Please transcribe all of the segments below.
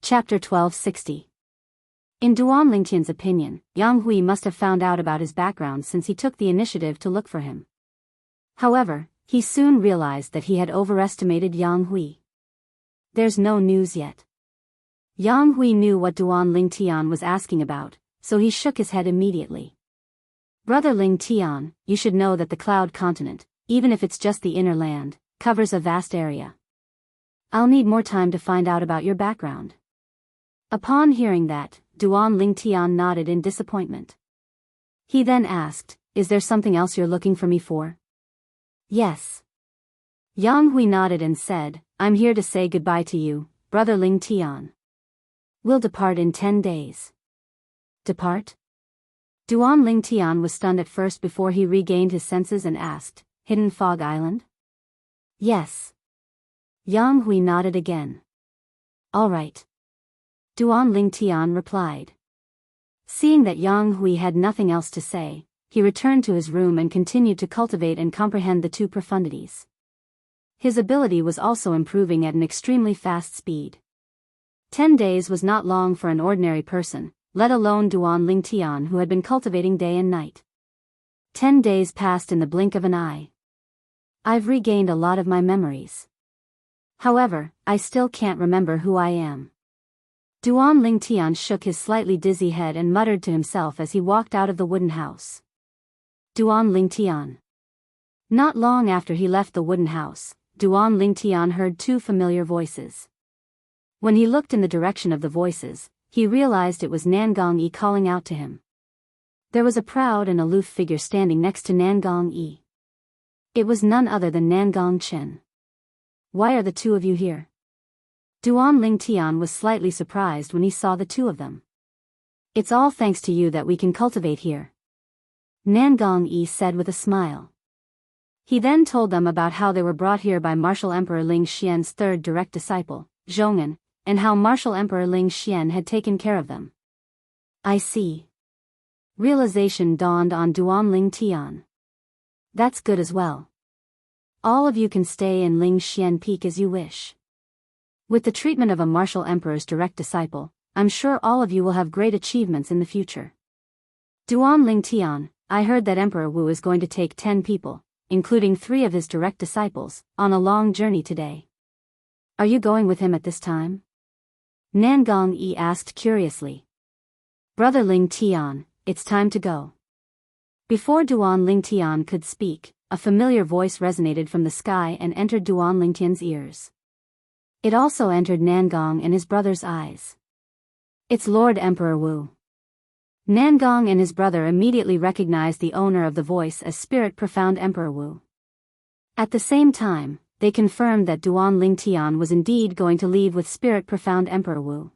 Chapter 1260. In Duan Lingtian's opinion, Yang Hui must have found out about his background since he took the initiative to look for him. However, he soon realized that he had overestimated Yang Hui. There's no news yet. Yang Hui knew what Duan Lingtian was asking about, so he shook his head immediately. Brother Lingtian, you should know that the Cloud Continent, even if it's just the inner land, covers a vast area. I'll need more time to find out about your background. Upon hearing that, Duan Lingtian nodded in disappointment. He then asked, is there something else you're looking for me for? Yes. Yang Hui nodded and said, I'm here to say goodbye to you, Brother Lingtian. We'll depart in 10 days. Depart? Duan Lingtian was stunned at first before he regained his senses and asked, Hidden Fog Island? Yes. Yang Hui nodded again. All right. Duan Lingtian replied. Seeing that Yang Hui had nothing else to say, he returned to his room and continued to cultivate and comprehend the two profundities. His ability was also improving at an extremely fast speed. 10 days was not long for an ordinary person, let alone Duan Lingtian who had been cultivating day and night. 10 days passed in the blink of an eye. I've regained a lot of my memories. However, I still can't remember who I am. Duan Lingtian shook his slightly dizzy head and muttered to himself as he walked out of the wooden house. Duan Lingtian. Not long after he left the wooden house, Duan Lingtian heard two familiar voices. When he looked in the direction of the voices, he realized it was Nangong Yi calling out to him. There was a proud and aloof figure standing next to Nangong Yi. It was none other than Nangong Chen. Why are the two of you here? Duan Lingtian was slightly surprised when he saw the two of them. It's all thanks to you that we can cultivate here. Nangong Yi said with a smile. He then told them about how they were brought here by Martial Emperor Ling Xian's third direct disciple, Zhong'an, and how Martial Emperor Ling Xian had taken care of them. I see. Realization dawned on Duan Lingtian. That's good as well. All of you can stay in Ling Xian Peak as you wish. With the treatment of a Martial Emperor's direct disciple, I'm sure all of you will have great achievements in the future. Duan Lingtian, I heard that Emperor Wu is going to take 10 people, including 3 of his direct disciples, on a long journey today. Are you going with him at this time? Nangong Yi asked curiously. Brother Lingtian, it's time to go. Before Duan Lingtian could speak, a familiar voice resonated from the sky and entered Duan Lingtian's ears. It also entered Nangong and his brother's eyes. It's Lord Emperor Wu. Nangong and his brother immediately recognized the owner of the voice as Spirit Profound Emperor Wu. At the same time, they confirmed that Duan Lingtian was indeed going to leave with Spirit Profound Emperor Wu.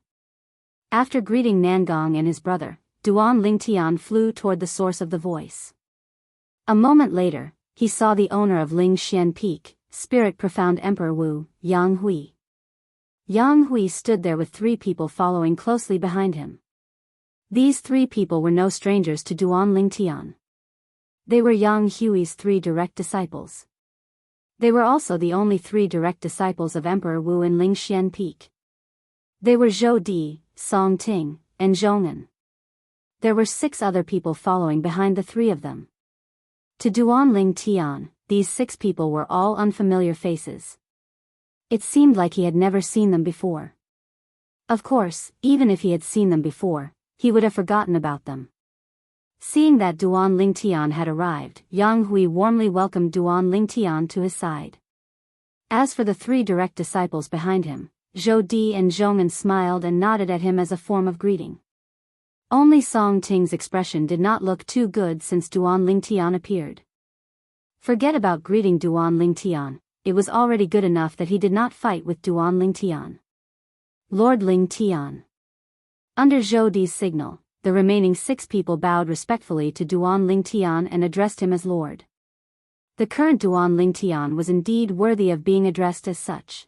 After greeting Nangong and his brother, Duan Lingtian flew toward the source of the voice. A moment later, he saw the owner of Ling Xian Peak, Spirit Profound Emperor Wu, Yang Hui. Yang Hui stood there with 3 people following closely behind him. These 3 people were no strangers to Duan Lingtian. They were Yang Hui's 3 direct disciples. They were also the only 3 direct disciples of Emperor Wu in Ling Xian Peak. They were Zhou Di, Song Ting, and Zhong'an. There were 6 other people following behind the 3 of them. To Duan Lingtian, these 6 people were all unfamiliar faces. It seemed like he had never seen them before. Of course, even if he had seen them before, he would have forgotten about them. Seeing that Duan Lingtian had arrived, Yang Hui warmly welcomed Duan Lingtian to his side. As for the 3 direct disciples behind him, Zhou Di and Zhong'an smiled and nodded at him as a form of greeting. Only Song Ting's expression did not look too good since Duan Lingtian appeared. Forget about greeting Duan Lingtian, it was already good enough that he did not fight with Duan Lingtian. Lord Lingtian. Under Zhou Di's signal, the remaining 6 people bowed respectfully to Duan Lingtian and addressed him as Lord. The current Duan Lingtian was indeed worthy of being addressed as such.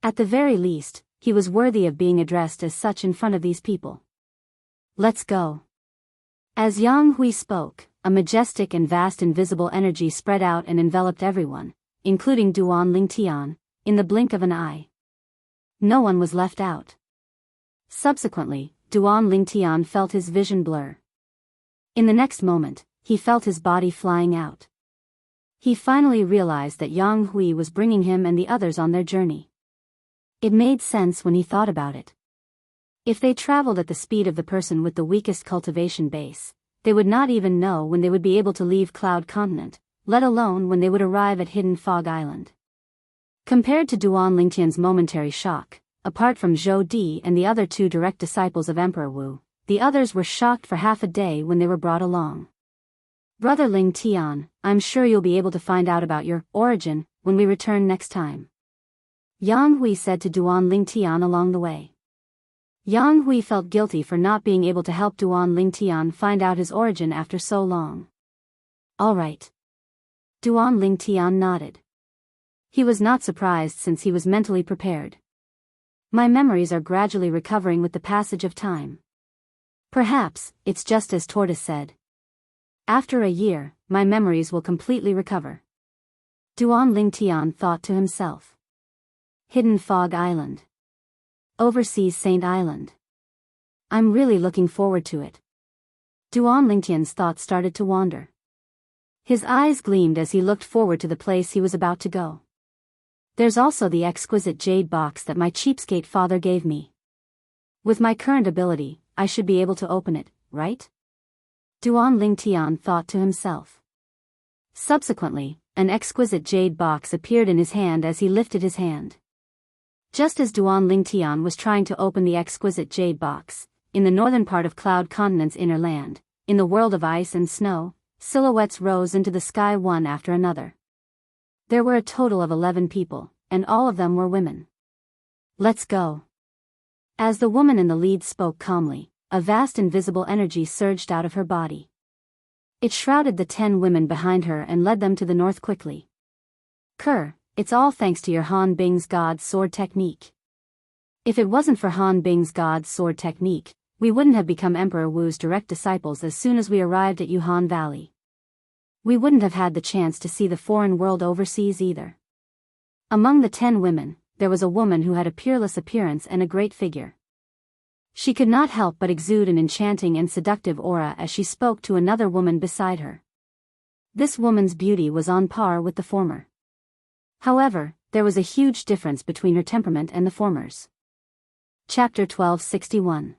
At the very least, he was worthy of being addressed as such in front of these people. Let's go. As Yang Hui spoke, a majestic and vast invisible energy spread out and enveloped everyone, including Duan Lingtian, in the blink of an eye. No one was left out. Subsequently, Duan Lingtian felt his vision blur. In the next moment, he felt his body flying out. He finally realized that Yang Hui was bringing him and the others on their journey. It made sense when he thought about it. If they traveled at the speed of the person with the weakest cultivation base, they would not even know when they would be able to leave Cloud Continent, let alone when they would arrive at Hidden Fog Island. Compared to Duan Lingtian's momentary shock, apart from Zhou Di and the other two direct disciples of Emperor Wu, the others were shocked for half a day when they were brought along. Brother Ling Tian, I'm sure you'll be able to find out about your origin when we return next time. Yang Hui said to Duan Lingtian along the way. Yang Hui felt guilty for not being able to help Duan Lingtian find out his origin after so long. All right. Duan Lingtian nodded. He was not surprised since he was mentally prepared. My memories are gradually recovering with the passage of time. Perhaps, it's just as Tortoise said. After a year, my memories will completely recover. Duan Lingtian thought to himself. Hidden Fog Island. Overseas Saint Island. I'm really looking forward to it. Duan Lingtian's thoughts started to wander. His eyes gleamed as he looked forward to the place he was about to go. There's also the exquisite jade box that my cheapskate father gave me. With my current ability, I should be able to open it, right? Duan Lingtian thought to himself. Subsequently, an exquisite jade box appeared in his hand as he lifted his hand. Just as Duan Lingtian was trying to open the exquisite jade box, in the northern part of Cloud Continent's inner land, in the world of ice and snow, silhouettes rose into the sky one after another. There were a total of 11 people, and all of them were women. Let's go. As the woman in the lead spoke calmly, a vast invisible energy surged out of her body. It shrouded the 10 women behind her and led them to the north quickly. It's all thanks to your Han Bing's God Sword technique. If it wasn't for Han Bing's God Sword technique, we wouldn't have become Emperor Wu's direct disciples as soon as we arrived at Yuhan Valley. We wouldn't have had the chance to see the foreign world overseas either. Among the 10 women, there was a woman who had a peerless appearance and a great figure. She could not help but exude an enchanting and seductive aura as she spoke to another woman beside her. This woman's beauty was on par with the former. However, there was a huge difference between her temperament and the former's. Chapter 1261.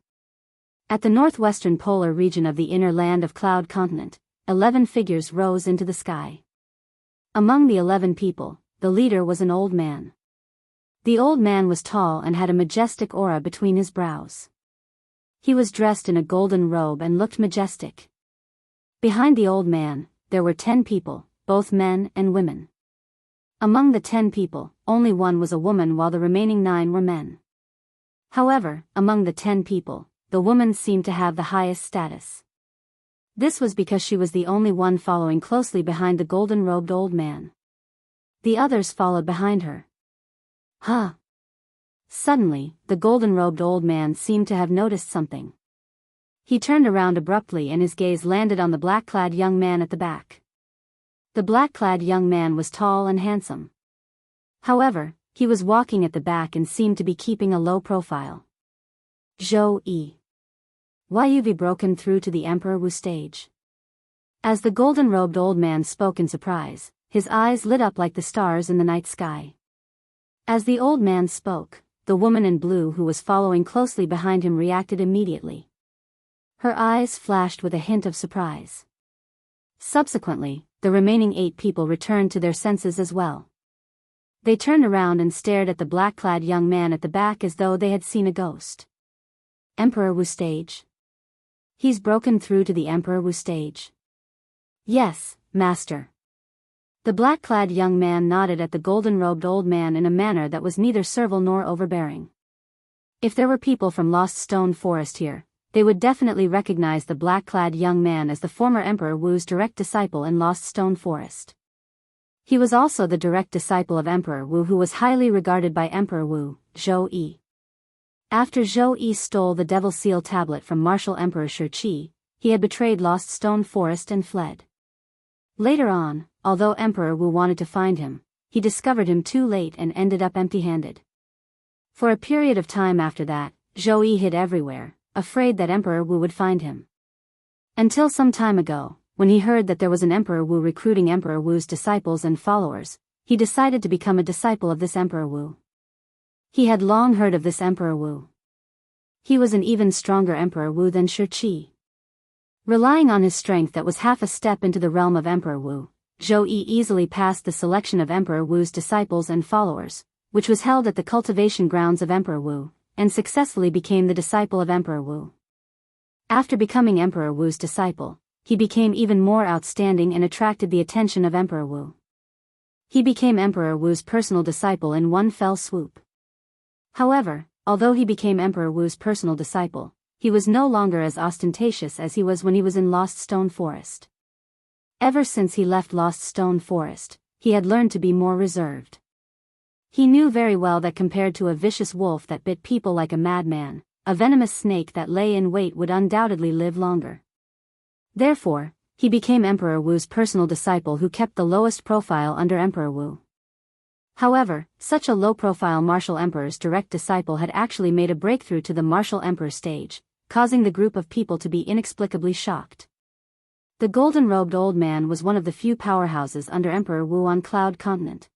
At the northwestern polar region of the inner land of Cloud Continent, 11 figures rose into the sky. Among the 11 people, the leader was an old man. The old man was tall and had a majestic aura between his brows. He was dressed in a golden robe and looked majestic. Behind the old man, there were 10 people, both men and women. Among the 10 people, only one was a woman while the remaining 9 were men. However, among the 10 people, the woman seemed to have the highest status. This was because she was the only one following closely behind the golden-robed old man. The others followed behind her. Huh! Suddenly, the golden-robed old man seemed to have noticed something. He turned around abruptly and his gaze landed on the black-clad young man at the back. The black-clad young man was tall and handsome. However, he was walking at the back and seemed to be keeping a low profile. Zhou Yi. Why you've broken through to the Emperor Wu stage? As the golden-robed old man spoke in surprise, his eyes lit up like the stars in the night sky. As the old man spoke, the woman in blue who was following closely behind him reacted immediately. Her eyes flashed with a hint of surprise. Subsequently, the remaining 8 people returned to their senses as well. They turned around and stared at the black-clad young man at the back as though they had seen a ghost. Emperor Wu stage? He's broken through to the Emperor Wu stage. Yes, master. The black-clad young man nodded at the golden-robed old man in a manner that was neither servile nor overbearing. If there were people from Lost Stone Forest here, they would definitely recognize the black-clad young man as the former Emperor Wu's direct disciple in Lost Stone Forest. He was also the direct disciple of Emperor Wu who was highly regarded by Emperor Wu, Zhou Yi. After Zhou Yi stole the Devil Seal tablet from Martial Emperor Shi Qi, he had betrayed Lost Stone Forest and fled. Later on, although Emperor Wu wanted to find him, he discovered him too late and ended up empty-handed. For a period of time after that, Zhou Yi hid everywhere, afraid that Emperor Wu would find him. Until some time ago, when he heard that there was an Emperor Wu recruiting Emperor Wu's disciples and followers, he decided to become a disciple of this Emperor Wu. He had long heard of this Emperor Wu. He was an even stronger Emperor Wu than Shi Qi. Relying on his strength that was half a step into the realm of Emperor Wu, Zhou Yi easily passed the selection of Emperor Wu's disciples and followers, which was held at the cultivation grounds of Emperor Wu, and successfully became the disciple of Emperor Wu. After becoming Emperor Wu's disciple, he became even more outstanding and attracted the attention of Emperor Wu. He became Emperor Wu's personal disciple in one fell swoop. However, although he became Emperor Wu's personal disciple, he was no longer as ostentatious as he was when he was in Lost Stone Forest. Ever since he left Lost Stone Forest, he had learned to be more reserved. He knew very well that compared to a vicious wolf that bit people like a madman, a venomous snake that lay in wait would undoubtedly live longer. Therefore, he became Emperor Wu's personal disciple who kept the lowest profile under Emperor Wu. However, such a low-profile martial emperor's direct disciple had actually made a breakthrough to the martial emperor stage, causing the group of people to be inexplicably shocked. The golden-robed old man was one of the few powerhouses under Emperor Wu on Cloud Continent.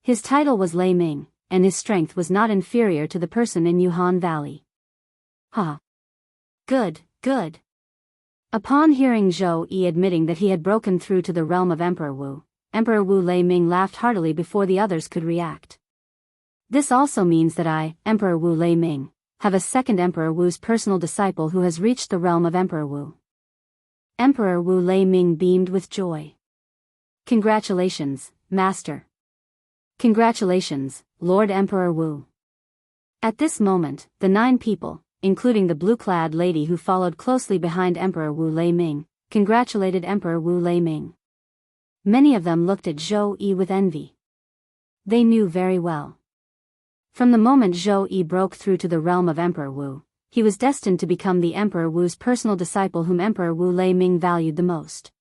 His title was Lei Ming, and his strength was not inferior to the person in Yuhan Valley. Ha! Good, good. Upon hearing Zhou Yi admitting that he had broken through to the realm of Emperor Wu, Emperor Wu Lei Ming laughed heartily before the others could react. This also means that I, Emperor Wu Lei Ming, have a second Emperor Wu's personal disciple who has reached the realm of Emperor Wu. Emperor Wu Lei Ming beamed with joy. Congratulations, Master. Congratulations, Lord Emperor Wu. At this moment, the 9 people, including the blue-clad lady who followed closely behind Emperor Wu Lei Ming, congratulated Emperor Wu Lei Ming. Many of them looked at Zhou Yi with envy. They knew very well. From the moment Zhou Yi broke through to the realm of Emperor Wu, he was destined to become the Emperor Wu's personal disciple whom Emperor Wu Lei Ming valued the most.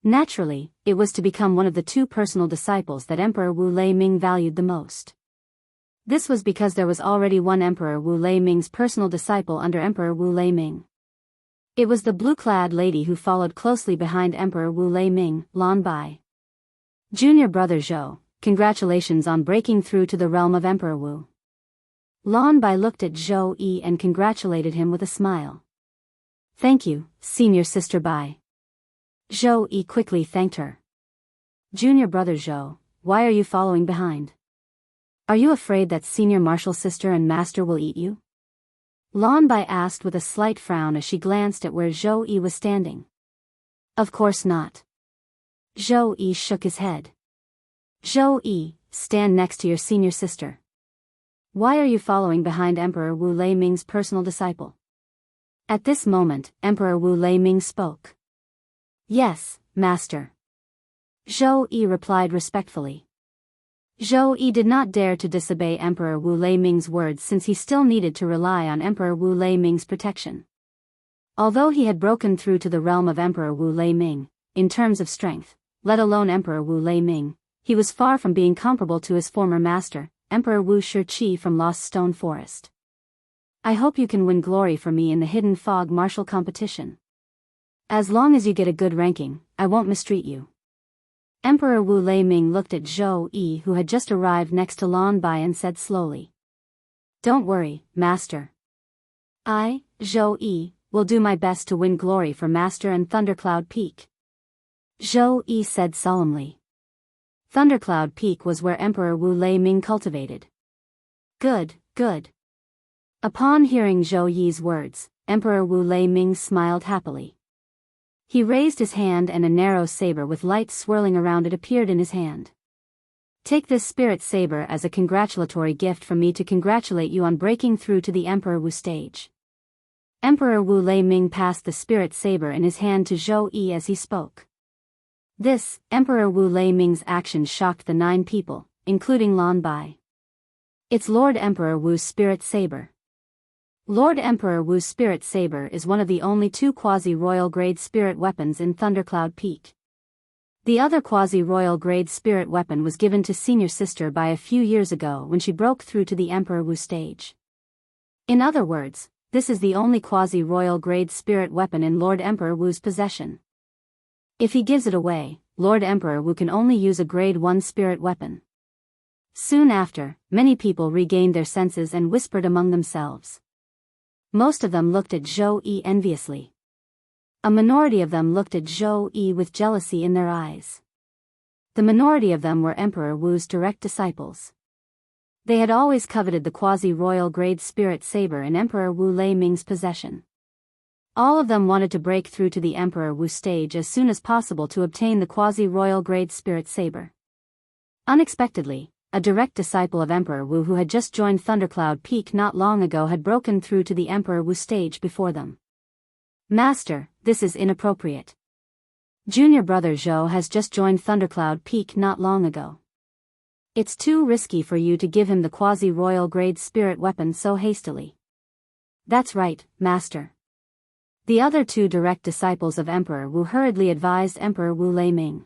Naturally, it was to become one of the 2 personal disciples that Emperor Wu Lei Ming valued the most. This was because there was already one Emperor Wu Lei Ming's personal disciple under Emperor Wu Lei Ming. It was the blue-clad lady who followed closely behind Emperor Wu Lei Ming, Lan Bai. Junior brother Zhou, congratulations on breaking through to the realm of Emperor Wu. Lan Bai looked at Zhou Yi and congratulated him with a smile. Thank you, senior sister Bai. Zhou Yi quickly thanked her. Junior brother Zhou, why are you following behind? Are you afraid that senior martial sister and master will eat you? Lan Bai asked with a slight frown as she glanced at where Zhou Yi was standing. Of course not. Zhou Yi shook his head. Zhou Yi, stand next to your senior sister. Why are you following behind Emperor Wu Lei Ming's personal disciple? At this moment, Emperor Wu Lei Ming spoke. Yes, master. Zhou Yi replied respectfully. Zhou Yi did not dare to disobey Emperor Wu Lei Ming's words since he still needed to rely on Emperor Wu Lei Ming's protection. Although he had broken through to the realm of Emperor Wu Lei Ming, in terms of strength, let alone Emperor Wu Lei Ming, he was far from being comparable to his former master, Emperor Wu Shi Qi from Lost Stone Forest. I hope you can win glory for me in the Hidden Fog martial competition. As long as you get a good ranking, I won't mistreat you. Emperor Wu Lei Ming looked at Zhou Yi who had just arrived next to Lan Bai and said slowly. Don't worry, master. I, Zhou Yi, will do my best to win glory for Master and Thundercloud Peak. Zhou Yi said solemnly. Thundercloud Peak was where Emperor Wu Lei Ming cultivated. Good, good. Upon hearing Zhou Yi's words, Emperor Wu Lei Ming smiled happily. He raised his hand and a narrow saber with light swirling around it appeared in his hand. Take this spirit saber as a congratulatory gift from me to congratulate you on breaking through to the Emperor Wu stage. Emperor Wu Lei Ming passed the spirit saber in his hand to Zhou Yi as he spoke. This, Emperor Wu Lei Ming's action shocked the 9 people, including Lan Bai. It's Lord Emperor Wu's spirit saber. Lord Emperor Wu's spirit saber is one of the only 2 quasi-royal grade spirit weapons in Thundercloud Peak. The other quasi-royal grade spirit weapon was given to senior sister by a few years ago when she broke through to the Emperor Wu stage. In other words, this is the only quasi-royal grade spirit weapon in Lord Emperor Wu's possession. If he gives it away, Lord Emperor Wu can only use a grade 1 spirit weapon. Soon after, many people regained their senses and whispered among themselves. Most of them looked at Zhou Yi enviously. A minority of them looked at Zhou Yi with jealousy in their eyes. The minority of them were Emperor Wu's direct disciples. They had always coveted the quasi-royal grade spirit saber in Emperor Wu Lei Ming's possession. All of them wanted to break through to the Emperor Wu stage as soon as possible to obtain the quasi-royal grade spirit saber. Unexpectedly, a direct disciple of Emperor Wu who had just joined Thundercloud Peak not long ago had broken through to the Emperor Wu stage before them. Master, this is inappropriate. Junior brother Zhou has just joined Thundercloud Peak not long ago. It's too risky for you to give him the quasi-royal grade spirit weapon so hastily. That's right, Master. The other two direct disciples of Emperor Wu hurriedly advised Emperor Wu Lei Ming.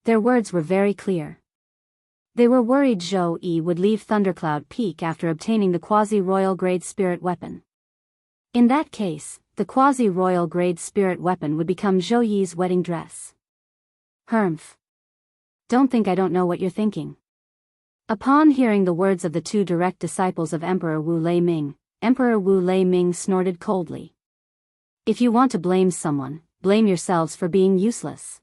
Their words were very clear. They were worried Zhou Yi would leave Thundercloud Peak after obtaining the quasi-royal grade spirit weapon. In that case, the quasi-royal grade spirit weapon would become Zhou Yi's wedding dress. Humph. Don't think I don't know what you're thinking. Upon hearing the words of the two direct disciples of Emperor Wu Lei Ming, Emperor Wu Lei Ming snorted coldly. If you want to blame someone, blame yourselves for being useless.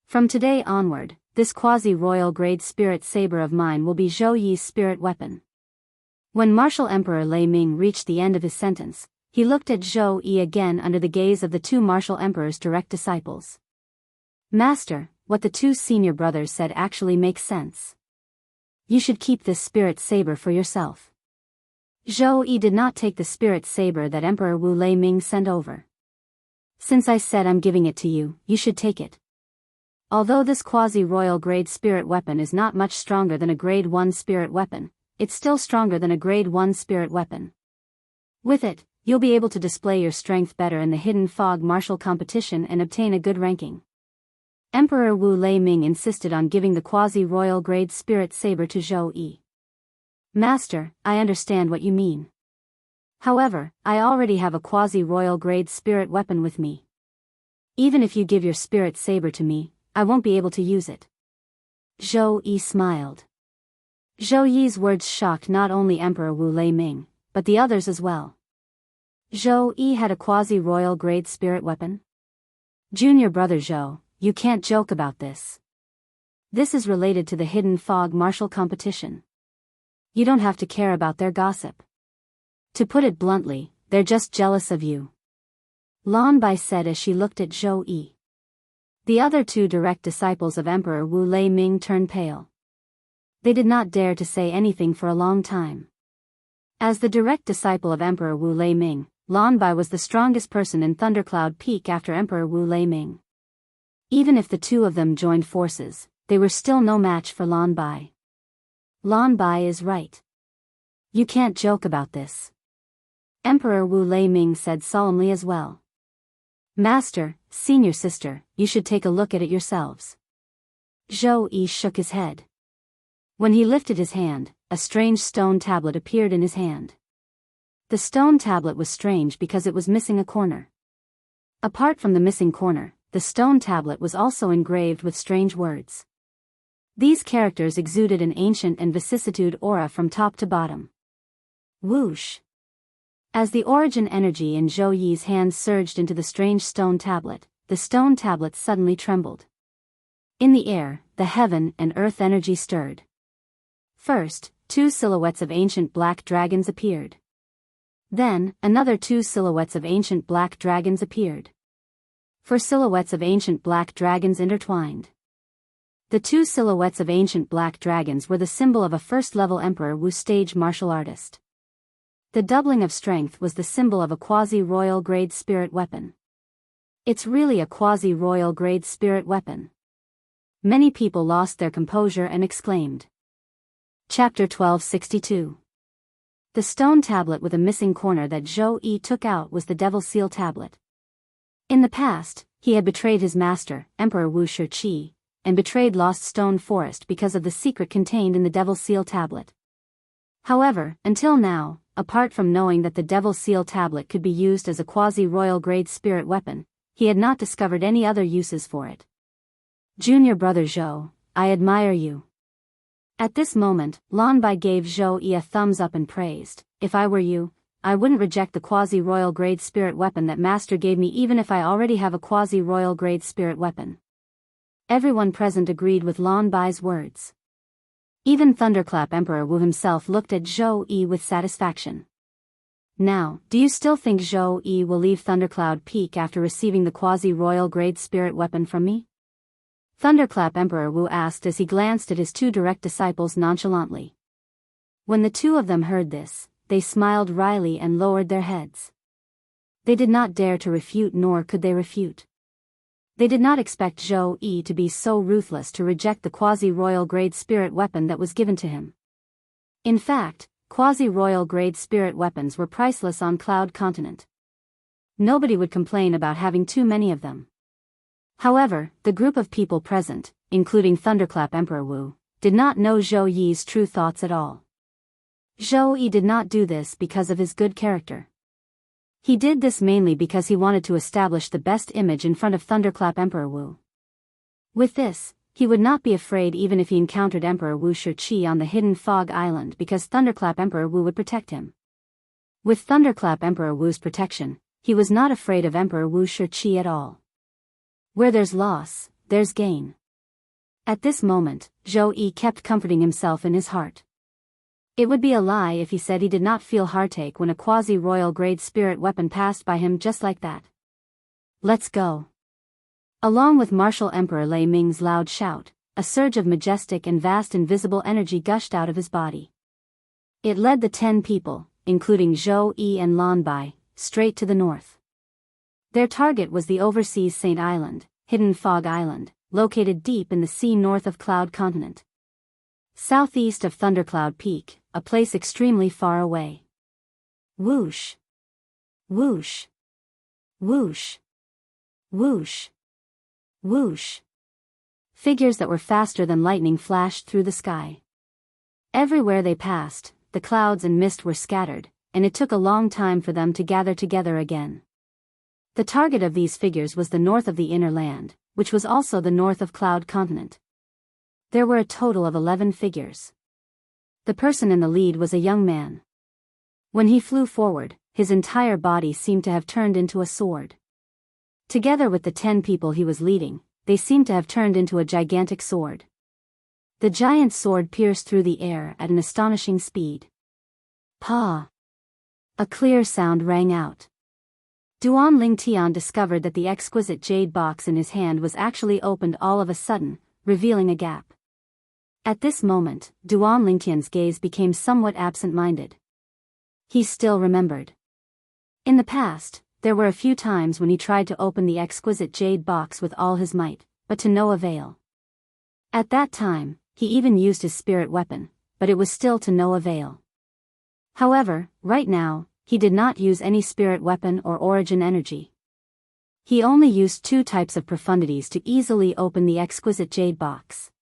From today onward, this quasi-royal grade spirit saber of mine will be Zhou Yi's spirit weapon. When Martial Emperor Lei Ming reached the end of his sentence, he looked at Zhou Yi again under the gaze of the two martial emperor's direct disciples. Master, what the two senior brothers said actually makes sense. You should keep this spirit saber for yourself. Zhou Yi did not take the spirit saber that Emperor Wu Lei Ming sent over. Since I said I'm giving it to you, you should take it. Although this quasi-royal grade spirit weapon is not much stronger than a grade 1 spirit weapon, it's still stronger than a grade 1 spirit weapon. With it, you'll be able to display your strength better in the Hidden Fog martial competition and obtain a good ranking. Emperor Wu Lei Ming insisted on giving the quasi-royal grade spirit saber to Zhou Yi. Master, I understand what you mean. However, I already have a quasi-royal grade spirit weapon with me. Even if you give your spirit saber to me, I won't be able to use it. Zhou Yi smiled. Zhou Yi's words shocked not only Emperor Wu Lei Ming, but the others as well. Zhou Yi had a quasi-royal grade spirit weapon? Junior brother Zhou, you can't joke about this. This is related to the Hidden Fog martial competition. You don't have to care about their gossip. To put it bluntly, they're just jealous of you. Lan Bai said as she looked at Zhou Yi. The other two direct disciples of Emperor Wu Lei Ming turned pale. They did not dare to say anything for a long time. As the direct disciple of Emperor Wu Lei Ming, Lan Bai was the strongest person in Thundercloud Peak after Emperor Wu Lei Ming. Even if the two of them joined forces, they were still no match for Lan Bai. Lan Bai is right. You can't joke about this. Emperor Wu Lei Ming said solemnly as well. Master, senior sister, you should take a look at it yourselves. Zhou Yi shook his head. When he lifted his hand, a strange stone tablet appeared in his hand. The stone tablet was strange because it was missing a corner. Apart from the missing corner, the stone tablet was also engraved with strange words. These characters exuded an ancient and vicissitude aura from top to bottom. Whoosh! As the origin energy in Zhou Yi's hand surged into the strange stone tablet, the stone tablet suddenly trembled. In the air, the heaven and earth energy stirred. First, two silhouettes of ancient black dragons appeared. Then, another two silhouettes of ancient black dragons appeared. 4 silhouettes of ancient black dragons intertwined. The 2 silhouettes of ancient black dragons were the symbol of a first-level Emperor Wu stage martial artist. The doubling of strength was the symbol of a quasi-royal grade spirit weapon. It's really a quasi-royal grade spirit weapon. Many people lost their composure and exclaimed. Chapter 1262. The stone tablet with a missing corner that Zhou Yi took out was the Devil Seal tablet. In the past, he had betrayed his master, Emperor Wu Shiqi, and betrayed Lost Stone Forest because of the secret contained in the Devil Seal tablet. However, until now, apart from knowing that the Devil Seal tablet could be used as a quasi-royal grade spirit weapon, he had not discovered any other uses for it. Junior brother Zhou, I admire you. At this moment, Lan Bai gave Zhou Yi a thumbs up and praised, if I were you, I wouldn't reject the quasi-royal grade spirit weapon that master gave me even if I already have a quasi-royal grade spirit weapon. Everyone present agreed with Lan Bai's words. Even Thunderclap Emperor Wu himself looked at Zhou Yi with satisfaction. Now, do you still think Zhou Yi will leave Thundercloud Peak after receiving the quasi-royal grade spirit weapon from me? Thunderclap Emperor Wu asked as he glanced at his two direct disciples nonchalantly. When the two of them heard this, they smiled wryly and lowered their heads. They did not dare to refute, nor could they refute. They did not expect Zhou Yi to be so ruthless to reject the quasi-royal grade spirit weapon that was given to him. In fact, quasi-royal grade spirit weapons were priceless on Cloud Continent. Nobody would complain about having too many of them. However, the group of people present, including Thunderclap Emperor Wu, did not know Zhou Yi's true thoughts at all. Zhou Yi did not do this because of his good character. He did this mainly because he wanted to establish the best image in front of Thunderclap Emperor Wu. With this, he would not be afraid even if he encountered Emperor Wuxia Xianxia on the hidden fog island because Thunderclap Emperor Wu would protect him. With Thunderclap Emperor Wu's protection, he was not afraid of Emperor Wuxia Xianxia at all. Where there's loss, there's gain. At this moment, Zhou Yi kept comforting himself in his heart. It would be a lie if he said he did not feel heartache when a quasi-royal grade spirit weapon passed by him just like that. Let's go. Along with Martial Emperor Lei Ming's loud shout, a surge of majestic and vast invisible energy gushed out of his body. It led the 10 people, including Zhou Yi and Lan Bai, straight to the north. Their target was the overseas Saint Island, Hidden Fog Island, located deep in the sea north of Cloud Continent. Southeast of Thundercloud Peak, a place extremely far away. Whoosh! Whoosh! Whoosh! Whoosh! Whoosh! Figures that were faster than lightning flashed through the sky. Everywhere they passed, the clouds and mist were scattered, and it took a long time for them to gather together again. The target of these figures was the north of the inner land, which was also the north of Cloud Continent. There were a total of 11 figures. The person in the lead was a young man. When he flew forward, his entire body seemed to have turned into a sword. Together with the 10 people he was leading, they seemed to have turned into a gigantic sword. The giant sword pierced through the air at an astonishing speed. Pa! A clear sound rang out. Duan Lingtian discovered that the exquisite jade box in his hand was actually opened all of a sudden, revealing a gap. At this moment, Duan Lingtian's gaze became somewhat absent-minded. He still remembered. In the past, there were a few times when he tried to open the exquisite jade box with all his might, but to no avail. At that time, he even used his spirit weapon, but it was still to no avail. However, right now, he did not use any spirit weapon or origin energy. He only used 2 types of profundities to easily open the exquisite jade box.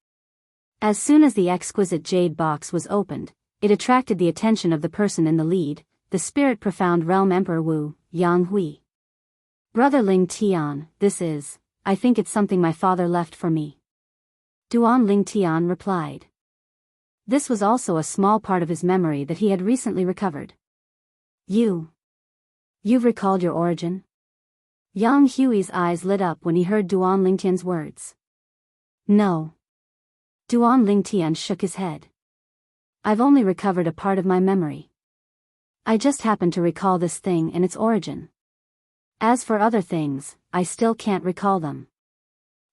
As soon as the exquisite jade box was opened, it attracted the attention of the person in the lead, the spirit profound realm Emperor Wu, Jianghu. Brother Ling Tian, I think it's something my father left for me. Duan Ling Tian replied. This was also a small part of his memory that he had recently recovered. You've recalled your origin? Yang Hui's eyes lit up when he heard Duan Lingtian's words. No. Duan Lingtian shook his head. I've only recovered a part of my memory. I just happened to recall this thing and its origin. As for other things, I still can't recall them.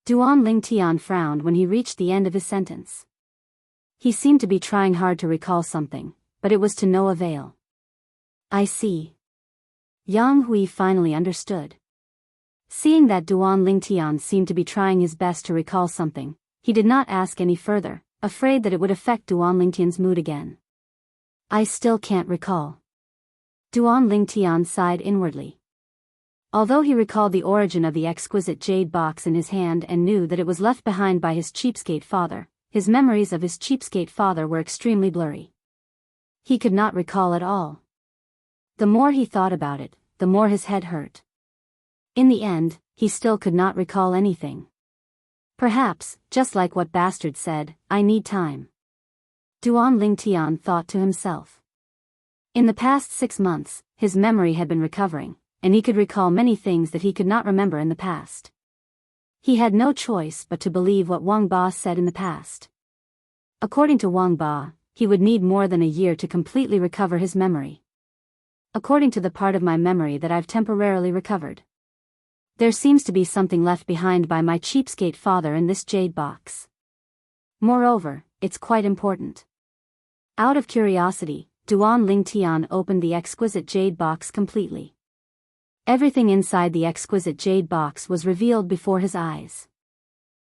Duan Lingtian frowned when he reached the end of his sentence. He seemed to be trying hard to recall something, but it was to no avail. I see. Yang Hui finally understood. Seeing that Duan Lingtian seemed to be trying his best to recall something, he did not ask any further, afraid that it would affect Duan Lingtian's mood again. I still can't recall. Duan Lingtian sighed inwardly. Although he recalled the origin of the exquisite jade box in his hand and knew that it was left behind by his cheapskate father, his memories of his cheapskate father were extremely blurry. He could not recall at all. The more he thought about it, the more his head hurt. In the end, he still could not recall anything. Perhaps, just like what Bastard said, I need time. Duan Lingtian thought to himself. In the past 6 months, his memory had been recovering, and he could recall many things that he could not remember in the past. He had no choice but to believe what Wang Ba said in the past. According to Wang Ba, he would need more than a year to completely recover his memory. According to the part of my memory that I've temporarily recovered, there seems to be something left behind by my cheapskate father in this jade box. Moreover, it's quite important. Out of curiosity, Duan Lingtian opened the exquisite jade box completely. Everything inside the exquisite jade box was revealed before his eyes.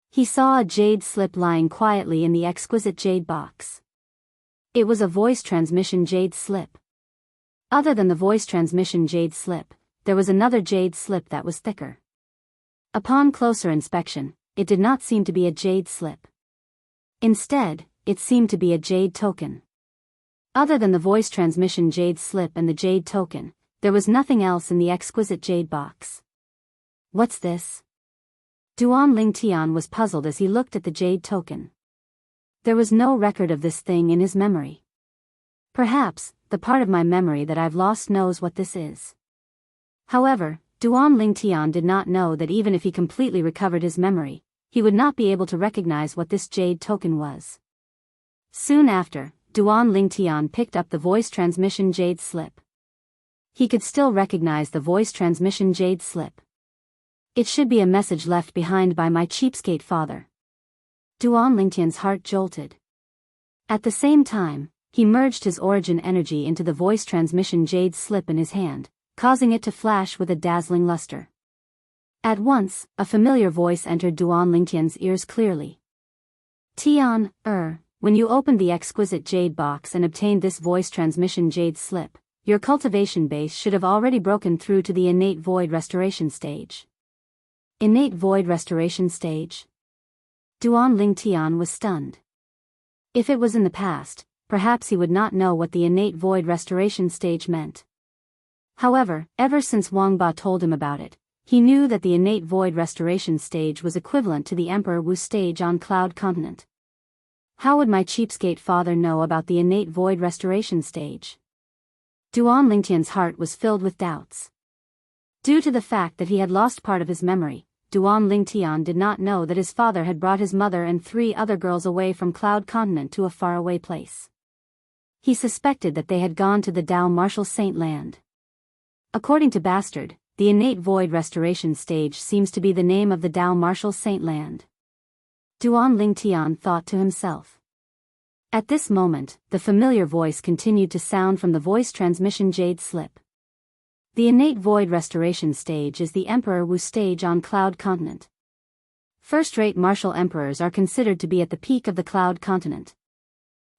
He saw a jade slip lying quietly in the exquisite jade box. It was a voice transmission jade slip. Other than the voice transmission jade slip, there was another jade slip that was thicker. Upon closer inspection, it did not seem to be a jade slip. Instead, it seemed to be a jade token. Other than the voice transmission jade slip and the jade token, there was nothing else in the exquisite jade box. What's this? Duan Lingtian was puzzled as he looked at the jade token. There was no record of this thing in his memory. Perhaps, the part of my memory that I've lost knows what this is. However, Duan Lingtian did not know that even if he completely recovered his memory, he would not be able to recognize what this jade token was. Soon after, Duan Lingtian picked up the voice transmission jade slip. He could still recognize the voice transmission jade slip. It should be a message left behind by my cheapskate father. Duan Lingtian's heart jolted. At the same time, he merged his origin energy into the voice transmission jade slip in his hand, causing it to flash with a dazzling luster. At once, a familiar voice entered Duan Lingtian's ears clearly. Tian, when you opened the exquisite jade box and obtained this voice transmission jade slip, your cultivation base should have already broken through to the innate void restoration stage. Innate void restoration stage? Duan Lingtian was stunned. If it was in the past, perhaps he would not know what the innate void restoration stage meant. However, ever since Wang Ba told him about it, he knew that the innate void restoration stage was equivalent to the Emperor Wu stage on Cloud Continent. How would my cheapskate father know about the innate void restoration stage? Duan Lingtian's heart was filled with doubts. Due to the fact that he had lost part of his memory, Duan Lingtian did not know that his father had brought his mother and 3 other girls away from Cloud Continent to a faraway place. He suspected that they had gone to the Dao Martial Saint Land. According to Bastard, the innate void restoration stage seems to be the name of the Dao Martial Saint Land. Duan Lingtian thought to himself. At this moment, the familiar voice continued to sound from the voice transmission jade slip. The innate void restoration stage is the Emperor Wu stage on Cloud Continent. First-rate martial emperors are considered to be at the peak of the Cloud Continent.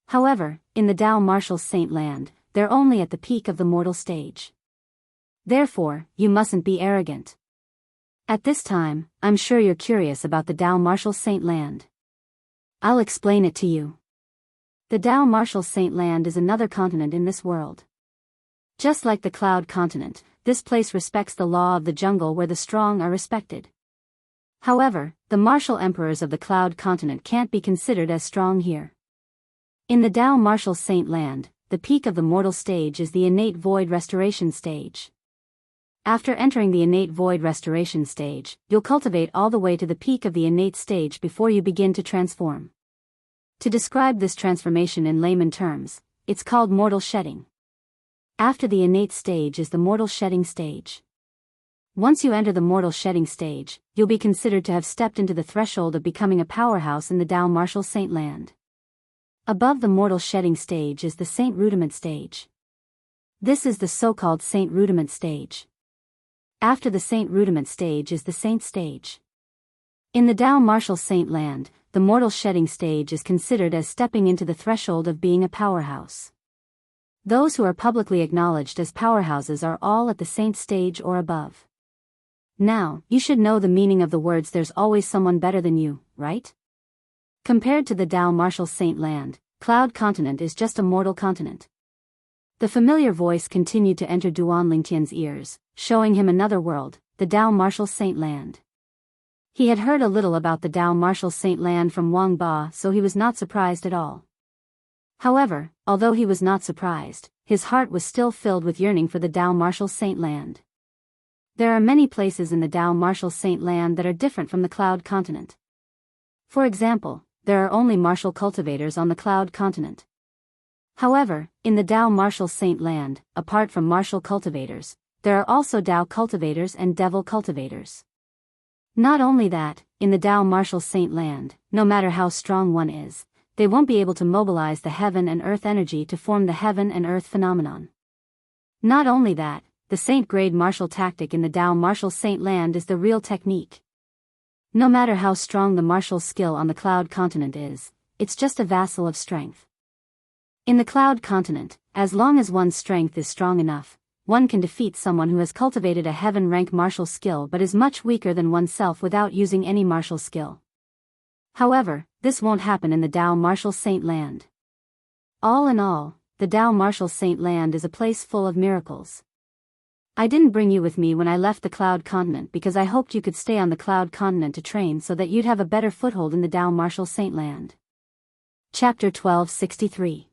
However, in the Dao Martial Saint Land, they're only at the peak of the mortal stage. Therefore, you mustn't be arrogant. At this time, I'm sure you're curious about the Dao Martial Saint Land. I'll explain it to you. The Dao Martial Saint Land is another continent in this world. Just like the Cloud Continent, this place respects the law of the jungle where the strong are respected. However, the martial emperors of the Cloud Continent can't be considered as strong here. In the Dao Martial Saint Land, the peak of the mortal stage is the innate void restoration stage. After entering the innate void restoration stage, you'll cultivate all the way to the peak of the innate stage before you begin to transform. To describe this transformation in layman terms, it's called mortal shedding. After the innate stage is the mortal shedding stage. Once you enter the mortal shedding stage, you'll be considered to have stepped into the threshold of becoming a powerhouse in the Dao Martial Saint Land. Above the mortal shedding stage is the Saint Rudiment stage. This is the so-called Saint Rudiment stage. After the Saint Rudiment stage is the Saint stage. In the Dao Martial Saint Land, the mortal shedding stage is considered as stepping into the threshold of being a powerhouse. Those who are publicly acknowledged as powerhouses are all at the Saint stage or above. Now, you should know the meaning of the words "there's always someone better than you," right? Compared to the Dao Martial Saint Land, Cloud Continent is just a mortal continent. The familiar voice continued to enter Duan Lingtian's ears, showing him another world, the Dao Martial Saint Land. He had heard a little about the Dao Martial Saint Land from Wang Ba, so he was not surprised at all. However, although he was not surprised, his heart was still filled with yearning for the Dao Martial Saint Land. There are many places in the Dao Martial Saint Land that are different from the Cloud Continent. For example, there are only martial cultivators on the Cloud Continent. However, in the Dao Martial Saint Land, apart from martial cultivators, there are also Dao cultivators and devil cultivators. Not only that, in the Dao Martial Saint Land, no matter how strong one is, they won't be able to mobilize the heaven and earth energy to form the heaven and earth phenomenon. Not only that, the Saint-grade martial tactic in the Dao Martial Saint Land is the real technique. No matter how strong the martial skill on the Cloud Continent is, it's just a vassal of strength. In the Cloud Continent, as long as one's strength is strong enough, one can defeat someone who has cultivated a heaven-rank martial skill but is much weaker than oneself without using any martial skill. However, this won't happen in the Dao Martial Saint Land. All in all, the Dao Martial Saint Land is a place full of miracles. I didn't bring you with me when I left the Cloud Continent because I hoped you could stay on the Cloud Continent to train so that you'd have a better foothold in the Dao Martial Saint Land. Chapter 1263.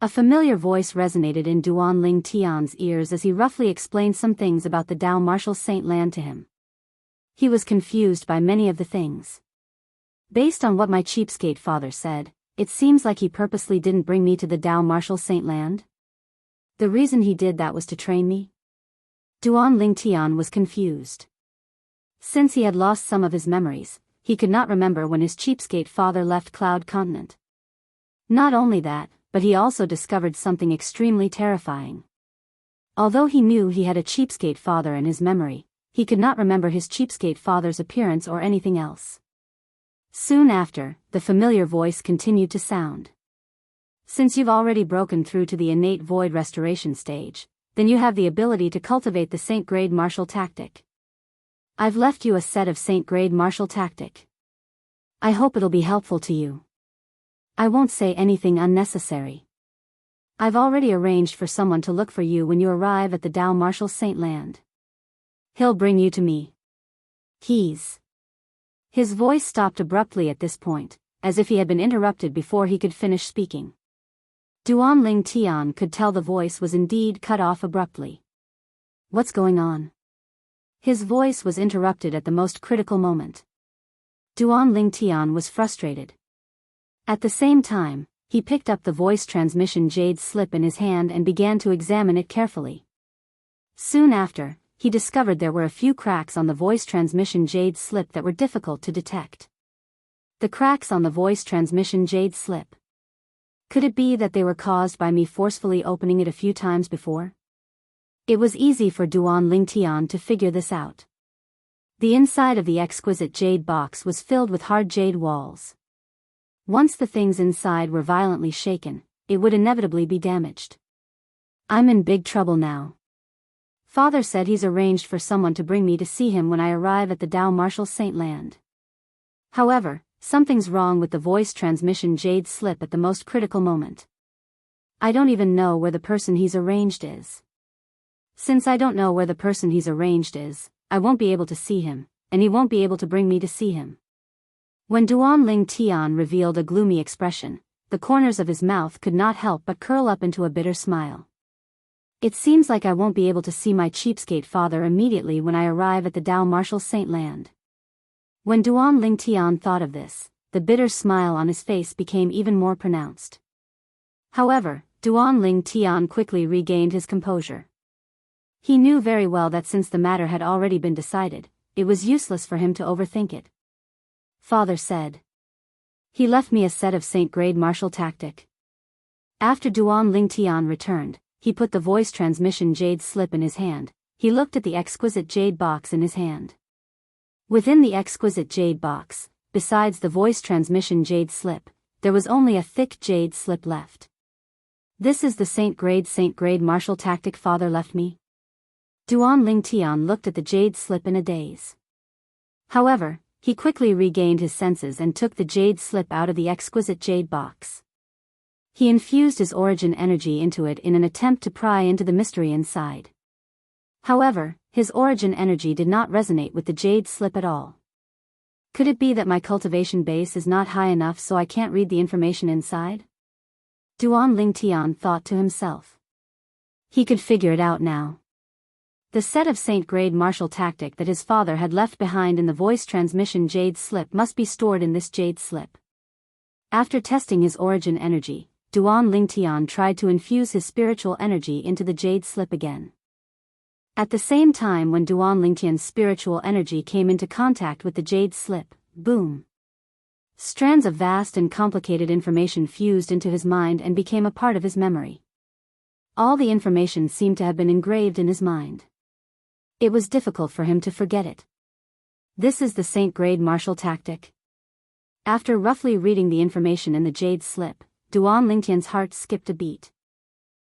A familiar voice resonated in Duan Ling Tian's ears as he roughly explained some things about the Dao Martial Saint Land to him. He was confused by many of the things. Based on what my cheapskate father said, it seems like he purposely didn't bring me to the Dao Martial Saint Land. The reason he did that was to train me? Duan Ling Tian was confused. Since he had lost some of his memories, he could not remember when his cheapskate father left Cloud Continent. Not only that, but he also discovered something extremely terrifying. Although he knew he had a cheapskate father in his memory, he could not remember his cheapskate father's appearance or anything else. Soon after, the familiar voice continued to sound. Since you've already broken through to the innate void restoration stage, then you have the ability to cultivate the Saint-grade martial tactic. I've left you a set of Saint-grade martial tactic. I hope it'll be helpful to you. I won't say anything unnecessary. I've already arranged for someone to look for you when you arrive at the Dao Martial Saint Land. He'll bring you to me. His voice stopped abruptly at this point, as if he had been interrupted before he could finish speaking. Duan Ling Tian could tell the voice was indeed cut off abruptly. What's going on? His voice was interrupted at the most critical moment. Duan Ling Tian was frustrated. At the same time, he picked up the voice transmission jade slip in his hand and began to examine it carefully. Soon after, he discovered there were a few cracks on the voice transmission jade slip that were difficult to detect. The cracks on the voice transmission jade slip. Could it be that they were caused by me forcefully opening it a few times before? It was easy for Duan Ling Tian to figure this out. The inside of the exquisite jade box was filled with hard jade walls. Once the things inside were violently shaken, it would inevitably be damaged. I'm in big trouble now. Father said he's arranged for someone to bring me to see him when I arrive at the Dao Martial Saint Land. However, something's wrong with the voice transmission jade slip at the most critical moment. I don't even know where the person he's arranged is. Since I don't know where the person he's arranged is, I won't be able to see him, and he won't be able to bring me to see him. When Duan Ling Tian revealed a gloomy expression, the corners of his mouth could not help but curl up into a bitter smile. It seems like I won't be able to see my cheapskate father immediately when I arrive at the Dao Martial Saint Land. When Duan Ling Tian thought of this, the bitter smile on his face became even more pronounced. However, Duan Ling Tian quickly regained his composure. He knew very well that since the matter had already been decided, it was useless for him to overthink it. Father said. He left me a set of Saint-grade martial tactic. After Duan Ling Tian returned, he put the voice transmission jade slip in his hand. He looked at the exquisite jade box in his hand. Within the exquisite jade box, besides the voice transmission jade slip, there was only a thick jade slip left. This is the Saint-grade martial tactic Father left me? Duan Ling Tian looked at the jade slip in a daze. However, he quickly regained his senses and took the jade slip out of the exquisite jade box. He infused his origin energy into it in an attempt to pry into the mystery inside. However, his origin energy did not resonate with the jade slip at all. Could it be that my cultivation base is not high enough so I can't read the information inside? Duan Lingtian thought to himself. He could figure it out now. The set of Saint-grade martial tactic that his father had left behind in the voice transmission jade slip must be stored in this jade slip. After testing his origin energy, Duan Lingtian tried to infuse his spiritual energy into the jade slip again. At the same time when Duan Lingtian's spiritual energy came into contact with the jade slip, boom! Strands of vast and complicated information fused into his mind and became a part of his memory. All the information seemed to have been engraved in his mind. It was difficult for him to forget it. This is the Saint-grade martial tactic. After roughly reading the information in the jade slip, Duan Lingtian's heart skipped a beat.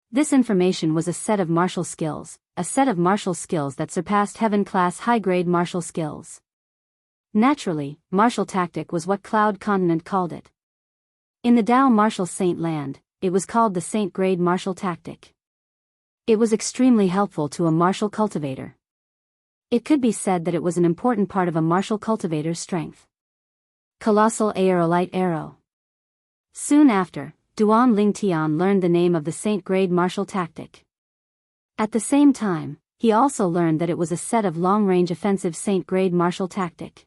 This information was a set of martial skills that surpassed heaven-class high-grade martial skills. Naturally, martial tactic was what Cloud Continent called it. In the Dao martial saint land, it was called the Saint-grade martial tactic. It was extremely helpful to a martial cultivator. It could be said that it was an important part of a martial cultivator's strength. Colossal Aerolite Arrow. Soon after, Duan Lingtian learned the name of the Saint-grade martial tactic. At the same time, he also learned that it was a set of long-range offensive Saint-grade martial tactic.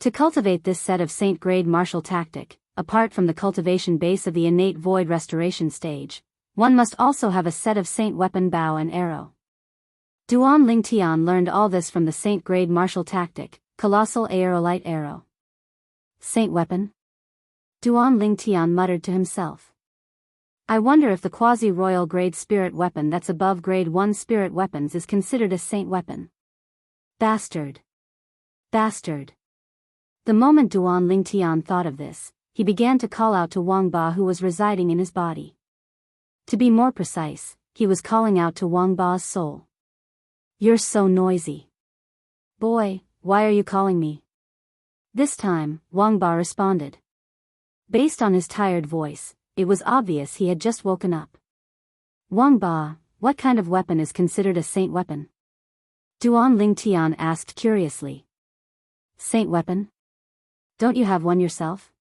To cultivate this set of Saint-grade martial tactic, apart from the cultivation base of the innate void restoration stage, one must also have a set of Saint weapon bow and arrow. Duan Lingtian learned all this from the Saint-grade martial tactic, Colossal Aerolite Arrow. Saint weapon? Duan Lingtian muttered to himself. I wonder if the quasi-royal grade spirit weapon that's above grade 1 spirit weapons is considered a saint weapon. Bastard. Bastard. The moment Duan Lingtian thought of this, he began to call out to Wang Ba who was residing in his body. To be more precise, he was calling out to Wang Ba's soul. You're so noisy. Boy, why are you calling me? This time, Wang Ba responded. Based on his tired voice, it was obvious he had just woken up. Wang Ba, what kind of weapon is considered a saint weapon? Duan Lingtian asked curiously. Saint weapon? Don't you have one yourself?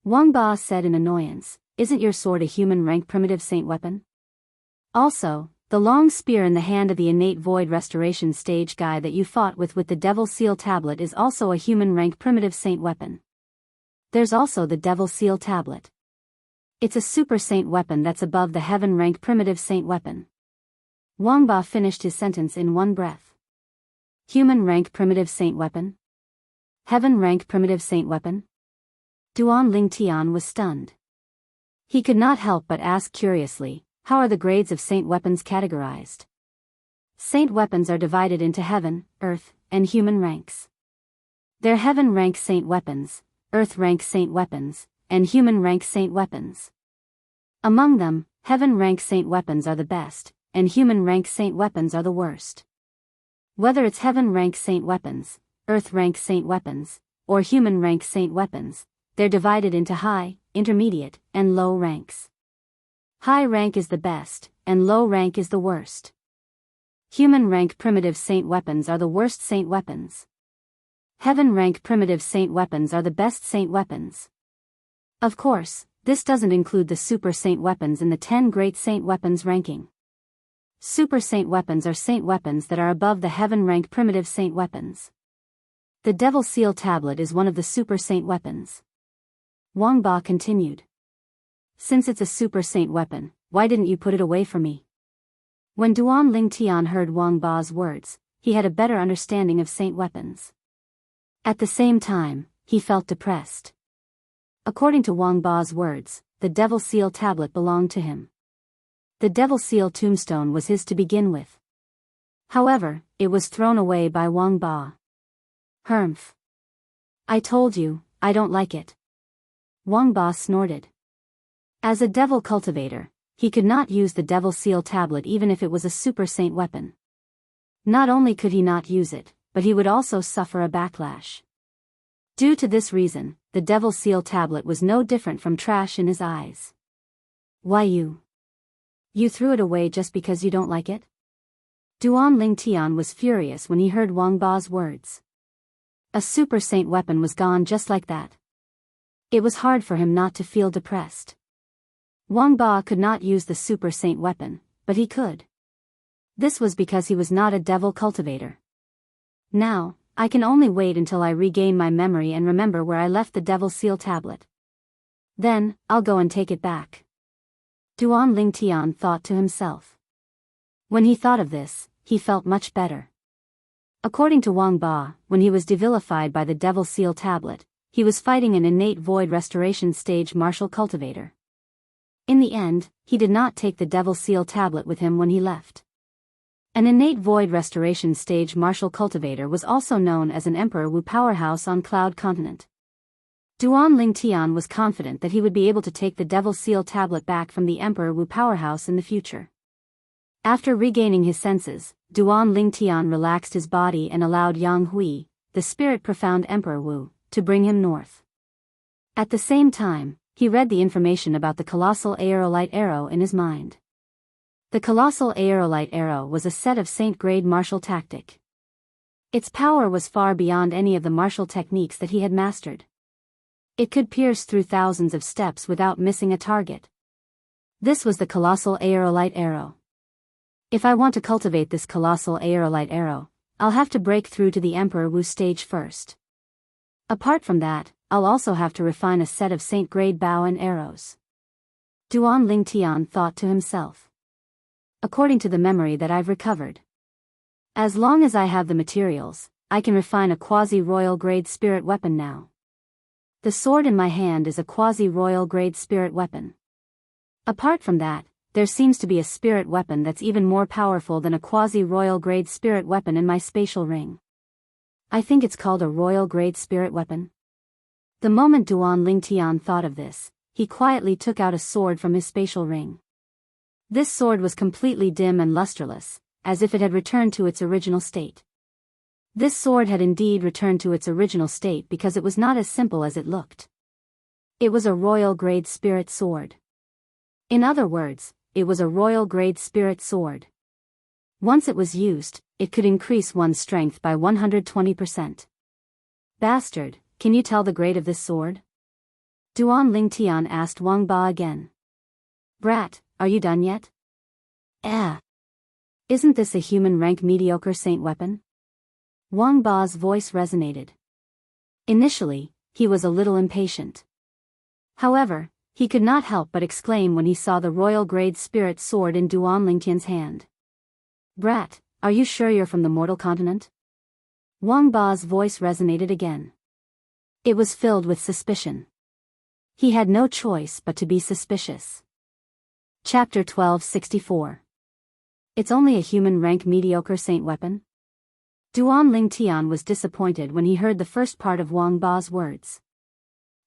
Wang Ba said in annoyance, isn't your sword a human rank primitive saint weapon? Also, the long spear in the hand of the innate void restoration stage guy that you fought with the devil seal tablet is also a human rank primitive saint weapon. There's also the devil seal tablet. It's a super saint weapon that's above the heaven rank primitive saint weapon. Wang Ba finished his sentence in one breath. Human rank primitive saint weapon? Heaven rank primitive saint weapon? Duan Lingtian was stunned. He could not help but ask curiously, how are the grades of saint weapons categorized? Saint weapons are divided into heaven, earth, and human ranks. They're heaven rank saint weapons, earth rank saint weapons, and human rank saint weapons. Among them, heaven rank saint weapons are the best, and human rank saint weapons are the worst. Whether it's heaven rank saint weapons, earth rank saint weapons, or human rank saint weapons, they're divided into high, intermediate, and low ranks. High rank is the best, and low rank is the worst. Human rank primitive saint weapons are the worst saint weapons. Heaven rank primitive saint weapons are the best saint weapons. Of course, this doesn't include the super saint weapons in the 10 great saint weapons ranking. Super saint weapons are saint weapons that are above the heaven rank primitive saint weapons. The devil seal tablet is one of the super saint weapons. Wang Ba continued. Since it's a super saint weapon, why didn't you put it away for me? When Duan Lingtian heard Wang Ba's words, he had a better understanding of saint weapons. At the same time, he felt depressed. According to Wang Ba's words, the devil seal tablet belonged to him. The devil seal tombstone was his to begin with. However, it was thrown away by Wang Ba. Humph. I told you, I don't like it. Wang Ba snorted. As a devil cultivator, he could not use the devil seal tablet even if it was a super saint weapon. Not only could he not use it, but he would also suffer a backlash. Due to this reason, the devil seal tablet was no different from trash in his eyes. Why you? You threw it away just because you don't like it? Duan Lingtian was furious when he heard Wang Ba's words. A super saint weapon was gone just like that. It was hard for him not to feel depressed. Wang Ba could not use the super saint weapon, but he could. This was because he was not a devil cultivator. Now, I can only wait until I regain my memory and remember where I left the devil seal tablet. Then, I'll go and take it back. Duan Lingtian thought to himself. When he thought of this, he felt much better. According to Wang Ba, when he was devilified by the devil seal tablet, he was fighting an innate void restoration stage martial cultivator. In the end, he did not take the devil seal tablet with him when he left. An innate void restoration stage martial cultivator was also known as an Emperor Wu powerhouse on Cloud Continent. Duan Lingtian was confident that he would be able to take the devil seal tablet back from the Emperor Wu powerhouse in the future. After regaining his senses, Duan Lingtian relaxed his body and allowed Yang Hui, the spirit profound Emperor Wu, to bring him north. At the same time, he read the information about the colossal aerolite arrow in his mind. The colossal aerolite arrow was a set of saint-grade martial tactic. Its power was far beyond any of the martial techniques that he had mastered. It could pierce through thousands of steps without missing a target. This was the colossal aerolite arrow. If I want to cultivate this colossal aerolite arrow, I'll have to break through to the Emperor Wu stage first. Apart from that, I'll also have to refine a set of saint-grade bow and arrows. Duan Lingtian thought to himself. According to the memory that I've recovered, as long as I have the materials, I can refine a quasi-royal grade spirit weapon now. The sword in my hand is a quasi-royal grade spirit weapon. Apart from that, there seems to be a spirit weapon that's even more powerful than a quasi-royal grade spirit weapon in my spatial ring. I think it's called a royal grade spirit weapon. The moment Duan Lingtian thought of this, he quietly took out a sword from his spatial ring. This sword was completely dim and lusterless, as if it had returned to its original state. This sword had indeed returned to its original state because it was not as simple as it looked. It was a royal grade spirit sword. In other words, it was a royal grade spirit sword. Once it was used, it could increase one's strength by 120%. Bastard, can you tell the grade of this sword? Duan Lingtian asked Wang Ba again. Brat, are you done yet? Isn't this a human rank mediocre saint weapon? Wang Ba's voice resonated. Initially, he was a little impatient. However, he could not help but exclaim when he saw the royal grade spirit sword in Duan Lingtian's hand. Brat, are you sure you're from the mortal continent? Wang Ba's voice resonated again. It was filled with suspicion. He had no choice but to be suspicious. Chapter 1264. It's only a human rank mediocre saint weapon? Duan Lingtian was disappointed when he heard the first part of Wang Ba's words.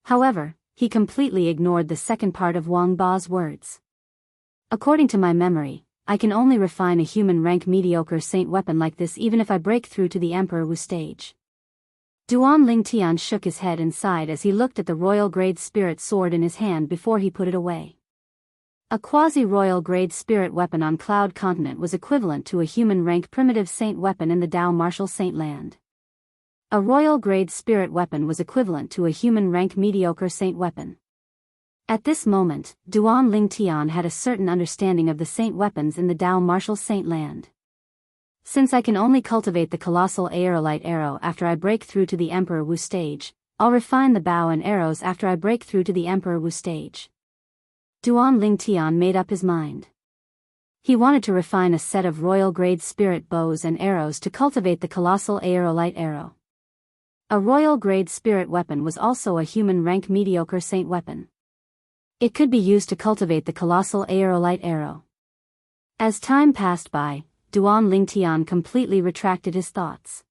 However, he completely ignored the second part of Wang Ba's words. According to my memory, I can only refine a human rank mediocre saint weapon like this even if I break through to the Emperor Wu stage. Duan Lingtian shook his head and sighed as he looked at the royal grade spirit sword in his hand before he put it away. A quasi-royal grade spirit weapon on Cloud Continent was equivalent to a human rank primitive saint weapon in the Dao martial saint land. A royal grade spirit weapon was equivalent to a human rank mediocre saint weapon. At this moment, Duan Lingtian had a certain understanding of the saint weapons in the Dao martial saint land. Since I can only cultivate the colossal aerolite arrow after I break through to the Emperor Wu stage, I'll refine the bow and arrows after I break through to the Emperor Wu stage. Duan Lingtian made up his mind. He wanted to refine a set of royal grade spirit bows and arrows to cultivate the colossal aerolite arrow. A royal grade spirit weapon was also a human rank mediocre saint weapon. It could be used to cultivate the colossal aerolite arrow. As time passed by, Duan Lingtian completely retracted his thoughts.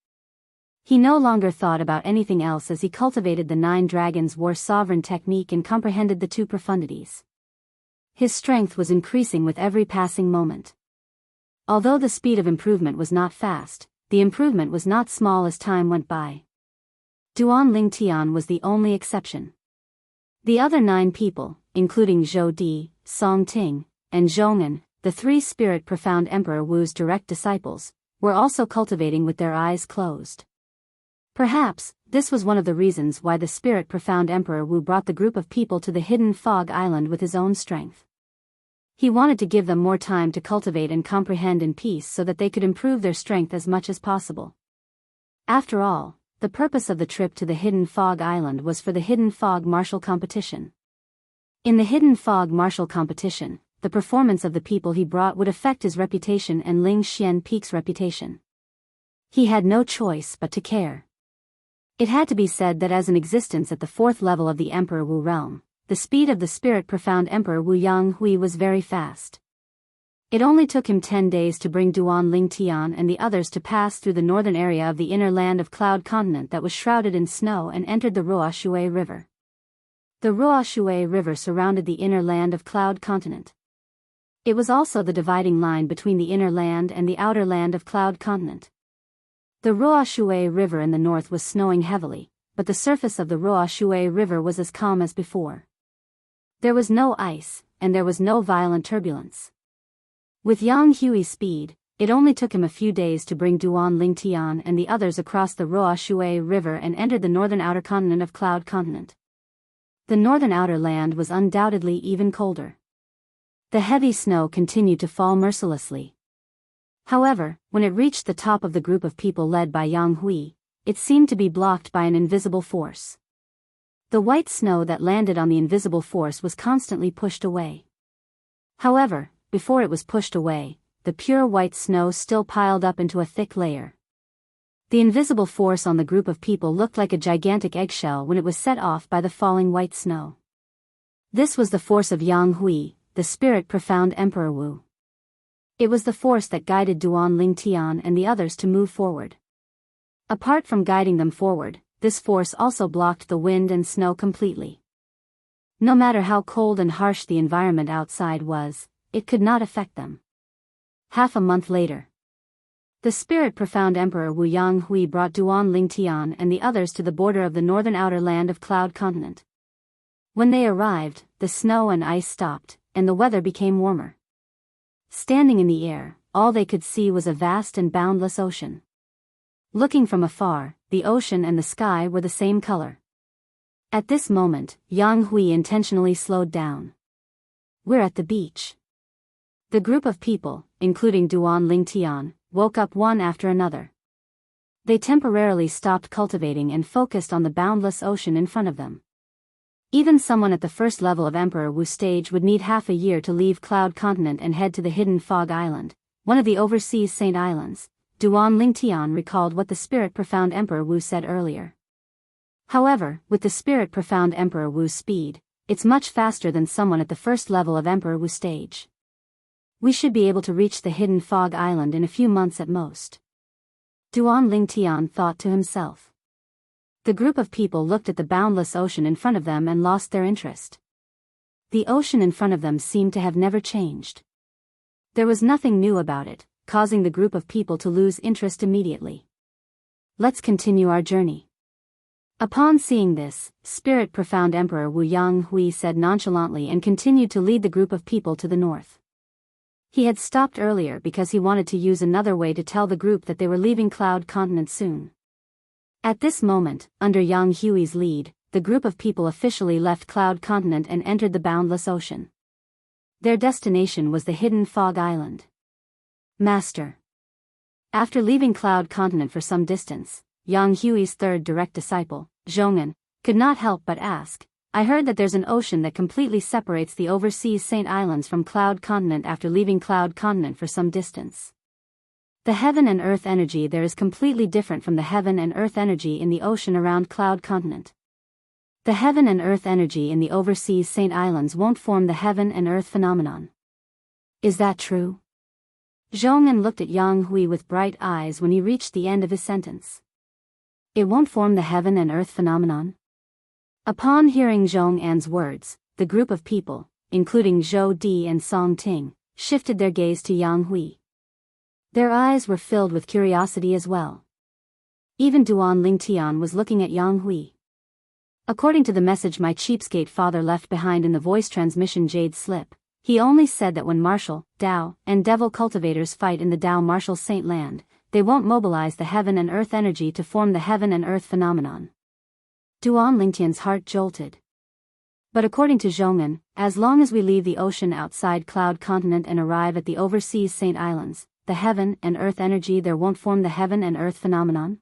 He no longer thought about anything else as he cultivated the 9 Dragons War Sovereign technique and comprehended the 2 profundities. His strength was increasing with every passing moment. Although the speed of improvement was not fast, the improvement was not small as time went by. Duan Lingtian was the only exception. The other 9 people, including Zhou Di, Song Ting, and Zhong'an, the three spirit profound Emperor Wu's direct disciples, were also cultivating with their eyes closed. Perhaps, this was one of the reasons why the spirit profound Emperor Wu brought the group of people to the hidden fog island with his own strength. He wanted to give them more time to cultivate and comprehend in peace so that they could improve their strength as much as possible. After all, the purpose of the trip to the hidden fog island was for the hidden fog martial competition. In the hidden fog martial competition, the performance of the people he brought would affect his reputation and Ling Xian Peak's reputation. He had no choice but to care. It had to be said that as an existence at the fourth level of the Emperor Wu realm, the speed of the spirit profound Emperor Wu Yanghui was very fast. It only took him 10 days to bring Duan Ling Tian and the others to pass through the northern area of the inner land of Cloud Continent that was shrouded in snow and entered the Ruoshui River. The Ruoshui River surrounded the inner land of Cloud Continent. It was also the dividing line between the inner land and the outer land of Cloud Continent. The Ruoshui River in the north was snowing heavily, but the surface of the Ruoshui River was as calm as before. There was no ice, and there was no violent turbulence. With Yang Hui's speed, it only took him a few days to bring Duan Ling Tian and the others across the Ruoshui River and entered the northern outer continent of Cloud Continent. The northern outer land was undoubtedly even colder. The heavy snow continued to fall mercilessly. However, when it reached the top of the group of people led by Yang Hui, it seemed to be blocked by an invisible force. The white snow that landed on the invisible force was constantly pushed away. However, before it was pushed away, the pure white snow still piled up into a thick layer. The invisible force on the group of people looked like a gigantic eggshell when it was set off by the falling white snow. This was the force of Yang Hui, the spirit profound Emperor Wu. It was the force that guided Duan Ling Tian and the others to move forward. Apart from guiding them forward, this force also blocked the wind and snow completely. No matter how cold and harsh the environment outside was, it could not affect them. Half a month later, the spirit profound Emperor Wu Yanghui brought Duan Ling Tian and the others to the border of the northern outer land of Cloud Continent. When they arrived, the snow and ice stopped, and the weather became warmer. Standing in the air, all they could see was a vast and boundless ocean. Looking from afar, the ocean and the sky were the same color. At this moment, Yang Hui intentionally slowed down. "We're at the beach." The group of people, including Duan Ling Tian, woke up one after another. They temporarily stopped cultivating and focused on the boundless ocean in front of them. Even someone at the first level of Emperor Wu stage would need half a year to leave Cloud Continent and head to the hidden Fog Island, one of the overseas Saint Islands. Duan Ling Tian recalled what the spirit profound Emperor Wu said earlier. However, with the spirit profound Emperor Wu's speed, it's much faster than someone at the first level of Emperor Wu stage. We should be able to reach the hidden Fog Island in a few months at most. Duan Ling Tian thought to himself. The group of people looked at the boundless ocean in front of them and lost their interest. The ocean in front of them seemed to have never changed. There was nothing new about it, causing the group of people to lose interest immediately. "Let's continue our journey." Upon seeing this, Spirit Profound Emperor Wu Yanghui said nonchalantly and continued to lead the group of people to the north. He had stopped earlier because he wanted to use another way to tell the group that they were leaving Cloud Continent soon. At this moment, under Yang Hui's lead, the group of people officially left Cloud Continent and entered the boundless ocean. Their destination was the hidden Fog Island. "Master." After leaving Cloud Continent for some distance, Yang Hui's third direct disciple, Zhong'an, could not help but ask, "I heard that there's an ocean that completely separates the overseas Saint Islands from Cloud Continent after leaving Cloud Continent for some distance. The heaven and earth energy there is completely different from the heaven and earth energy in the ocean around Cloud Continent. The heaven and earth energy in the overseas Saint Islands won't form the heaven and earth phenomenon. Is that true?" Zhong'an looked at Yang Hui with bright eyes when he reached the end of his sentence. "It won't form the heaven and earth phenomenon?" Upon hearing Zhong'an's words, the group of people, including Zhou Di and Song Ting, shifted their gaze to Yang Hui. Their eyes were filled with curiosity as well. Even Duan Ling Tian was looking at Yang Hui. According to the message my cheapskate father left behind in the voice transmission jade slip, he only said that when martial, Dao, and devil cultivators fight in the Dao martial saint land, they won't mobilize the heaven and earth energy to form the heaven and earth phenomenon. Duan Lingtian's heart jolted. But according to Zhong'an, as long as we leave the ocean outside Cloud Continent and arrive at the overseas Saint Islands, the heaven and earth energy there won't form the heaven and earth phenomenon?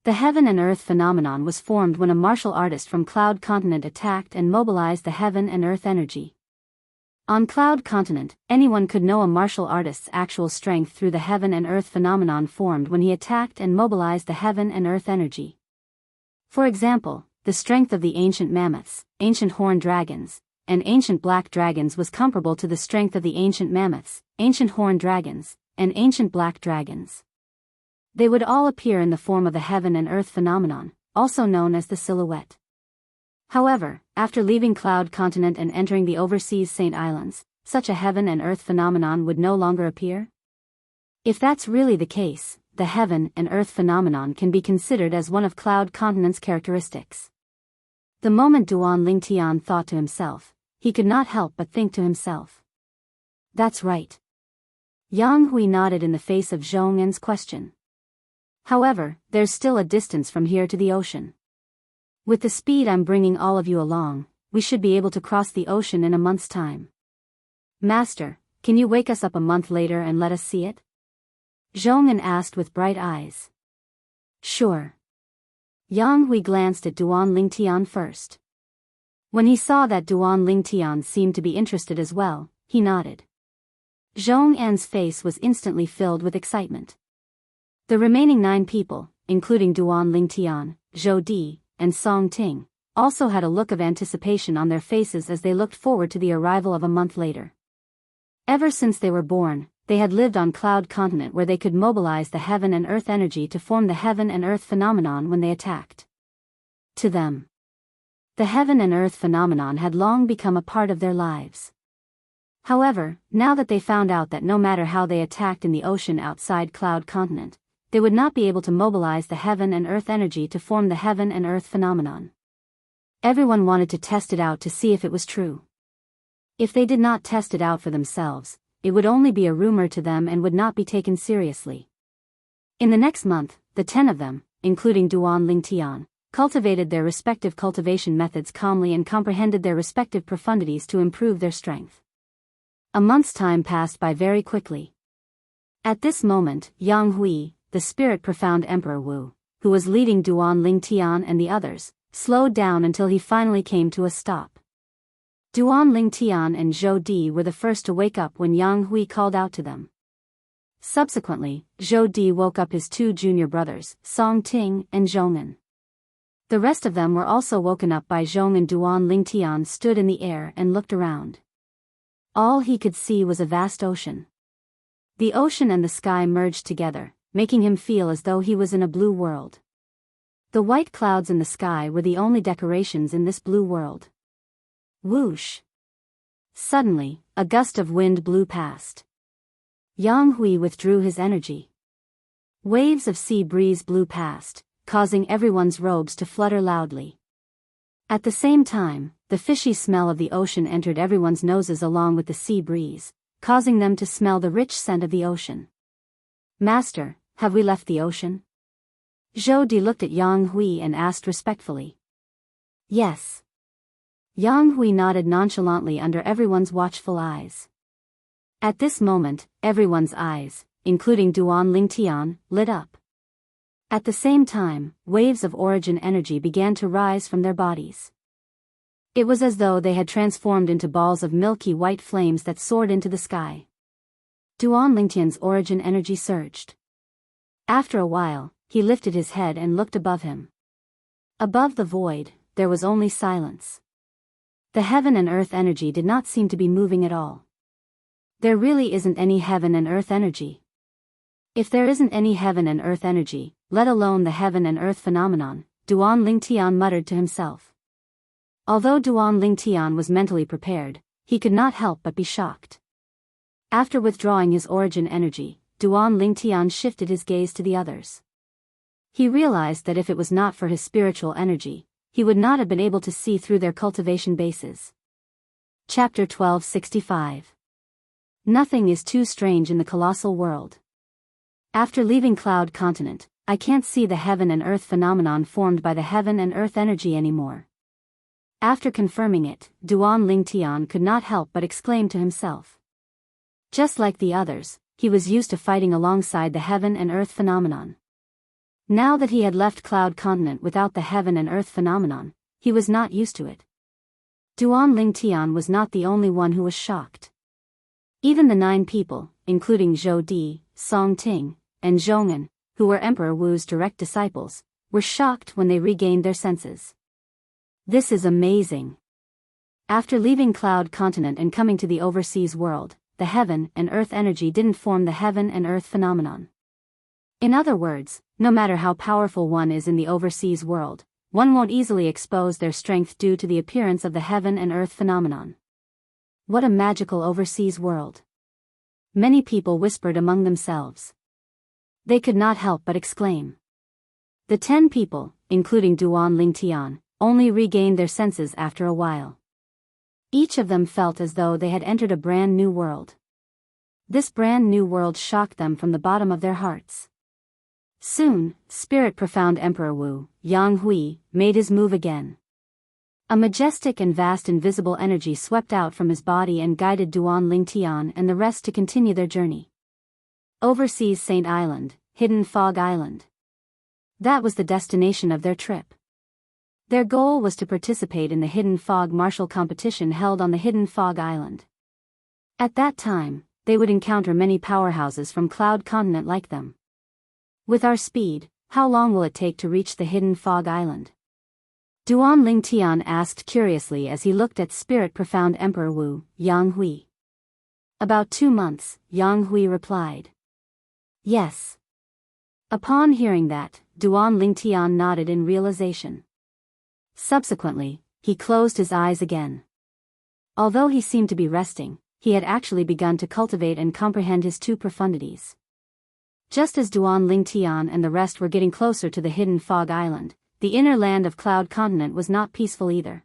The heaven and earth phenomenon was formed when a martial artist from Cloud Continent attacked and mobilized the heaven and earth energy. On Cloud Continent, anyone could know a martial artist's actual strength through the heaven and earth phenomenon formed when he attacked and mobilized the heaven and earth energy. For example, the strength of the ancient mammoths, ancient horned dragons, and ancient black dragons was comparable to the strength of the ancient mammoths, ancient horned dragons, and ancient black dragons. They would all appear in the form of the heaven and earth phenomenon, also known as the silhouette. However, after leaving Cloud Continent and entering the overseas Saint Islands, such a heaven and earth phenomenon would no longer appear? If that's really the case, the heaven and earth phenomenon can be considered as one of Cloud Continent's characteristics. The moment Duan Lingtian thought to himself, he could not help but think to himself. That's right. Yang Hui nodded in the face of Zhong'an's question. However, there's still a distance from here to the ocean. With the speed I'm bringing all of you along, we should be able to cross the ocean in a month's time. Master, can you wake us up a month later and let us see it? Zhong'an asked with bright eyes. Sure. Yang Hui glanced at Duan Lingtian first. When he saw that Duan Lingtian seemed to be interested as well, he nodded. Zhong'an's face was instantly filled with excitement. The remaining 9 people, including Duan Lingtian, Zhou Di, and Song Ting, also had a look of anticipation on their faces as they looked forward to the arrival of a month later. Ever since they were born, they had lived on Cloud Continent where they could mobilize the heaven and earth energy to form the heaven and earth phenomenon when they attacked. To them, the heaven and earth phenomenon had long become a part of their lives. However, now that they found out that no matter how they attacked in the ocean outside Cloud Continent, they would not be able to mobilize the heaven and earth energy to form the heaven and earth phenomenon. Everyone wanted to test it out to see if it was true. If they did not test it out for themselves, it would only be a rumor to them and would not be taken seriously. In the next month, the 10 of them, including Duan Lingtian, cultivated their respective cultivation methods calmly and comprehended their respective profundities to improve their strength. A month's time passed by very quickly. At this moment, Yang Hui, the spirit profound Emperor Wu, who was leading Duan Lingtian and the others, slowed down until he finally came to a stop. Duan Lingtian and Zhou Di were the first to wake up when Yang Hui called out to them. Subsequently, Zhou Di woke up his 2 junior brothers, Song Ting and Zhong'an. The rest of them were also woken up by Zhong, and Duan Lingtian stood in the air and looked around. All he could see was a vast ocean. The ocean and the sky merged together, making him feel as though he was in a blue world. The white clouds in the sky were the only decorations in this blue world. Whoosh! Suddenly, a gust of wind blew past. Yang Hui withdrew his energy. Waves of sea breeze blew past, causing everyone's robes to flutter loudly. At the same time, the fishy smell of the ocean entered everyone's noses along with the sea breeze, causing them to smell the rich scent of the ocean. Master, have we left the ocean? Zhou Di looked at Yang Hui and asked respectfully. Yes. Yang Hui nodded nonchalantly under everyone's watchful eyes. At this moment, everyone's eyes, including Duan Lingtian, lit up. At the same time, waves of origin energy began to rise from their bodies. It was as though they had transformed into balls of milky white flames that soared into the sky. Duan Lingtian's origin energy surged. After a while, he lifted his head and looked above him. Above the void, there was only silence. The heaven and earth energy did not seem to be moving at all. There really isn't any heaven and earth energy. If there isn't any heaven and earth energy, let alone the heaven and earth phenomenon, Duan Lingtian muttered to himself. Although Duan Lingtian was mentally prepared, he could not help but be shocked. After withdrawing his origin energy, Duan Lingtian shifted his gaze to the others. He realized that if it was not for his spiritual energy, he would not have been able to see through their cultivation bases. Chapter 1265. Nothing is too strange in the colossal world. After leaving Cloud Continent, I can't see the heaven and earth phenomenon formed by the heaven and earth energy anymore. After confirming it, Duan Lingtian could not help but exclaim to himself. Just like the others, he was used to fighting alongside the heaven and earth phenomenon. Now that he had left Cloud Continent without the heaven and earth phenomenon, he was not used to it. Duan Lingtian was not the only one who was shocked. Even the 9 people, including Zhou Di, Song Ting, and Zhongan, who were Emperor Wu's direct disciples, were shocked when they regained their senses. This is amazing. After leaving Cloud Continent and coming to the overseas world, the heaven and earth energy didn't form the heaven and earth phenomenon. In other words, no matter how powerful one is in the overseas world, one won't easily expose their strength due to the appearance of the heaven and earth phenomenon. What a magical overseas world. Many people whispered among themselves. They could not help but exclaim. The 10 people, including Duan Lingtian, only regained their senses after a while. Each of them felt as though they had entered a brand new world. This brand new world shocked them from the bottom of their hearts. Soon, Spirit Profound Emperor Wu, Jianghu, made his move again. A majestic and vast invisible energy swept out from his body and guided Duan Lingtian and the rest to continue their journey. Overseas Saint Island, Hidden Fog Island. That was the destination of their trip. Their goal was to participate in the Hidden Fog martial competition held on the Hidden Fog Island. At that time, they would encounter many powerhouses from Cloud Continent like them. With our speed, how long will it take to reach the Hidden Fog Island? Duan Lingtian asked curiously as he looked at Spirit Profound Emperor Wu, Jianghu. About 2 months, Jianghu replied. Yes. Upon hearing that, Duan Lingtian nodded in realization. Subsequently, he closed his eyes again. Although he seemed to be resting, he had actually begun to cultivate and comprehend his 2 profundities. Just as Duan Lingtian and the rest were getting closer to the Hidden Fog Island, the inner land of Cloud Continent was not peaceful either.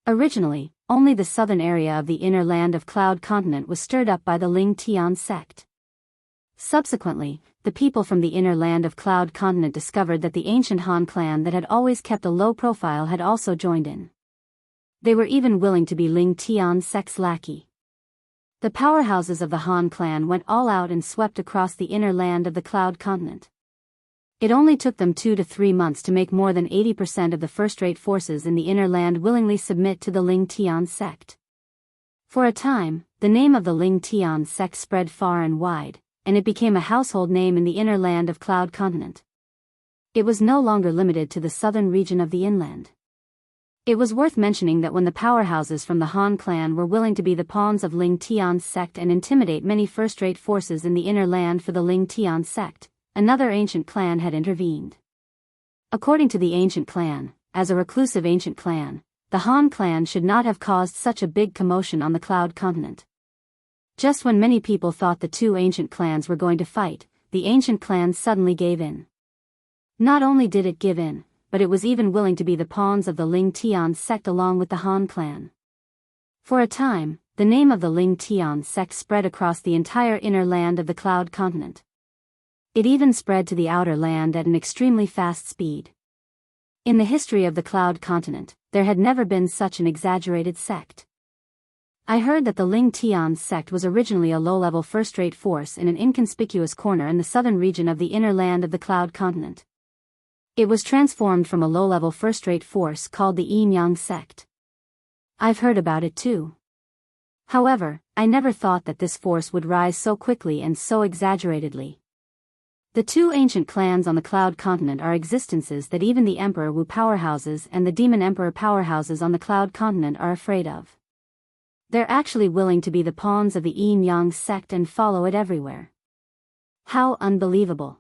Originally, only the southern area of the inner land of Cloud Continent was stirred up by the Lingtian sect. Subsequently, the people from the inner land of Cloud Continent discovered that the ancient Han clan that had always kept a low profile had also joined in. They were even willing to be Lingtian sect's lackey. The powerhouses of the Han clan went all out and swept across the inner land of the Cloud Continent. It only took them 2 to 3 months to make more than 80% of the first-rate forces in the inner land willingly submit to the Lingtian sect. For a time, the name of the Lingtian sect spread far and wide, and it became a household name in the inner land of Cloud Continent. It was no longer limited to the southern region of the inland. It was worth mentioning that when the powerhouses from the Han clan were willing to be the pawns of Lingtian's sect and intimidate many first-rate forces in the inner land for the Lingtian sect, another ancient clan had intervened. According to the ancient clan, as a reclusive ancient clan, the Han clan should not have caused such a big commotion on the Cloud Continent. Just when many people thought the 2 ancient clans were going to fight, the ancient clan suddenly gave in. Not only did it give in, but it was even willing to be the pawns of the Lingtian sect along with the Han clan. For a time, the name of the Lingtian sect spread across the entire inner land of the Cloud Continent. It even spread to the outer land at an extremely fast speed. In the history of the Cloud Continent, there had never been such an exaggerated sect. I heard that the Lingtian sect was originally a low-level first-rate force in an inconspicuous corner in the southern region of the inner land of the Cloud Continent. It was transformed from a low-level first-rate force called the Yin-Yang sect. I've heard about it too. However, I never thought that this force would rise so quickly and so exaggeratedly. The 2 ancient clans on the Cloud Continent are existences that even the Emperor Wu powerhouses and the Demon Emperor powerhouses on the Cloud Continent are afraid of. They're actually willing to be the pawns of the Yin-Yang sect and follow it everywhere. How unbelievable.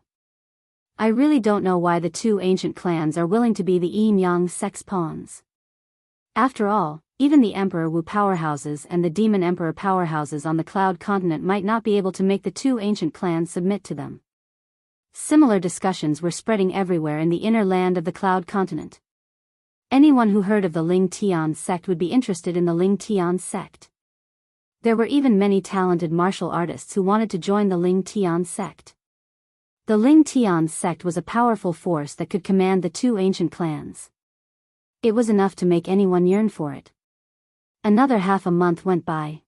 I really don't know why the 2 ancient clans are willing to be the Yin-Yang sect's pawns. After all, even the Emperor Wu powerhouses and the Demon Emperor powerhouses on the Cloud Continent might not be able to make the 2 ancient clans submit to them. Similar discussions were spreading everywhere in the inner land of the Cloud Continent. Anyone who heard of the Ling Tian sect would be interested in the Ling Tian sect. There were even many talented martial artists who wanted to join the Ling Tian sect. The Ling Tian sect was a powerful force that could command the two ancient clans. It was enough to make anyone yearn for it. Another half a month went by.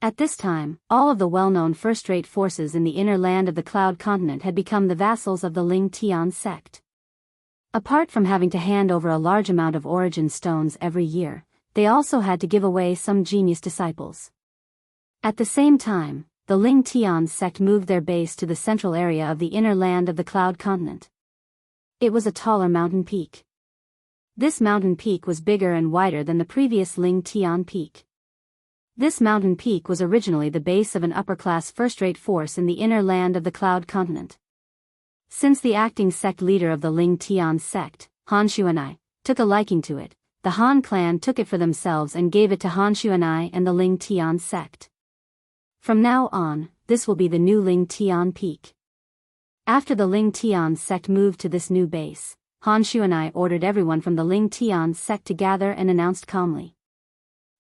At this time, all of the well-known first-rate forces in the inner land of the Cloud Continent had become the vassals of the Ling Tian sect. Apart from having to hand over a large amount of origin stones every year, they also had to give away some genius disciples. At the same time, the Ling Tian sect moved their base to the central area of the inner land of the Cloud Continent. It was a taller mountain peak. This mountain peak was bigger and wider than the previous Ling Tian peak. This mountain peak was originally the base of an upper-class first-rate force in the inner land of the Cloud Continent. Since the acting sect leader of the Ling Tian sect, Han Xuanai, took a liking to it, the Han clan took it for themselves and gave it to Han Xuanai and the Ling Tian sect. From now on, this will be the new Ling Tian peak. After the Ling Tian sect moved to this new base, Han Xuanai ordered everyone from the Ling Tian sect to gather and announced calmly.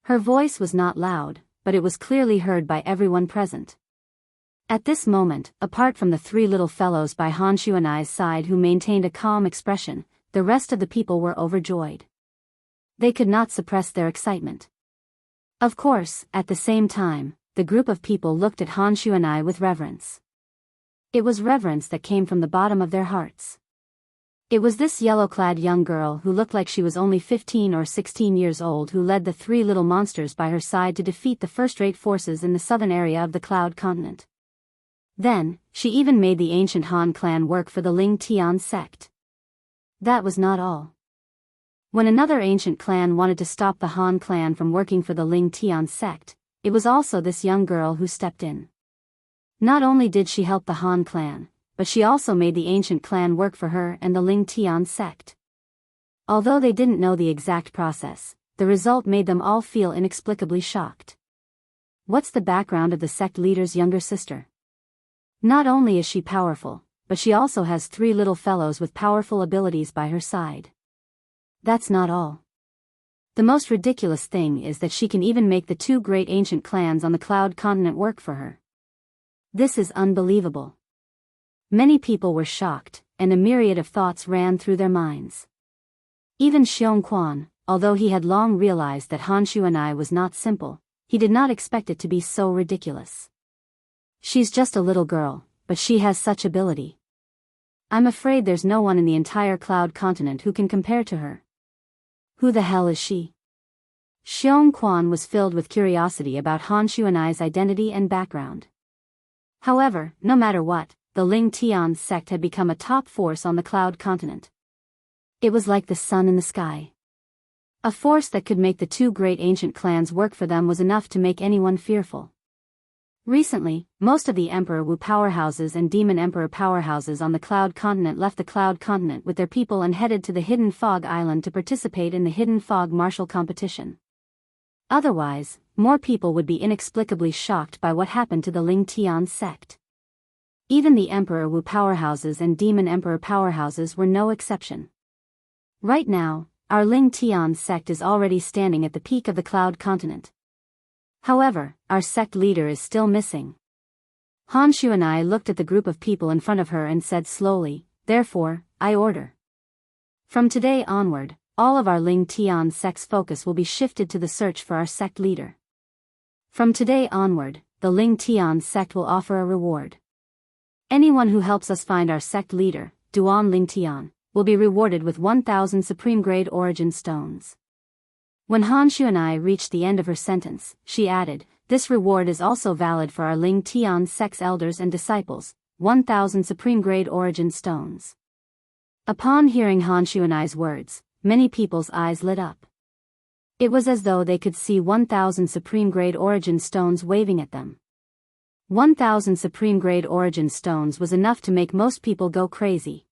Her voice was not loud, but it was clearly heard by everyone present. At this moment, apart from the three little fellows by Han Xuanai's side who maintained a calm expression, the rest of the people were overjoyed. They could not suppress their excitement. Of course, at the same time, the group of people looked at Han Xuanai with reverence. It was reverence that came from the bottom of their hearts. It was this yellow-clad young girl who looked like she was only 15 or 16 years old who led the three little monsters by her side to defeat the first-rate forces in the southern area of the Cloud Continent. Then, she even made the ancient Han clan work for the Ling Tian sect. That was not all. When another ancient clan wanted to stop the Han clan from working for the Ling Tian sect, it was also this young girl who stepped in. Not only did she help the Han clan, but she also made the ancient clan work for her and the Ling Tian sect. Although they didn't know the exact process, the result made them all feel inexplicably shocked. What's the background of the sect leader's younger sister? Not only is she powerful, but she also has three little fellows with powerful abilities by her side. That's not all. The most ridiculous thing is that she can even make the two great ancient clans on the Cloud Continent work for her. This is unbelievable. Many people were shocked, and a myriad of thoughts ran through their minds. Even Xiong Quan, although he had long realized that Han Xuanai was not simple, he did not expect it to be so ridiculous. She's just a little girl, but she has such ability. I'm afraid there's no one in the entire Cloud Continent who can compare to her. Who the hell is she? Xiong Quan was filled with curiosity about Han Xuanai's identity and background. However, no matter what, the Ling Tian sect had become a top force on the Cloud Continent. It was like the sun in the sky. A force that could make the two great ancient clans work for them was enough to make anyone fearful. Recently, most of the Emperor Wu powerhouses and Demon Emperor powerhouses on the Cloud Continent left the Cloud Continent with their people and headed to the Hidden Fog Island to participate in the Hidden Fog martial competition. Otherwise, more people would be inexplicably shocked by what happened to the Ling Tian sect. Even the Emperor Wu powerhouses and Demon Emperor powerhouses were no exception. Right now, our Ling Tian sect is already standing at the peak of the Cloud Continent. However, our sect leader is still missing. Han Xuanai looked at the group of people in front of her and said slowly, "Therefore, I order. From today onward, all of our Ling Tian sect's focus will be shifted to the search for our sect leader. From today onward, the Ling Tian sect will offer a reward. Anyone who helps us find our sect leader, Duan Ling Tian, will be rewarded with 1,000 supreme-grade origin stones." When Han Xuanai reached the end of her sentence, she added, "This reward is also valid for our Ling Tian sect's elders and disciples, 1,000 supreme-grade origin stones." Upon hearing Han Xuanai's words, many people's eyes lit up. It was as though they could see 1,000 supreme-grade origin stones waving at them. 1,000 supreme-grade origin stones was enough to make most people go crazy.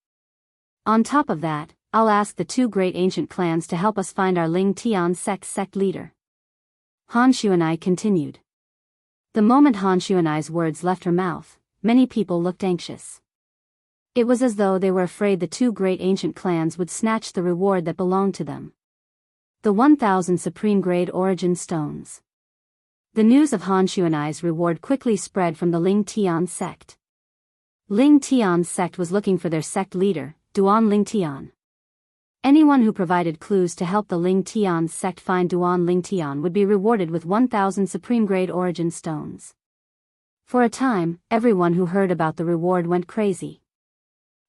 On top of that, I'll ask the two great ancient clans to help us find our Ling Tian sect's sect leader. Han Xuanai continued. The moment Han Xuanai's words left her mouth, many people looked anxious. It was as though they were afraid the two great ancient clans would snatch the reward that belonged to them. The 1000 Supreme Grade Origin Stones. The news of Han Xuanai's reward quickly spread from the Ling Tian sect. Ling Tian's sect was looking for their sect leader, Duan Ling Tian. Anyone who provided clues to help the Ling Tian sect find Duan Ling Tian would be rewarded with 1000 Supreme Grade Origin Stones. For a time, everyone who heard about the reward went crazy.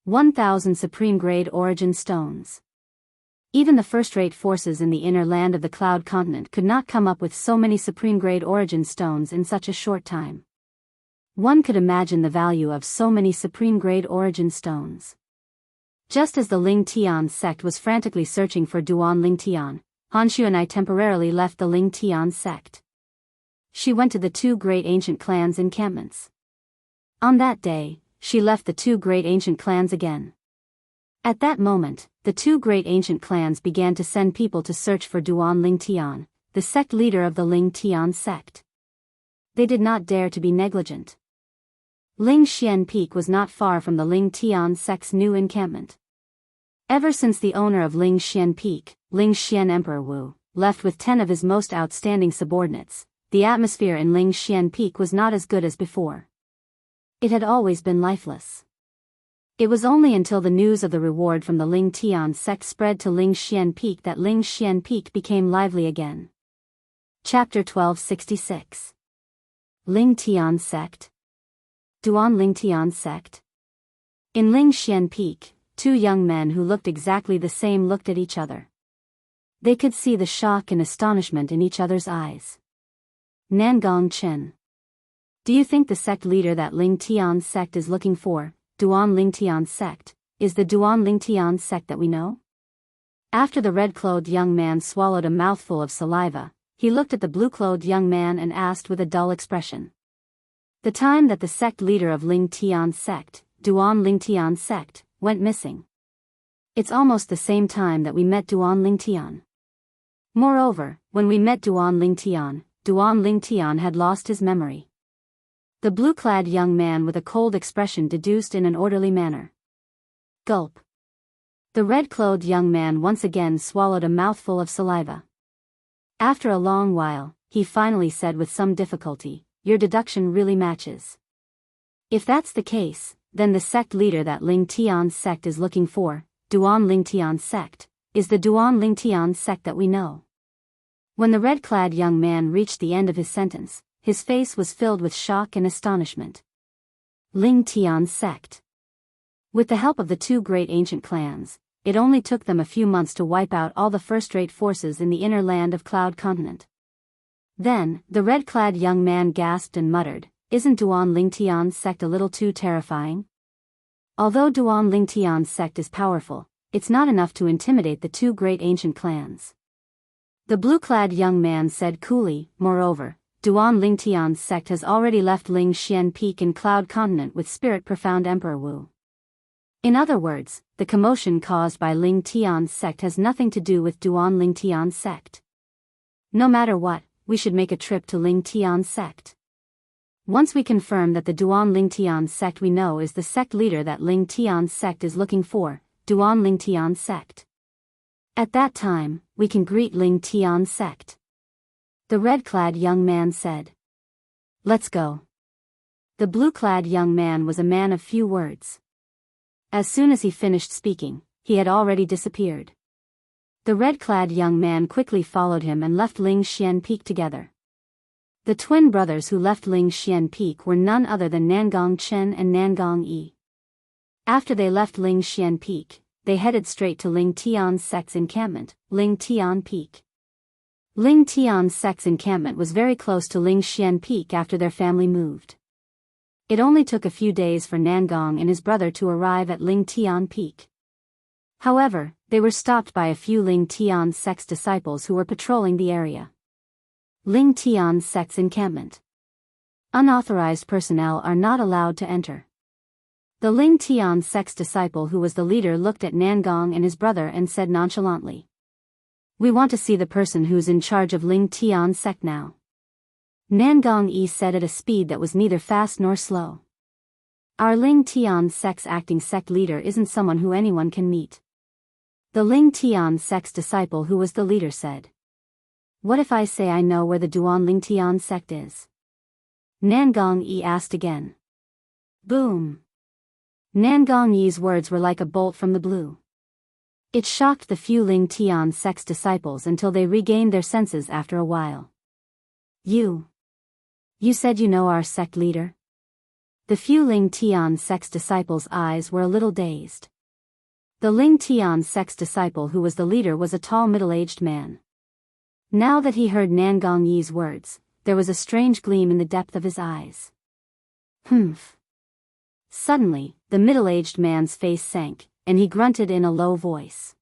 1000 Supreme Grade Origin Stones. Even the first-rate forces in the inner land of the Cloud Continent could not come up with so many Supreme Grade Origin Stones in such a short time. One could imagine the value of so many Supreme Grade Origin Stones. Just as the Ling Tian sect was frantically searching for Duan Ling Tian, Han Xuanai temporarily left the Ling Tian sect. She went to the two great ancient clans' encampments. On that day, she left the two great ancient clans again. At that moment, the two great ancient clans began to send people to search for Duan Ling Tian, the sect leader of the Ling Tian sect. They did not dare to be negligent. Ling Xian Peak was not far from the Ling Tian sect's new encampment. Ever since the owner of Ling Xian Peak, Ling Xian Emperor Wu, left with 10 of his most outstanding subordinates, the atmosphere in Ling Xian Peak was not as good as before. It had always been lifeless. It was only until the news of the reward from the Ling Tian sect spread to Ling Xian Peak that Ling Xian Peak became lively again. Chapter 1266. Ling Tian Sect. Duan Ling Tian Sect. In Ling Xian Peak, two young men who looked exactly the same looked at each other. They could see the shock and astonishment in each other's eyes. Nangong Chen. Do you think the sect leader that Ling Tian sect is looking for, Duan Ling Tian sect, is the Duan Ling Tian sect that we know? After the red-clothed young man swallowed a mouthful of saliva, he looked at the blue-clothed young man and asked with a dull expression. The time that the sect leader of Ling Tian sect, Duan Ling Tian sect, went missing. It's almost the same time that we met Duan Ling Tian. Moreover, when we met Duan Ling Tian had lost his memory. The blue-clad young man with a cold expression deduced in an orderly manner. Gulp. The red-clothed young man once again swallowed a mouthful of saliva. After a long while, he finally said with some difficulty, "Your deduction really matches. If that's the case, then the sect leader that Ling Tian sect is looking for, Duan Ling Tian sect, is the Duan Ling Tian sect that we know." When the red-clad young man reached the end of his sentence, his face was filled with shock and astonishment. Ling Tian sect. With the help of the two great ancient clans, it only took them a few months to wipe out all the first-rate forces in the inner land of Cloud Continent. Then, the red-clad young man gasped and muttered, "Isn't Duan Ling Tian sect a little too terrifying?" Although Duan Ling Tian sect is powerful, it's not enough to intimidate the two great ancient clans. The blue-clad young man said coolly, "Moreover, Duan Ling Tian sect has already left Ling Xian Peak in Cloud Continent with Spirit Profound Emperor Wu." In other words, the commotion caused by Ling Tian sect has nothing to do with Duan Ling Tian sect. No matter what, we should make a trip to Ling Tian sect. Once we confirm that the Duan Ling Tian sect we know is the sect leader that Ling Tian sect is looking for, Duan Ling Tian sect. At that time, we can greet Ling Tian sect. The red-clad young man said. "Let's go." The blue-clad young man was a man of few words. As soon as he finished speaking, he had already disappeared. The red-clad young man quickly followed him and left Ling Xian Peak together. The twin brothers who left Ling Xian Peak were none other than Nangong Chen and Nangong Yi. After they left Ling Xian Peak, they headed straight to Ling Tian sect's encampment, Ling Tian Peak. Ling Tian sect's encampment was very close to Ling Xian Peak after their family moved. It only took a few days for Nangong and his brother to arrive at Ling Tian Peak. However, they were stopped by a few Ling Tian sect's disciples who were patrolling the area. Ling Tian sect's encampment. Unauthorized personnel are not allowed to enter. The Ling Tian sect's disciple who was the leader looked at Nangong and his brother and said nonchalantly, "We want to see the person who's in charge of Ling Tian sect now." Nangong Yi said at a speed that was neither fast nor slow. "Our Ling Tian sect's acting sect leader isn't someone who anyone can meet." The Ling Tian sect's disciple who was the leader said. What if I say I know where the Duan Ling Tian sect is? Nangong Yi asked again. Boom. Nangong Yi's words were like a bolt from the blue. It shocked the few Ling Tian sect's disciples until they regained their senses after a while. You said you know our sect leader? The few Ling Tian sect's disciples' eyes were a little dazed. The Ling Tian sect's disciple who was the leader was a tall middle-aged man. Now that he heard Nangong Yi's words, there was a strange gleam in the depth of his eyes. Humph. Suddenly, the middle-aged man's face sank, and he grunted in a low voice.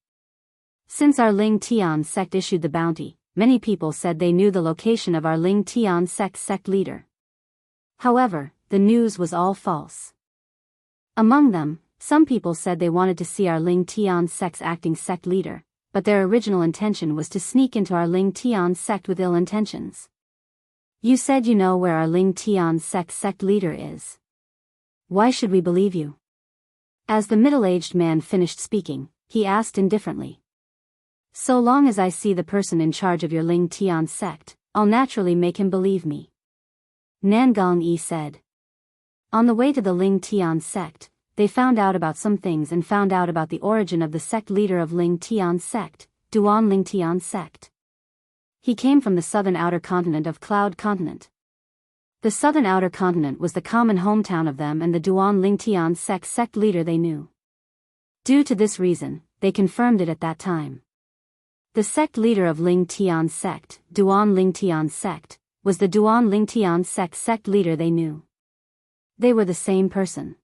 Since our Ling Tian sect issued the bounty, many people said they knew the location of our Ling Tian sect leader. However, the news was all false. Among them, some people said they wanted to see our Ling Tian sect's acting sect leader, but their original intention was to sneak into our Ling Tian sect with ill intentions. You said you know where our Ling Tian sect leader is. Why should we believe you? As the middle-aged man finished speaking, he asked indifferently. So long as I see the person in charge of your Ling Tian sect, I'll naturally make him believe me. Nangong Yi said. On the way to the Ling Tian sect, they found out about some things and found out about the origin of the sect leader of Ling Tian sect, Duan Ling Tian sect. He came from the southern outer continent of Cloud Continent. The southern outer continent was the common hometown of them and the Duan Ling Tian sect leader they knew. Due to this reason, they confirmed it at that time. The sect leader of Ling Tian sect, Duan Ling Tian sect, was the Duan Ling Tian sect leader they knew. They were the same person.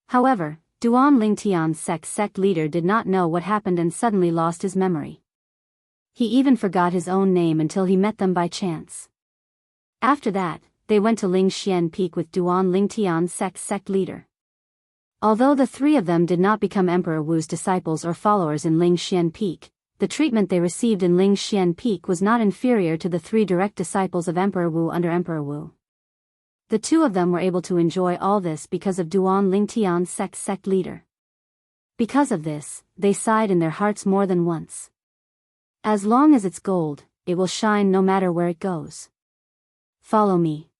However, Duan Ling Tian sect leader did not know what happened and suddenly lost his memory. He even forgot his own name until he met them by chance. After that, they went to Lingxian Peak with Duan Ling Tian sect leader. Although the three of them did not become Emperor Wu's disciples or followers in Lingxian Peak, the treatment they received in Lingxian Peak was not inferior to the three direct disciples of Emperor Wu under Emperor Wu. The two of them were able to enjoy all this because of Duan Ling Tian sect leader. Because of this, they sighed in their hearts more than once. As long as it's gold, it will shine no matter where it goes. Follow me.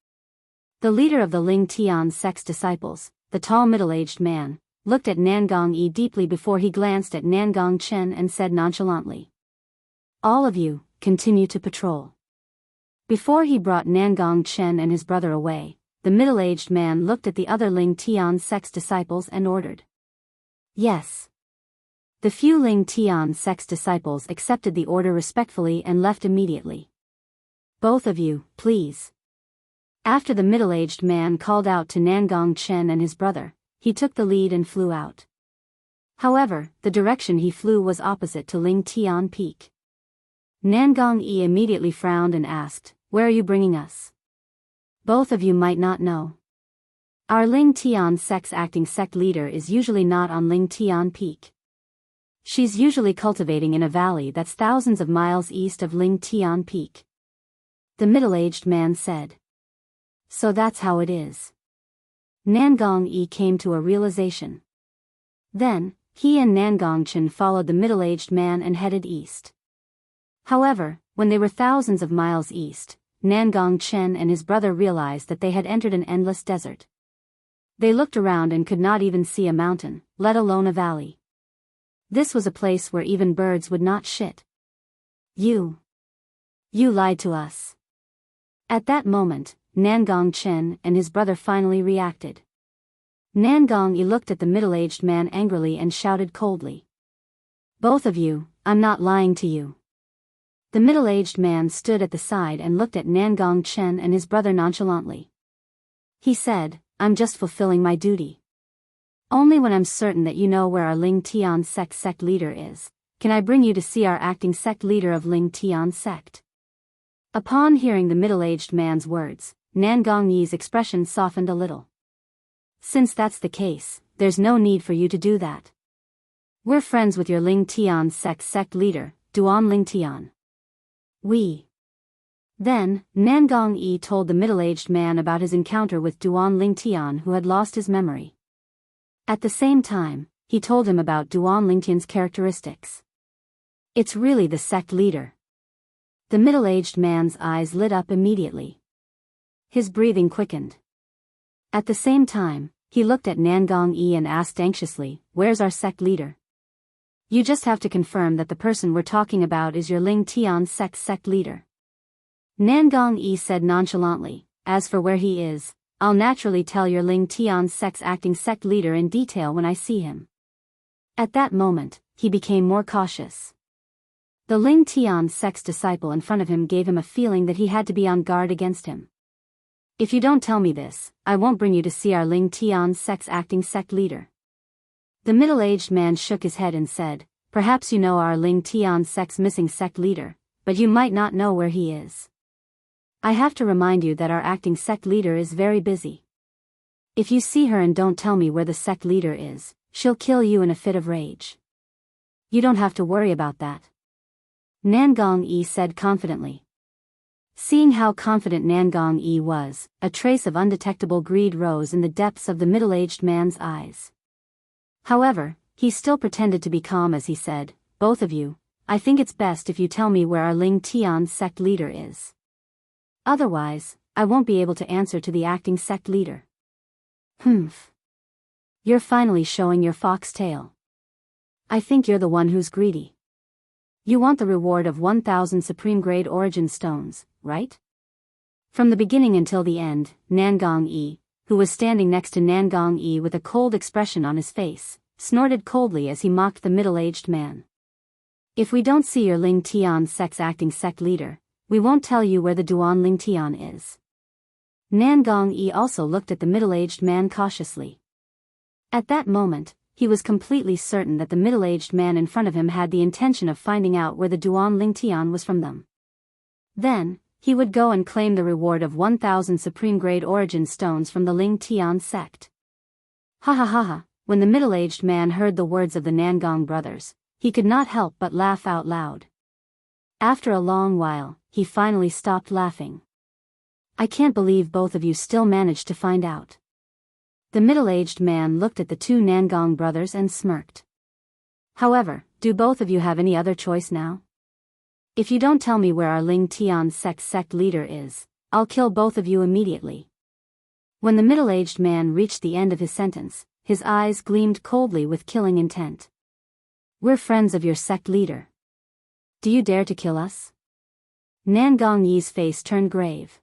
The leader of the Ling Tian sect's disciples, the tall middle-aged man, looked at Nangong Yi deeply before he glanced at Nangong Chen and said nonchalantly. All of you, continue to patrol. Before he brought Nangong Chen and his brother away, the middle-aged man looked at the other Ling Tian sect's disciples and ordered. Yes. The few Ling Tian sect's disciples accepted the order respectfully and left immediately. Both of you, please. After the middle-aged man called out to Nangong Chen and his brother, he took the lead and flew out. However, the direction he flew was opposite to Ling Tian Peak. Nangong Yi immediately frowned and asked, Where are you bringing us? Both of you might not know. Our Ling Tian sect's acting sect leader is usually not on Ling Tian Peak. She's usually cultivating in a valley that's thousands of miles east of Ling Tian Peak. The middle-aged man said. So that's how it is. Nangong Yi came to a realization. Then, he and Nangong Chen followed the middle-aged man and headed east. However, when they were thousands of miles east, Nangong Chen and his brother realized that they had entered an endless desert. They looked around and could not even see a mountain, let alone a valley. This was a place where even birds would not shit. You lied to us. At that moment, Nangong Chen and his brother finally reacted. Nangong Yi looked at the middle-aged man angrily and shouted coldly. Both of you, I'm not lying to you. The middle-aged man stood at the side and looked at Nangong Chen and his brother nonchalantly. He said, I'm just fulfilling my duty. Only when I'm certain that you know where our Ling Tian sect leader is, can I bring you to see our acting sect leader of Ling Tian sect. Upon hearing the middle-aged man's words, Nangong Yi's expression softened a little. Since that's the case, there's no need for you to do that. We're friends with your Ling Tian sect leader, Duan Ling Tian. Then, Nangong Yi told the middle-aged man about his encounter with Duan Ling Tian who had lost his memory. At the same time, he told him about Duan Ling Tian's characteristics. It's really the sect leader. The middle-aged man's eyes lit up immediately. His breathing quickened. At the same time, he looked at Nangong Yi and asked anxiously, "Where's our sect leader?" "You just have to confirm that the person we're talking about is your Ling Tian sect leader," Nangong Yi said nonchalantly. "As for where he is, I'll naturally tell your Ling Tian sect's acting sect leader in detail when I see him." At that moment, he became more cautious. The Ling Tian sect's disciple in front of him gave him a feeling that he had to be on guard against him. "If you don't tell me this, I won't bring you to see our Ling Tian sect's acting sect leader." The middle-aged man shook his head and said, "Perhaps you know our Ling Tian sect's missing sect leader, but you might not know where he is. I have to remind you that our acting sect leader is very busy. If you see her and don't tell me where the sect leader is, she'll kill you in a fit of rage." "You don't have to worry about that," Nangong Yi said confidently. Seeing how confident Nangong Yi was, a trace of undetectable greed rose in the depths of the middle-aged man's eyes. However, he still pretended to be calm as he said, "Both of you, I think it's best if you tell me where our Ling Tian sect leader is. Otherwise, I won't be able to answer to the acting sect leader." "Humph. You're finally showing your fox tail. I think you're the one who's greedy. You want the reward of 1,000 supreme grade origin stones, right?" From the beginning until the end, Nangong Yi, who was standing next to Nangong Yi with a cold expression on his face, snorted coldly as he mocked the middle-aged man. "If we don't see your Ling Tian sect's acting sect leader, we won't tell you where the Duan Ling Tian is." Nangong Yi also looked at the middle-aged man cautiously. At that moment, he was completely certain that the middle-aged man in front of him had the intention of finding out where the Duan Ling Tian was from them. Then, he would go and claim the reward of 1,000 supreme grade origin stones from the Ling Tian sect. Ha ha ha ha, when the middle-aged man heard the words of the Nangong brothers, he could not help but laugh out loud. After a long while, he finally stopped laughing. "I can't believe both of you still managed to find out." The middle-aged man looked at the two Nangong brothers and smirked. "However, do both of you have any other choice now? If you don't tell me where our Ling Tian sect leader is, I'll kill both of you immediately." When the middle-aged man reached the end of his sentence, his eyes gleamed coldly with killing intent. "We're friends of your sect leader. Do you dare to kill us?" Nangong Yi's face turned grave.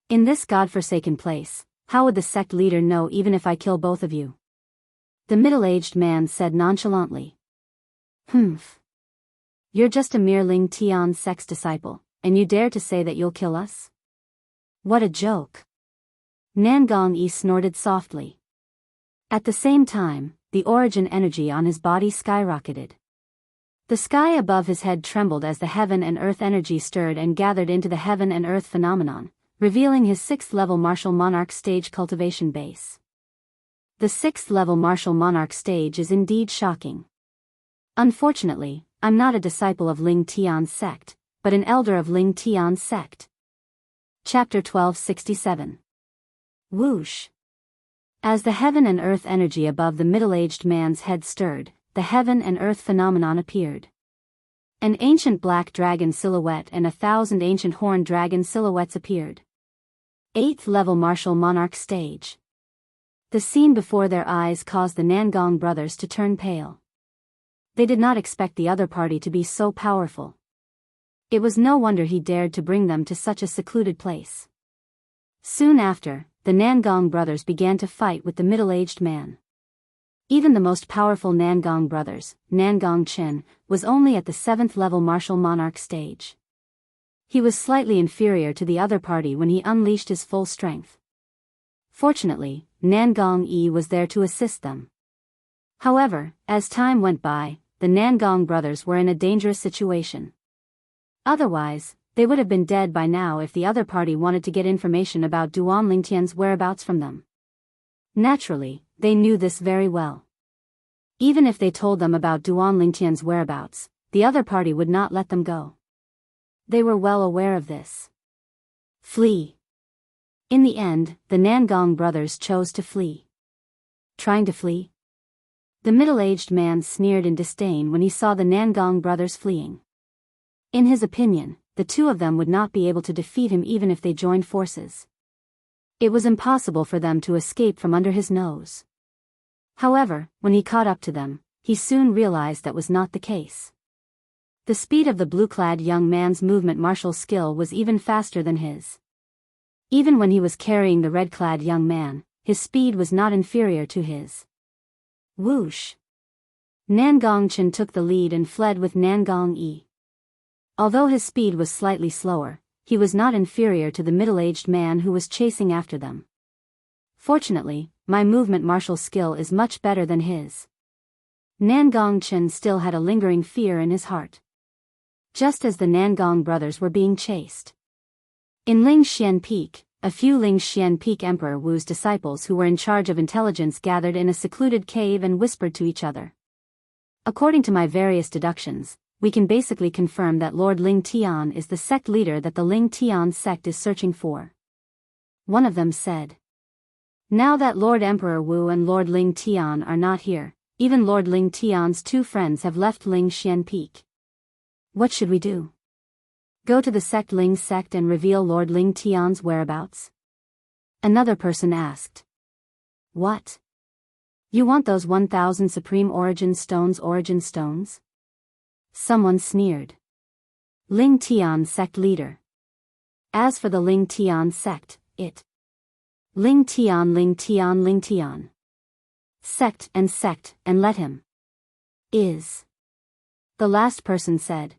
"In this godforsaken place, how would the sect leader know even if I kill both of you?" The middle-aged man said nonchalantly. "Humph. You're just a mere Ling Tian sect's disciple, and you dare to say that you'll kill us? What a joke." Nangong Yi snorted softly. At the same time, the origin energy on his body skyrocketed. The sky above his head trembled as the heaven and earth energy stirred and gathered into the heaven and earth phenomenon, revealing his 6th-level martial monarch stage cultivation base. The 6th-level martial monarch stage is indeed shocking. Unfortunately, I'm not a disciple of Ling Tian sect, but an elder of Ling Tian sect. Chapter 1267. Whoosh. As the heaven and earth energy above the middle-aged man's head stirred, the heaven and earth phenomenon appeared. An ancient black dragon silhouette and 1,000 ancient horned dragon silhouettes appeared. 8th-level martial monarch stage. The scene before their eyes caused the Nangong brothers to turn pale. They did not expect the other party to be so powerful. It was no wonder he dared to bring them to such a secluded place. Soon after, the Nangong brothers began to fight with the middle-aged man. Even the most powerful Nangong brothers, Nangong Chen, was only at the 7th-level martial monarch stage. He was slightly inferior to the other party when he unleashed his full strength. Fortunately, Nangong Yi was there to assist them. However, as time went by, the Nangong brothers were in a dangerous situation. Otherwise, they would have been dead by now if the other party wanted to get information about Duan Lingtian's whereabouts from them. Naturally, they knew this very well. Even if they told them about Duan Lingtian's whereabouts, the other party would not let them go. They were well aware of this. Flee. In the end, the Nangong brothers chose to flee. Trying to flee? The middle-aged man sneered in disdain when he saw the Nangong brothers fleeing. In his opinion, the two of them would not be able to defeat him even if they joined forces. It was impossible for them to escape from under his nose. However, when he caught up to them, he soon realized that was not the case. The speed of the blue-clad young man's movement martial skill was even faster than his. Even when he was carrying the red-clad young man, his speed was not inferior to his. Whoosh! Nangong Chen took the lead and fled with Nangong Yi. Although his speed was slightly slower, he was not inferior to the middle-aged man who was chasing after them. Fortunately, my movement martial skill is much better than his. Nangong Chen still had a lingering fear in his heart. Just as the Nangong brothers were being chased. In Lingxian Peak, a few Lingxian Peak Emperor Wu's disciples who were in charge of intelligence gathered in a secluded cave and whispered to each other. According to my various deductions, we can basically confirm that Lord Ling Tian is the sect leader that the Ling Tian sect is searching for. One of them said. Now that Lord Emperor Wu and Lord Ling Tian are not here, even Lord Ling Tian's two friends have left Lingxian Peak. What should we do? Go to the sect Ling sect and reveal Lord Ling Tian's whereabouts? Another person asked. What? You want those 1,000 Supreme Origin Stones? Someone sneered. Ling Tian sect leader. As for the Ling Tian sect, it. Ling Tian. Sect, and let him. Is. The last person said.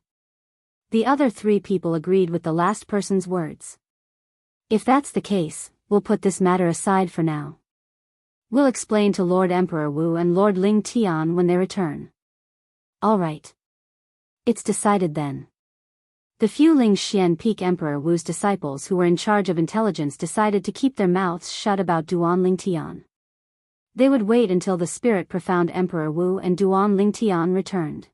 The other three people agreed with the last person's words. If that's the case, we'll put this matter aside for now. We'll explain to Lord Emperor Wu and Lord Ling Tian when they return. All right. It's decided then. The few Lingxian Peak Emperor Wu's disciples who were in charge of intelligence decided to keep their mouths shut about Duan Ling Tian. They would wait until the spirit profound Emperor Wu and Duan Ling Tian returned.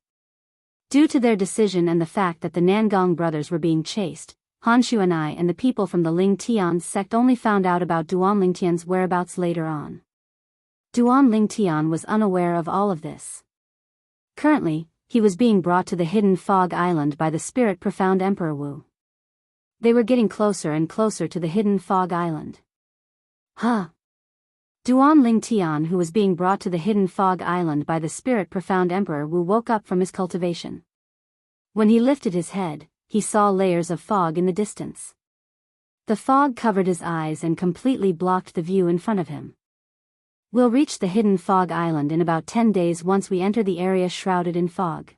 Due to their decision and the fact that the Nangong brothers were being chased, Han Shu and I and the people from the Ling Tian sect only found out about Duan Ling Tian's whereabouts later on. Duan Ling Tian was unaware of all of this. Currently, he was being brought to the hidden fog island by the spirit profound Emperor Wu. They were getting closer and closer to the hidden fog island. Huh? Duan Ling Tian, who was being brought to the hidden fog island by the spirit profound Emperor Wu, woke up from his cultivation. When he lifted his head, he saw layers of fog in the distance. The fog covered his eyes and completely blocked the view in front of him. We'll reach the hidden fog island in about 10 days once we enter the area shrouded in fog.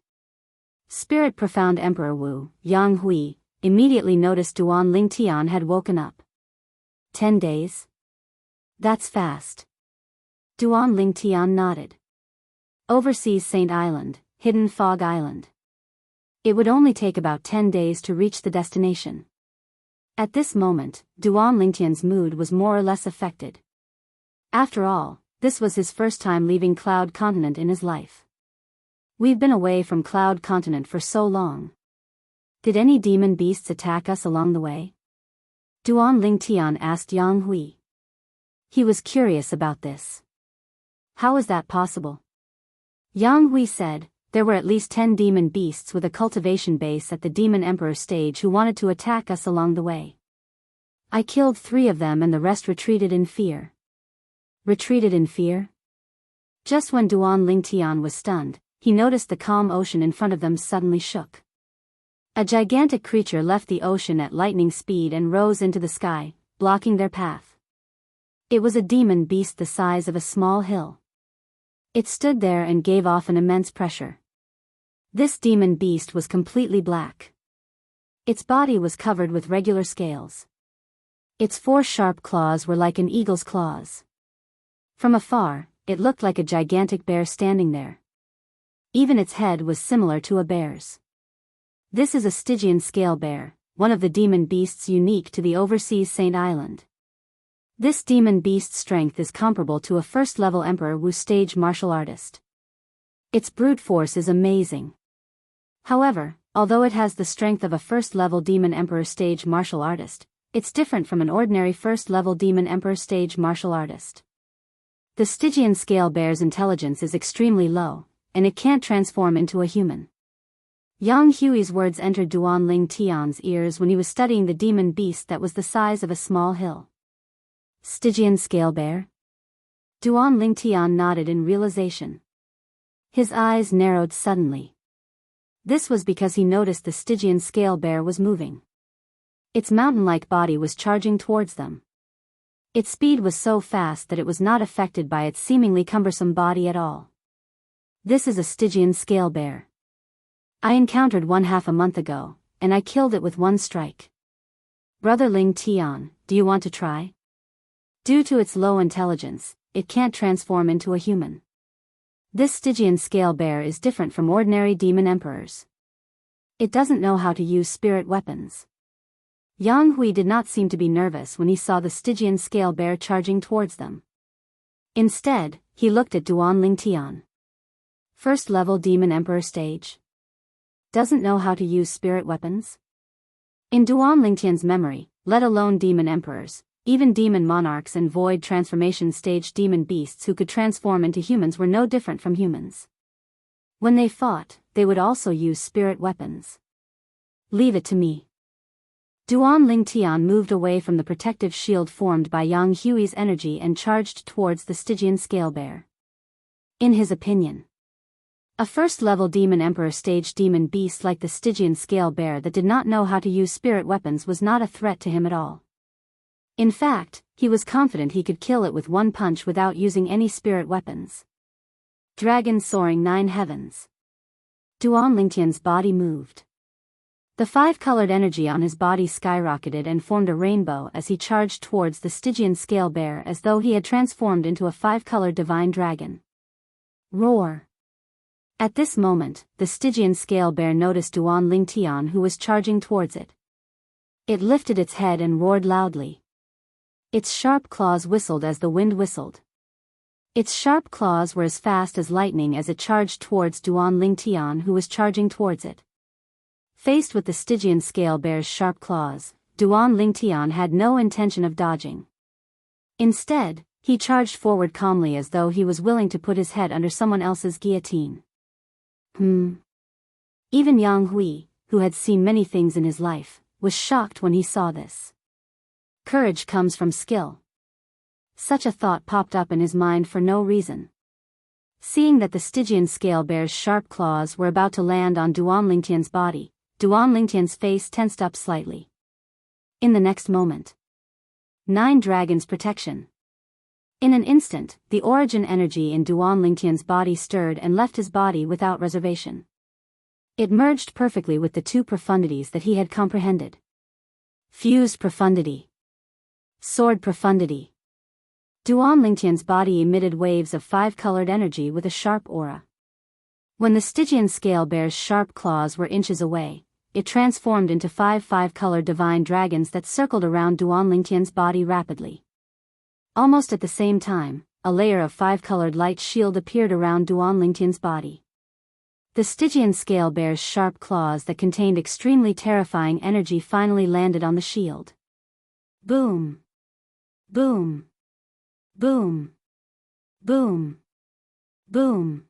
Spirit profound Emperor Wu, Jianghu, immediately noticed Duan Ling Tian had woken up. 10 days? That's fast. Duan Ling Tian nodded. Overseas Saint Island, hidden fog island. It would only take about 10 days to reach the destination. At this moment, Duan Ling Tian's mood was more or less affected. After all, this was his first time leaving Cloud Continent in his life. We've been away from Cloud Continent for so long. Did any demon beasts attack us along the way? Duan Ling Tian asked Yang Hui. He was curious about this. How is that possible? Yang Hui said, there were at least 10 demon beasts with a cultivation base at the Demon Emperor stage who wanted to attack us along the way. I killed 3 of them and the rest retreated in fear. Retreated in fear? Just when Duan Ling Tian was stunned, he noticed the calm ocean in front of them suddenly shook. A gigantic creature left the ocean at lightning speed and rose into the sky, blocking their path. It was a demon beast the size of a small hill. It stood there and gave off an immense pressure. This demon beast was completely black. Its body was covered with regular scales. Its 4 sharp claws were like an eagle's claws. From afar, it looked like a gigantic bear standing there. Even its head was similar to a bear's. This is a Stygian scale bear, one of the demon beasts unique to the overseas Saint Island. This demon beast's strength is comparable to a first-level Emperor Wu stage martial artist. Its brute force is amazing. However, although it has the strength of a first-level Demon Emperor stage martial artist, it's different from an ordinary first-level Demon Emperor stage martial artist. The Stygian scale bear's intelligence is extremely low, and it can't transform into a human. Yang Hui's words entered Duan Ling Tian's ears when he was studying the demon beast that was the size of a small hill. Stygian scale bear? Duan Ling Tian nodded in realization. His eyes narrowed suddenly. This was because he noticed the Stygian scale bear was moving. Its mountain-like body was charging towards them. Its speed was so fast that it was not affected by its seemingly cumbersome body at all. This is a Stygian scale bear. I encountered one half a month ago, and I killed it with one strike. Brother Ling Tian, do you want to try? Due to its low intelligence, it can't transform into a human. This Stygian scale bear is different from ordinary demon emperors. It doesn't know how to use spirit weapons. Yang Hui did not seem to be nervous when he saw the Stygian scale bear charging towards them. Instead, he looked at Duan Ling Tian. First level demon emperor stage. Doesn't know how to use spirit weapons? In Duan Lingtian's memory, let alone demon emperors, even demon monarchs and void transformation stage demon beasts who could transform into humans were no different from humans. When they fought, they would also use spirit weapons. Leave it to me. Duan Lingtian moved away from the protective shield formed by Yang Hui's energy and charged towards the Stygian scale bear. In his opinion, a first-level demon emperor stage demon beast like the Stygian scale bear that did not know how to use spirit weapons was not a threat to him at all. In fact, he was confident he could kill it with one punch without using any spirit weapons. Dragon soaring 9 heavens. Duan Lingtian's body moved. The 5-colored energy on his body skyrocketed and formed a rainbow as he charged towards the Stygian scale bear as though he had transformed into a 5-colored divine dragon. Roar! At this moment, the Stygian scale bear noticed Duan Ling Tian who was charging towards it. It lifted its head and roared loudly. Its sharp claws whistled as the wind whistled. Its sharp claws were as fast as lightning as it charged towards Duan Ling Tian who was charging towards it. Faced with the Stygian scale bear's sharp claws, Duan Ling Tian had no intention of dodging. Instead, he charged forward calmly as though he was willing to put his head under someone else's guillotine. Even Yang Hui, who had seen many things in his life, was shocked when he saw this. Courage comes from skill. Such a thought popped up in his mind for no reason. Seeing that the Stygian scale bear's sharp claws were about to land on Duan Lingtian's body, Duan Lingtian's face tensed up slightly. In the next moment, 9 dragons protection. In an instant, the origin energy in Duan Lingtian's body stirred and left his body without reservation. It merged perfectly with the 2 profundities that he had comprehended. Fused profundity. Sword profundity. Duan Lingtian's body emitted waves of 5-colored energy with a sharp aura. When the Stygian scale bear's sharp claws were inches away, it transformed into 5 5-colored divine dragons that circled around Duan Lingtian's body rapidly. Almost at the same time, a layer of 5-colored light shield appeared around Duan Lingtian's body. The Stygian scale bear's sharp claws that contained extremely terrifying energy finally landed on the shield. Boom! Boom! Boom! Boom! Boom!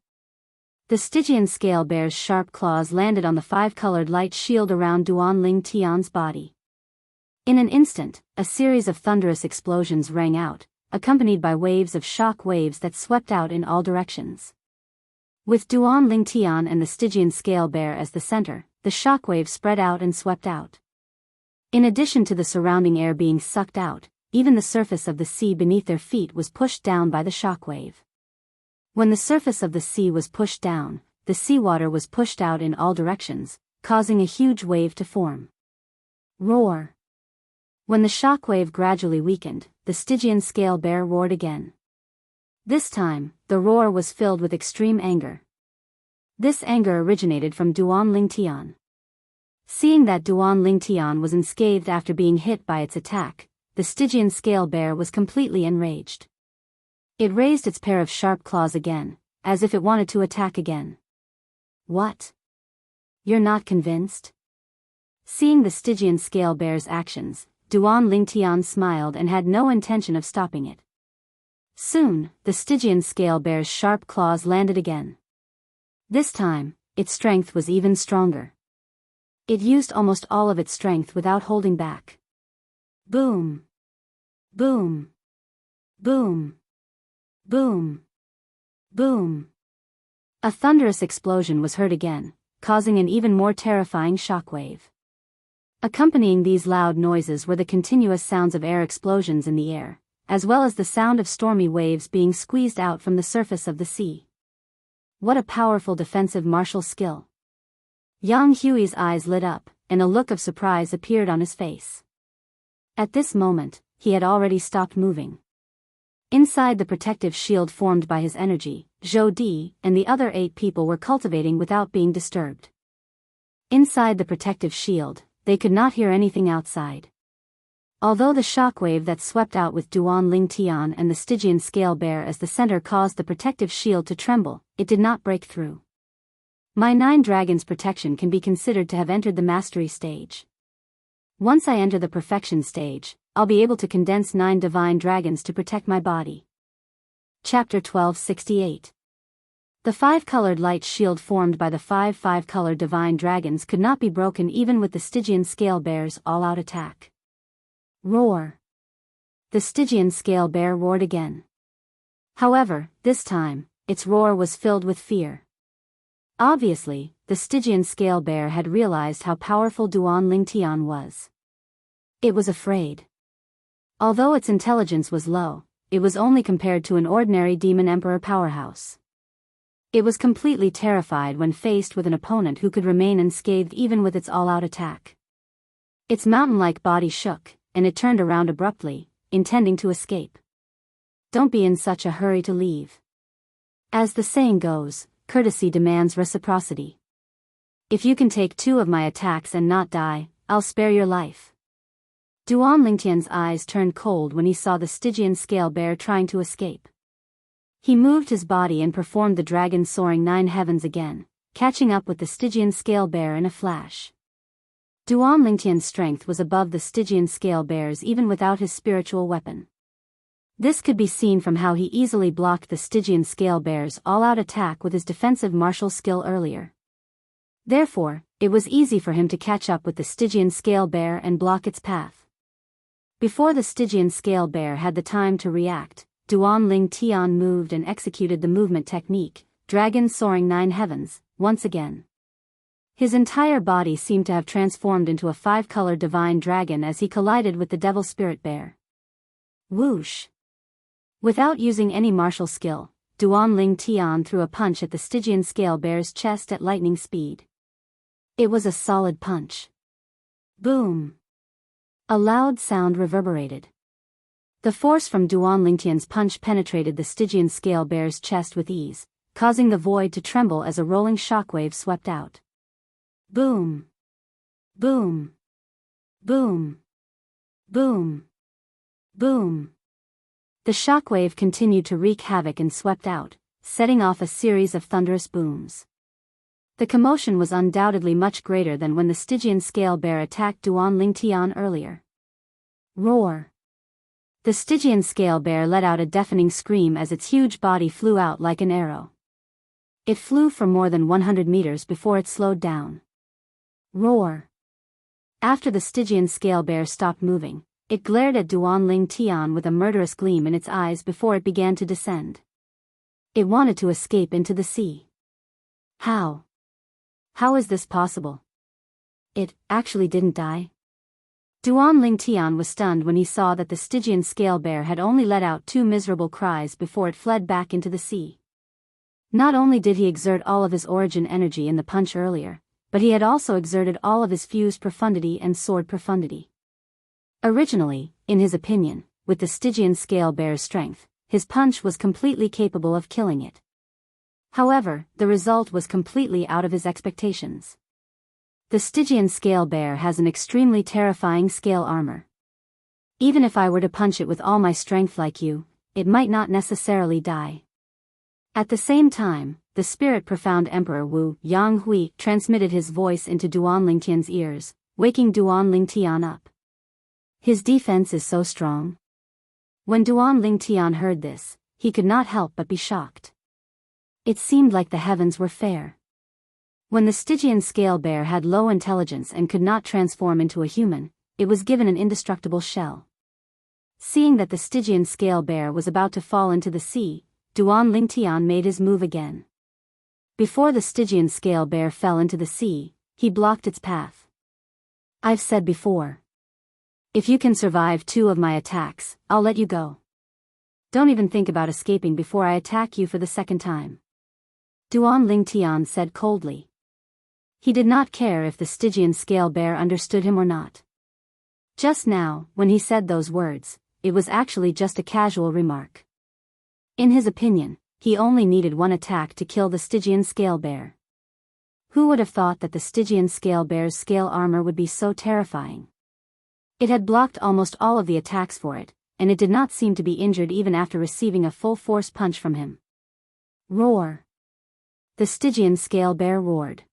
The Stygian scale bear's sharp claws landed on the 5-colored light shield around Duan Ling Tian's body. In an instant, a series of thunderous explosions rang out, accompanied by waves of shock waves that swept out in all directions. With Duan Ling Tian and the Stygian scale bear as the center, the shock waves spread out and swept out. In addition to the surrounding air being sucked out, even the surface of the sea beneath their feet was pushed down by the shock wave. When the surface of the sea was pushed down, the seawater was pushed out in all directions, causing a huge wave to form. Roar! When the shock wave gradually weakened, the Stygian scale bear roared again. This time, the roar was filled with extreme anger. This anger originated from Duan Ling Tian. Seeing that Duan Ling Tian was unscathed after being hit by its attack, the Stygian scale bear was completely enraged. It raised its pair of sharp claws again, as if it wanted to attack again. What? You're not convinced? Seeing the Stygian scale bear's actions, Duan Ling Tian smiled and had no intention of stopping it. Soon, the Stygian scale bear's sharp claws landed again. This time, its strength was even stronger. It used almost all of its strength without holding back. Boom! Boom! Boom! Boom! Boom! A thunderous explosion was heard again, causing an even more terrifying shockwave. Accompanying these loud noises were the continuous sounds of air explosions in the air, as well as the sound of stormy waves being squeezed out from the surface of the sea. What a powerful defensive martial skill! Yang Hui's eyes lit up, and a look of surprise appeared on his face. At this moment, he had already stopped moving. Inside the protective shield formed by his energy, Zhou Di and the other 8 people were cultivating without being disturbed. Inside the protective shield, they could not hear anything outside. Although the shockwave that swept out with Duan Ling Tian and the Stygian scale bear as the center caused the protective shield to tremble, it did not break through. My 9 dragons' protection can be considered to have entered the mastery stage. Once I enter the perfection stage, I'll be able to condense 9 divine dragons to protect my body. Chapter 1268. The 5-colored light shield formed by the 5-colored divine dragons could not be broken even with the Stygian scale bear's all-out attack. Roar! The Stygian scale bear roared again. However, this time, its roar was filled with fear. Obviously, the Stygian scale bear had realized how powerful Duan Ling Tian was. It was afraid. Although its intelligence was low, it was only compared to an ordinary demon emperor powerhouse. It was completely terrified when faced with an opponent who could remain unscathed even with its all-out attack. Its mountain-like body shook, and it turned around abruptly, intending to escape. Don't be in such a hurry to leave. As the saying goes, courtesy demands reciprocity. If you can take 2 of my attacks and not die, I'll spare your life. Duan Lingtian's eyes turned cold when he saw the Stygian scale bear trying to escape. He moved his body and performed the dragon soaring 9 heavens again, catching up with the Stygian scale bear in a flash. Duan Lingtian's strength was above the Stygian scale bear's even without his spiritual weapon. This could be seen from how he easily blocked the Stygian scale bear's all-out attack with his defensive martial skill earlier. Therefore, it was easy for him to catch up with the Stygian scale bear and block its path. Before the Stygian scale bear had the time to react, Duan Ling Tian moved and executed the movement technique, dragon soaring 9 heavens, once again. His entire body seemed to have transformed into a 5-colored divine dragon as he collided with the devil spirit bear. Whoosh! Without using any martial skill, Duan Ling Tian threw a punch at the Stygian scale bear's chest at lightning speed. It was a solid punch. Boom! A loud sound reverberated. The force from Duan Lingtian's punch penetrated the Stygian scale bear's chest with ease, causing the void to tremble as a rolling shockwave swept out. Boom! Boom! Boom! Boom! Boom! The shockwave continued to wreak havoc and swept out, setting off a series of thunderous booms. The commotion was undoubtedly much greater than when the Stygian scale bear attacked Duan Ling Tian earlier. Roar! The Stygian scale bear let out a deafening scream as its huge body flew out like an arrow. It flew for more than 100 meters before it slowed down. Roar! After the Stygian scale bear stopped moving, it glared at Duan Ling Tian with a murderous gleam in its eyes before it began to descend. It wanted to escape into the sea. How? How is this possible? It actually didn't die? Duan Ling Tian was stunned when he saw that the Stygian scale bear had only let out 2 miserable cries before it fled back into the sea. Not only did he exert all of his origin energy in the punch earlier, but he had also exerted all of his fused profundity and sword profundity. Originally, in his opinion, with the Stygian scale bear's strength, his punch was completely capable of killing it. However, the result was completely out of his expectations. The Stygian scale bear has an extremely terrifying scale armor. Even if I were to punch it with all my strength like you, it might not necessarily die. At the same time, the spirit profound Emperor Wuxia Xianxia transmitted his voice into Duan Lingtian's ears, waking Duan Lingtian up. His defense is so strong. When Duan Lingtian heard this, he could not help but be shocked. It seemed like the heavens were fair. When the Stygian scale bear had low intelligence and could not transform into a human, it was given an indestructible shell. Seeing that the Stygian scale bear was about to fall into the sea, Duan Lingtian made his move again. Before the Stygian scale bear fell into the sea, he blocked its path. I've said before. If you can survive 2 of my attacks, I'll let you go. Don't even think about escaping before I attack you for the 2nd time. Duan Lingtian said coldly. He did not care if the Stygian scale bear understood him or not. Just now, when he said those words, it was actually just a casual remark. In his opinion, he only needed 1 attack to kill the Stygian scale bear. Who would have thought that the Stygian scale bear's scale armor would be so terrifying? It had blocked almost all of the attacks for it, and it did not seem to be injured even after receiving a full-force punch from him. Roar! The Stygian scale bear roared.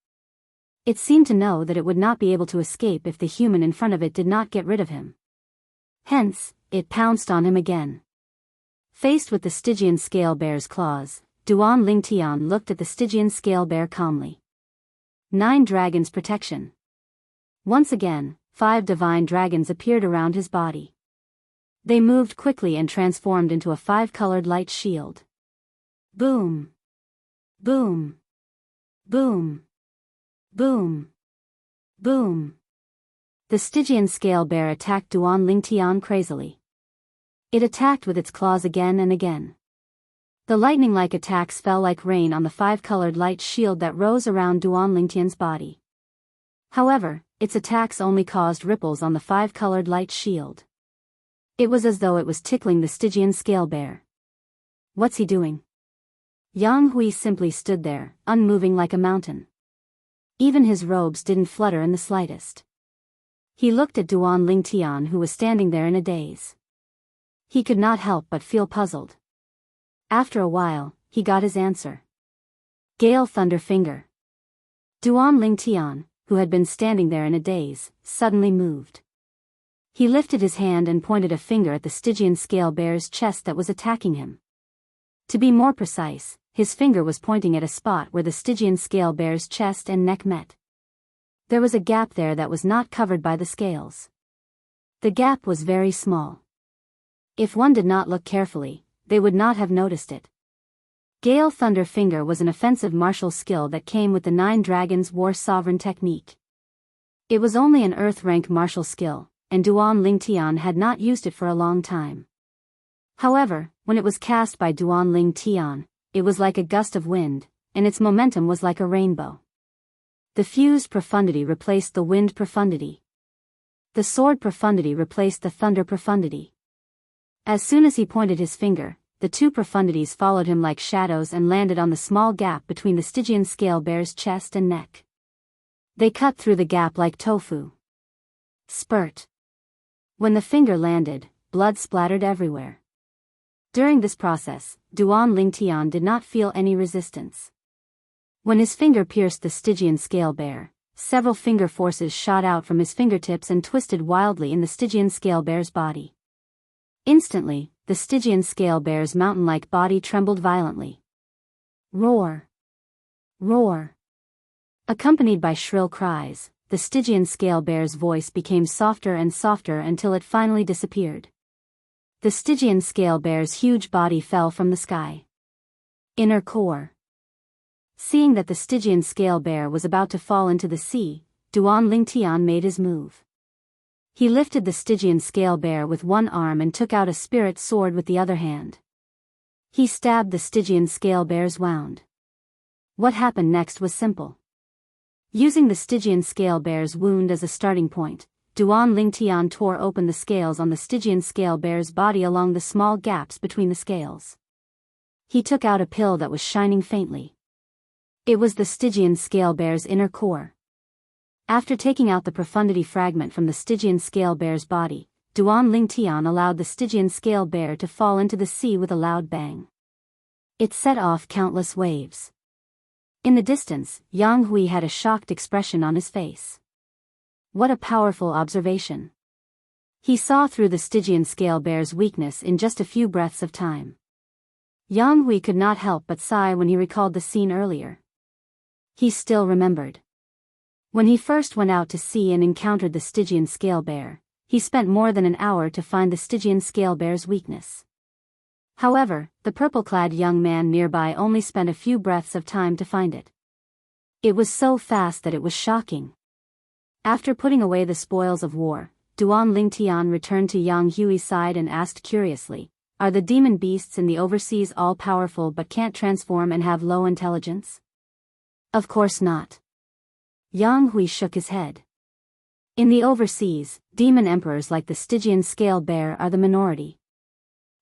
It seemed to know that it would not be able to escape if the human in front of it did not get rid of him. Hence, it pounced on him again. Faced with the Stygian scale bear's claws, Duan Lingtian looked at the Stygian scale bear calmly. 9 dragons protection. Once again, 5 divine dragons appeared around his body. They moved quickly and transformed into a 5-colored light shield. Boom! Boom! Boom! Boom! Boom! The Stygian scale bear attacked Duan Lingtian crazily. It attacked with its claws again and again. The lightning-like attacks fell like rain on the 5-colored light shield that rose around Duan Lingtian's body. However, its attacks only caused ripples on the 5-colored light shield. It was as though it was tickling the Stygian scale bear. What's he doing? Jianghu simply stood there, unmoving like a mountain. Even his robes didn't flutter in the slightest. He looked at Duan Lingtian, who was standing there in a daze. He could not help but feel puzzled. After a while, he got his answer. Gale Thunder Finger. Duan Lingtian, who had been standing there in a daze, suddenly moved. He lifted his hand and pointed a finger at the Stygian scale bear's chest that was attacking him. To be more precise, his finger was pointing at a spot where the Stygian scale bear's chest and neck met. There was a gap there that was not covered by the scales. The gap was very small. If one did not look carefully, they would not have noticed it. Gale Thunder Finger was an offensive martial skill that came with the 9 Dragons War Sovereign technique. It was only an Earth-rank martial skill, and Duan Lingtian had not used it for a long time. However, when it was cast by Duan Lingtian, it was like a gust of wind, and its momentum was like a rainbow. The fused profundity replaced the wind profundity. The sword profundity replaced the thunder profundity. As soon as he pointed his finger, the 2 profundities followed him like shadows and landed on the small gap between the Stygian scale bear's chest and neck. They cut through the gap like tofu. Spurt. When the finger landed, blood splattered everywhere. During this process, Duan Lingtian did not feel any resistance. When his finger pierced the Stygian scale bear, several finger forces shot out from his fingertips and twisted wildly in the Stygian scale bear's body. Instantly, the Stygian scale bear's mountain-like body trembled violently. Roar! Roar! Accompanied by shrill cries, the Stygian scale bear's voice became softer and softer until it finally disappeared. The Stygian scale bear's huge body fell from the sky. Inner core. Seeing that the Stygian scale bear was about to fall into the sea, Duan Lingtian made his move. He lifted the Stygian scale bear with one arm and took out a spirit sword with the other hand. He stabbed the Stygian scale bear's wound. What happened next was simple. Using the Stygian scale bear's wound as a starting point, Duan Lingtian tore open the scales on the Stygian scale bear's body along the small gaps between the scales. He took out a pill that was shining faintly. It was the Stygian scale bear's inner core. After taking out the profundity fragment from the Stygian scale bear's body, Duan Lingtian allowed the Stygian scale bear to fall into the sea with a loud bang. It set off countless waves. In the distance, Jianghu had a shocked expression on his face. What a powerful observation. He saw through the Stygian scale bear's weakness in just a few breaths of time. Yang Hui could not help but sigh when he recalled the scene earlier. He still remembered. When he first went out to sea and encountered the Stygian scale bear, he spent more than an hour to find the Stygian scale bear's weakness. However, the purple-clad young man nearby only spent a few breaths of time to find it. It was so fast that it was shocking. After putting away the spoils of war, Duan Lingtian returned to Yang Hui's side and asked curiously, "Are the demon beasts in the overseas all-powerful but can't transform and have low intelligence?" "Of course not." Yang Hui shook his head. "In the overseas, demon emperors like the Stygian scale bear are the minority.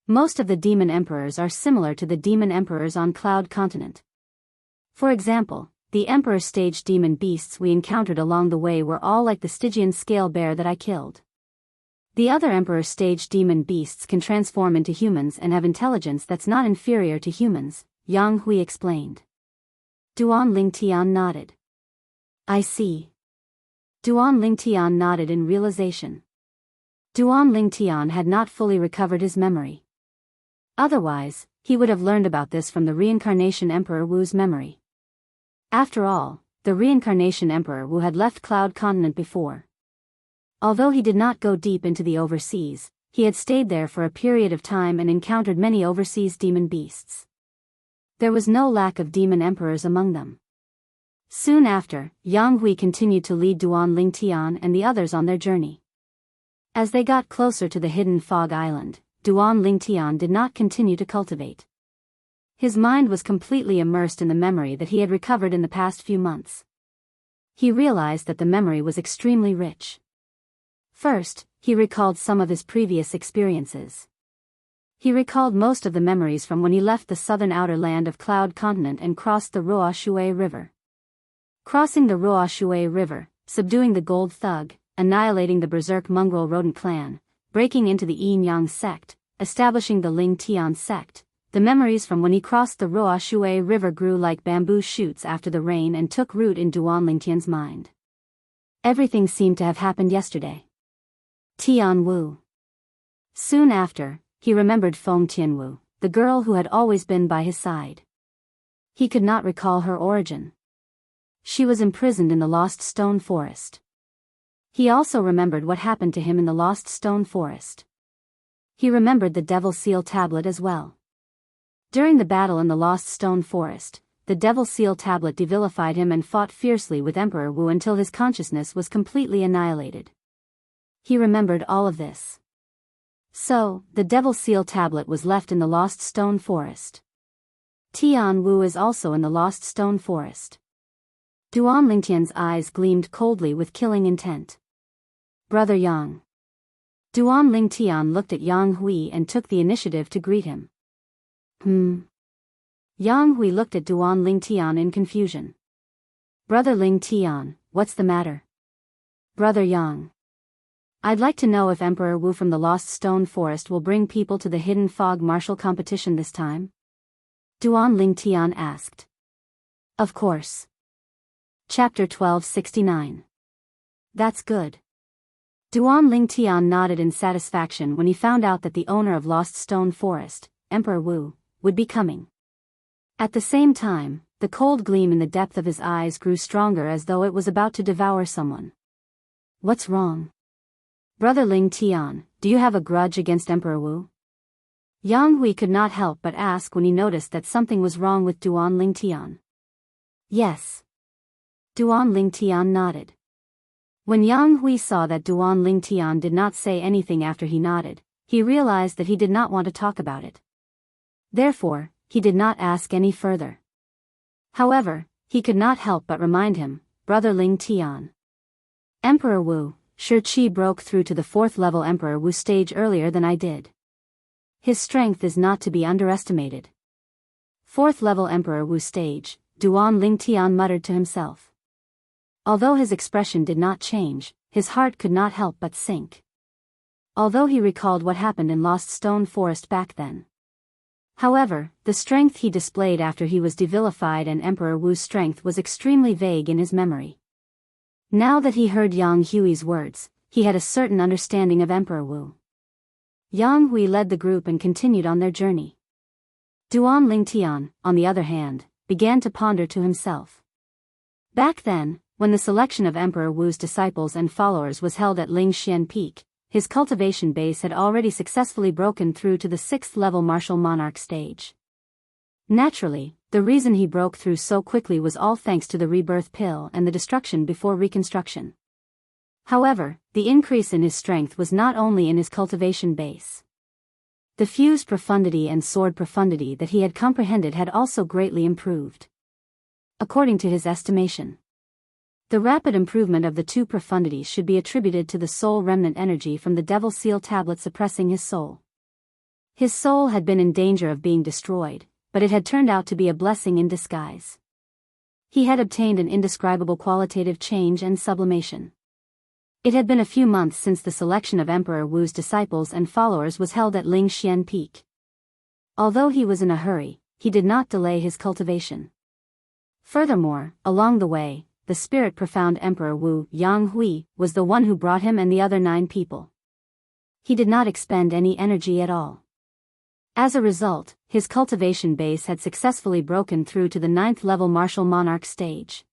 Most of the demon emperors are similar to the demon emperors on Cloud Continent. For example, the emperor stage demon beasts we encountered along the way were all like the Stygian scale bear that I killed. The other emperor stage demon beasts can transform into humans and have intelligence that's not inferior to humans," Yang Hui explained. Duan Lingtian nodded. "I see." Duan Lingtian nodded in realization. Duan Lingtian had not fully recovered his memory. Otherwise, he would have learned about this from the reincarnation Emperor Wu's memory. After all, the reincarnation Emperor Wu had left Cloud Continent before. Although he did not go deep into the overseas, he had stayed there for a period of time and encountered many overseas demon beasts. There was no lack of demon emperors among them. Soon after, Yang Hui continued to lead Duan Lingtian and the others on their journey. As they got closer to the hidden fog island, Duan Lingtian did not continue to cultivate. His mind was completely immersed in the memory that he had recovered in the past few months. He realized that the memory was extremely rich. First, he recalled some of his previous experiences. He recalled most of the memories from when he left the southern outer land of Cloud Continent and crossed the Ruo Shui River. Crossing the Ruo Shui River, subduing the Gold Thug, annihilating the Berserk Mongrel Rodent clan, breaking into the Yin Yang sect, establishing the Ling Tian sect. The memories from when he crossed the Ruo Shui River grew like bamboo shoots after the rain and took root in Duan Lingtian's mind. Everything seemed to have happened yesterday. Tian Wu. Soon after, he remembered Feng Tianwu, the girl who had always been by his side. He could not recall her origin. She was imprisoned in the Lost Stone Forest. He also remembered what happened to him in the Lost Stone Forest. He remembered the Devil Seal Tablet as well. During the battle in the Lost Stone Forest, the Devil Seal Tablet devilified him and fought fiercely with Emperor Wu until his consciousness was completely annihilated. He remembered all of this. So, the Devil Seal Tablet was left in the Lost Stone Forest. Tian Wu is also in the Lost Stone Forest. Duan Lingtian's eyes gleamed coldly with killing intent. "Brother Yang." Duan Lingtian looked at Yang Hui and took the initiative to greet him. Yang Hui looked at Duan Lingtian in confusion. "Brother Lingtian, what's the matter?" "Brother Yang. I'd like to know if Emperor Wu from the Lost Stone Forest will bring people to the Hidden Fog martial competition this time?" Duan Lingtian asked. "Of course." Chapter 1269. That's good. Duan Lingtian nodded in satisfaction when he found out that the owner of Lost Stone Forest, Emperor Wu, would be coming. At the same time, the cold gleam in the depth of his eyes grew stronger as though it was about to devour someone. "What's wrong?" "Brother Lingtian, do you have a grudge against Emperor Wu?" Yang Hui could not help but ask when he noticed that something was wrong with Duan Lingtian. "Yes." Duan Lingtian nodded. When Yang Hui saw that Duan Lingtian did not say anything after he nodded, he realized that he did not want to talk about it. Therefore, he did not ask any further. However, he could not help but remind him, "Brother Lingtian. Emperor Wu, Shi Qi broke through to the 4th level Emperor Wu stage earlier than I did. His strength is not to be underestimated." 4th level Emperor Wu stage, Duan Lingtian muttered to himself. Although his expression did not change, his heart could not help but sink. Although he recalled what happened in Lost Stone Forest back then. However, the strength he displayed after he was devilified and Emperor Wu's strength was extremely vague in his memory. Now that he heard Yang Hui's words, he had a certain understanding of Emperor Wu. Yang Hui led the group and continued on their journey. Duan Lingtian, on the other hand, began to ponder to himself. Back then, when the selection of Emperor Wu's disciples and followers was held at Lingxian Peak, his cultivation base had already successfully broken through to the 6th-level martial monarch stage. Naturally, the reason he broke through so quickly was all thanks to the rebirth pill and the destruction before reconstruction. However, the increase in his strength was not only in his cultivation base. The fused profundity and sword profundity that he had comprehended had also greatly improved. According to his estimation, the rapid improvement of the two profundities should be attributed to the soul remnant energy from the Devil Seal tablet suppressing his soul. His soul had been in danger of being destroyed, but it had turned out to be a blessing in disguise. He had obtained an indescribable qualitative change and sublimation. It had been a few months since the selection of Emperor Wu's disciples and followers was held at Lingxian Peak. Although he was in a hurry, he did not delay his cultivation. Furthermore, along the way, the spirit profound Emperor Wu Jianghu was the one who brought him and the other 9 people. He did not expend any energy at all. As a result, his cultivation base had successfully broken through to the 9th-level martial monarch stage.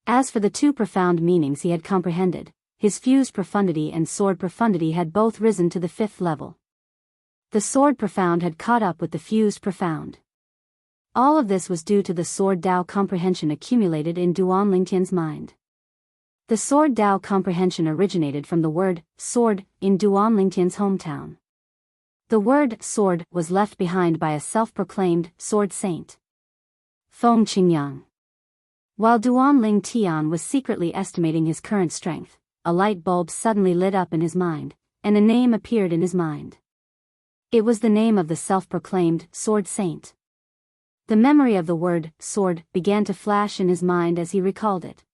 As for the two profound meanings he had comprehended, his fused profundity and sword profundity had both risen to the 5th level. The sword profound had caught up with the fused profound. All of this was due to the sword Dao comprehension accumulated in Duan Lingtian's mind. The sword Dao comprehension originated from the word sword in Duan Lingtian's hometown. The word sword was left behind by a self-proclaimed sword saint, Feng Qingyang. While Duan Lingtian was secretly estimating his current strength, a light bulb suddenly lit up in his mind, and a name appeared in his mind. It was the name of the self-proclaimed sword saint. The memory of the word sword began to flash in his mind as he recalled it.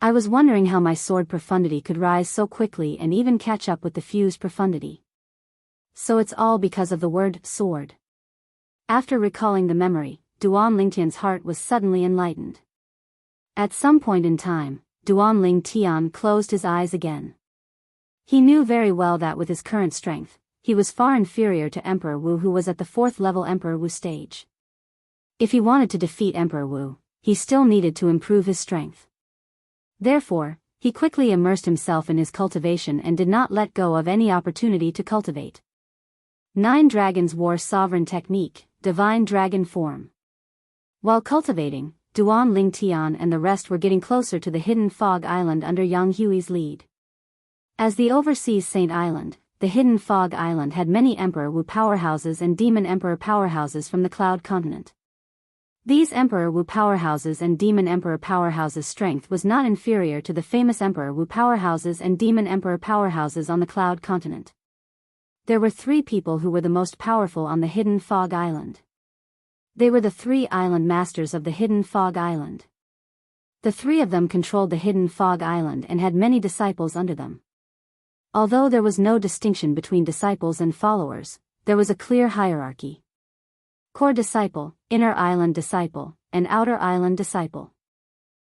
I was wondering how my sword profundity could rise so quickly and even catch up with the fused profundity. So it's all because of the word sword. After recalling the memory, Duan Lingtian's heart was suddenly enlightened. At some point in time, Duan Lingtian closed his eyes again. He knew very well that with his current strength, he was far inferior to Emperor Wu, who was at the 4th-level Emperor Wu stage. If he wanted to defeat Emperor Wu, he still needed to improve his strength. Therefore, he quickly immersed himself in his cultivation and did not let go of any opportunity to cultivate. 9 Dragons War Sovereign Technique, Divine Dragon Form. While cultivating, Duan Lingtian and the rest were getting closer to the hidden fog island under Yang Hui's lead. As the overseas Saint Island, the hidden fog island had many Emperor Wu powerhouses and Demon Emperor powerhouses from the Cloud Continent. These Emperor Wu powerhouses and Demon Emperor powerhouses' strength was not inferior to the famous Emperor Wu powerhouses and Demon Emperor powerhouses on the Cloud Continent. There were 3 people who were the most powerful on the Hidden Fog Island. They were the 3 island masters of the Hidden Fog Island. The 3 of them controlled the Hidden Fog Island and had many disciples under them. Although there was no distinction between disciples and followers, there was a clear hierarchy. Core disciple, inner island disciple, and outer island disciple.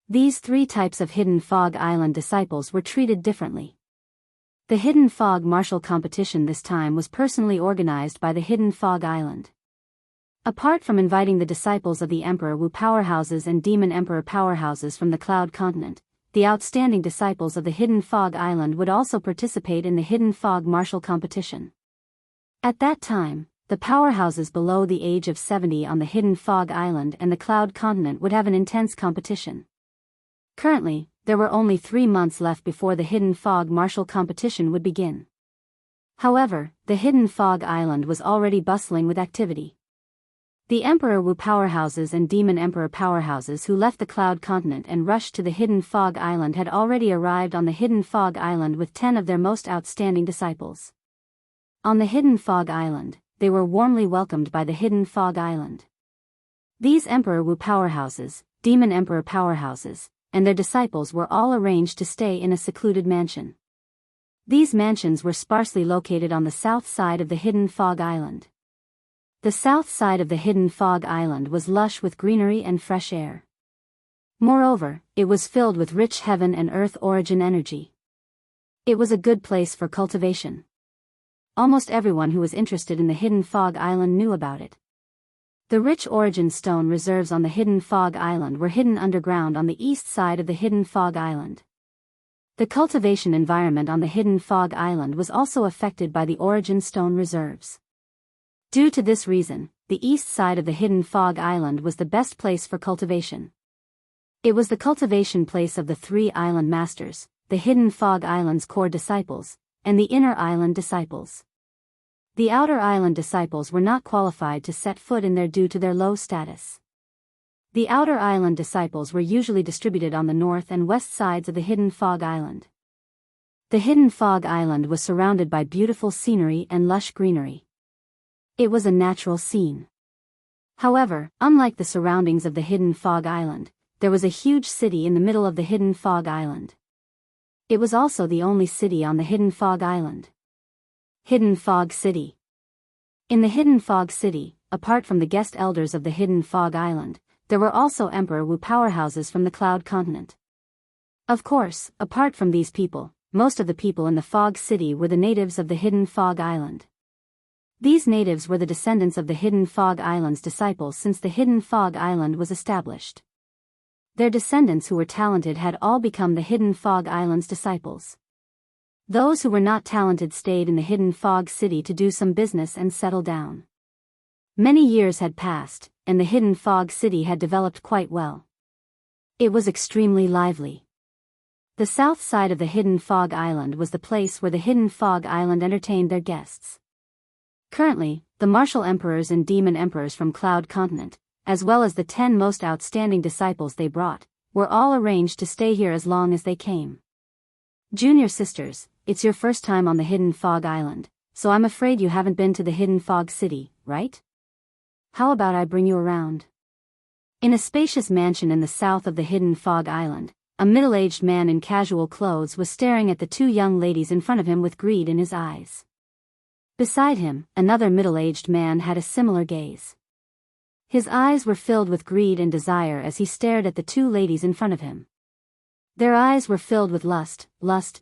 These 3 types of Hidden Fog Island disciples were treated differently. The Hidden Fog Martial Competition this time was personally organized by the Hidden Fog Island. Apart from inviting the disciples of the Emperor Wu powerhouses and Demon Emperor powerhouses from the Cloud Continent, the outstanding disciples of the Hidden Fog Island would also participate in the Hidden Fog Martial Competition. At that time, the powerhouses below the age of 70 on the Hidden Fog Island and the Cloud Continent would have an intense competition. Currently, there were only 3 months left before the Hidden Fog Martial Competition would begin. However, the Hidden Fog Island was already bustling with activity. The Emperor Wu powerhouses and Demon Emperor powerhouses who left the Cloud Continent and rushed to the Hidden Fog Island had already arrived on the Hidden Fog Island with 10 of their most outstanding disciples. On the Hidden Fog Island, they were warmly welcomed by the Hidden Fog Island. These Emperor Wu powerhouses, Demon Emperor powerhouses, and their disciples were all arranged to stay in a secluded mansion. These mansions were sparsely located on the south side of the Hidden Fog Island. The south side of the Hidden Fog Island was lush with greenery and fresh air. Moreover, it was filled with rich heaven and earth origin energy. It was a good place for cultivation. Almost everyone who was interested in the Hidden Fog Island knew about it. The rich origin stone reserves on the Hidden Fog Island were hidden underground on the east side of the Hidden Fog Island. The cultivation environment on the Hidden Fog Island was also affected by the origin stone reserves. Due to this reason, the east side of the Hidden Fog Island was the best place for cultivation. It was the cultivation place of the three island masters, the Hidden Fog Island's core disciples, and the Inner Island disciples. The Outer Island disciples were not qualified to set foot in there due to their low status. The Outer Island disciples were usually distributed on the north and west sides of the Hidden Fog Island. The Hidden Fog Island was surrounded by beautiful scenery and lush greenery. It was a natural scene. However, unlike the surroundings of the Hidden Fog Island, there was a huge city in the middle of the Hidden Fog Island. It was also the only city on the Hidden Fog Island. Hidden Fog City. In the Hidden Fog City, apart from the guest elders of the Hidden Fog Island, there were also Emperor Wu powerhouses from the Cloud Continent. Of course, apart from these people, most of the people in the Fog City were the natives of the Hidden Fog Island. These natives were the descendants of the Hidden Fog Island's disciples since the Hidden Fog Island was established. Their descendants who were talented had all become the Hidden Fog Island's disciples. Those who were not talented stayed in the Hidden Fog City to do some business and settle down. Many years had passed, and the Hidden Fog City had developed quite well. It was extremely lively. The south side of the Hidden Fog Island was the place where the Hidden Fog Island entertained their guests. Currently, the martial emperors and demon emperors from Cloud Continent, as well as the 10 most outstanding disciples they brought, were all arranged to stay here as long as they came. Junior sisters, it's your first time on the Hidden Fog Island, so I'm afraid you haven't been to the Hidden Fog City, right? How about I bring you around? In a spacious mansion in the south of the Hidden Fog Island, a middle-aged man in casual clothes was staring at the two young ladies in front of him with greed in his eyes. Beside him, another middle-aged man had a similar gaze. His eyes were filled with greed and desire as he stared at the two ladies in front of him. Their eyes were filled with lust,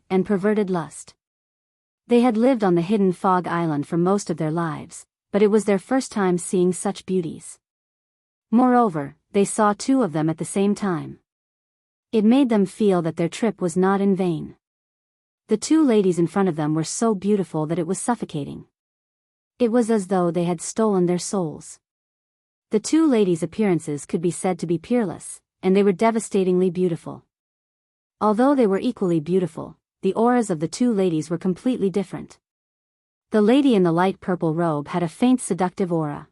and perverted lust. They had lived on the Hidden Fog Island for most of their lives, but it was their first time seeing such beauties. Moreover, they saw two of them at the same time. It made them feel that their trip was not in vain. The two ladies in front of them were so beautiful that it was suffocating. It was as though they had stolen their souls. The two ladies' appearances could be said to be peerless, and they were devastatingly beautiful. Although they were equally beautiful, the auras of the two ladies were completely different. The lady in the light purple robe had a faint seductive aura.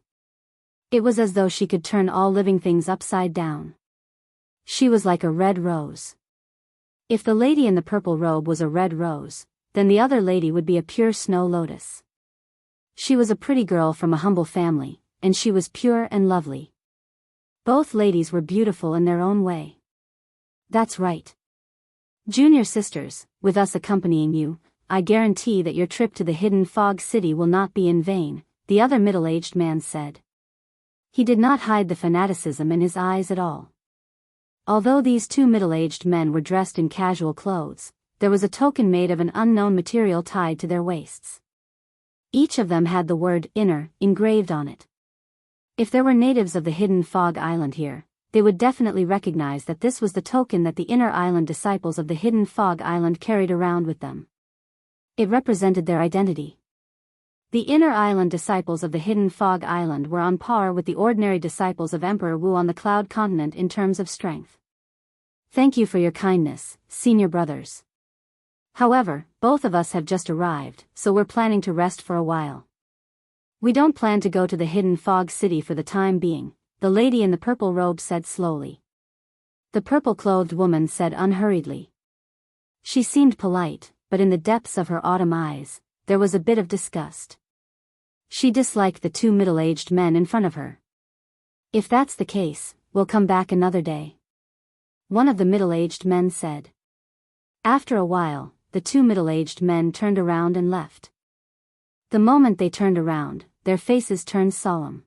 It was as though she could turn all living things upside down. She was like a red rose. If the lady in the purple robe was a red rose, then the other lady would be a pure snow lotus. She was a pretty girl from a humble family, and she was pure and lovely. Both ladies were beautiful in their own way. That's right. Junior sisters, with us accompanying you, I guarantee that your trip to the Hidden Fog City will not be in vain, the other middle-aged man said. He did not hide the fanaticism in his eyes at all. Although these two middle-aged men were dressed in casual clothes, there was a token made of an unknown material tied to their waists. Each of them had the word "inner" engraved on it. If there were natives of the Hidden Fog Island here, they would definitely recognize that this was the token that the Inner Island disciples of the Hidden Fog Island carried around with them. It represented their identity. The Inner Island disciples of the Hidden Fog Island were on par with the ordinary disciples of Emperor Wu on the Cloud Continent in terms of strength. Thank you for your kindness, senior brothers. However, both of us have just arrived, so we're planning to rest for a while. We don't plan to go to the Hidden Fog City for the time being, the lady in the purple robe said slowly. The purple-clothed woman said unhurriedly. She seemed polite, but in the depths of her autumn eyes, there was a bit of disgust. She disliked the two middle-aged men in front of her. If that's the case, we'll come back another day. One of the middle-aged men said. After a while, the two middle-aged men turned around and left. The moment they turned around, their faces turned solemn.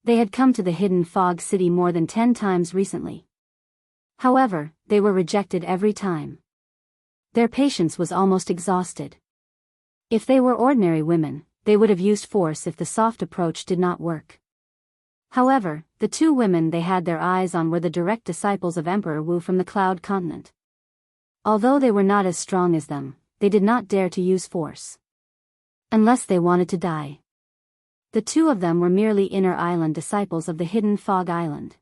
They had come to the Hidden Fog City more than 10 times recently. However, they were rejected every time. Their patience was almost exhausted. If they were ordinary women, they would have used force if the soft approach did not work. However, the two women they had their eyes on were the direct disciples of Emperor Wu from the Cloud Continent. Although they were not as strong as them, they did not dare to use force. Unless they wanted to die. The two of them were merely inner island disciples of the hidden Fog Island.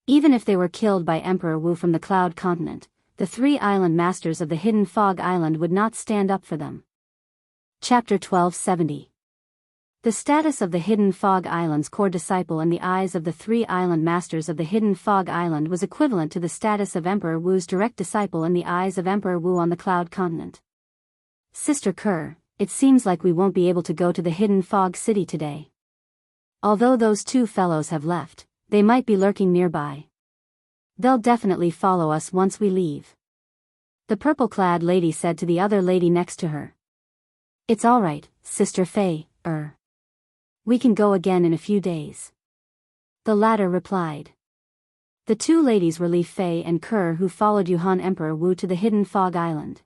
Even if they were killed by Emperor Wu from the Cloud Continent, the three island masters of the hidden Fog Island would not stand up for them. Chapter 1270. The status of the hidden Fog Island's core disciple in the eyes of the three island masters of the hidden Fog Island was equivalent to the status of Emperor Wu's direct disciple in the eyes of Emperor Wu on the Cloud Continent. Sister Kerr, it seems like we won't be able to go to the hidden Fog City today. Although those two fellows have left, they might be lurking nearby. They'll definitely follow us once we leave. The purple-clad lady said to the other lady next to her. It's all right, Sister Fei, we can go again in a few days. The latter replied. The two ladies were Li Fei and Kerr, who followed Yuhan Emperor Wu to the hidden Fog Island.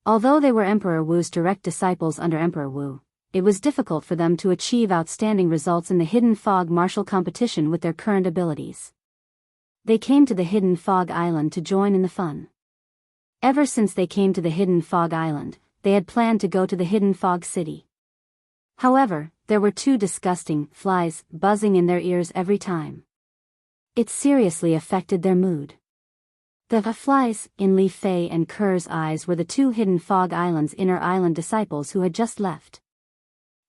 Although they were Emperor Wu's direct disciples under Emperor Wu, it was difficult for them to achieve outstanding results in the hidden fog martial competition with their current abilities. They came to the hidden Fog Island to join in the fun. Ever since they came to the hidden Fog Island, they had planned to go to the hidden Fog City. However, there were two disgusting flies buzzing in their ears every time. It seriously affected their mood. The flies in Li Fei and Kerr's eyes were the two hidden Fog Island's inner island disciples who had just left.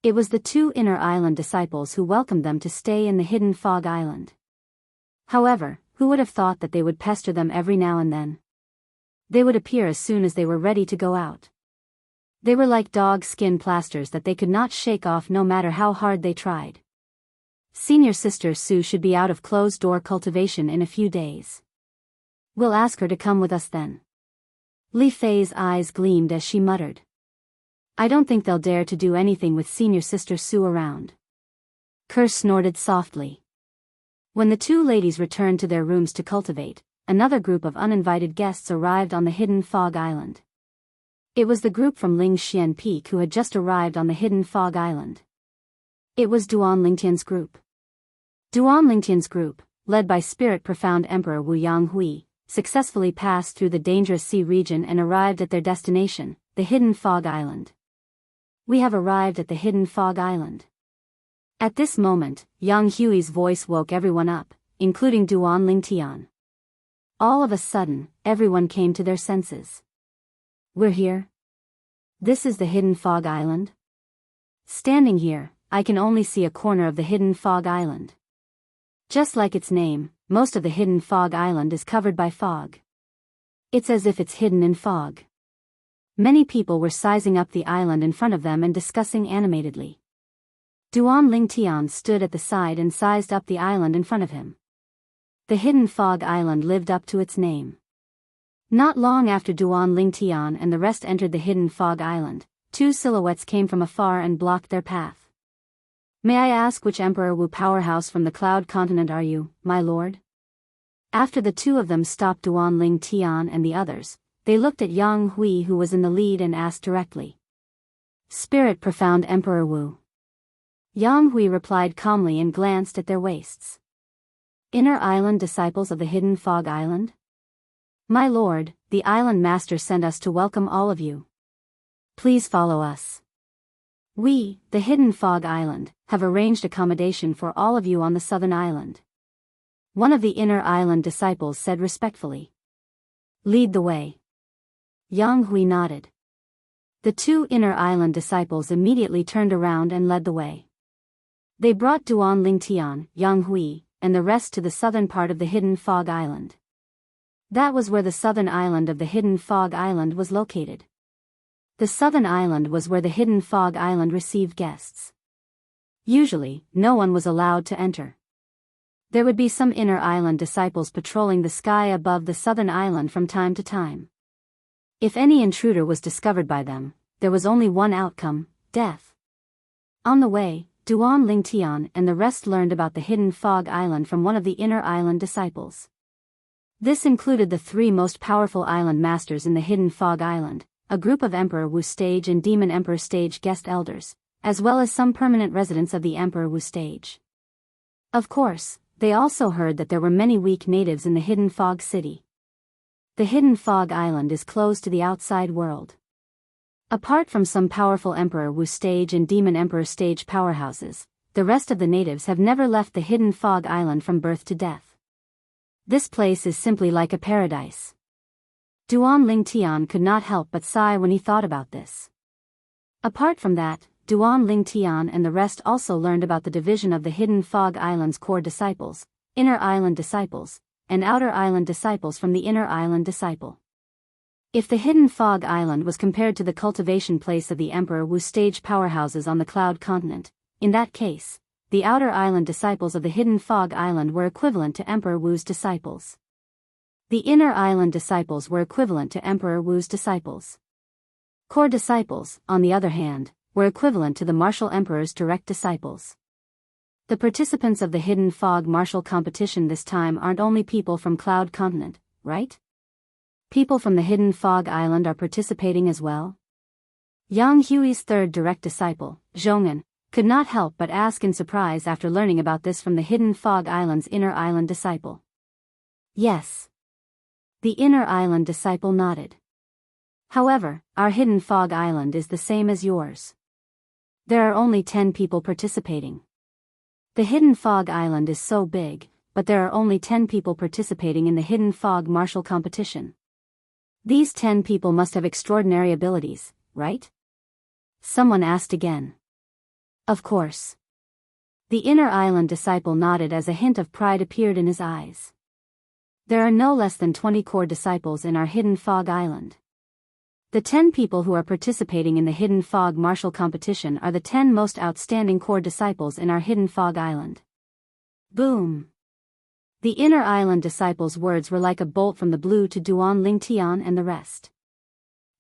It was the two inner island disciples who welcomed them to stay in the hidden Fog Island. However, who would have thought that they would pester them every now and then? They would appear as soon as they were ready to go out. They were like dog skin plasters that they could not shake off no matter how hard they tried. Senior Sister Su should be out of closed-door cultivation in a few days. We'll ask her to come with us then. Li Fei's eyes gleamed as she muttered. I don't think they'll dare to do anything with Senior Sister Su around. Kerr snorted softly. When the two ladies returned to their rooms to cultivate, another group of uninvited guests arrived on the hidden Fog Island. It was the group from Lingxian Peak who had just arrived on the hidden Fog Island. It was Duan Lingtian's group. Duan Lingtian's group, led by Spirit Profound Emperor Wu Yanghui, successfully passed through the dangerous sea region and arrived at their destination, the hidden Fog Island. We have arrived at the hidden Fog Island. At this moment, Yang Hui's voice woke everyone up, including Duan Lingtian. All of a sudden, everyone came to their senses. We're here? This is the hidden Fog Island? Standing here, I can only see a corner of the hidden Fog Island. Just like its name, most of the hidden Fog Island is covered by fog. It's as if it's hidden in fog. Many people were sizing up the island in front of them and discussing animatedly. Duan Lingtian stood at the side and sized up the island in front of him. The hidden Fog Island lived up to its name. Not long after Duan Lingtian and the rest entered the hidden Fog Island, two silhouettes came from afar and blocked their path. May I ask which Emperor Wu powerhouse from the Cloud Continent are you, my lord? After the two of them stopped Duan Lingtian and the others, they looked at Yang Hui, who was in the lead, and asked directly. Spirit Profound Emperor Wu. Yang Hui replied calmly and glanced at their waists. Inner island disciples of the hidden Fog Island? My lord, the island master sent us to welcome all of you. Please follow us. We, the hidden Fog Island, have arranged accommodation for all of you on the southern island. One of the inner island disciples said respectfully. Lead the way. Yang Hui nodded. The two inner island disciples immediately turned around and led the way. They brought Duan Lingtian, Yang Hui, and the rest to the southern part of the hidden Fog Island. That was where the southern island of the hidden Fog Island was located. The southern island was where the hidden Fog Island received guests. Usually, no one was allowed to enter. There would be some inner island disciples patrolling the sky above the southern island from time to time. If any intruder was discovered by them, there was only one outcome, death. On the way, Duan Lingtian and the rest learned about the hidden Fog Island from one of the inner island disciples. This included the three most powerful island masters in the hidden Fog Island, a group of Emperor Wu stage and Demon Emperor stage guest elders, as well as some permanent residents of the Emperor Wu stage. Of course, they also heard that there were many weak natives in the Hidden Fog City. The Hidden Fog Island is closed to the outside world. Apart from some powerful Emperor Wu stage and Demon Emperor stage powerhouses, the rest of the natives have never left the Hidden Fog Island from birth to death. This place is simply like a paradise. Duan Lingtian could not help but sigh when he thought about this. Apart from that, Duan Lingtian and the rest also learned about the division of the Hidden Fog Island's core disciples, Inner Island disciples, and Outer Island disciples from the Inner Island disciple. If the Hidden Fog Island was compared to the cultivation place of the Emperor Wu stage powerhouses on the Cloud Continent, in that case, the Outer Island disciples of the Hidden Fog Island were equivalent to Emperor Wu's disciples. The Inner Island disciples were equivalent to Emperor Wu's disciples. Core disciples, on the other hand, were equivalent to the Martial Emperor's direct disciples. The participants of the Hidden Fog martial competition this time aren't only people from Cloud Continent, right? People from the Hidden Fog Island are participating as well? Yang Hui's third direct disciple, Zhong'an, could not help but ask in surprise after learning about this from the Hidden Fog Island's Inner Island disciple. Yes. The Inner Island disciple nodded. However, our Hidden Fog Island is the same as yours. There are only 10 people participating. The Hidden Fog Island is so big, but there are only 10 people participating in the Hidden Fog martial competition. These 10 people must have extraordinary abilities, right? Someone asked again. Of course. The Inner Island disciple nodded as a hint of pride appeared in his eyes. There are no less than 20 core disciples in our Hidden Fog Island. The 10 people who are participating in the Hidden Fog martial competition are the 10 most outstanding core disciples in our Hidden Fog Island. Boom! The Inner Island disciples' words were like a bolt from the blue to Duan Lingtian and the rest.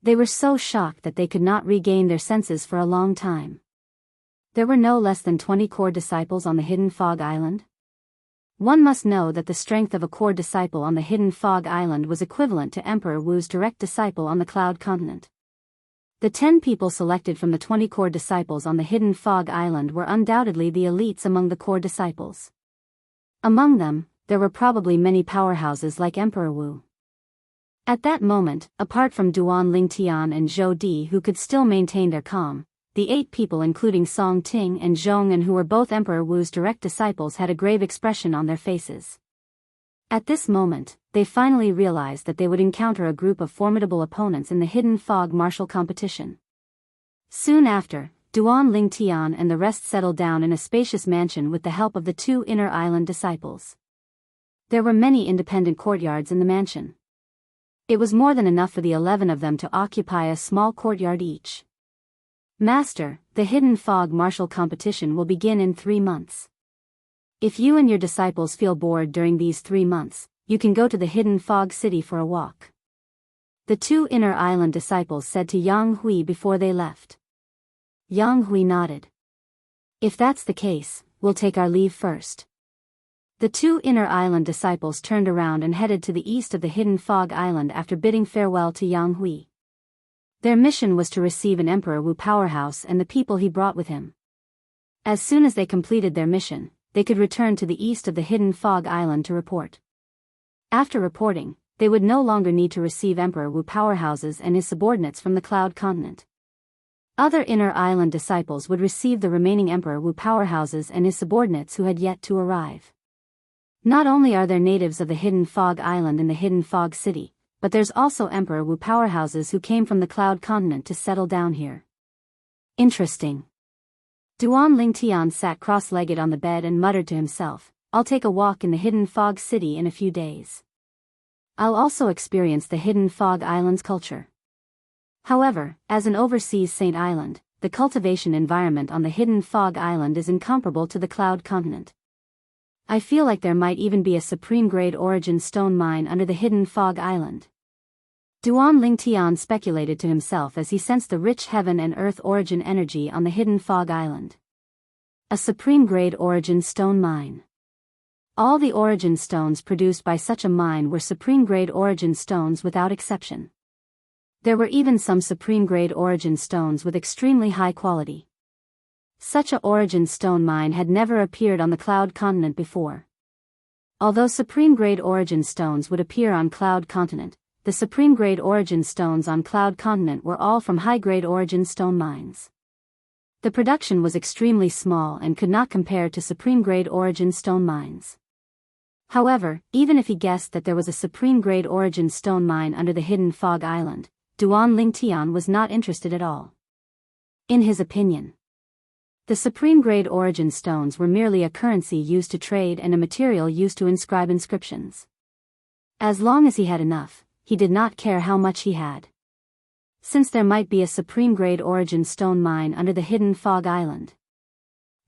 They were so shocked that they could not regain their senses for a long time. There were no less than 20 core disciples on the Hidden Fog Island. One must know that the strength of a core disciple on the Hidden Fog Island was equivalent to Emperor Wu's direct disciple on the Cloud Continent. The 10 people selected from the 20 core disciples on the Hidden Fog Island were undoubtedly the elites among the core disciples. Among them, there were probably many powerhouses like Emperor Wu. At that moment, apart from Duan Lingtian and Zhou Di who could still maintain their calm, the 8 people including Song Ting and Zhong'an who were both Emperor Wu's direct disciples had a grave expression on their faces. At this moment, they finally realized that they would encounter a group of formidable opponents in the Hidden Fog martial competition. Soon after, Duan Lingtian and the rest settled down in a spacious mansion with the help of the 2 Inner Island disciples. There were many independent courtyards in the mansion. It was more than enough for the 11 of them to occupy a small courtyard each. Master, the Hidden Fog martial competition will begin in 3 months. If you and your disciples feel bored during these 3 months, you can go to the Hidden Fog City for a walk. The 2 Inner Island disciples said to Yang Hui before they left. Yang Hui nodded. If that's the case, we'll take our leave first. The 2 Inner Island disciples turned around and headed to the east of the Hidden Fog Island after bidding farewell to Yang Hui. Their mission was to receive an Emperor Wu powerhouse and the people he brought with him. As soon as they completed their mission, they could return to the east of the Hidden Fog Island to report. After reporting, they would no longer need to receive Emperor Wu powerhouses and his subordinates from the Cloud Continent. Other Inner Island disciples would receive the remaining Emperor Wu powerhouses and his subordinates who had yet to arrive. Not only are there natives of the Hidden Fog Island in the Hidden Fog City, but there's also Emperor Wu powerhouses who came from the Cloud Continent to settle down here. Interesting. Duan Lingtian sat cross-legged on the bed and muttered to himself, I'll take a walk in the Hidden Fog City in a few days. I'll also experience the Hidden Fog Island's culture. However, as an overseas Saint Island, the cultivation environment on the Hidden Fog Island is incomparable to the Cloud Continent. I feel like there might even be a supreme-grade origin stone mine under the Hidden Fog Island. Duan Lingtian speculated to himself as he sensed the rich heaven and earth origin energy on the Hidden Fog Island. A supreme-grade origin stone mine. All the origin stones produced by such a mine were supreme-grade origin stones without exception. There were even some supreme-grade origin stones with extremely high quality. Such a origin stone mine had never appeared on the Cloud Continent before. Although supreme-grade origin stones would appear on Cloud Continent, the supreme-grade origin stones on Cloud Continent were all from high-grade origin stone mines. The production was extremely small and could not compare to supreme-grade origin stone mines. However, even if he guessed that there was a supreme-grade origin stone mine under the hidden Fog Island, Duan Lingtian was not interested at all. In his opinion, the supreme-grade origin stones were merely a currency used to trade and a material used to inscribe inscriptions. As long as he had enough, he did not care how much he had. Since there might be a supreme-grade origin stone mine under the hidden Fog Island,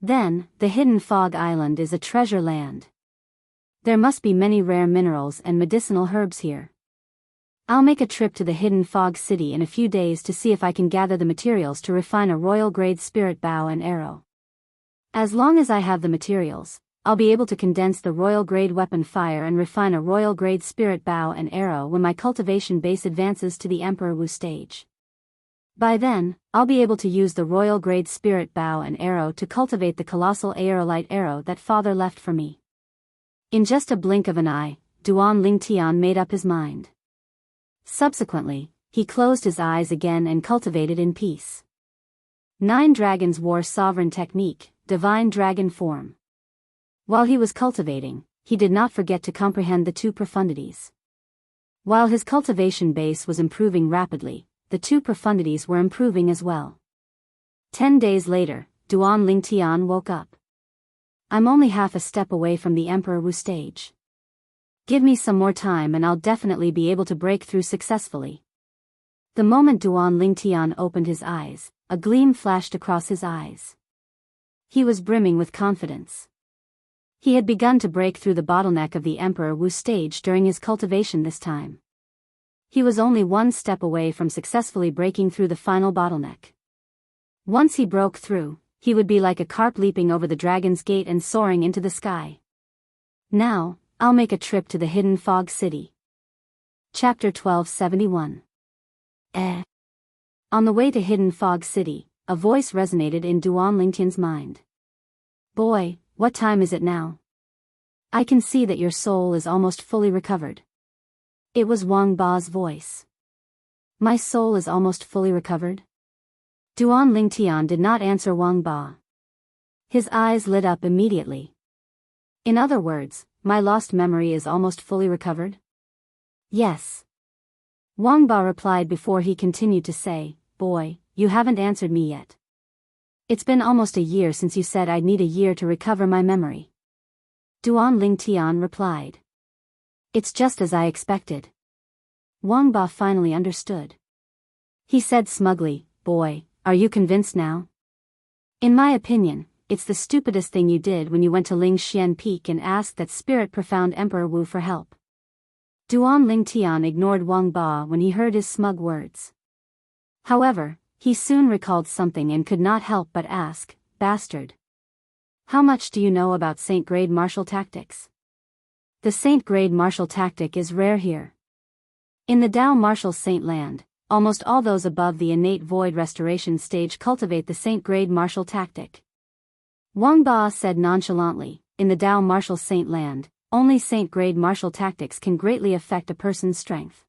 then, the hidden Fog Island is a treasure land. There must be many rare minerals and medicinal herbs here. I'll make a trip to the hidden Fog City in a few days to see if I can gather the materials to refine a royal-grade spirit bow and arrow. As long as I have the materials, I'll be able to condense the royal-grade weapon fire and refine a royal-grade spirit bow and arrow when my cultivation base advances to the Emperor Wu stage. By then, I'll be able to use the royal-grade spirit bow and arrow to cultivate the colossal aerolite arrow that father left for me. In just a blink of an eye, Duan Lingtian made up his mind. Subsequently, he closed his eyes again and cultivated in peace. 9 dragons wore sovereign technique, divine dragon form. While he was cultivating, he did not forget to comprehend the 2 profundities. While his cultivation base was improving rapidly, the 2 profundities were improving as well. 10 days later, Duan Lingtian woke up. I'm only half a step away from the Emperor Wu stage. Give me some more time and I'll definitely be able to break through successfully. The moment Duan Lingtian opened his eyes, a gleam flashed across his eyes. He was brimming with confidence. He had begun to break through the bottleneck of the Emperor Wu stage during his cultivation this time. He was only 1 step away from successfully breaking through the final bottleneck. Once he broke through, he would be like a carp leaping over the dragon's gate and soaring into the sky. Now, I'll make a trip to the hidden Fog City. Chapter 1271. On the way to hidden Fog City, a voice resonated in Duan Lingtian's mind. Boy, what time is it now? I can see that your soul is almost fully recovered. It was Wang Ba's voice. My soul is almost fully recovered? Duan Lingtian did not answer Wang Ba. His eyes lit up immediately. In other words, my lost memory is almost fully recovered? Yes. Wang Ba replied before he continued to say, Boy, you haven't answered me yet. It's been almost a year since you said I'd need a year to recover my memory. Duan Lingtian replied. It's just as I expected. Wang Ba finally understood. He said smugly, Boy, are you convinced now? In my opinion, it's the stupidest thing you did when you went to Ling Xian Peak and asked that spirit-profound Emperor Wu for help. Duan Lingtian ignored Wang Ba when he heard his smug words. However, he soon recalled something and could not help but ask, Bastard. How much do you know about Saint-grade martial tactics? The Saint-grade martial tactic is rare here. In the Dao martial Saint land, almost all those above the innate void restoration stage cultivate the Saint-grade martial tactic. Wang Ba said nonchalantly, in the Dao martial Saint land, only Saint-grade martial tactics can greatly affect a person's strength.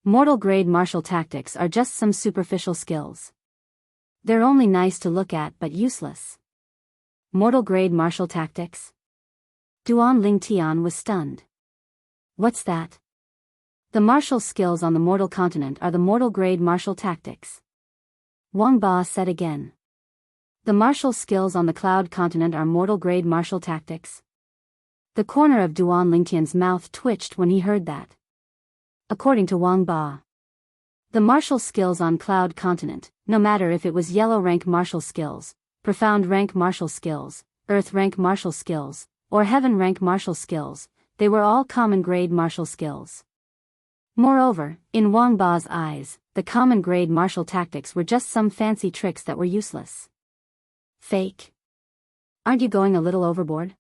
Mortal-grade martial tactics are just some superficial skills. They're only nice to look at but useless. Mortal-grade martial tactics? Duan Lingtian was stunned. What's that? The martial skills on the mortal continent are the mortal-grade martial tactics. Wang Ba said again. The martial skills on the Cloud continent are mortal-grade martial tactics. The corner of Duan Lingtian's mouth twitched when he heard that. According to Wang Ba, the martial skills on Cloud continent, no matter if it was yellow rank martial skills, profound rank martial skills, earth rank martial skills, or heaven rank martial skills, they were all common grade martial skills. Moreover, in Wang Ba's eyes, the common grade martial tactics were just some fancy tricks that were useless. Fake? Aren't you going a little overboard?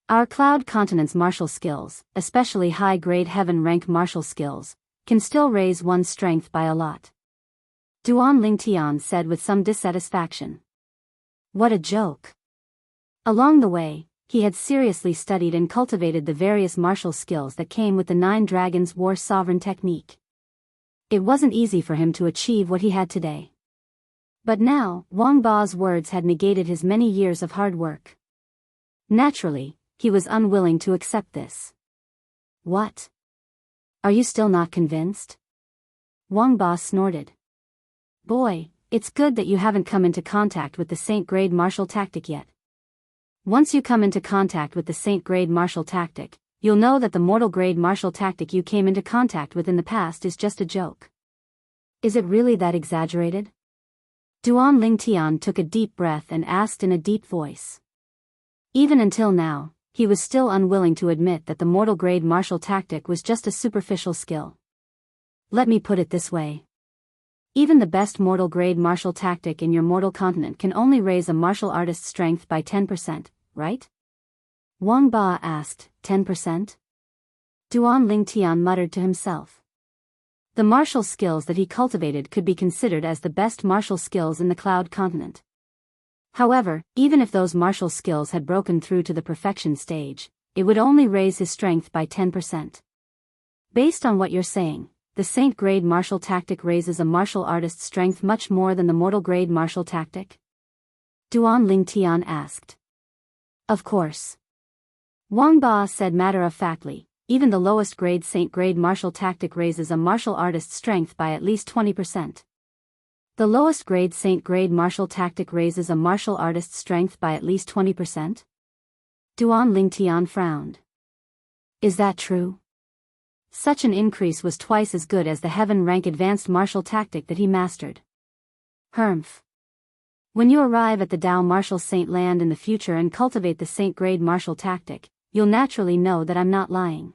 Our Cloud continent's martial skills, especially high-grade heaven rank martial skills, can still raise one's strength by a lot. Duan Lingtian said with some dissatisfaction. What a joke. Along the way, he had seriously studied and cultivated the various martial skills that came with the 9 Dragons War Sovereign technique. It wasn't easy for him to achieve what he had today. But now, Wang Ba's words had negated his many years of hard work. Naturally, he was unwilling to accept this. What? Are you still not convinced? Wang Ba snorted. Boy, it's good that you haven't come into contact with the Saint Grade martial tactic yet. Once you come into contact with the Saint Grade martial tactic, you'll know that the mortal grade martial tactic you came into contact with in the past is just a joke. Is it really that exaggerated? Duan Lingtian took a deep breath and asked in a deep voice. Even until now, he was still unwilling to admit that the mortal grade martial tactic was just a superficial skill. Let me put it this way. Even the best mortal grade martial tactic in your mortal continent can only raise a martial artist's strength by 10%, right? Wang Ba asked, 10%? Duan Lingtian muttered to himself. The martial skills that he cultivated could be considered as the best martial skills in the Cloud Continent. However, even if those martial skills had broken through to the perfection stage, it would only raise his strength by 10%. Based on what you're saying, the Saint Grade martial tactic raises a martial artist's strength much more than the mortal grade martial tactic? Duan Lingtian asked. Of course. Wang Ba said matter-of-factly, even the lowest grade Saint Grade martial tactic raises a martial artist's strength by at least 20%. The lowest grade Saint Grade martial tactic raises a martial artist's strength by at least 20%? Duan Lingtian frowned. Is that true? Such an increase was twice as good as the heaven-rank advanced martial tactic that he mastered. Humph. When you arrive at the Dao Martial Saint Land in the future and cultivate the Saint Grade martial tactic, you'll naturally know that I'm not lying.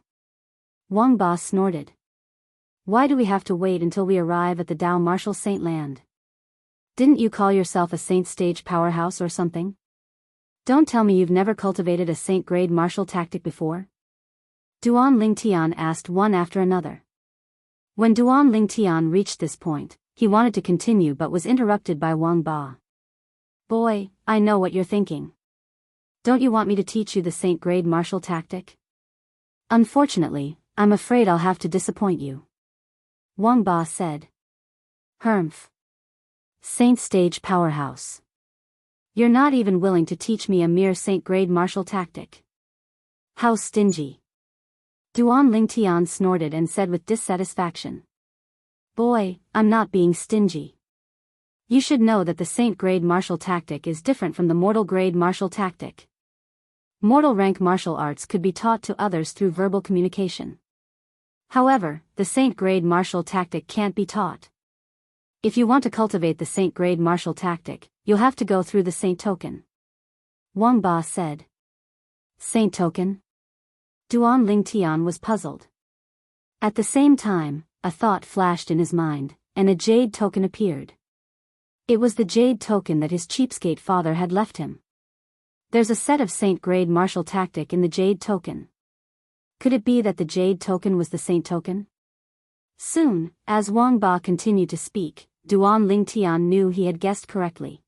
Wang Ba snorted. Why do we have to wait until we arrive at the Dao Martial Saint Land? Didn't you call yourself a Saint Stage powerhouse or something? Don't tell me you've never cultivated a Saint Grade martial tactic before? Duan Lingtian asked one after another. When Duan Lingtian reached this point, he wanted to continue but was interrupted by Wang Ba. Boy, I know what you're thinking. Don't you want me to teach you the Saint Grade martial tactic? Unfortunately, I'm afraid I'll have to disappoint you. Wang Ba said. Humph. Saint Stage powerhouse. You're not even willing to teach me a mere Saint Grade martial tactic. How stingy. Duan Lingtian snorted and said with dissatisfaction. Boy, I'm not being stingy. You should know that the Saint Grade martial tactic is different from the mortal grade martial tactic. Mortal rank martial arts could be taught to others through verbal communication. However, the Saint Grade martial tactic can't be taught. If you want to cultivate the Saint Grade martial tactic, you'll have to go through the Saint Token. Wang Ba said. Saint Token? Duan Lingtian was puzzled. At the same time, a thought flashed in his mind, and a jade token appeared. It was the jade token that his cheapskate father had left him. There's a set of Saint Grade martial tactic in the jade token. Could it be that the jade token was the Saint Token? Soon, as Wang Ba continued to speak, Duan Lingtian knew he had guessed correctly.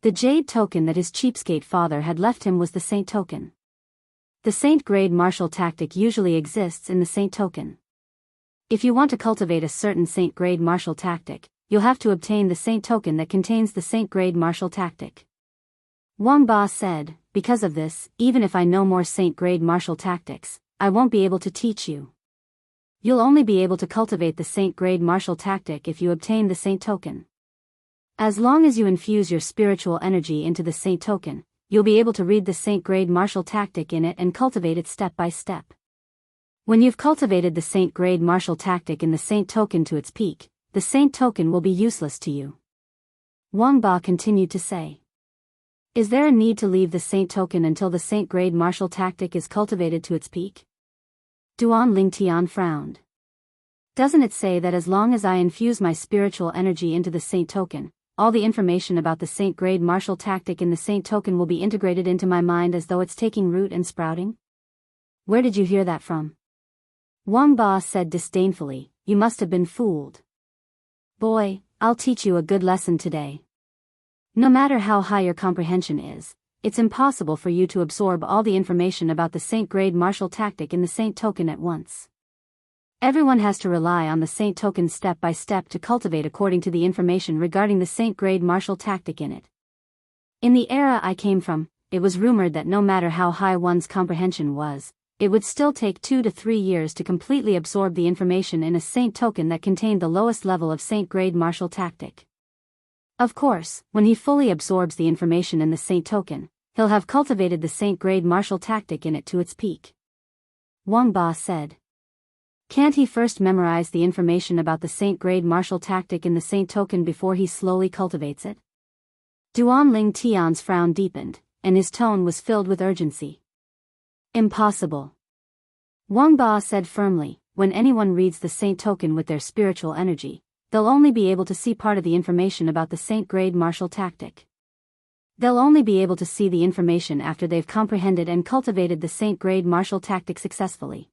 The jade token that his cheapskate father had left him was the Saint Token. The Saint Grade martial tactic usually exists in the Saint Token. If you want to cultivate a certain Saint Grade martial tactic, you'll have to obtain the Saint Token that contains the Saint Grade martial tactic. Wang Ba said, because of this, even if I know more Saint Grade martial tactics, I won't be able to teach you. You'll only be able to cultivate the Saint Grade martial tactic if you obtain the Saint Token. As long as you infuse your spiritual energy into the Saint Token, you'll be able to read the Saint Grade martial tactic in it and cultivate it step by step. When you've cultivated the Saint Grade martial tactic in the Saint Token to its peak, the Saint Token will be useless to you. Wang Ba continued to say. Is there a need to leave the Saint Token until the Saint Grade martial tactic is cultivated to its peak? Duan Lingtian frowned. Doesn't it say that as long as I infuse my spiritual energy into the Saint Token, all the information about the Saint Grade martial tactic in the Saint Token will be integrated into my mind as though it's taking root and sprouting? Where did you hear that from? Wang Ba said disdainfully, you must have been fooled. Boy, I'll teach you a good lesson today. No matter how high your comprehension is, it's impossible for you to absorb all the information about the Saint-grade martial tactic in the Saint token at once. Everyone has to rely on the Saint token step by step to cultivate according to the information regarding the Saint-grade martial tactic in it. In the era I came from, it was rumored that no matter how high one's comprehension was, it would still take 2 to 3 years to completely absorb the information in a Saint token that contained the lowest level of Saint-grade martial tactic. Of course, when he fully absorbs the information in the Saint token, he'll have cultivated the Saint-grade martial tactic in it to its peak. Wang Ba said. Can't he first memorize the information about the Saint-grade martial tactic in the Saint token before he slowly cultivates it? Duanling Tian's frown deepened, and his tone was filled with urgency. Impossible. Wang Ba said firmly, when anyone reads the Saint token with their spiritual energy, they'll only be able to see part of the information about the Saint-grade martial tactic. They'll only be able to see the information after they've comprehended and cultivated the Saint-grade martial tactic successfully.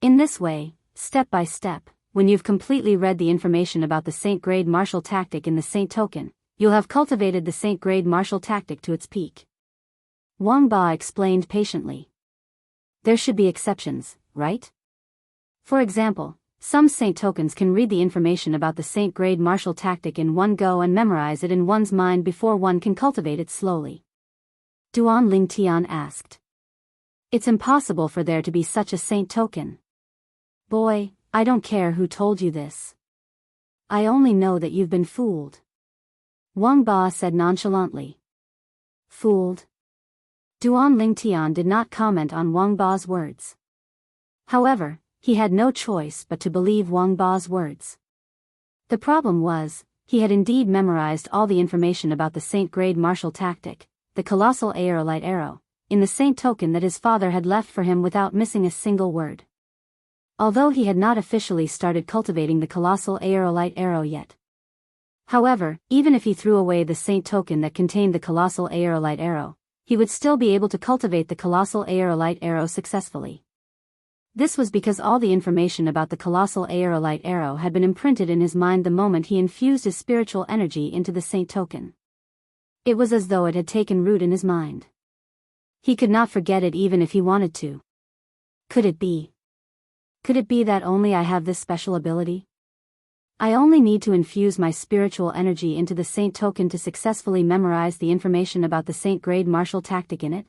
In this way, step by step, when you've completely read the information about the Saint-grade martial tactic in the Saint token, you'll have cultivated the Saint-grade martial tactic to its peak. Wang Ba explained patiently. There should be exceptions, right? For example, some Saint tokens can read the information about the Saint-grade martial tactic in one go and memorize it in one's mind before one can cultivate it slowly. Duanling Tian asked. It's impossible for there to be such a Saint token. Boy, I don't care who told you this. I only know that you've been fooled. Wang Ba said nonchalantly. Fooled? Duanling Tian did not comment on Wang Ba's words. However, he had no choice but to believe Wang Ba's words. The problem was, he had indeed memorized all the information about the Saint-grade martial tactic, the colossal aerolite arrow, in the Saint token that his father had left for him without missing a single word. Although he had not officially started cultivating the colossal aerolite arrow yet. However, even if he threw away the Saint token that contained the colossal aerolite arrow, he would still be able to cultivate the colossal aerolite arrow successfully. This was because all the information about the colossal aerolite arrow had been imprinted in his mind the moment he infused his spiritual energy into the Saint token. It was as though it had taken root in his mind. He could not forget it even if he wanted to. Could it be? Could it be that only I have this special ability? I only need to infuse my spiritual energy into the Saint token to successfully memorize the information about the Saint-grade martial tactic in it?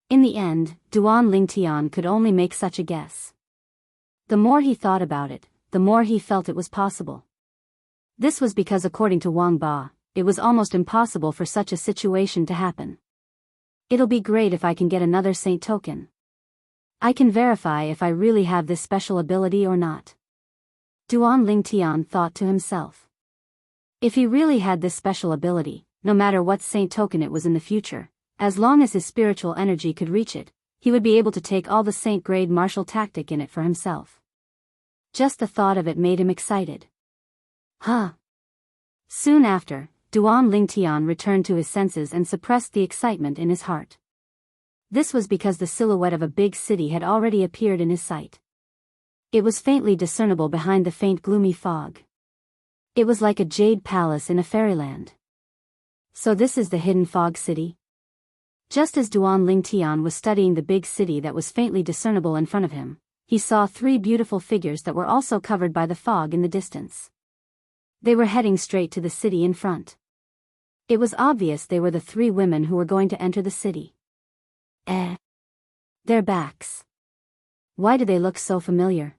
In the end, Duanling Tian could only make such a guess. The more he thought about it, the more he felt it was possible. This was because according to Wang Ba, it was almost impossible for such a situation to happen. It'll be great if I can get another Saint token. I can verify if I really have this special ability or not. Duanling Tian thought to himself. If he really had this special ability, no matter what Saint token it was in the future, as long as his spiritual energy could reach it, he would be able to take all the Saint-grade martial tactic in it for himself. Just the thought of it made him excited. Huh. Soon after, Duanling Tian returned to his senses and suppressed the excitement in his heart. This was because the silhouette of a big city had already appeared in his sight. It was faintly discernible behind the faint gloomy fog. It was like a jade palace in a fairyland. So this is the hidden fog city? Just as Duanling Tian was studying the big city that was faintly discernible in front of him, he saw 3 beautiful figures that were also covered by the fog in the distance. They were heading straight to the city in front. It was obvious they were the 3 women who were going to enter the city. Their backs. Why do they look so familiar?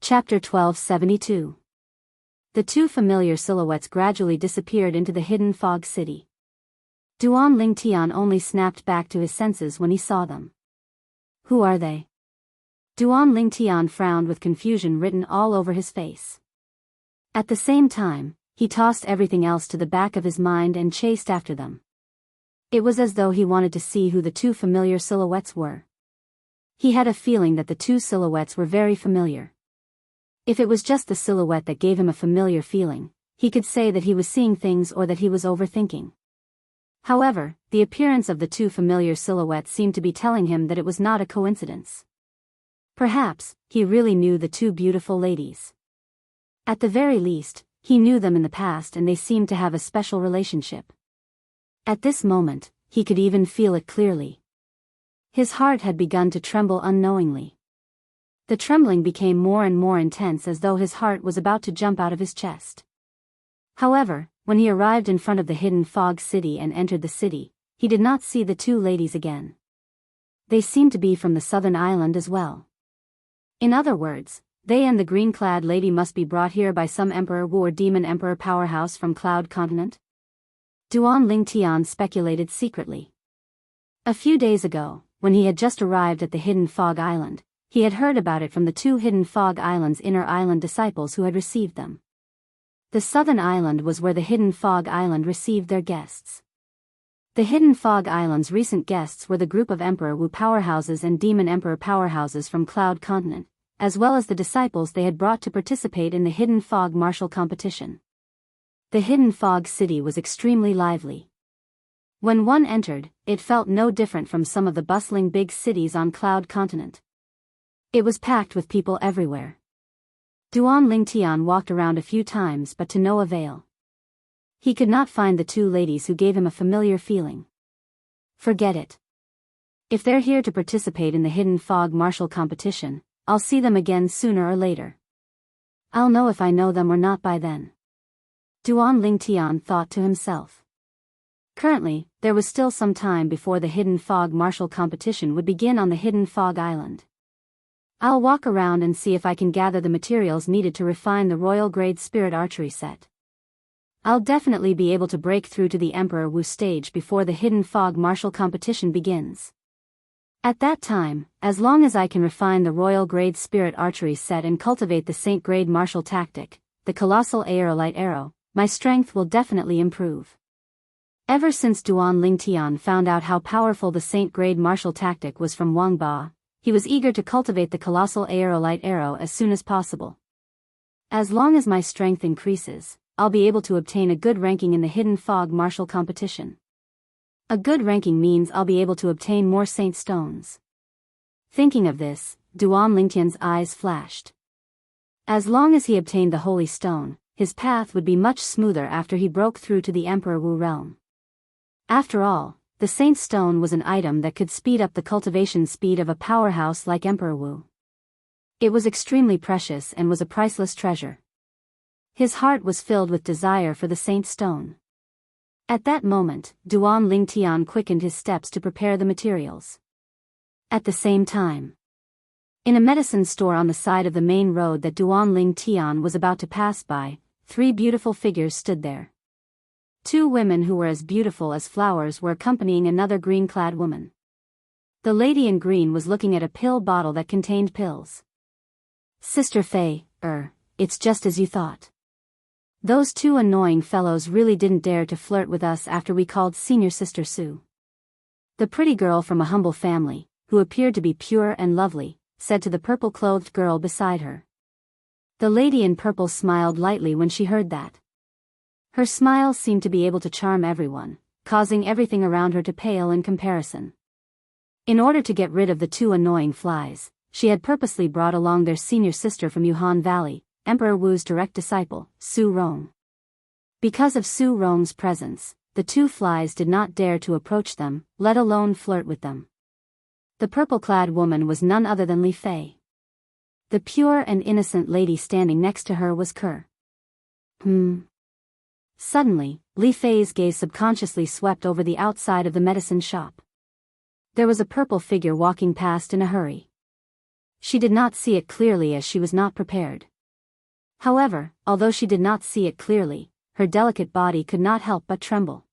Chapter 1272. The 2 familiar silhouettes gradually disappeared into the hidden fog city. Duanling Tian only snapped back to his senses when he saw them. Who are they? Duanling Tian frowned with confusion written all over his face. At the same time, he tossed everything else to the back of his mind and chased after them. It was as though he wanted to see who the 2 familiar silhouettes were. He had a feeling that the 2 silhouettes were very familiar. If it was just the silhouette that gave him a familiar feeling, he could say that he was seeing things or that he was overthinking. However, the appearance of the 2 familiar silhouettes seemed to be telling him that it was not a coincidence. Perhaps, he really knew the 2 beautiful ladies. At the very least, he knew them in the past and they seemed to have a special relationship. At this moment, he could even feel it clearly. His heart had begun to tremble unknowingly. The trembling became more and more intense as though his heart was about to jump out of his chest. However, when he arrived in front of the hidden fog city and entered the city, he did not see the two ladies again. They seemed to be from the southern island as well. In other words, they and the green-clad lady must be brought here by some Emperor Wu or Demon Emperor powerhouse from Cloud Continent? Duan Lingtian speculated secretly. A few days ago, when he had just arrived at the Hidden Fog Island, he had heard about it from the two Hidden Fog Island's inner island disciples who had received them. The southern island was where the Hidden Fog Island received their guests. The Hidden Fog Island's recent guests were the group of Emperor Wu powerhouses and Demon Emperor powerhouses from Cloud Continent, as well as the disciples they had brought to participate in the Hidden Fog martial competition. The Hidden Fog city was extremely lively. When one entered, it felt no different from some of the bustling big cities on Cloud Continent. It was packed with people everywhere. Duan Lingtian walked around a few times but to no avail. He could not find the two ladies who gave him a familiar feeling. Forget it. If they're here to participate in the Hidden Fog martial competition, I'll see them again sooner or later. I'll know if I know them or not by then. Duan Lingtian thought to himself. Currently, there was still some time before the Hidden Fog martial competition would begin on the Hidden Fog Island. I'll walk around and see if I can gather the materials needed to refine the Royal Grade Spirit Archery set. I'll definitely be able to break through to the Emperor Wu stage before the Hidden Fog martial competition begins. At that time, as long as I can refine the Royal Grade Spirit Archery set and cultivate the Saint Grade martial tactic, the Colossal Aerolite Arrow, my strength will definitely improve. Ever since Duan Lingtian found out how powerful the Saint Grade martial tactic was from Wang Ba, he was eager to cultivate the Colossal Aerolite Arrow as soon as possible. As long as my strength increases, I'll be able to obtain a good ranking in the Hidden Fog martial competition. A good ranking means I'll be able to obtain more Saint Stones. Thinking of this, Duan Lingtian's eyes flashed. As long as he obtained the Holy Stone, his path would be much smoother after he broke through to the Emperor Wu realm. After all, the Saint Stone was an item that could speed up the cultivation speed of a powerhouse like Emperor Wu. It was extremely precious and was a priceless treasure. His heart was filled with desire for the Saint Stone. At that moment, Duan Lingtian quickened his steps to prepare the materials. At the same time, in a medicine store on the side of the main road that Duan Lingtian was about to pass by, three beautiful figures stood there. Two women who were as beautiful as flowers were accompanying another green-clad woman. The lady in green was looking at a pill bottle that contained pills. Sister Fei, it's just as you thought. Those two annoying fellows really didn't dare to flirt with us after we called Senior Sister Sue. The pretty girl from a humble family, who appeared to be pure and lovely, said to the purple-clothed girl beside her. The lady in purple smiled lightly when she heard that. Her smile seemed to be able to charm everyone, causing everything around her to pale in comparison. In order to get rid of the two annoying flies, she had purposely brought along their senior sister from Yuhan Valley, Emperor Wu's direct disciple, Su Rong. Because of Su Rong's presence, the two flies did not dare to approach them, let alone flirt with them. The purple-clad woman was none other than Li Fei. The pure and innocent lady standing next to her was Ke. Suddenly, Li Fei's gaze subconsciously swept over the outside of the medicine shop. There was a purple figure walking past in a hurry. She did not see it clearly as she was not prepared. However, although she did not see it clearly, her delicate body could not help but tremble.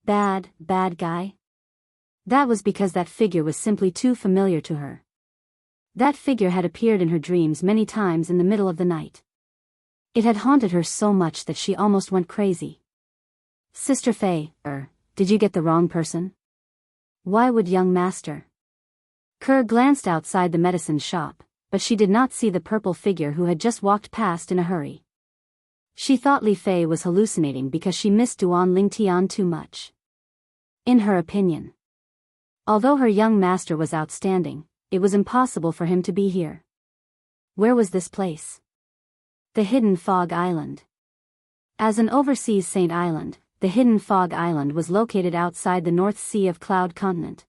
Bad guy? That was because that figure was simply too familiar to her. That figure had appeared in her dreams many times in the middle of the night. It had haunted her so much that she almost went crazy. Sister Fei, did you get the wrong person? Why would young master? Ke glanced outside the medicine shop, but she did not see the purple figure who had just walked past in a hurry. She thought Li Fei was hallucinating because she missed Duan Lingtian too much. In her opinion, although her young master was outstanding, it was impossible for him to be here. Where was this place? The Hidden Fog Island. As an overseas saint island, the hidden Fog Island was located outside the North Sea of Cloud Continent.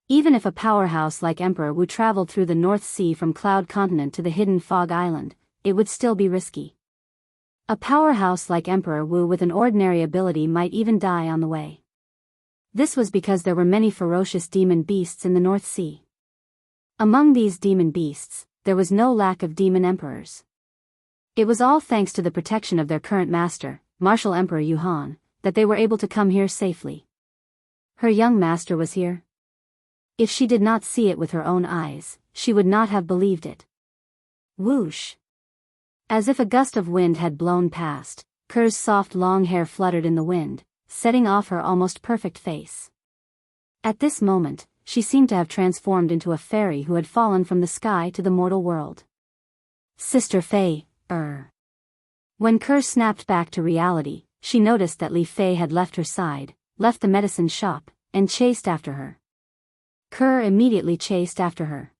Even if a powerhouse like Emperor Wu traveled through the North Sea from Cloud Continent to the hidden Fog Island, it would still be risky. A powerhouse like Emperor Wu with an ordinary ability might even die on the way. This was because there were many ferocious demon beasts in the North Sea. Among these demon beasts, there was no lack of demon emperors. It was all thanks to the protection of their current master, Martial Emperor Yuhan, that they were able to come here safely. Her young master was here. If she did not see it with her own eyes, she would not have believed it. Whoosh! As if a gust of wind had blown past, Ker's soft long hair fluttered in the wind, setting off her almost perfect face. At this moment, she seemed to have transformed into a fairy who had fallen from the sky to the mortal world. Sister Fei, When Ker snapped back to reality, she noticed that Li Fei had left her side, left the medicine shop, and chased after her. Ker immediately chased after her.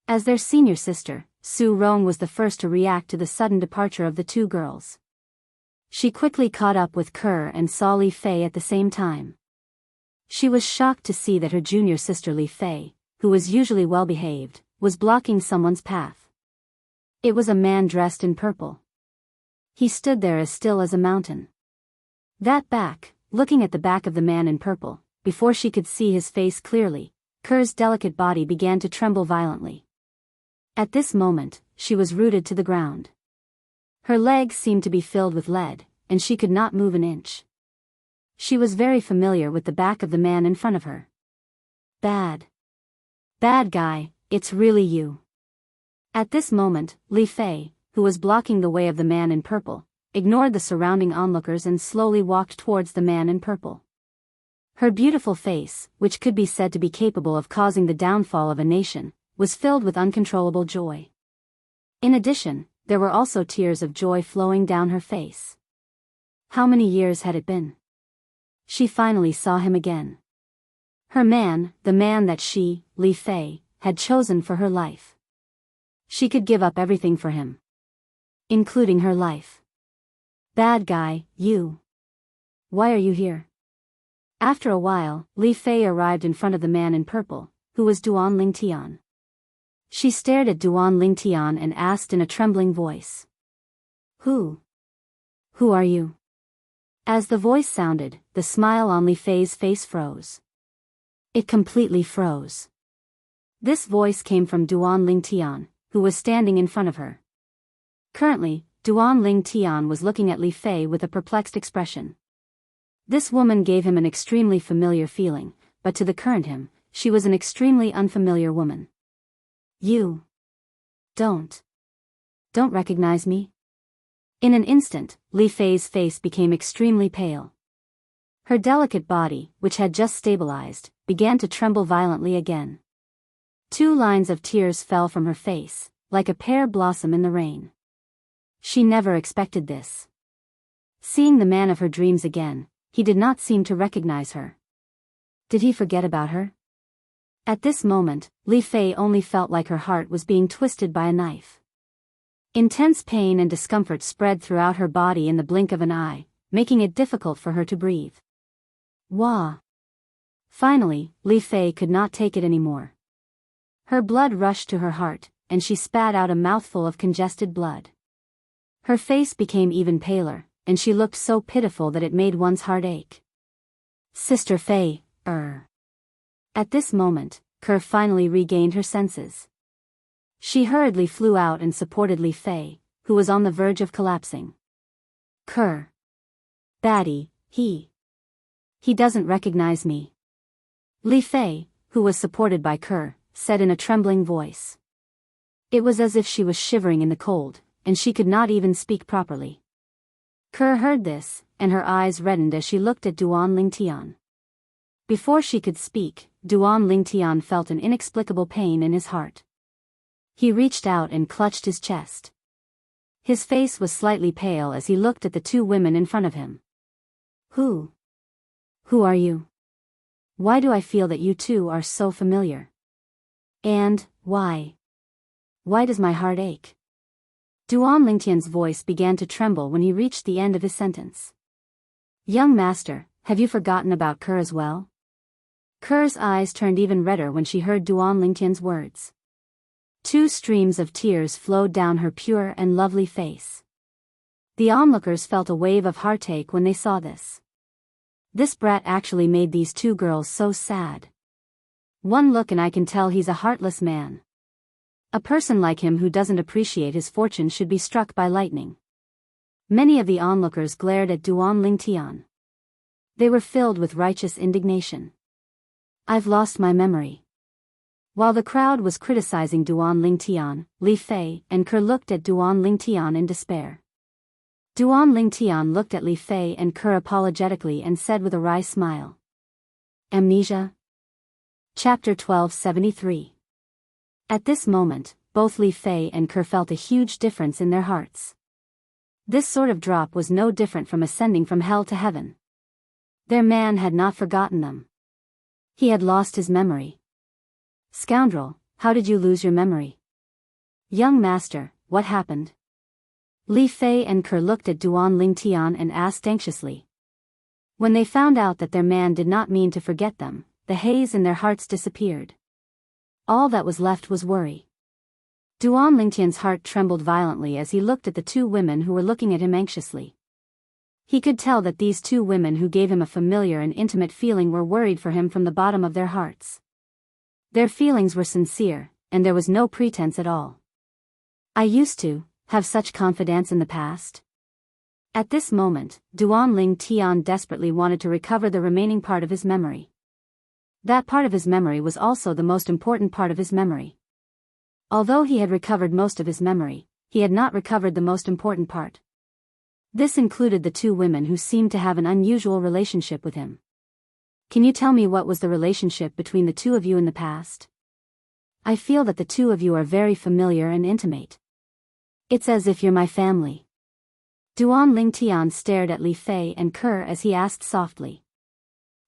As their senior sister, Su Rong was the first to react to the sudden departure of the two girls. She quickly caught up with Ker and saw Li Fei at the same time. She was shocked to see that her junior sister Li Fei, who was usually well-behaved, was blocking someone's path. It was a man dressed in purple. He stood there as still as a mountain. That back, looking at the back of the man in purple, before she could see his face clearly, Ker's delicate body began to tremble violently. At this moment, she was rooted to the ground. Her legs seemed to be filled with lead, and she could not move an inch. She was very familiar with the back of the man in front of her. Bad guy, it's really you. At this moment, Li Fei, who was blocking the way of the man in purple, ignored the surrounding onlookers and slowly walked towards the man in purple. Her beautiful face, which could be said to be capable of causing the downfall of a nation, was filled with uncontrollable joy. In addition, there were also tears of joy flowing down her face. How many years had it been? She finally saw him again. Her man, the man that she, Li Fei, had chosen for her life. She could give up everything for him. Including her life. Bad guy, you. Why are you here? After a while, Li Fei arrived in front of the man in purple, who was Duan Lingtian. She stared at Duan Lingtian and asked in a trembling voice. Who are you? As the voice sounded, the smile on Li Fei's face froze. It completely froze. This voice came from Duan Lingtian, who was standing in front of her. Currently, Duan Lingtian was looking at Li Fei with a perplexed expression. This woman gave him an extremely familiar feeling, but to the current him, she was an extremely unfamiliar woman. You don't recognize me? In an instant, Li Fei's face became extremely pale. Her delicate body, which had just stabilized, began to tremble violently again. 2 lines of tears fell from her face, like a pear blossom in the rain. She never expected this. Seeing the man of her dreams again, he did not seem to recognize her. Did he forget about her? At this moment, Li Fei only felt like her heart was being twisted by a knife. Intense pain and discomfort spread throughout her body in the blink of an eye, making it difficult for her to breathe. Wah! Finally, Li Fei could not take it anymore. Her blood rushed to her heart, and she spat out a mouthful of congested blood. Her face became even paler, and she looked so pitiful that it made one's heart ache. Sister Fei, At this moment, Ker finally regained her senses. She hurriedly flew out and supported Li Fei, who was on the verge of collapsing. Ker. Baddie, he doesn't recognize me. Li Fei, who was supported by Ker, said in a trembling voice. It was as if she was shivering in the cold, and she could not even speak properly. Ker heard this, and her eyes reddened as she looked at Duan Lingtian. Before she could speak, Duan Lingtian felt an inexplicable pain in his heart. He reached out and clutched his chest. His face was slightly pale as he looked at the 2 women in front of him. Who are you? Why do I feel that you 2 are so familiar? And, why does my heart ache? Duan Lingtian's voice began to tremble when he reached the end of his sentence. Young master, have you forgotten about Kerr as well? Kerr's eyes turned even redder when she heard Duan Lingtian's words. 2 streams of tears flowed down her pure and lovely face. The onlookers felt a wave of heartache when they saw this. This brat actually made these 2 girls so sad. One look and I can tell he's a heartless man. A person like him who doesn't appreciate his fortune should be struck by lightning. Many of the onlookers glared at Duan Lingtian. They were filled with righteous indignation. I've lost my memory. While the crowd was criticizing Duan Lingtian, Li Fei and Kerr looked at Duan Lingtian in despair. Duan Lingtian looked at Li Fei and Kerr apologetically and said with a wry smile. Amnesia? Chapter 1273. At this moment, both Li Fei and Kerr felt a huge difference in their hearts. This sort of drop was no different from ascending from hell to heaven. Their man had not forgotten them. He had lost his memory. Scoundrel, how did you lose your memory? Young master, what happened? Li Fei and Kerr looked at Duan Lingtian and asked anxiously. When they found out that their man did not mean to forget them, the haze in their hearts disappeared. All that was left was worry. Duan Lingtian's heart trembled violently as he looked at the 2 women who were looking at him anxiously. He could tell that these 2 women who gave him a familiar and intimate feeling were worried for him from the bottom of their hearts. Their feelings were sincere, and there was no pretense at all. I used to have such confidence in the past. At this moment, Duan Lingtian desperately wanted to recover the remaining part of his memory. That part of his memory was also the most important part of his memory. Although he had recovered most of his memory, he had not recovered the most important part. This included the 2 women who seemed to have an unusual relationship with him. Can you tell me what was the relationship between the 2 of you in the past? I feel that the 2 of you are very familiar and intimate. It's as if you're my family. Duan Lingtian stared at Li Fei and Kerr as he asked softly.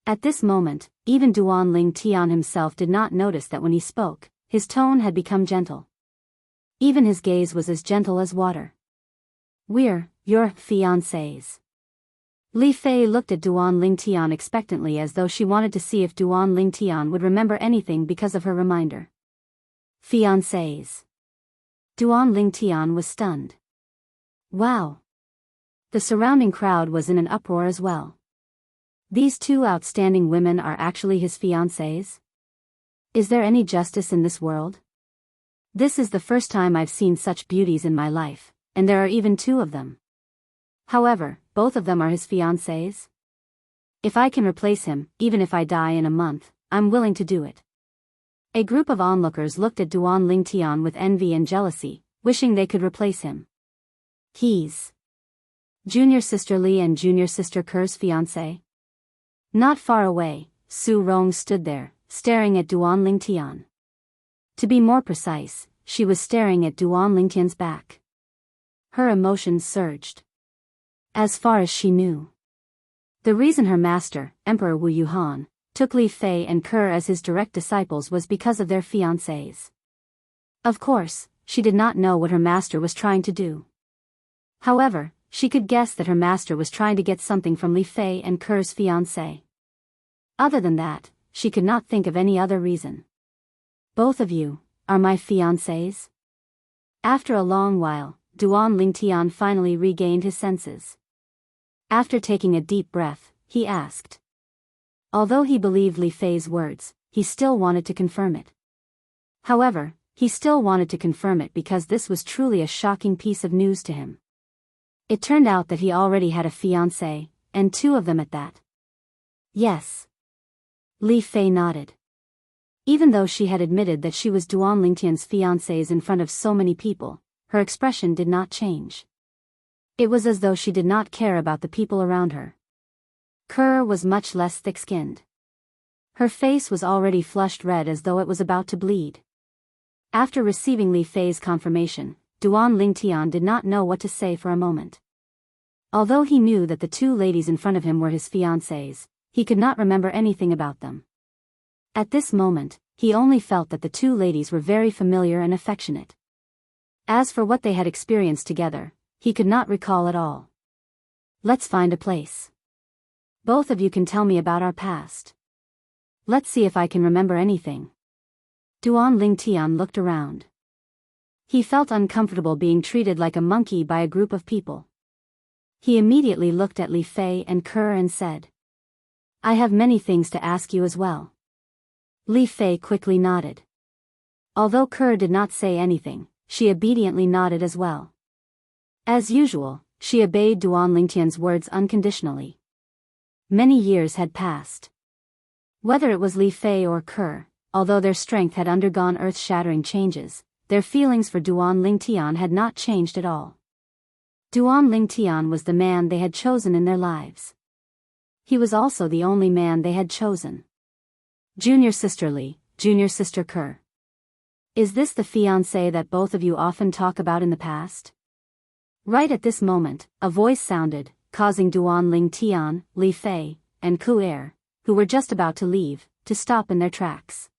At this moment, even Duan Lingtian himself did not notice that when he spoke, his tone had become gentle. Even his gaze was as gentle as water. We're your fiancés. Li Fei looked at Duan Lingtian expectantly as though she wanted to see if Duan Lingtian would remember anything because of her reminder. Fiancés. Duan Lingtian was stunned. Wow. The surrounding crowd was in an uproar as well. These 2 outstanding women are actually his fiancés? Is there any justice in this world? This is the first time I've seen such beauties in my life, and there are even 2 of them. However, both of them are his fiancés? If I can replace him, even if I die in a month, I'm willing to do it. A group of onlookers looked at Duan Lingtian with envy and jealousy, wishing they could replace him. He's junior sister Li and junior sister Kerr's fiancé. Not far away, Su Rong stood there, staring at Duan Lingtian. To be more precise, she was staring at Duan Lingtian's back. Her emotions surged. As far as she knew, the reason her master, Emperor Wu Yuhan, took Li Fei and Kerr as his direct disciples was because of their fiancés. Of course, she did not know what her master was trying to do. However, she could guess that her master was trying to get something from Li Fei and Kerr's fiancé. Other than that, she could not think of any other reason. Both of you are my fiancés? After a long while, Duan Lingtian finally regained his senses. After taking a deep breath, he asked. Although he believed Li Fei's words, he still wanted to confirm it. However, he still wanted to confirm it because this was truly a shocking piece of news to him. It turned out that he already had a fiancé, and 2 of them at that. Yes. Li Fei nodded. Even though she had admitted that she was Duan Lingtian's fiancés in front of so many people, her expression did not change. It was as though she did not care about the people around her. Kerr was much less thick-skinned. Her face was already flushed red as though it was about to bleed. After receiving Li Fei's confirmation, Duan Lingtian did not know what to say for a moment. Although he knew that the 2 ladies in front of him were his fiancés, he could not remember anything about them. At this moment, he only felt that the 2 ladies were very familiar and affectionate. As for what they had experienced together, he could not recall at all. Let's find a place. Both of you can tell me about our past. Let's see if I can remember anything. Duan Lingtian looked around. He felt uncomfortable being treated like a monkey by a group of people. He immediately looked at Li Fei and Kerr and said, I have many things to ask you as well. Li Fei quickly nodded. Although Kerr did not say anything, she obediently nodded as well. As usual, she obeyed Duan Lingtian's words unconditionally. Many years had passed. Whether it was Li Fei or Kerr, although their strength had undergone earth-shattering changes, their feelings for Duan Lingtian had not changed at all. Duan Lingtian was the man they had chosen in their lives. He was also the only man they had chosen. Junior sister Li, junior sister Kerr. Is this the fiancé that both of you often talk about in the past? Right at this moment, a voice sounded, causing Duan Lingtian, Li Fei, and Ku Er, who were just about to leave, to stop in their tracks.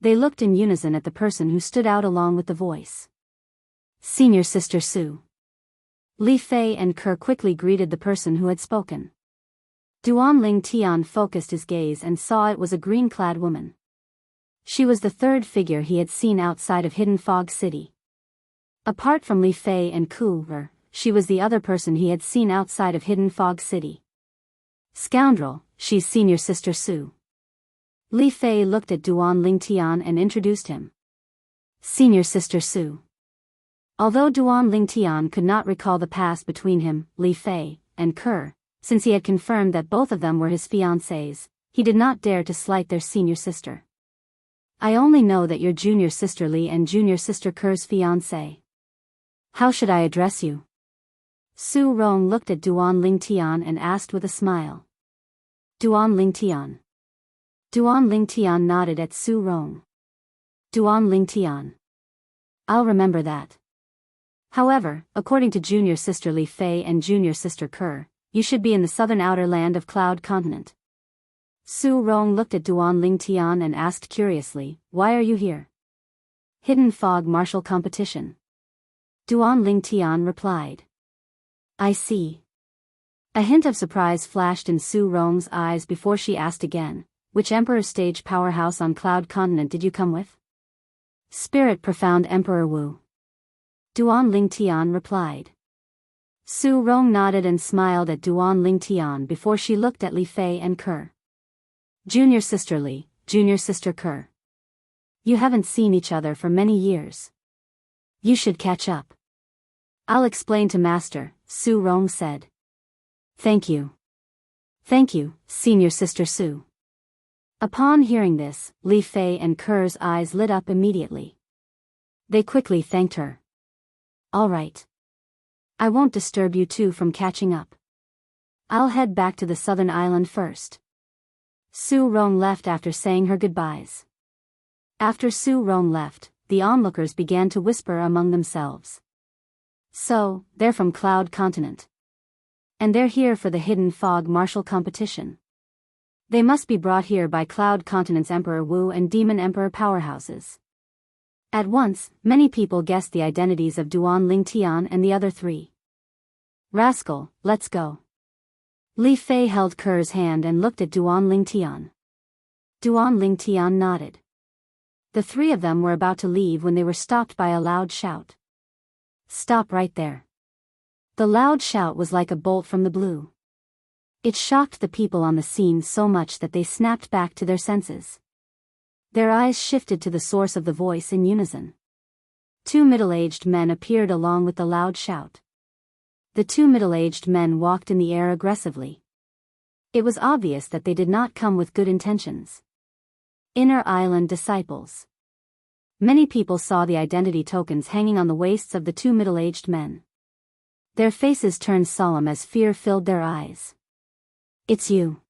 They looked in unison at the person who stood out along with the voice. Senior sister Su. Li Fei and Kerr quickly greeted the person who had spoken. Duan Lingtian focused his gaze and saw it was a green-clad woman. She was the third figure he had seen outside of Hidden Fog City. Apart from Li Fei and Ku Er, she was the other person he had seen outside of Hidden Fog City. Scoundrel, she's senior sister Su. Li Fei looked at Duan Lingtian and introduced him. Senior sister Su. Although Duan Lingtian could not recall the past between him, Li Fei, and Kerr, since he had confirmed that both of them were his fiancés, he did not dare to slight their senior sister. I only know that you're junior sister Li and junior sister Kerr's fiancé. How should I address you? Su Rong looked at Duan Lingtian and asked with a smile. Duan Lingtian. Duan Lingtian nodded at Su Rong. Duan Lingtian. I'll remember that. However, according to junior sister Li Fei and junior sister Kerr, you should be in the southern outer land of Cloud Continent. Su Rong looked at Duan Lingtian and asked curiously, why are you here? Hidden Fog Martial Competition. Duan Lingtian replied. I see. A hint of surprise flashed in Su Rong's eyes before she asked again, which Emperor Stage powerhouse on Cloud Continent did you come with? Spirit Profound Emperor Wu. Duan Lingtian replied. Su Rong nodded and smiled at Duan Lingtian before she looked at Li Fei and Kerr. Junior sister Li, junior sister Kerr. You haven't seen each other for many years. You should catch up. I'll explain to Master, Su Rong said. Thank you. Thank you, senior sister Su. Upon hearing this, Li Fei and Kerr's eyes lit up immediately. They quickly thanked her. All right. I won't disturb you two from catching up. I'll head back to the southern island first. Su Rong left after saying her goodbyes. After Su Rong left, the onlookers began to whisper among themselves. So, they're from Cloud Continent. And they're here for the Hidden Fog Martial Competition. They must be brought here by Cloud Continent's Emperor Wu and Demon Emperor powerhouses. At once, many people guessed the identities of Duan Lingtian and the other three. Rascal, let's go. Li Fei held Kerr's hand and looked at Duan Lingtian. Duan Lingtian nodded. The three of them were about to leave when they were stopped by a loud shout. Stop right there. The loud shout was like a bolt from the blue. It shocked the people on the scene so much that they snapped back to their senses. Their eyes shifted to the source of the voice in unison. Two middle-aged men appeared along with the loud shout. The two middle-aged men walked in the air aggressively. It was obvious that they did not come with good intentions. Inner Island disciples. Many people saw the identity tokens hanging on the waists of the two middle-aged men. Their faces turned solemn as fear filled their eyes. It's you.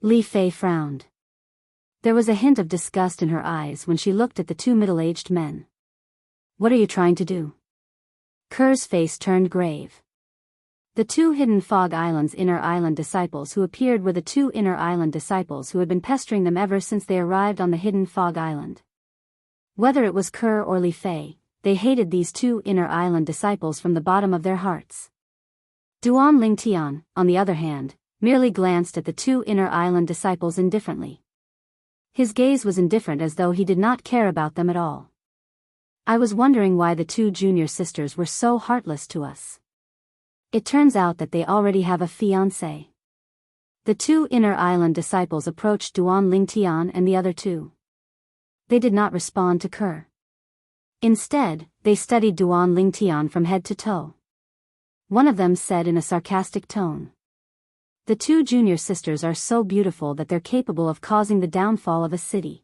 Li Fei frowned. There was a hint of disgust in her eyes when she looked at the two middle-aged men. What are you trying to do? Kerr's face turned grave. The two Hidden Fog Island's Inner Island disciples who appeared were the two Inner Island disciples who had been pestering them ever since they arrived on the Hidden Fog Island. Whether it was Kerr or Li Fei, they hated these two inner island disciples from the bottom of their hearts. Duan Lingtian, on the other hand, merely glanced at the two inner island disciples indifferently. His gaze was indifferent, as though he did not care about them at all. I was wondering why the two junior sisters were so heartless to us. It turns out that they already have a fiancé. The two inner island disciples approached Duan Lingtian and the other two. They did not respond to Kerr. Instead, they studied Duan Lingtian from head to toe. One of them said in a sarcastic tone, "The two junior sisters are so beautiful that they're capable of causing the downfall of a city.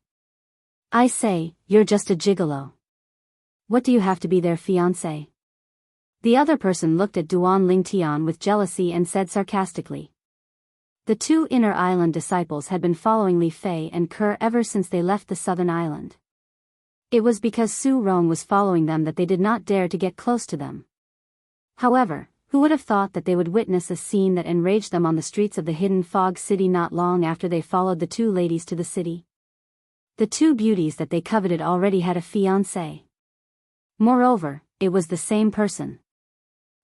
I say, you're just a gigolo. What do you have to be their fiancé?" The other person looked at Duan Lingtian with jealousy and said sarcastically. The two inner island disciples had been following Li Fei and Kerr ever since they left the southern island. It was because Su Rong was following them that they did not dare to get close to them. However, who would have thought that they would witness a scene that enraged them on the streets of the hidden fog city not long after they followed the two ladies to the city? The two beauties that they coveted already had a fiancé. Moreover, it was the same person.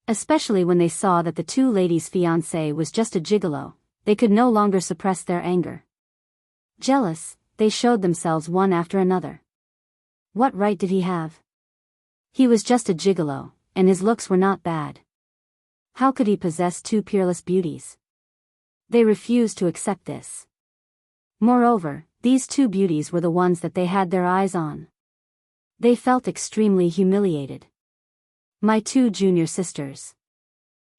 Especially when they saw that the two ladies' fiancé was just a gigolo, they could no longer suppress their anger. Jealous, they showed themselves one after another. What right did he have? He was just a gigolo, and his looks were not bad. How could he possess two peerless beauties? They refused to accept this. Moreover, these two beauties were the ones that they had their eyes on. They felt extremely humiliated. My two junior sisters.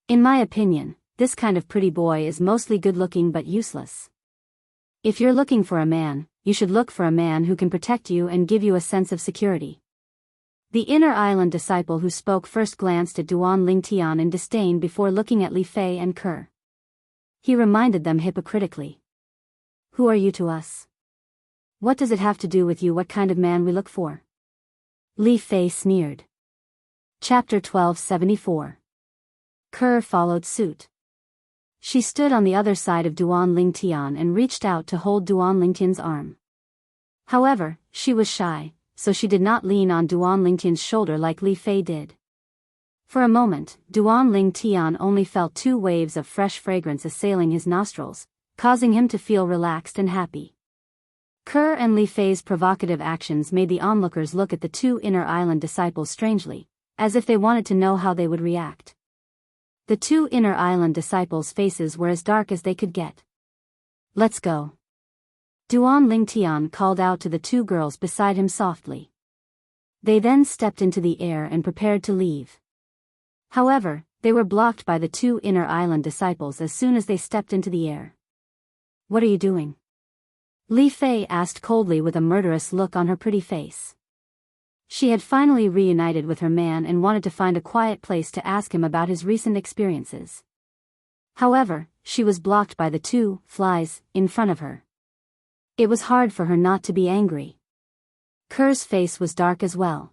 In my opinion, this kind of pretty boy is mostly good-looking but useless. If you're looking for a man, you should look for a man who can protect you and give you a sense of security. The inner island disciple who spoke first glanced at Duan Lingtian in disdain before looking at Li Fei and Kerr. He reminded them hypocritically. Who are you to us? What does it have to do with you what kind of man we look for? Li Fei sneered. Chapter 1274. Kerr followed suit. She stood on the other side of Duan Lingtian and reached out to hold Duan Lingtian's arm. However, she was shy, so she did not lean on Duan Lingtian's shoulder like Li Fei did. For a moment, Duan Lingtian only felt two waves of fresh fragrance assailing his nostrils, causing him to feel relaxed and happy. Kerr and Li Fei's provocative actions made the onlookers look at the two inner island disciples strangely, as if they wanted to know how they would react. The two inner island disciples' faces were as dark as they could get. Let's go. Duan Lingtian called out to the two girls beside him softly. They then stepped into the air and prepared to leave. However, they were blocked by the two inner island disciples as soon as they stepped into the air. What are you doing? Li Fei asked coldly with a murderous look on her pretty face. She had finally reunited with her man and wanted to find a quiet place to ask him about his recent experiences. However, she was blocked by the two flies in front of her. It was hard for her not to be angry. Kerr's face was dark as well.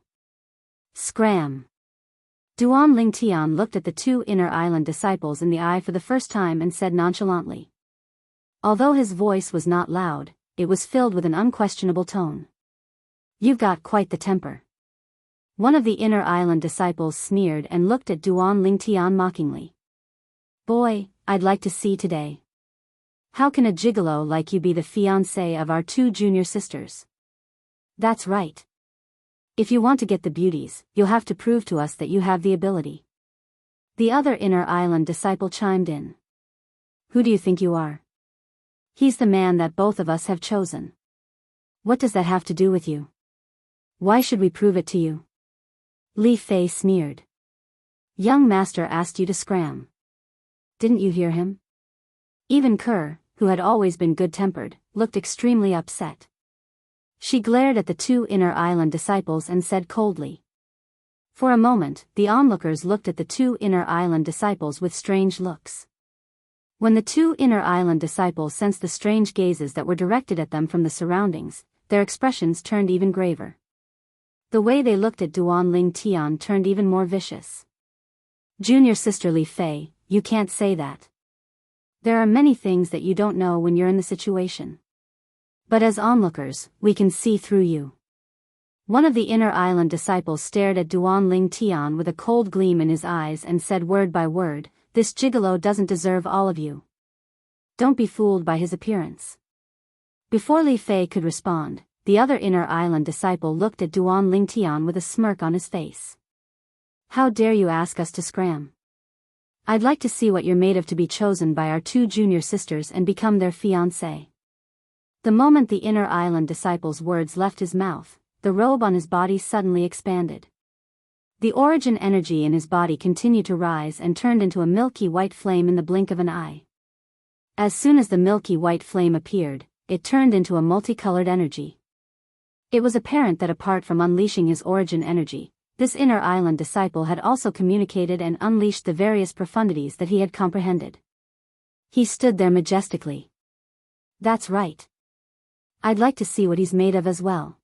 Scram. Duan Lingtian looked at the two inner island disciples in the eye for the first time and said nonchalantly. Although his voice was not loud, it was filled with an unquestionable tone. You've got quite the temper. One of the inner island disciples sneered and looked at Duan Lingtian mockingly. Boy, I'd like to see today. How can a gigolo like you be the fiancé of our two junior sisters? That's right. If you want to get the beauties, you'll have to prove to us that you have the ability. The other inner island disciple chimed in. Who do you think you are? He's the man that both of us have chosen. What does that have to do with you? Why should we prove it to you? Li Fei sneered. Young master asked you to scram. Didn't you hear him? Even Kerr, who had always been good-tempered, looked extremely upset. She glared at the two inner island disciples and said coldly. For a moment, the onlookers looked at the two inner island disciples with strange looks. When the two inner island disciples sensed the strange gazes that were directed at them from the surroundings, their expressions turned even graver. The way they looked at Duan Lingtian turned even more vicious. Junior sister Li Fei, you can't say that. There are many things that you don't know when you're in the situation. But as onlookers, we can see through you. One of the inner island disciples stared at Duanling Tian with a cold gleam in his eyes and said word by word, "This gigolo doesn't deserve all of you. Don't be fooled by his appearance." Before Li Fei could respond, the other inner island disciple looked at Duanling Tian with a smirk on his face. "How dare you ask us to scram? I'd like to see what you're made of to be chosen by our two junior sisters and become their fiancé." The moment the inner island disciple's words left his mouth, the robe on his body suddenly expanded. The origin energy in his body continued to rise and turned into a milky white flame in the blink of an eye. As soon as the milky white flame appeared, it turned into a multicolored energy. It was apparent that apart from unleashing his origin energy, this inner island disciple had also communicated and unleashed the various profundities that he had comprehended. He stood there majestically. "That's right. I'd like to see what he's made of as well."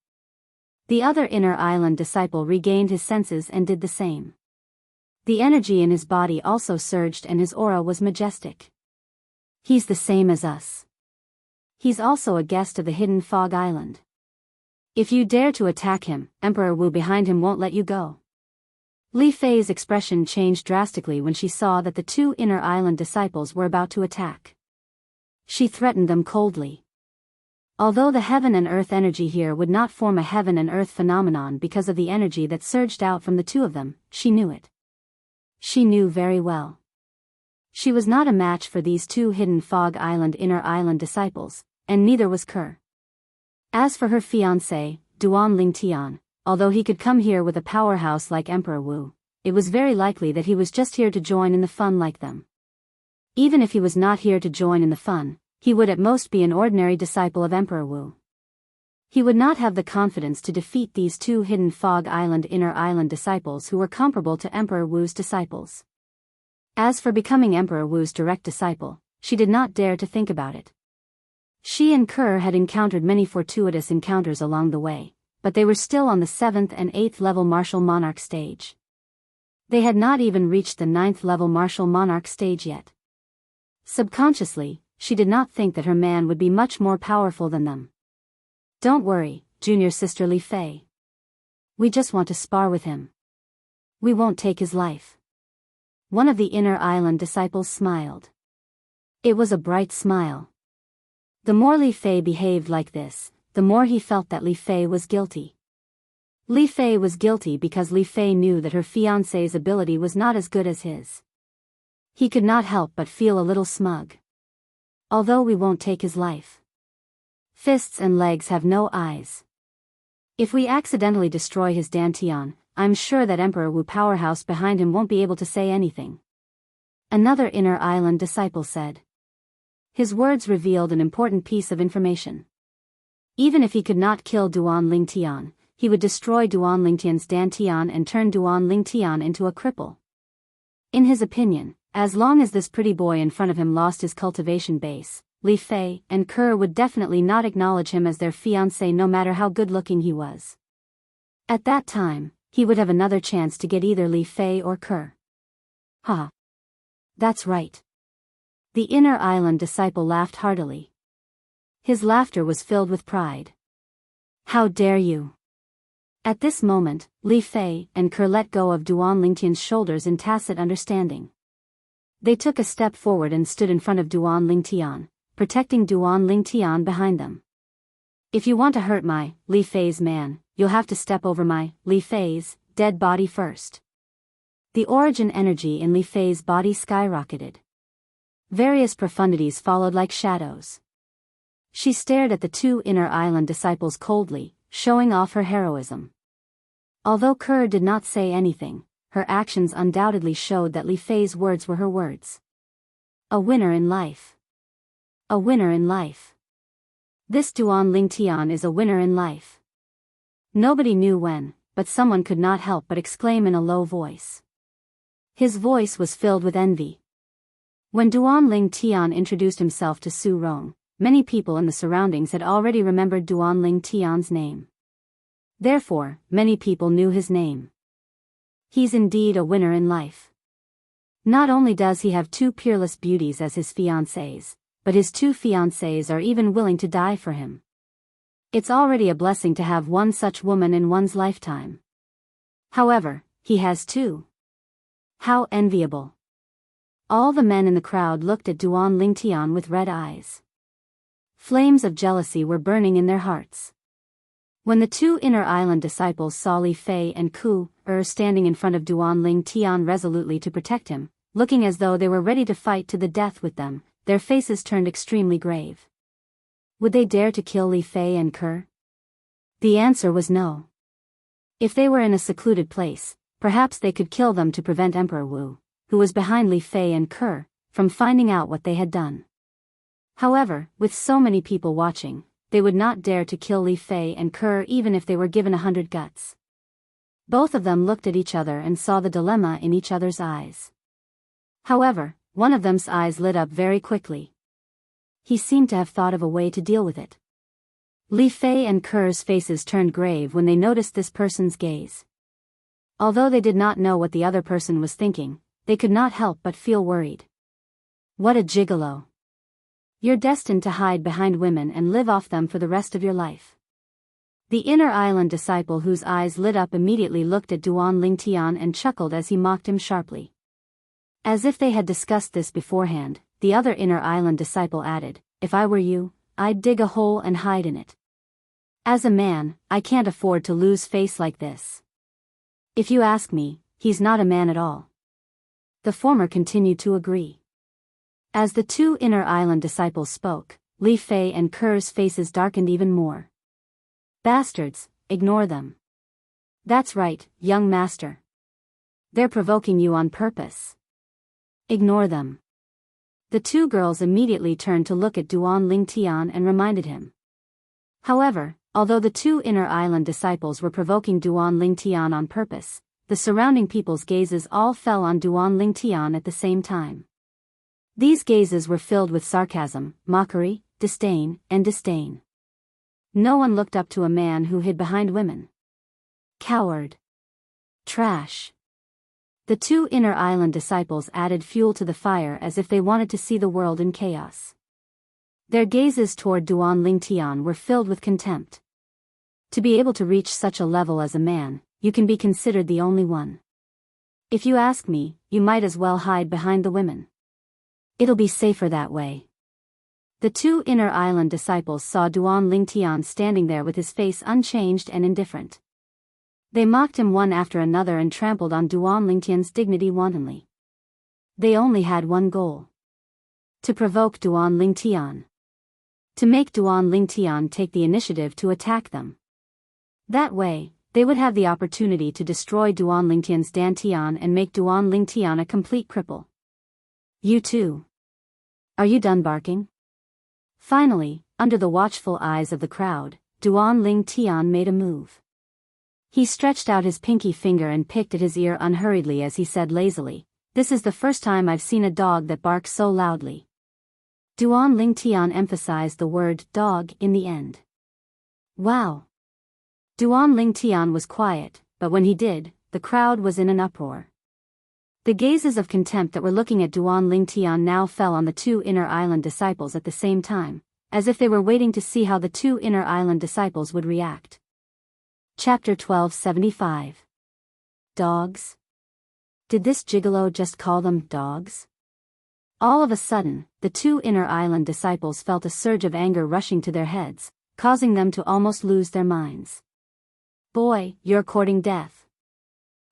The other inner island disciple regained his senses and did the same. The energy in his body also surged and his aura was majestic. "He's the same as us. He's also a guest of the hidden fog island. If you dare to attack him, Emperor Wu behind him won't let you go." Li Fei's expression changed drastically when she saw that the two inner island disciples were about to attack. She threatened them coldly. Although the heaven and earth energy here would not form a heaven and earth phenomenon because of the energy that surged out from the two of them, she knew it. She knew very well. She was not a match for these two hidden fog island inner island disciples, and neither was Ke. As for her fiancé, Duanling Tian, although he could come here with a powerhouse like Emperor Wu, it was very likely that he was just here to join in the fun like them. Even if he was not here to join in the fun, he would at most be an ordinary disciple of Emperor Wu. He would not have the confidence to defeat these two hidden fog island inner island disciples who were comparable to Emperor Wu's disciples. As for becoming Emperor Wu's direct disciple, she did not dare to think about it. She and Ke had encountered many fortuitous encounters along the way, but they were still on the 7th and 8th level martial monarch stage. They had not even reached the 9th level martial monarch stage yet. Subconsciously, she did not think that her man would be much more powerful than them. "Don't worry, junior sister Li Fei. We just want to spar with him. We won't take his life." One of the inner island disciples smiled. It was a bright smile. The more Li Fei behaved like this, the more he felt that Li Fei was guilty. Li Fei was guilty because Li Fei knew that her fiancé's ability was not as good as his. He could not help but feel a little smug. "Although we won't take his life. Fists and legs have no eyes. If we accidentally destroy his dantian, I'm sure that Emperor Wu powerhouse behind him won't be able to say anything." Another inner island disciple said. His words revealed an important piece of information. Even if he could not kill Duanling Tian, he would destroy Duanling Tian's dantian and turn Duanling Tian into a cripple. In his opinion, as long as this pretty boy in front of him lost his cultivation base, Li Fei and Ke would definitely not acknowledge him as their fiancé no matter how good-looking he was. At that time, he would have another chance to get either Li Fei or Ke. "Ha! That's right." The inner island disciple laughed heartily. His laughter was filled with pride. "How dare you!" At this moment, Li Fei and Ke let go of Duanling Tian's shoulders in tacit understanding. They took a step forward and stood in front of Duanling Tian, protecting Duanling Tian behind them. "If you want to hurt my, Li Fei's man, you'll have to step over my, Li Fei's, dead body first." The origin energy in Li Fei's body skyrocketed. Various profundities followed like shadows. She stared at the two inner island disciples coldly, showing off her heroism. Although Ke did not say anything, her actions undoubtedly showed that Li Fei's words were her words. A winner in life. A winner in life. This Duanling Tian is a winner in life. Nobody knew when, but someone could not help but exclaim in a low voice. His voice was filled with envy. When Duanling Tian introduced himself to Su Rong, many people in the surroundings had already remembered Duanling Tian's name. Therefore, many people knew his name. He's indeed a winner in life. Not only does he have two peerless beauties as his fiancées, but his two fiancées are even willing to die for him. It's already a blessing to have one such woman in one's lifetime. However, he has two. How enviable. All the men in the crowd looked at Duan Lingtian with red eyes. Flames of jealousy were burning in their hearts. When the two inner island disciples saw Li Fei and Ku standing in front of Duan Lingtian resolutely to protect him, looking as though they were ready to fight to the death with them, their faces turned extremely grave. Would they dare to kill Li Fei and Ke? The answer was no. If they were in a secluded place, perhaps they could kill them to prevent Emperor Wu, who was behind Li Fei and Ke, from finding out what they had done. However, with so many people watching, they would not dare to kill Li Fei and Ke even if they were given 100 guts. Both of them looked at each other and saw the dilemma in each other's eyes. However, one of them's eyes lit up very quickly. He seemed to have thought of a way to deal with it. Li Fei and Ke's faces turned grave when they noticed this person's gaze. Although they did not know what the other person was thinking, they could not help but feel worried. What a gigolo. You're destined to hide behind women and live off them for the rest of your life. The inner island disciple whose eyes lit up immediately looked at Duan Lingtian and chuckled as he mocked him sharply. As if they had discussed this beforehand, the other inner island disciple added, "If I were you, I'd dig a hole and hide in it. As a man, I can't afford to lose face like this. If you ask me, he's not a man at all." The former continued to agree. As the two inner island disciples spoke, Li Fei and Ke's faces darkened even more. Bastards, ignore them. That's right, young master. They're provoking you on purpose. Ignore them. The two girls immediately turned to look at Duan Lingtian and reminded him. However, although the two inner island disciples were provoking Duan Lingtian on purpose, the surrounding people's gazes all fell on Duan Lingtian at the same time. These gazes were filled with sarcasm, mockery, disdain. No one looked up to a man who hid behind women. Coward. Trash. The two inner island disciples added fuel to the fire as if they wanted to see the world in chaos. Their gazes toward Duan Lingtian were filled with contempt. To be able to reach such a level as a man, you can be considered the only one. If you ask me, you might as well hide behind the women. It'll be safer that way. The two inner island disciples saw Duan Lingtian standing there with his face unchanged and indifferent. They mocked him one after another and trampled on Duan Lingtian's dignity wantonly. They only had one goal. To provoke Duan Lingtian. To make Duan Lingtian take the initiative to attack them. That way, they would have the opportunity to destroy Duan Lingtian's dantian and make Duan Lingtian a complete cripple. You too. Are you done barking? Finally, under the watchful eyes of the crowd, Duan Lingtian made a move. He stretched out his pinky finger and picked at his ear unhurriedly as he said lazily, "This is the first time I've seen a dog that barks so loudly." Duan Lingtian emphasized the word dog in the end. Wow. Duan Lingtian was quiet, but when he did, the crowd was in an uproar. The gazes of contempt that were looking at Duan Lingtian now fell on the two inner island disciples at the same time, as if they were waiting to see how the two inner island disciples would react. Chapter 1275. Dogs? Did this gigolo just call them dogs? All of a sudden, the two inner island disciples felt a surge of anger rushing to their heads, causing them to almost lose their minds. Boy, you're courting death.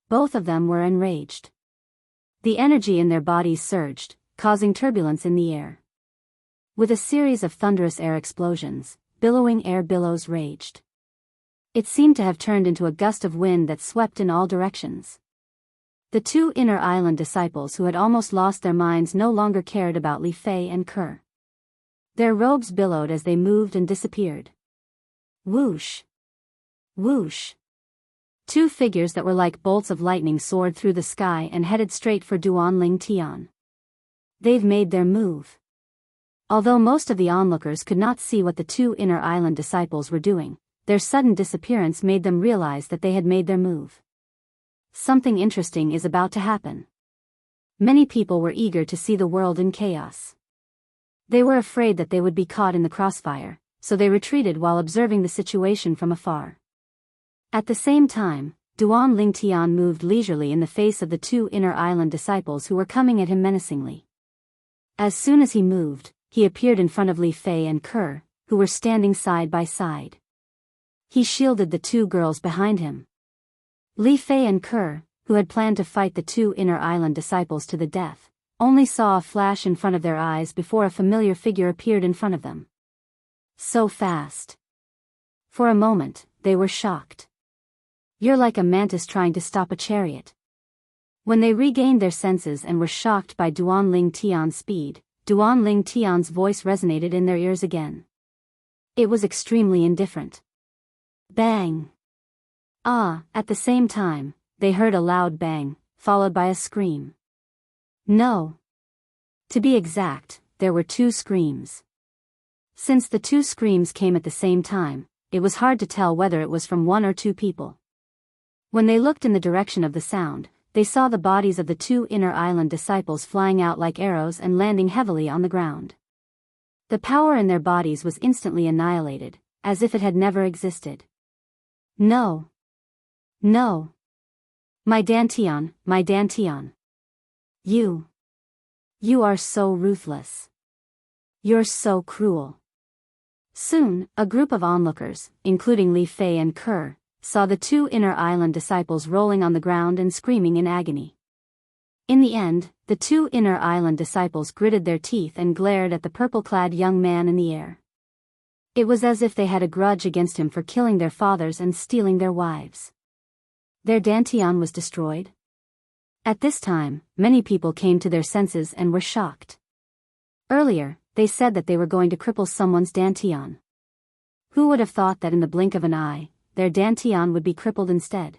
Both of them were enraged. The energy in their bodies surged, causing turbulence in the air. With a series of thunderous air explosions, billowing air billows raged. It seemed to have turned into a gust of wind that swept in all directions. The two inner island disciples who had almost lost their minds no longer cared about Li Fei and Ke. Their robes billowed as they moved and disappeared. Whoosh! Whoosh! Two figures that were like bolts of lightning soared through the sky and headed straight for Duan Lingtian. They've made their move. Although most of the onlookers could not see what the two inner island disciples were doing, their sudden disappearance made them realize that they had made their move. Something interesting is about to happen. Many people were eager to see the world in chaos. They were afraid that they would be caught in the crossfire, so they retreated while observing the situation from afar. At the same time, Duan Lingtian moved leisurely in the face of the two inner island disciples who were coming at him menacingly. As soon as he moved, he appeared in front of Li Fei and Ke, who were standing side by side. He shielded the two girls behind him. Li Fei and Ke, who had planned to fight the two inner island disciples to the death, only saw a flash in front of their eyes before a familiar figure appeared in front of them. So fast. For a moment, they were shocked. "You're like a mantis trying to stop a chariot." When they regained their senses and were shocked by Duan Lingtian's speed, Duan Lingtian's voice resonated in their ears again. It was extremely indifferent. Bang! At the same time, they heard a loud bang, followed by a scream. No. To be exact, there were two screams. Since the two screams came at the same time, it was hard to tell whether it was from one or two people. When they looked in the direction of the sound, they saw the bodies of the two inner island disciples flying out like arrows and landing heavily on the ground. The power in their bodies was instantly annihilated, as if it had never existed. No. No. My Dantian, my Dantian. You are so ruthless. You're so cruel. Soon, a group of onlookers, including Li Fei and Ke, saw the two inner island disciples rolling on the ground and screaming in agony. In the end, the two inner island disciples gritted their teeth and glared at the purple-clad young man in the air. It was as if they had a grudge against him for killing their fathers and stealing their wives. Their Dantian was destroyed. At this time, many people came to their senses and were shocked. Earlier, they said that they were going to cripple someone's Dantian. Who would have thought that in the blink of an eye, their Dantian would be crippled instead?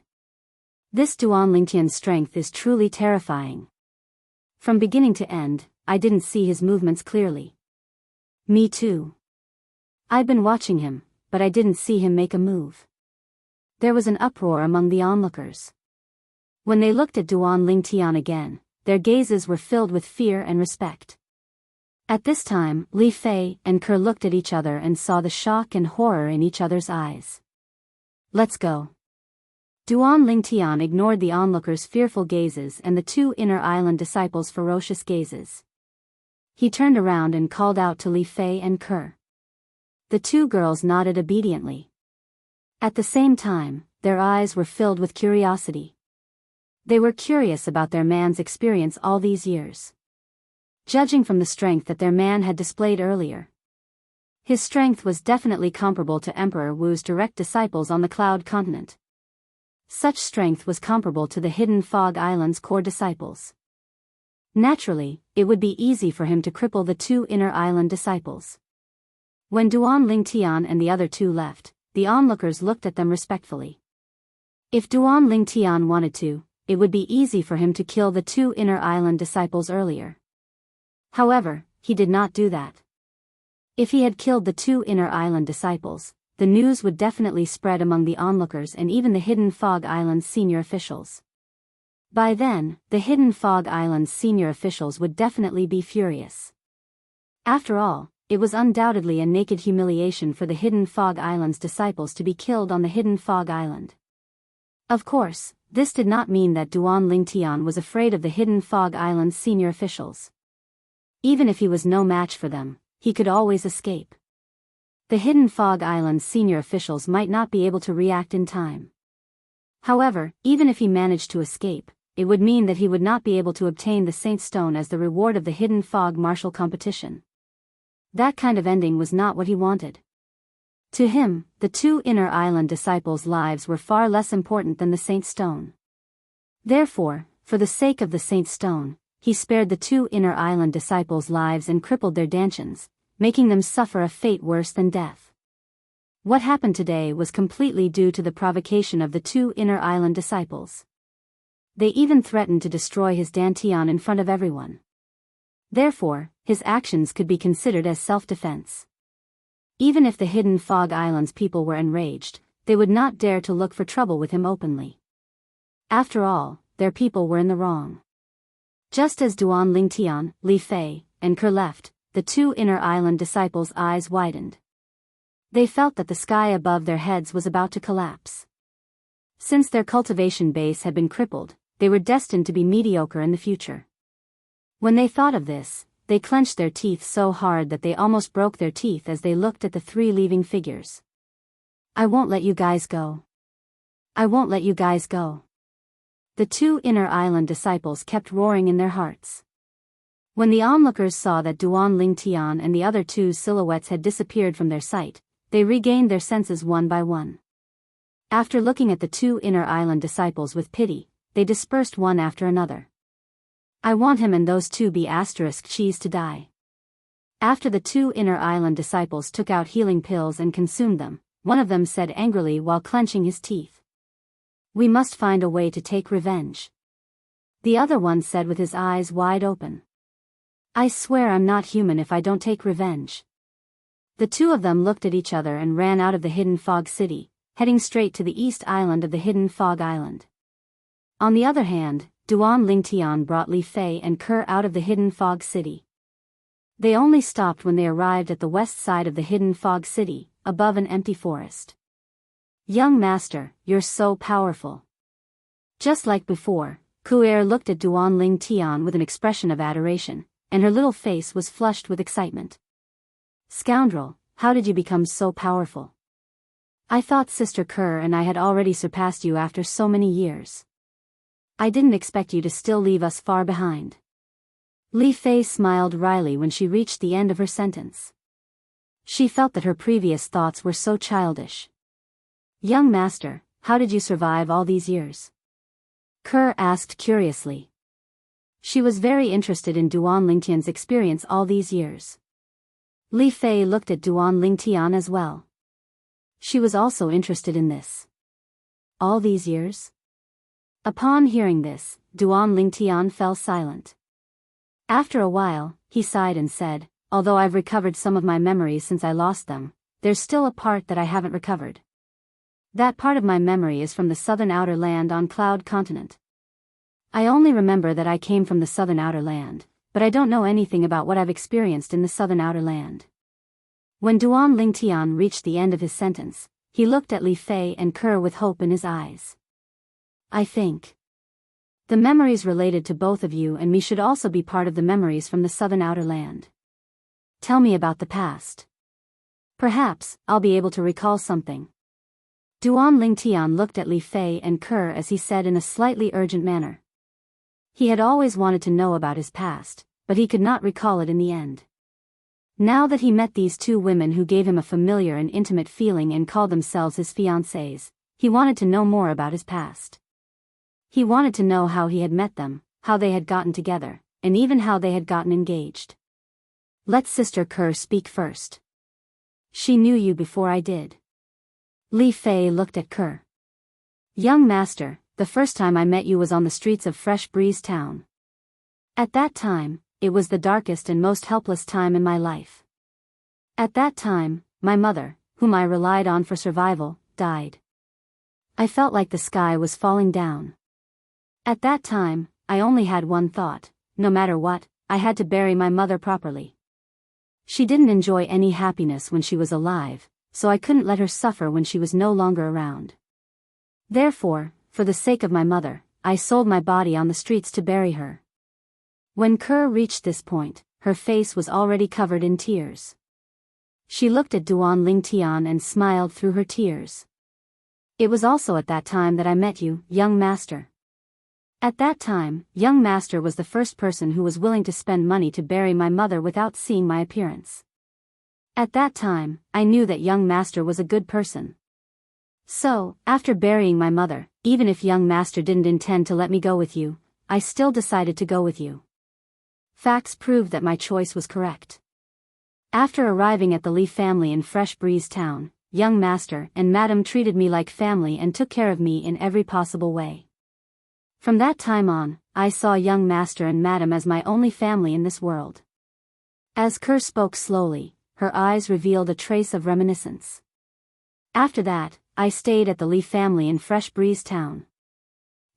This Duan Lingtian's strength is truly terrifying. From beginning to end, I didn't see his movements clearly. Me too. I'd been watching him, but I didn't see him make a move. There was an uproar among the onlookers. When they looked at Duan Lingtian again, their gazes were filled with fear and respect. At this time, Li Fei and Ke looked at each other and saw the shock and horror in each other's eyes. "Let's go." Duan Lingtian ignored the onlookers' fearful gazes and the two inner island disciples' ferocious gazes. He turned around and called out to Li Fei and Ke. The two girls nodded obediently. At the same time, their eyes were filled with curiosity. They were curious about their man's experience all these years. Judging from the strength that their man had displayed earlier, his strength was definitely comparable to Emperor Wu's direct disciples on the Cloud Continent. Such strength was comparable to the Hidden Fog Island's core disciples. Naturally, it would be easy for him to cripple the two inner island disciples. When Duan Lingtian and the other two left, the onlookers looked at them respectfully. If Duan Lingtian wanted to, it would be easy for him to kill the two inner island disciples earlier. However, he did not do that. If he had killed the two inner island disciples, the news would definitely spread among the onlookers and even the Hidden Fog Island's senior officials. By then, the Hidden Fog Island's senior officials would definitely be furious. After all, it was undoubtedly a naked humiliation for the Hidden Fog Island's disciples to be killed on the Hidden Fog Island. Of course, this did not mean that Duan Lingtian was afraid of the Hidden Fog Island's senior officials. Even if he was no match for them, he could always escape. The Hidden Fog Island's senior officials might not be able to react in time. However, even if he managed to escape, it would mean that he would not be able to obtain the Saint Stone as the reward of the Hidden Fog martial competition. That kind of ending was not what he wanted. To him, the two inner island disciples' lives were far less important than the Saint Stone. Therefore, for the sake of the Saint Stone, he spared the two inner island disciples' lives and crippled their Dantians, making them suffer a fate worse than death. What happened today was completely due to the provocation of the two inner island disciples. They even threatened to destroy his Dantian in front of everyone. Therefore, his actions could be considered as self-defense. Even if the Hidden Fog Island's people were enraged, they would not dare to look for trouble with him openly. After all, their people were in the wrong. Just as Duan Lingtian, Li Fei, and Ke left, the two inner island disciples' eyes widened. They felt that the sky above their heads was about to collapse. Since their cultivation base had been crippled, they were destined to be mediocre in the future. When they thought of this, they clenched their teeth so hard that they almost broke their teeth as they looked at the three leaving figures. "I won't let you guys go. I won't let you guys go." The two inner island disciples kept roaring in their hearts. When the onlookers saw that Duan Lingtian and the other two silhouettes had disappeared from their sight, they regained their senses one by one. After looking at the two inner island disciples with pity, they dispersed one after another. "I want him and those two be cheese to die." After the two inner island disciples took out healing pills and consumed them, one of them said angrily while clenching his teeth, "We must find a way to take revenge." The other one said with his eyes wide open, "I swear I'm not human if I don't take revenge." The two of them looked at each other and ran out of the Hidden Fog City, heading straight to the east island of the Hidden Fog Island. On the other hand, Duan Lingtian brought Li Fei and Ke out of the Hidden Fog City. They only stopped when they arrived at the west side of the Hidden Fog City, above an empty forest. "Young master, you're so powerful." Just like before, Kuer looked at Duan Lingtian with an expression of adoration, and her little face was flushed with excitement. "Scoundrel, how did you become so powerful? I thought Sister Ke and I had already surpassed you after so many years. I didn't expect you to still leave us far behind." Li Fei smiled wryly when she reached the end of her sentence. She felt that her previous thoughts were so childish. "Young master, how did you survive all these years?" Ke asked curiously. She was very interested in Duan Lingtian's experience all these years. Li Fei looked at Duan Lingtian as well. She was also interested in this. All these years? Upon hearing this, Duan Lingtian fell silent. After a while, he sighed and said, "Although I've recovered some of my memories since I lost them, there's still a part that I haven't recovered. That part of my memory is from the southern outer land on Cloud Continent. I only remember that I came from the southern outer land, but I don't know anything about what I've experienced in the southern outer land." When Duan Lingtian reached the end of his sentence, he looked at Li Fei and Ke with hope in his eyes. "I think the memories related to both of you and me should also be part of the memories from the southern outer land. Tell me about the past. Perhaps I'll be able to recall something." Duan Lingtian looked at Li Fei and Ke as he said in a slightly urgent manner. He had always wanted to know about his past, but he could not recall it in the end. Now that he met these two women who gave him a familiar and intimate feeling and called themselves his fiancées, he wanted to know more about his past. He wanted to know how he had met them, how they had gotten together, and even how they had gotten engaged. "Let Sister Ke speak first. She knew you before I did." Li Fei looked at Ke. "Young master, the first time I met you was on the streets of Fresh Breeze Town. At that time, it was the darkest and most helpless time in my life. At that time, my mother, whom I relied on for survival, died. I felt like the sky was falling down. At that time, I only had one thought: no matter what, I had to bury my mother properly. She didn't enjoy any happiness when she was alive, so I couldn't let her suffer when she was no longer around. Therefore, for the sake of my mother, I sold my body on the streets to bury her." When Ke reached this point, her face was already covered in tears. She looked at Duan Lingtian and smiled through her tears. "It was also at that time that I met you, young master. At that time, young master was the first person who was willing to spend money to bury my mother without seeing my appearance. At that time, I knew that young master was a good person. So, after burying my mother, even if young master didn't intend to let me go with you, I still decided to go with you. Facts proved that my choice was correct. After arriving at the Li family in Fresh Breeze Town, young master and madam treated me like family and took care of me in every possible way. From that time on, I saw young master and madam as my only family in this world." As Ke spoke slowly, her eyes revealed a trace of reminiscence. "After that, I stayed at the Li family in Fresh Breeze Town.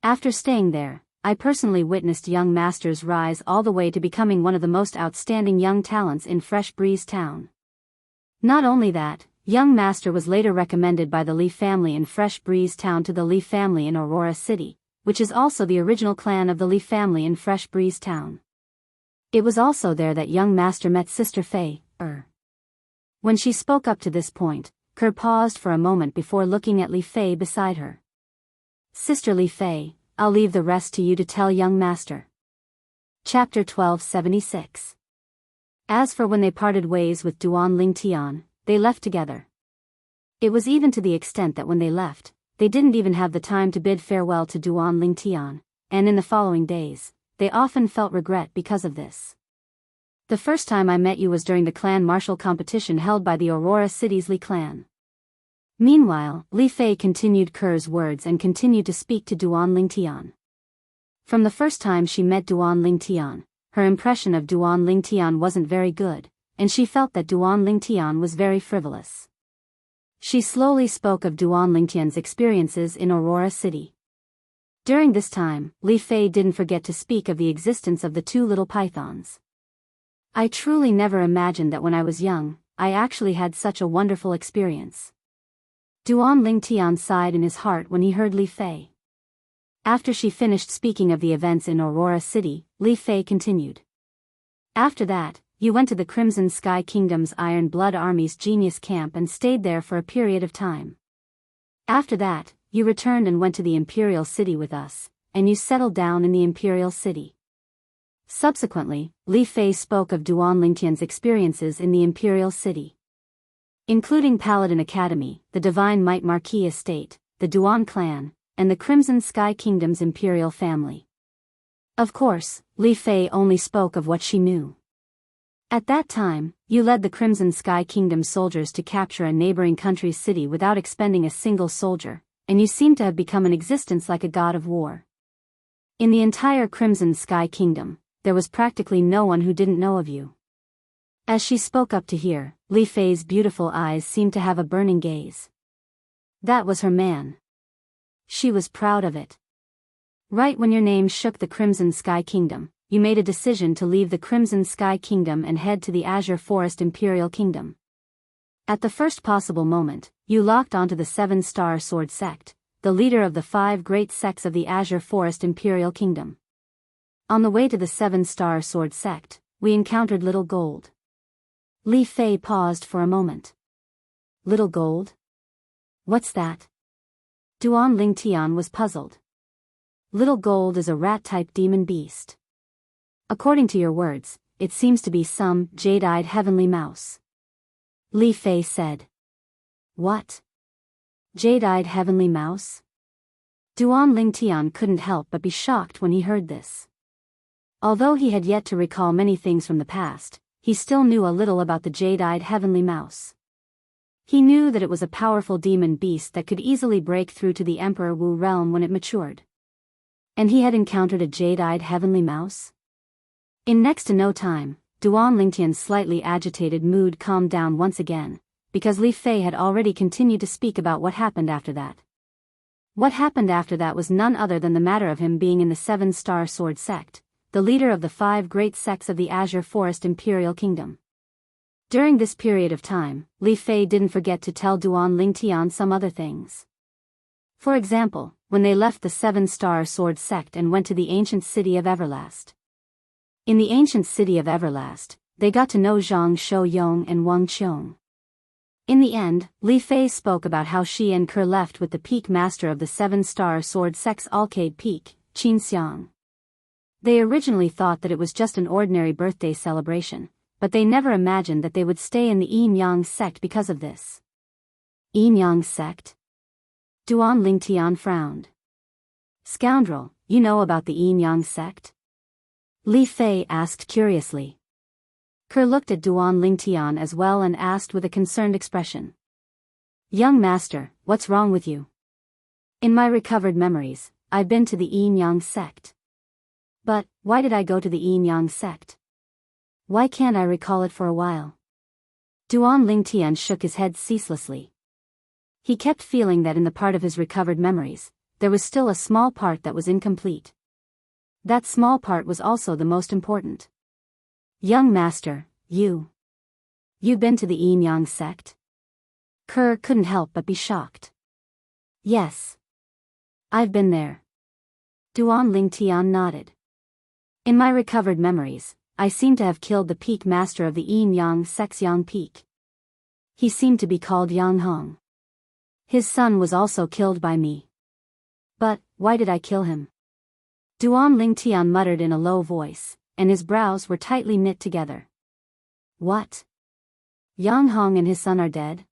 After staying there, I personally witnessed young master's rise all the way to becoming one of the most outstanding young talents in Fresh Breeze Town. Not only that, Young Master was later recommended by the Li family in Fresh Breeze Town to the Li family in Aurora City, which is also the original clan of the Li family in Fresh Breeze Town. It was also there that Young Master met Sister Fei. When she spoke up to this point, Kerr paused for a moment before looking at Li Fei beside her. Sister Li Fei, I'll leave the rest to you to tell Young Master. Chapter 1276. As for when they parted ways with Duan Lingtian, they left together. It was even to the extent that when they left, they didn't even have the time to bid farewell to Duan Lingtian, and in the following days, they often felt regret because of this. The first time I met you was during the clan martial competition held by the Aurora City's Li clan. Meanwhile, Li Fei continued Kerr's words and continued to speak to Duan Lingtian. From the first time she met Duan Lingtian, her impression of Duan Lingtian wasn't very good, and she felt that Duan Lingtian was very frivolous. She slowly spoke of Duan Lingtian's experiences in Aurora City. During this time, Li Fei didn't forget to speak of the existence of the two little pythons. I truly never imagined that when I was young, I actually had such a wonderful experience. Duan Lingtian sighed in his heart when he heard Li Fei. After she finished speaking of the events in Aurora City, Li Fei continued. After that, you went to the Crimson Sky Kingdom's Iron Blood Army's Genius Camp and stayed there for a period of time. After that, you returned and went to the Imperial City with us, and you settled down in the Imperial City. Subsequently, Li Fei spoke of Duan Lingtian's experiences in the Imperial City, including Paladin Academy, the Divine Might Marquis Estate, the Duan clan, and the Crimson Sky Kingdom's Imperial family. Of course, Li Fei only spoke of what she knew. At that time, you led the Crimson Sky Kingdom soldiers to capture a neighboring country's city without expending a single soldier, and you seem to have become in existence like a god of war. In the entire Crimson Sky Kingdom, there was practically no one who didn't know of you. As she spoke up to hear, Li Fei's beautiful eyes seemed to have a burning gaze. That was her man. She was proud of it. Right when your name shook the Crimson Sky Kingdom, you made a decision to leave the Crimson Sky Kingdom and head to the Azure Forest Imperial Kingdom. At the first possible moment, you locked onto the 7-Star Sword Sect, the leader of the 5 great sects of the Azure Forest Imperial Kingdom. On the way to the 7-Star Sword Sect, we encountered Little Gold. Li Fei paused for a moment. Little Gold? What's that? Duan Lingtian was puzzled. Little Gold is a rat-type demon beast. According to your words, it seems to be some jade-eyed heavenly mouse. Li Fei said. What? Jade-eyed heavenly mouse? Duan Lingtian couldn't help but be shocked when he heard this. Although he had yet to recall many things from the past, he still knew a little about the jade-eyed heavenly mouse. He knew that it was a powerful demon beast that could easily break through to the Emperor Wu realm when it matured. And he had encountered a jade-eyed heavenly mouse? In next to no time, Duan Lingtian's slightly agitated mood calmed down once again, because Li Fei had already continued to speak about what happened after that. What happened after that was none other than the matter of him being in the 7-Star Sword Sect, the leader of the 5 great sects of the Azure Forest Imperial Kingdom. During this period of time, Li Fei didn't forget to tell Duan Lingtian some other things. For example, when they left the 7-Star Sword Sect and went to the ancient city of Everlast. In the ancient city of Everlast, they got to know Zhang Shouyong and Wang Qiong. In the end, Li Fei spoke about how she and Kerr left with the peak master of the 7-Star Sword Sect's Alcade Peak, Qin Xiang. They originally thought that it was just an ordinary birthday celebration, but they never imagined that they would stay in the Yin Yang sect because of this. Yin Yang sect? Duan Lingtian frowned. Scoundrel, you know about the Yin Yang sect? Li Fei asked curiously. Kerr looked at Duan Lingtian as well and asked with a concerned expression. Young master, what's wrong with you? In my recovered memories, I've been to the Yin Yang sect. But, why did I go to the Yin Yang sect? Why can't I recall it for a while? Duan Lingtian shook his head ceaselessly. He kept feeling that in the part of his recovered memories, there was still a small part that was incomplete. That small part was also the most important. Young master, you've been to the Yin Yang sect? Kerr couldn't help but be shocked. Yes. I've been there. Duan Lingtian nodded. In my recovered memories, I seem to have killed the peak master of the Yin Yang sect's Yang Peak. He seemed to be called Yang Hong. His son was also killed by me. But, why did I kill him? Duan Lingtian muttered in a low voice, and his brows were tightly knit together. What? Yang Hong and his son are dead?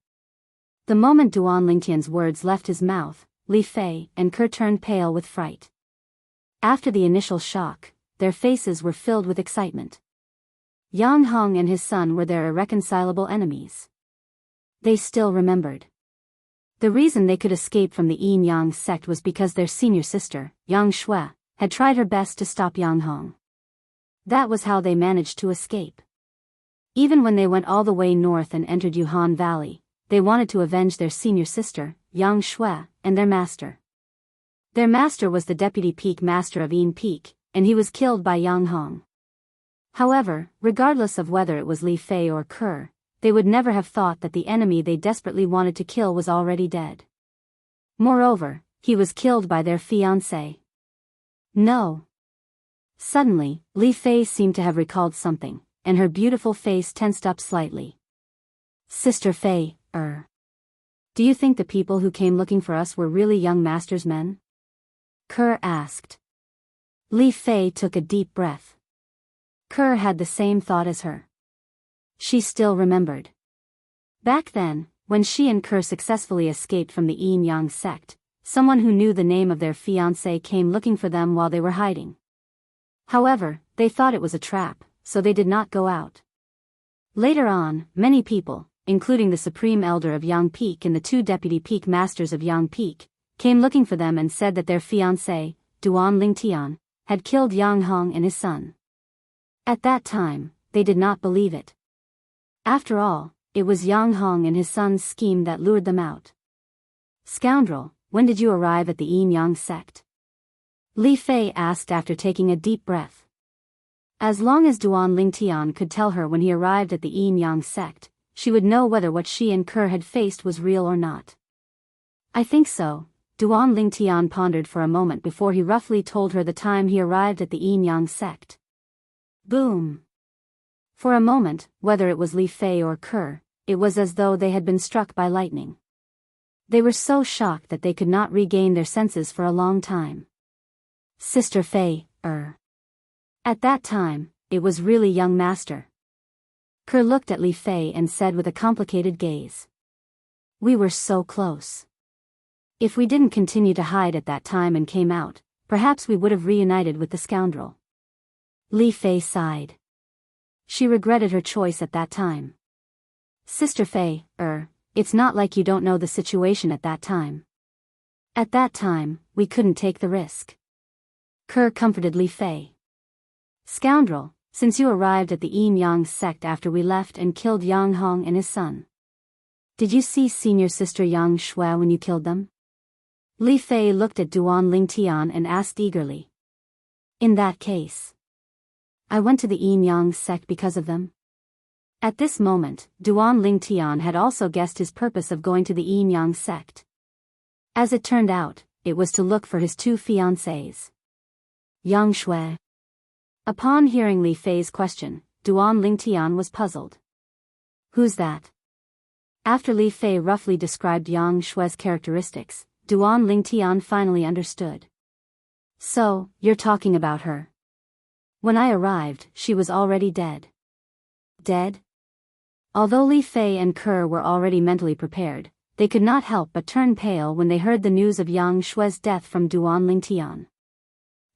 The moment Duan Lingtian's words left his mouth, Li Fei and Kerr turned pale with fright. After the initial shock, their faces were filled with excitement. Yang Hong and his son were their irreconcilable enemies. They still remembered. The reason they could escape from the Yin Yang sect was because their senior sister, Yang Shui, had tried her best to stop Yang Hong. That was how they managed to escape. Even when they went all the way north and entered Yuhan Valley, they wanted to avenge their senior sister, Yang Shui, and their master. Their master was the deputy peak master of Yin Peak, and he was killed by Yang Hong. However, regardless of whether it was Li Fei or Kerr, they would never have thought that the enemy they desperately wanted to kill was already dead. Moreover, he was killed by their fiancé. No. Suddenly, Li Fei seemed to have recalled something, and her beautiful face tensed up slightly. Sister Fei, do you think the people who came looking for us were really young master's men? Kerr asked. Li Fei took a deep breath. Kerr had the same thought as her. She still remembered. Back then, when she and Kerr successfully escaped from the Yin Yang sect, someone who knew the name of their fiancé came looking for them while they were hiding. However, they thought it was a trap, so they did not go out. Later on, many people, including the Supreme Elder of Yang Peak and the two Deputy Peak Masters of Yang Peak, came looking for them and said that their fiancé, Duan Lingtian, had killed Yang Hong and his son. At that time, they did not believe it. After all, it was Yang Hong and his son's scheme that lured them out. Scoundrel, when did you arrive at the Yin Yang sect? Li Fei asked after taking a deep breath. As long as Duan Lingtian could tell her when he arrived at the Yin Yang sect, she would know whether what she and Kerr had faced was real or not. I think so. Duan Lingtian pondered for a moment before he roughly told her the time he arrived at the Yin Yang sect. Boom! For a moment, whether it was Li Fei or Kerr, it was as though they had been struck by lightning. They were so shocked that they could not regain their senses for a long time. Sister Fei, At that time, it was really young master. Kerr looked at Li Fei and said with a complicated gaze. We were so close. If we didn't continue to hide at that time and came out, perhaps we would have reunited with the scoundrel. Li Fei sighed. She regretted her choice at that time. Sister Fei, it's not like you don't know the situation at that time. At that time, we couldn't take the risk. Kerr comforted Li Fei. Scoundrel, since you arrived at the Yin Yang sect after we left and killed Yang Hong and his son. Did you see senior sister Yang Shui when you killed them? Li Fei looked at Duan Lingtian and asked eagerly. In that case, I went to the Yin Yang sect because of them. At this moment, Duan Lingtian had also guessed his purpose of going to the Yin Yang sect. As it turned out, it was to look for his two fiancés. Yang Shui. Upon hearing Li Fei's question, Duan Lingtian was puzzled. Who's that? After Li Fei roughly described Yang Shui's characteristics, Duan Lingtian finally understood. So, you're talking about her. When I arrived, she was already dead. Dead? Although Li Fei and Kerr were already mentally prepared, they could not help but turn pale when they heard the news of Yang Shui's death from Duan Lingtian.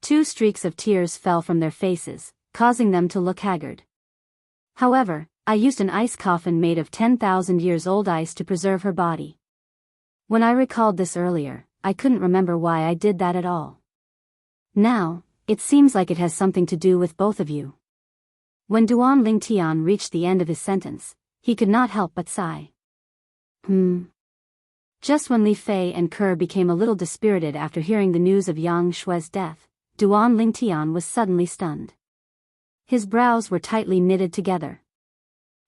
2 streaks of tears fell from their faces, causing them to look haggard. However, I used an ice coffin made of 10,000 years old ice to preserve her body. When I recalled this earlier, I couldn't remember why I did that at all. Now, it seems like it has something to do with both of you. When Duan Lingtian reached the end of his sentence, he could not help but sigh. Just when Li Fei and Kerr became a little dispirited after hearing the news of Yang Shui's death, Duan Lingtian was suddenly stunned. His brows were tightly knitted together.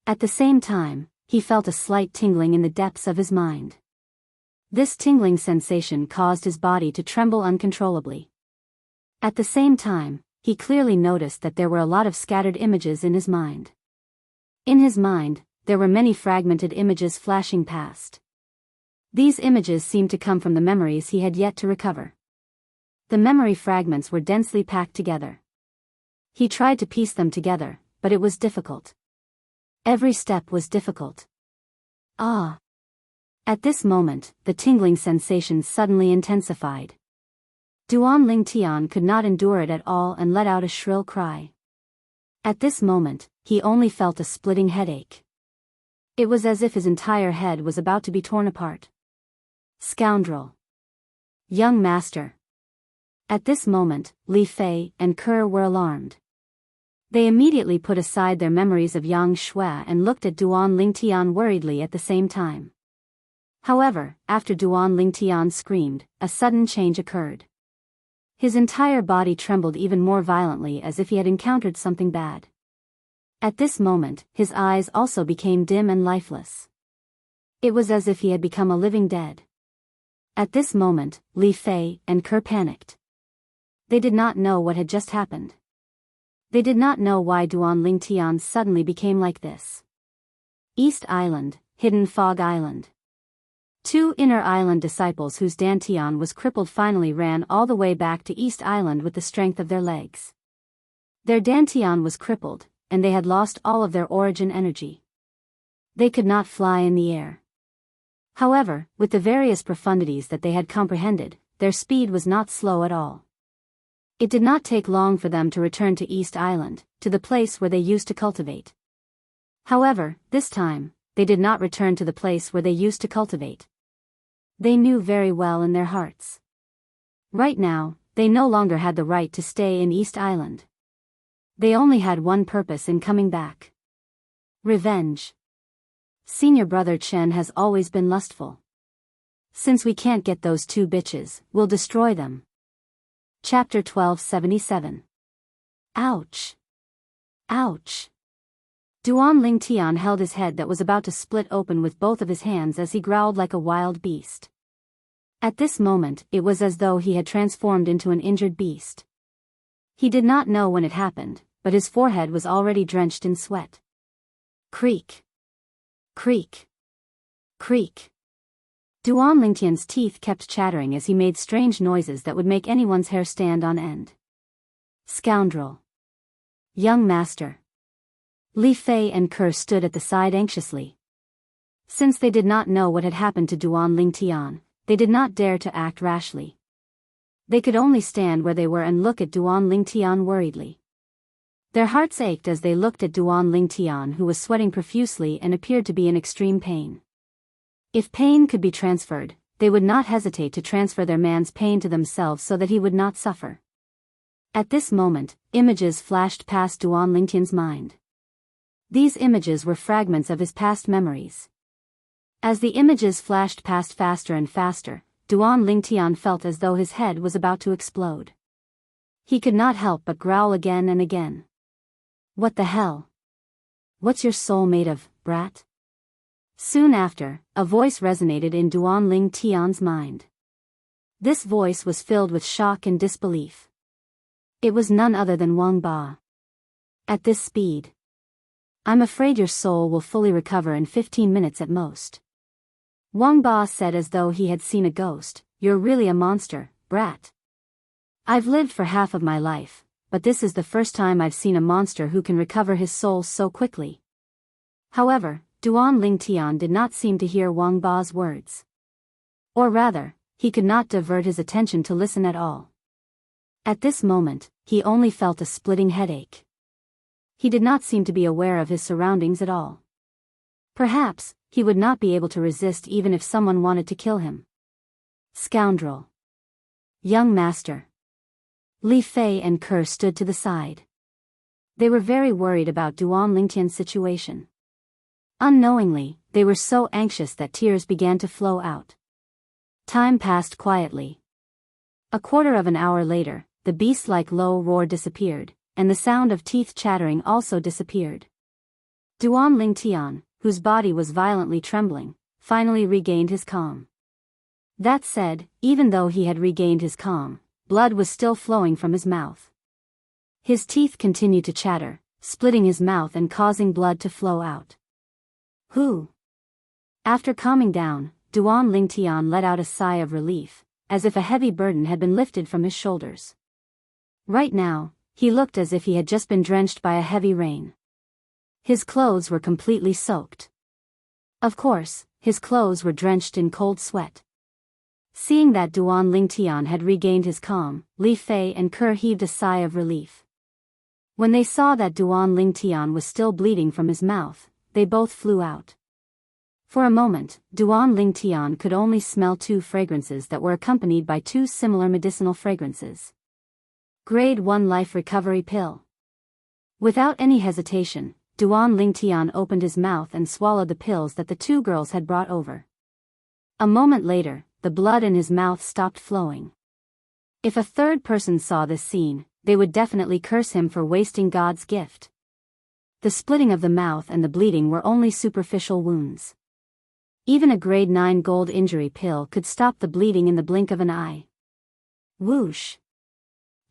At the same time, he felt a slight tingling in the depths of his mind. This tingling sensation caused his body to tremble uncontrollably. At the same time, he clearly noticed that there were a lot of scattered images in his mind. In his mind, there were many fragmented images flashing past. These images seemed to come from the memories he had yet to recover. The memory fragments were densely packed together. He tried to piece them together, but it was difficult. Every step was difficult. Ah! At this moment, the tingling sensation suddenly intensified. Duan Lingtian could not endure it at all and let out a shrill cry. At this moment, he only felt a splitting headache. It was as if his entire head was about to be torn apart. Scoundrel! Young master! At this moment, Li Fei and Ke were alarmed. They immediately put aside their memories of Yang Shui and looked at Duan Lingtian worriedly at the same time. However, after Duan Lingtian screamed, a sudden change occurred. His entire body trembled even more violently as if he had encountered something bad. At this moment, his eyes also became dim and lifeless. It was as if he had become a living dead. At this moment, Li Fei and Ke panicked. They did not know what had just happened. They did not know why Duan Lingtian suddenly became like this. East Island, Hidden Fog Island. Two Inner Island disciples whose dantian was crippled finally ran all the way back to East Island with the strength of their legs. Their dantian was crippled, and they had lost all of their origin energy. They could not fly in the air. However, with the various profundities that they had comprehended, their speed was not slow at all. It did not take long for them to return to East Island, to the place where they used to cultivate. However, this time, they did not return to the place where they used to cultivate. They knew very well in their hearts. Right now, they no longer had the right to stay in East Island. They only had one purpose in coming back. Revenge. Senior brother Chen has always been lustful. Since we can't get those two bitches, we'll destroy them. Chapter 1277. Ouch. Ouch. Duan Lingtian held his head that was about to split open with both of his hands as he growled like a wild beast. At this moment, it was as though he had transformed into an injured beast. He did not know when it happened, but his forehead was already drenched in sweat. Creak. Creak. Creak. Duan Lingtian's teeth kept chattering as he made strange noises that would make anyone's hair stand on end. Scoundrel. Young master. Li Fei and Ke stood at the side anxiously. Since they did not know what had happened to Duan Lingtian, they did not dare to act rashly. They could only stand where they were and look at Duan Lingtian worriedly. Their hearts ached as they looked at Duan Lingtian, who was sweating profusely and appeared to be in extreme pain. If pain could be transferred, they would not hesitate to transfer their man's pain to themselves so that he would not suffer. At this moment, images flashed past Duan Lingtian's mind. These images were fragments of his past memories. As the images flashed past faster and faster, Duan Lingtian felt as though his head was about to explode. He could not help but growl again and again. What the hell? What's your soul made of, brat? Soon after, a voice resonated in Duan Lingtian's mind. This voice was filled with shock and disbelief. It was none other than Wang Ba. At this speed, I'm afraid your soul will fully recover in 15 minutes at most. Wang Ba said as though he had seen a ghost. You're really a monster, brat. I've lived for half of my life, but this is the first time I've seen a monster who can recover his soul so quickly. However, Duan Lingtian did not seem to hear Wang Ba's words. Or rather, he could not divert his attention to listen at all. At this moment, he only felt a splitting headache. He did not seem to be aware of his surroundings at all. Perhaps, he would not be able to resist even if someone wanted to kill him. Scoundrel. Young master. Li Fei and Ke stood to the side. They were very worried about Duan Lingtian's situation. Unknowingly, they were so anxious that tears began to flow out. Time passed quietly. A quarter of an hour later, the beast-like low roar disappeared, and the sound of teeth chattering also disappeared. Duan Lingtian, whose body was violently trembling, finally regained his calm. That said, even though he had regained his calm, blood was still flowing from his mouth. His teeth continued to chatter, splitting his mouth and causing blood to flow out. Who? After calming down, Duan Lingtian let out a sigh of relief, as if a heavy burden had been lifted from his shoulders. Right now, he looked as if he had just been drenched by a heavy rain. His clothes were completely soaked. Of course, his clothes were drenched in cold sweat. Seeing that Duan Lingtian had regained his calm, Li Fei and Ke heaved a sigh of relief. When they saw that Duan Lingtian was still bleeding from his mouth, they both flew out. For a moment, Duan Lingtian could only smell two fragrances that were accompanied by two similar medicinal fragrances. Grade 1 Life Recovery Pill. Without any hesitation, Duan Lingtian opened his mouth and swallowed the pills that the two girls had brought over. A moment later, the blood in his mouth stopped flowing. If a third person saw this scene, they would definitely curse him for wasting God's gift. The splitting of the mouth and the bleeding were only superficial wounds. Even a grade 9 gold injury pill could stop the bleeding in the blink of an eye. Whoosh!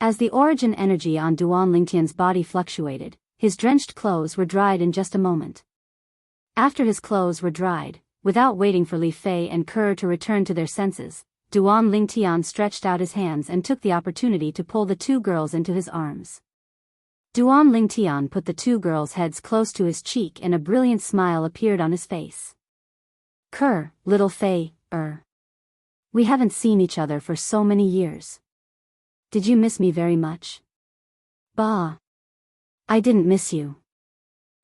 As the origin energy on Duan Lingtian's body fluctuated, his drenched clothes were dried in just a moment. After his clothes were dried, without waiting for Li Fei and Ke to return to their senses, Duan Lingtian stretched out his hands and took the opportunity to pull the two girls into his arms. Duan Lingtian put the two girls' heads close to his cheek and a brilliant smile appeared on his face. Ke, little Fei, we haven't seen each other for so many years. Did you miss me very much? Bah. I didn't miss you.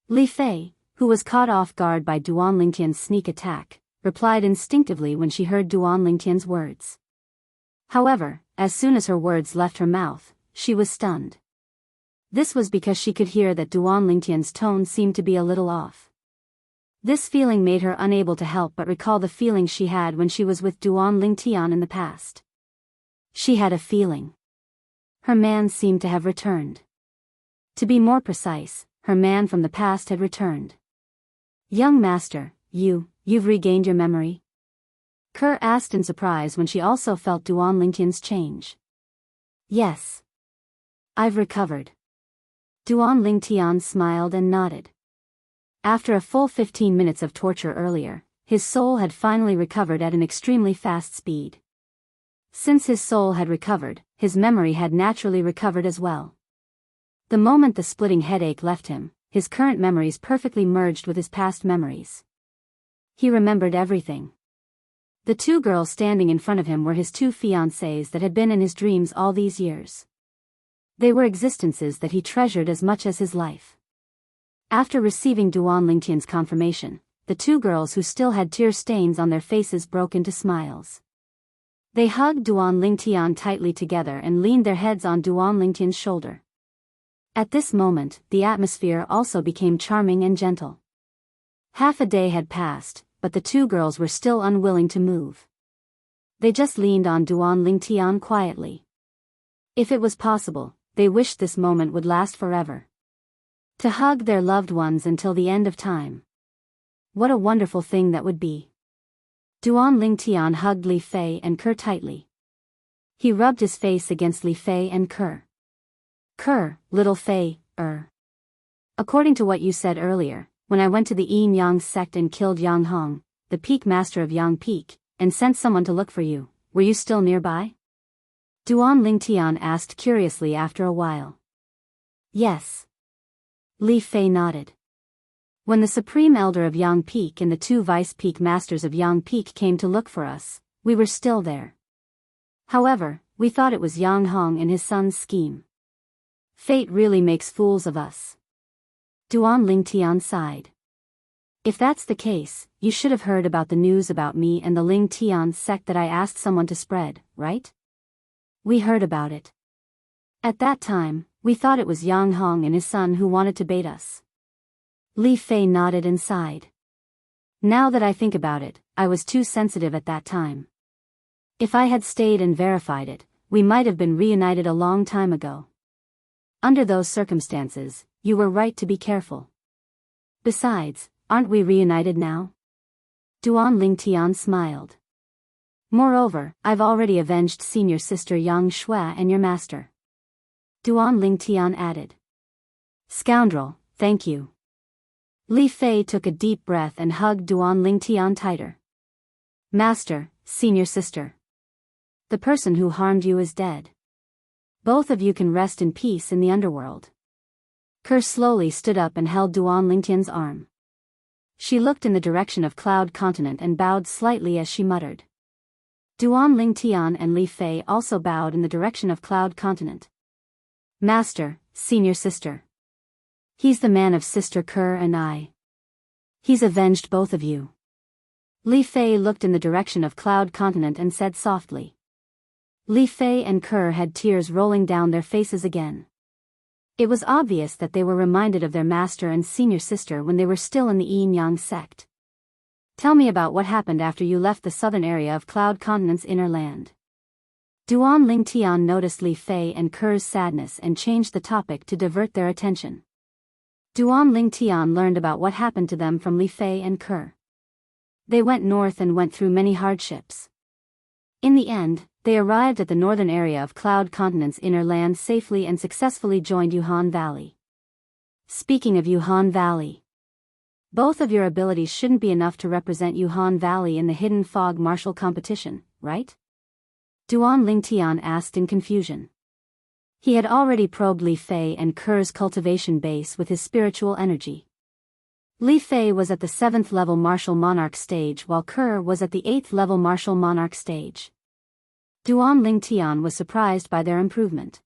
Li Fei, who was caught off guard by Duan Lingtian's sneak attack, replied instinctively when she heard Duan Lingtian's words. However, as soon as her words left her mouth, she was stunned. This was because she could hear that Duan Lingtian's tone seemed to be a little off. This feeling made her unable to help but recall the feeling she had when she was with Duan Lingtian in the past. She had a feeling. Her man seemed to have returned. To be more precise, her man from the past had returned. Young master, you've regained your memory? Ke asked in surprise when she also felt Duan Lingtian's change. Yes. I've recovered. Duan Lingtian smiled and nodded. After a full 15 minutes of torture earlier, his soul had finally recovered at an extremely fast speed. Since his soul had recovered, his memory had naturally recovered as well. The moment the splitting headache left him, his current memories perfectly merged with his past memories. He remembered everything. The two girls standing in front of him were his two fiancées that had been in his dreams all these years. They were existences that he treasured as much as his life. After receiving Duan Lingtian's confirmation, the two girls who still had tear stains on their faces broke into smiles. They hugged Duan Lingtian tightly together and leaned their heads on Duan Lingtian's shoulder. At this moment, the atmosphere also became charming and gentle. Half a day had passed, but the two girls were still unwilling to move. They just leaned on Duan Lingtian quietly. If it was possible, they wished this moment would last forever. To hug their loved ones until the end of time. What a wonderful thing that would be. Duan Lingtian hugged Li Fei and Ke tightly. He rubbed his face against Li Fei and Ke. Ke, little Fei, according to what you said earlier, when I went to the Yin Yang sect and killed Yang Hong, the peak master of Yang Peak, and sent someone to look for you, were you still nearby? Duan Lingtian asked curiously after a while. Yes. Li Fei nodded. When the Supreme Elder of Yang Peak and the two Vice Peak Masters of Yang Peak came to look for us, we were still there. However, we thought it was Yang Hong and his son's scheme. Fate really makes fools of us. Duan Lingtian sighed. If that's the case, you should have heard about the news about me and the Lingtian sect that I asked someone to spread, right? We heard about it. At that time, we thought it was Yang Hong and his son who wanted to bait us. Li Fei nodded and sighed. Now that I think about it, I was too sensitive at that time. If I had stayed and verified it, we might have been reunited a long time ago. Under those circumstances, you were right to be careful. Besides, aren't we reunited now? Duan Lingtian smiled. Moreover, I've already avenged senior sister Yang Shui and your master. Duan Lingtian added. Scoundrel, thank you. Li Fei took a deep breath and hugged Duan Lingtian tighter. Master, senior sister. The person who harmed you is dead. Both of you can rest in peace in the underworld. Kerr slowly stood up and held Duan Lingtian's arm. She looked in the direction of Cloud Continent and bowed slightly as she muttered. Duan Lingtian and Li Fei also bowed in the direction of Cloud Continent. Master, senior sister. He's the man of Sister Kerr and I. He's avenged both of you. Li Fei looked in the direction of Cloud Continent and said softly. Li Fei and Kerr had tears rolling down their faces again. It was obvious that they were reminded of their master and senior sister when they were still in the Yin Yang sect. Tell me about what happened after you left the southern area of Cloud Continent's inner land. Duan Lingtian noticed Li Fei and Kerr's sadness and changed the topic to divert their attention. Duan Lingtian learned about what happened to them from Li Fei and Kerr. They went north and went through many hardships. In the end, they arrived at the northern area of Cloud Continent's inner land safely and successfully joined Yuhan Valley. Speaking of Yuhan Valley, both of your abilities shouldn't be enough to represent Yuhan Valley in the Hidden Fog martial competition, right? Duan Lingtian asked in confusion. He had already probed Li Fei and Kerr's cultivation base with his spiritual energy. Li Fei was at the 7th level martial monarch stage while Kerr was at the 8th level martial monarch stage. Duan Lingtian was surprised by their improvement.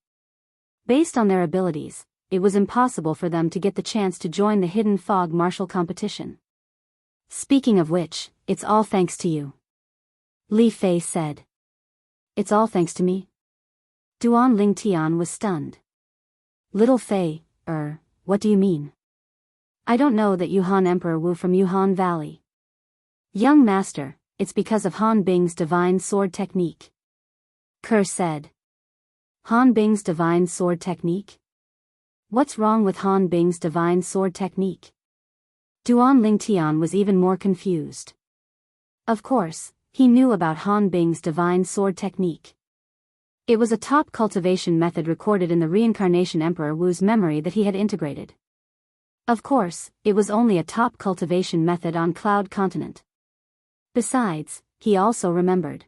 Based on their abilities, it was impossible for them to get the chance to join the Hidden Fog martial competition. Speaking of which, it's all thanks to you. Li Fei said. It's all thanks to me? Duan Lingtian was stunned. Little Fei, what do you mean? I don't know that Yuhan Emperor Wu from Yuhan Valley. Young master, it's because of Han Bing's divine sword technique. Kerr said. Han Bing's divine sword technique? What's wrong with Han Bing's divine sword technique? Duan Lingtian was even more confused. Of course, he knew about Han Bing's divine sword technique. It was a top cultivation method recorded in the reincarnation Emperor Wu's memory that he had integrated. Of course, it was only a top cultivation method on Cloud Continent. Besides, he also remembered.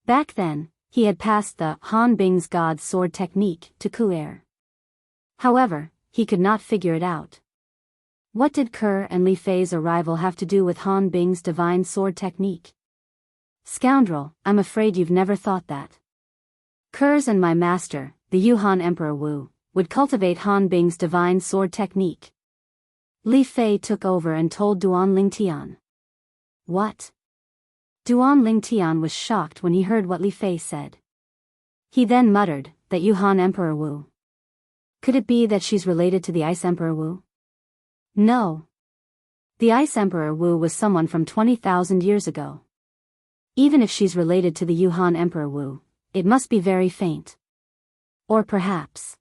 Back then, he had passed the Han Bing's God sword technique to Ku'er. However, he could not figure it out. What did Kerr and Li Fei's arrival have to do with Han Bing's divine sword technique? Scoundrel, I'm afraid you've never thought that. Kerr's and my master, the Yuhan Emperor Wu, would cultivate Han Bing's divine sword technique. Li Fei took over and told Duan Lingtian. What? Duan Lingtian was shocked when he heard what Li Fei said. He then muttered, that Yuhan Emperor Wu. Could it be that she's related to the Ice Emperor Wu? No. The Ice Emperor Wu was someone from 20,000 years ago. Even if she's related to the Yuhan Emperor Wu, it must be very faint. Or perhaps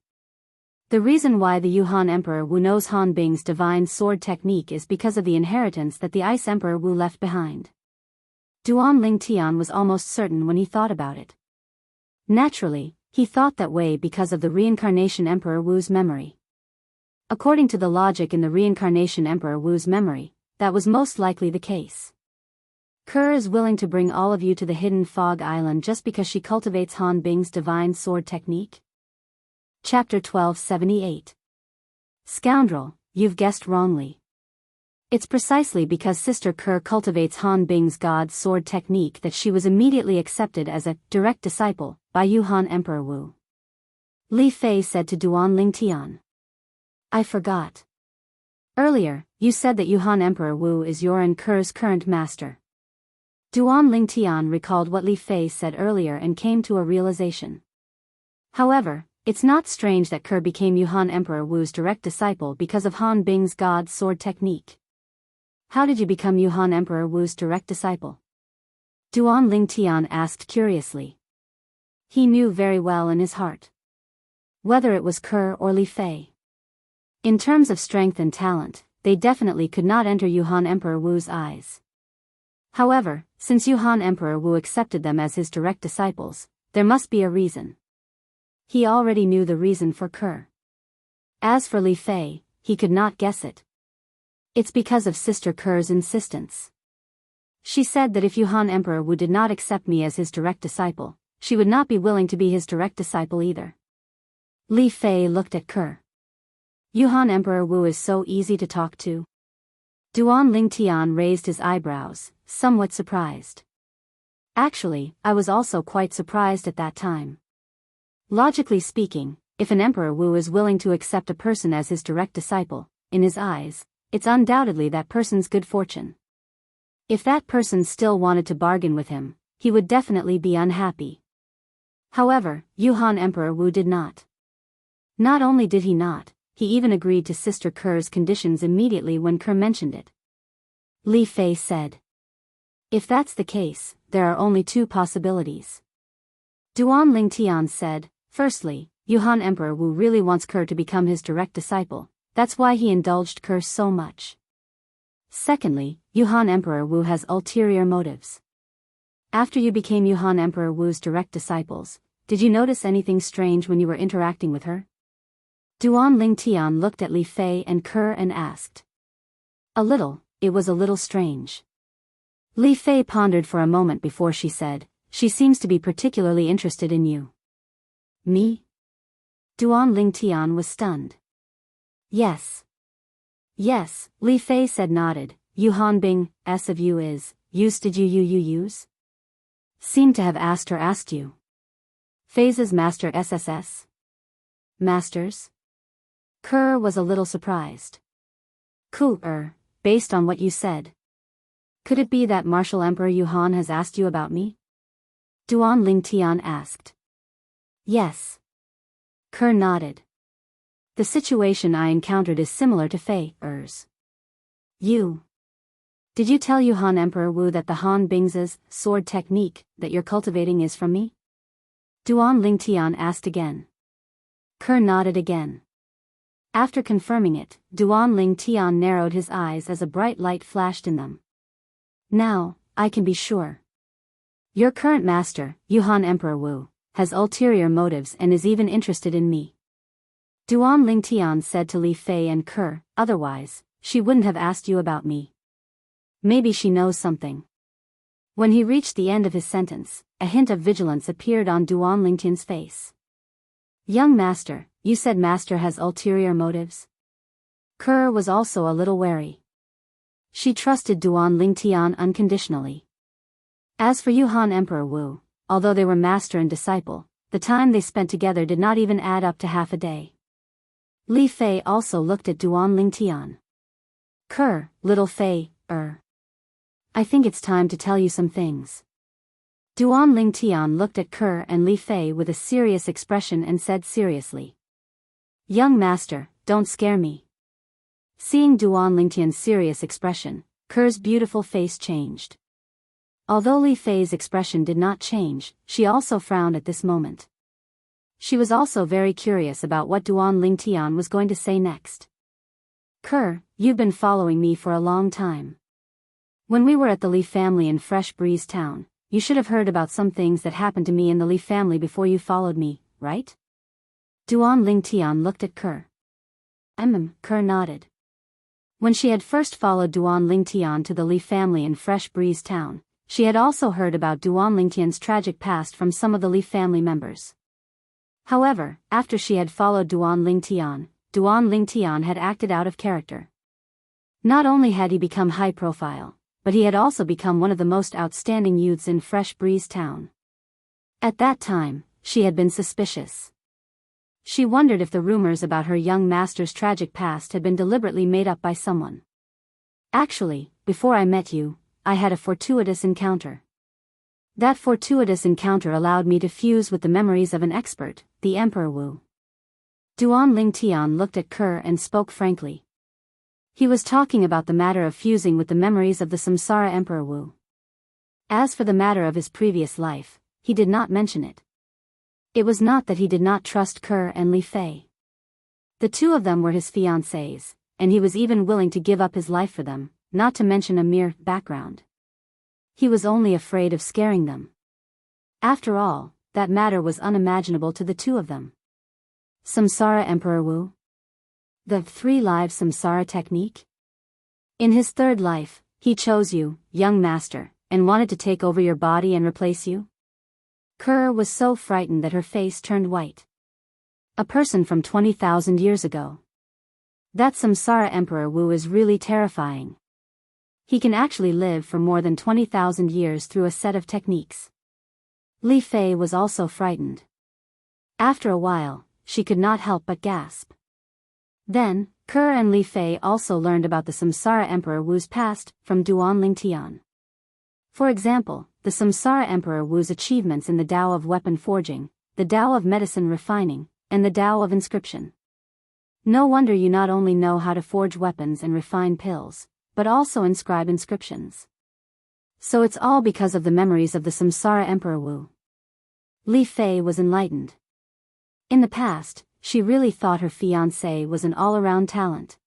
the reason why the Yuhan Emperor Wu knows Han Bing's divine sword technique is because of the inheritance that the Ice Emperor Wu left behind. Duan Lingtian was almost certain when he thought about it. Naturally, he thought that way because of the reincarnation Emperor Wu's memory. According to the logic in the reincarnation Emperor Wu's memory, that was most likely the case. Kerr is willing to bring all of you to the Hidden Fog Island just because she cultivates Han Bing's divine sword technique? Chapter 1278. Scoundrel, you've guessed wrongly. It's precisely because Sister Kerr cultivates Han Bing's God sword technique that she was immediately accepted as a direct disciple by Yuhan Emperor Wu. Li Fei said to Duan Lingtian. I forgot. Earlier, you said that Yuhan Emperor Wu is your and Kerr's current master. Duan Lingtian recalled what Li Fei said earlier and came to a realization. However, it's not strange that Kerr became Yuhan Emperor Wu's direct disciple because of Han Bing's God sword technique. How did you become Yuhan Emperor Wu's direct disciple? Duan Lingtian asked curiously. He knew very well in his heart whether it was Kerr or Li Fei. In terms of strength and talent, they definitely could not enter Yuhan Emperor Wu's eyes. However, since Yuhan Emperor Wu accepted them as his direct disciples, there must be a reason. He already knew the reason for Ke. As for Li Fei, he could not guess it. It's because of Sister Ke's insistence. She said that if Yuhan Emperor Wu did not accept me as his direct disciple, she would not be willing to be his direct disciple either. Li Fei looked at Ke. Yuhan Emperor Wu is so easy to talk to. Duan Lingtian raised his eyebrows, somewhat surprised. Actually, I was also quite surprised at that time. Logically speaking, if an Emperor Wu is willing to accept a person as his direct disciple, in his eyes, it's undoubtedly that person's good fortune. If that person still wanted to bargain with him, he would definitely be unhappy. However, Yuhan Emperor Wu did not. Not only did he not, he even agreed to Sister Ke's conditions immediately when Ke mentioned it. Li Fei said. If that's the case, there are only two possibilities. Duan Lingtian said, firstly, Yuhan Emperor Wu really wants Ke to become his direct disciple, that's why he indulged Ke so much. Secondly, Yuhan Emperor Wu has ulterior motives. After you became Yuhan Emperor Wu's direct disciples, did you notice anything strange when you were interacting with her? Duan Lingtian looked at Li Fei and Ke and asked. A little, it was a little strange. Li Fei pondered for a moment before she said, she seems to be particularly interested in you. Me? Duan Lingtian was stunned. Yes. Yes, Li Fei said nodded, Yuhan Bing, S of you is, use did you use? Seemed to have asked you. Fei's master SSS? Masters? Ke was a little surprised. Based on what you said. Could it be that Martial Emperor Yuhan has asked you about me? Duan Lingtian asked. Yes. Ke nodded. The situation I encountered is similar to Fei's. Did you tell Yuhan Emperor Wu that the Han Bing's sword technique that you're cultivating is from me? Duan Lingtian asked again. Ke nodded again. After confirming it, Duan Lingtian narrowed his eyes as a bright light flashed in them. Now, I can be sure. Your current master, Yuhan Emperor Wu, has ulterior motives and is even interested in me. Duan Lingtian said to Li Fei and Ke, otherwise, she wouldn't have asked you about me. Maybe she knows something. When he reached the end of his sentence, a hint of vigilance appeared on Duan Lingtian's face. Young master, you said master has ulterior motives? Ke was also a little wary. She trusted Duan Lingtian unconditionally. As for Yuhan Emperor Wu, although they were master and disciple, the time they spent together did not even add up to half a day. Li Fei also looked at Duan Lingtian. Ke, little Fei, I think it's time to tell you some things. Duan Lingtian looked at Ke and Li Fei with a serious expression and said seriously. Young master, don't scare me. Seeing Duan Lingtian's serious expression, Ke's beautiful face changed. Although Li Fei's expression did not change, she also frowned at this moment. She was also very curious about what Duan Lingtian was going to say next. Ke, you've been following me for a long time. When we were at the Li family in Fresh Breeze Town, you should have heard about some things that happened to me in the Li family before you followed me, right? Duan Lingtian looked at Ke. Ke nodded. When she had first followed Duan Lingtian to the Li family in Fresh Breeze Town, she had also heard about Duan Lingtian's tragic past from some of the Li family members. However, after she had followed Duan Lingtian had acted out of character. Not only had he become high profile, but he had also become one of the most outstanding youths in Fresh Breeze Town. At that time, she had been suspicious. She wondered if the rumors about her young master's tragic past had been deliberately made up by someone. Actually, before I met you, I had a fortuitous encounter. That fortuitous encounter allowed me to fuse with the memories of an expert, the Emperor Wu. Duan Lingtian looked at Ke and spoke frankly. He was talking about the matter of fusing with the memories of the Samsara Emperor Wu. As for the matter of his previous life, he did not mention it. It was not that he did not trust Ke and Li Fei. The two of them were his fiancés, and he was even willing to give up his life for them, not to mention a mere background. He was only afraid of scaring them. After all, that matter was unimaginable to the two of them. Samsara Emperor Wu? The 3 lives samsara technique? In his 3rd life, he chose you, young master, and wanted to take over your body and replace you? Kerr was so frightened that her face turned white. A person from 20,000 years ago. That Samsara Emperor Wu is really terrifying. He can actually live for more than 20,000 years through a set of techniques. Li Fei was also frightened. After a while, she could not help but gasp. Then, Kerr and Li Fei also learned about the Samsara Emperor Wu's past from Duanling Tian. For example, the Samsara Emperor Wu's achievements in the Tao of weapon forging, the Tao of medicine refining, and the Tao of inscription. No wonder you not only know how to forge weapons and refine pills, but also inscribe inscriptions. So it's all because of the memories of the Samsara Emperor Wu. Li Fei was enlightened. In the past, she really thought her fiancé was an all-around talent.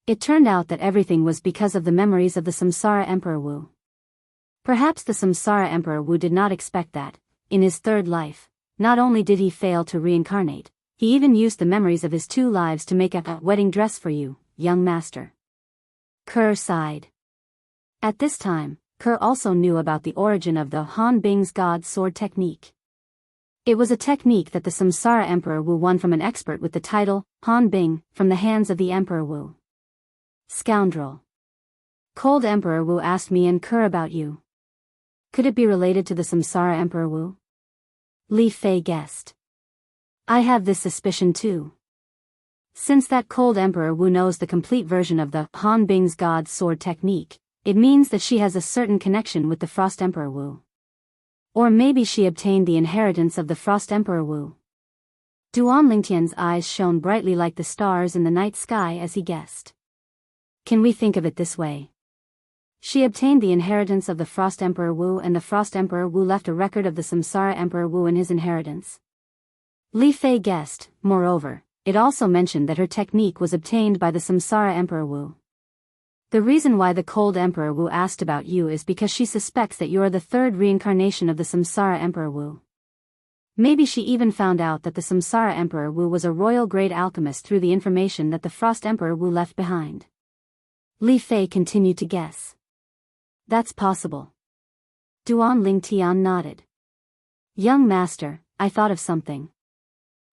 It turned out that everything was because of the memories of the Samsara Emperor Wu. Perhaps the Samsara Emperor Wu did not expect that, in his 3rd life, not only did he fail to reincarnate, he even used the memories of his 2 lives to make a wedding dress for you, young master. Kerr sighed. At this time, Kerr also knew about the origin of the Han Bing's God Sword technique. It was a technique that the Samsara Emperor Wu won from an expert with the title, Han Bing, from the hands of the Emperor Wu. Scoundrel. Cold Emperor Wu asked me and Kerr about you. Could it be related to the Samsara Emperor Wu? Li Fei guessed. I have this suspicion too. Since that cold Emperor Wu knows the complete version of the Han Bing's God Sword technique, it means that she has a certain connection with the Frost Emperor Wu. Or maybe she obtained the inheritance of the Frost Emperor Wu. Duan Lingtian's eyes shone brightly like the stars in the night sky as he guessed. Can we think of it this way? She obtained the inheritance of the Frost Emperor Wu, and the Frost Emperor Wu left a record of the Samsara Emperor Wu in his inheritance. Li Fei guessed, moreover, it also mentioned that her technique was obtained by the Samsara Emperor Wu. The reason why the cold Emperor Wu asked about you is because she suspects that you are the 3rd reincarnation of the Samsara Emperor Wu. Maybe she even found out that the Samsara Emperor Wu was a royal-grade alchemist through the information that the Frost Emperor Wu left behind. Li Fei continued to guess. That's possible. Duan Ling Tian nodded. Young master, I thought of something.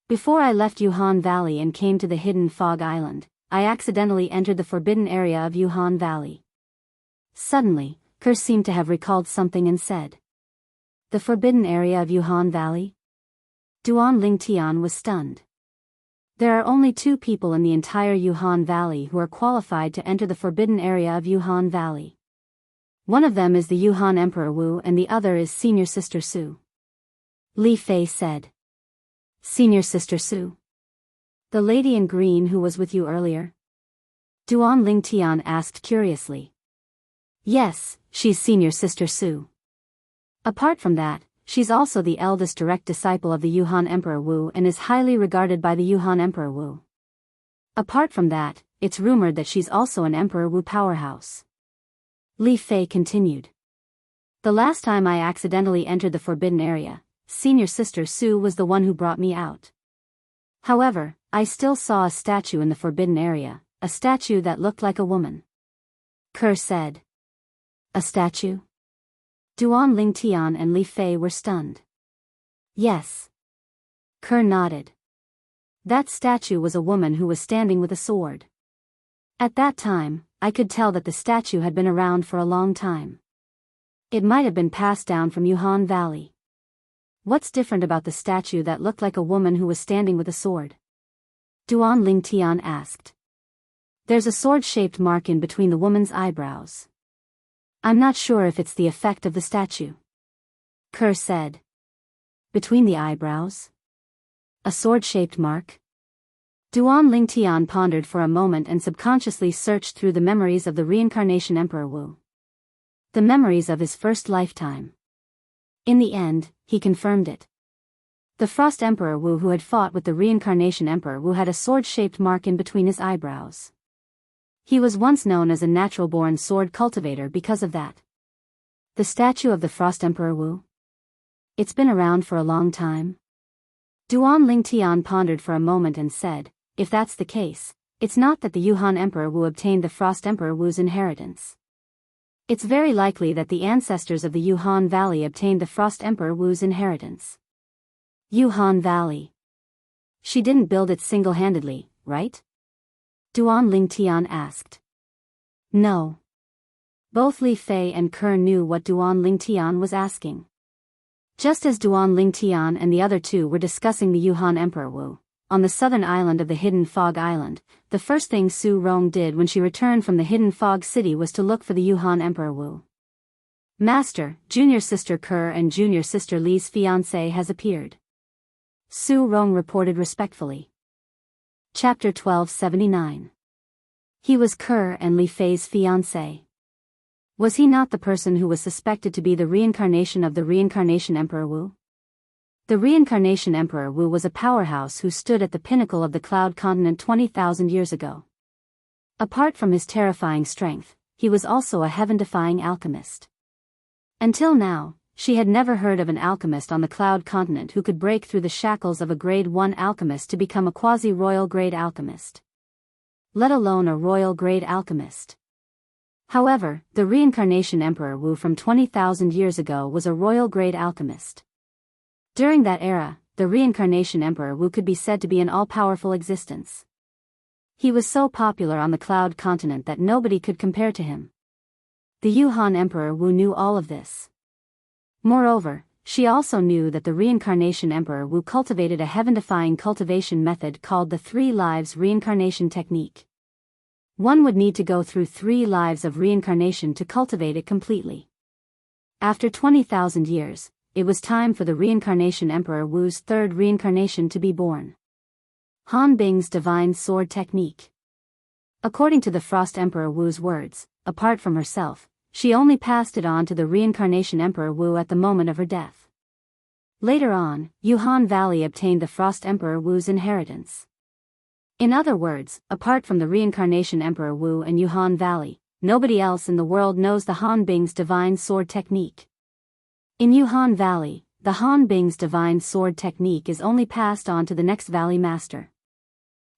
Before I left Yuhan Valley and came to the hidden fog island, I accidentally entered the forbidden area of Yuhan Valley. Suddenly, Kerr seemed to have recalled something and said. The forbidden area of Yuhan Valley? Duan Ling Tian was stunned. There are only 2 people in the entire Yuhan Valley who are qualified to enter the forbidden area of Yuhan Valley. One of them is the Yuhan Emperor Wu and the other is Senior Sister Su. Li Fei said. Senior Sister Su? The lady in green who was with you earlier? Duan Ling Tian asked curiously. Yes, she's Senior Sister Su. Apart from that, she's also the eldest direct disciple of the Yuhan Emperor Wu and is highly regarded by the Yuhan Emperor Wu. Apart from that, it's rumored that she's also an Emperor Wu powerhouse. Li Fei continued. The last time I accidentally entered the forbidden area, Senior Sister Su was the one who brought me out. However, I still saw a statue in the forbidden area, a statue that looked like a woman. Kerr said. A statue? Duan Ling Tian and Li Fei were stunned. Yes. Kerr nodded. That statue was a woman who was standing with a sword. At that time, I could tell that the statue had been around for a long time. It might have been passed down from Yuhan Valley. What's different about the statue that looked like a woman who was standing with a sword? Duan Ling Tian asked. There's a sword-shaped mark in between the woman's eyebrows. I'm not sure if it's the effect of the statue. Kerr said. Between the eyebrows? A sword-shaped mark? Duan Ling Tian pondered for a moment and subconsciously searched through the memories of the reincarnation Emperor Wu. The memories of his first lifetime. In the end, he confirmed it. The Frost Emperor Wu who had fought with the reincarnation Emperor Wu had a sword-shaped mark in between his eyebrows. He was once known as a natural-born sword cultivator because of that. The statue of the Frost Emperor Wu? It's been around for a long time. Duan Lingtian pondered for a moment and said, if that's the case, it's not that the Yuhan Emperor Wu obtained the Frost Emperor Wu's inheritance. It's very likely that the ancestors of the Yuhan Valley obtained the Frost Emperor Wu's inheritance. Yuhan Valley. She didn't build it single-handedly, right? Duan Lingtian asked. No. Both Li Fei and Ke knew what Duan Lingtian was asking. Just as Duan Lingtian and the other two were discussing the Yuhan Emperor Wu, on the southern island of the Hidden Fog Island, the first thing Su Rong did when she returned from the Hidden Fog City was to look for the Yuhan Emperor Wu. Master, junior sister Ke and junior sister Li's fiancé has appeared. Su Rong reported respectfully. Chapter 1279. He was Ke and Li Fei's fiancé. Was he not the person who was suspected to be the reincarnation of the Reincarnation Emperor Wu? The Reincarnation Emperor Wu was a powerhouse who stood at the pinnacle of the Cloud Continent 20,000 years ago. Apart from his terrifying strength, he was also a heaven-defying alchemist. Until now, she had never heard of an alchemist on the Cloud Continent who could break through the shackles of a Grade 1 alchemist to become a quasi-royal grade alchemist. Let alone a royal grade alchemist. However, the Reincarnation Emperor Wu from 20,000 years ago was a royal grade alchemist. During that era, the Reincarnation Emperor Wu could be said to be an all-powerful existence. He was so popular on the Cloud Continent that nobody could compare to him. The Yuhan Emperor Wu knew all of this. Moreover, she also knew that the Reincarnation Emperor Wu cultivated a heaven-defying cultivation method called the 3 Lives Reincarnation Technique. One would need to go through 3 lives of reincarnation to cultivate it completely. After 20,000 years, it was time for the Reincarnation Emperor Wu's 3rd reincarnation to be born. Han Bing's Divine Sword Technique. According to the Frost Emperor Wu's words, apart from herself, she only passed it on to the Reincarnation Emperor Wu at the moment of her death. Later on, Yuhan Valley obtained the Frost Emperor Wu's inheritance. In other words, apart from the Reincarnation Emperor Wu and Yuhan Valley, nobody else in the world knows the Han Bing's Divine Sword Technique. In Yuhan Valley, the Han Bing's Divine Sword Technique is only passed on to the next Valley Master.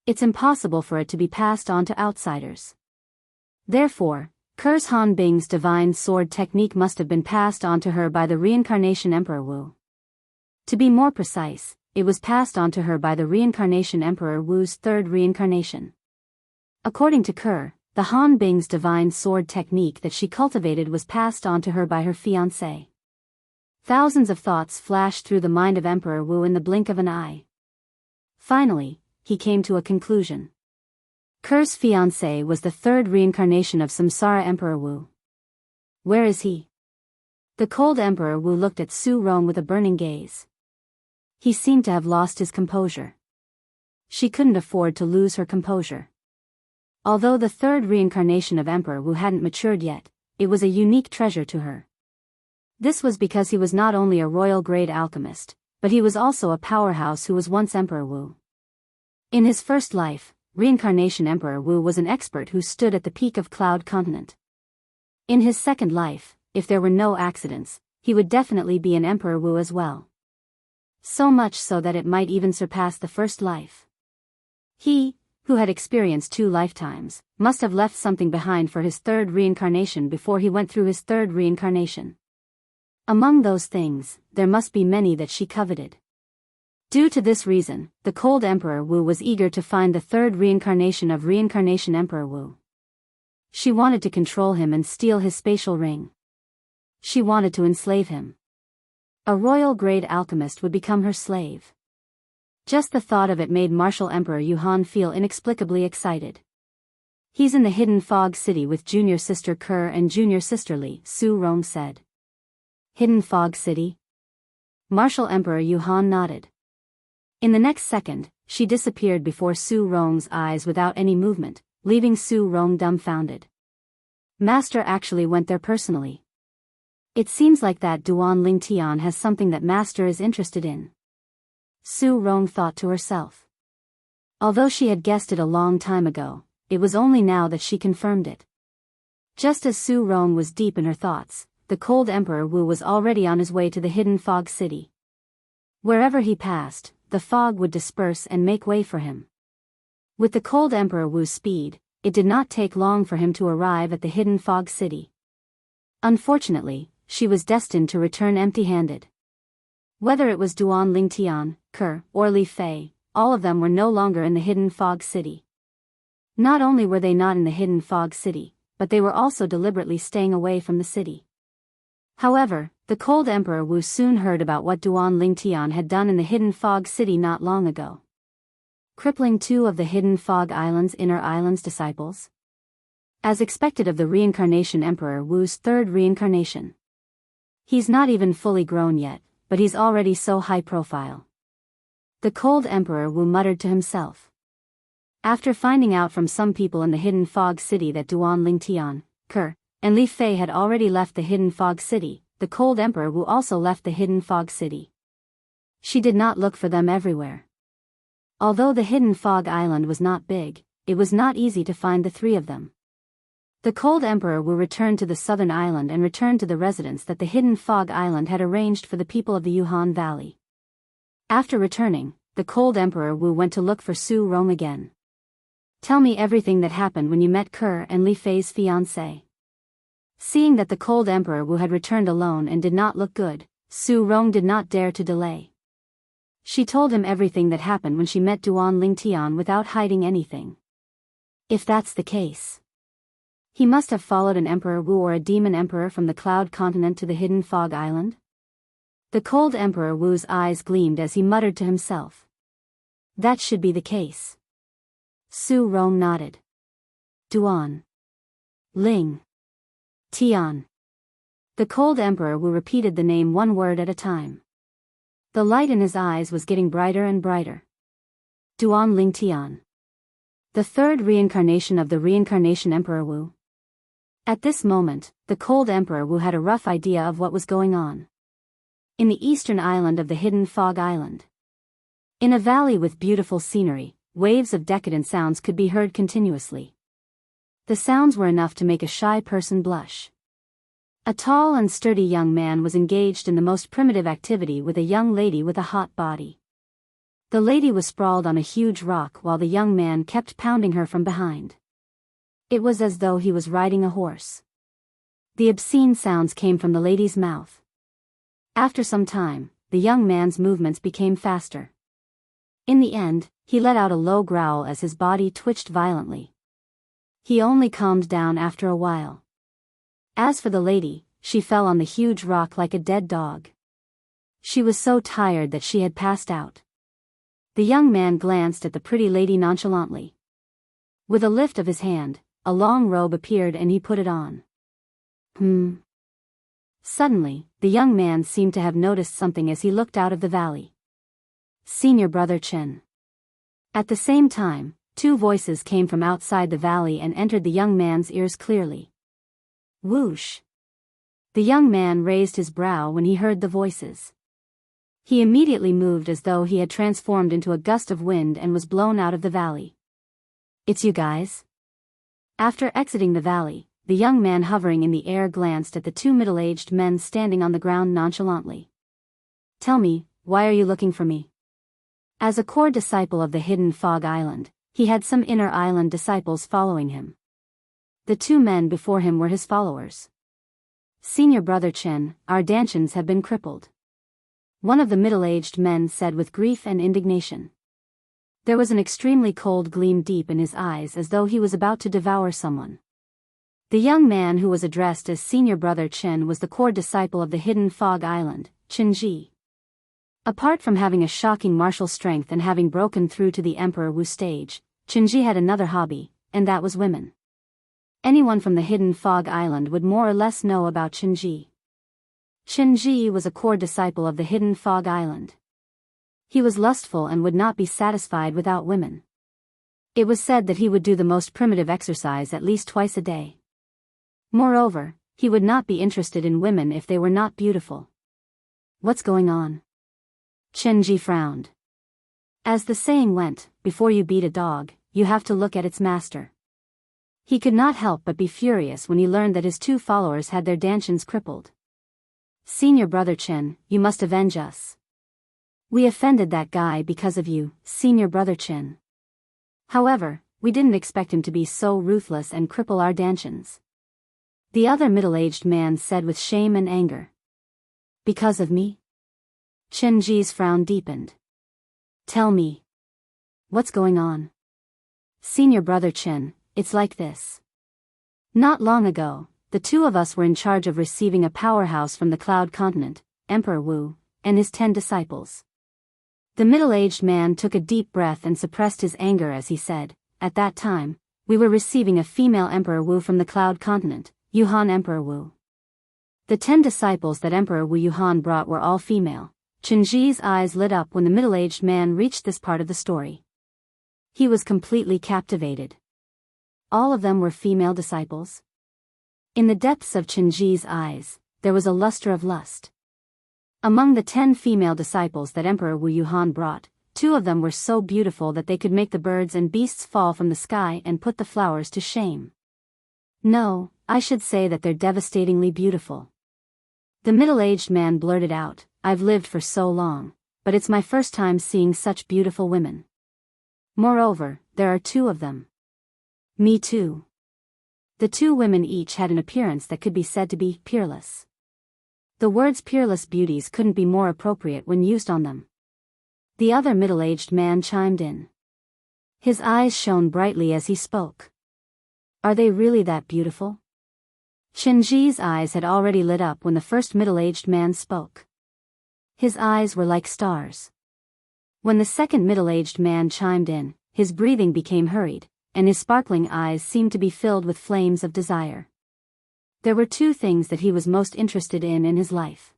It's impossible for it to be passed on to outsiders. Therefore, Ke's Han Bing's Divine Sword Technique must have been passed on to her by the Reincarnation Emperor Wu. To be more precise, it was passed on to her by the Reincarnation Emperor Wu's 3rd reincarnation. According to Ke, the Han Bing's Divine Sword Technique that she cultivated was passed on to her by her fiancé. Thousands of thoughts flashed through the mind of Emperor Wu in the blink of an eye. Finally, he came to a conclusion. Ke's fiancé was the 3rd reincarnation of Samsara Emperor Wu. Where is he? The cold Emperor Wu looked at Su Rong with a burning gaze. He seemed to have lost his composure. She couldn't afford to lose her composure. Although the 3rd reincarnation of Emperor Wu hadn't matured yet, it was a unique treasure to her. This was because he was not only a royal grade alchemist, but he was also a powerhouse who was once Emperor Wu. In his first life, Reincarnation Emperor Wu was an expert who stood at the peak of Cloud Continent. In his second life, if there were no accidents, he would definitely be an Emperor Wu as well. So much so that it might even surpass the first life. He, who had experienced 2 lifetimes, must have left something behind for his 3rd reincarnation before he went through his 3rd reincarnation. Among those things, there must be many that she coveted. Due to this reason, the cold Emperor Wu was eager to find the 3rd reincarnation of Reincarnation Emperor Wu. She wanted to control him and steal his spatial ring. She wanted to enslave him. A royal grade alchemist would become her slave. Just the thought of it made Martial Emperor Yuhan feel inexplicably excited. He's in the Hidden Fog City with junior sister Ke and junior sister Li, Su Rong said. Hidden Fog City? Martial Emperor Yuhan nodded. In the next second, she disappeared before Su Rong's eyes without any movement, leaving Su Rong dumbfounded. Master actually went there personally. It seems like that Duan Lingtian has something that Master is interested in. Su Rong thought to herself. Although she had guessed it a long time ago, it was only now that she confirmed it. Just as Su Rong was deep in her thoughts, the cold Emperor Wu was already on his way to the hidden fog city. Wherever he passed, the fog would disperse and make way for him. With the cold Emperor Wu's speed, it did not take long for him to arrive at the hidden fog city. Unfortunately, she was destined to return empty-handed. Whether it was Duan Lingtian, Ke, or Li Fei, all of them were no longer in the hidden fog city. Not only were they not in the hidden fog city, but they were also deliberately staying away from the city. However, the cold Emperor Wu soon heard about what Duan Lingtian had done in the hidden fog city not long ago. Crippling 2 of the hidden fog island's inner islands disciples. As expected of the reincarnation Emperor Wu's 3rd reincarnation. He's not even fully grown yet, but he's already so high profile. The cold Emperor Wu muttered to himself. After finding out from some people in the hidden fog city that Duan Lingtian, Ke, and Li Fei had already left the hidden fog city, the cold Emperor Wu also left the hidden fog city. She did not look for them everywhere. Although the hidden fog island was not big, it was not easy to find the 3 of them. The cold Emperor Wu returned to the southern island and returned to the residence that the hidden fog island had arranged for the people of the Yuhan Valley. After returning, the cold Emperor Wu went to look for Su Rong again. Tell me everything that happened when you met Ke and Li Fei's fiancé. Seeing that the cold Emperor Wu had returned alone and did not look good, Su Rong did not dare to delay. She told him everything that happened when she met Duan Lingtian without hiding anything. If that's the case, he must have followed an Emperor Wu or a demon emperor from the Cloud Continent to the hidden fog island. The cold Emperor Wu's eyes gleamed as he muttered to himself. That should be the case. Su Rong nodded. Duan Ling Tian. The cold Emperor Wu repeated the name one word at a time. The light in his eyes was getting brighter and brighter. Duan Lingtian. The 3rd reincarnation of the reincarnation Emperor Wu. At this moment, the cold Emperor Wu had a rough idea of what was going on. In the eastern island of the hidden fog island. In a valley with beautiful scenery, waves of decadent sounds could be heard continuously. The sounds were enough to make a shy person blush. A tall and sturdy young man was engaged in the most primitive activity with a young lady with a hot body. The lady was sprawled on a huge rock while the young man kept pounding her from behind. It was as though he was riding a horse. The obscene sounds came from the lady's mouth. After some time, the young man's movements became faster. In the end, he let out a low growl as his body twitched violently. He only calmed down after a while. As for the lady, she fell on the huge rock like a dead dog. She was so tired that she had passed out. The young man glanced at the pretty lady nonchalantly. With a lift of his hand, a long robe appeared and he put it on. Suddenly, the young man seemed to have noticed something as he looked out of the valley. Senior brother Chen. At the same time, 2 voices came from outside the valley and entered the young man's ears clearly. Whoosh! The young man raised his brow when he heard the voices. He immediately moved as though he had transformed into a gust of wind and was blown out of the valley. It's you guys? After exiting the valley, the young man hovering in the air glanced at the 2 middle-aged men standing on the ground nonchalantly. Tell me, why are you looking for me? As a core disciple of the hidden fog island, he had some inner island disciples following him. The 2 men before him were his followers. Senior brother Chen, our Danchans have been crippled. One of the middle-aged men said with grief and indignation. There was an extremely cold gleam deep in his eyes as though he was about to devour someone. The young man who was addressed as Senior brother Chen was the core disciple of the hidden fog island, Qinji. Apart from having a shocking martial strength and having broken through to the Emperor Wu stage, Qinji had another hobby, and that was women. Anyone from the hidden fog island would more or less know about Qinji. Qinji was a core disciple of the hidden fog island. He was lustful and would not be satisfied without women. It was said that he would do the most primitive exercise at least twice a day. Moreover, he would not be interested in women if they were not beautiful. What's going on? Qinji frowned. As the saying went, before you beat a dog, you have to look at its master. He could not help but be furious when he learned that his 2 followers had their dantians crippled. Senior brother Chen, you must avenge us. We offended that guy because of you, senior brother Chen. However, we didn't expect him to be so ruthless and cripple our dantians. The other middle-aged man said with shame and anger. Because of me? Chen Ji's frown deepened. Tell me. What's going on? Senior brother Chen, it's like this. Not long ago, the 2 of us were in charge of receiving a powerhouse from the Cloud Continent, Emperor Wu, and his 10 disciples. The middle-aged man took a deep breath and suppressed his anger as he said, at that time, we were receiving a female Emperor Wu from the Cloud Continent, Yuhan Emperor Wu. The 10 disciples that Emperor Wu Yuhan brought were all female. Chen Ji's eyes lit up when the middle-aged man reached this part of the story. He was completely captivated. All of them were female disciples. In the depths of Chen Ji's eyes, there was a luster of lust. Among the 10 female disciples that Emperor Wu Yuhan brought, 2 of them were so beautiful that they could make the birds and beasts fall from the sky and put the flowers to shame. No, I should say that they're devastatingly beautiful. The middle-aged man blurted out, I've lived for so long, but it's my first time seeing such beautiful women. Moreover, there are 2 of them. Me too. The 2 women each had an appearance that could be said to be peerless. The words peerless beauties couldn't be more appropriate when used on them. The other middle-aged man chimed in. His eyes shone brightly as he spoke. Are they really that beautiful? Chen Ji's eyes had already lit up when the first middle-aged man spoke. His eyes were like stars. When the second middle-aged man chimed in, his breathing became hurried, and his sparkling eyes seemed to be filled with flames of desire. There were 2 things that he was most interested in his life.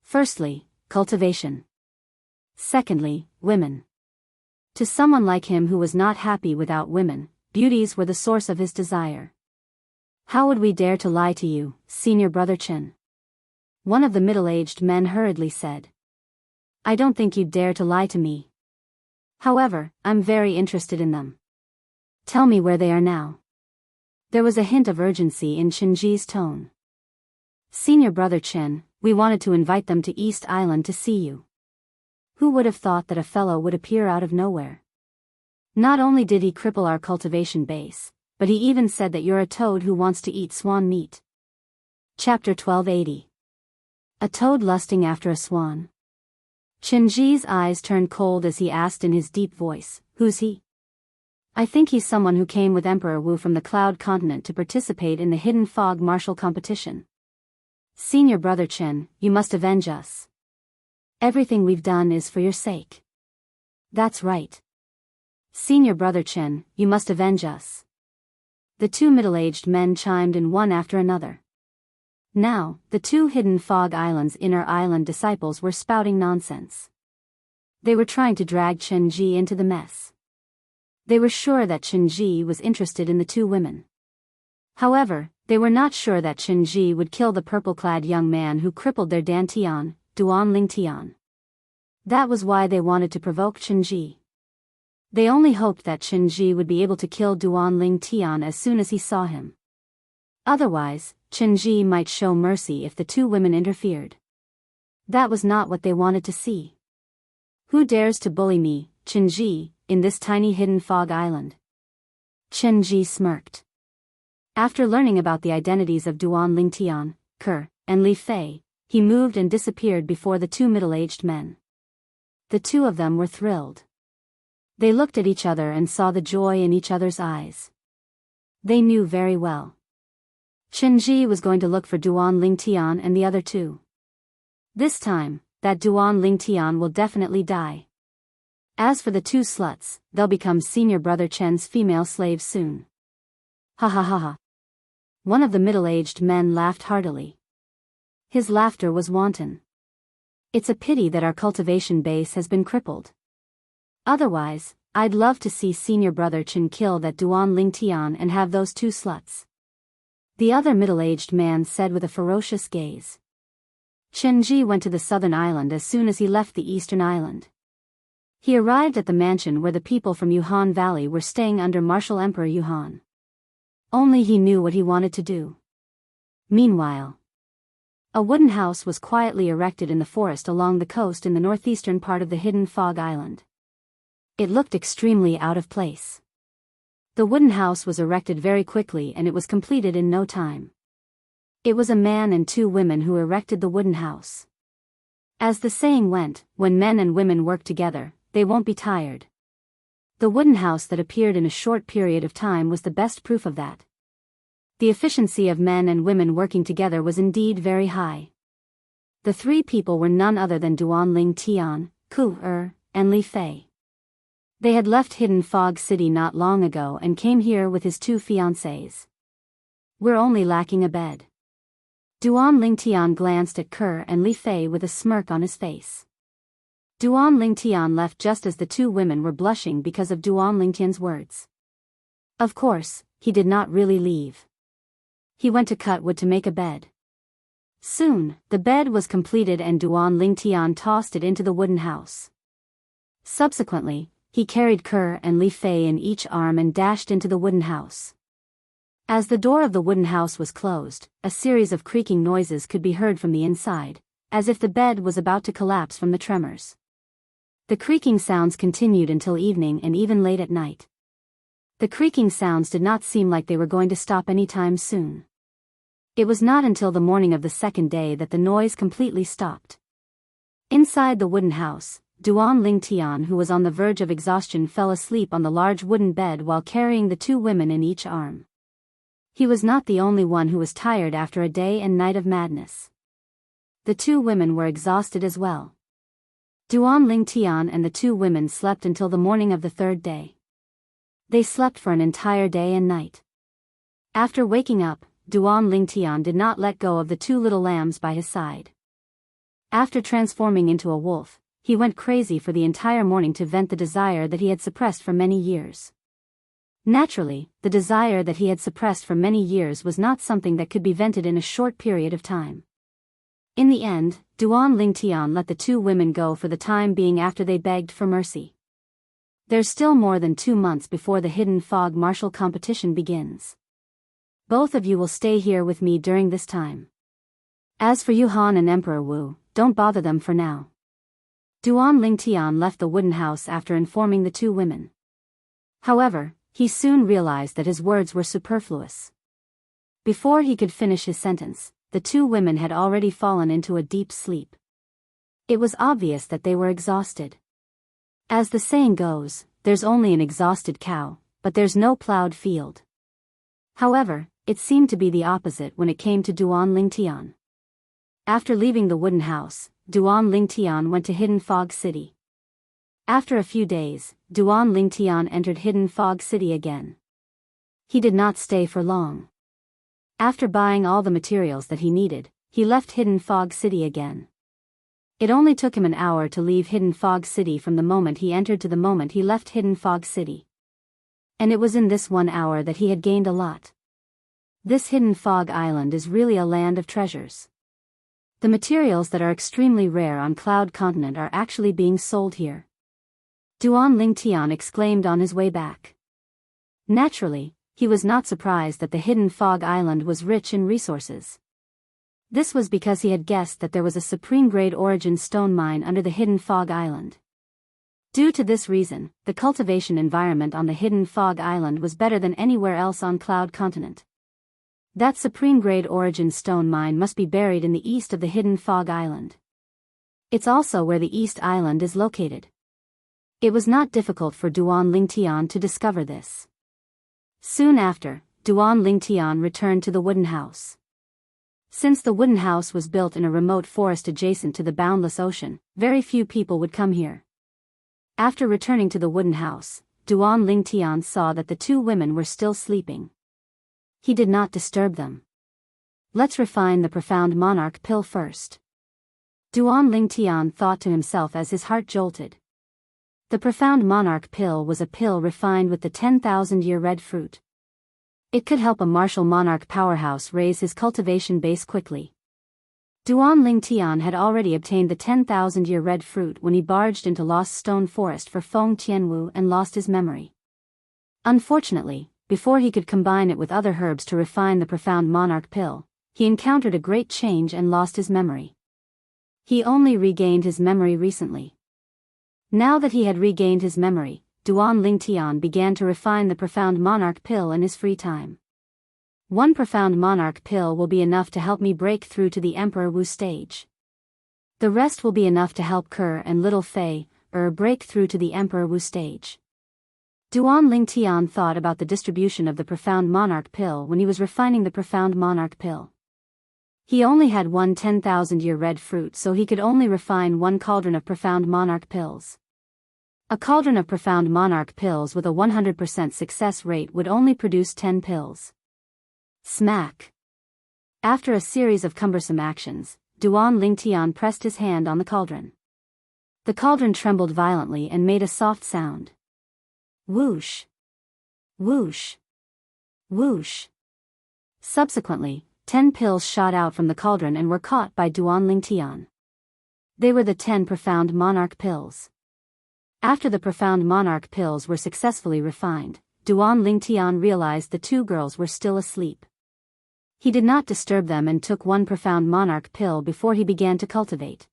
Firstly, cultivation. Secondly, women. To someone like him who was not happy without women, beauties were the source of his desire. How would we dare to lie to you, senior brother Chen? One of the middle-aged men hurriedly said. I don't think you'd dare to lie to me. However, I'm very interested in them. Tell me where they are now. There was a hint of urgency in Chen Ji's tone. Senior brother Chen, we wanted to invite them to East Island to see you. Who would have thought that a fellow would appear out of nowhere? Not only did he cripple our cultivation base, but he even said that you're a toad who wants to eat swan meat. Chapter 1280. A toad lusting after a swan. Chen Ji's eyes turned cold as he asked in his deep voice, who's he? I think he's someone who came with Emperor Wu from the Cloud Continent to participate in the Hidden Fog martial competition. Senior brother Chen, you must avenge us. Everything we've done is for your sake. That's right. Senior brother Chen, you must avenge us. The 2 middle-aged men chimed in one after another. Now, the 2 Hidden Fog Island's inner island disciples were spouting nonsense. They were trying to drag Chen Ji into the mess. They were sure that Chen Ji was interested in the 2 women. However, they were not sure that Chen Ji would kill the purple-clad young man who crippled their dantian, Duanling Tian. That was why they wanted to provoke Chen Ji. They only hoped that Chen Ji would be able to kill Duanling Tian as soon as he saw him. Otherwise, Chen Ji might show mercy if the 2 women interfered. That was not what they wanted to see. Who dares to bully me, Chen Ji, in this tiny hidden fog island? Chen Ji smirked. After learning about the identities of Duanling Tian, Ke, and Li Fei, he moved and disappeared before the 2 middle-aged men. The 2 of them were thrilled. They looked at each other and saw the joy in each other's eyes. They knew very well. Chen Ji was going to look for Duanling Tian and the other 2. This time, that Duanling Tian will definitely die. As for the 2 sluts, they'll become senior brother Chen's female slaves soon. Ha ha ha ha. One of the middle-aged men laughed heartily. His laughter was wanton. It's a pity that our cultivation base has been crippled. Otherwise, I'd love to see senior brother Chen kill that Duanling Tian and have those 2 sluts. The other middle-aged man said with a ferocious gaze. Chen Ji went to the southern island as soon as he left the eastern island. He arrived at the mansion where the people from Yuhan Valley were staying under Martial Emperor Yuhan. Only he knew what he wanted to do. Meanwhile, a wooden house was quietly erected in the forest along the coast in the northeastern part of the hidden fog island. It looked extremely out of place. The wooden house was erected very quickly and it was completed in no time. It was a man and two women who erected the wooden house. As the saying went, when men and women work together, they won't be tired. The wooden house that appeared in a short period of time was the best proof of that. The efficiency of men and women working together was indeed very high. The three people were none other than Duanling Tian, Ku and Li Fei. They had left Hidden Fog City not long ago and came here with his two fiancées. We're only lacking a bed. Duanling Tian glanced at Ke and Li Fei with a smirk on his face. Duanling Tian left just as the two women were blushing because of Duanling Tian's words. Of course, he did not really leave. He went to cut wood to make a bed. Soon, the bed was completed and Duanling Tian tossed it into the wooden house. Subsequently, he carried Ke and Li Fei in each arm and dashed into the wooden house. As the door of the wooden house was closed, a series of creaking noises could be heard from the inside, as if the bed was about to collapse from the tremors. The creaking sounds continued until evening and even late at night. The creaking sounds did not seem like they were going to stop anytime soon. It was not until the morning of the second day that the noise completely stopped. Inside the wooden house, Duanling Tian, who was on the verge of exhaustion, fell asleep on the large wooden bed while carrying the two women in each arm. He was not the only one who was tired after a day and night of madness. The two women were exhausted as well. Duanling Tian and the two women slept until the morning of the third day. They slept for an entire day and night. After waking up, Duanling Tian did not let go of the two little lambs by his side. After transforming into a wolf, he went crazy for the entire morning to vent the desire that he had suppressed for many years. Naturally, the desire that he had suppressed for many years was not something that could be vented in a short period of time. In the end, Duanling Tian let the two women go for the time being after they begged for mercy. There's still more than 2 months before the Hidden Fog martial competition begins. Both of you will stay here with me during this time. As for Yuhan and Emperor Wu, don't bother them for now. Duanling Tian left the wooden house after informing the two women. However, he soon realized that his words were superfluous. Before he could finish his sentence, the two women had already fallen into a deep sleep. It was obvious that they were exhausted. As the saying goes, there's only an exhausted cow, but there's no plowed field. However, it seemed to be the opposite when it came to Duanling Tian. After leaving the wooden house, Duanling Tian went to Hidden Fog City. After a few days, Duanling Tian entered Hidden Fog City again. He did not stay for long. After buying all the materials that he needed, he left Hidden Fog City again. It only took him an hour to leave Hidden Fog City from the moment he entered to the moment he left Hidden Fog City. And it was in this 1 hour that he had gained a lot. This Hidden Fog Island is really a land of treasures. The materials that are extremely rare on Cloud Continent are actually being sold here. Duanling Tian exclaimed on his way back. Naturally, he was not surprised that the Hidden Fog Island was rich in resources. This was because he had guessed that there was a supreme-grade origin stone mine under the Hidden Fog Island. Due to this reason, the cultivation environment on the Hidden Fog Island was better than anywhere else on Cloud Continent. That supreme-grade origin stone mine must be buried in the east of the Hidden Fog Island. It's also where the East Island is located. It was not difficult for Duanling Tian to discover this. Soon after, Duanling Tian returned to the wooden house. Since the wooden house was built in a remote forest adjacent to the boundless ocean, very few people would come here. After returning to the wooden house, Duanling Tian saw that the two women were still sleeping. He did not disturb them. Let's refine the profound monarch pill first. Duanling Tian thought to himself as his heart jolted. The profound monarch pill was a pill refined with the 10,000-year red fruit. It could help a martial monarch powerhouse raise his cultivation base quickly. Duanling Tian had already obtained the 10,000-year red fruit when he barged into Lost Stone Forest for Feng Tianwu and lost his memory. Unfortunately, before he could combine it with other herbs to refine the profound monarch pill, he encountered a great change and lost his memory. He only regained his memory recently. Now that he had regained his memory, Duan Lingtian began to refine the profound monarch pill in his free time. One profound monarch pill will be enough to help me break through to the Emperor Wu stage. The rest will be enough to help Kerr and Little Fei break through to the Emperor Wu stage. Duan Lingtian thought about the distribution of the profound monarch pill when he was refining the profound monarch pill. He only had one 10,000-year red fruit, so he could only refine one cauldron of profound monarch pills. A cauldron of profound monarch pills with a 100% success rate would only produce 10 pills. Smack! After a series of cumbersome actions, Duan Lingtian pressed his hand on the cauldron. The cauldron trembled violently and made a soft sound. Whoosh! Whoosh! Whoosh! Subsequently, 10 pills shot out from the cauldron and were caught by Duan Lingtian. They were the 10 profound monarch pills. After the profound monarch pills were successfully refined, Duan Lingtian realized the two girls were still asleep. He did not disturb them and took one profound monarch pill before he began to cultivate.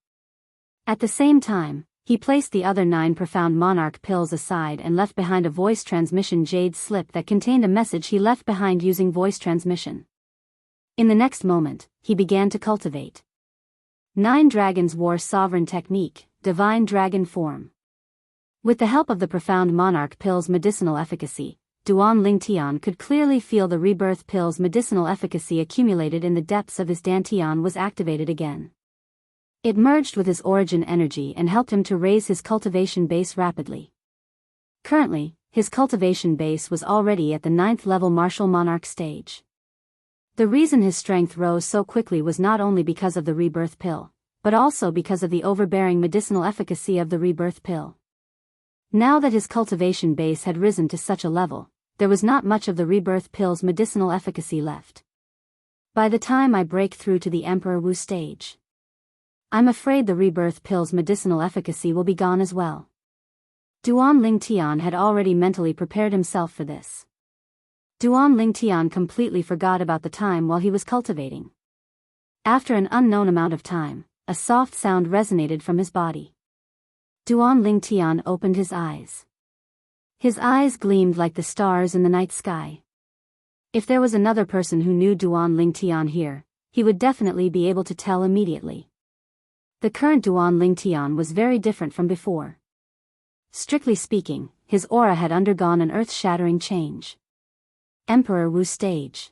At the same time, he placed the other 9 profound monarch pills aside and left behind a voice transmission jade slip that contained a message he left behind using voice transmission. In the next moment, he began to cultivate. 9 dragons war sovereign technique, divine dragon form. With the help of the profound monarch pill's medicinal efficacy, Duan Lingtian could clearly feel the rebirth pill's medicinal efficacy accumulated in the depths of his dantian was activated again. It merged with his origin energy and helped him to raise his cultivation base rapidly. Currently, his cultivation base was already at the 9th level martial monarch stage. The reason his strength rose so quickly was not only because of the rebirth pill, but also because of the overbearing medicinal efficacy of the rebirth pill. Now that his cultivation base had risen to such a level, there was not much of the rebirth pill's medicinal efficacy left. By the time I break through to the Emperor Wu stage, I'm afraid the rebirth pill's medicinal efficacy will be gone as well. Duan Lingtian had already mentally prepared himself for this. Duan Lingtian completely forgot about the time while he was cultivating. After an unknown amount of time, a soft sound resonated from his body. Duan Lingtian opened his eyes. His eyes gleamed like the stars in the night sky. If there was another person who knew Duan Lingtian here, he would definitely be able to tell immediately. The current Duan Lingtian was very different from before. Strictly speaking, his aura had undergone an earth-shattering change. Emperor Wu stage.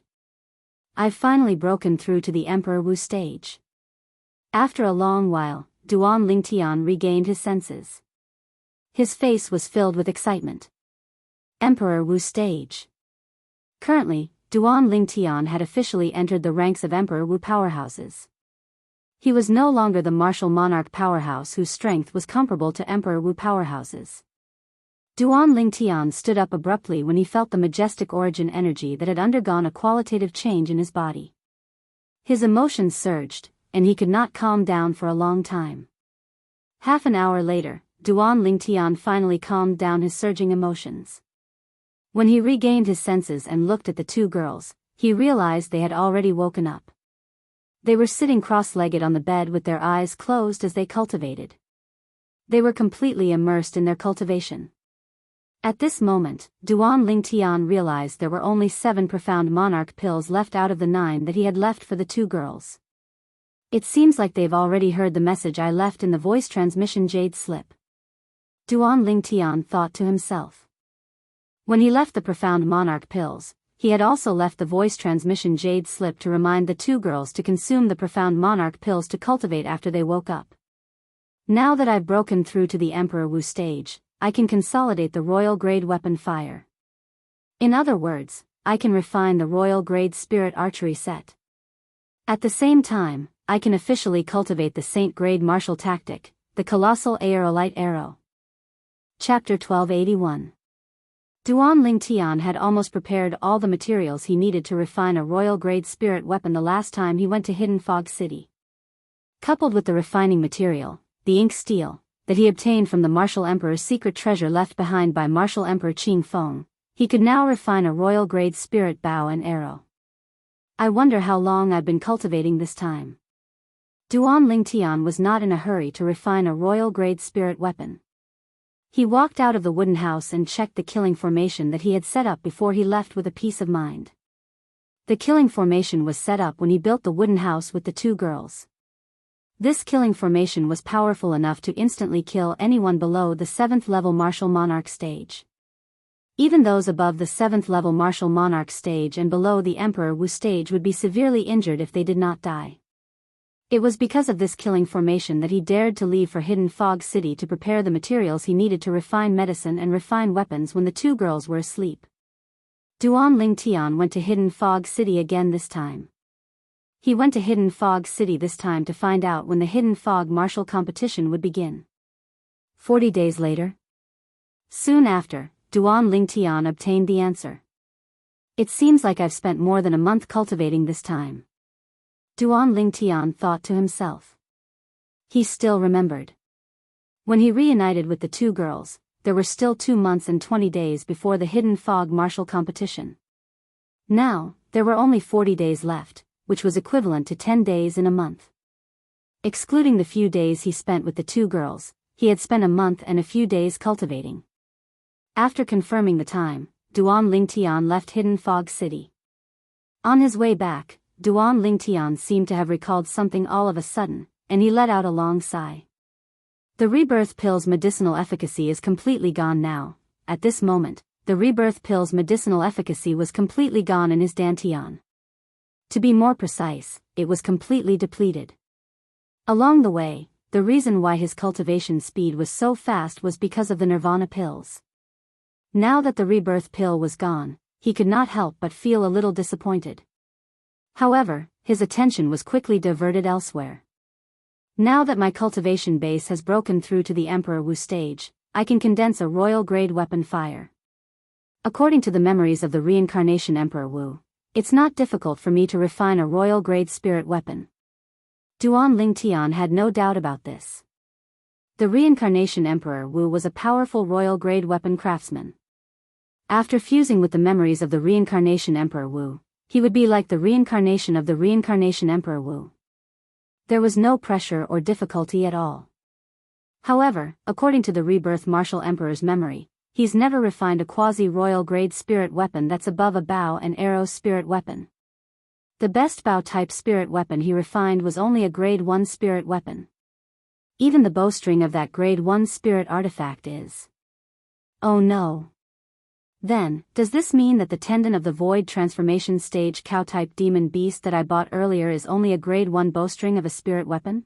I've finally broken through to the Emperor Wu stage. After a long while, Duan Lingtian regained his senses. His face was filled with excitement. Emperor Wu stage. Currently, Duan Lingtian had officially entered the ranks of Emperor Wu powerhouses. He was no longer the martial monarch powerhouse whose strength was comparable to Emperor Wu powerhouses. Duan Lingtian stood up abruptly when he felt the majestic origin energy that had undergone a qualitative change in his body. His emotions surged, and he could not calm down for a long time. Half an hour later, Duan Lingtian finally calmed down his surging emotions. When he regained his senses and looked at the two girls, he realized they had already woken up. They were sitting cross-legged on the bed with their eyes closed as they cultivated. They were completely immersed in their cultivation. At this moment, Duan Lingtian realized there were only 7 profound monarch pills left out of the 9 that he had left for the two girls. It seems like they've already heard the message I left in the voice transmission jade slip. Duan Lingtian thought to himself. When he left the profound monarch pills, he had also left the voice transmission jade slip to remind the two girls to consume the profound monarch pills to cultivate after they woke up. Now that I've broken through to the Emperor Wu stage, I can consolidate the royal grade weapon fire. In other words, I can refine the royal grade spirit archery set. At the same time, I can officially cultivate the Saint grade martial tactic, the colossal aerolite arrow. Chapter 1281. Duan Lingtian had almost prepared all the materials he needed to refine a royal grade spirit weapon the last time he went to Hidden Fog City. Coupled with the refining material, the ink steel, that he obtained from the Martial Emperor's secret treasure left behind by Martial Emperor Qing Feng, He could now refine a royal-grade spirit bow and arrow. I wonder how long I've been cultivating this time. Duan Lingtian was not in a hurry to refine a royal-grade spirit weapon. He walked out of the wooden house and checked the killing formation that he had set up before he left with a peace of mind. The killing formation was set up when he built the wooden house with the two girls. This killing formation was powerful enough to instantly kill anyone below the 7th level martial monarch stage. Even those above the 7th level martial monarch stage and below the Emperor Wu stage would be severely injured if they did not die. It was because of this killing formation that he dared to leave for Hidden Fog City to prepare the materials he needed to refine medicine and refine weapons when the two girls were asleep. Duan Lingtian went to Hidden Fog City again this time. He went to Hidden Fog City this time to find out when the Hidden Fog martial competition would begin. 40 days later. Soon after, Duan Lingtian obtained the answer. It seems like I've spent more than a month cultivating this time. Duan Lingtian thought to himself. He still remembered. When he reunited with the two girls, there were still 2 months and 20 days before the Hidden Fog martial competition. Now, there were only 40 days left, which was equivalent to 10 days in a month. Excluding the few days he spent with the two girls, he had spent a month and a few days cultivating. After confirming the time, Duan Lingtian left Hidden Fog City. On his way back, Duan Lingtian seemed to have recalled something all of a sudden, and he let out a long sigh. The rebirth pill's medicinal efficacy is completely gone now. At this moment, the rebirth pill's medicinal efficacy was completely gone in his dantian. To be more precise, it was completely depleted. Along the way, the reason why his cultivation speed was so fast was because of the nirvana pills. Now that the rebirth pill was gone, he could not help but feel a little disappointed. However, his attention was quickly diverted elsewhere. Now that my cultivation base has broken through to the Emperor Wu stage, I can condense a royal-grade weapon fire. According to the memories of the reincarnation Emperor Wu, it's not difficult for me to refine a royal-grade spirit weapon. Duan Lingtian had no doubt about this. The reincarnation Emperor Wu was a powerful royal-grade weapon craftsman. After fusing with the memories of the reincarnation Emperor Wu, he would be like the reincarnation of the reincarnation Emperor Wu. There was no pressure or difficulty at all. However, according to the rebirth martial emperor's memory, he's never refined a quasi-royal grade spirit weapon that's above a bow and arrow spirit weapon. The best bow type spirit weapon he refined was only a grade 1 spirit weapon. Even the bowstring of that grade 1 spirit artifact is. Oh no. Then, does this mean that the tendon of the void transformation stage cow-type demon beast that I bought earlier is only a grade 1 bowstring of a spirit weapon?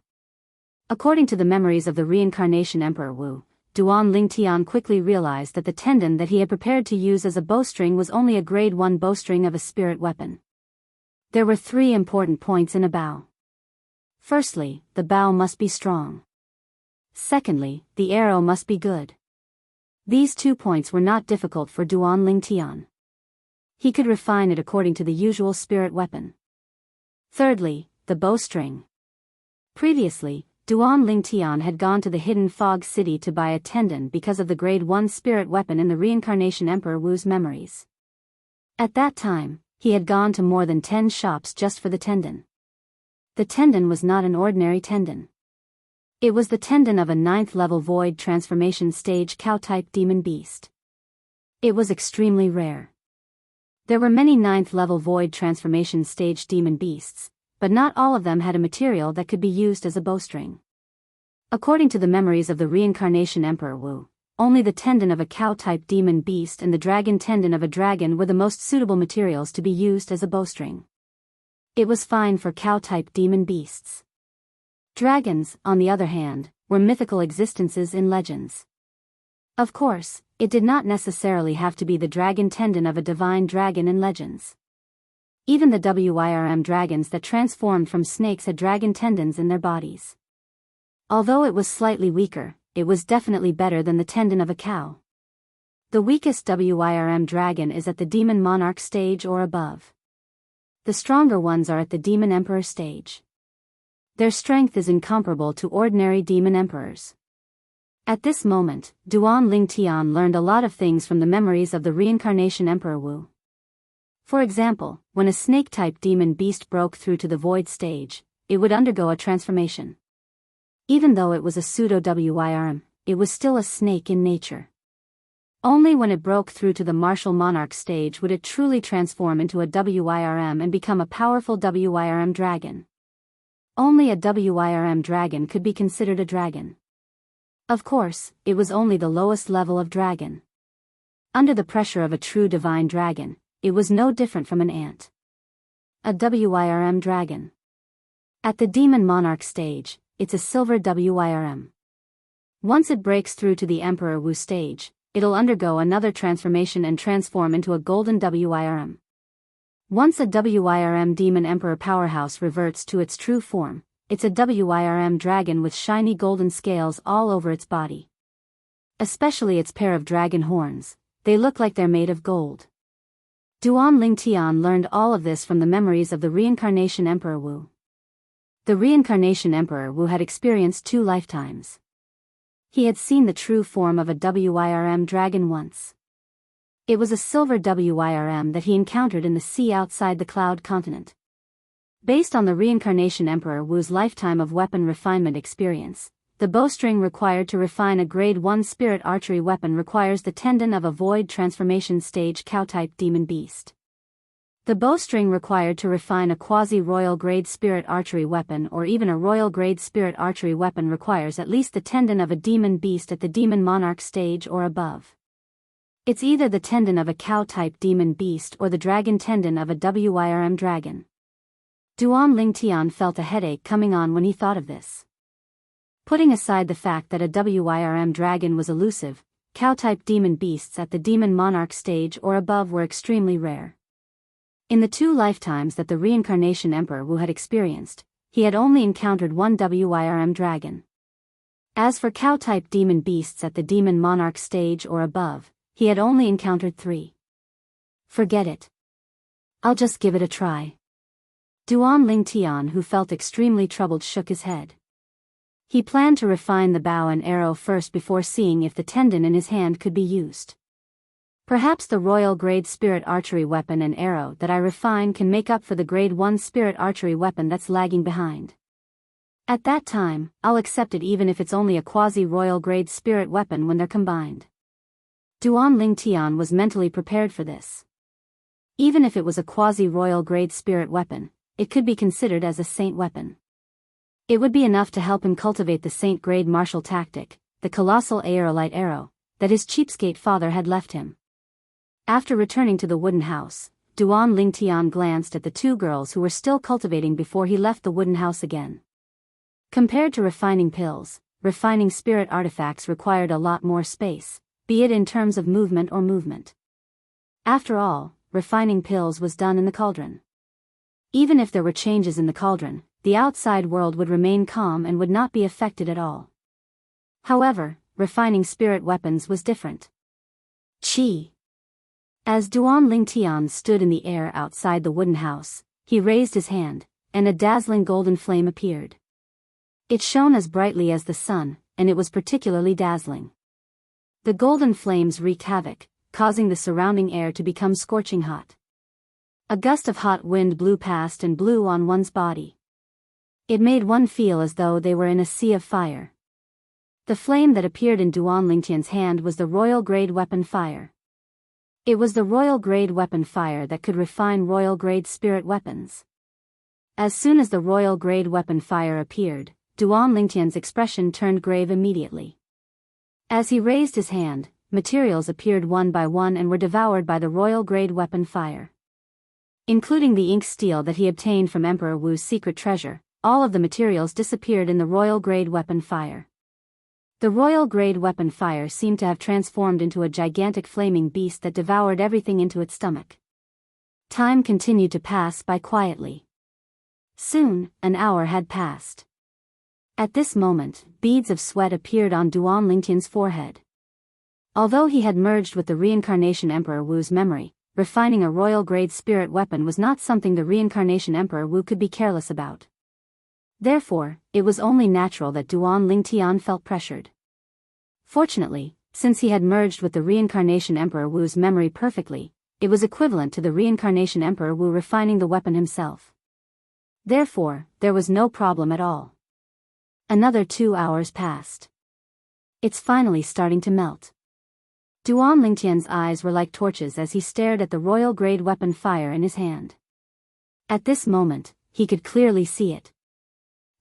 According to the memories of the reincarnation Emperor Wu, Duan Lingtian quickly realized that the tendon that he had prepared to use as a bowstring was only a grade 1 bowstring of a spirit weapon. There were 3 important points in a bow. Firstly, the bow must be strong. Secondly, the arrow must be good. These 2 points were not difficult for Duan Lingtian. He could refine it according to the usual spirit weapon. Thirdly, the bowstring. Previously, Duan Lingtian had gone to the Hidden Fog City to buy a tendon because of the grade 1 spirit weapon in the reincarnation Emperor Wu's memories. At that time, he had gone to more than 10 shops just for the tendon. The tendon was not an ordinary tendon. It was the tendon of a 9th level void transformation stage cow-type demon beast. It was extremely rare. There were many 9th level void transformation stage demon beasts, but not all of them had a material that could be used as a bowstring. According to the memories of the reincarnation Emperor Wu, only the tendon of a cow-type demon beast and the dragon tendon of a dragon were the most suitable materials to be used as a bowstring. It was fine for cow-type demon beasts. Dragons, on the other hand, were mythical existences in legends. Of course, it did not necessarily have to be the dragon tendon of a divine dragon in legends. Even the Wirm dragons that transformed from snakes had dragon tendons in their bodies. Although it was slightly weaker, it was definitely better than the tendon of a cow. The weakest Wirm dragon is at the demon monarch stage or above. The stronger ones are at the demon emperor stage. Their strength is incomparable to ordinary demon emperors. At this moment, Duan Lingtian learned a lot of things from the memories of the reincarnation Emperor Wu. For example, when a snake-type demon beast broke through to the void stage, it would undergo a transformation. Even though it was a pseudo-WYRM, it was still a snake in nature. Only when it broke through to the martial monarch stage would it truly transform into a WYRM and become a powerful WYRM dragon. Only a WYRM dragon could be considered a dragon. Of course, it was only the lowest level of dragon. Under the pressure of a true divine dragon, it was no different from an ant. A WYRM dragon. At the demon monarch stage, it's a silver WYRM. Once it breaks through to the Emperor Wu stage, it'll undergo another transformation and transform into a golden WYRM. Once a WYRM demon emperor powerhouse reverts to its true form, it's a WYRM dragon with shiny golden scales all over its body. Especially its pair of dragon horns, they look like they're made of gold. Duan Lingtian learned all of this from the memories of the reincarnation Emperor Wu. The reincarnation Emperor Wu had experienced 2 lifetimes. He had seen the true form of a WYRM dragon once. It was a silver WYRM that he encountered in the sea outside the Cloud Continent. Based on the reincarnation Emperor Wu's lifetime of weapon refinement experience, the bowstring required to refine a grade 1 spirit archery weapon requires the tendon of a void transformation stage cow-type demon beast. The bowstring required to refine a quasi-royal grade spirit archery weapon or even a royal grade spirit archery weapon requires at least the tendon of a demon beast at the demon monarch stage or above. It's either the tendon of a cow-type demon beast or the dragon tendon of a WYRM dragon. Duan Lingtian felt a headache coming on when he thought of this. Putting aside the fact that a WYRM dragon was elusive, cow-type demon beasts at the demon monarch stage or above were extremely rare. In the 2 lifetimes that the reincarnation Emperor Wu had experienced, he had only encountered 1 WYRM dragon. As for cow-type demon beasts at the demon monarch stage or above, he had only encountered 3. Forget it. I'll just give it a try. Duan Lingtian, who felt extremely troubled, shook his head. He planned to refine the bow and arrow first before seeing if the tendon in his hand could be used. Perhaps the royal grade spirit archery weapon and arrow that I refine can make up for the grade 1 spirit archery weapon that's lagging behind. At that time, I'll accept it even if it's only a quasi-royal grade spirit weapon when they're combined. Duan Lingtian was mentally prepared for this. Even if it was a quasi-royal grade spirit weapon, it could be considered as a saint weapon. It would be enough to help him cultivate the saint grade martial tactic, the colossal aerolite arrow, that his cheapskate father had left him. After returning to the wooden house, Duan Lingtian glanced at the 2 girls who were still cultivating before he left the wooden house again. Compared to refining pills, refining spirit artifacts required a lot more space, be it in terms of movement or movement. After all, refining pills was done in the cauldron. Even if there were changes in the cauldron, the outside world would remain calm and would not be affected at all. However, refining spirit weapons was different. Chi. As Duan Lingtian stood in the air outside the wooden house, he raised his hand, and a dazzling golden flame appeared. It shone as brightly as the sun, and it was particularly dazzling. The golden flames wreaked havoc, causing the surrounding air to become scorching hot. A gust of hot wind blew past and blew on one's body. It made one feel as though they were in a sea of fire. The flame that appeared in Duan Lingtian's hand was the royal grade weapon fire. It was the royal grade weapon fire that could refine royal grade spirit weapons. As soon as the royal grade weapon fire appeared, Duan Lingtian's expression turned grave immediately. As he raised his hand, materials appeared one by one and were devoured by the royal grade weapon fire. Including the ink steel that he obtained from Emperor Wu's secret treasure, all of the materials disappeared in the royal grade weapon fire. The royal grade weapon fire seemed to have transformed into a gigantic flaming beast that devoured everything into its stomach. Time continued to pass by quietly. Soon, an hour had passed. At this moment, beads of sweat appeared on Duan Lingtian's forehead. Although he had merged with the reincarnation Emperor Wu's memory, refining a royal grade spirit weapon was not something the reincarnation Emperor Wu could be careless about. Therefore, it was only natural that Duan Lingtian felt pressured. Fortunately, since he had merged with the reincarnation Emperor Wu's memory perfectly, it was equivalent to the reincarnation Emperor Wu refining the weapon himself. Therefore, there was no problem at all. Another 2 hours passed. It's finally starting to melt. Duan Lingtian's eyes were like torches as he stared at the royal-grade weapon fire in his hand. At this moment, he could clearly see it.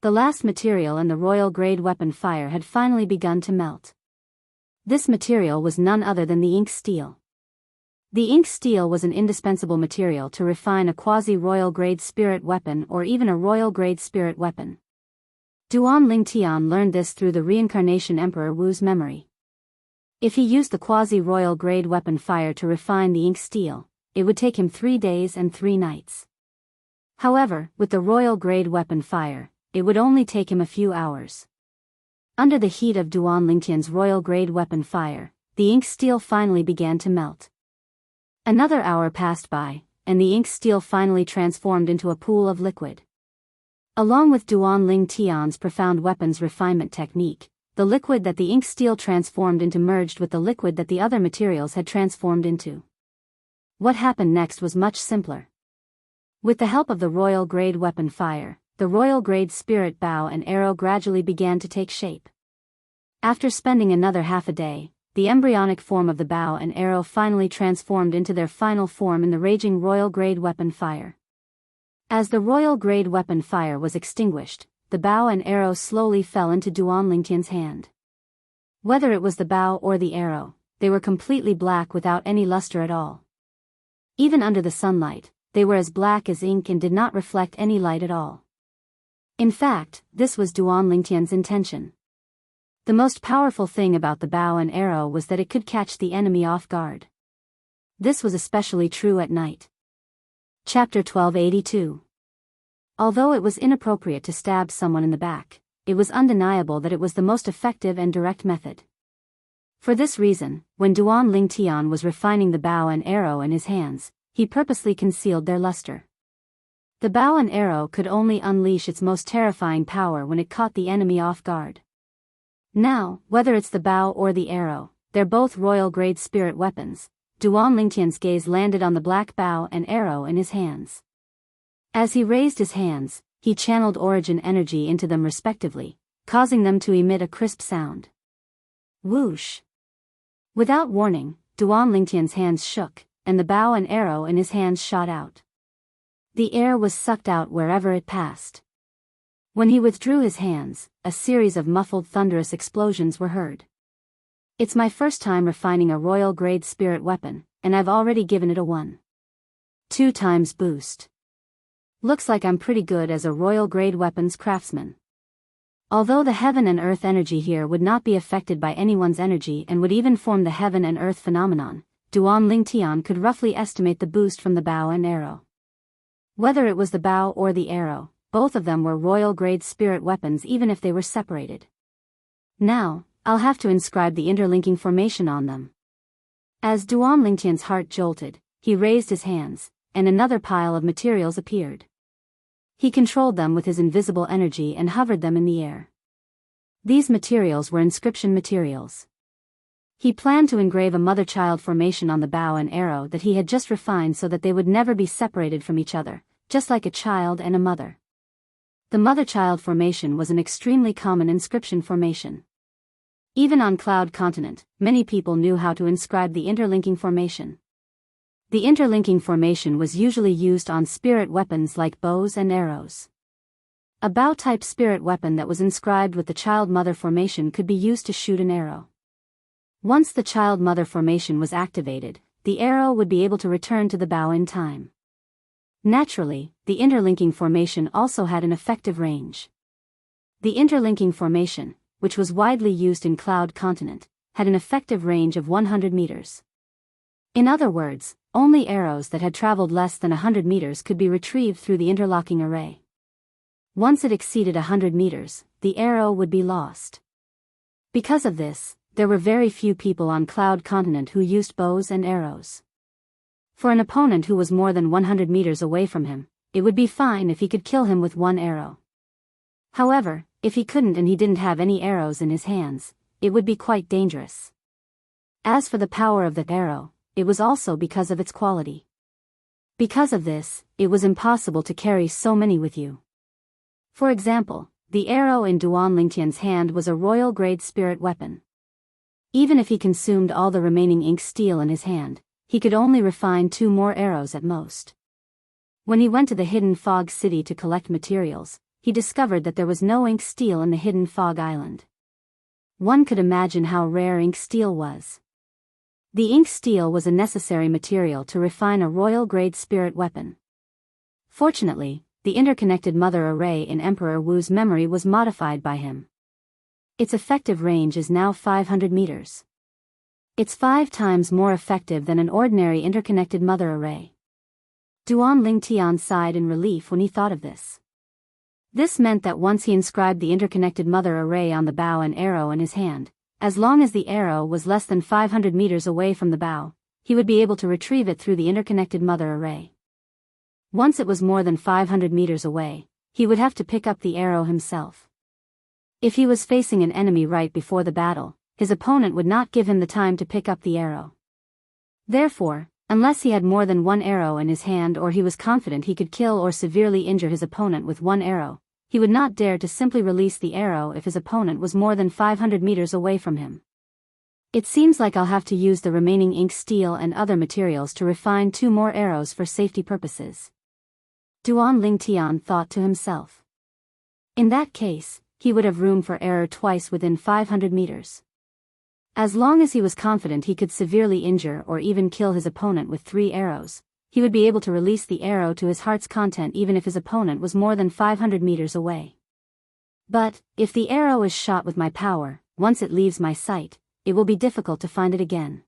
The last material in the royal-grade weapon fire had finally begun to melt. This material was none other than the ink steel. The ink steel was an indispensable material to refine a quasi-royal-grade spirit weapon or even a royal-grade spirit weapon. Duan Lingtian learned this through the reincarnation Emperor Wu's memory. If he used the quasi-royal-grade weapon fire to refine the ink steel, it would take him 3 days and 3 nights. However, with the royal-grade weapon fire, it would only take him a few hours. Under the heat of Duan Lingtian's royal-grade weapon fire, the ink steel finally began to melt. Another hour passed by, and the ink steel finally transformed into a pool of liquid. Along with Duan Lingtian's profound weapons refinement technique, the liquid that the ink steel transformed into merged with the liquid that the other materials had transformed into. What happened next was much simpler. With the help of the royal-grade weapon fire, the royal-grade spirit bow and arrow gradually began to take shape. After spending another half a day, the embryonic form of the bow and arrow finally transformed into their final form in the raging royal-grade weapon fire. As the royal-grade weapon fire was extinguished, the bow and arrow slowly fell into Duan Lingtian's hand. Whether it was the bow or the arrow, they were completely black without any luster at all. Even under the sunlight, they were as black as ink and did not reflect any light at all. In fact, this was Duan Lingtian's intention. The most powerful thing about the bow and arrow was that it could catch the enemy off guard. This was especially true at night. Chapter 1282. Although it was inappropriate to stab someone in the back, it was undeniable that it was the most effective and direct method. For this reason, when Duan Lingtian was refining the bow and arrow in his hands, he purposely concealed their luster. The bow and arrow could only unleash its most terrifying power when it caught the enemy off guard. Now, whether it's the bow or the arrow, they're both royal-grade spirit weapons. Duan Lingtian's gaze landed on the black bow and arrow in his hands. As he raised his hands, he channeled origin energy into them respectively, causing them to emit a crisp sound. Whoosh! Without warning, Duan Lingtian's hands shook, and the bow and arrow in his hands shot out. The air was sucked out wherever it passed. When he withdrew his hands, a series of muffled thunderous explosions were heard. It's my first time refining a royal-grade spirit weapon, and I've already given it a 1.2 times boost. Looks like I'm pretty good as a royal-grade weapons craftsman. Although the heaven and earth energy here would not be affected by anyone's energy and would even form the heaven and earth phenomenon, Duan Lingtian could roughly estimate the boost from the bow and arrow. Whether it was the bow or the arrow, both of them were royal-grade spirit weapons even if they were separated. Now, I'll have to inscribe the interlinking formation on them. As Duan Lingtian's heart jolted, he raised his hands, and another pile of materials appeared. He controlled them with his invisible energy and hovered them in the air. These materials were inscription materials. He planned to engrave a mother-child formation on the bow and arrow that he had just refined so that they would never be separated from each other, just like a child and a mother. The mother-child formation was an extremely common inscription formation. Even on Cloud Continent, many people knew how to inscribe the interlinking formation. The interlinking formation was usually used on spirit weapons like bows and arrows. A bow-type spirit weapon that was inscribed with the child-mother formation could be used to shoot an arrow. Once the child-mother formation was activated, the arrow would be able to return to the bow in time. Naturally, the interlinking formation also had an effective range. The interlinking formation, which was widely used in Cloud Continent, had an effective range of 100 meters. In other words, only arrows that had traveled less than 100 meters could be retrieved through the interlocking array. Once it exceeded 100 meters, the arrow would be lost. Because of this, there were very few people on Cloud Continent who used bows and arrows. For an opponent who was more than 100 meters away from him, it would be fine if he could kill him with one arrow. However, if he couldn't and he didn't have any arrows in his hands, it would be quite dangerous. As for the power of the arrow, it was also because of its quality. Because of this, it was impossible to carry so many with you. For example, the arrow in Duan Lingtian's hand was a royal-grade spirit weapon. Even if he consumed all the remaining ink steel in his hand, he could only refine 2 more arrows at most. When he went to the hidden fog city to collect materials, he discovered that there was no ink steel in the hidden fog island. One could imagine how rare ink steel was. The ink steel was a necessary material to refine a royal-grade spirit weapon. Fortunately, the interconnected mother array in Emperor Wu's memory was modified by him. Its effective range is now 500 meters. It's 5 times more effective than an ordinary interconnected mother array. Duan Lingtian sighed in relief when he thought of this. This meant that once he inscribed the interconnected mother array on the bow and arrow in his hand, as long as the arrow was less than 500 meters away from the bow, he would be able to retrieve it through the interconnected mother array. Once it was more than 500 meters away, he would have to pick up the arrow himself. If he was facing an enemy right before the battle, his opponent would not give him the time to pick up the arrow. Therefore, unless he had more than 1 arrow in his hand or he was confident he could kill or severely injure his opponent with 1 arrow, he would not dare to simply release the arrow if his opponent was more than 500 meters away from him. It seems like I'll have to use the remaining ink steel and other materials to refine 2 more arrows for safety purposes. Duan Lingtian thought to himself. In that case, he would have room for error twice within 500 meters. As long as he was confident he could severely injure or even kill his opponent with 3 arrows, he would be able to release the arrow to his heart's content even if his opponent was more than 500 meters away. But, if the arrow is shot with my power, once it leaves my sight, it will be difficult to find it again.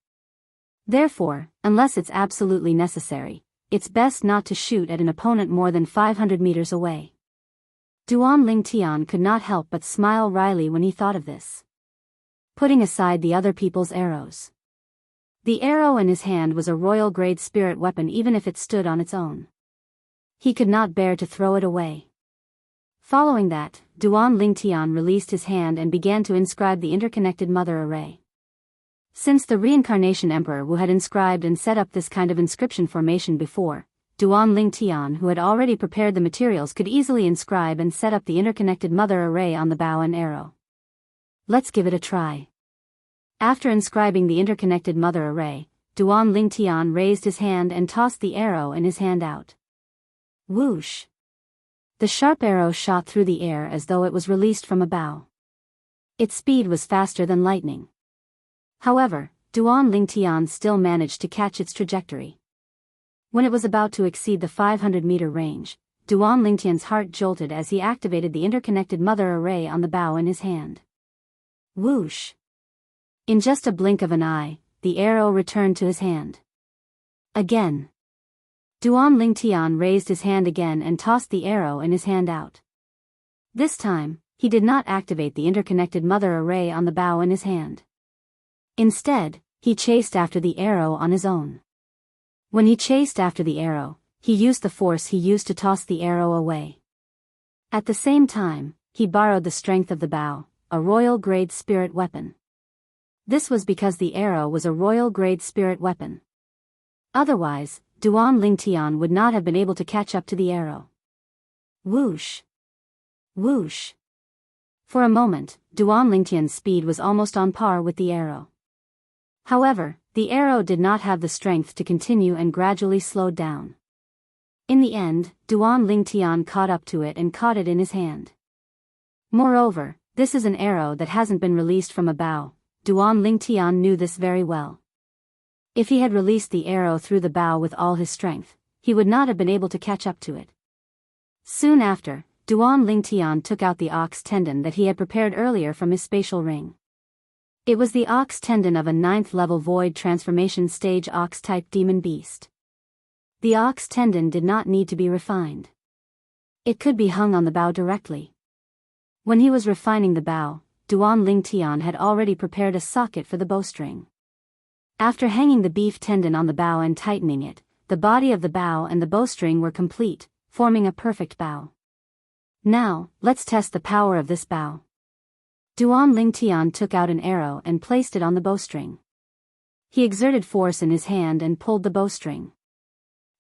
Therefore, unless it's absolutely necessary, it's best not to shoot at an opponent more than 500 meters away. Duan Lingtian could not help but smile wryly when he thought of this. Putting aside the other people's arrows. The arrow in his hand was a royal-grade spirit weapon even if it stood on its own. He could not bear to throw it away. Following that, Duan Lingtian released his hand and began to inscribe the interconnected mother array. Since the reincarnation Emperor Wu had inscribed and set up this kind of inscription formation before, Duan Lingtian, who had already prepared the materials, could easily inscribe and set up the interconnected mother array on the bow and arrow. Let's give it a try. After inscribing the interconnected mother array, Duan Lingtian raised his hand and tossed the arrow in his hand out. Whoosh! The sharp arrow shot through the air as though it was released from a bow. Its speed was faster than lightning. However, Duan Lingtian still managed to catch its trajectory. When it was about to exceed the 500-meter range, Duan Lingtian's heart jolted as he activated the interconnected mother array on the bow in his hand. Whoosh! In just a blink of an eye, the arrow returned to his hand. Again. Duan Lingtian raised his hand again and tossed the arrow in his hand out. This time, he did not activate the interconnected mother array on the bow in his hand. Instead, he chased after the arrow on his own. When he chased after the arrow, he used the force he used to toss the arrow away. At the same time, he borrowed the strength of the bow, a royal-grade spirit weapon. This was because the arrow was a royal-grade spirit weapon. Otherwise, Duan Lingtian would not have been able to catch up to the arrow. Whoosh! Whoosh! For a moment, Duan Lingtian's speed was almost on par with the arrow. However, the arrow did not have the strength to continue and gradually slowed down. In the end, Duan Lingtian caught up to it and caught it in his hand. Moreover, this is an arrow that hasn't been released from a bow. Duan Lingtian knew this very well. If he had released the arrow through the bow with all his strength, he would not have been able to catch up to it. Soon after, Duan Lingtian took out the ox tendon that he had prepared earlier from his spatial ring. It was the ox tendon of a 9th-level void transformation stage ox-type demon beast. The ox tendon did not need to be refined. It could be hung on the bow directly. When he was refining the bow, Duan Lingtian had already prepared a socket for the bowstring. After hanging the beef tendon on the bow and tightening it, the body of the bow and the bowstring were complete, forming a perfect bow. Now, let's test the power of this bow. Duan Lingtian took out an arrow and placed it on the bowstring. He exerted force in his hand and pulled the bowstring.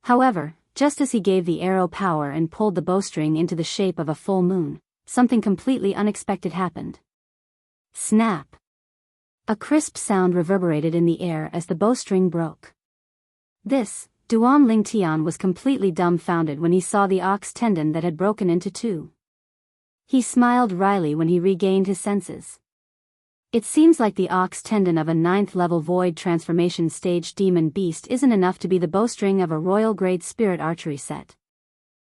However, just as he gave the arrow power and pulled the bowstring into the shape of a full moon, something completely unexpected happened. Snap! A crisp sound reverberated in the air as the bowstring broke. Duan Lingtian was completely dumbfounded when he saw the ox tendon that had broken into two. He smiled wryly when he regained his senses. It seems like the ox tendon of a 9th-level void transformation stage demon beast isn't enough to be the bowstring of a royal-grade spirit archery set.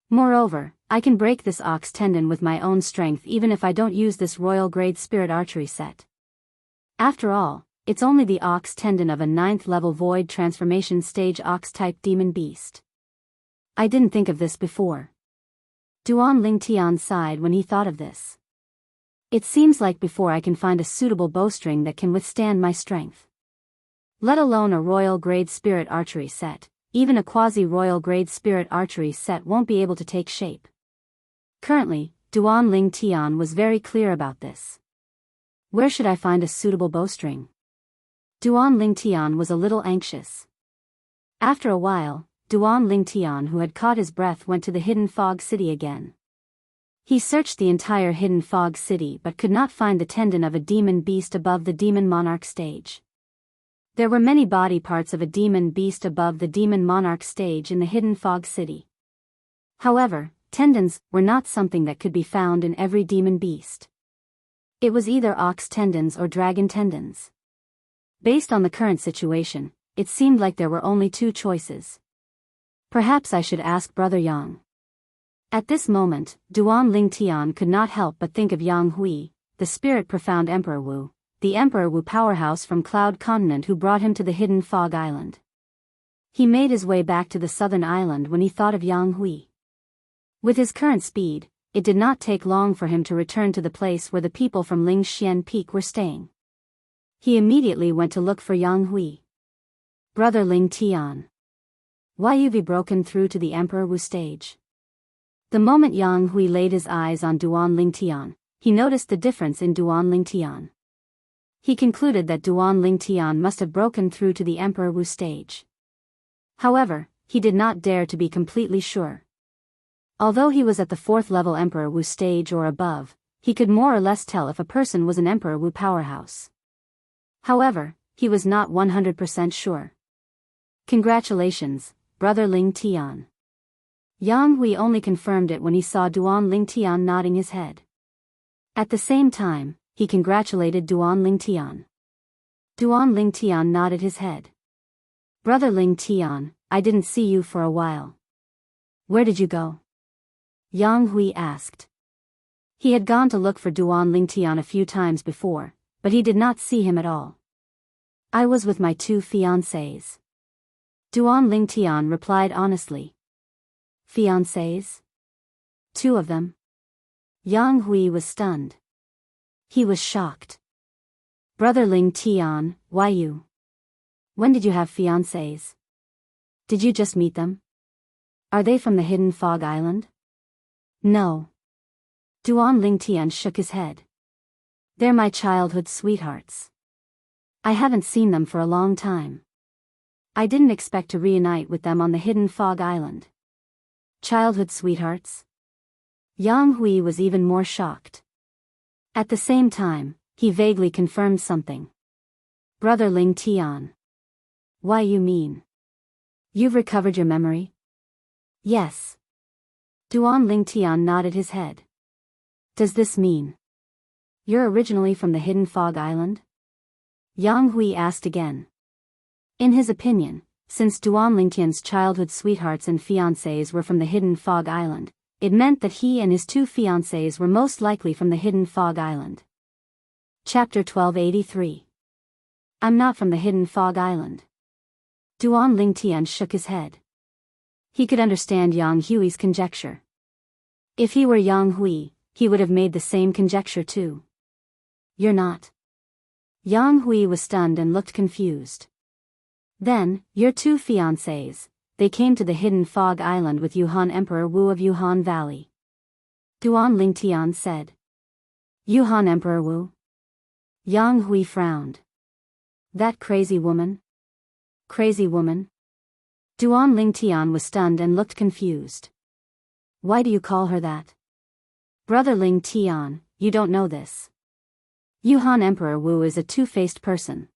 Moreover, I can break this ox tendon with my own strength even if I don't use this royal-grade spirit archery set. After all, it's only the ox tendon of a 9th-level void transformation stage ox-type demon beast. I didn't think of this before. Duan Lingtian sighed when he thought of this. It seems like before I can find a suitable bowstring that can withstand my strength. Let alone a royal-grade spirit archery set, even a quasi-royal-grade spirit archery set won't be able to take shape. Currently, Duan Lingtian was very clear about this. Where should I find a suitable bowstring? Duan Lingtian was a little anxious. After a while, Duan Lingtian, who had caught his breath, went to the Hidden Fog City again. He searched the entire Hidden Fog City but could not find the tendon of a demon beast above the Demon Monarch stage. There were many body parts of a demon beast above the Demon Monarch stage in the Hidden Fog City. However, tendons were not something that could be found in every demon beast. It was either ox tendons or dragon tendons. Based on the current situation, it seemed like there were only two choices. Perhaps I should ask Brother Yang. At this moment, Duan Lingtian could not help but think of Yang Hui, the spirit profound Emperor Wu, the Emperor Wu powerhouse from Cloud Continent who brought him to the Hidden Fog Island. He made his way back to the southern island when he thought of Yang Hui. With his current speed, it did not take long for him to return to the place where the people from Lingxian Peak were staying. He immediately went to look for Yang Hui. Brother Lingtian. Why you've broken through to the Emperor Wu stage? The moment Yang Hui laid his eyes on Duan Lingtian, he noticed the difference in Duan Lingtian. He concluded that Duan Lingtian must have broken through to the Emperor Wu stage. However, he did not dare to be completely sure. Although he was at the 4th level Emperor Wu stage or above, he could more or less tell if a person was an Emperor Wu powerhouse. However, he was not 100% sure. Congratulations, Brother Lingtian. Yang Hui only confirmed it when he saw Duan Lingtian nodding his head. At the same time, he congratulated Duan Lingtian. Duan Lingtian nodded his head. Brother Lingtian, I didn't see you for a while. Where did you go? Yang Hui asked. He had gone to look for Duan Lingtian a few times before, but he did not see him at all. I was with my 2 fiancés. Duan Lingtian replied honestly. Fiancés? 2 of them? Yang Hui was stunned. He was shocked. Brother Lingtian, why you? When did you have fiancés? Did you just meet them? Are they from the Hidden Fog Island? No. Duan Lingtian shook his head. They're my childhood sweethearts. I haven't seen them for a long time. I didn't expect to reunite with them on the Hidden Fog Island. Childhood sweethearts? Yang Hui was even more shocked. At the same time, he vaguely confirmed something. Brother Lingtian. Why you mean? You've recovered your memory? Yes. Duan Lingtian nodded his head. Does this mean you're originally from the Hidden Fog Island? Yang Hui asked again. In his opinion, since Duan Lingtian's childhood sweethearts and fiancés were from the Hidden Fog Island, it meant that he and his 2 fiancés were most likely from the Hidden Fog Island. Chapter 1283. I'm not from the Hidden Fog Island. Duan Lingtian shook his head. He could understand Yang Hui's conjecture. If he were Yang Hui, he would have made the same conjecture too. You're not. Yang Hui was stunned and looked confused. Then, your 2 fiancés, they came to the Hidden Fog Island with Yuhan Emperor Wu of Yuhan Valley. Duan Lingtian said. Yuhan Emperor Wu? Yang Hui frowned. That crazy woman? Crazy woman? Duan Ling Tian was stunned and looked confused. Why do you call her that? Brother Ling Tian, you don't know this. Yuhan Emperor Wu is a two-faced person.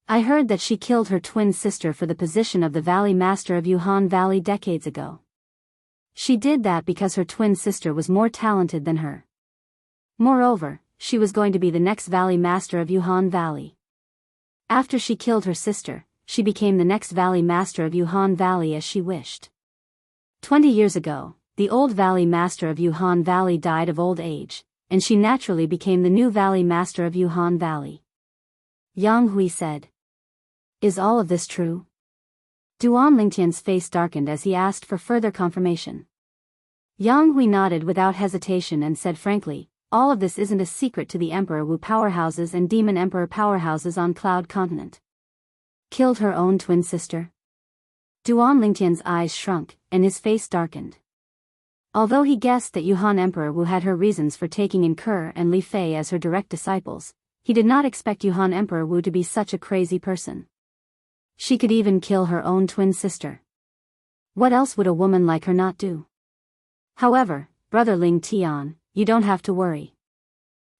I heard that she killed her twin sister for the position of the Valley Master of Yuhan Valley decades ago. She did that because her twin sister was more talented than her. Moreover, she was going to be the next Valley Master of Yuhan Valley. After she killed her sister, she became the next Valley Master of Yuhan Valley as she wished. 20 years ago, the old Valley Master of Yuhan Valley died of old age, and she naturally became the new Valley Master of Yuhan Valley. Yang Hui said. Is all of this true? Duan Lingtian's face darkened as he asked for further confirmation. Yang Hui nodded without hesitation and said frankly, all of this isn't a secret to the Emperor Wu powerhouses and Demon Emperor powerhouses on Cloud Continent. Killed her own twin sister? Duan Lingtian's eyes shrunk, and his face darkened. Although he guessed that Yuhan Emperor Wu had her reasons for taking in Ke and Li Fei as her direct disciples, he did not expect Yuhan Emperor Wu to be such a crazy person. She could even kill her own twin sister. What else would a woman like her not do? However, Brother Ling Tian, you don't have to worry.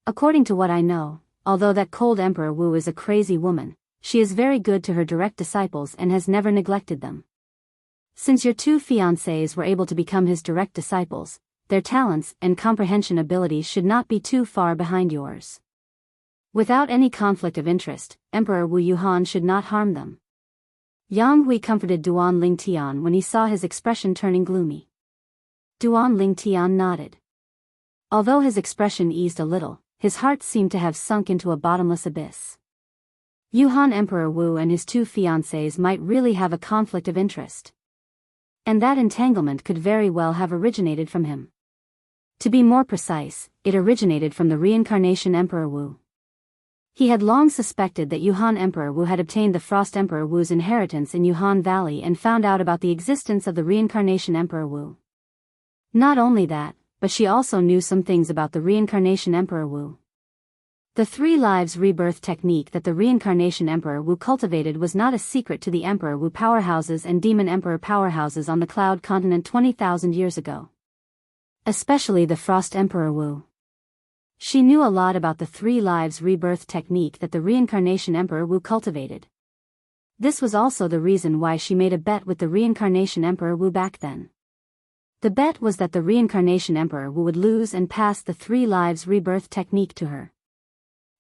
According to what I know, although that cold Emperor Wu is a crazy woman, she is very good to her direct disciples and has never neglected them. Since your two fiancés were able to become his direct disciples, their talents and comprehension abilities should not be too far behind yours. Without any conflict of interest, Emperor Wu Yuhan should not harm them. Yang Hui comforted Duan Ling Tian when he saw his expression turning gloomy. Duan Ling Tian nodded. Although his expression eased a little, his heart seemed to have sunk into a bottomless abyss. Yuhan Emperor Wu and his two fiancés might really have a conflict of interest. And that entanglement could very well have originated from him. To be more precise, it originated from the reincarnation Emperor Wu. He had long suspected that Yuhan Emperor Wu had obtained the Frost Emperor Wu's inheritance in Yuhan Valley and found out about the existence of the reincarnation Emperor Wu. Not only that, but she also knew some things about the reincarnation Emperor Wu. The 3 lives rebirth technique that the reincarnation Emperor Wu cultivated was not a secret to the Emperor Wu powerhouses and Demon Emperor powerhouses on the Cloud Continent 20,000 years ago. Especially the Frost Emperor Wu. She knew a lot about the 3 lives rebirth technique that the reincarnation Emperor Wu cultivated. This was also the reason why she made a bet with the reincarnation Emperor Wu back then. The bet was that the reincarnation Emperor Wu would lose and pass the 3 lives rebirth technique to her.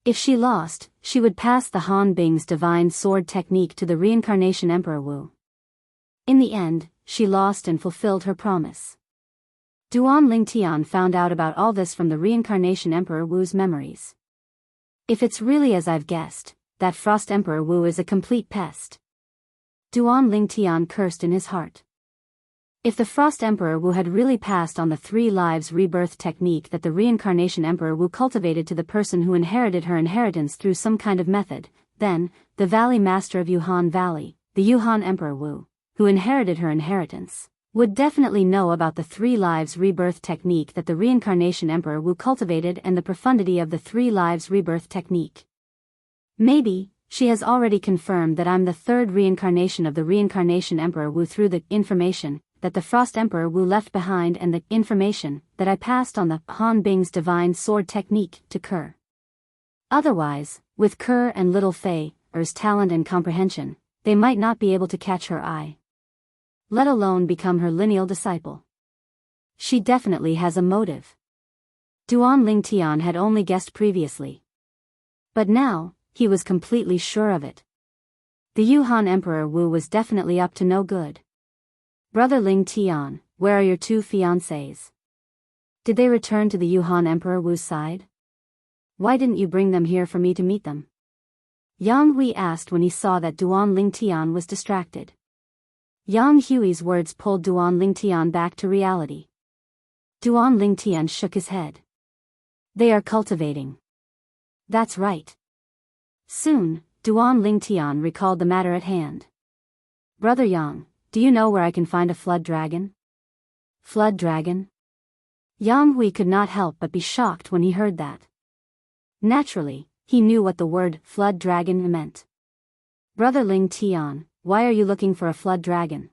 If she lost, she would pass the Han Bing's divine sword technique to the reincarnation Emperor Wu. In the end, she lost and fulfilled her promise. Duan Ling Tian found out about all this from the reincarnation Emperor Wu's memories. If it's really as I've guessed, that Frost Emperor Wu is a complete pest. Duan Ling Tian cursed in his heart. If the Frost Emperor Wu had really passed on the 3 lives rebirth technique that the reincarnation Emperor Wu cultivated to the person who inherited her inheritance through some kind of method, then, the Valley Master of Yuhan Valley, the Yuhan Emperor Wu, who inherited her inheritance, would definitely know about the 3 lives rebirth technique that the reincarnation Emperor Wu cultivated and the profundity of the 3 lives rebirth technique. Maybe, she has already confirmed that I'm the 3rd reincarnation of the reincarnation Emperor Wu through the information that the Frost Emperor Wu left behind and the information that I passed on the Han Bing's divine sword technique to Ke. Otherwise, with Ke and Little Fei's talent and comprehension, they might not be able to catch her eye. Let alone become her lineal disciple. She definitely has a motive. Duan Ling Tian had only guessed previously. But now, he was completely sure of it. The Yuhan Emperor Wu was definitely up to no good. Brother Ling Tian, where are your 2 fiancés? Did they return to the Yuhan Emperor Wu's side? Why didn't you bring them here for me to meet them? Yang Hui asked when he saw that Duan Ling Tian was distracted. Yang Hui's words pulled Duan Ling Tian back to reality. Duan Ling Tian shook his head. They are cultivating. That's right. Soon, Duan Ling Tian recalled the matter at hand. Brother Yang, do you know where I can find a flood dragon? Flood dragon? Yang Hui could not help but be shocked when he heard that. Naturally, He knew what the word flood dragon meant. Brother Ling Tian, why are you looking for a flood dragon?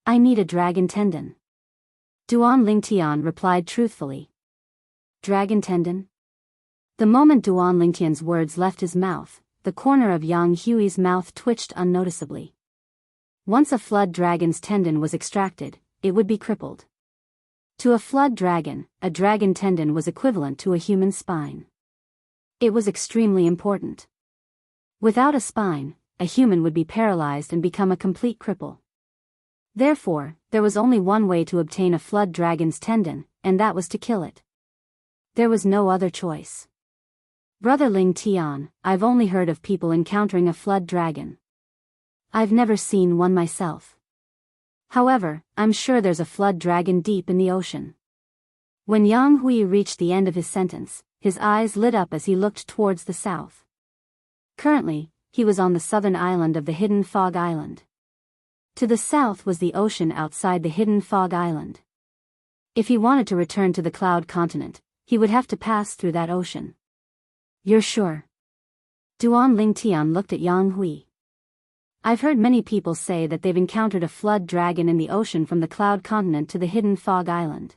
I need a dragon tendon. Duan Ling Tian replied truthfully. Dragon tendon? The moment Duan Ling Tian's words left his mouth, the corner of Yang Hui's mouth twitched unnoticeably. Once a flood dragon's tendon was extracted, it would be crippled. To a flood dragon, a dragon tendon was equivalent to a human spine. It was extremely important. Without a spine, a human would be paralyzed and become a complete cripple. Therefore, there was only one way to obtain a flood dragon's tendon, and that was to kill it. There was no other choice. Brother Ling Tian, I've only heard of people encountering a flood dragon. I've never seen one myself. However, I'm sure there's a flood dragon deep in the ocean. When Yang Hui reached the end of his sentence, his eyes lit up as he looked towards the south. Currently, he was on the southern island of the Hidden Fog Island. To the south was the ocean outside the Hidden Fog Island. If he wanted to return to the Cloud Continent, he would have to pass through that ocean. You're sure? Duan Ling Tian looked at Yang Hui. I've heard many people say that they've encountered a flood dragon in the ocean from the Cloud Continent to the Hidden Fog Island.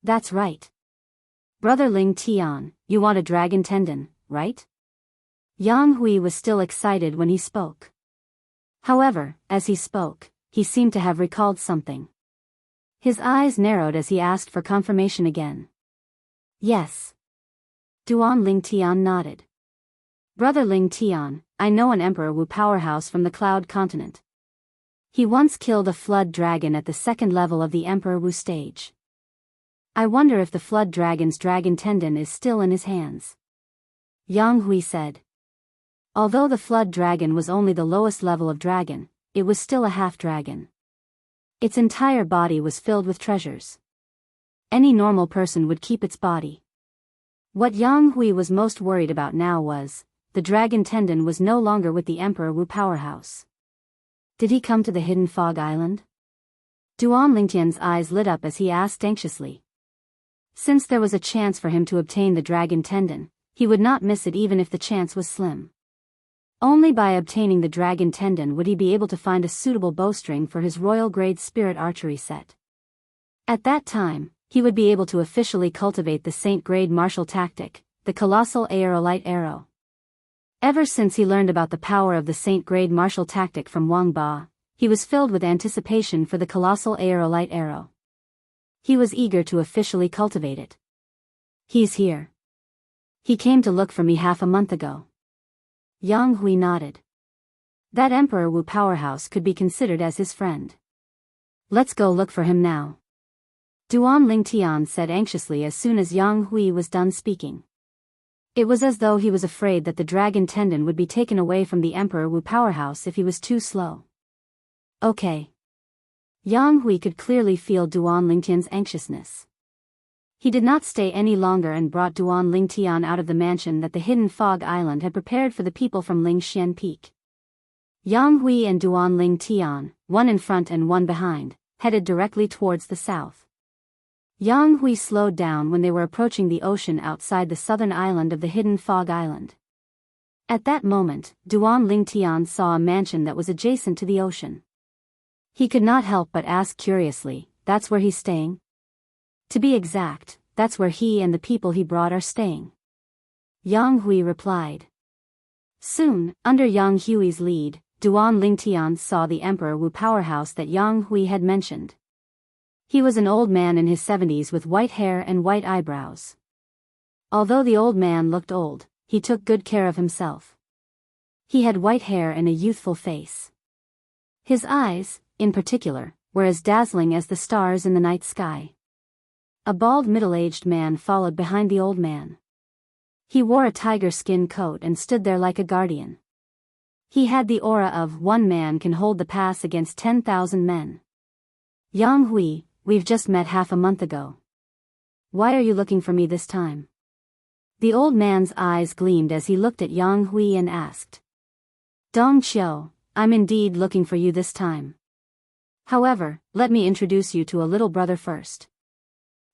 That's right. Brother Ling Tian, you want a dragon tendon, right? Yang Hui was still excited when he spoke. However, as he spoke, he seemed to have recalled something. His eyes narrowed as he asked for confirmation again. Yes. Duan Ling Tian nodded. Brother Ling Tian, I know an Emperor Wu powerhouse from the Cloud Continent. He once killed a flood dragon at the second level of the Emperor Wu stage. I wonder if the flood dragon's dragon tendon is still in his hands. Yang Hui said. Although the flood dragon was only the lowest level of dragon, it was still a half-dragon. Its entire body was filled with treasures. Any normal person would keep its body. What Yang Hui was most worried about now was, the dragon tendon was no longer with the Emperor Wu powerhouse. Did he come to the Hidden Fog Island? Duan Lingtian's eyes lit up as he asked anxiously. Since there was a chance for him to obtain the dragon tendon, he would not miss it even if the chance was slim. Only by obtaining the dragon tendon would he be able to find a suitable bowstring for his royal grade spirit archery set. At that time, he would be able to officially cultivate the Saint grade martial tactic, the colossal aerolite arrow. Ever since he learned about the power of the Saint grade martial tactic from Wang Ba, he was filled with anticipation for the colossal aerolite arrow. He was eager to officially cultivate it. He's here. He came to look for me half a month ago. Yang Hui nodded. That Emperor Wu powerhouse could be considered as his friend. Let's go look for him now. Duan Ling Tian said anxiously as soon as Yang Hui was done speaking. It was as though he was afraid that the dragon tendon would be taken away from the Emperor Wu powerhouse if he was too slow. Okay. Yang Hui could clearly feel Duan Lingtian's anxiousness. He did not stay any longer and brought Duan Lingtian out of the mansion that the Hidden Fog Island had prepared for the people from Lingxian Peak. Yang Hui and Duan Lingtian, one in front and one behind, headed directly towards the south. Yang Hui slowed down when they were approaching the ocean outside the southern island of the Hidden Fog Island. At that moment, Duan Lingtian saw a mansion that was adjacent to the ocean. He could not help but ask curiously, that's where he's staying? To be exact, that's where he and the people he brought are staying. Yang Hui replied. Soon, under Yang Hui's lead, Duan Lingtian saw the Emperor Wu powerhouse that Yang Hui had mentioned. He was an old man in his 70s with white hair and white eyebrows. Although the old man looked old, he took good care of himself. He had white hair and a youthful face. His eyes, in particular, were as dazzling as the stars in the night sky. A bald middle-aged man followed behind the old man. He wore a tiger skin coat and stood there like a guardian. He had the aura of one man can hold the pass against 10,000 men. Yang Hui, we've just met half a month ago. Why are you looking for me this time? The old man's eyes gleamed as he looked at Yang Hui and asked. Dong Qiu, I'm indeed looking for you this time. However, let me introduce you to a little brother first.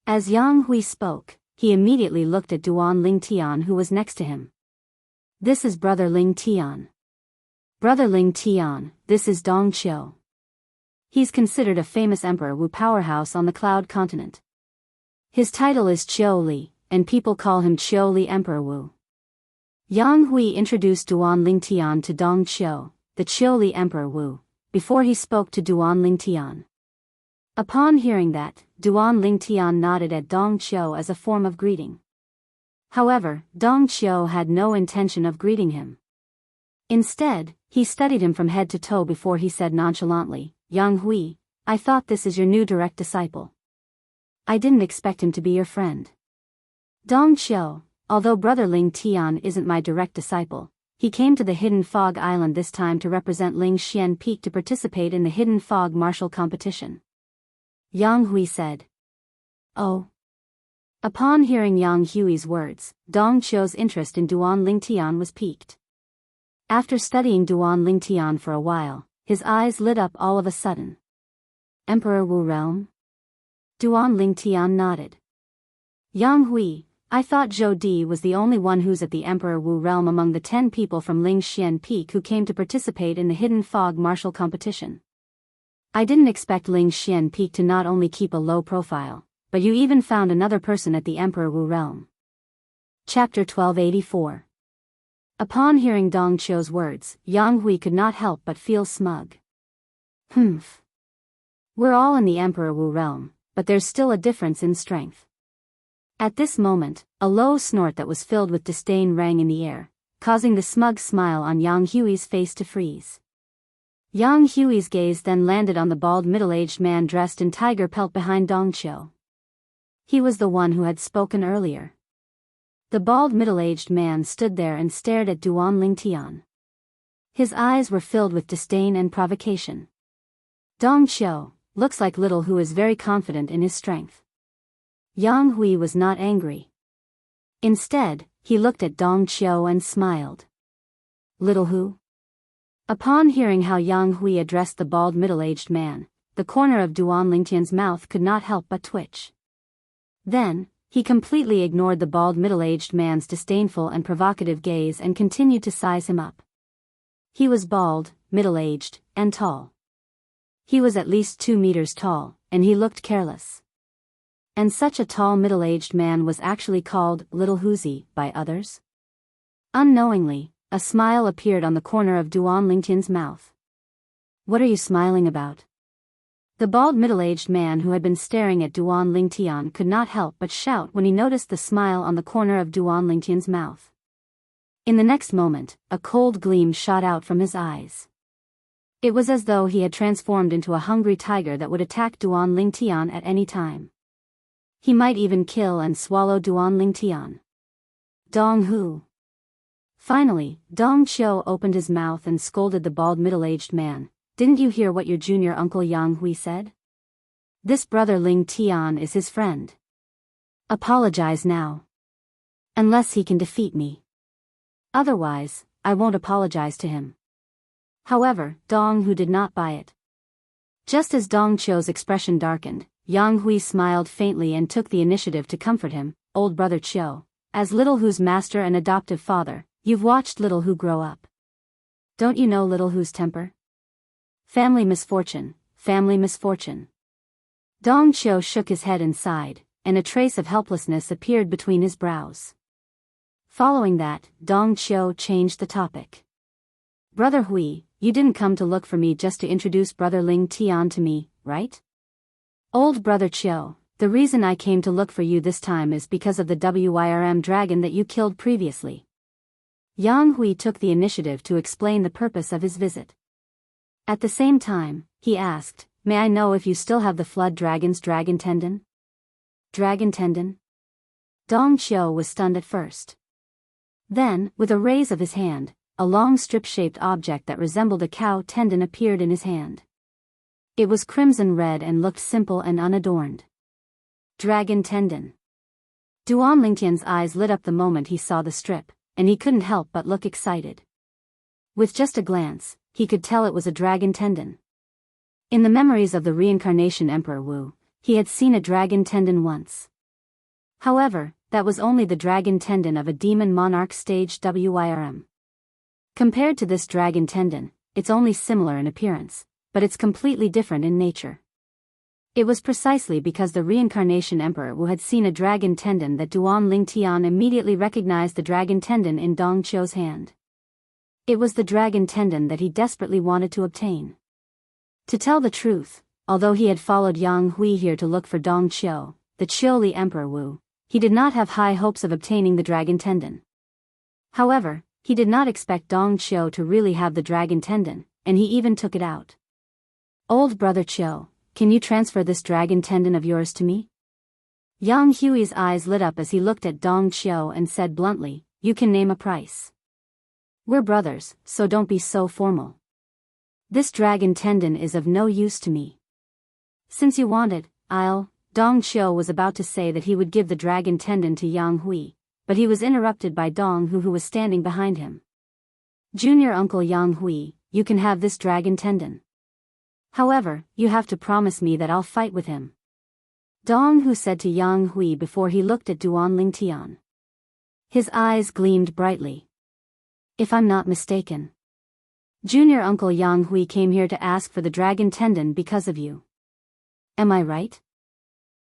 As Yang Hui spoke, he immediately looked at Duan Lingtian who was next to him. This is Brother Ling Tian. Brother Ling Tian, this is Dong Qiu. He's considered a famous Emperor Wu powerhouse on the Cloud Continent. His title is Qiu Li, and people call him Qiu Li Emperor Wu. Yang Hui introduced Duan Ling Tian to Dong Qiu, the Qiu Li Emperor Wu, before he spoke to Duan Ling Tian. Upon hearing that, Duan Ling Tian nodded at Dong Qiu as a form of greeting. However, Dong Qiu had no intention of greeting him. Instead, he studied him from head to toe before he said nonchalantly, Yang Hui, I thought this is your new direct disciple. I didn't expect him to be your friend. Dong Qiu, although Brother Ling Tian isn't my direct disciple, he came to the Hidden Fog Island this time to represent Ling Xian Peak to participate in the Hidden Fog Martial Competition. Yang Hui said. Oh. Upon hearing Yang Hui's words, Dong Qiu's interest in Duan Ling Tian was piqued. After studying Duan Ling Tian for a while, his eyes lit up all of a sudden. Emperor Wu realm? Duan Ling Tian nodded. Yang Hui, I thought Zhou Di was the only one who's at the Emperor Wu realm among the 10 people from Ling Xian Peak who came to participate in the Hidden Fog Martial Competition. I didn't expect Ling Xian Peak to not only keep a low profile, but you even found another person at the Emperor Wu realm. Chapter 1284. Upon hearing Dong Qiu's words, Yang Hui could not help but feel smug. Humph. We're all in the Emperor Wu realm, but there's still a difference in strength. At this moment, a low snort that was filled with disdain rang in the air, causing the smug smile on Yang Hui's face to freeze. Yang Hui's gaze then landed on the bald middle-aged man dressed in tiger pelt behind Dong Qiu. He was the one who had spoken earlier. The bald middle-aged man stood there and stared at Duan Ling Tian. His eyes were filled with disdain and provocation. Dong Qiu, looks like Little Hu is very confident in his strength. Yang Hui was not angry. Instead, he looked at Dong Qiu and smiled. Little Hu? Upon hearing how Yang Hui addressed the bald middle-aged man, the corner of Duan Ling Tian's mouth could not help but twitch. Then, he completely ignored the bald middle-aged man's disdainful and provocative gaze and continued to size him up. He was bald, middle-aged, and tall. He was at least 2 meters tall, and he looked careless. And such a tall middle-aged man was actually called Little Huzi by others? Unknowingly, a smile appeared on the corner of Duan Ling Tian's mouth. What are you smiling about? The bald middle-aged man who had been staring at Duan Ling Tian could not help but shout when he noticed the smile on the corner of Duan Ling Tian's mouth. In the next moment, a cold gleam shot out from his eyes. It was as though he had transformed into a hungry tiger that would attack Duan Ling Tian at any time. He might even kill and swallow Duan Ling Tian. Dong Hu. Finally, Dong Qiu opened his mouth and scolded the bald middle-aged man. Didn't you hear what your junior uncle Yang Hui said? This brother Ling Tian is his friend. Apologize now. Unless he can defeat me. Otherwise, I won't apologize to him. However, Dong Hu did not buy it. Just as Dong Qiu's expression darkened, Yang Hui smiled faintly and took the initiative to comfort him. Old brother Qiu, as Little Hu's master and adoptive father, you've watched Little Hu grow up. Don't you know Little Hu's temper? Family misfortune, family misfortune. Dong Qiu shook his head and sighed, and a trace of helplessness appeared between his brows. Following that, Dong Qiu changed the topic. Brother Hui, you didn't come to look for me just to introduce Brother Ling Tian to me, right? Old brother Qiu, the reason I came to look for you this time is because of the Wyrm dragon that you killed previously. Yang Hui took the initiative to explain the purpose of his visit. At the same time, he asked, may I know if you still have the Flood Dragon's dragon tendon? Dragon tendon? Dong Qiu was stunned at first. Then, with a raise of his hand, a long strip-shaped object that resembled a cow tendon appeared in his hand. It was crimson red and looked simple and unadorned. Dragon tendon. Duan Lingtian's eyes lit up the moment he saw the strip, and he couldn't help but look excited. With just a glance, he could tell it was a dragon tendon. In the memories of the reincarnation Emperor Wu, he had seen a dragon tendon once. However, that was only the dragon tendon of a demon monarch stage Wyrm. Compared to this dragon tendon, it's only similar in appearance, but it's completely different in nature. It was precisely because the reincarnation emperor Wu had seen a dragon tendon that Duan Lingtian immediately recognized the dragon tendon in Dong Qiu's hand. It was the dragon tendon that he desperately wanted to obtain. To tell the truth, although he had followed Yang Hui here to look for Dong Qiu, the Qiuli Emperor Wu, he did not have high hopes of obtaining the dragon tendon. However, he did not expect Dong Qiu to really have the dragon tendon, and he even took it out. "Old brother Qiu, can you transfer this dragon tendon of yours to me?" Yang Hui's eyes lit up as he looked at Dong Qiu and said bluntly, "You can name a price. We're brothers, so don't be so formal. This dragon tendon is of no use to me. Since you want it, I'll..." Dong Qiu was about to say that he would give the dragon tendon to Yang Hui, but he was interrupted by Dong Hu, who was standing behind him. "Junior Uncle Yang Hui, you can have this dragon tendon. However, you have to promise me that I'll fight with him," Dong Hu said to Yang Hui before he looked at Duan Lingtian. His eyes gleamed brightly. "If I'm not mistaken, Junior Uncle Yang Hui came here to ask for the dragon tendon because of you. Am I right?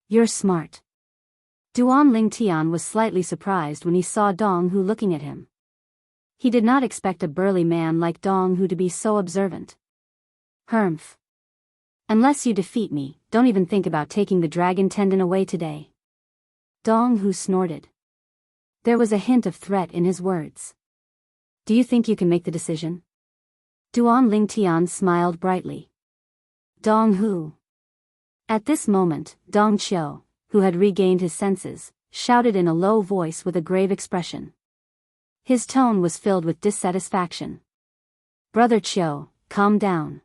You're smart." Duan Lingtian was slightly surprised when he saw Dong Hu looking at him. He did not expect a burly man like Dong Hu to be so observant. "Humph. Unless you defeat me, don't even think about taking the dragon tendon away today." Dong Hu snorted. There was a hint of threat in his words. "Do you think you can make the decision?" Duan Lingtian smiled brightly. "Dong Hu." At this moment, Dong Qiu, who had regained his senses, shouted in a low voice with a grave expression. His tone was filled with dissatisfaction. "Brother Qiu, calm down.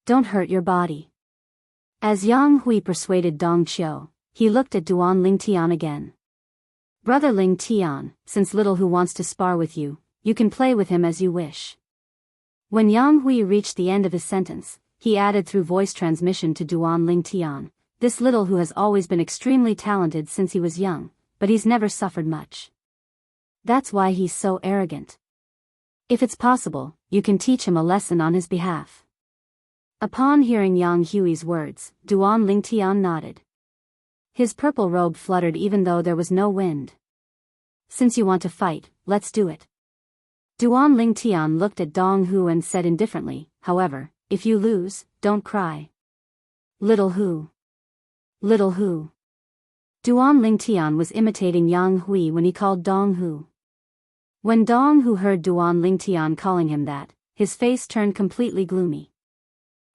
Don't hurt your body." As Yang Hui persuaded Dong Qiu, he looked at Duan Lingtian again. "Brother Lingtian, since little Hu wants to spar with you, you can play with him as you wish." When Yang Hui reached the end of his sentence, he added through voice transmission to Duan Lingtian, "This little Hu has always been extremely talented since he was young, but he's never suffered much. That's why he's so arrogant. If it's possible, you can teach him a lesson on his behalf." Upon hearing Yang Hui's words, Duan Lingtian nodded. His purple robe fluttered even though there was no wind. "Since you want to fight, let's do it." Duan Lingtian looked at Dong Hu and said indifferently, "However, if you lose, don't cry. Little Hu. Little Hu." Duan Lingtian was imitating Yang Hui when he called Dong Hu. When Dong Hu heard Duan Lingtian calling him that, his face turned completely gloomy.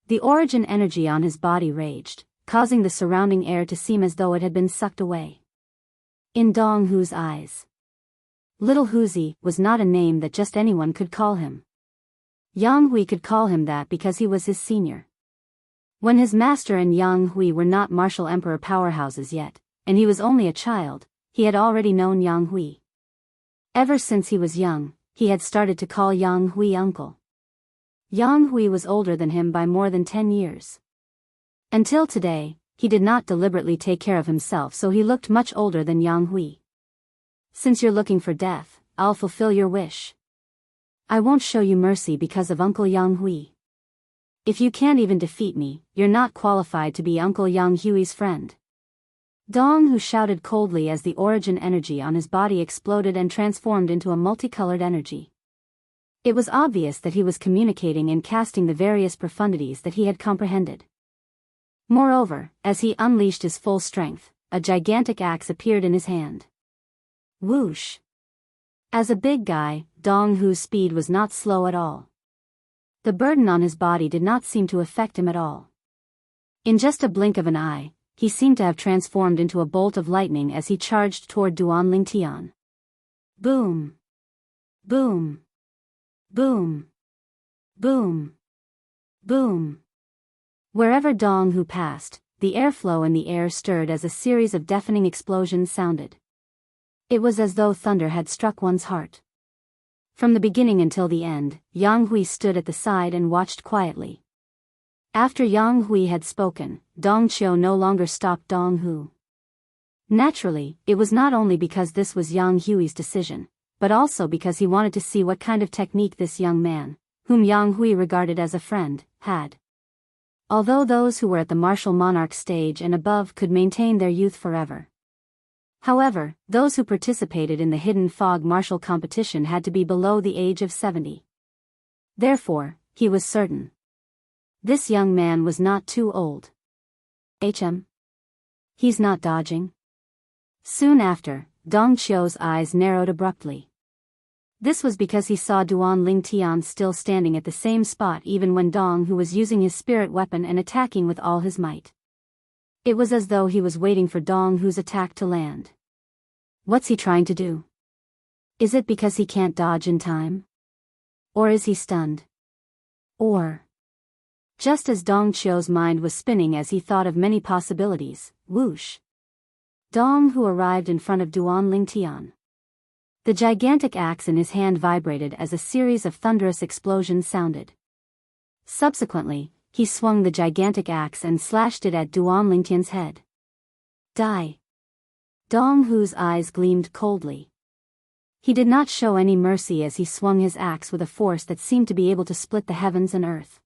The origin energy on his body raged, causing the surrounding air to seem as though it had been sucked away. In Dong Hu's eyes, Little Huzi was not a name that just anyone could call him. Yang Hui could call him that because he was his senior. When his master and Yang Hui were not martial emperor powerhouses yet, and he was only a child, he had already known Yang Hui. Ever since he was young, he had started to call Yang Hui uncle. Yang Hui was older than him by more than 10 years. Until today, he did not deliberately take care of himself, so he looked much older than Yang Hui. "Since you're looking for death, I'll fulfill your wish. I won't show you mercy because of Uncle Yang Hui. If you can't even defeat me, you're not qualified to be Uncle Yang Hui's friend." Dong Hu shouted coldly as the origin energy on his body exploded and transformed into a multicolored energy. It was obvious that he was communicating and casting the various profundities that he had comprehended. Moreover, as he unleashed his full strength, a gigantic axe appeared in his hand. Whoosh! As a big guy, Dong Hu's speed was not slow at all. The burden on his body did not seem to affect him at all. In just a blink of an eye, he seemed to have transformed into a bolt of lightning as he charged toward Duan Lingtian. Boom! Boom! Boom! Boom! Boom! Wherever Dong Hu passed, the airflow in the air stirred as a series of deafening explosions sounded. It was as though thunder had struck one's heart. From the beginning until the end, Yang Hui stood at the side and watched quietly. After Yang Hui had spoken, Dong Qiu no longer stopped Dong Hu. Naturally, it was not only because this was Yang Hui's decision, but also because he wanted to see what kind of technique this young man, whom Yang Hui regarded as a friend, had. Although those who were at the martial monarch stage and above could maintain their youth forever. However, those who participated in the hidden fog martial competition had to be below the age of 70. Therefore, he was certain. This young man was not too old. He's not dodging. Soon after, Dong Qiu's eyes narrowed abruptly. This was because he saw Duan Lingtian still standing at the same spot even when Dong Hu was using his spirit weapon and attacking with all his might. It was as though he was waiting for Dong Hu's attack to land. What's he trying to do? Is it because he can't dodge in time? Or is he stunned? Or... Just as Dong Qiu's mind was spinning as he thought of many possibilities, whoosh! Dong Hu arrived in front of Duan Lingtian. The gigantic axe in his hand vibrated as a series of thunderous explosions sounded. Subsequently, he swung the gigantic axe and slashed it at Duan Lingtian's head. Die! Dong Hu's eyes gleamed coldly. He did not show any mercy as he swung his axe with a force that seemed to be able to split the heavens and earth.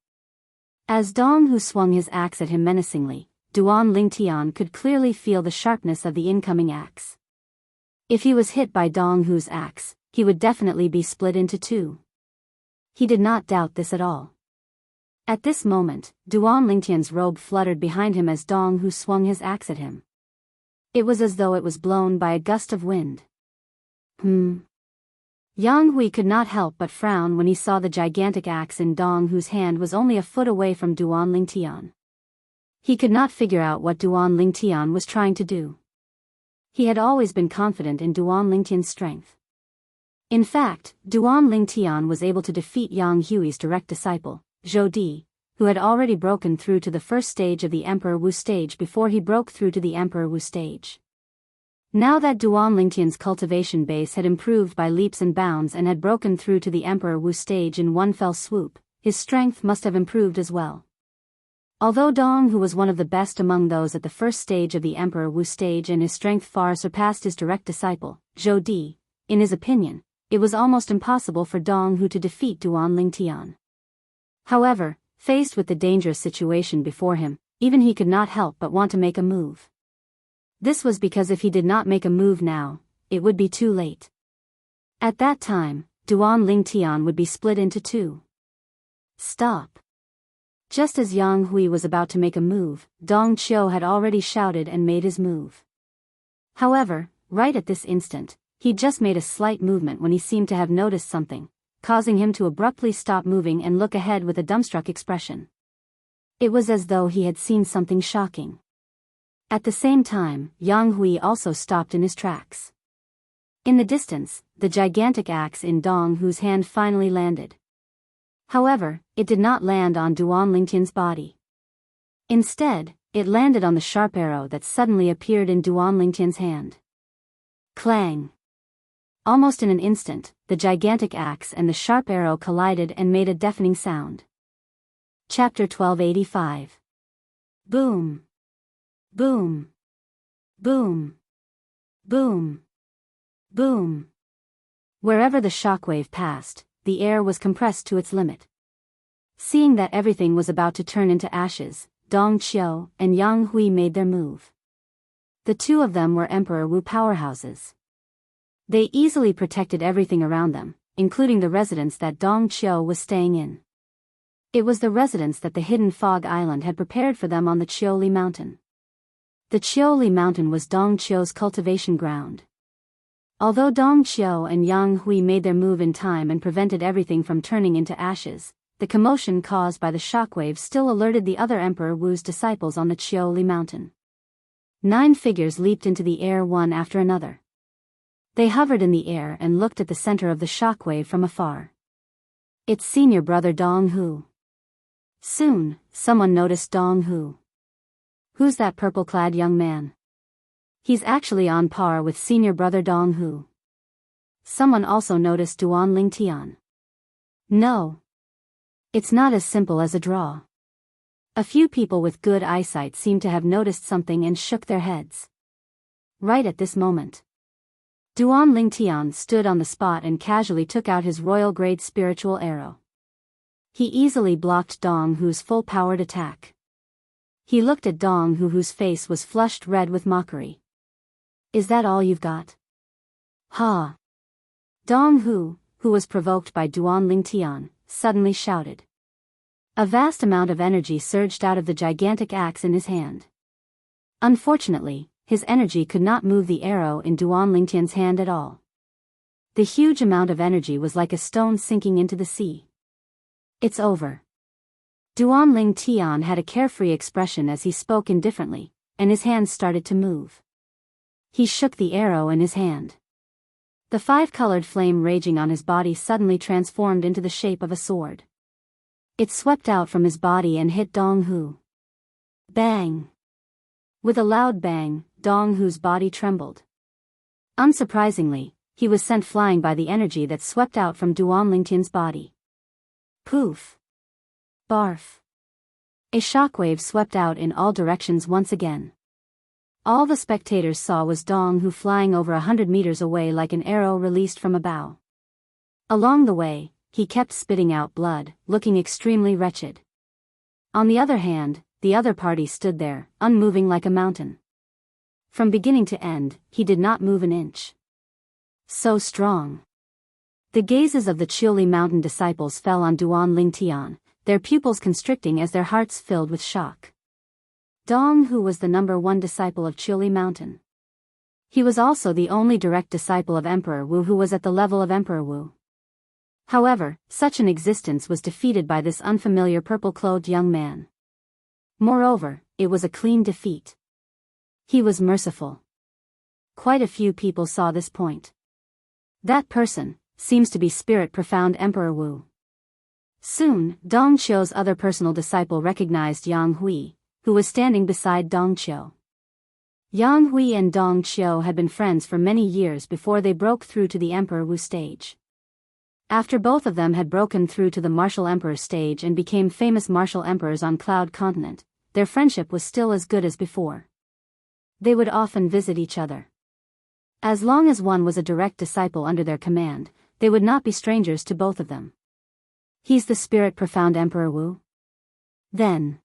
As Dong Hu swung his axe at him menacingly, Duan Lingtian could clearly feel the sharpness of the incoming axe. If he was hit by Dong Hu's axe, he would definitely be split into two. He did not doubt this at all. At this moment, Duan Lingtian's robe fluttered behind him as Dong Hu swung his axe at him. It was as though it was blown by a gust of wind. Yang Hui could not help but frown when he saw the gigantic axe in Dong Hu's hand was only a foot away from Duan Lingtian. He could not figure out what Duan Lingtian was trying to do. He had always been confident in Duan Lingtian's strength. In fact, Duan Lingtian was able to defeat Yang Hui's direct disciple, Zhou Di, who had already broken through to the first stage of the Emperor Wu stage before he broke through to the Emperor Wu stage. Now that Duan Lingtian's cultivation base had improved by leaps and bounds and had broken through to the Emperor Wu stage in one fell swoop, his strength must have improved as well. Although Dong Hu was one of the best among those at the first stage of the Emperor Wu stage and his strength far surpassed his direct disciple, Zhou Di, in his opinion, it was almost impossible for Dong Hu to defeat Duan Lingtian. However, faced with the dangerous situation before him, even he could not help but want to make a move. This was because if he did not make a move now, it would be too late. At that time, Duan Lingtian would be split into two. Stop! Just as Yang Hui was about to make a move, Dong Qiu had already shouted and made his move. However, right at this instant, he just made a slight movement when he seemed to have noticed something, causing him to abruptly stop moving and look ahead with a dumbstruck expression. It was as though he had seen something shocking. At the same time, Yang Hui also stopped in his tracks. In the distance, the gigantic axe in Dong Hu's hand finally landed. However, it did not land on Duan Lingtian's body. Instead, it landed on the sharp arrow that suddenly appeared in Duan Lingtian's hand. Clang! Almost in an instant, the gigantic axe and the sharp arrow collided and made a deafening sound. Chapter 1285. Boom! Boom! Boom! Boom! Boom! Wherever the shockwave passed, the air was compressed to its limit. Seeing that everything was about to turn into ashes, Dong Qiu and Yang Hui made their move. The two of them were Emperor Wu powerhouses. They easily protected everything around them, including the residence that Dong Qiu was staying in. It was the residence that the hidden fog island had prepared for them on the Qiuli mountain. The Qiuli mountain was Dong Qiu's cultivation ground. Although Dong Qiu and Yang Hui made their move in time and prevented everything from turning into ashes, the commotion caused by the shockwave still alerted the other Emperor Wu's disciples on the Qiuli mountain. 9 figures leaped into the air one after another. They hovered in the air and looked at the center of the shockwave from afar. It's senior brother Dong Hu. Soon, someone noticed Dong Hu. Who's that purple-clad young man? He's actually on par with senior brother Dong Hu. Someone also noticed Duan Lingtian. No. It's not as simple as a draw. A few people with good eyesight seemed to have noticed something and shook their heads. Right at this moment. Duan Lingtian stood on the spot and casually took out his royal-grade spiritual arrow. He easily blocked Dong Hu's full-powered attack. He looked at Dong Hu, whose face was flushed red with mockery. "Is that all you've got?" "Ha!" Dong Hu, who was provoked by Duan Lingtian, suddenly shouted. A vast amount of energy surged out of the gigantic axe in his hand. Unfortunately, his energy could not move the arrow in Duan Lingtian's hand at all. The huge amount of energy was like a stone sinking into the sea. "It's over." Duan Lingtian had a carefree expression as he spoke indifferently, and his hands started to move. He shook the arrow in his hand. The five-colored flame raging on his body suddenly transformed into the shape of a sword. It swept out from his body and hit Dong Hu. Bang! With a loud bang, Dong Hu's body trembled. Unsurprisingly, he was sent flying by the energy that swept out from Duan Lingtian's body. Poof! Barf! A shockwave swept out in all directions once again. All the spectators saw was Dong Hu flying over 100 meters away like an arrow released from a bow. Along the way, he kept spitting out blood, looking extremely wretched. On the other hand, the other party stood there, unmoving like a mountain. From beginning to end, he did not move an inch. So strong. The gazes of the Chiuli Mountain disciples fell on Duan Lingtian, their pupils constricting as their hearts filled with shock. Dong Hu was the #1 disciple of Chiuli Mountain. He was also the only direct disciple of Emperor Wu who was at the level of Emperor Wu. However, such an existence was defeated by this unfamiliar purple-clothed young man. Moreover, it was a clean defeat. He was merciful. Quite a few people saw this point. That person seems to be Spirit Profound Emperor Wu. Soon, Dong Qiu's other personal disciple recognized Yang Hui, who was standing beside Dong Qiu. Yang Hui and Dong Qiu had been friends for many years before they broke through to the Emperor Wu stage. After both of them had broken through to the martial emperor stage and became famous martial emperors on Cloud Continent, their friendship was still as good as before. They would often visit each other. As long as one was a direct disciple under their command, they would not be strangers to both of them. He's the Spirit Profound Emperor Wu? Then.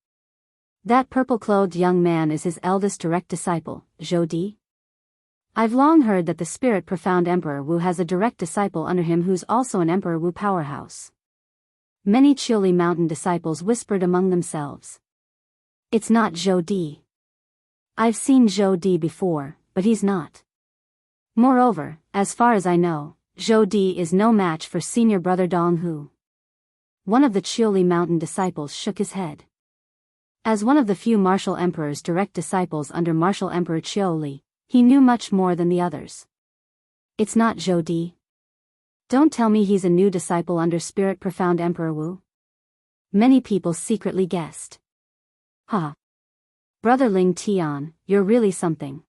That purple-clothed young man is his eldest direct disciple, Zhou Di? I've long heard that the Spirit Profound Emperor Wu has a direct disciple under him who's also an Emperor Wu powerhouse. Many Chiuli Mountain disciples whispered among themselves. It's not Zhou Di. I've seen Zhou Di before, but he's not. Moreover, as far as I know, Zhou Di is no match for senior brother Dong Hu. One of the Chiuli Mountain disciples shook his head. As one of the few martial emperor's direct disciples under martial emperor Qiuli, he knew much more than the others. It's not Zhou Di. Don't tell me he's a new disciple under Spirit Profound Emperor Wu. Many people secretly guessed. Ha! Brother Ling Tian, you're really something.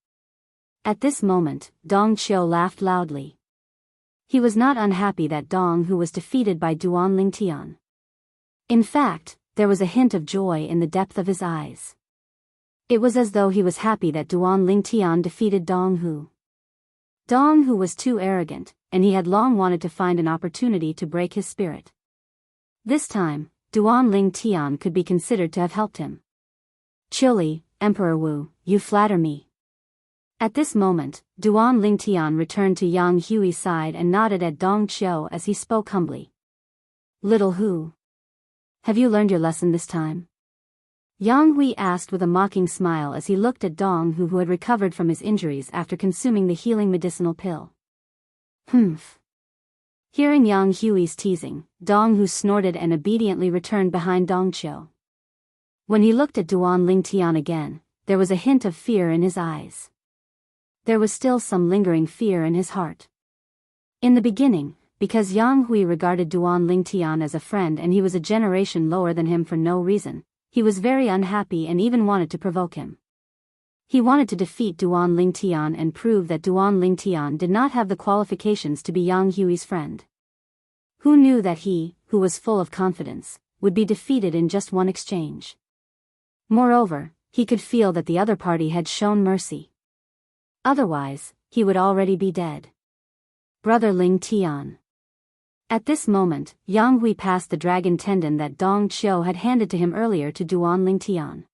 At this moment, Dong Qiu laughed loudly. He was not unhappy that Dong Hu was defeated by Duan Lingtian. In fact, there was a hint of joy in the depth of his eyes. It was as though he was happy that Duan Lingtian defeated Dong Hu. Dong Hu was too arrogant, and he had long wanted to find an opportunity to break his spirit. This time, Duan Lingtian could be considered to have helped him. Chiuli, Emperor Wu, you flatter me. At this moment, Duan Lingtian returned to Yang Hui's side and nodded at Dong Qiu as he spoke humbly. Little Hu. Have you learned your lesson this time? Yang Hui asked with a mocking smile as he looked at Dong Hu, who had recovered from his injuries after consuming the healing medicinal pill. Humph. Hearing Yang Hui's teasing, Dong Hu snorted and obediently returned behind Dong Qiu. When he looked at Duan Lingtian again, there was a hint of fear in his eyes. There was still some lingering fear in his heart. In the beginning, because Yang Hui regarded Duan Lingtian as a friend and he was a generation lower than him for no reason, he was very unhappy and even wanted to provoke him. He wanted to defeat Duan Lingtian and prove that Duan Lingtian did not have the qualifications to be Yang Hui's friend. Who knew that he, who was full of confidence, would be defeated in just one exchange? Moreover, he could feel that the other party had shown mercy. Otherwise, he would already be dead. Brother Ling Tian. At this moment, Jianghu passed the dragon tendon that Dong Qiu had handed to him earlier to Duan Ling Tian.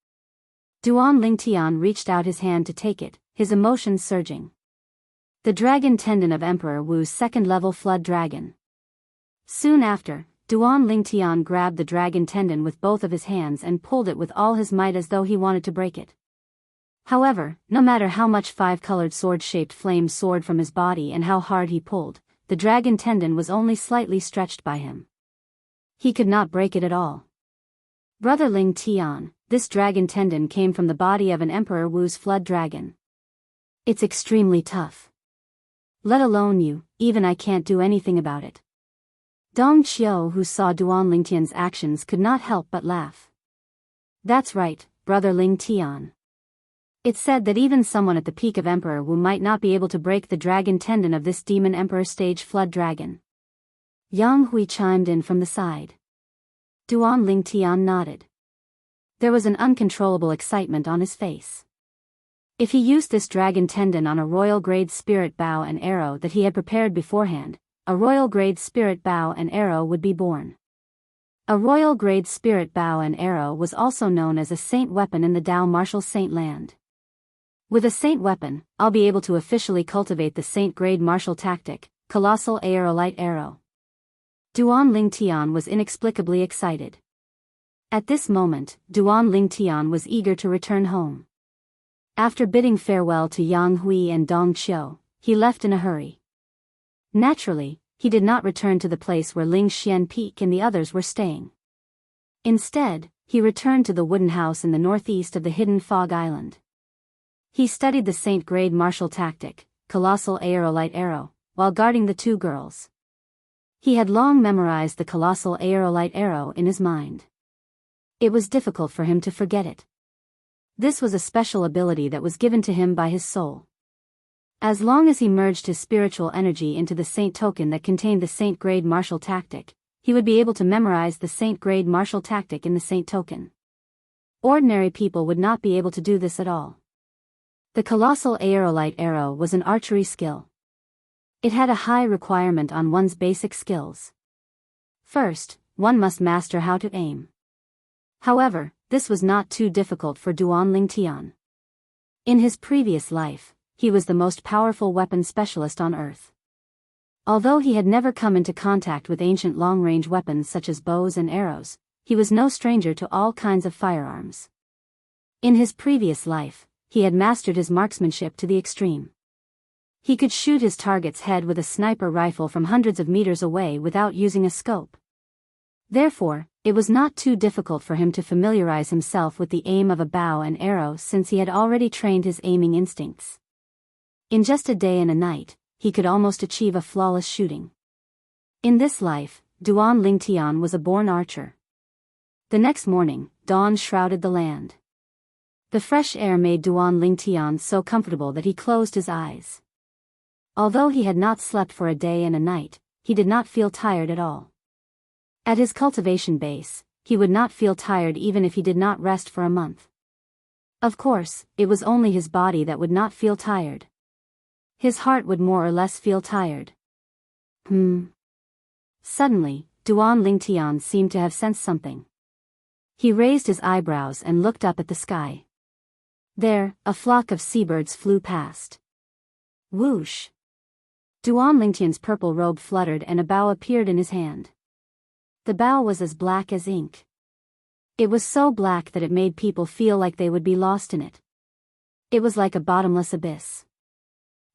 Duan Ling Tian reached out his hand to take it, his emotions surging. The dragon tendon of Emperor Wu's second-level flood dragon. Soon after, Duan Ling Tian grabbed the dragon tendon with both of his hands and pulled it with all his might as though he wanted to break it. However, no matter how much five-colored sword-shaped flame soared from his body and how hard he pulled, the dragon tendon was only slightly stretched by him. He could not break it at all. Brother Ling Tian, this dragon tendon came from the body of an Emperor Wu's flood dragon. It's extremely tough. Let alone you, even I can't do anything about it. Dong Qiu, who saw Duan Ling Tian's actions, could not help but laugh. That's right, Brother Ling Tian. It's said that even someone at the peak of Emperor Wu might not be able to break the dragon tendon of this demon Emperor stage flood dragon. Yang Hui chimed in from the side. Duan Ling Tian nodded. There was an uncontrollable excitement on his face. If he used this dragon tendon on a royal-grade spirit bow and arrow that he had prepared beforehand, a royal-grade spirit bow and arrow would be born. A royal-grade spirit bow and arrow was also known as a saint weapon in the Dao martial saint land. With a saint weapon, I'll be able to officially cultivate the saint-grade martial tactic, colossal aerolite arrow. Duan Ling Tian was inexplicably excited. At this moment, Duan Ling Tian was eager to return home. After bidding farewell to Yang Hui and Dong Qiu, he left in a hurry. Naturally, he did not return to the place where Ling Xian Peak and the others were staying. Instead, he returned to the wooden house in the northeast of the hidden fog island. He studied the saint-grade martial tactic, colossal aerolite arrow, while guarding the two girls. He had long memorized the colossal aerolite arrow in his mind. It was difficult for him to forget it. This was a special ability that was given to him by his soul. As long as he merged his spiritual energy into the saint token that contained the saint-grade martial tactic, he would be able to memorize the saint-grade martial tactic in the saint token. Ordinary people would not be able to do this at all. The colossal aerolite arrow was an archery skill. It had a high requirement on one's basic skills. First, one must master how to aim. However, this was not too difficult for Duan Ling Tian. In his previous life, he was the most powerful weapon specialist on Earth. Although he had never come into contact with ancient long-range weapons such as bows and arrows, he was no stranger to all kinds of firearms. In his previous life, he had mastered his marksmanship to the extreme. He could shoot his target's head with a sniper rifle from hundreds of meters away without using a scope. Therefore, it was not too difficult for him to familiarize himself with the aim of a bow and arrow since he had already trained his aiming instincts. In just a day and a night, he could almost achieve a flawless shooting. In this life, Duan Ling Tian was a born archer. The next morning, dawn shrouded the land. The fresh air made Duan Ling Tian so comfortable that he closed his eyes. Although he had not slept for a day and a night, he did not feel tired at all. At his cultivation base, he would not feel tired even if he did not rest for a month. Of course, it was only his body that would not feel tired. His heart would more or less feel tired. Suddenly, Duan Ling Tian seemed to have sensed something. He raised his eyebrows and looked up at the sky. There, a flock of seabirds flew past. Whoosh! Duan Ling Tian's purple robe fluttered and a bow appeared in his hand. The bow was as black as ink. It was so black that it made people feel like they would be lost in it. It was like a bottomless abyss.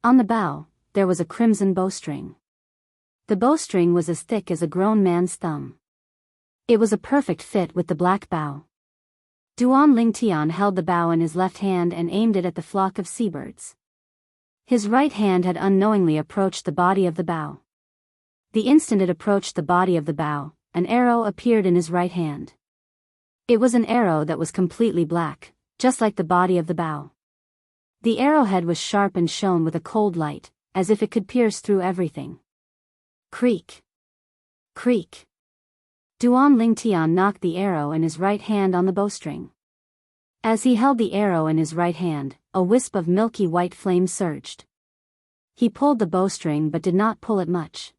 On the bow, there was a crimson bowstring. The bowstring was as thick as a grown man's thumb. It was a perfect fit with the black bow. Duan Ling Tian held the bow in his left hand and aimed it at the flock of seabirds. His right hand had unknowingly approached the body of the bow. The instant it approached the body of the bow, an arrow appeared in his right hand. It was an arrow that was completely black, just like the body of the bow. The arrowhead was sharp and shone with a cold light, as if it could pierce through everything. Creak! Creak! Duan Ling Tian knocked the arrow in his right hand on the bowstring. As he held the arrow in his right hand, a wisp of milky white flame surged. He pulled the bowstring but did not pull it much.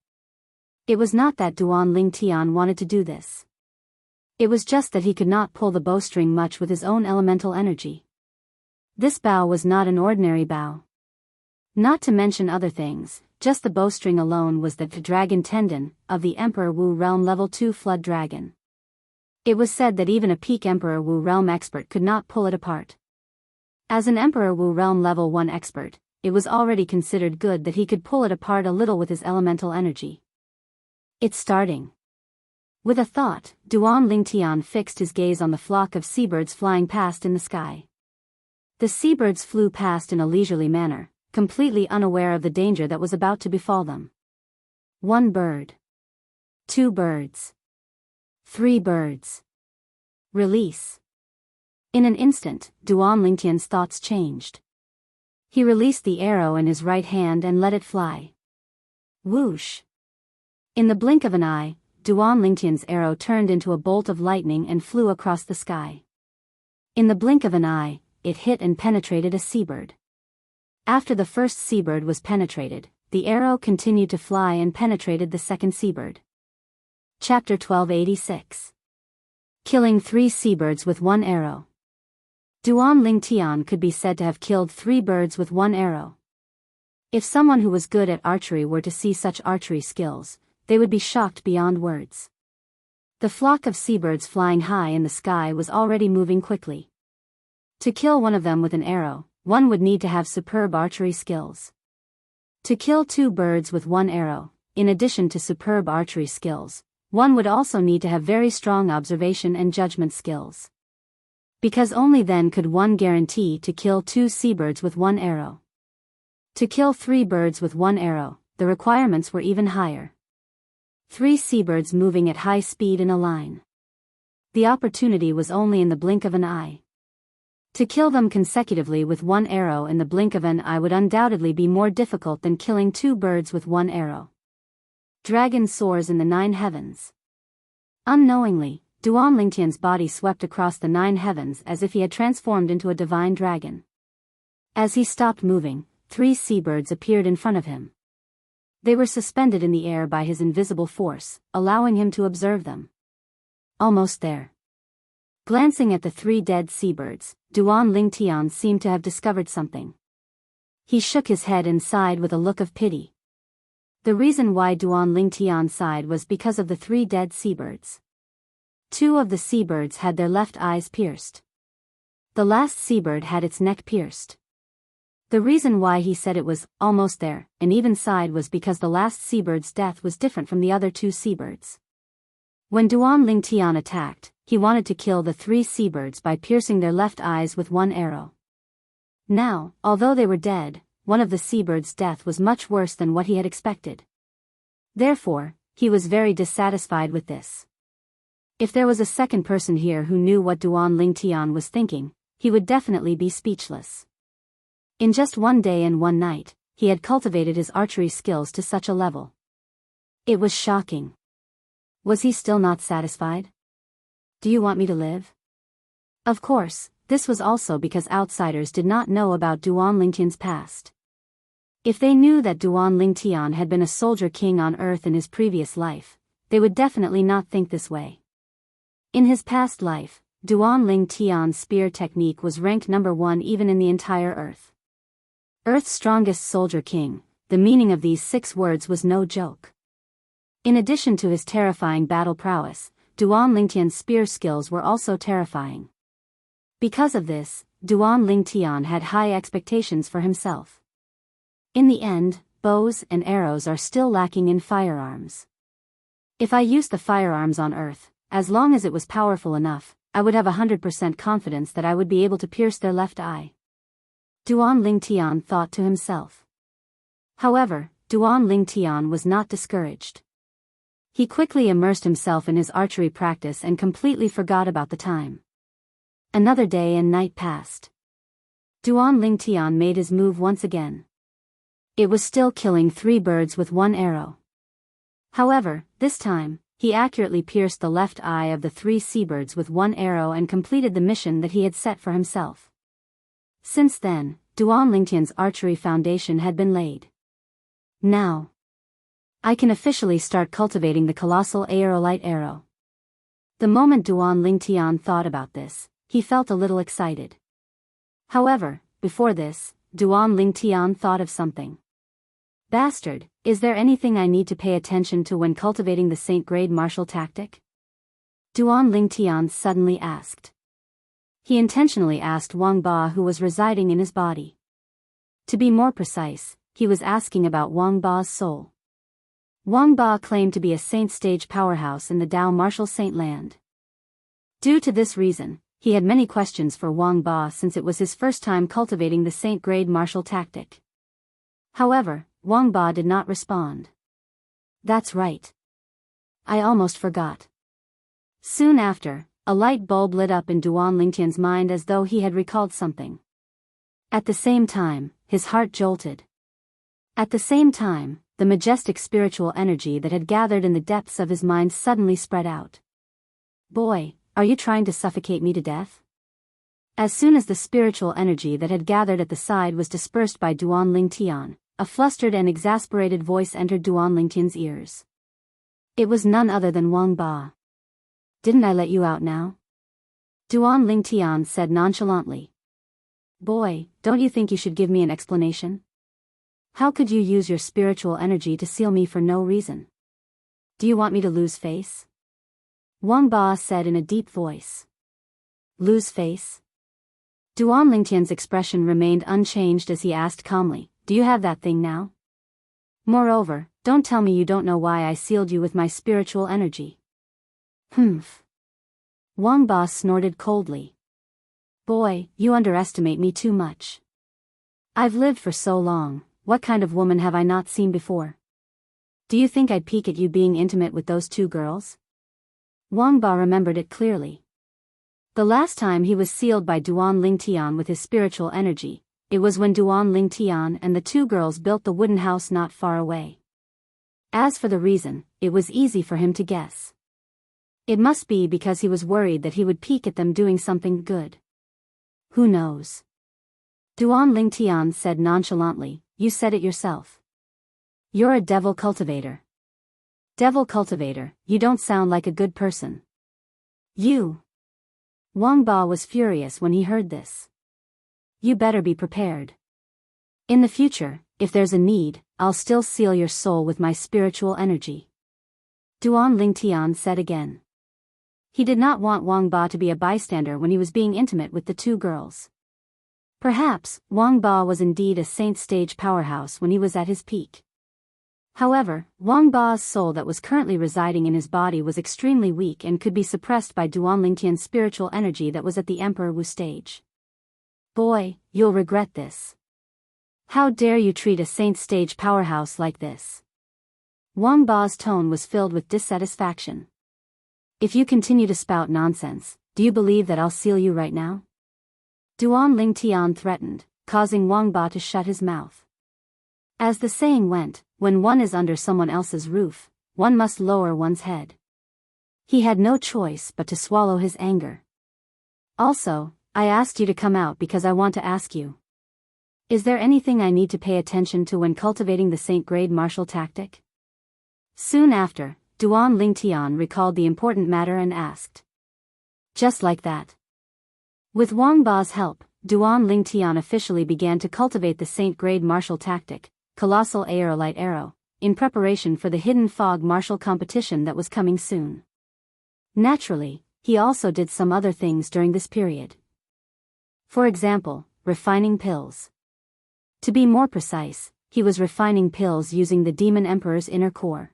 It was not that Duan Lingtian wanted to do this. It was just that he could not pull the bowstring much with his own elemental energy. This bow was not an ordinary bow. Not to mention other things, just the bowstring alone was the dragon tendon of the Emperor Wu Realm Level 2 Flood Dragon. It was said that even a peak Emperor Wu Realm expert could not pull it apart. As an Emperor Wu Realm Level 1 expert, it was already considered good that he could pull it apart a little with his elemental energy. It's starting. With a thought, Duan Lingtian fixed his gaze on the flock of seabirds flying past in the sky. The seabirds flew past in a leisurely manner, completely unaware of the danger that was about to befall them. 1 bird. 2 birds. 3 birds. Release. In an instant, Duan Lingtian's thoughts changed. He released the arrow in his right hand and let it fly. Whoosh! In the blink of an eye, Duan Lingtian's arrow turned into a bolt of lightning and flew across the sky. In the blink of an eye, it hit and penetrated a seabird. After the first seabird was penetrated, the arrow continued to fly and penetrated the second seabird. Chapter 1286. Killing 3 seabirds with 1 arrow. Duan Lingtian could be said to have killed 3 birds with 1 arrow. If someone who was good at archery were to see such archery skills, they would be shocked beyond words. The flock of seabirds flying high in the sky was already moving quickly. To kill one of them with an arrow, one would need to have superb archery skills. To kill 2 birds with 1 arrow, in addition to superb archery skills, one would also need to have very strong observation and judgment skills. Because only then could one guarantee to kill 2 seabirds with 1 arrow. To kill 3 birds with 1 arrow, the requirements were even higher. 3 seabirds moving at high speed in a line. The opportunity was only in the blink of an eye. To kill them consecutively with 1 arrow in the blink of an eye would undoubtedly be more difficult than killing 2 birds with 1 arrow. Dragon soars in the 9 heavens. Unknowingly, Duan Lingtian's body swept across the 9 heavens as if he had transformed into a divine dragon. As he stopped moving, 3 seabirds appeared in front of him. They were suspended in the air by his invisible force, allowing him to observe them. Almost there. Glancing at the 3 dead seabirds, Duan Lingtian seemed to have discovered something. He shook his head and sighed with a look of pity. The reason why Duan Lingtian sighed was because of the 3 dead seabirds. 2 of the seabirds had their left eyes pierced. The last seabird had its neck pierced. The reason why he said it was almost there, and even sighed, was because the last seabird's death was different from the other 2 seabirds. When Duan Lingtian attacked, he wanted to kill the 3 seabirds by piercing their left eyes with 1 arrow. Now, although they were dead, one of the seabirds' death was much worse than what he had expected. Therefore, he was very dissatisfied with this. If there was a second person here who knew what Duan Lingtian was thinking, he would definitely be speechless. In just 1 day and 1 night, he had cultivated his archery skills to such a level. It was shocking. Was he still not satisfied? Do you want me to live? Of course, this was also because outsiders did not know about Duan Lingtian's past. If they knew that Duan Lingtian had been a soldier king on Earth in his previous life, they would definitely not think this way. In his past life, Duan Lingtian's spear technique was ranked number 1 even in the entire Earth. Earth's strongest soldier king, the meaning of these 6 words was no joke. In addition to his terrifying battle prowess, Duan Lingtian's spear skills were also terrifying. Because of this, Duan Lingtian had high expectations for himself. In the end, bows and arrows are still lacking in firearms. If I used the firearms on Earth, as long as it was powerful enough, I would have 100% confidence that I would be able to pierce their left eye. Duan Lingtian thought to himself. However, Duan Lingtian was not discouraged. He quickly immersed himself in his archery practice and completely forgot about the time. Another day and night passed. Duan Lingtian made his move once again. It was still killing 3 birds with 1 arrow. However, this time, he accurately pierced the left eye of the 3 seabirds with 1 arrow and completed the mission that he had set for himself. Since then, Duan Lingtian's archery foundation had been laid. Now, I can officially start cultivating the colossal aerolite arrow. The moment Duan Lingtian thought about this, he felt a little excited. However, before this, Duan Lingtian thought of something. Bastard, is there anything I need to pay attention to when cultivating the Saint-grade martial tactic? Duan Lingtian suddenly asked. He intentionally asked Wang Ba who was residing in his body. To be more precise, he was asking about Wang Ba's soul. Wang Ba claimed to be a saint-stage powerhouse in the Dao martial saint land. Due to this reason, he had many questions for Wang Ba since it was his first time cultivating the saint-grade martial tactic. However, Wang Ba did not respond. That's right. I almost forgot. Soon after, a light bulb lit up in Duan Lingtian's mind as though he had recalled something. At the same time, his heart jolted. At the same time, the majestic spiritual energy that had gathered in the depths of his mind suddenly spread out. Boy, are you trying to suffocate me to death? As soon as the spiritual energy that had gathered at the side was dispersed by Duan Lingtian, a flustered and exasperated voice entered Duan Lingtian's ears. It was none other than Wang Ba. Didn't I let you out now? Duan Lingtian said nonchalantly. Boy, don't you think you should give me an explanation? How could you use your spiritual energy to seal me for no reason? Do you want me to lose face? Wang Ba said in a deep voice. Lose face? Duan Lingtian's expression remained unchanged as he asked calmly, do you have that thing now? Moreover, don't tell me you don't know why I sealed you with my spiritual energy. Humph. Wang Ba snorted coldly. Boy, you underestimate me too much. I've lived for so long. What kind of woman have I not seen before? Do you think I'd peek at you being intimate with those two girls? Wang Ba remembered it clearly. The last time he was sealed by Duan Lingtian with his spiritual energy, it was when Duan Lingtian and the two girls built the wooden house not far away. As for the reason, it was easy for him to guess. It must be because he was worried that he would peek at them doing something good. Who knows? Duan Lingtian said nonchalantly, you said it yourself. You're a devil cultivator. Devil cultivator, you don't sound like a good person. You. Wang Ba was furious when he heard this. You better be prepared. In the future, if there's a need, I'll still seal your soul with my spiritual energy. Duan Lingtian said again. He did not want Wang Ba to be a bystander when he was being intimate with the two girls. Perhaps, Wang Ba was indeed a saint-stage powerhouse when he was at his peak. However, Wang Ba's soul that was currently residing in his body was extremely weak and could be suppressed by Duan Lingtian's spiritual energy that was at the Emperor Wu stage. Boy, you'll regret this. How dare you treat a saint-stage powerhouse like this? Wang Ba's tone was filled with dissatisfaction. If you continue to spout nonsense, do you believe that I'll seal you right now? Duan Lingtian threatened, causing Wang Ba to shut his mouth. As the saying went, when one is under someone else's roof, one must lower one's head. He had no choice but to swallow his anger. Also, I asked you to come out because I want to ask you. Is there anything I need to pay attention to when cultivating the Saint-grade martial tactic? Soon after, Duan Lingtian recalled the important matter and asked. Just like that. With Wang Ba's help, Duan Lingtian officially began to cultivate the Saint-grade martial tactic, Colossal Aerolite Arrow, in preparation for the Hidden Fog martial competition that was coming soon. Naturally, he also did some other things during this period. For example, refining pills. To be more precise, he was refining pills using the Demon Emperor's inner core.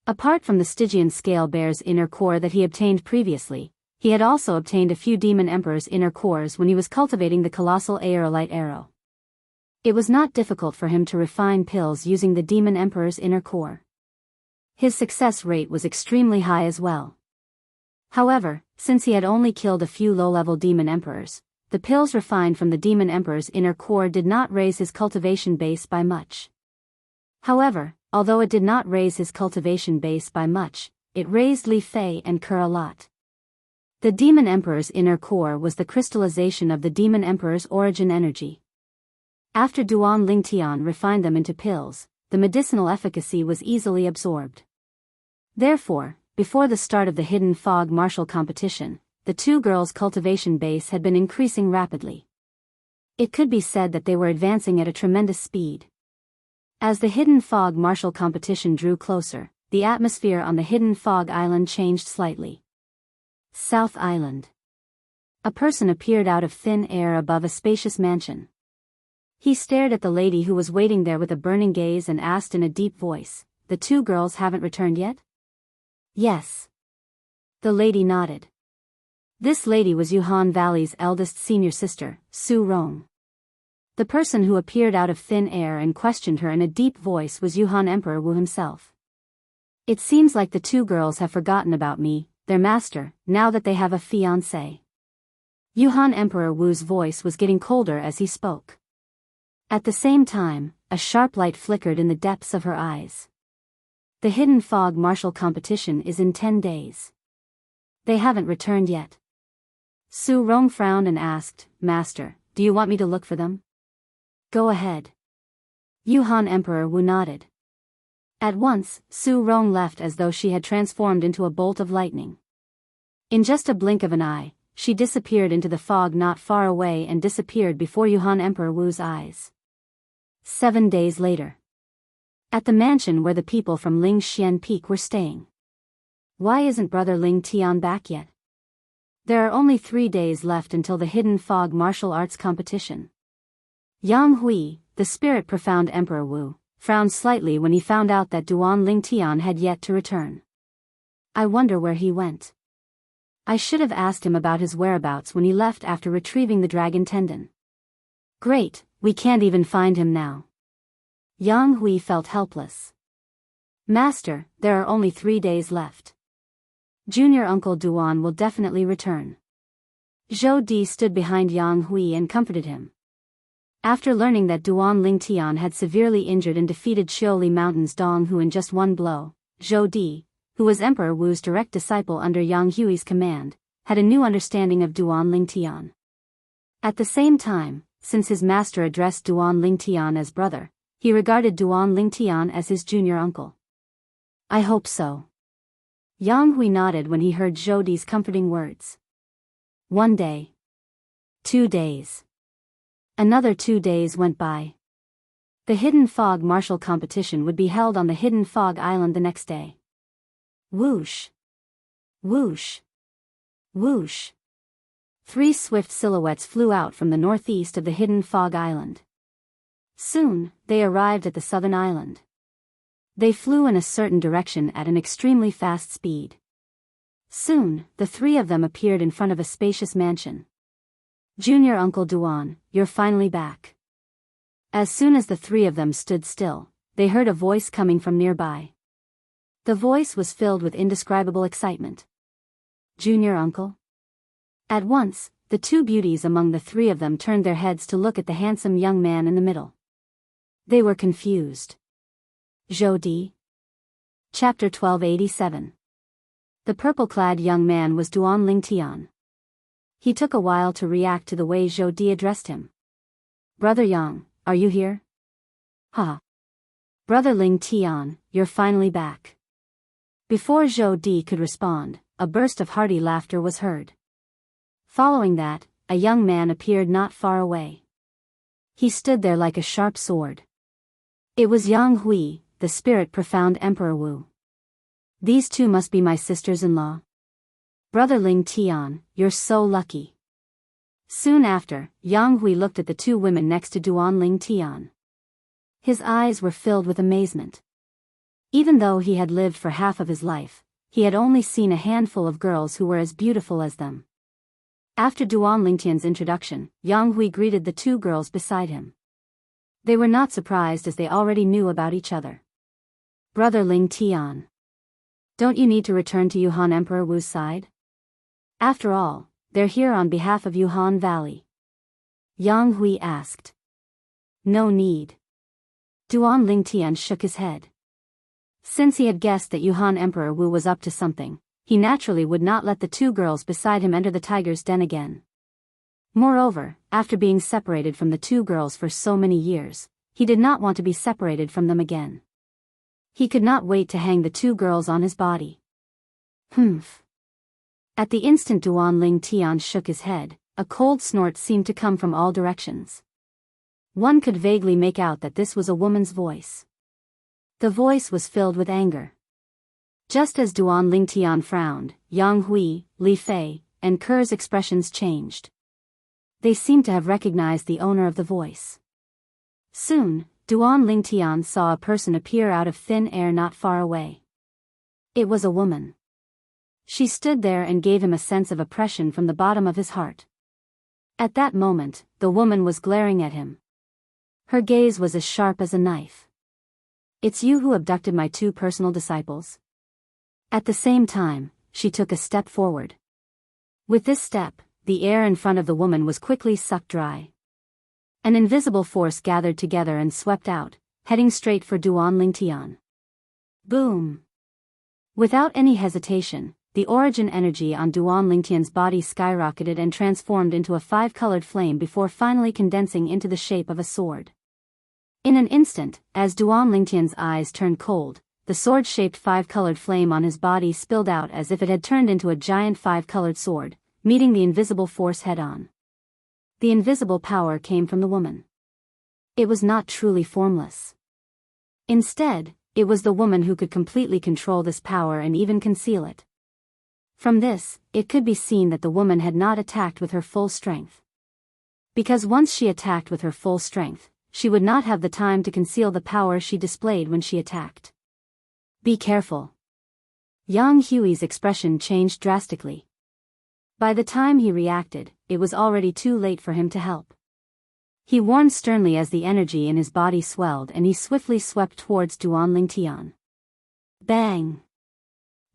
Apart from the Stygian Scale Bear's inner core that he obtained previously, he had also obtained a few Demon Emperor's inner cores when he was cultivating the Colossal Aerolite Arrow. It was not difficult for him to refine pills using the Demon Emperor's inner core. His success rate was extremely high as well. However, since he had only killed a few low-level Demon Emperors, the pills refined from the Demon Emperor's inner core did not raise his cultivation base by much. However, although it did not raise his cultivation base by much, it raised Li Fei and Ke a lot. The Demon Emperor's inner core was the crystallization of the Demon Emperor's origin energy. After Duan Lingtian refined them into pills, the medicinal efficacy was easily absorbed. Therefore, before the start of the hidden fog martial competition, the two girls' cultivation base had been increasing rapidly. It could be said that they were advancing at a tremendous speed. As the hidden fog martial competition drew closer, the atmosphere on the hidden fog island changed slightly. South Island. A person appeared out of thin air above a spacious mansion. He stared at the lady who was waiting there with a burning gaze and asked in a deep voice, "The two girls haven't returned yet?" "Yes." The lady nodded. This lady was Yuhan Valley's eldest senior sister, Su Rong. The person who appeared out of thin air and questioned her in a deep voice was Yuhan Emperor Wu himself. "It seems like the two girls have forgotten about me, their master, now that they have a fiancé." Yuhan Emperor Wu's voice was getting colder as he spoke. At the same time, a sharp light flickered in the depths of her eyes. "The hidden fog martial competition is in 10 days. They haven't returned yet." Su Rong frowned and asked, "Master, do you want me to look for them?" "Go ahead." Yuhan Emperor Wu nodded. At once, Su Rong left as though she had transformed into a bolt of lightning. In just a blink of an eye, she disappeared into the fog not far away and disappeared before Yuhan Emperor Wu's eyes. 7 days later. At the mansion where the people from Ling Xian Peak were staying. Why isn't Brother Ling Tian back yet? There are only 3 days left until the hidden fog martial arts competition. Yang Hui, the spirit profound Emperor Wu, frowned slightly when he found out that Duan Ling Tian had yet to return. "I wonder where he went. I should have asked him about his whereabouts when he left after retrieving the dragon tendon. Great, we can't even find him now." Yang Hui felt helpless. "Master, there are only 3 days left. Junior Uncle Duan will definitely return." Zhou Di stood behind Yang Hui and comforted him. After learning that Duan Ling Tian had severely injured and defeated Xiaoli Mountain's Donghu in just one blow, Zhou Di, who was Emperor Wu's direct disciple under Yang Hui's command, had a new understanding of Duan Ling Tian. At the same time, since his master addressed Duan Ling Tian as brother, he regarded Duan Ling Tian as his junior uncle. "I hope so." Yang Hui nodded when he heard Zhou Di's comforting words. 1 day. 2 days. Another 2 days went by. The hidden fog martial competition would be held on the hidden fog island the next day. Whoosh! Whoosh! Whoosh! 3 swift silhouettes flew out from the northeast of the hidden fog island. Soon, they arrived at the southern island. They flew in a certain direction at an extremely fast speed. Soon, the 3 of them appeared in front of a spacious mansion. "Junior Uncle Duan, you're finally back." As soon as the 3 of them stood still, they heard a voice coming from nearby. The voice was filled with indescribable excitement. "Junior Uncle?" At once, the 2 beauties among the 3 of them turned their heads to look at the handsome young man in the middle. They were confused. Zhou Di. Chapter 1287. The purple-clad young man was Duan Ling Tian. He took a while to react to the way Zhou Di addressed him. "Brother Yang, are you here?" "Ha. Brother Ling Tian, you're finally back." Before Zhou Di could respond, a burst of hearty laughter was heard. Following that, a young man appeared not far away. He stood there like a sharp sword. It was Yang Hui, the spirit profound Emperor Wu. "These 2 must be my sisters-in-law. Brother Ling Tian, you're so lucky." Soon after, Yang Hui looked at the 2 women next to Duan Ling Tian. His eyes were filled with amazement. Even though he had lived for half of his life, he had only seen a handful of girls who were as beautiful as them. After Duan Ling Tian's introduction, Yang Hui greeted the 2 girls beside him. They were not surprised as they already knew about each other. "Brother Ling Tian, don't you need to return to Yuhan Emperor Wu's side? After all, they're here on behalf of Yuhan Valley." Yang Hui asked. "No need." Duan Ling Tian shook his head. Since he had guessed that Yuhan Emperor Wu was up to something, he naturally would not let the 2 girls beside him enter the tiger's den again. Moreover, after being separated from the 2 girls for so many years, he did not want to be separated from them again. He could not wait to hang the two girls on his body. Humph. At the instant Duanling Tian shook his head, a cold snort seemed to come from all directions. One could vaguely make out that this was a woman's voice. The voice was filled with anger. Just as Duanling Tian frowned, Yang Hui, Li Fei, and Ker's expressions changed. They seemed to have recognized the owner of the voice. Soon, Duanling Tian saw a person appear out of thin air not far away. It was a woman. She stood there and gave him a sense of oppression from the bottom of his heart. At that moment, the woman was glaring at him. Her gaze was as sharp as a knife. "It's you who abducted my two personal disciples?" At the same time, she took a step forward. With this step, the air in front of the woman was quickly sucked dry. An invisible force gathered together and swept out, heading straight for Duanling Tian. Boom! Without any hesitation, the origin energy on Duanling Tian's body skyrocketed and transformed into a five-colored flame before finally condensing into the shape of a sword. In an instant, as Duanling Tian's eyes turned cold, the sword-shaped five-colored flame on his body spilled out as if it had turned into a giant five-colored sword, meeting the invisible force head-on. The invisible power came from the woman. It was not truly formless. Instead, it was the woman who could completely control this power and even conceal it. From this, it could be seen that the woman had not attacked with her full strength. Because once she attacked with her full strength, she would not have the time to conceal the power she displayed when she attacked. "Be careful." Yang Hui's expression changed drastically. By the time he reacted, it was already too late for him to help. He warned sternly as the energy in his body swelled and he swiftly swept towards Duanling Tian. Bang!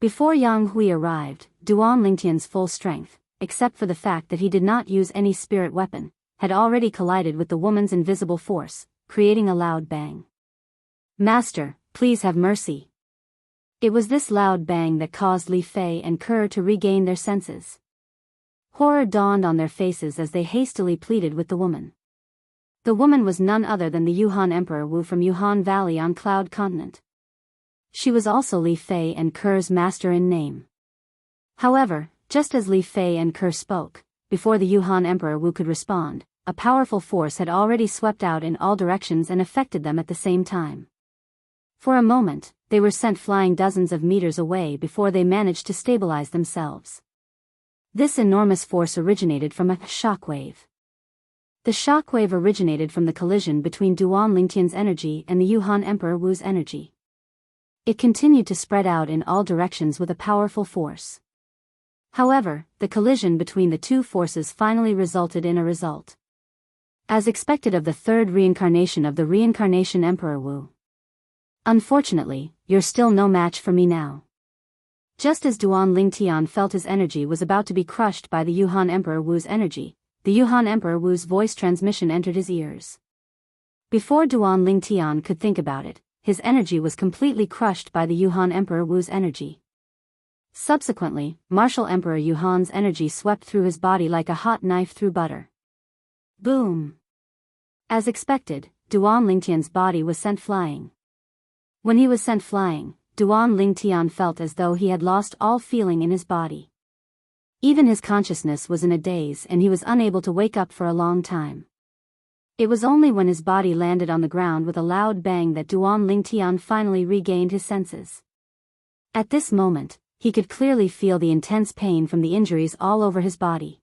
Before Yang Hui arrived, Duanling Tian's full strength, except for the fact that he did not use any spirit weapon, had already collided with the woman's invisible force, creating a loud bang. "Master, please have mercy." It was this loud bang that caused Li Fei and Ker to regain their senses. Horror dawned on their faces as they hastily pleaded with the woman. The woman was none other than the Yuhan Emperor Wu from Yuhan Valley on Cloud Continent. She was also Li Fei and Ker's master in name. However, just as Li Fei and Ker spoke, before the Yuhan Emperor Wu could respond, a powerful force had already swept out in all directions and affected them at the same time. For a moment, they were sent flying dozens of meters away before they managed to stabilize themselves. This enormous force originated from a shockwave. The shockwave originated from the collision between Duanling Tian's energy and the Yuhan Emperor Wu's energy. It continued to spread out in all directions with a powerful force. However, the collision between the two forces finally resulted in a result. As expected of the third reincarnation of the reincarnation Emperor Wu. "Unfortunately, you're still no match for me now." Just as Duanling Tian felt his energy was about to be crushed by the Yuhan Emperor Wu's energy, the Yuhan Emperor Wu's voice transmission entered his ears. Before Duanling Tian could think about it, his energy was completely crushed by the Yuhan Emperor Wu's energy. Subsequently, Martial Emperor Yuhan's energy swept through his body like a hot knife through butter. Boom! As expected, Duanling Tian's body was sent flying. When he was sent flying, Duanling Tian felt as though he had lost all feeling in his body. Even his consciousness was in a daze and he was unable to wake up for a long time. It was only when his body landed on the ground with a loud bang that Duanling Tian finally regained his senses. At this moment, he could clearly feel the intense pain from the injuries all over his body.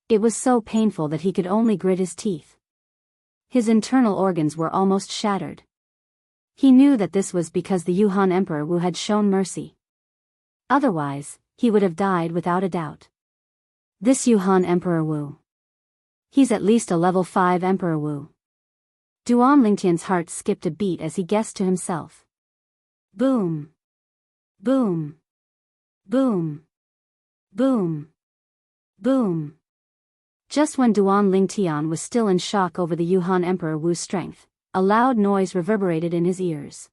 It was so painful that he could only grit his teeth. His internal organs were almost shattered. He knew that this was because the Yuhan Emperor Wu had shown mercy. Otherwise, he would have died without a doubt. This Yuhan Emperor Wu. He's at least a level 5 Emperor Wu. Duanling Tian's heart skipped a beat as he guessed to himself. Boom! Boom! Boom! Boom! Boom! Just when Duanling Tian was still in shock over the Yuhan Emperor Wu's strength, a loud noise reverberated in his ears.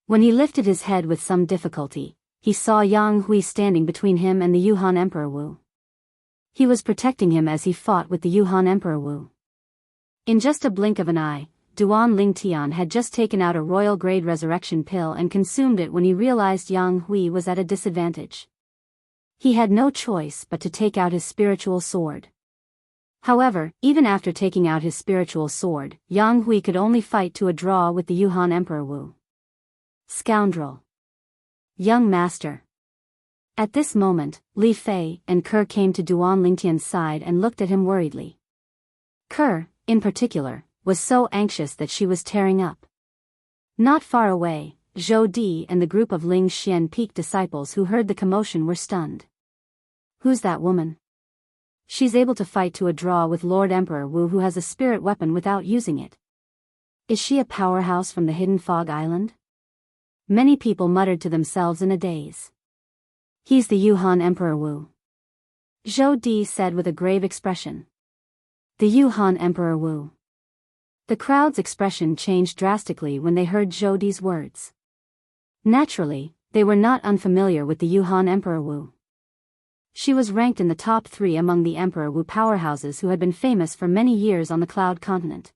When he lifted his head with some difficulty, he saw Yang Hui standing between him and the Yuhan Emperor Wu. He was protecting him as he fought with the Yuhan Emperor Wu. In just a blink of an eye, Duan Lingtian had just taken out a royal-grade resurrection pill and consumed it when he realized Yang Hui was at a disadvantage. He had no choice but to take out his spiritual sword. However, even after taking out his spiritual sword, Yang Hui could only fight to a draw with the Yuhan Emperor Wu. Scoundrel. Young master. At this moment, Li Fei and Ke came to Duan Lingtian's side and looked at him worriedly. Ke, in particular, was so anxious that she was tearing up. Not far away, Zhou Di and the group of Ling Xian Peak disciples who heard the commotion were stunned. Who's that woman? She's able to fight to a draw with Lord Emperor Wu, who has a spirit weapon without using it. Is she a powerhouse from the Hidden Fog Island? Many people muttered to themselves in a daze. He's the Yuhan Emperor Wu. Zhou Di said with a grave expression. The Yuhan Emperor Wu. The crowd's expression changed drastically when they heard Zhou Di's words. Naturally, they were not unfamiliar with the Yuhan Emperor Wu. She was ranked in the top 3 among the Emperor Wu powerhouses who had been famous for many years on the Cloud Continent.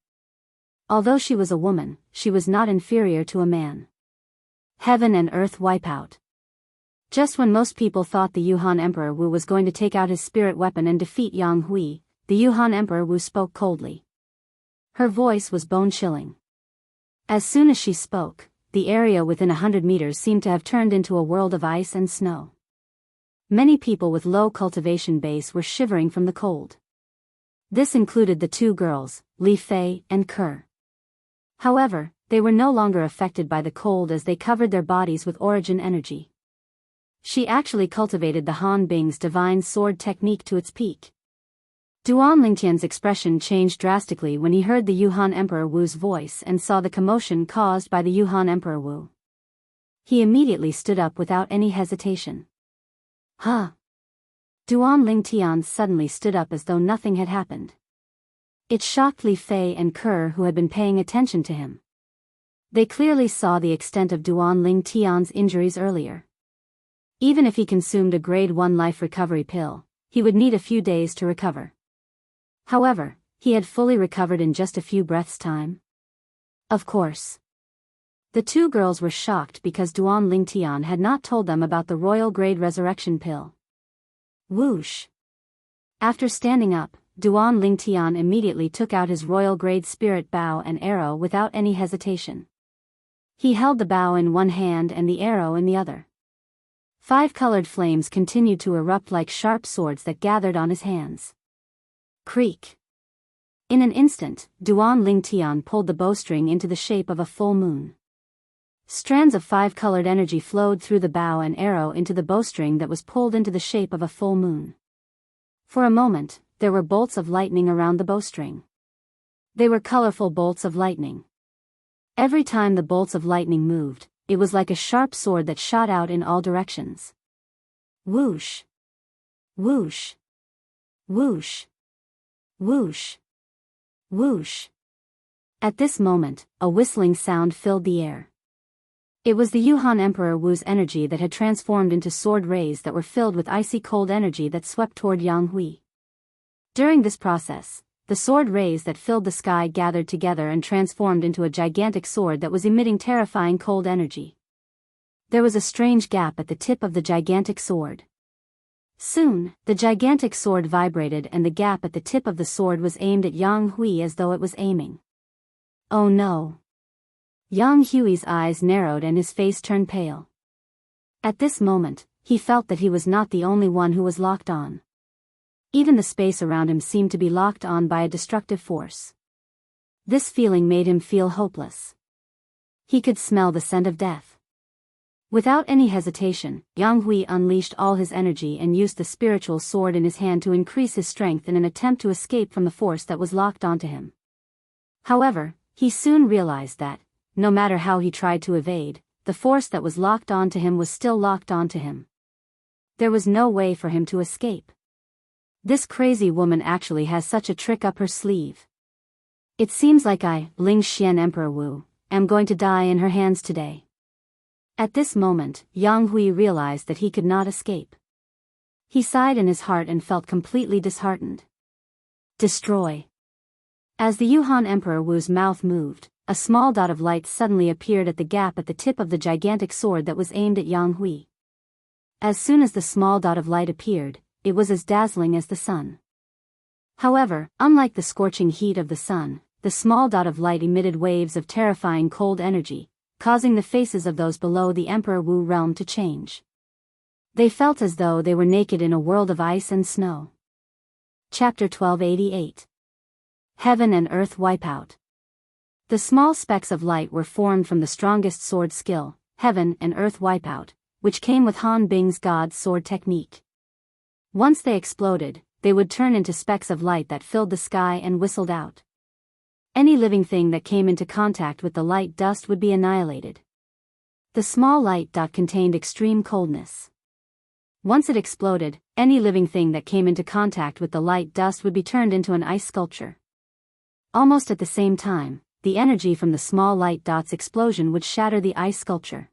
Although she was a woman, she was not inferior to a man. Heaven and earth wipe out. Just when most people thought the Yuhan Emperor Wu was going to take out his spirit weapon and defeat Yang Hui, the Yuhan Emperor Wu spoke coldly. Her voice was bone-chilling. As soon as she spoke, the area within 100 meters seemed to have turned into a world of ice and snow. Many people with low cultivation base were shivering from the cold. This included the 2 girls, Li Fei and Ke. However, they were no longer affected by the cold as they covered their bodies with origin energy. She actually cultivated the Han Bing's divine sword technique to its peak. Duan Lingtian's expression changed drastically when he heard the Yuhan Emperor Wu's voice and saw the commotion caused by the Yuhan Emperor Wu. He immediately stood up without any hesitation. Huh? Duan Lingtian suddenly stood up as though nothing had happened. It shocked Li Fei and Ke, who had been paying attention to him. They clearly saw the extent of Duan Lingtian's injuries earlier. Even if he consumed a grade 1 life recovery pill, he would need a few days to recover. However, he had fully recovered in just a few breaths' time. Of course. The 2 girls were shocked because Duan Lingtian had not told them about the royal grade resurrection pill. Whoosh! After standing up, Duan Lingtian immediately took out his royal grade spirit bow and arrow without any hesitation. He held the bow in one hand and the arrow in the other. 5 colored flames continued to erupt like sharp swords that gathered on his hands. Creak. In an instant, Duan Lingtian pulled the bowstring into the shape of a full moon. Strands of 5-colored energy flowed through the bow and arrow into the bowstring that was pulled into the shape of a full moon. For a moment, there were bolts of lightning around the bowstring. They were colorful bolts of lightning. Every time the bolts of lightning moved, it was like a sharp sword that shot out in all directions. Whoosh! Whoosh! Whoosh! Whoosh! Whoosh! At this moment, a whistling sound filled the air. It was the Yuhan Emperor Wu's energy that had transformed into sword rays that were filled with icy cold energy that swept toward Yang Hui. During this process, the sword rays that filled the sky gathered together and transformed into a gigantic sword that was emitting terrifying cold energy. There was a strange gap at the tip of the gigantic sword. Soon, the gigantic sword vibrated and the gap at the tip of the sword was aimed at Yang Hui as though it was aiming. Oh no! Yang Hui's eyes narrowed and his face turned pale. At this moment, he felt that he was not the only one who was locked on. Even the space around him seemed to be locked on by a destructive force. This feeling made him feel hopeless. He could smell the scent of death. Without any hesitation, Yang Hui unleashed all his energy and used the spiritual sword in his hand to increase his strength in an attempt to escape from the force that was locked onto him. However, he soon realized that, no matter how he tried to evade, the force that was locked onto him was still locked onto him. There was no way for him to escape. This crazy woman actually has such a trick up her sleeve. It seems like I, Ling Xian Emperor Wu, am going to die in her hands today. At this moment, Yang Hui realized that he could not escape. He sighed in his heart and felt completely disheartened. Destroy. As the Yuhan Emperor Wu's mouth moved, a small dot of light suddenly appeared at the gap at the tip of the gigantic sword that was aimed at Yang Hui. As soon as the small dot of light appeared, it was as dazzling as the sun. However, unlike the scorching heat of the sun, the small dot of light emitted waves of terrifying cold energy, causing the faces of those below the Emperor Wu realm to change. They felt as though they were naked in a world of ice and snow. Chapter 1288. Heaven and Earth Wipeout. The small specks of light were formed from the strongest sword skill, Heaven and Earth Wipeout, which came with Han Bing's God's sword technique. Once they exploded, they would turn into specks of light that filled the sky and whistled out. Any living thing that came into contact with the light dust would be annihilated. The small light dot contained extreme coldness. Once it exploded, any living thing that came into contact with the light dust would be turned into an ice sculpture. Almost at the same time, the energy from the small light dot's explosion would shatter the ice sculpture.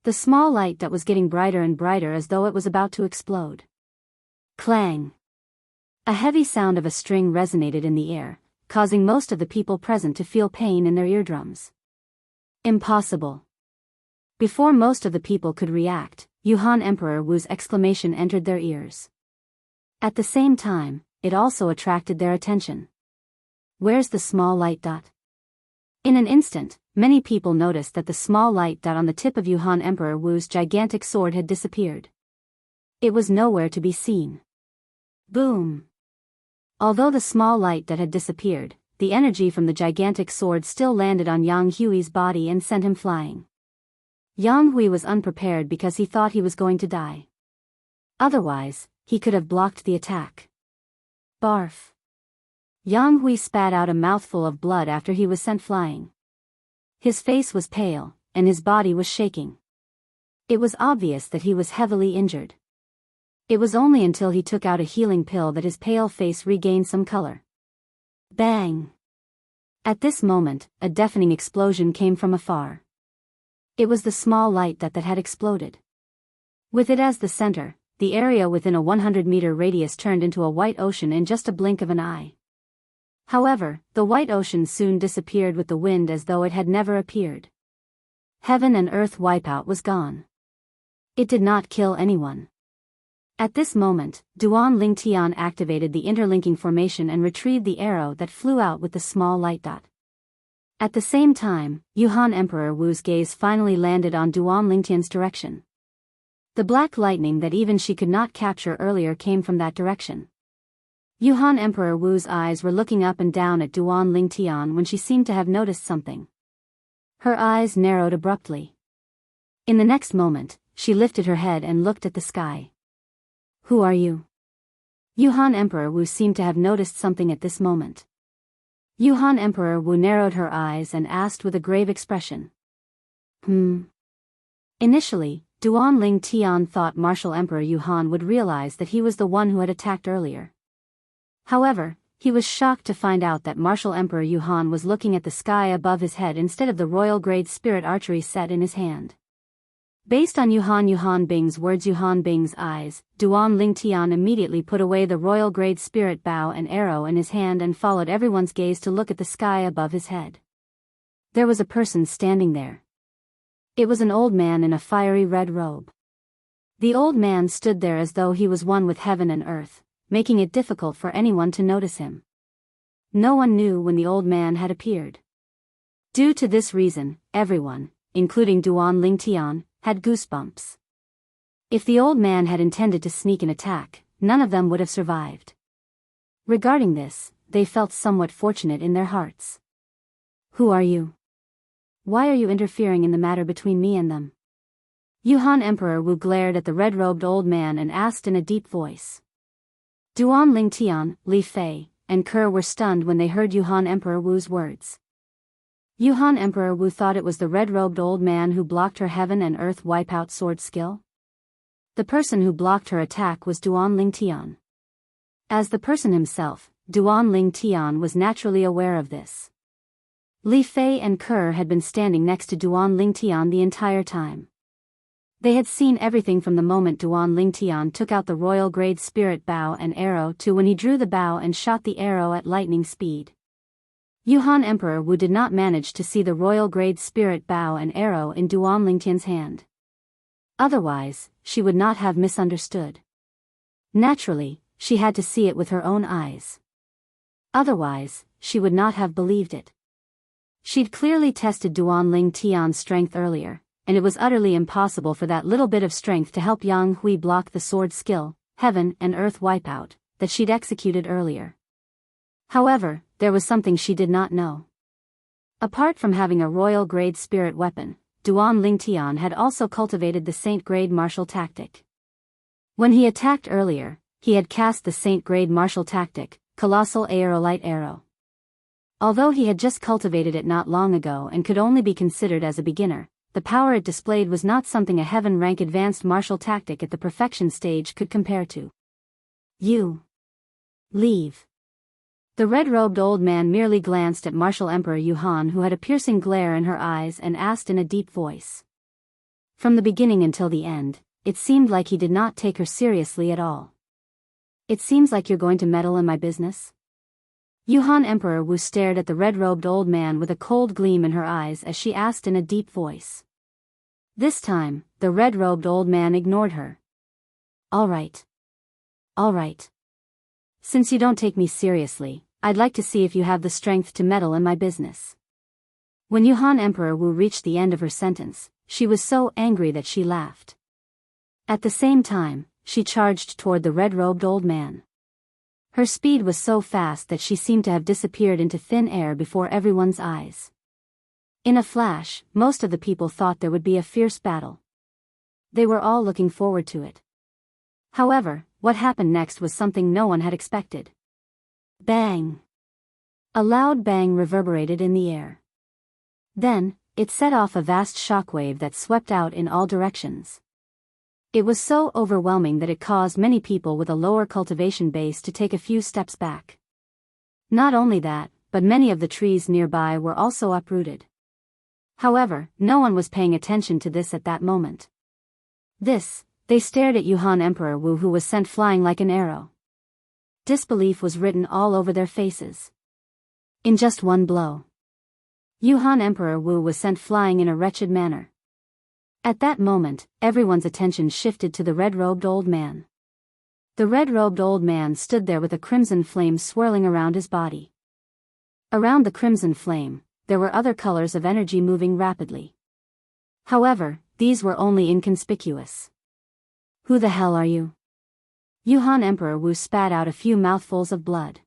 The small light dot was getting brighter and brighter as though it was about to explode. Clang! A heavy sound of a string resonated in the air, causing most of the people present to feel pain in their eardrums. Impossible! Before most of the people could react, Yuhan Emperor Wu's exclamation entered their ears. At the same time, it also attracted their attention. Where's the small light dot? In an instant, many people noticed that the small light dot on the tip of Yuhan Emperor Wu's gigantic sword had disappeared. It was nowhere to be seen. Boom! Although the small light dot had disappeared, the energy from the gigantic sword still landed on Yang Hui's body and sent him flying. Yang Hui was unprepared because he thought he was going to die. Otherwise, he could have blocked the attack. Barf! Yang Hui spat out a mouthful of blood after he was sent flying. His face was pale, and his body was shaking. It was obvious that he was heavily injured. It was only until he took out a healing pill that his pale face regained some color. Bang! At this moment, a deafening explosion came from afar. It was the small light dot that had exploded. With it as the center, the area within a 100-meter radius turned into a white ocean in just a blink of an eye. However, the white ocean soon disappeared with the wind as though it had never appeared. Heaven and Earth Wipeout was gone. It did not kill anyone. At this moment, Duan Lingtian activated the interlinking formation and retrieved the arrow that flew out with the small light dot. At the same time, Yuhan Emperor Wu's gaze finally landed on Duan Lingtian's direction. The black lightning that even she could not capture earlier came from that direction. Yuhan Emperor Wu's eyes were looking up and down at Duan Lingtian when she seemed to have noticed something. Her eyes narrowed abruptly. In the next moment, she lifted her head and looked at the sky. Who are you? Yuhan Emperor Wu seemed to have noticed something at this moment. Yuhan Emperor Wu narrowed her eyes and asked with a grave expression. Initially, Duan Lingtian thought Martial Emperor Yuhan would realize that he was the one who had attacked earlier. However, he was shocked to find out that Martial Emperor Yuhan was looking at the sky above his head instead of the royal grade spirit archery set in his hand. Based on Yuhan Bing's words, Yuhan Bing's eyes, Duan Lingtian immediately put away the royal grade spirit bow and arrow in his hand and followed everyone's gaze to look at the sky above his head. There was a person standing there. It was an old man in a fiery red robe. The old man stood there as though he was one with heaven and earth, making it difficult for anyone to notice him. No one knew when the old man had appeared. Due to this reason, everyone, including Duan Lingtian, had goosebumps. If the old man had intended to sneak an attack, none of them would have survived. Regarding this, they felt somewhat fortunate in their hearts. Who are you? Why are you interfering in the matter between me and them? Yuhan Emperor Wu glared at the red-robed old man and asked in a deep voice. Duan Lingtian, Li Fei, and Ke were stunned when they heard Yuhan Emperor Wu's words. Yuhan Emperor Wu thought it was the red-robed old man who blocked her heaven and earth wipeout sword skill. The person who blocked her attack was Duan Lingtian. As the person himself, Duan Lingtian was naturally aware of this. Li Fei and Ke had been standing next to Duan Lingtian the entire time. They had seen everything from the moment Duan Lingtian took out the royal grade spirit bow and arrow to when he drew the bow and shot the arrow at lightning speed. Yuhan Emperor Wu did not manage to see the royal grade spirit bow and arrow in Duan Lingtian's hand. Otherwise, she would not have misunderstood. Naturally, she had to see it with her own eyes. Otherwise, she would not have believed it. She'd clearly tested Duan Lingtian's strength earlier, and it was utterly impossible for that little bit of strength to help Yang Hui block the sword skill, heaven and earth wipeout, that she'd executed earlier. However, there was something she did not know. Apart from having a royal-grade spirit weapon, Duan Lingtian had also cultivated the saint-grade martial tactic. When he attacked earlier, he had cast the saint-grade martial tactic, Colossal Aerolite Arrow. Although he had just cultivated it not long ago and could only be considered as a beginner, the power it displayed was not something a heaven-rank advanced martial tactic at the perfection stage could compare to. You. Leave. The red-robed old man merely glanced at Martial Emperor Yuhan, who had a piercing glare in her eyes, and asked in a deep voice. From the beginning until the end, it seemed like he did not take her seriously at all. It seems like you're going to meddle in my business? Yuhan Emperor Wu stared at the red-robed old man with a cold gleam in her eyes as she asked in a deep voice. This time, the red-robed old man ignored her. All right. All right. Since you don't take me seriously, I'd like to see if you have the strength to meddle in my business. When Yuhan Emperor Wu reached the end of her sentence, she was so angry that she laughed. At the same time, she charged toward the red-robed old man. Her speed was so fast that she seemed to have disappeared into thin air before everyone's eyes. In a flash, most of the people thought there would be a fierce battle. They were all looking forward to it. However, what happened next was something no one had expected. Bang! A loud bang reverberated in the air. Then, it set off a vast shockwave that swept out in all directions. It was so overwhelming that it caused many people with a lower cultivation base to take a few steps back. Not only that, but many of the trees nearby were also uprooted. However, no one was paying attention to this at that moment. They stared at Yuhan Emperor Wu, who was sent flying like an arrow. Disbelief was written all over their faces. In just one blow, Yuhan Emperor Wu was sent flying in a wretched manner. At that moment, everyone's attention shifted to the red-robed old man. The red-robed old man stood there with a crimson flame swirling around his body. Around the crimson flame, there were other colors of energy moving rapidly. However, these were only inconspicuous. Who the hell are you? Yuhan Emperor Wu spat out a few mouthfuls of blood.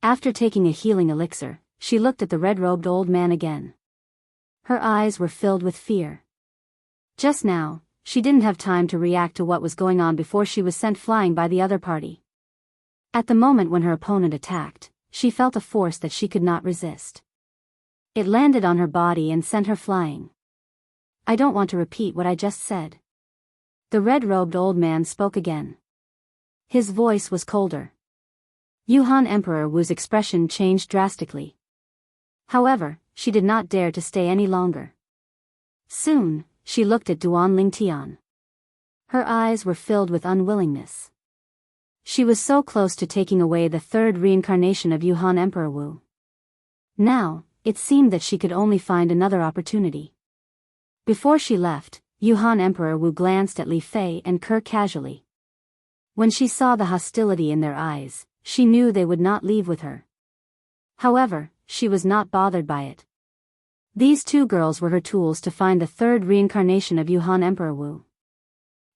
After taking a healing elixir, she looked at the red-robed old man again. Her eyes were filled with fear. Just now, she didn't have time to react to what was going on before she was sent flying by the other party. At the moment when her opponent attacked, she felt a force that she could not resist. It landed on her body and sent her flying. I don't want to repeat what I just said. The red-robed old man spoke again. His voice was colder. Yuhan Emperor Wu's expression changed drastically. However, she did not dare to stay any longer. Soon, she looked at Duan Lingtian. Her eyes were filled with unwillingness. She was so close to taking away the third reincarnation of Yuhan Emperor Wu. Now, it seemed that she could only find another opportunity. Before she left, Yuhan Emperor Wu glanced at Li Fei and Ke casually. When she saw the hostility in their eyes, she knew they would not leave with her. However, she was not bothered by it. These two girls were her tools to find the third reincarnation of Yuhan Emperor Wu.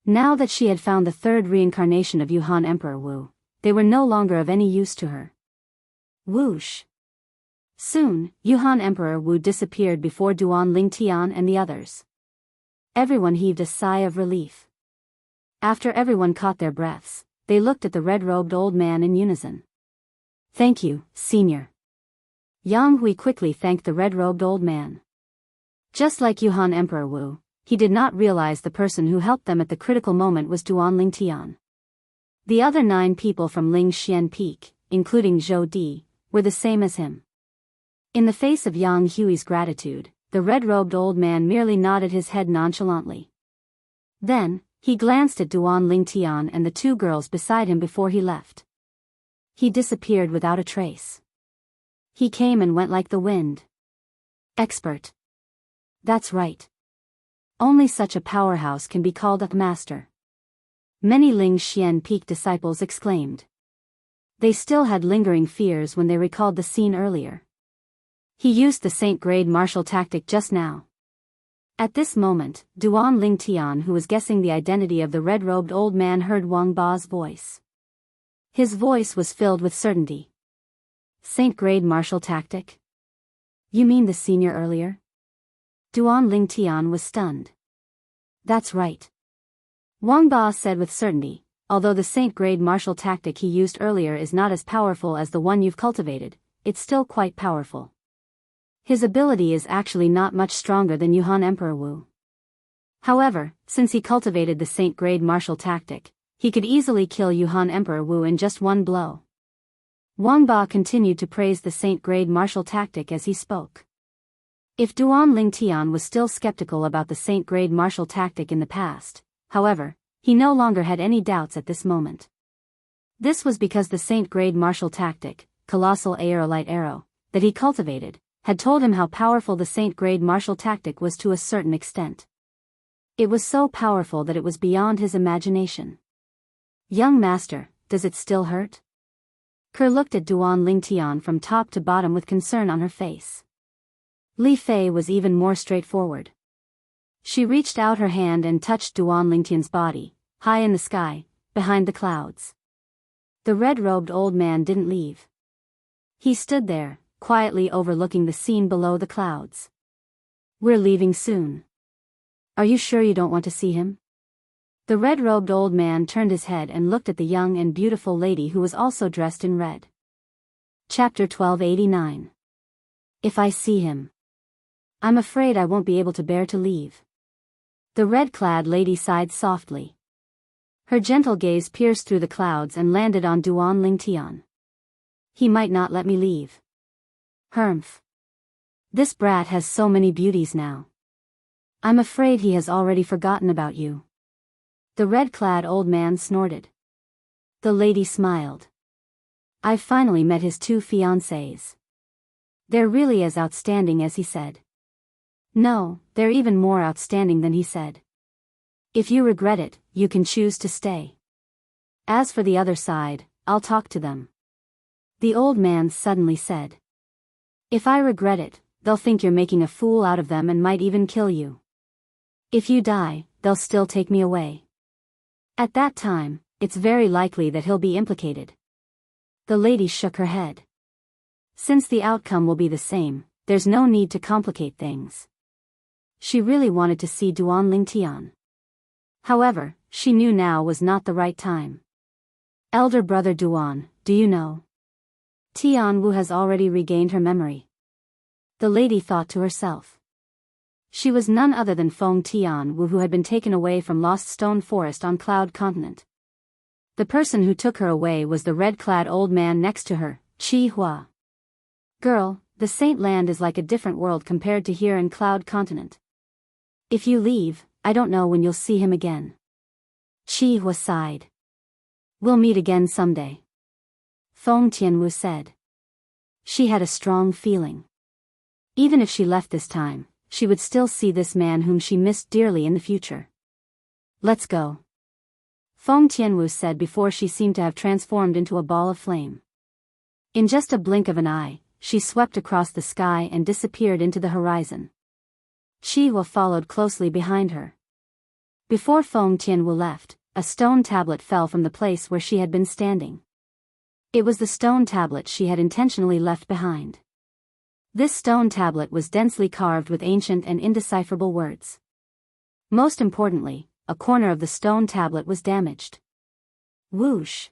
Now that she had found the third reincarnation of Yuhan Emperor Wu, they were no longer of any use to her. Whoosh! Soon, Yuhan Emperor Wu disappeared before Duan Lingtian and the others. Everyone heaved a sigh of relief. After everyone caught their breaths, they looked at the red-robed old man in unison. Thank you, Senior. Yang Hui quickly thanked the red-robed old man. Just like Yuhan Emperor Wu, he did not realize the person who helped them at the critical moment was Duan Lingtian. The other 9 people from Lingxian Peak, including Zhou Di, were the same as him. In the face of Yang Hui's gratitude, the red-robed old man merely nodded his head nonchalantly. Then, he glanced at Duan Lingtian and the 2 girls beside him before he left. He disappeared without a trace. He came and went like the wind. Expert. That's right. Only such a powerhouse can be called a master. Many Ling Xian peak disciples exclaimed. They still had lingering fears when they recalled the scene earlier. He used the Saint-grade martial tactic just now. At this moment, Duan Ling Tian, who was guessing the identity of the red-robed old man, heard Wang Ba's voice. His voice was filled with certainty. Saint-grade martial tactic? You mean the senior earlier? Duan Ling Tian was stunned. That's right. Wang Ba said with certainty, although the Saint-grade martial tactic he used earlier is not as powerful as the one you've cultivated, it's still quite powerful. His ability is actually not much stronger than Yuhan Emperor Wu. However, since he cultivated the Saint-grade martial tactic, he could easily kill Yuhan Emperor Wu in just one blow. Wang Ba continued to praise the Saint-grade martial tactic as he spoke. If Duan Ling Tian was still skeptical about the Saint-grade martial tactic in the past, however, he no longer had any doubts at this moment. This was because the Saint-grade martial tactic, Colossal Aerolite Arrow, that he cultivated, had told him how powerful the Saint-grade martial tactic was to a certain extent. It was so powerful that it was beyond his imagination. Young master, does it still hurt? Kerr looked at Duan Ling Tian from top to bottom with concern on her face. Li Fei was even more straightforward. She reached out her hand and touched Duan Ling Tian's body, high in the sky, behind the clouds. The red-robed old man didn't leave. He stood there, quietly overlooking the scene below the clouds. We're leaving soon. Are you sure you don't want to see him? The red-robed old man turned his head and looked at the young and beautiful lady who was also dressed in red. Chapter 1289. If I see him, I'm afraid I won't be able to bear to leave. The red-clad lady sighed softly. Her gentle gaze pierced through the clouds and landed on Duan Ling Tian. He might not let me leave. Humph. This brat has so many beauties now. I'm afraid he has already forgotten about you. The red-clad old man snorted. The lady smiled. I've finally met his two fiancées. They're really as outstanding as he said. No, they're even more outstanding than he said. If you regret it, you can choose to stay. As for the other side, I'll talk to them. The old man suddenly said. If I regret it, they'll think you're making a fool out of them and might even kill you. If you die, they'll still take me away. At that time, it's very likely that he'll be implicated. The lady shook her head. Since the outcome will be the same, there's no need to complicate things. She really wanted to see Duan Ling Tian. However, she knew now was not the right time. Elder brother Duan, do you know? Tian Wu has already regained her memory. The lady thought to herself. She was none other than Feng Tian Wu, who had been taken away from Lost Stone Forest on Cloud Continent. The person who took her away was the red-clad old man next to her, Qi Hua. Girl, the Saint Land is like a different world compared to here in Cloud Continent. If you leave, I don't know when you'll see him again. Qi Hua sighed. We'll meet again someday. Feng Tianwu said. She had a strong feeling. Even if she left this time, she would still see this man whom she missed dearly in the future. Let's go. Feng Tianwu said before she seemed to have transformed into a ball of flame. In just a blink of an eye, she swept across the sky and disappeared into the horizon. Qi Hua followed closely behind her. Before Feng Tianwu left, a stone tablet fell from the place where she had been standing. It was the stone tablet she had intentionally left behind. This stone tablet was densely carved with ancient and indecipherable words. Most importantly, a corner of the stone tablet was damaged. Whoosh!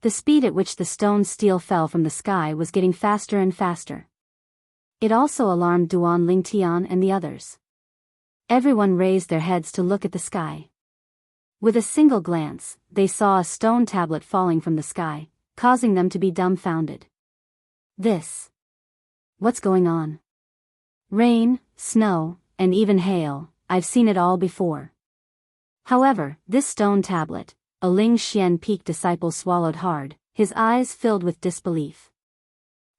The speed at which the stone steel fell from the sky was getting faster and faster. It also alarmed Duan Ling Tian and the others. Everyone raised their heads to look at the sky. With a single glance, they saw a stone tablet falling from the sky, causing them to be dumbfounded. What's going on? Rain, snow, and even hail, I've seen it all before. However, this stone tablet, a Ling Xian peak disciple swallowed hard, his eyes filled with disbelief.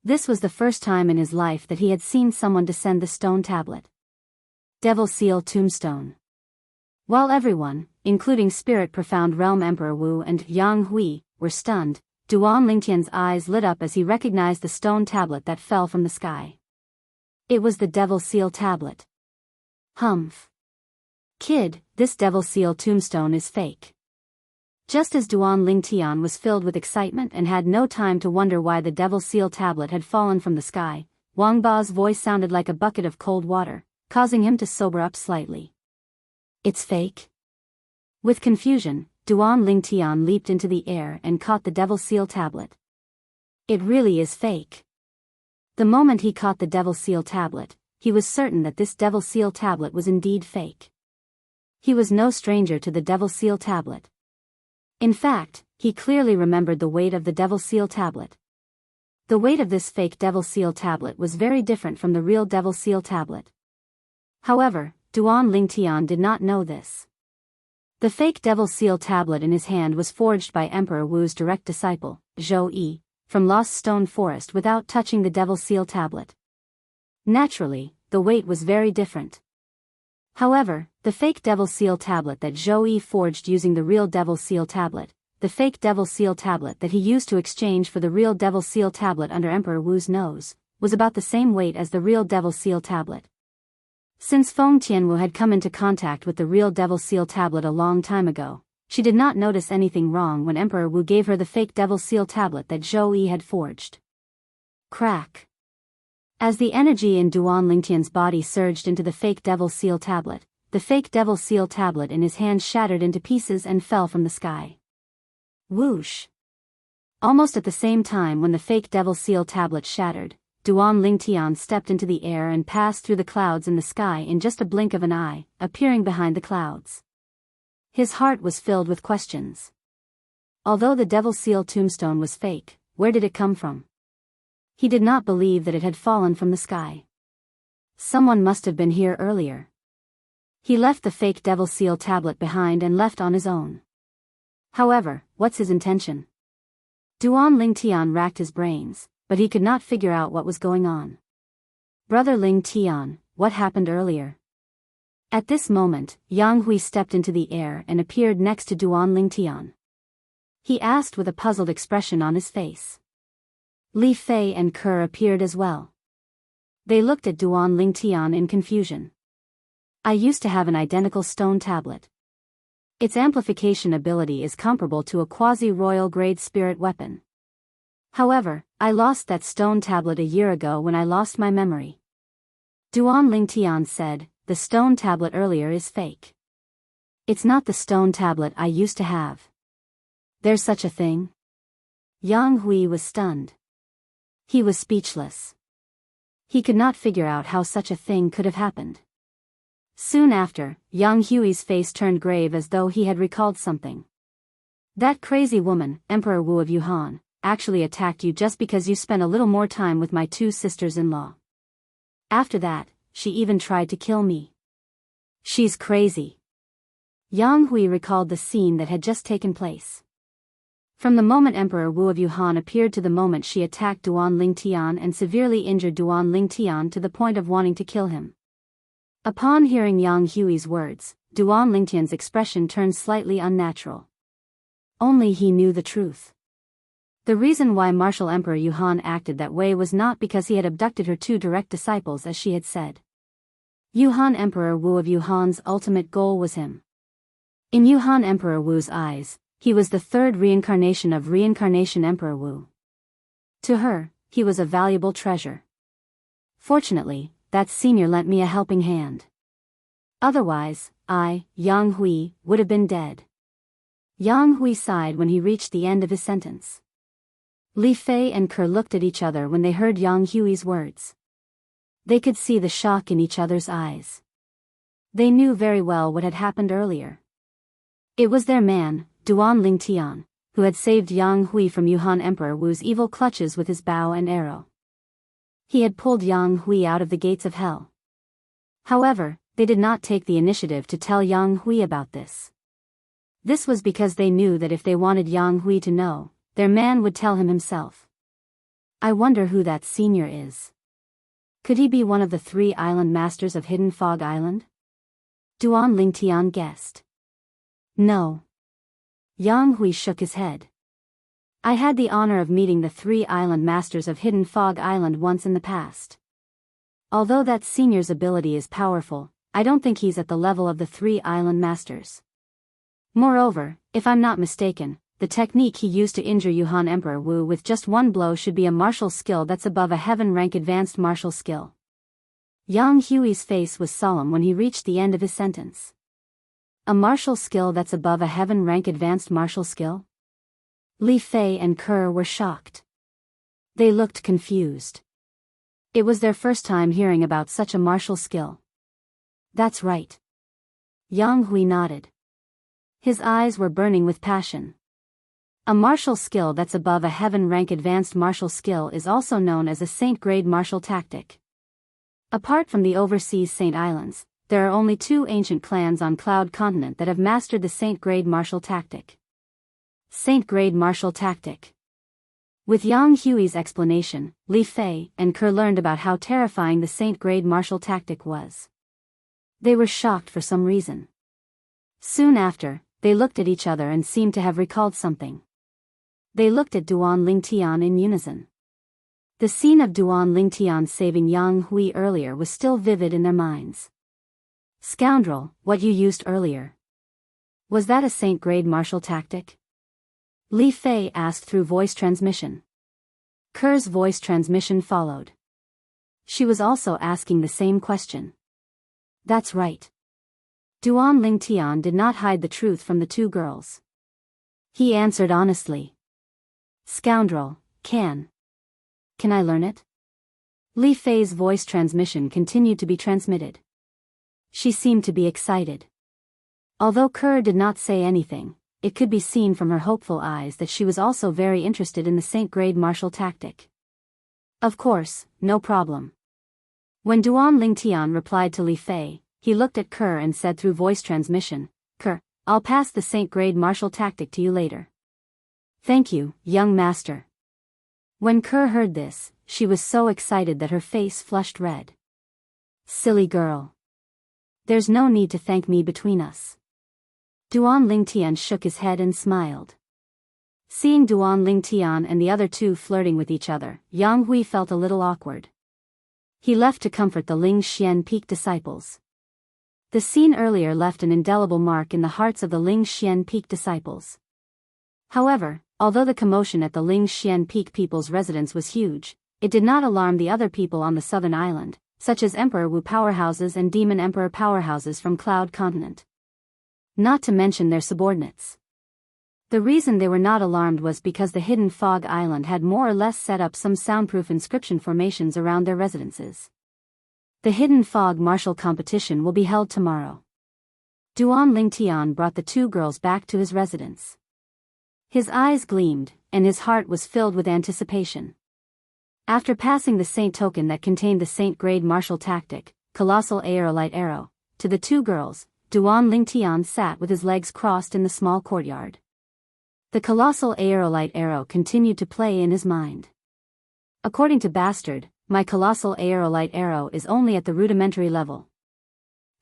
This was the first time in his life that he had seen someone descend the stone tablet. Devil Seal Tombstone. While everyone, including Spirit Profound Realm Emperor Wu and Yang Hui, were stunned, Duan Lingtian's eyes lit up as he recognized the stone tablet that fell from the sky. It was the Devil Seal tablet. Humph. Kid, this Devil Seal tombstone is fake. Just as Duan Lingtian was filled with excitement and had no time to wonder why the Devil Seal tablet had fallen from the sky, Wang Ba's voice sounded like a bucket of cold water, causing him to sober up slightly. It's fake? With confusion, Duan Lingtian leaped into the air and caught the Devil Seal tablet. It really is fake. The moment he caught the Devil Seal tablet, he was certain that this Devil Seal tablet was indeed fake. He was no stranger to the Devil Seal tablet. In fact, he clearly remembered the weight of the Devil Seal tablet. The weight of this fake Devil Seal tablet was very different from the real Devil Seal tablet. However, Duan Lingtian did not know this. The fake Devil Seal tablet in his hand was forged by Emperor Wu's direct disciple, Zhou Yi, from Lost Stone Forest without touching the Devil Seal tablet. Naturally, the weight was very different. However, the fake Devil Seal tablet that Zhou Yi forged using the real Devil Seal tablet, the fake Devil Seal tablet that he used to exchange for the real Devil Seal tablet under Emperor Wu's nose, was about the same weight as the real Devil Seal tablet. Since Feng Tianwu had come into contact with the real Devil Seal tablet a long time ago, she did not notice anything wrong when Emperor Wu gave her the fake Devil Seal tablet that Zhou Yi had forged. Crack. As the energy in Duan Lingtian's body surged into the fake Devil Seal tablet, the fake Devil Seal tablet in his hand shattered into pieces and fell from the sky. Whoosh! Almost at the same time when the fake Devil Seal tablet shattered, Duan Lingtian stepped into the air and passed through the clouds in the sky in just a blink of an eye, appearing behind the clouds. His heart was filled with questions. Although the Devil Seal tombstone was fake, where did it come from? He did not believe that it had fallen from the sky. Someone must have been here earlier. He left the fake Devil Seal tablet behind and left on his own. However, what's his intention? Duan Lingtian racked his brains, but he could not figure out what was going on. Brother Lingtian, what happened earlier? At this moment, Yang Hui stepped into the air and appeared next to Duan Lingtian. He asked with a puzzled expression on his face. Li Fei and Kerr appeared as well. They looked at Duan Lingtian in confusion. I used to have an identical stone tablet. Its amplification ability is comparable to a quasi-royal grade spirit weapon. However, I lost that stone tablet a year ago when I lost my memory. Duan Lingtian said, the stone tablet earlier is fake. It's not the stone tablet I used to have. There's such a thing? Yang Hui was stunned. He was speechless. He could not figure out how such a thing could have happened. Soon after, Yang Hui's face turned grave as though he had recalled something. That crazy woman, Emperor Wu of Yuhan, actually attacked you just because you spent a little more time with my two sisters-in-law. After that, she even tried to kill me. She's crazy. Yang Hui recalled the scene that had just taken place. From the moment Emperor Wu of Yuhan appeared to the moment she attacked Duan Lingtian and severely injured Duan Lingtian to the point of wanting to kill him. Upon hearing Yang Hui's words, Duan Lingtian's expression turned slightly unnatural. Only he knew the truth. The reason why Martial Emperor Yuhan acted that way was not because he had abducted her two direct disciples as she had said. Yuhan Emperor Wu of Yuhan's ultimate goal was him. In Yuhan Emperor Wu's eyes, he was the third reincarnation of Reincarnation Emperor Wu. To her, he was a valuable treasure. Fortunately, that senior lent me a helping hand. Otherwise, I, Yang Hui, would have been dead. Yang Hui sighed when he reached the end of his sentence. Li Fei and Kerr looked at each other when they heard Yang Hui's words. They could see the shock in each other's eyes. They knew very well what had happened earlier. It was their man, Duan Lingtian, who had saved Yang Hui from Yuhan Emperor Wu's evil clutches with his bow and arrow. He had pulled Yang Hui out of the gates of hell. However, they did not take the initiative to tell Yang Hui about this. This was because they knew that if they wanted Yang Hui to know, their man would tell him himself. I wonder who that senior is. Could he be one of the 3 island masters of Hidden Fog Island? Duan Lingtian guessed. No. Yang Hui shook his head. I had the honor of meeting the 3 island masters of Hidden Fog Island once in the past. Although that senior's ability is powerful, I don't think he's at the level of the 3 island masters. Moreover, if I'm not mistaken, the technique he used to injure Yuhan Emperor Wu with just 1 blow should be a martial skill that's above a heaven-rank advanced martial skill. Yang Hui's face was solemn when he reached the end of his sentence. A martial skill that's above a heaven-rank advanced martial skill? Li Fei and Kerr were shocked. They looked confused. It was their first time hearing about such a martial skill. That's right. Yang Hui nodded. His eyes were burning with passion. A martial skill that's above a heaven-rank advanced martial skill is also known as a Saint-grade martial tactic. Apart from the overseas Saint Islands, there are only 2 ancient clans on Cloud Continent that have mastered the Saint-grade martial tactic. Saint-grade martial tactic. With Yang Hui's explanation, Li Fei and Kerr learned about how terrifying the Saint-grade martial tactic was. They were shocked for some reason. Soon after, they looked at each other and seemed to have recalled something. They looked at Duan Lingtian in unison. The scene of Duan Lingtian saving Yang Hui earlier was still vivid in their minds. Scoundrel, what you used earlier. Was that a Saint-grade martial tactic? Li Fei asked through voice transmission. Kerr's voice transmission followed. She was also asking the same question. That's right. Duan Lingtian did not hide the truth from the 2 girls. He answered honestly. Scoundrel, can I learn it? Li Fei's voice transmission continued to be transmitted. She seemed to be excited. Although Kerr did not say anything, it could be seen from her hopeful eyes that she was also very interested in the Saint-grade martial tactic. Of course, no problem. When Duan Lingtian replied to Li Fei, he looked at Kerr and said through voice transmission, Kerr, I'll pass the Saint-grade martial tactic to you later. Thank you, young master. When Kerr heard this, she was so excited that her face flushed red. Silly girl. There's no need to thank me between us. Duan Lingtian shook his head and smiled. Seeing Duan Lingtian and the other 2 flirting with each other, Yang Hui felt a little awkward. He left to comfort the Ling Xian Peak disciples. The scene earlier left an indelible mark in the hearts of the Ling Xian Peak disciples. However, although the commotion at the Ling Xian Peak people's residence was huge, it did not alarm the other people on the southern island, such as Emperor Wu powerhouses and Demon Emperor powerhouses from Cloud Continent. Not to mention their subordinates. The reason they were not alarmed was because the Hidden Fog Island had more or less set up some soundproof inscription formations around their residences. The Hidden Fog martial competition will be held tomorrow. Duan Lingtian brought the 2 girls back to his residence. His eyes gleamed, and his heart was filled with anticipation. After passing the Saint token that contained the Saint-grade martial tactic, Colossal Aerolite Arrow, to the 2 girls, Duan Lingtian sat with his legs crossed in the small courtyard. The Colossal Aerolite Arrow continued to play in his mind. According to Bastard, my Colossal Aerolite Arrow is only at the rudimentary level.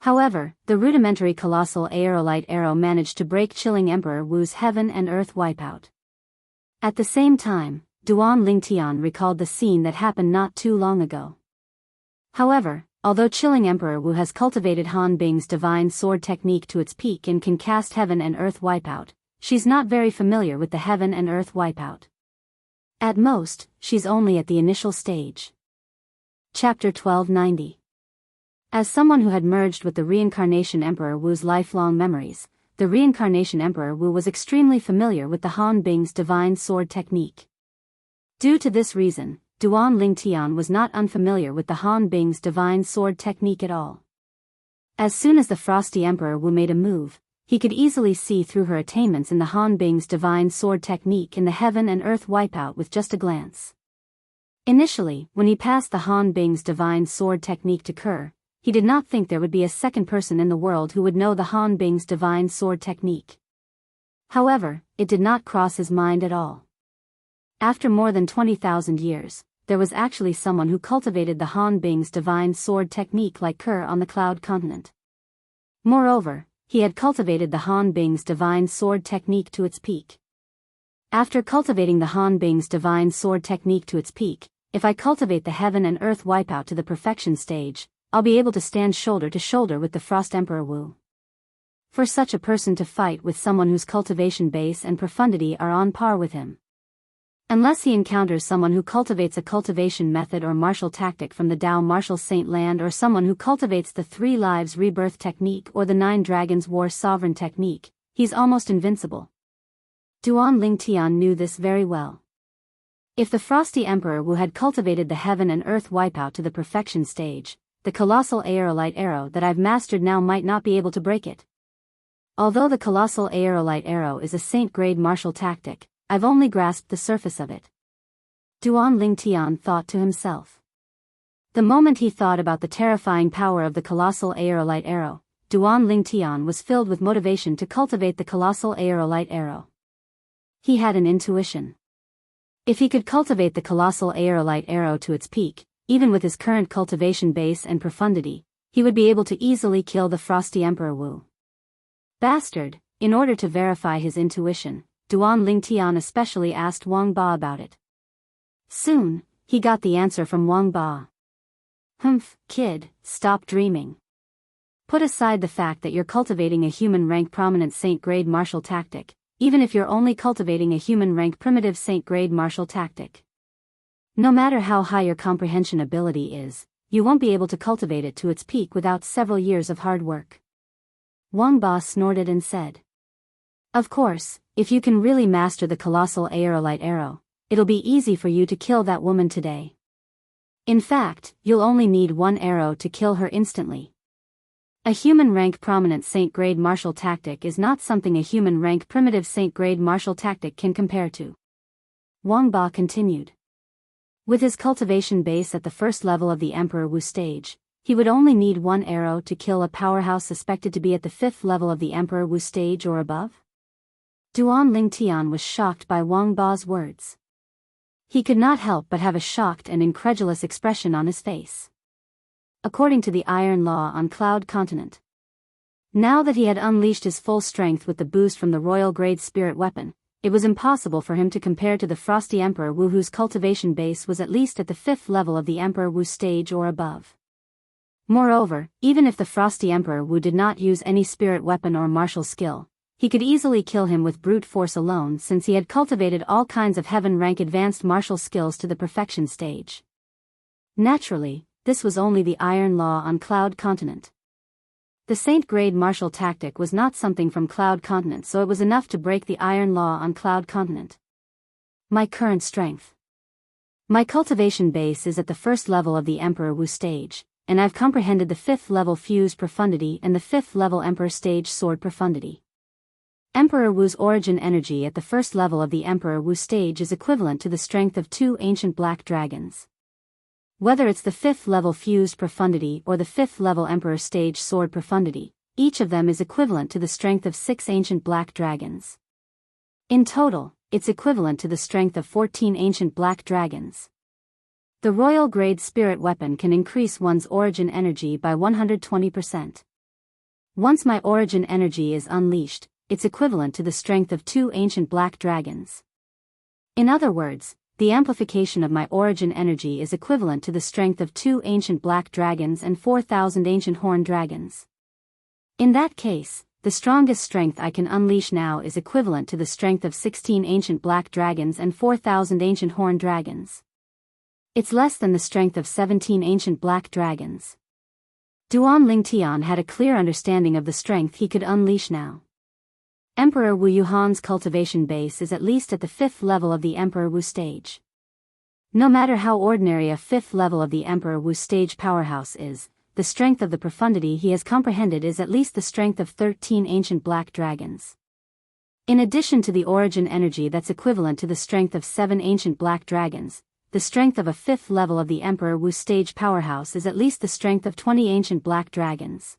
However, the rudimentary Colossal Aerolite Arrow managed to break Chilling Emperor Wu's Heaven and Earth wipeout. At the same time, Duan Lingtian recalled the scene that happened not too long ago. However, although Chilling Emperor Wu has cultivated Han Bing's divine sword technique to its peak and can cast Heaven and Earth wipeout, she's not very familiar with the Heaven and Earth wipeout. At most, she's only at the initial stage. Chapter 1290. As someone who had merged with the Reincarnation Emperor Wu's lifelong memories, the Reincarnation Emperor Wu was extremely familiar with the Han Bing's divine sword technique. Due to this reason, Duan Lingtian was not unfamiliar with the Han Bing's divine sword technique at all. As soon as the Frosty Emperor Wu made a move, he could easily see through her attainments in the Han Bing's divine sword technique in the Heaven and Earth wipeout with just a glance. Initially, when he passed the Han Bing's divine sword technique to Kerr, he did not think there would be a second person in the world who would know the Han Bing's divine sword technique. However, it did not cross his mind at all. After more than 20,000 years, there was actually someone who cultivated the Han Bing's divine sword technique like Kerr on the Cloud Continent. Moreover, he had cultivated the Han Bing's divine sword technique to its peak. After cultivating the Han Bing's divine sword technique to its peak, if I cultivate the heaven and earth wipeout to the perfection stage, I'll be able to stand shoulder to shoulder with the Frost Emperor Wu. For such a person to fight with someone whose cultivation base and profundity are on par with him. Unless he encounters someone who cultivates a cultivation method or martial tactic from the Dao Martial Saint Land, or someone who cultivates the 3 Lives Rebirth technique or the 9 Dragons War Sovereign technique, he's almost invincible. Duan Lingtian knew this very well. If the Frosty Emperor Wu had cultivated the heaven and earth wipeout to the perfection stage, the colossal aerolite arrow that I've mastered now might not be able to break it. Although the colossal aerolite arrow is a saint-grade martial tactic, I've only grasped the surface of it. Duan Lingtian thought to himself. The moment he thought about the terrifying power of the colossal aerolite arrow, Duan Lingtian was filled with motivation to cultivate the colossal aerolite arrow. He had an intuition. If he could cultivate the colossal aerolite arrow to its peak, even with his current cultivation base and profundity, he would be able to easily kill the Frosty Emperor Wu. Bastard, in order to verify his intuition, Duan Lingtian especially asked Wang Ba about it. Soon, he got the answer from Wang Ba. Humph, kid, stop dreaming. Put aside the fact that you're cultivating a human rank prominent saint-grade martial tactic, even if you're only cultivating a human rank primitive saint-grade martial tactic. No matter how high your comprehension ability is, you won't be able to cultivate it to its peak without several years of hard work. Wang Ba snorted and said. Of course, if you can really master the colossal aerolite arrow, it'll be easy for you to kill that woman today. In fact, you'll only need 1 arrow to kill her instantly. A human rank prominent saint-grade martial tactic is not something a human rank primitive saint-grade martial tactic can compare to. Wang Ba continued. With his cultivation base at the first level of the Emperor Wu stage, he would only need 1 arrow to kill a powerhouse suspected to be at the 5th level of the Emperor Wu stage or above? Duan Lingtian was shocked by Wang Ba's words. He could not help but have a shocked and incredulous expression on his face. According to the Iron Law on Cloud Continent. Now that he had unleashed his full strength with the boost from the Royal Grade Spirit Weapon, it was impossible for him to compare to the Frosty Emperor Wu, whose cultivation base was at least at the 5th level of the Emperor Wu stage or above. Moreover, even if the Frosty Emperor Wu did not use any spirit weapon or martial skill, he could easily kill him with brute force alone, since he had cultivated all kinds of heaven-rank advanced martial skills to the perfection stage. Naturally, this was only the Iron Law on Cloud Continent. The Saint-grade martial tactic was not something from Cloud Continent, so it was enough to break the Iron Law on Cloud Continent. My current strength. My cultivation base is at the 1st level of the Emperor Wu stage, and I've comprehended the 5th level fused profundity and the 5th level Emperor stage sword profundity. Emperor Wu's origin energy at the 1st level of the Emperor Wu stage is equivalent to the strength of 2 ancient black dragons. Whether it's the 5th level fused profundity or the 5th level Emperor stage sword profundity, each of them is equivalent to the strength of 6 ancient black dragons. In total, it's equivalent to the strength of 14 ancient black dragons. The Royal Grade Spirit Weapon can increase one's origin energy by 120%. Once my origin energy is unleashed, it's equivalent to the strength of 2 ancient black dragons. In other words, the amplification of my origin energy is equivalent to the strength of 2 ancient black dragons and 4,000 ancient horn dragons. In that case, the strongest strength I can unleash now is equivalent to the strength of 16 ancient black dragons and 4,000 ancient horn dragons. It's less than the strength of 17 ancient black dragons. Duan Lingtian had a clear understanding of the strength he could unleash now. Emperor Wu Yuhan's cultivation base is at least at the 5th level of the Emperor Wu stage. No matter how ordinary a 5th level of the Emperor Wu stage powerhouse is, the strength of the profundity he has comprehended is at least the strength of 13 ancient black dragons. In addition to the origin energy that's equivalent to the strength of 7 ancient black dragons, the strength of a 5th level of the Emperor Wu stage powerhouse is at least the strength of 20 ancient black dragons.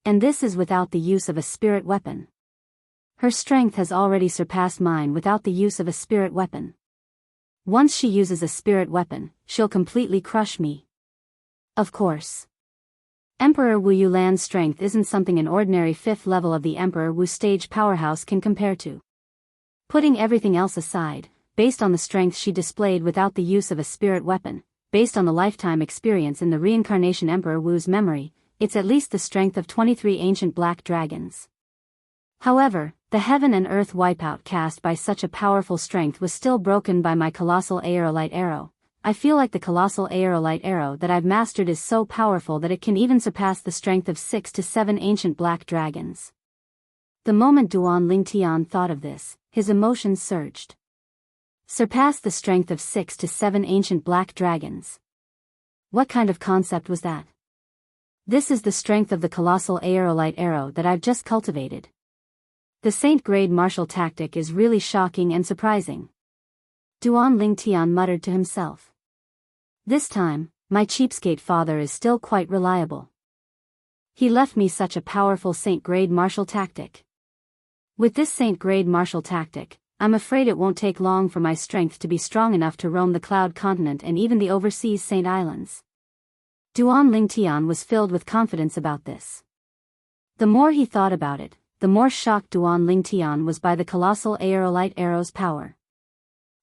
And this is without the use of a spirit weapon. Her strength has already surpassed mine without the use of a spirit weapon. Once she uses a spirit weapon, she'll completely crush me. Of course. Emperor Wu Yulan's strength isn't something an ordinary 5th level of the Emperor Wu stage powerhouse can compare to. Putting everything else aside, based on the strength she displayed without the use of a spirit weapon, based on the lifetime experience in the reincarnation Emperor Wu's memory, it's at least the strength of 23 ancient black dragons. However, the heaven and earth wipeout cast by such a powerful strength was still broken by my colossal aerolite arrow. I feel like the colossal aerolite arrow that I've mastered is so powerful that it can even surpass the strength of 6 to 7 ancient black dragons. The moment Duan Lingtian thought of this, his emotions surged. Surpass the strength of 6 to 7 ancient black dragons. What kind of concept was that? This is the strength of the colossal aerolite arrow that I've just cultivated. The Saint-grade martial tactic is really shocking and surprising. Duan Lingtian muttered to himself. This time, my cheapskate father is still quite reliable. He left me such a powerful Saint-grade martial tactic. With this Saint-grade martial tactic, I'm afraid it won't take long for my strength to be strong enough to roam the Cloud Continent and even the overseas Saint Islands. Duan Lingtian was filled with confidence about this. The more he thought about it, the more shocked Duan Lingtian was by the colossal aerolite arrow's power.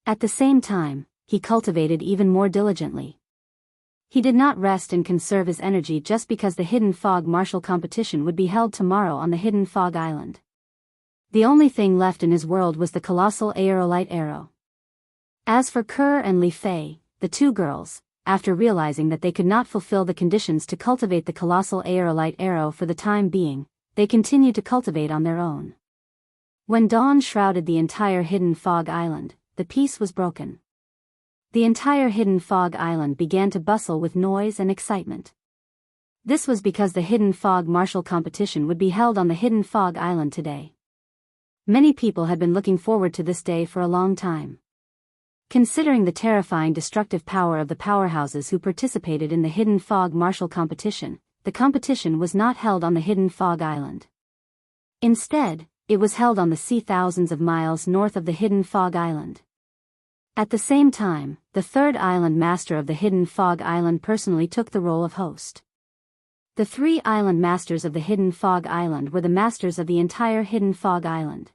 At the same time, he cultivated even more diligently. He did not rest and conserve his energy just because the Hidden Fog martial competition would be held tomorrow on the Hidden Fog Island. The only thing left in his world was the colossal aerolite arrow. As for Kerr and Li Fei, the two girls, after realizing that they could not fulfill the conditions to cultivate the colossal aerolite arrow for the time being, they continued to cultivate on their own. When dawn shrouded the entire Hidden Fog Island, the peace was broken. The entire Hidden Fog Island began to bustle with noise and excitement. This was because the Hidden Fog martial competition would be held on the Hidden Fog Island today. Many people had been looking forward to this day for a long time. Considering the terrifying destructive power of the powerhouses who participated in the Hidden Fog martial competition, the competition was not held on the Hidden Fog Island. Instead, it was held on the sea thousands of miles north of the Hidden Fog Island. At the same time, the third island master of the Hidden Fog Island personally took the role of host. The 3 island masters of the Hidden Fog Island were the masters of the entire Hidden Fog Island.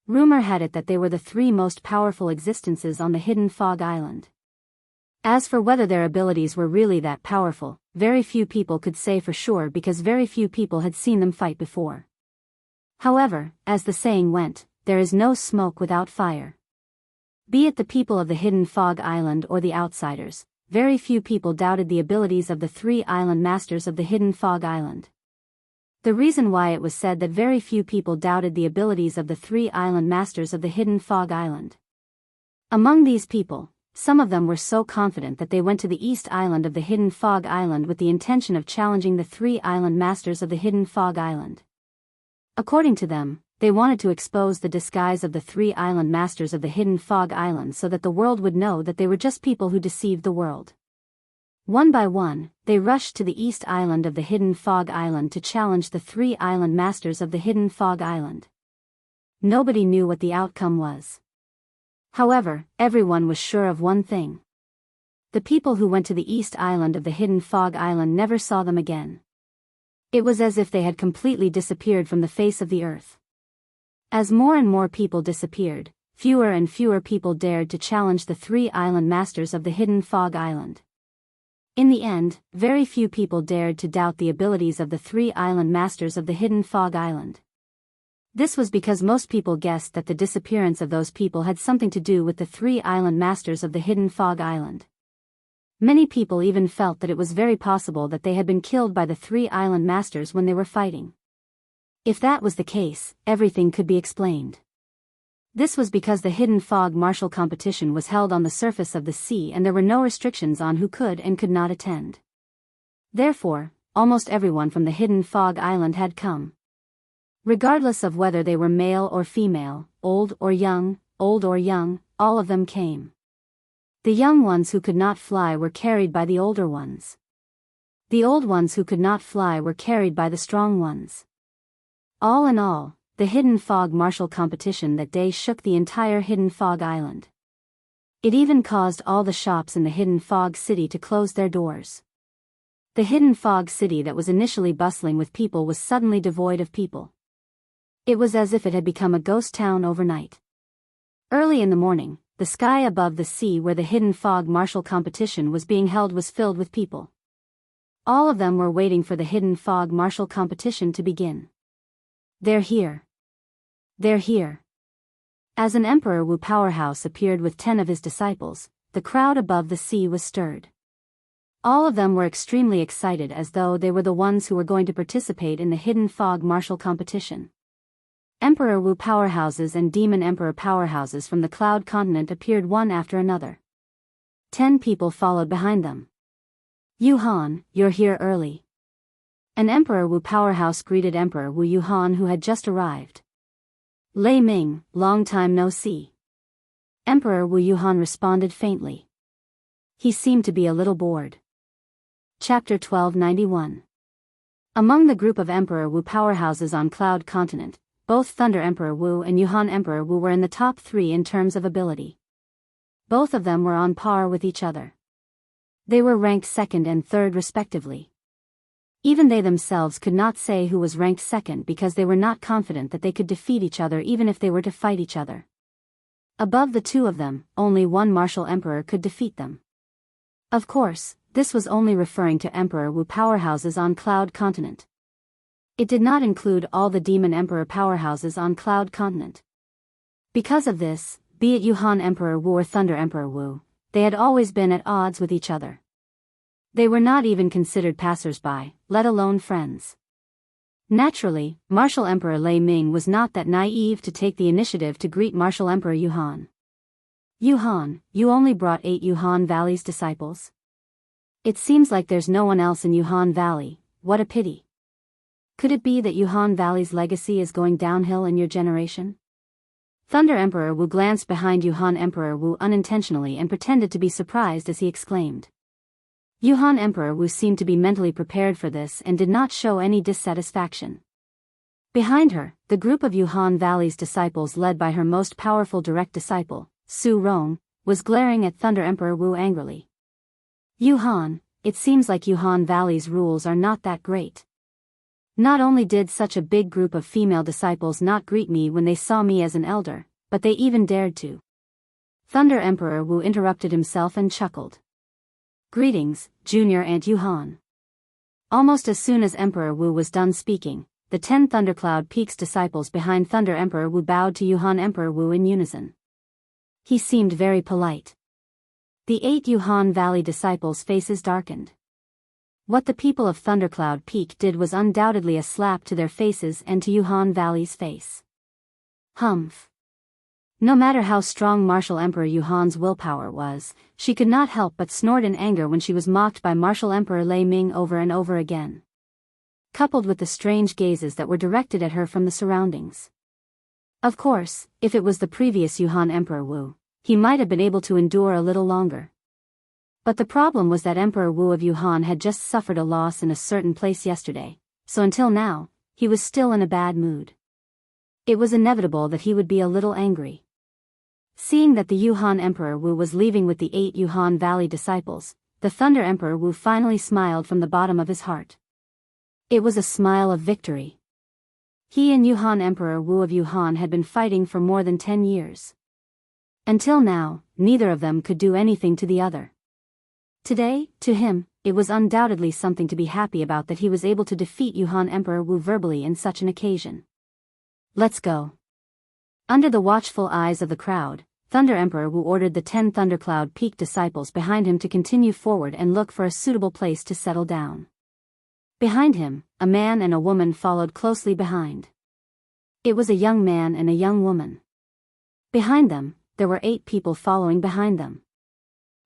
Rumor had it that they were the 3 most powerful existences on the Hidden Fog Island. As for whether their abilities were really that powerful, very few people could say for sure because very few people had seen them fight before. However, as the saying went, there is no smoke without fire. Be it the people of the Hidden Fog Island or the outsiders, very few people doubted the abilities of the 3 island masters of the Hidden Fog Island. The reason why it was said that very few people doubted the abilities of the 3 island masters of the Hidden Fog Island. Among these people, some of them were so confident that they went to the East Island of the Hidden Fog Island with the intention of challenging the 3 island masters of the Hidden Fog Island. According to them, they wanted to expose the disguise of the 3 island masters of the Hidden Fog Island so that the world would know that they were just people who deceived the world. One by one, they rushed to the East Island of the Hidden Fog Island to challenge the 3 island masters of the Hidden Fog Island. Nobody knew what the outcome was. However, everyone was sure of one thing. The people who went to the East Island of the Hidden Fog Island never saw them again. It was as if they had completely disappeared from the face of the earth. As more and more people disappeared, fewer and fewer people dared to challenge the 3 island masters of the Hidden Fog Island. In the end, very few people dared to doubt the abilities of the 3 island masters of the Hidden Fog Island. This was because most people guessed that the disappearance of those people had something to do with the 3 island masters of the Hidden Fog Island. Many people even felt that it was very possible that they had been killed by the 3 island masters when they were fighting. If that was the case, everything could be explained. This was because the Hidden Fog martial competition was held on the surface of the sea and there were no restrictions on who could and could not attend. Therefore, almost everyone from the Hidden Fog Island had come. Regardless of whether they were male or female, old or young, all of them came. The young ones who could not fly were carried by the older ones. The old ones who could not fly were carried by the strong ones. All in all, the Hidden Fog martial competition that day shook the entire Hidden Fog Island. It even caused all the shops in the Hidden Fog City to close their doors. The Hidden Fog City that was initially bustling with people was suddenly devoid of people. It was as if it had become a ghost town overnight. Early in the morning, the sky above the sea where the Hidden Fog martial competition was being held was filled with people. All of them were waiting for the Hidden Fog martial competition to begin. They're here. They're here. As an Emperor Wu powerhouse appeared with 10 of his disciples, the crowd above the sea was stirred. All of them were extremely excited as though they were the ones who were going to participate in the Hidden Fog martial competition. Emperor Wu powerhouses and Demon Emperor powerhouses from the Cloud Continent appeared one after another. 10 people followed behind them. Yuhan, you're here early. An Emperor Wu powerhouse greeted Emperor Wu Yuhan who had just arrived. Lei Ming, long time no see. Emperor Wu Yuhan responded faintly. He seemed to be a little bored. Chapter 1291. Among the group of Emperor Wu powerhouses on Cloud Continent, both Thunder Emperor Wu and Yuhan Emperor Wu were in the top 3 in terms of ability. Both of them were on par with each other. They were ranked 2nd and 3rd respectively. Even they themselves could not say who was ranked 2nd because they were not confident that they could defeat each other even if they were to fight each other. Above the two of them, only one martial emperor could defeat them. Of course, this was only referring to Emperor Wu powerhouses on Cloud Continent. It did not include all the Demon Emperor powerhouses on Cloud Continent. Because of this, be it Yuhan Emperor Wu or Thunder Emperor Wu, they had always been at odds with each other. They were not even considered passers-by, let alone friends. Naturally, Martial Emperor Lei Ming was not that naive to take the initiative to greet Martial Emperor Yuhan. Yuhan, you only brought 8 Yuhan Valley's disciples? It seems like there's no one else in Yuhan Valley, what a pity. Could it be that Yuhan Valley's legacy is going downhill in your generation? Thunder Emperor Wu glanced behind Yuhan Emperor Wu unintentionally and pretended to be surprised as he exclaimed. Yuhan Emperor Wu seemed to be mentally prepared for this and did not show any dissatisfaction. Behind her, the group of Yuhan Valley's disciples led by her most powerful direct disciple, Su Rong, was glaring at Thunder Emperor Wu angrily. Yuhan, it seems like Yuhan Valley's rules are not that great. Not only did such a big group of female disciples not greet me when they saw me as an elder, but they even dared to. Thunder Emperor Wu interrupted himself and chuckled. Greetings, Junior Aunt Yuhan. Almost as soon as Emperor Wu was done speaking, the 10 Thundercloud Peaks disciples behind Thunder Emperor Wu bowed to Yuhan Emperor Wu in unison. He seemed very polite. The 8 Yuhan Valley disciples' faces darkened. What the people of Thundercloud Peak did was undoubtedly a slap to their faces and to Yuhan Valley's face. Humph. No matter how strong Martial Emperor Yuhan's willpower was, she could not help but snort in anger when she was mocked by Martial Emperor Lei Ming over and over again. Coupled with the strange gazes that were directed at her from the surroundings. Of course, if it was the previous Yuhan Emperor Wu, he might have been able to endure a little longer. But the problem was that Emperor Wu of Yuhan had just suffered a loss in a certain place yesterday, so until now, he was still in a bad mood. It was inevitable that he would be a little angry. Seeing that the Yuhan Emperor Wu was leaving with the 8 Yuhan Valley disciples, the Thunder Emperor Wu finally smiled from the bottom of his heart. It was a smile of victory. He and Yuhan Emperor Wu of Yuhan had been fighting for more than 10 years. Until now, neither of them could do anything to the other. Today, to him, it was undoubtedly something to be happy about that he was able to defeat Yuhan Emperor Wu verbally in such an occasion. Let's go. Under the watchful eyes of the crowd, Thunder Emperor Wu ordered the 10 Thundercloud Peak disciples behind him to continue forward and look for a suitable place to settle down. Behind him, a man and a woman followed closely behind. It was a young man and a young woman. Behind them, there were 8 people following behind them.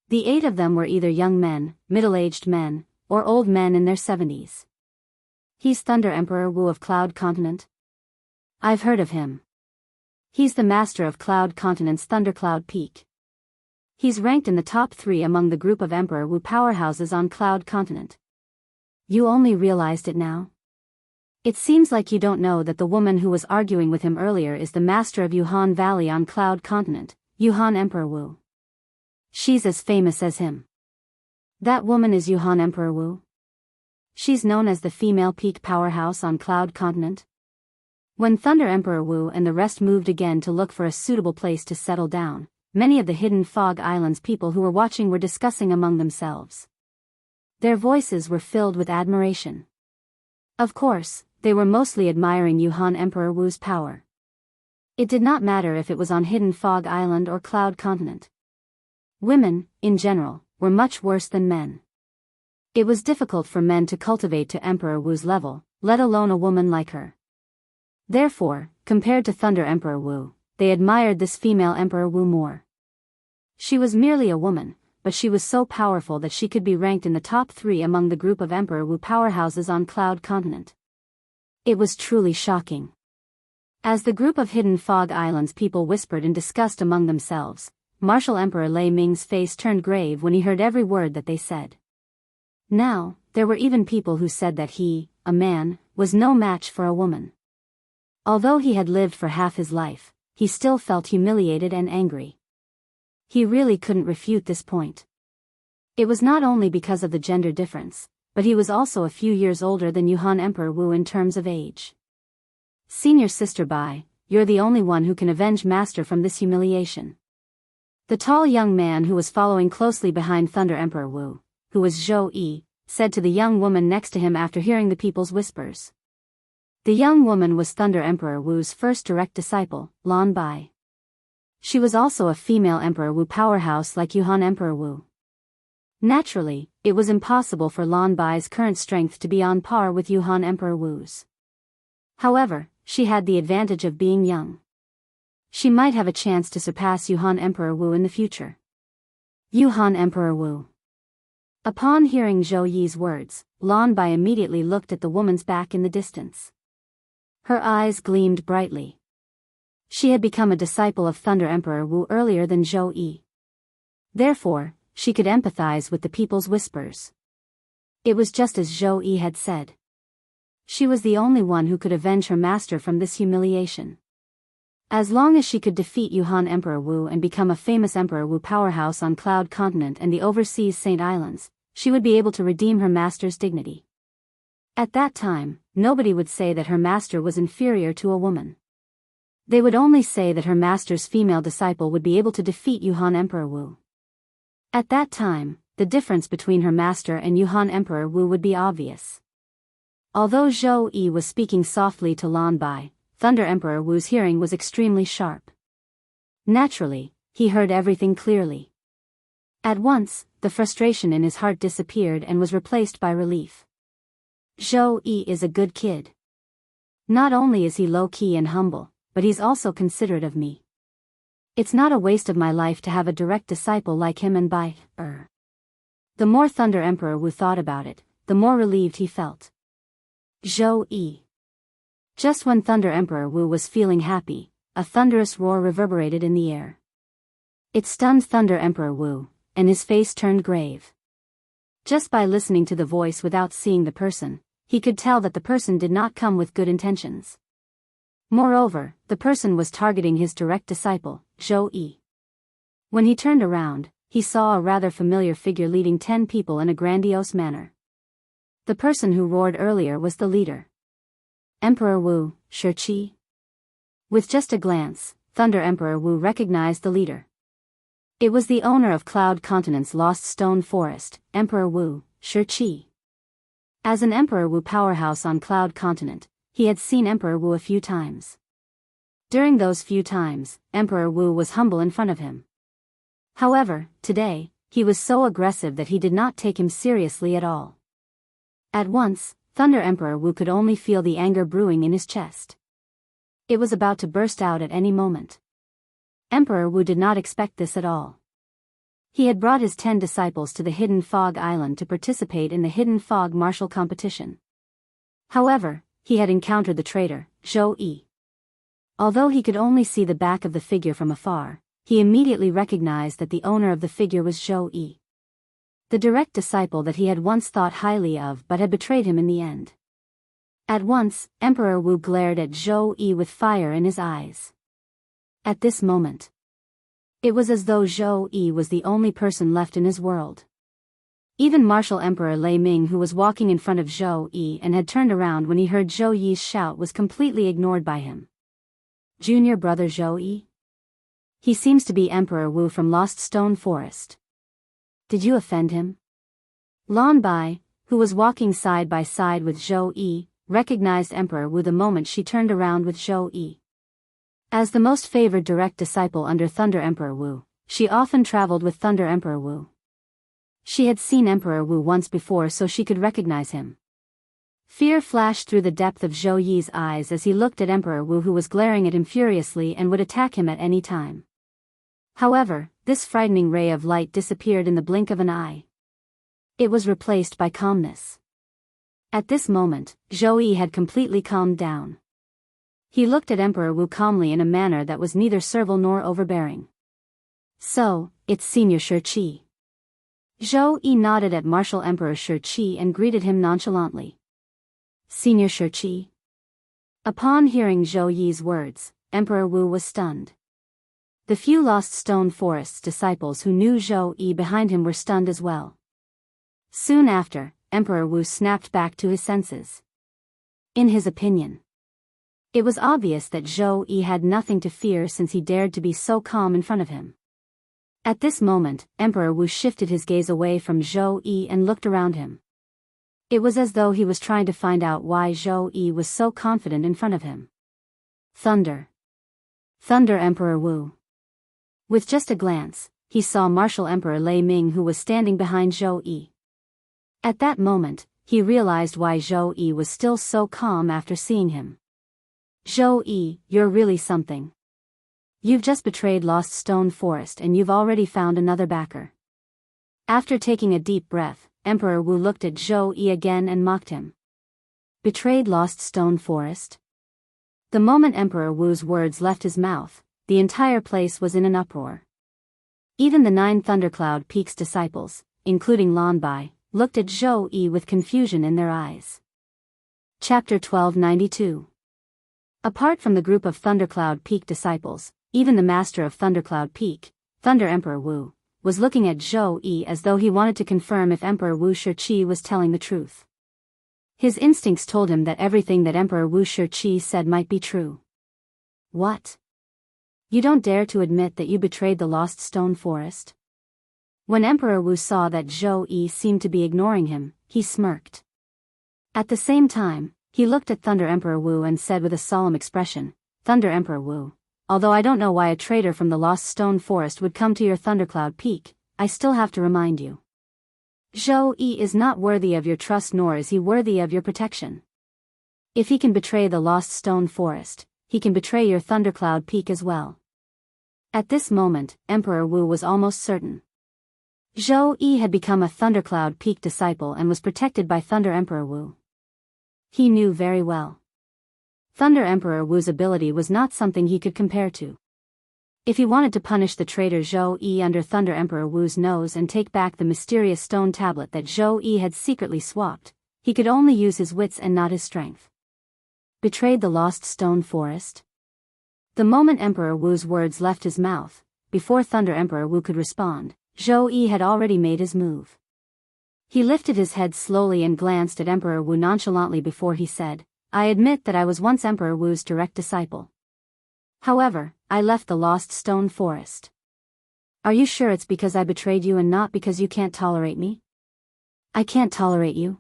The 8 of them were either young men, middle-aged men, or old men in their 70s. He's Thunder Emperor Wu of Cloud Continent. I've heard of him. He's the master of Cloud Continent's Thundercloud Peak. He's ranked in the top 3 among the group of Emperor Wu powerhouses on Cloud Continent. You only realized it now? It seems like you don't know that the woman who was arguing with him earlier is the master of Yuhan Valley on Cloud Continent, Yuhan Emperor Wu. She's as famous as him. That woman is Yuhan Emperor Wu. She's known as the female peak powerhouse on Cloud Continent. When Thunder Emperor Wu and the rest moved again to look for a suitable place to settle down, many of the Hidden Fog Islands people who were watching were discussing among themselves. Their voices were filled with admiration. Of course, they were mostly admiring Yuhan Emperor Wu's power. It did not matter if it was on Hidden Fog Island or Cloud Continent. Women, in general, were much worse than men. It was difficult for men to cultivate to Emperor Wu's level, let alone a woman like her. Therefore, compared to Thunder Emperor Wu, they admired this female Emperor Wu more. She was merely a woman, but she was so powerful that she could be ranked in the top 3 among the group of Emperor Wu powerhouses on Cloud Continent. It was truly shocking. As the group of Hidden Fog Islands people whispered and discussed among themselves, Martial Emperor Lei Ming's face turned grave when he heard every word that they said. Now, there were even people who said that he, a man, was no match for a woman. Although he had lived for half his life, he still felt humiliated and angry. He really couldn't refute this point. It was not only because of the gender difference, but he was also a few years older than Yuhan Emperor Wu in terms of age. Senior Sister Bai, you're the only one who can avenge Master from this humiliation. The tall young man who was following closely behind Thunder Emperor Wu, who was Zhou Yi, said to the young woman next to him after hearing the people's whispers. The young woman was Thunder Emperor Wu's first direct disciple, Lan Bai. She was also a female Emperor Wu powerhouse like Yuhan Emperor Wu. Naturally, it was impossible for Lan Bai's current strength to be on par with Yuhan Emperor Wu's. However, she had the advantage of being young. She might have a chance to surpass Yuhan Emperor Wu in the future. Yuhan Emperor Wu. Upon hearing Zhou Yi's words, Lan Bai immediately looked at the woman's back in the distance. Her eyes gleamed brightly. She had become a disciple of Thunder Emperor Wu earlier than Zhou Yi. Therefore, she could empathize with the people's whispers. It was just as Zhou Yi had said. She was the only one who could avenge her master from this humiliation. As long as she could defeat Yuhan Emperor Wu and become a famous Emperor Wu powerhouse on Cloud Continent and the overseas Saint Islands, she would be able to redeem her master's dignity. At that time, nobody would say that her master was inferior to a woman. They would only say that her master's female disciple would be able to defeat Yuhan Emperor Wu. At that time, the difference between her master and Yuhan Emperor Wu would be obvious. Although Zhou Yi was speaking softly to Lan Bai, Thunder Emperor Wu's hearing was extremely sharp. Naturally, he heard everything clearly. At once, the frustration in his heart disappeared and was replaced by relief. Zhou Yi is a good kid. Not only is he low-key and humble, but he's also considerate of me. It's not a waste of my life to have a direct disciple like him and The more Thunder Emperor Wu thought about it, the more relieved he felt. Zhou Yi. Just when Thunder Emperor Wu was feeling happy, a thunderous roar reverberated in the air. It stunned Thunder Emperor Wu, and his face turned grave. Just by listening to the voice without seeing the person, he could tell that the person did not come with good intentions. Moreover, the person was targeting his direct disciple, Zhou Yi. When he turned around, he saw a rather familiar figure leading 10 people in a grandiose manner. The person who roared earlier was the leader. Emperor Wu, Shi. With just a glance, Thunder Emperor Wu recognized the leader. It was the owner of Cloud Continent's Lost Stone Forest, Emperor Wu, Shi. As an Emperor Wu powerhouse on Cloud Continent, he had seen Emperor Wu a few times. During those few times, Emperor Wu was humble in front of him. However, today, he was so aggressive that he did not take him seriously at all. At once, Thunder Emperor Wu could only feel the anger brewing in his chest. It was about to burst out at any moment. Emperor Wu did not expect this at all. He had brought his 10 disciples to the Hidden Fog Island to participate in the Hidden Fog martial competition. However, he had encountered the traitor, Zhou Yi. Although he could only see the back of the figure from afar, he immediately recognized that the owner of the figure was Zhou Yi. The direct disciple that he had once thought highly of but had betrayed him in the end. At once, Emperor Wu glared at Zhou Yi with fire in his eyes. At this moment, It was as though Zhou Yi was the only person left in his world. Even Martial Emperor Lei Ming, who was walking in front of Zhou Yi and had turned around when he heard Zhou Yi's shout, was completely ignored by him. Junior brother Zhou Yi? He seems to be Emperor Wu from Lost Stone Forest. Did you offend him? Lan Bai, who was walking side by side with Zhou Yi, recognized Emperor Wu the moment she turned around with Zhou Yi. As the most favored direct disciple under Thunder Emperor Wu, she often traveled with Thunder Emperor Wu. She had seen Emperor Wu once before, so she could recognize him. Fear flashed through the depth of Zhou Yi's eyes as he looked at Emperor Wu, who was glaring at him furiously and would attack him at any time. However, this frightening ray of light disappeared in the blink of an eye. It was replaced by calmness. At this moment, Zhou Yi had completely calmed down. He looked at Emperor Wu calmly in a manner that was neither servile nor overbearing. So, it's Senior Shi. Zhou Yi nodded at Martial Emperor Shi and greeted him nonchalantly. Senior Shi. Upon hearing Zhou Yi's words, Emperor Wu was stunned. The few Lost Stone Forest's disciples who knew Zhou Yi behind him were stunned as well. Soon after, Emperor Wu snapped back to his senses. In his opinion, it was obvious that Zhou Yi had nothing to fear since he dared to be so calm in front of him. At this moment, Emperor Wu shifted his gaze away from Zhou Yi and looked around him. It was as though he was trying to find out why Zhou Yi was so confident in front of him. Thunder. Thunder Emperor Wu. With just a glance, he saw Martial Emperor Lei Ming, who was standing behind Zhou Yi. At that moment, he realized why Zhou Yi was still so calm after seeing him. Zhou Yi, you're really something. You've just betrayed Lost Stone Forest and you've already found another backer. After taking a deep breath, Emperor Wu looked at Zhou Yi again and mocked him. Betrayed Lost Stone Forest? The moment Emperor Wu's words left his mouth, the entire place was in an uproar. Even the 9 Thundercloud Peak's disciples, including Lan Bai, looked at Zhou Yi with confusion in their eyes. Chapter 1292. Apart from the group of Thundercloud Peak disciples, even the master of Thundercloud Peak, Thunder Emperor Wu, was looking at Zhou Yi as though he wanted to confirm if Emperor Wu Shi was telling the truth. His instincts told him that everything that Emperor Wu Shi said might be true. What? You don't dare to admit that you betrayed the Lost Stone Forest? When Emperor Wu saw that Zhou Yi seemed to be ignoring him, he smirked. At the same time, he looked at Thunder Emperor Wu and said with a solemn expression, Thunder Emperor Wu, although I don't know why a traitor from the Lost Stone Forest would come to your Thundercloud Peak, I still have to remind you. Zhou Yi is not worthy of your trust, nor is he worthy of your protection. If he can betray the Lost Stone Forest, he can betray your Thundercloud Peak as well. At this moment, Emperor Wu was almost certain. Zhou Yi had become a Thundercloud Peak disciple and was protected by Thunder Emperor Wu. He knew very well. Thunder Emperor Wu's ability was not something he could compare to. If he wanted to punish the traitor Zhou Yi under Thunder Emperor Wu's nose and take back the mysterious stone tablet that Zhou Yi had secretly swapped, he could only use his wits and not his strength. Betrayed the Lost Stone Forest? The moment Emperor Wu's words left his mouth, before Thunder Emperor Wu could respond, Zhou Yi had already made his move. He lifted his head slowly and glanced at Emperor Wu nonchalantly before he said, I admit that I was once Emperor Wu's direct disciple. However, I left the Lost Stone Forest. Are you sure it's because I betrayed you and not because you can't tolerate me? I can't tolerate you.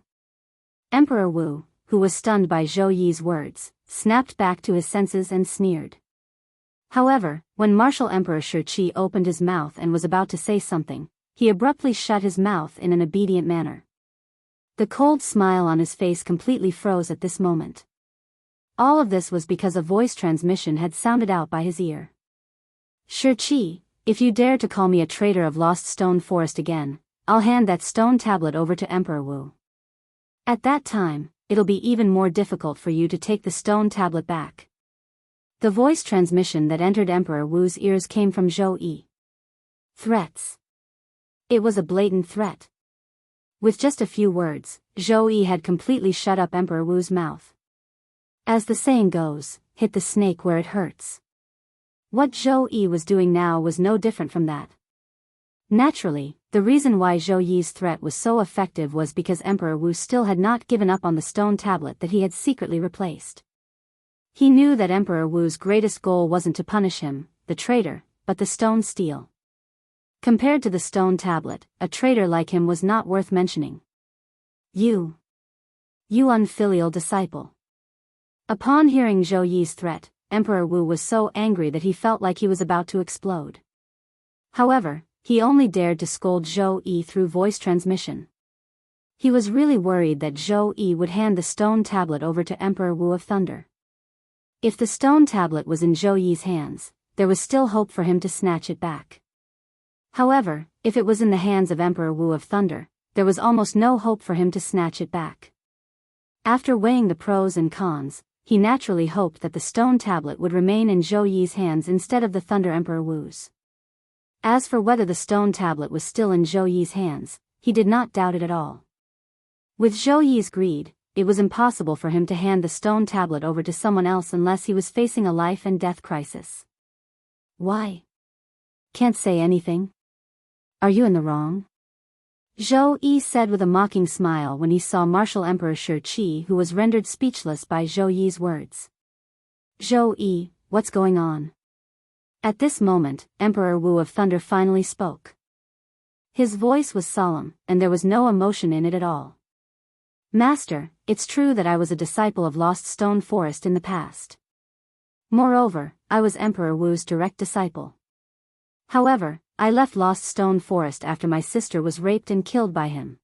Emperor Wu, who was stunned by Zhou Yi's words, snapped back to his senses and sneered. However, when Martial Emperor Shi opened his mouth and was about to say something, he abruptly shut his mouth in an obedient manner. The cold smile on his face completely froze at this moment. All of this was because a voice transmission had sounded out by his ear. Shi, if you dare to call me a traitor of Lost Stone Forest again, I'll hand that stone tablet over to Emperor Wu. At that time, it'll be even more difficult for you to take the stone tablet back. The voice transmission that entered Emperor Wu's ears came from Zhou Yi. Threats. It was a blatant threat. With just a few words, Zhou Yi had completely shut up Emperor Wu's mouth. As the saying goes, hit the snake where it hurts. What Zhou Yi was doing now was no different from that. Naturally, the reason why Zhou Yi's threat was so effective was because Emperor Wu still had not given up on the stone tablet that he had secretly replaced. He knew that Emperor Wu's greatest goal wasn't to punish him, the traitor, but the stone stele. Compared to the stone tablet, a traitor like him was not worth mentioning. You unfilial disciple. Upon hearing Zhou Yi's threat, Emperor Wu was so angry that he felt like he was about to explode. However, he only dared to scold Zhou Yi through voice transmission. He was really worried that Zhou Yi would hand the stone tablet over to Emperor Wu of Thunder. If the stone tablet was in Zhou Yi's hands, there was still hope for him to snatch it back. However, if it was in the hands of Emperor Wu of Thunder, there was almost no hope for him to snatch it back. After weighing the pros and cons, he naturally hoped that the stone tablet would remain in Zhou Yi's hands instead of the Thunder Emperor Wu's. As for whether the stone tablet was still in Zhou Yi's hands, he did not doubt it at all. With Zhou Yi's greed, it was impossible for him to hand the stone tablet over to someone else unless he was facing a life and death crisis. Why? Can't say anything? Are you in the wrong? Zhou Yi said with a mocking smile when he saw Martial Emperor Shi Qi, who was rendered speechless by Zhou Yi's words. Zhou Yi, what's going on? At this moment, Emperor Wu of Thunder finally spoke. His voice was solemn, and there was no emotion in it at all. Master, it's true that I was a disciple of Lost Stone Forest in the past. Moreover, I was Emperor Wu's direct disciple. However, I left Lost Stone Forest after my sister was raped and killed by him.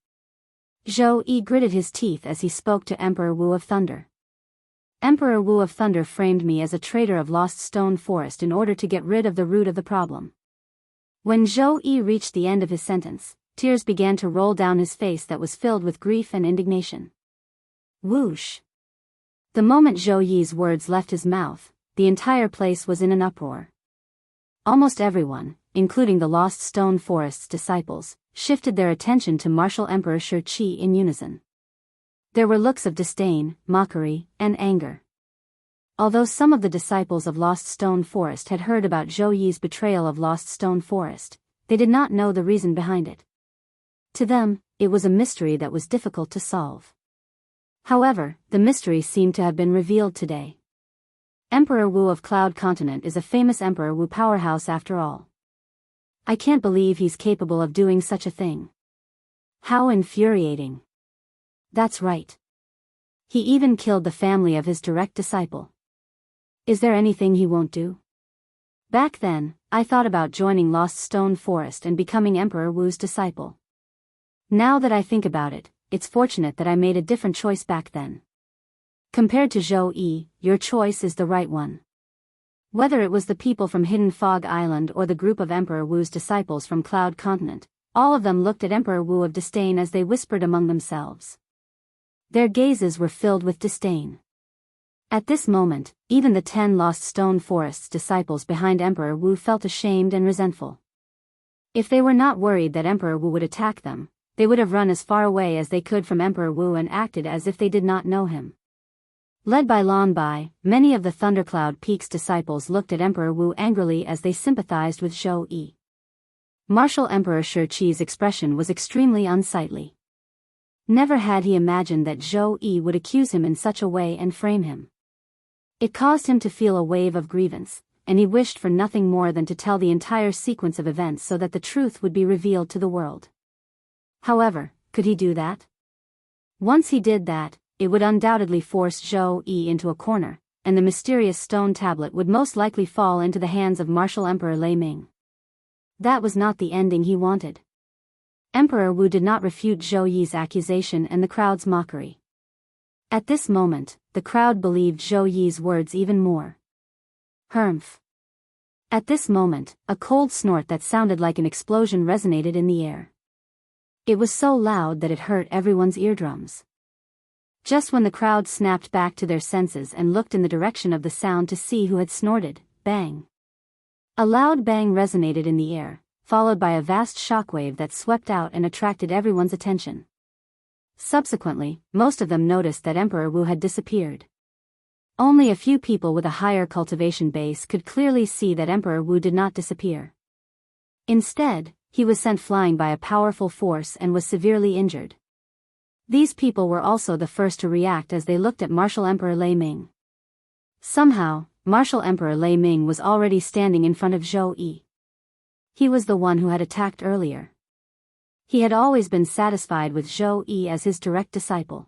Zhou Yi gritted his teeth as he spoke to Emperor Wu of Thunder. Emperor Wu of Thunder framed me as a traitor of Lost Stone Forest in order to get rid of the root of the problem. When Zhou Yi reached the end of his sentence, tears began to roll down his face that was filled with grief and indignation. Whoosh! The moment Zhou Yi's words left his mouth, the entire place was in an uproar. Almost everyone, including the Lost Stone Forest's disciples, shifted their attention to Martial Emperor Shi Qi in unison. There were looks of disdain, mockery, and anger. Although some of the disciples of Lost Stone Forest had heard about Zhou Yi's betrayal of Lost Stone Forest, they did not know the reason behind it. To them, it was a mystery that was difficult to solve. However, the mystery seemed to have been revealed today. Emperor Wu of Cloud Continent is a famous Emperor Wu powerhouse after all. I can't believe he's capable of doing such a thing. How infuriating. That's right. He even killed the family of his direct disciple. Is there anything he won't do? Back then, I thought about joining Lost Stone Forest and becoming Emperor Wu's disciple. Now that I think about it, it's fortunate that I made a different choice back then. Compared to Zhou Yi, your choice is the right one. Whether it was the people from Hidden Fog Island or the group of Emperor Wu's disciples from Cloud Continent, all of them looked at Emperor Wu of disdain as they whispered among themselves. Their gazes were filled with disdain. At this moment, even the 10 Lost Stone Forest's disciples behind Emperor Wu felt ashamed and resentful. If they were not worried that Emperor Wu would attack them, they would have run as far away as they could from Emperor Wu and acted as if they did not know him. Led by Lan Bai, many of the Thundercloud Peak's disciples looked at Emperor Wu angrily as they sympathized with Zhou Yi. Martial Emperor Shi Qi's expression was extremely unsightly. Never had he imagined that Zhou Yi would accuse him in such a way and frame him. It caused him to feel a wave of grievance, and he wished for nothing more than to tell the entire sequence of events so that the truth would be revealed to the world. However, could he do that? Once he did that, it would undoubtedly force Zhou Yi into a corner, and the mysterious stone tablet would most likely fall into the hands of Martial Emperor Lei Ming. That was not the ending he wanted. Emperor Wu did not refute Zhou Yi's accusation and the crowd's mockery. At this moment, the crowd believed Zhou Yi's words even more. Humph. At this moment, a cold snort that sounded like an explosion resonated in the air. It was so loud that it hurt everyone's eardrums. Just when the crowd snapped back to their senses and looked in the direction of the sound to see who had snorted, bang. A loud bang resonated in the air, followed by a vast shockwave that swept out and attracted everyone's attention. Subsequently, most of them noticed that Emperor Wu had disappeared. Only a few people with a higher cultivation base could clearly see that Emperor Wu did not disappear. Instead, he was sent flying by a powerful force and was severely injured. These people were also the first to react as they looked at Martial Emperor Lei Ming. Somehow, Martial Emperor Lei Ming was already standing in front of Zhou Yi. He was the one who had attacked earlier. He had always been satisfied with Zhou Yi as his direct disciple.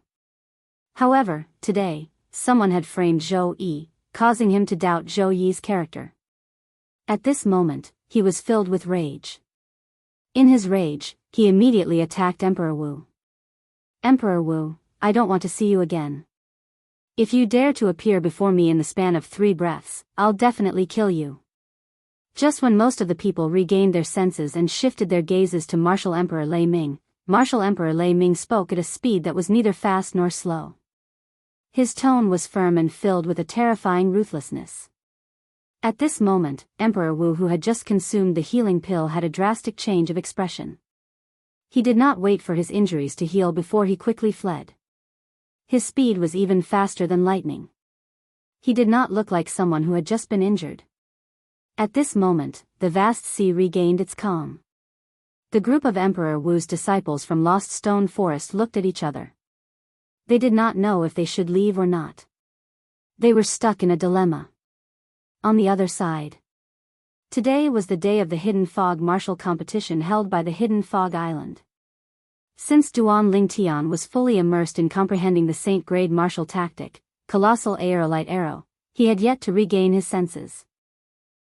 However, today, someone had framed Zhou Yi, causing him to doubt Zhou Yi's character. At this moment, he was filled with rage. In his rage, he immediately attacked Emperor Wu. Emperor Wu, I don't want to see you again. If you dare to appear before me in the span of 3 breaths, I'll definitely kill you. Just when most of the people regained their senses and shifted their gazes to Martial Emperor Lei Ming, Martial Emperor Lei Ming spoke at a speed that was neither fast nor slow. His tone was firm and filled with a terrifying ruthlessness. At this moment, Emperor Wu, who had just consumed the healing pill, had a drastic change of expression. He did not wait for his injuries to heal before he quickly fled. His speed was even faster than lightning. He did not look like someone who had just been injured. At this moment, the vast sea regained its calm. The group of Emperor Wu's disciples from Lost Stone Forest looked at each other. They did not know if they should leave or not. They were stuck in a dilemma. On the other side, today was the day of the Hidden Fog martial competition held by the Hidden Fog Island. Since Duan Lingtian was fully immersed in comprehending the Saint-grade martial tactic, Colossal Aerolite Arrow, he had yet to regain his senses.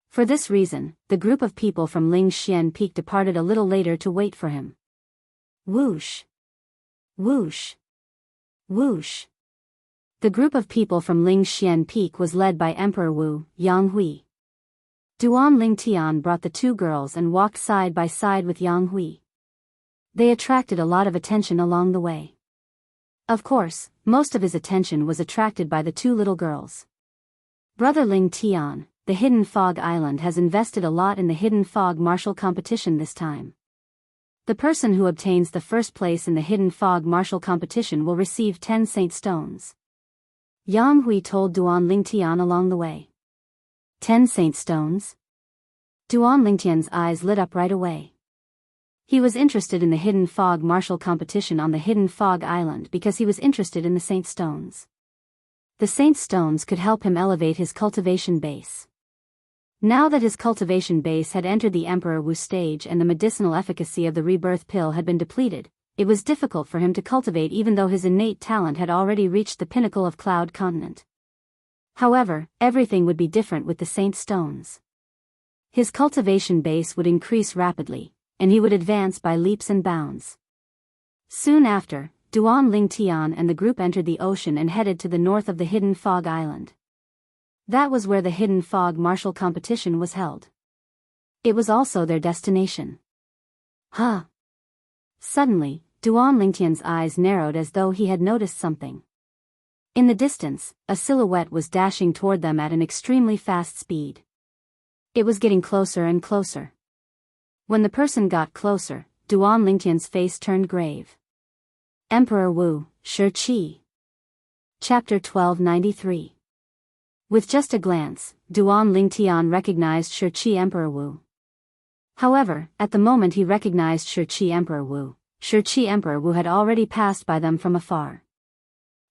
For this reason, the group of people from Lingxian Peak departed a little later to wait for him. Whoosh! Whoosh! Whoosh! The group of people from Lingxian Peak was led by Emperor Wu, Yang Hui. Duan Lingtian brought the 2 girls and walked side by side with Yang Hui. They attracted a lot of attention along the way. Of course, most of his attention was attracted by the 2 little girls. Brother Lingtian, the Hidden Fog Island has invested a lot in the Hidden Fog martial competition this time. The person who obtains the first place in the Hidden Fog martial competition will receive 10 Saint Stones. Yang Hui told Duan Lingtian along the way. 10 Saint Stones? Duan Lingtian's eyes lit up right away. He was interested in the Hidden Fog martial competition on the Hidden Fog Island because he was interested in the Saint Stones. The Saint Stones could help him elevate his cultivation base. Now that his cultivation base had entered the Emperor Wu stage and the medicinal efficacy of the rebirth pill had been depleted, it was difficult for him to cultivate even though his innate talent had already reached the pinnacle of Cloud Continent. However, everything would be different with the Saint Stones. His cultivation base would increase rapidly, and he would advance by leaps and bounds. Soon after, Duan Lingtian and the group entered the ocean and headed to the north of the Hidden Fog Island. That was where the Hidden Fog martial competition was held. It was also their destination. Huh! Suddenly, Duan Lingtian's eyes narrowed as though he had noticed something. In the distance, a silhouette was dashing toward them at an extremely fast speed. It was getting closer and closer. When the person got closer, Duan Lingtian's face turned grave. Emperor Wu, Shi Qi. Chapter 1293. With just a glance, Duan Lingtian recognized Shi Qi Emperor Wu. However, at the moment he recognized Shi Qi Emperor Wu, Shi Qi Emperor Wu had already passed by them from afar.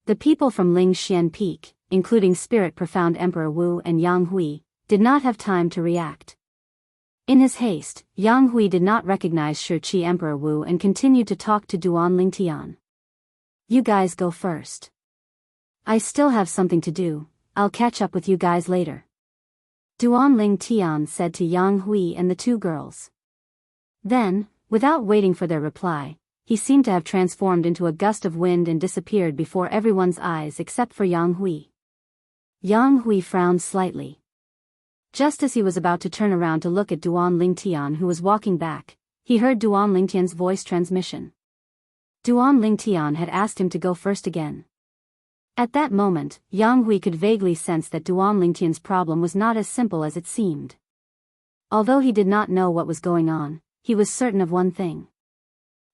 The people from Lingxian Peak, including Spirit Profound Emperor Wu and Yang Hui, did not have time to react. In his haste, Yang Hui did not recognize Shi Qi Emperor Wu and continued to talk to Duan Lingtian. You guys go first. I still have something to do, I'll catch up with you guys later. Duan Lingtian said to Yang Hui and the 2 girls. Then, without waiting for their reply, he seemed to have transformed into a gust of wind and disappeared before everyone's eyes except for Yang Hui. Yang Hui frowned slightly. Just as he was about to turn around to look at Duan Lingtian who was walking back, he heard Duan Lingtian's voice transmission. Duan Lingtian had asked him to go first again. At that moment, Yang Hui could vaguely sense that Duan Lingtian's problem was not as simple as it seemed. Although he did not know what was going on, he was certain of one thing.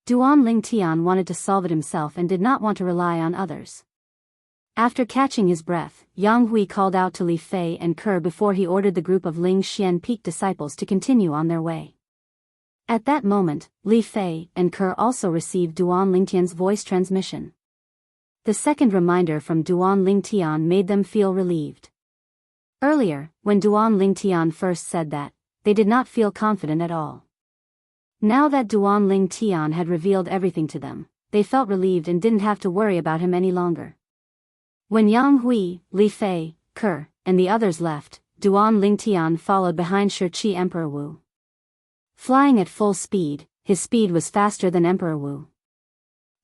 Duan Lingtian wanted to solve it himself and did not want to rely on others. After catching his breath, Yang Hui called out to Li Fei and Ke before he ordered the group of Ling Xian Peak disciples to continue on their way. At that moment, Li Fei and Ke also received Duan Lingtian's voice transmission. The second reminder from Duan Lingtian made them feel relieved. Earlier, when Duan Lingtian first said that, they did not feel confident at all. Now that Duan Lingtian had revealed everything to them, they felt relieved and didn't have to worry about him any longer. When Yang Hui, Li Fei, Ke, and the others left, Duan Lingtian followed behind Shiqi Emperor Wu. Flying at full speed, his speed was faster than Emperor Wu.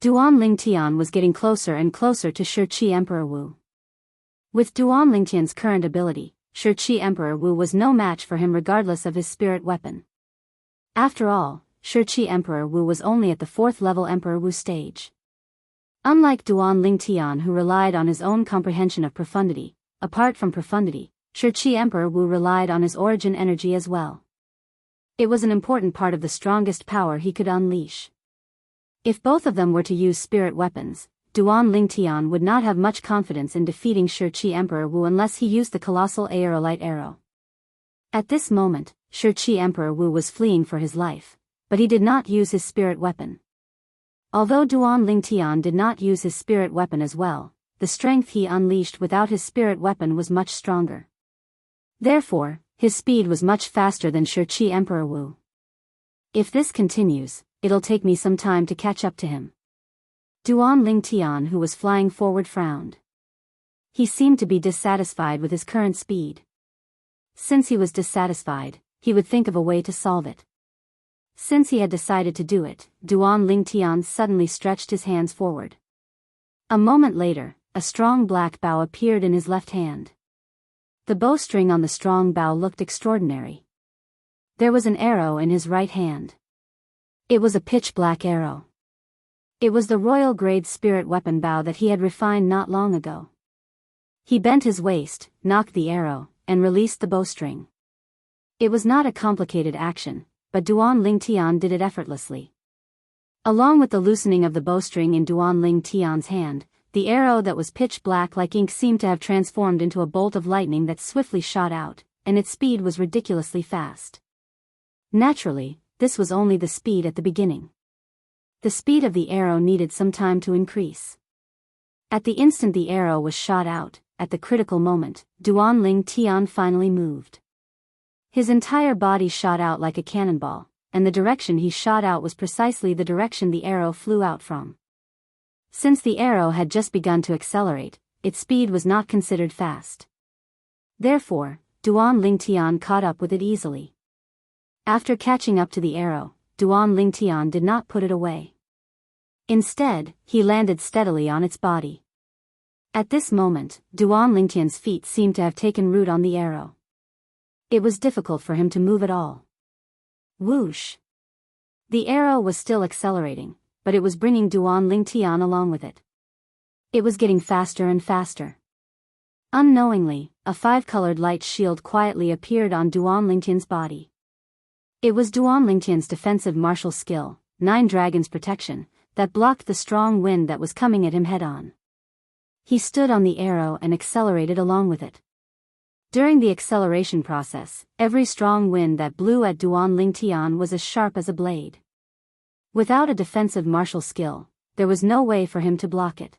Duan Lingtian was getting closer and closer to Shiqi Emperor Wu. With Duan Lingtian's current ability, Shiqi Emperor Wu was no match for him regardless of his spirit weapon. After all, Shiqi Emperor Wu was only at the 4th level Emperor Wu stage. Unlike Duan Lingtian who relied on his own comprehension of profundity, apart from profundity, Shiqi Emperor Wu relied on his origin energy as well. It was an important part of the strongest power he could unleash. If both of them were to use spirit weapons, Duan Lingtian would not have much confidence in defeating Shiqi Emperor Wu unless he used the colossal aerolite arrow. At this moment, Shiqi Emperor Wu was fleeing for his life, but he did not use his spirit weapon. Although Duan Lingtian did not use his spirit weapon as well, the strength he unleashed without his spirit weapon was much stronger. Therefore, his speed was much faster than Shiqi Emperor Wu. If this continues, it'll take me some time to catch up to him. Duan Lingtian who was flying forward frowned. He seemed to be dissatisfied with his current speed. Since he was dissatisfied, he would think of a way to solve it. Since he had decided to do it, Duan Lingtian suddenly stretched his hands forward. A moment later, a strong black bow appeared in his left hand. The bowstring on the strong bow looked extraordinary. There was an arrow in his right hand. It was a pitch-black arrow. It was the royal grade spirit weapon bow that he had refined not long ago. He bent his waist, knocked the arrow, and released the bowstring. It was not a complicated action, but Duan Lingtian did it effortlessly. Along with the loosening of the bowstring in Duan Lingtian's hand, the arrow that was pitch black like ink seemed to have transformed into a bolt of lightning that swiftly shot out, and its speed was ridiculously fast. Naturally, this was only the speed at the beginning. The speed of the arrow needed some time to increase. At the instant the arrow was shot out, at the critical moment, Duan Lingtian finally moved. His entire body shot out like a cannonball, and the direction he shot out was precisely the direction the arrow flew out from. Since the arrow had just begun to accelerate, its speed was not considered fast. Therefore, Duan Lingtian caught up with it easily. After catching up to the arrow, Duan Lingtian did not put it away. Instead, he landed steadily on its body. At this moment, Duan Lingtian's feet seemed to have taken root on the arrow. It was difficult for him to move at all. Whoosh! The arrow was still accelerating, but it was bringing Duan Lingtian along with it. It was getting faster and faster. Unknowingly, a 5-colored light shield quietly appeared on Duan Lingtian's body. It was Duan Lingtian's defensive martial skill, 9 Dragons Protection, that blocked the strong wind that was coming at him head-on. He stood on the arrow and accelerated along with it. During the acceleration process, every strong wind that blew at Duan Lingtian was as sharp as a blade. Without a defensive martial skill, there was no way for him to block it.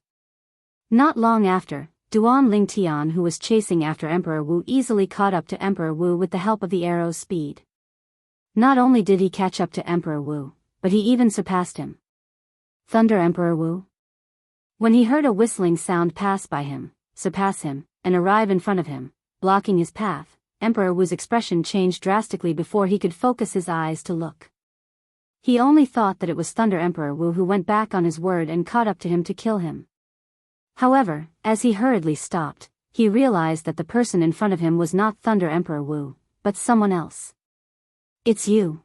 Not long after, Duan Lingtian who was chasing after Emperor Wu easily caught up to Emperor Wu with the help of the arrow's speed. Not only did he catch up to Emperor Wu, but he even surpassed him. Thunder Emperor Wu? When he heard a whistling sound pass by him, surpass him, and arrive in front of him, blocking his path, Emperor Wu's expression changed drastically before he could focus his eyes to look. He only thought that it was Thunder Emperor Wu who went back on his word and caught up to him to kill him. However, as he hurriedly stopped, he realized that the person in front of him was not Thunder Emperor Wu, but someone else. It's you.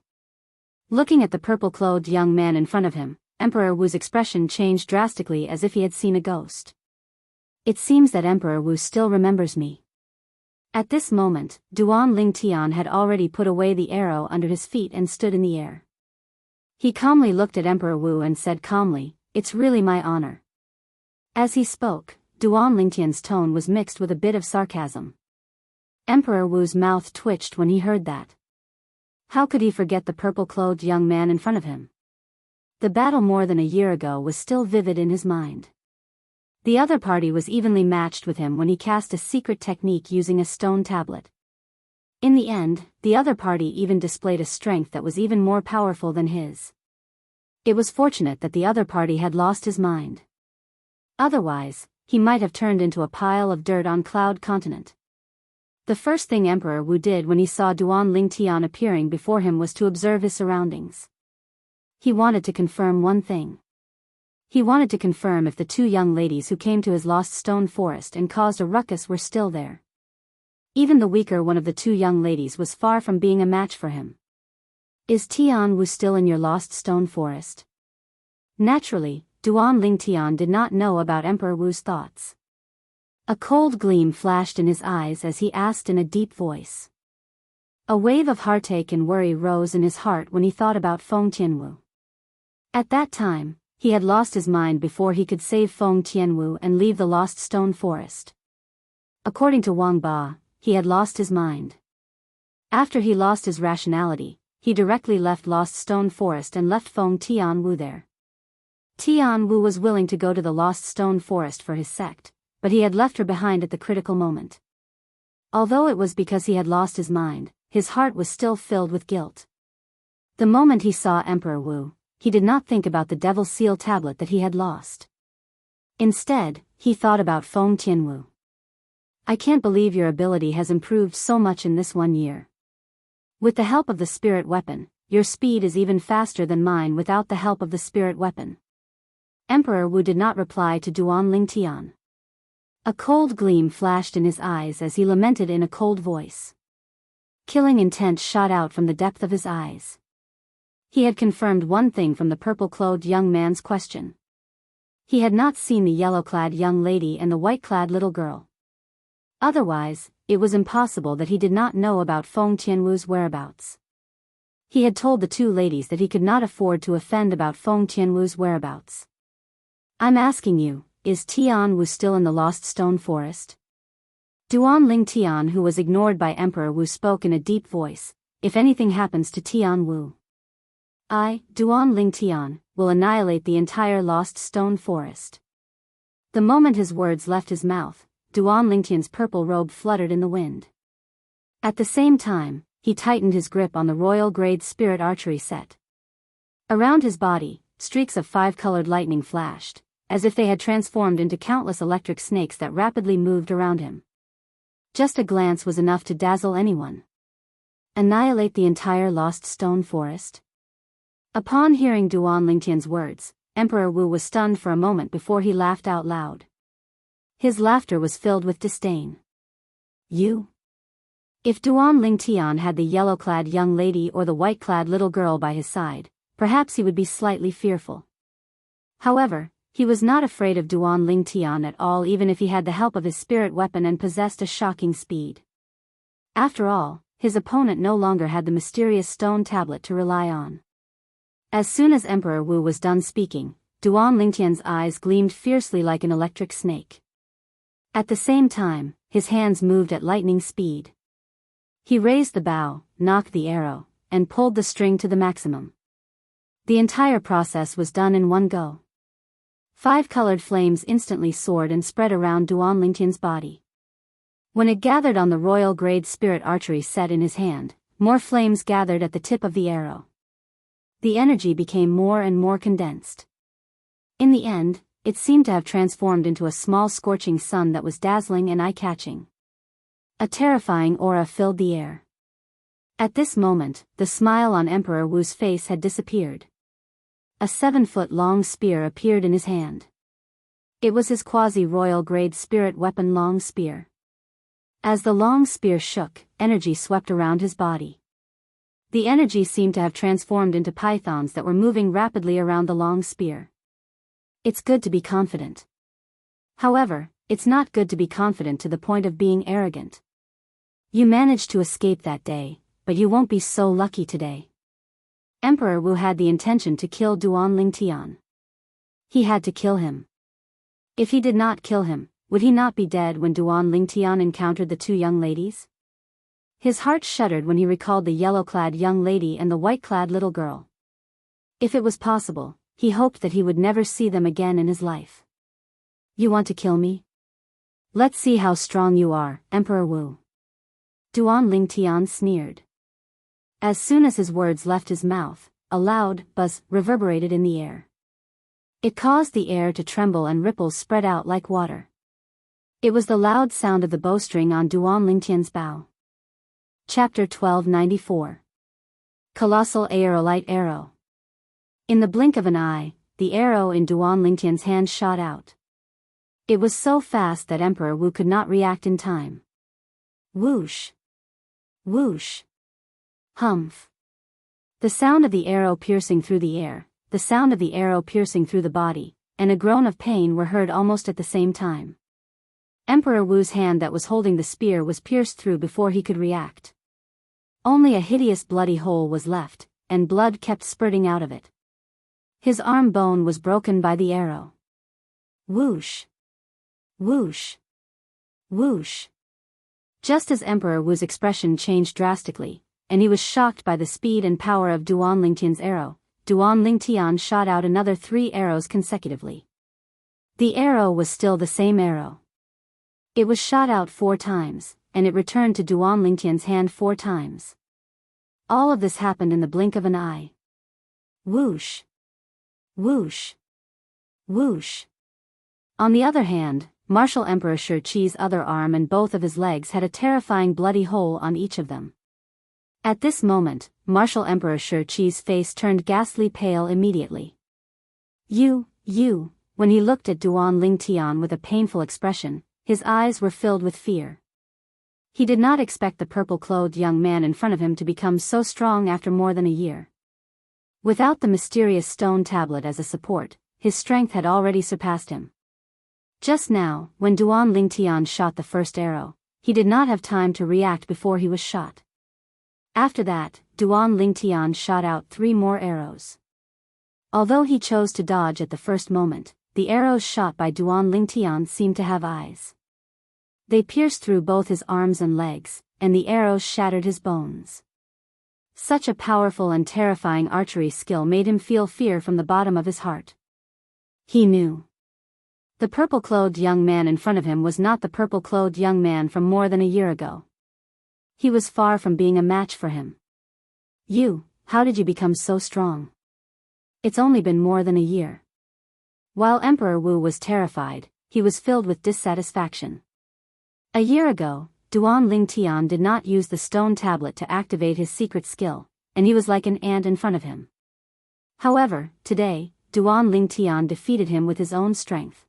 Looking at the purple-clothed young man in front of him, Emperor Wu's expression changed drastically as if he had seen a ghost. It seems that Emperor Wu still remembers me. At this moment, Duan Lingtian had already put away the arrow under his feet and stood in the air. He calmly looked at Emperor Wu and said calmly, "It's really my honor." As he spoke, Duan Lingtian's tone was mixed with a bit of sarcasm. Emperor Wu's mouth twitched when he heard that. How could he forget the purple-clothed young man in front of him? The battle more than a year ago was still vivid in his mind. The other party was evenly matched with him when he cast a secret technique using a stone tablet. In the end, the other party even displayed a strength that was even more powerful than his. It was fortunate that the other party had lost his mind. Otherwise, he might have turned into a pile of dirt on Cloud Continent. The first thing Emperor Wu did when he saw Duan Lingtian appearing before him was to observe his surroundings. He wanted to confirm one thing. He wanted to confirm if the two young ladies who came to his lost stone forest and caused a ruckus were still there. Even the weaker one of the two young ladies was far from being a match for him. Is Tian Wu still in your lost stone forest? Naturally, Duan Lingtian did not know about Emperor Wu's thoughts. A cold gleam flashed in his eyes as he asked in a deep voice. A wave of heartache and worry rose in his heart when he thought about Feng Tianwu. At that time, he had lost his mind before he could save Feng Tianwu and leave the lost stone forest. According to Wang Ba, he had lost his mind. After he lost his rationality, he directly left Lost Stone Forest and left Feng Tianwu there. Tianwu was willing to go to the Lost Stone Forest for his sect, but he had left her behind at the critical moment. Although it was because he had lost his mind, his heart was still filled with guilt. The moment he saw Emperor Wu, he did not think about the Devil Seal tablet that he had lost. Instead, he thought about Feng Tianwu. I can't believe your ability has improved so much in this 1 year. With the help of the spirit weapon, your speed is even faster than mine without the help of the spirit weapon. Emperor Wu did not reply to Duan Lingtian. A cold gleam flashed in his eyes as he lamented in a cold voice. Killing intent shot out from the depth of his eyes. He had confirmed one thing from the purple-clothed young man's question. He had not seen the yellow-clad young lady and the white-clad little girl. Otherwise, it was impossible that he did not know about Feng Tianwu's whereabouts. He had told the two ladies that he could not afford to offend about Feng Tianwu's whereabouts. I'm asking you, is Tian Wu still in the Lost Stone Forest? Duan Lingtian, who was ignored by Emperor Wu, spoke in a deep voice. If anything happens to Tian Wu, I, Duan Lingtian, will annihilate the entire Lost Stone Forest. The moment his words left his mouth, Duan Lingtian's purple robe fluttered in the wind. At the same time, he tightened his grip on the royal grade spirit archery set. Around his body, streaks of 5-colored lightning flashed, as if they had transformed into countless electric snakes that rapidly moved around him. Just a glance was enough to dazzle anyone. Annihilate the entire Lost Stone Forest? Upon hearing Duan Lingtian's words, Emperor Wu was stunned for a moment before he laughed out loud. His laughter was filled with disdain. You? If Duan Lingtian had the yellow-clad young lady or the white-clad little girl by his side, perhaps he would be slightly fearful. However, he was not afraid of Duan Lingtian at all, even if he had the help of his spirit weapon and possessed a shocking speed. After all, his opponent no longer had the mysterious stone tablet to rely on. As soon as Emperor Wu was done speaking, Duan Lingtian's eyes gleamed fiercely like an electric snake. At the same time, his hands moved at lightning speed. He raised the bow, knocked the arrow, and pulled the string to the maximum. The entire process was done in one go. 5-colored flames instantly soared and spread around Duan Lingtian's body. When it gathered on the royal grade spirit archery set in his hand, more flames gathered at the tip of the arrow. The energy became more and more condensed. In the end, it seemed to have transformed into a small scorching sun that was dazzling and eye-catching. A terrifying aura filled the air. At this moment, the smile on Emperor Wu's face had disappeared. A 7-foot-long spear appeared in his hand. It was his quasi-royal grade spirit weapon long spear. As the long spear shook, energy swept around his body. The energy seemed to have transformed into pythons that were moving rapidly around the long spear. It's good to be confident. However, it's not good to be confident to the point of being arrogant. You managed to escape that day, but you won't be so lucky today. Emperor Wu had the intention to kill Duan Lingtian. He had to kill him. If he did not kill him, would he not be dead when Duan Lingtian encountered the two young ladies? His heart shuddered when he recalled the yellow-clad young lady and the white-clad little girl. If it was possible, he hoped that he would never see them again in his life. You want to kill me? Let's see how strong you are, Emperor Wu. Duan Lingtian sneered. As soon as his words left his mouth, a loud buzz reverberated in the air. It caused the air to tremble and ripples spread out like water. It was the loud sound of the bowstring on Duan Lingtian's bow. Chapter 1294. Colossal Aerolite Arrow. In the blink of an eye, the arrow in Duan Lingtian's hand shot out. It was so fast that Emperor Wu could not react in time. Whoosh! Whoosh! Humph! The sound of the arrow piercing through the air, the sound of the arrow piercing through the body, and a groan of pain were heard almost at the same time. Emperor Wu's hand that was holding the spear was pierced through before he could react. Only a hideous bloody hole was left, and blood kept spurting out of it. His arm bone was broken by the arrow. Whoosh! Whoosh! Whoosh! Just as Emperor Wu's expression changed drastically, and he was shocked by the speed and power of Duan Lingtian's arrow, Duan Lingtian shot out another 3 arrows consecutively. The arrow was still the same arrow. It was shot out 4 times, and it returned to Duan Lingtian's hand 4 times. All of this happened in the blink of an eye. Whoosh! Whoosh! Whoosh! On the other hand, Martial Emperor Xi's other arm and both of his legs had a terrifying bloody hole on each of them. At this moment, Martial Emperor Xi's face turned ghastly pale immediately. You, when he looked at Duan Lingtian with a painful expression, his eyes were filled with fear. He did not expect the purple-clothed young man in front of him to become so strong after more than a year. Without the mysterious stone tablet as a support, his strength had already surpassed him. Just now, when Duan Lingtian shot the first arrow, he did not have time to react before he was shot. After that, Duan Lingtian shot out 3 more arrows. Although he chose to dodge at the first moment, the arrows shot by Duan Lingtian seemed to have eyes. They pierced through both his arms and legs, and the arrows shattered his bones. Such a powerful and terrifying archery skill made him feel fear from the bottom of his heart. He knew. The purple-clothed young man in front of him was not the purple-clothed young man from more than a year ago. He was far from being a match for him. How did you become so strong? It's only been more than a year. While Emperor Wu was terrified, he was filled with dissatisfaction. A year ago, Duan Lingtian did not use the stone tablet to activate his secret skill, and he was like an ant in front of him. However, today, Duan Lingtian defeated him with his own strength.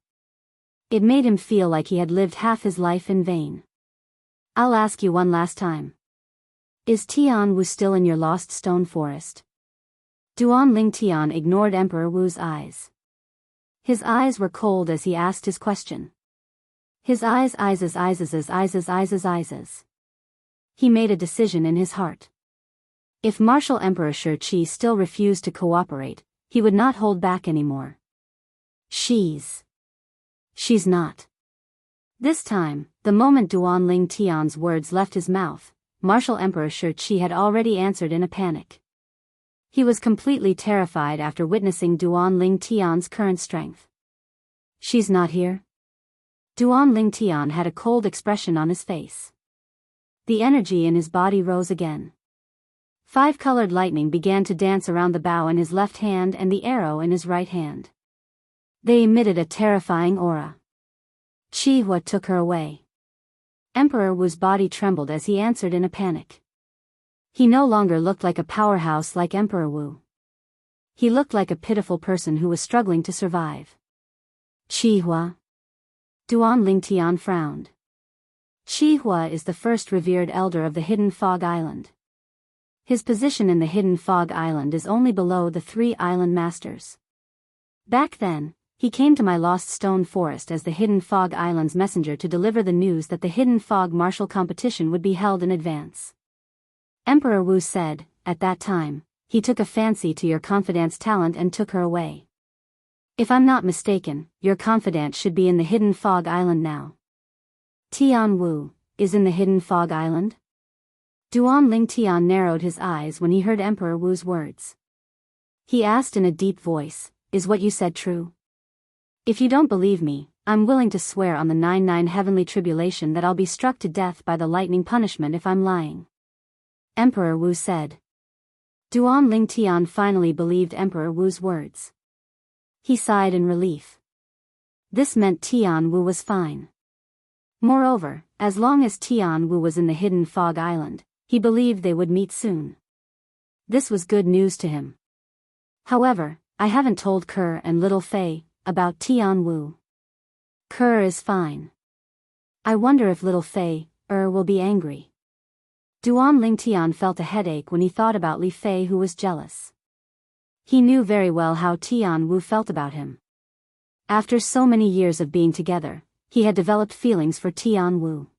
It made him feel like he had lived half his life in vain. I'll ask you one last time. Is Tian Wu still in your lost stone forest? Duan Lingtian ignored Emperor Wu's eyes. His eyes were cold as he asked his question. His eyes. He made a decision in his heart. If Martial Emperor Shi still refused to cooperate, he would not hold back anymore. She's not. This time, the moment Duan Lingtian's words left his mouth, Martial Emperor Shi had already answered in a panic. He was completely terrified after witnessing Duan Lingtian's current strength. She's not here? Duan Lingtian had a cold expression on his face. The energy in his body rose again. 5-colored lightning began to dance around the bow in his left hand and the arrow in his right hand. They emitted a terrifying aura. Qi Hua took her away. Emperor Wu's body trembled as he answered in a panic. He no longer looked like a powerhouse like Emperor Wu. He looked like a pitiful person who was struggling to survive. Qi Hua? Duan Lingtian frowned. Qi Hua is the first revered elder of the Hidden Fog Island. His position in the Hidden Fog Island is only below the 3 island masters. Back then, he came to my Lost Stone Forest as the Hidden Fog Island's messenger to deliver the news that the Hidden Fog martial competition would be held in advance. Emperor Wu said, at that time, he took a fancy to your confidante's talent and took her away. If I'm not mistaken, your confidant should be in the Hidden Fog Island now. Tian Wu is in the Hidden Fog Island? Duan Tian narrowed his eyes when he heard Emperor Wu's words. He asked in a deep voice, "Is what you said true? If you don't believe me, I'm willing to swear on the 99 heavenly tribulation that I'll be struck to death by the lightning punishment if I'm lying." Emperor Wu said. Duan Tian finally believed Emperor Wu's words. He sighed in relief. This meant Tian Wu was fine. Moreover, as long as Tian Wu was in the Hidden Fog Island, he believed they would meet soon. This was good news to him. However, I haven't told Kerr and Little Fei about Tian Wu. Kerr is fine. I wonder if Little Fei will be angry. Duan Tian felt a headache when he thought about Li Fei, who was jealous. He knew very well how Tian Wu felt about him. After so many years of being together, he had developed feelings for Tian Wu.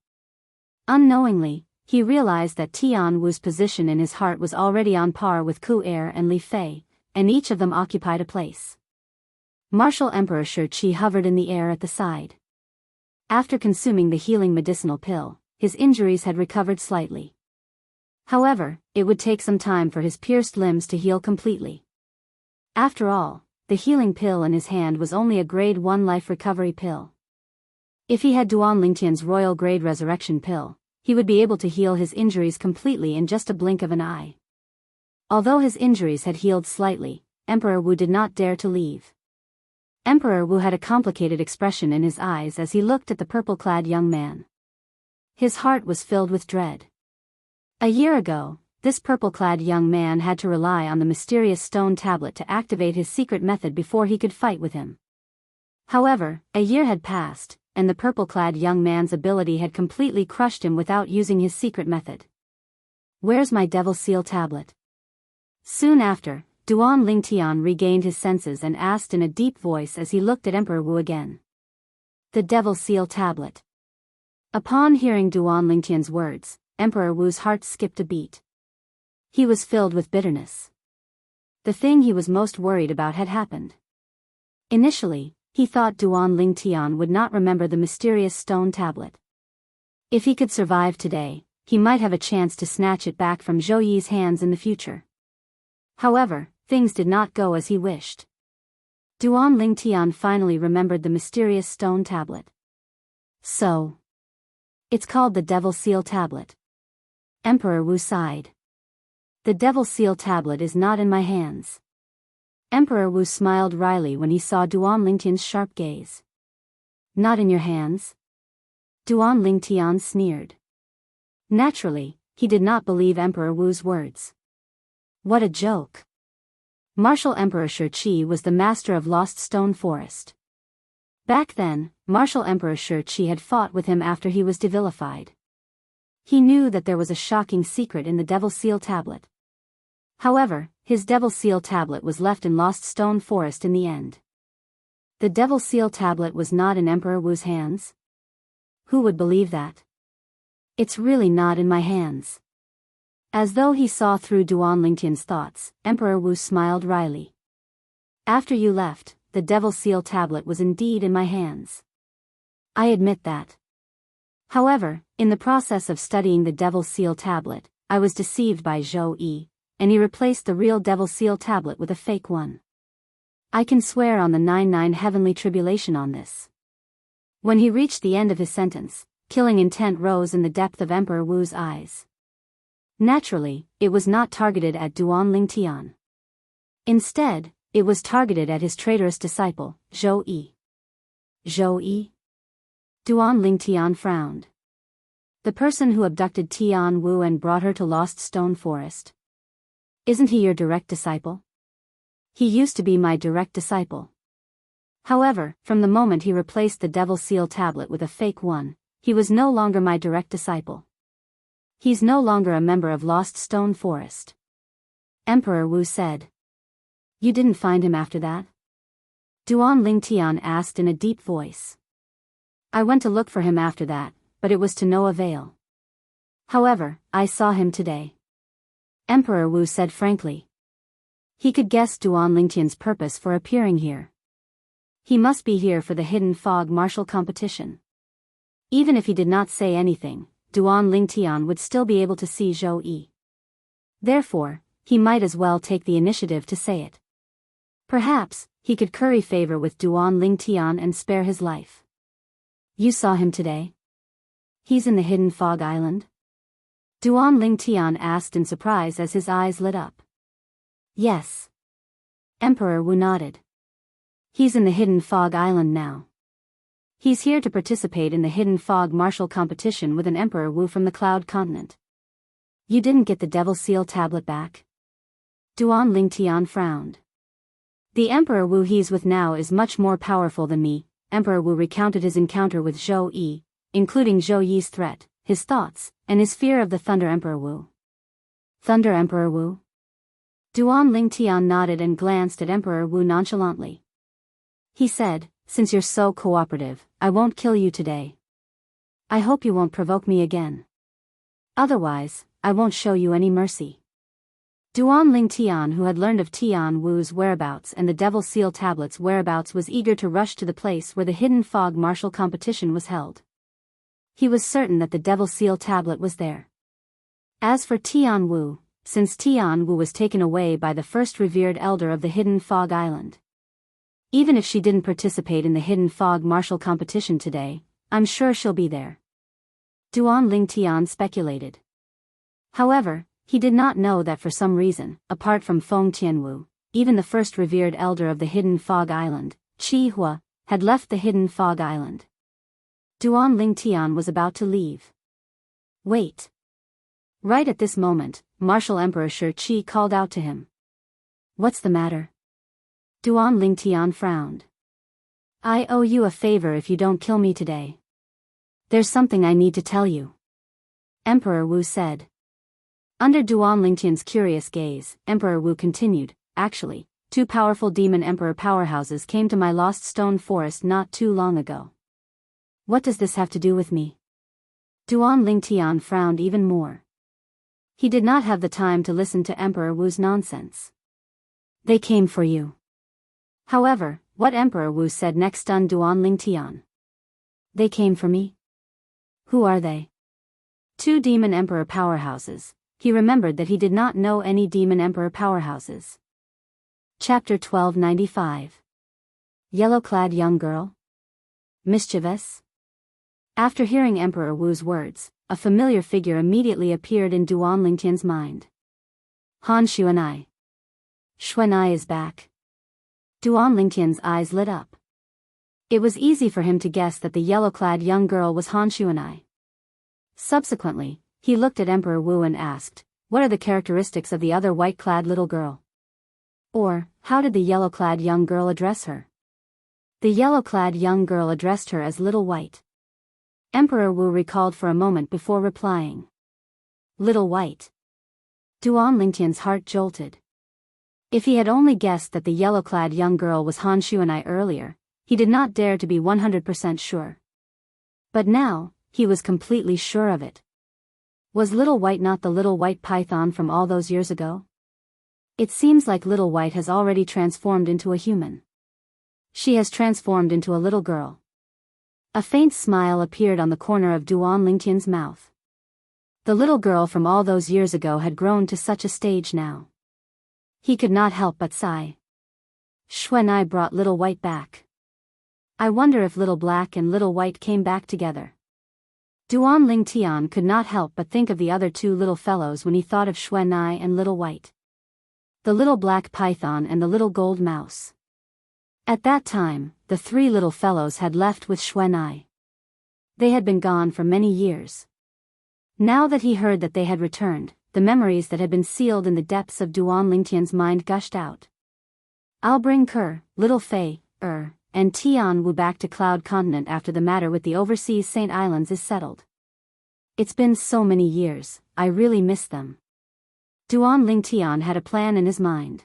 Unknowingly, he realized that Tian Wu's position in his heart was already on par with Ku Er and Li Fei, and each of them occupied a place. Martial Emperor Shi hovered in the air at the side. After consuming the healing medicinal pill, his injuries had recovered slightly. However, it would take some time for his pierced limbs to heal completely. After all, the healing pill in his hand was only a grade 1 life recovery pill. If he had Duan Tian's royal grade resurrection pill, he would be able to heal his injuries completely in just a blink of an eye. Although his injuries had healed slightly, Emperor Wu did not dare to leave. Emperor Wu had a complicated expression in his eyes as he looked at the purple-clad young man. His heart was filled with dread. A year ago, this purple-clad young man had to rely on the mysterious stone tablet to activate his secret method before he could fight with him. However, a year had passed, and the purple-clad young man's ability had completely crushed him without using his secret method. "Where's my Devil Seal tablet?" Soon after, Duan Tian regained his senses and asked in a deep voice as he looked at Emperor Wu again. "The Devil Seal tablet." Upon hearing Duan Tian's words, Emperor Wu's heart skipped a beat. He was filled with bitterness. The thing he was most worried about had happened. Initially, he thought Duan Tian would not remember the mysterious stone tablet. If he could survive today, he might have a chance to snatch it back from Zhou Yi's hands in the future. However, things did not go as he wished. Duan Tian finally remembered the mysterious stone tablet. So, it's called the Devil Seal tablet. Emperor Wu sighed. The Devil Seal tablet is not in my hands. Emperor Wu smiled wryly when he saw Duan Tian's sharp gaze. Not in your hands? Duan Tian sneered. Naturally, he did not believe Emperor Wu's words. What a joke. Martial Emperor Shi was the master of Lost Stone Forest. Back then, Martial Emperor Shi had fought with him after he was devilified. He knew that there was a shocking secret in the Devil Seal tablet. However, his Devil Seal tablet was left in Lost Stone Forest in the end. The Devil Seal tablet was not in Emperor Wu's hands? Who would believe that? It's really not in my hands. As though he saw through Duan Tian's thoughts, Emperor Wu smiled wryly. After you left, the Devil Seal tablet was indeed in my hands. I admit that. However, in the process of studying the Devil Seal tablet, I was deceived by Zhou Yi, and he replaced the real Devil Seal tablet with a fake one. I can swear on the 99 heavenly tribulation on this. When he reached the end of his sentence, killing intent rose in the depth of Emperor Wu's eyes. Naturally, it was not targeted at Duan Tian. Instead, it was targeted at his traitorous disciple, Zhou Yi. Zhou Yi? Duan Tian frowned. The person who abducted Tian Wu and brought her to Lost Stone Forest. Isn't he your direct disciple? He used to be my direct disciple. However, from the moment he replaced the Devil Seal tablet with a fake one, he was no longer my direct disciple. He's no longer a member of Lost Stone Forest. Emperor Wu said. You didn't find him after that? Duan Tian asked in a deep voice. I went to look for him after that, but it was to no avail. However, I saw him today. Emperor Wu said frankly. He could guess Duan Tian's purpose for appearing here. He must be here for the hidden fog martial competition. Even if he did not say anything, Duan Lingtian would still be able to see Zhou Yi. Therefore, he might as well take the initiative to say it. Perhaps, he could curry favor with Duan Lingtian and spare his life. You saw him today? He's in the hidden fog island? Duan Lingtian asked in surprise as his eyes lit up. Yes. Emperor Wu nodded. He's in the hidden fog island now. He's here to participate in the hidden fog martial competition with an Emperor Wu from the Cloud Continent. You didn't get the Devil Seal tablet back? Duan Lingtian frowned. The Emperor Wu he's with now is much more powerful than me. Emperor Wu recounted his encounter with Zhou Yi, including Zhou Yi's threat, his thoughts, and his fear of the Thunder Emperor Wu. Thunder Emperor Wu? Duan Lingtian nodded and glanced at Emperor Wu nonchalantly. He said, since you're so cooperative, I won't kill you today. I hope you won't provoke me again. Otherwise, I won't show you any mercy. Duan Lingtian, who had learned of Tian Wu's whereabouts and the Devil Seal tablet's whereabouts, was eager to rush to the place where the hidden fog martial competition was held. He was certain that the Devil Seal tablet was there. As for Tian Wu, since Tian Wu was taken away by the first revered elder of the hidden fog island. Even if she didn't participate in the hidden fog martial competition today, I'm sure she'll be there. Duan Lingtian speculated. However, he did not know that for some reason, apart from Feng Tianwu, even the first revered elder of the hidden fog island, Qi Hua, had left the hidden fog island. Duan Lingtian was about to leave. Wait. Right at this moment, Martial Emperor Shi Qi called out to him. What's the matter? Duan Lingtian frowned. I owe you a favor if you don't kill me today. There's something I need to tell you. Emperor Wu said. Under Duan Lingtian's curious gaze, Emperor Wu continued, actually, 2 powerful demon emperor powerhouses came to my Lost Stone Forest not too long ago. What does this have to do with me? Duan Lingtian frowned even more. He did not have the time to listen to Emperor Wu's nonsense. They came for you. However, what Emperor Wu said next stunned Duan Lingtian. They came for me? Who are they? 2 demon emperor powerhouses. He remembered that he did not know any demon emperor powerhouses. Chapter 1295. Yellow-clad young girl? Mischievous? After hearing Emperor Wu's words, a familiar figure immediately appeared in Duan Lingtian's mind. Han Xuanai. Xuanai is back. Duan Lingtian's eyes lit up. It was easy for him to guess that the yellow-clad young girl was Han Xuanai. Subsequently, he looked at Emperor Wu and asked, what are the characteristics of the other white-clad little girl? Or, how did the yellow-clad young girl address her? The yellow-clad young girl addressed her as Little White. Emperor Wu recalled for a moment before replying. Little White. Duan Lingtian's heart jolted. If he had only guessed that the yellow-clad young girl was Han Xuanai earlier, he did not dare to be 100% sure. But now, he was completely sure of it. Was Little White not the little white python from all those years ago? It seems like Little White has already transformed into a human. She has transformed into a little girl. A faint smile appeared on the corner of Duan Lingtian's mouth. The little girl from all those years ago had grown to such a stage now. He could not help but sigh. Xuanai brought Little White back. I wonder if Little Black and Little White came back together. Duan Lingtian could not help but think of the other 2 little fellows when he thought of Xuanai and Little White. The little black python and the little gold mouse. At that time, the 3 little fellows had left with Xuanai. They had been gone for many years. Now that he heard that they had returned, the memories that had been sealed in the depths of Duan Lingtian's mind gushed out. I'll bring Ker, Little Fei, and Tian Wu back to Cloud Continent after the matter with the overseas Saint Islands is settled. It's been so many years, I really miss them. Duan Lingtian had a plan in his mind.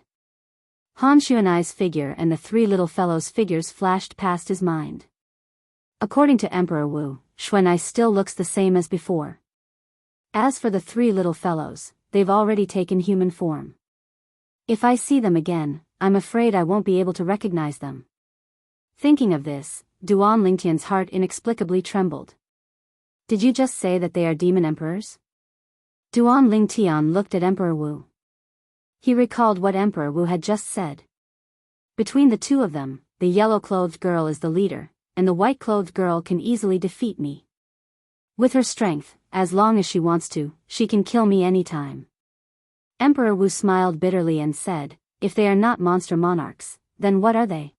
Han Xuanai's figure and the 3 little fellows' figures flashed past his mind. According to Emperor Wu, Xuanai still looks the same as before. As for the 3 little fellows, they've already taken human form. If I see them again, I'm afraid I won't be able to recognize them. Thinking of this, Duan Lingtian's heart inexplicably trembled. Did you just say that they are demon emperors? Duan Lingtian looked at Emperor Wu. He recalled what Emperor Wu had just said. Between the two of them, the yellow-clothed girl is the leader, and the white-clothed girl can easily defeat me. With her strength, as long as she wants to, she can kill me anytime. Emperor Wu smiled bitterly and said, if they are not monster monarchs, then what are they?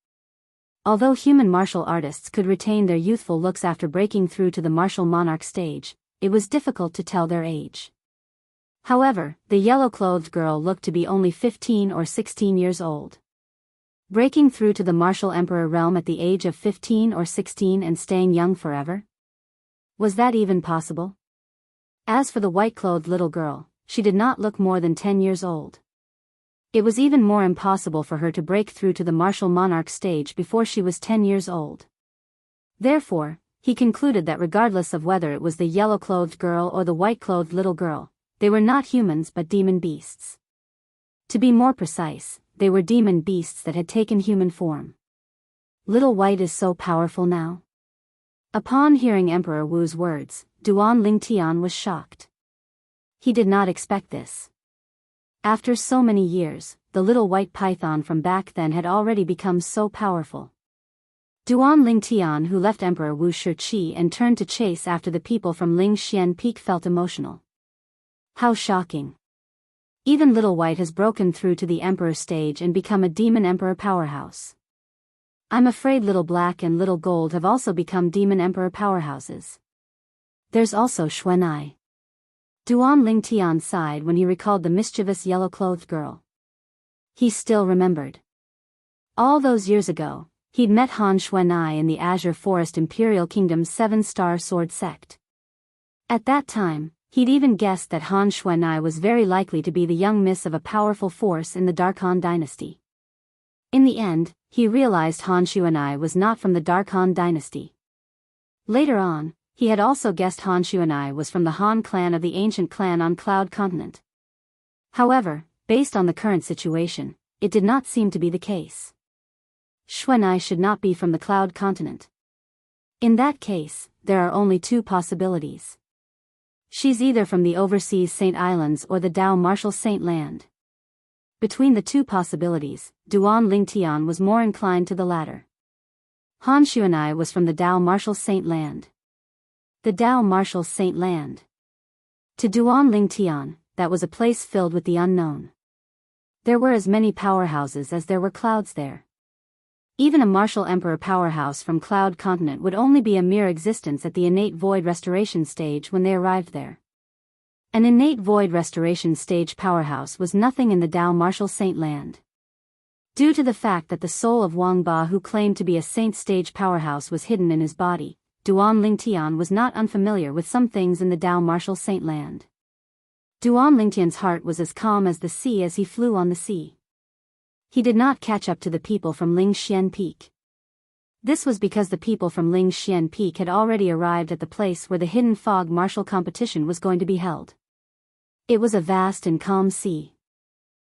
Although human martial artists could retain their youthful looks after breaking through to the martial monarch stage, it was difficult to tell their age. However, the yellow-clothed girl looked to be only 15 or 16 years old. Breaking through to the martial emperor realm at the age of 15 or 16 and staying young forever? Was that even possible? As for the white-clothed little girl, she did not look more than 10 years old. It was even more impossible for her to break through to the martial monarch stage before she was 10 years old. Therefore, he concluded that regardless of whether it was the yellow-clothed girl or the white-clothed little girl, they were not humans but demon beasts. To be more precise, they were demon beasts that had taken human form. Little White is so powerful now? Upon hearing Emperor Wu's words, Duan Lingtian was shocked. He did not expect this. After so many years, the little white python from back then had already become so powerful. Duan Lingtian, who left Emperor Wu Shiqi and turned to chase after the people from Lingxian Peak, felt emotional. How shocking. Even Little White has broken through to the Emperor stage and become a Demon Emperor powerhouse. I'm afraid Little Black and Little Gold have also become Demon Emperor powerhouses. There's also Xuanai. Duan Lingtian sighed when he recalled the mischievous yellow-clothed girl. He still remembered. All those years ago, he'd met Han Xuanai in the Azure Forest Imperial Kingdom's 7-star sword sect. At that time, he'd even guessed that Han Xuanai was very likely to be the young miss of a powerful force in the Dark Han dynasty. In the end, he realized Han Xuanai was not from the Dark Han dynasty. Later on, he had also guessed Han Xuanai was from the Han clan of the ancient clan on Cloud Continent. However, based on the current situation, it did not seem to be the case. Xuanai should not be from the Cloud Continent. In that case, there are only two possibilities. She's either from the overseas Saint Islands or the Dao Martial Saint Land. Between the two possibilities, Duan Lingtian was more inclined to the latter. Han Xuanai was from the Dao Martial Saint Land. The Dao Martial Saint Land. To Duan Lingtian, that was a place filled with the unknown. There were as many powerhouses as there were clouds there. Even a martial emperor powerhouse from Cloud Continent would only be a mere existence at the innate void restoration stage when they arrived there. An innate void restoration stage powerhouse was nothing in the Dao Martial Saint Land. Due to the fact that the soul of Wang Ba, who claimed to be a saint stage powerhouse, was hidden in his body, Duan Lingtian was not unfamiliar with some things in the Dao Martial Saint Land. Duan Lingtian's heart was as calm as the sea as he flew on the sea. He did not catch up to the people from Lingxian Peak. This was because the people from Lingxian Peak had already arrived at the place where the hidden fog martial competition was going to be held. It was a vast and calm sea.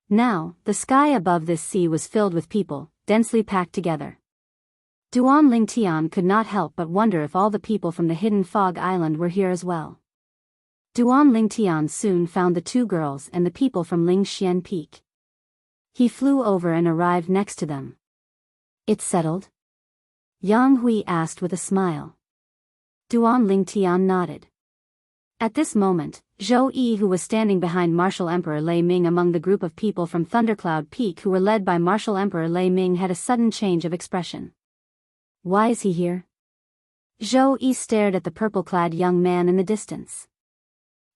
Now, the sky above this sea was filled with people, densely packed together. Duan Lingtian could not help but wonder if all the people from the hidden fog island were here as well. Duan Lingtian soon found the two girls and the people from Lingxian Peak. He flew over and arrived next to them. It's settled? Yang Hui asked with a smile. Duan Lingtian nodded. At this moment, Zhou Yi, who was standing behind Martial Emperor Lei Ming among the group of people from Thundercloud Peak who were led by Martial Emperor Lei Ming, had a sudden change of expression. Why is he here? Zhou Yi stared at the purple-clad young man in the distance.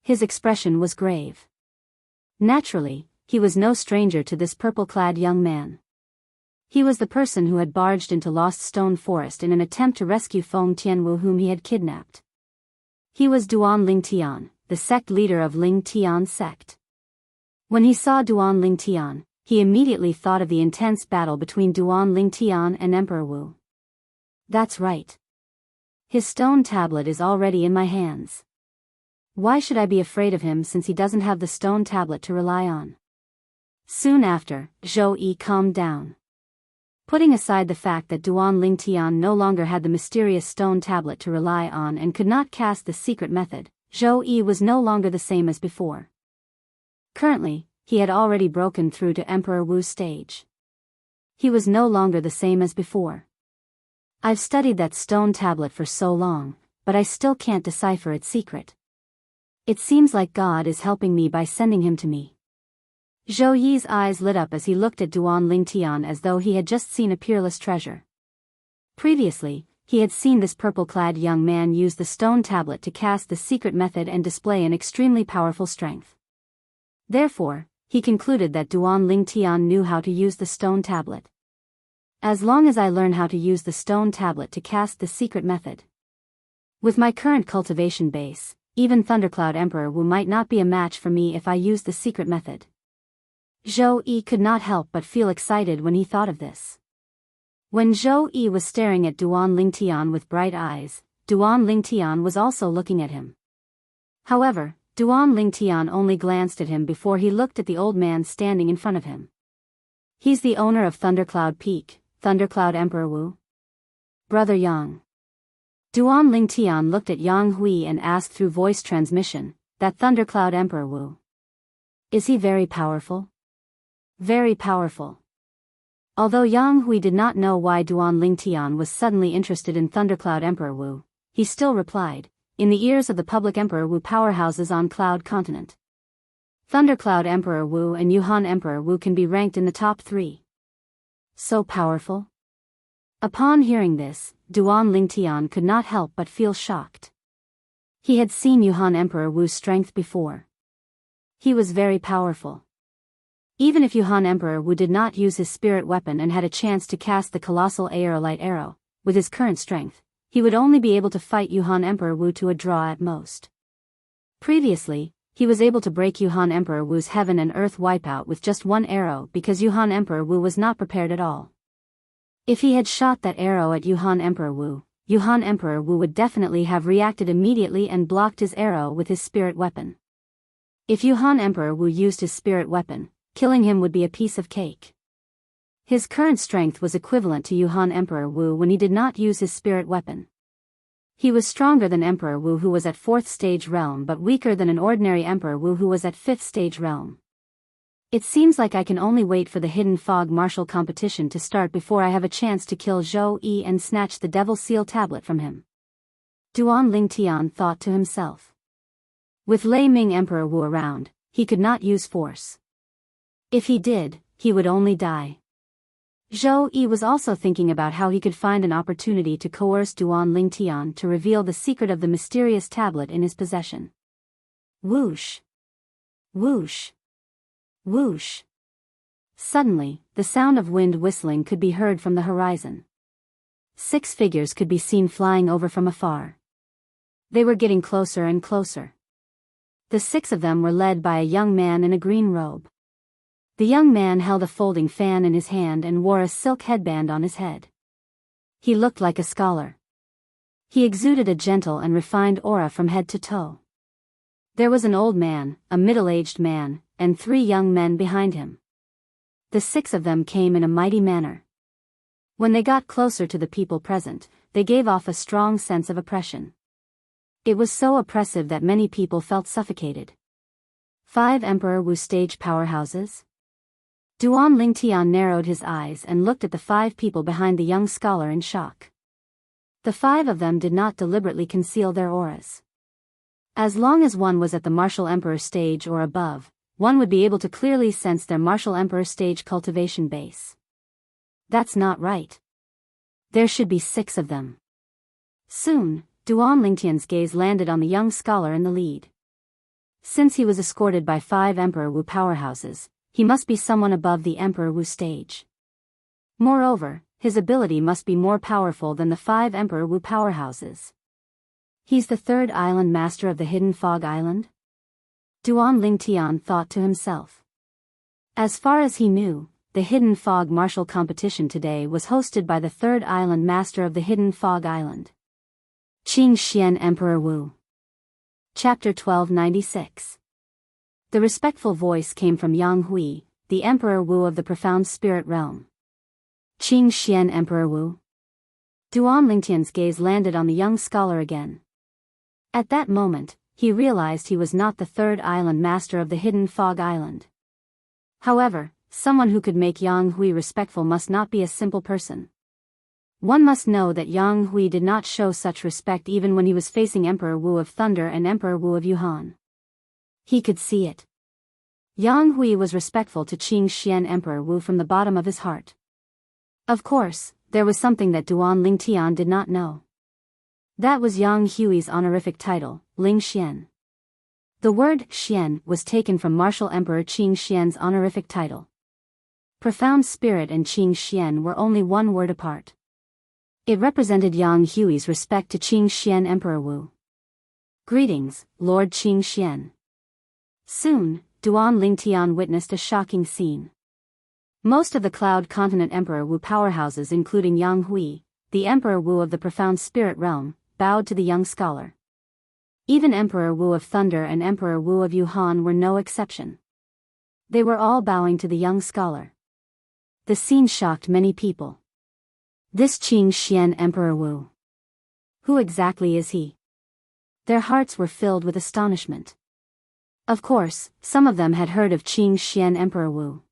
His expression was grave. Naturally, he was no stranger to this purple-clad young man. He was the person who had barged into Lost Stone Forest in an attempt to rescue Feng Tianwu, whom he had kidnapped. He was Duan Lingtian, the sect leader of Lingtian sect. When he saw Duan Lingtian, he immediately thought of the intense battle between Duan Lingtian and Emperor Wu. That's right. His stone tablet is already in my hands. Why should I be afraid of him since he doesn't have the stone tablet to rely on? Soon after, Zhou Yi calmed down. Putting aside the fact that Duan Lingtian no longer had the mysterious stone tablet to rely on and could not cast the secret method, Zhou Yi was no longer the same as before. Currently, he had already broken through to Emperor Wu's stage. He was no longer the same as before. I've studied that stone tablet for so long, but I still can't decipher its secret. It seems like God is helping me by sending him to me. Zhou Yi's eyes lit up as he looked at Duan Lingtian as though he had just seen a peerless treasure. Previously, he had seen this purple-clad young man use the stone tablet to cast the secret method and display an extremely powerful strength. Therefore, he concluded that Duan Lingtian knew how to use the stone tablet. As long as I learn how to use the stone tablet to cast the secret method. With my current cultivation base, even Thundercloud Emperor Wu might not be a match for me if I use the secret method. Zhou Yi could not help but feel excited when he thought of this. When Zhou Yi was staring at Duan Lingtian with bright eyes, Duan Lingtian was also looking at him. However, Duan Lingtian only glanced at him before he looked at the old man standing in front of him. He's the owner of Thundercloud Peak, Thundercloud Emperor Wu? Brother Yang. Duan Lingtian looked at Yang Hui and asked through voice transmission, that Thundercloud Emperor Wu. Is he very powerful? Very powerful. Although Yang Hui did not know why Duan Lingtian was suddenly interested in Thundercloud Emperor Wu, he still replied, in the ears of the public Emperor Wu powerhouses on Cloud Continent. Thundercloud Emperor Wu and Yuhan Emperor Wu can be ranked in the top 3. So powerful? Upon hearing this, Duan Lingtian could not help but feel shocked. He had seen Yuhan Emperor Wu's strength before. He was very powerful. Even if Yuhan Emperor Wu did not use his spirit weapon and had a chance to cast the colossal aerolite arrow, with his current strength, he would only be able to fight Yuhan Emperor Wu to a draw at most. Previously, he was able to break Yuhan Emperor Wu's heaven and earth wipeout with just one arrow because Yuhan Emperor Wu was not prepared at all. If he had shot that arrow at Yuhan Emperor Wu would definitely have reacted immediately and blocked his arrow with his spirit weapon. If Yuhan Emperor Wu used his spirit weapon, killing him would be a piece of cake. His current strength was equivalent to Yuhan Emperor Wu when he did not use his spirit weapon. He was stronger than Emperor Wu who was at 4th stage realm but weaker than an ordinary Emperor Wu who was at 5th stage realm. It seems like I can only wait for the Hidden Fog martial competition to start before I have a chance to kill Zhou Yi and snatch the Devil Seal tablet from him. Duan Lingtian thought to himself. With Lei Ming Emperor Wu around, he could not use force. If he did, he would only die. Zhou Yi was also thinking about how he could find an opportunity to coerce Duan Lingtian to reveal the secret of the mysterious tablet in his possession. Whoosh! Whoosh! Whoosh! Suddenly, the sound of wind whistling could be heard from the horizon. 6 figures could be seen flying over from afar. They were getting closer and closer. The 6 of them were led by a young man in a green robe. The young man held a folding fan in his hand and wore a silk headband on his head. He looked like a scholar. He exuded a gentle and refined aura from head to toe. There was an old man, a middle-aged man, and 3 young men behind him. The 6 of them came in a mighty manner. When they got closer to the people present, they gave off a strong sense of oppression. It was so oppressive that many people felt suffocated. 5 Emperor Wu stage powerhouses? Duan Lingtian narrowed his eyes and looked at the 5 people behind the young scholar in shock. The 5 of them did not deliberately conceal their auras. As long as one was at the Martial Emperor stage or above, one would be able to clearly sense their Martial Emperor stage cultivation base. That's not right. There should be 6 of them. Soon, Duan Lingtian's gaze landed on the young scholar in the lead. Since he was escorted by 5 Emperor Wu powerhouses, he must be someone above the Emperor Wu stage. Moreover, his ability must be more powerful than the 5 Emperor Wu powerhouses. He's the 3rd island master of the Hidden Fog Island? Duan Lingtian thought to himself. As far as he knew, the Hidden Fog martial competition today was hosted by the 3rd island master of the Hidden Fog Island. Qingxian Emperor Wu. Chapter 1296. The respectful voice came from Yang Hui, the Emperor Wu of the Profound Spirit Realm. Qing Xian Emperor Wu. Duan Lingtian's gaze landed on the young scholar again. At that moment, he realized he was not the third island master of the hidden fog island. However, someone who could make Yang Hui respectful must not be a simple person. One must know that Yang Hui did not show such respect even when he was facing Emperor Wu of Thunder and Emperor Wu of Yuhan. He could see it. Yang Hui was respectful to Qing Xian Emperor Wu from the bottom of his heart. Of course, there was something that Duan Lingtian did not know. That was Yang Hui's honorific title, Ling Xian. The word Xian was taken from martial Emperor Qing Xian's honorific title. Profound Spirit and Qing Xian were only one word apart. It represented Yang Hui's respect to Qing Xian Emperor Wu. Greetings, Lord Qing Xian. Soon, Duan Lingtian witnessed a shocking scene. Most of the Cloud Continent Emperor Wu powerhouses including Yang Hui, the Emperor Wu of the Profound Spirit Realm, bowed to the young scholar. Even Emperor Wu of Thunder and Emperor Wu of Yuhan were no exception. They were all bowing to the young scholar. The scene shocked many people. This Qing Xian Emperor Wu. Who exactly is he? Their hearts were filled with astonishment. Of course, some of them had heard of Qing Xian Emperor Wu.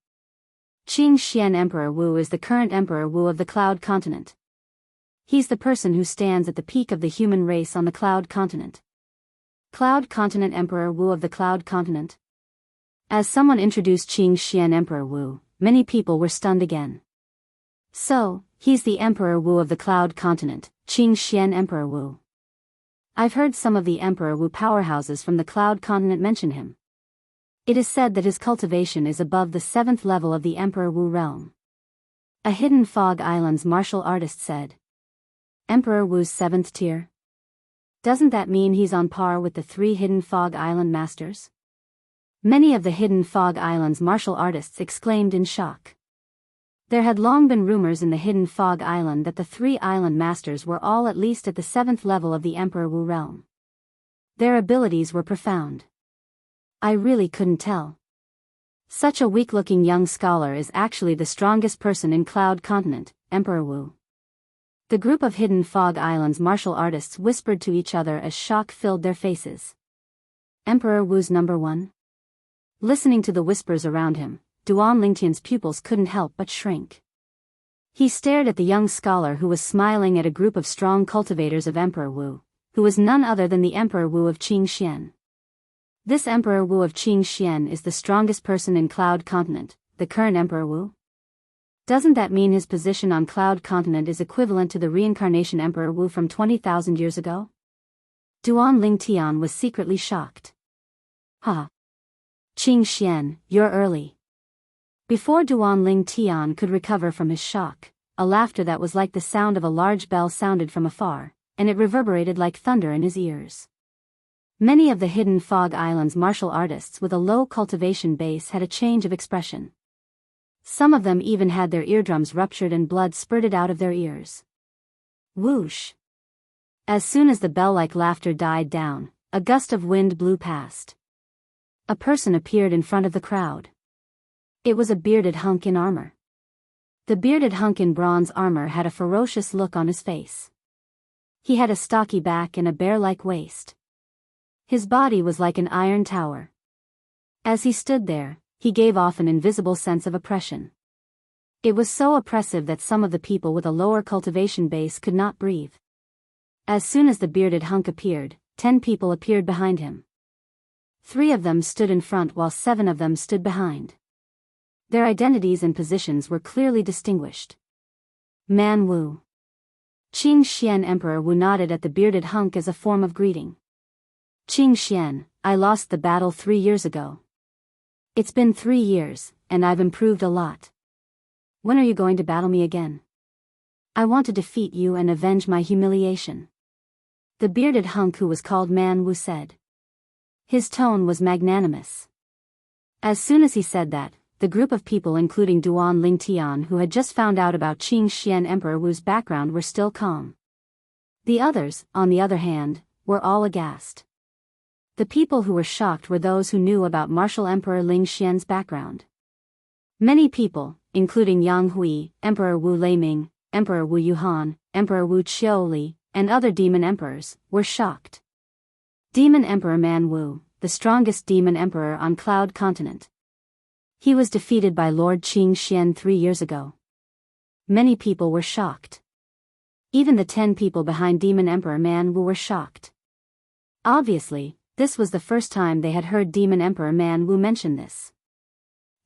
Qing Xian Emperor Wu is the current Emperor Wu of the Cloud Continent. He's the person who stands at the peak of the human race on the Cloud Continent. Cloud Continent Emperor Wu of the Cloud Continent. As someone introduced Qing Xian Emperor Wu, many people were stunned again. So, he's the Emperor Wu of the Cloud Continent, Qing Xian Emperor Wu. I've heard some of the Emperor Wu powerhouses from the Cloud Continent mention him. It is said that his cultivation is above the 7th level of the Emperor Wu realm. A Hidden Fog Island's martial artist said. Emperor Wu's 7th tier? Doesn't that mean he's on par with the 3 Hidden Fog Island masters? Many of the Hidden Fog Island's martial artists exclaimed in shock. There had long been rumors in the Hidden Fog Island that the 3 island masters were all at least at the 7th level of the Emperor Wu realm. Their abilities were profound. I really couldn't tell. Such a weak-looking young scholar is actually the strongest person in Cloud Continent, Emperor Wu. The group of Hidden Fog Island's martial artists whispered to each other as shock filled their faces. Emperor Wu's number 1? Listening to the whispers around him, Duan Lingtian's pupils couldn't help but shrink. He stared at the young scholar who was smiling at a group of strong cultivators of Emperor Wu, who was none other than the Emperor Wu of Qing Xian. This Emperor Wu of Qing Xian is the strongest person in Cloud Continent, the current Emperor Wu? Doesn't that mean his position on Cloud Continent is equivalent to the reincarnation Emperor Wu from 20,000 years ago? Duan Lingtian was secretly shocked. Ha! Qing Xian, you're early. Before Duan Lingtian could recover from his shock, a laughter that was like the sound of a large bell sounded from afar, and it reverberated like thunder in his ears. Many of the Hidden Fog Island's martial artists with a low cultivation base had a change of expression. Some of them even had their eardrums ruptured and blood spurted out of their ears. Whoosh! As soon as the bell-like laughter died down, a gust of wind blew past. A person appeared in front of the crowd. It was a bearded hunk in armor. The bearded hunk in bronze armor had a ferocious look on his face. He had a stocky back and a bear-like waist. His body was like an iron tower. As he stood there, he gave off an invisible sense of oppression. It was so oppressive that some of the people with a lower cultivation base could not breathe. As soon as the bearded hunk appeared, 10 people appeared behind him. 3 of them stood in front while 7 of them stood behind. Their identities and positions were clearly distinguished. Man Wu. Qing Xian Emperor Wu nodded at the bearded hunk as a form of greeting. Qing Xian, I lost the battle 3 years ago. It's been 3 years, and I've improved a lot. When are you going to battle me again? I want to defeat you and avenge my humiliation. The bearded hunk who was called Man Wu said. His tone was magnanimous. As soon as he said that, the group of people including Duan Lingtian who had just found out about Qing Xian Emperor Wu's background were still calm. The others, on the other hand, were all aghast. The people who were shocked were those who knew about martial Emperor Ling Xian's background. Many people, including Yang Hui, Emperor Wu Leiming, Emperor Wu Yuhan, Emperor Wu Qiuli, and other demon emperors, were shocked. Demon Emperor Man Wu, the strongest demon emperor on Cloud Continent. He was defeated by Lord Qing Xian 3 years ago. Many people were shocked. Even the 10 people behind Demon Emperor Man Wu were shocked. Obviously, this was the first time they had heard Demon Emperor Man Wu mention this.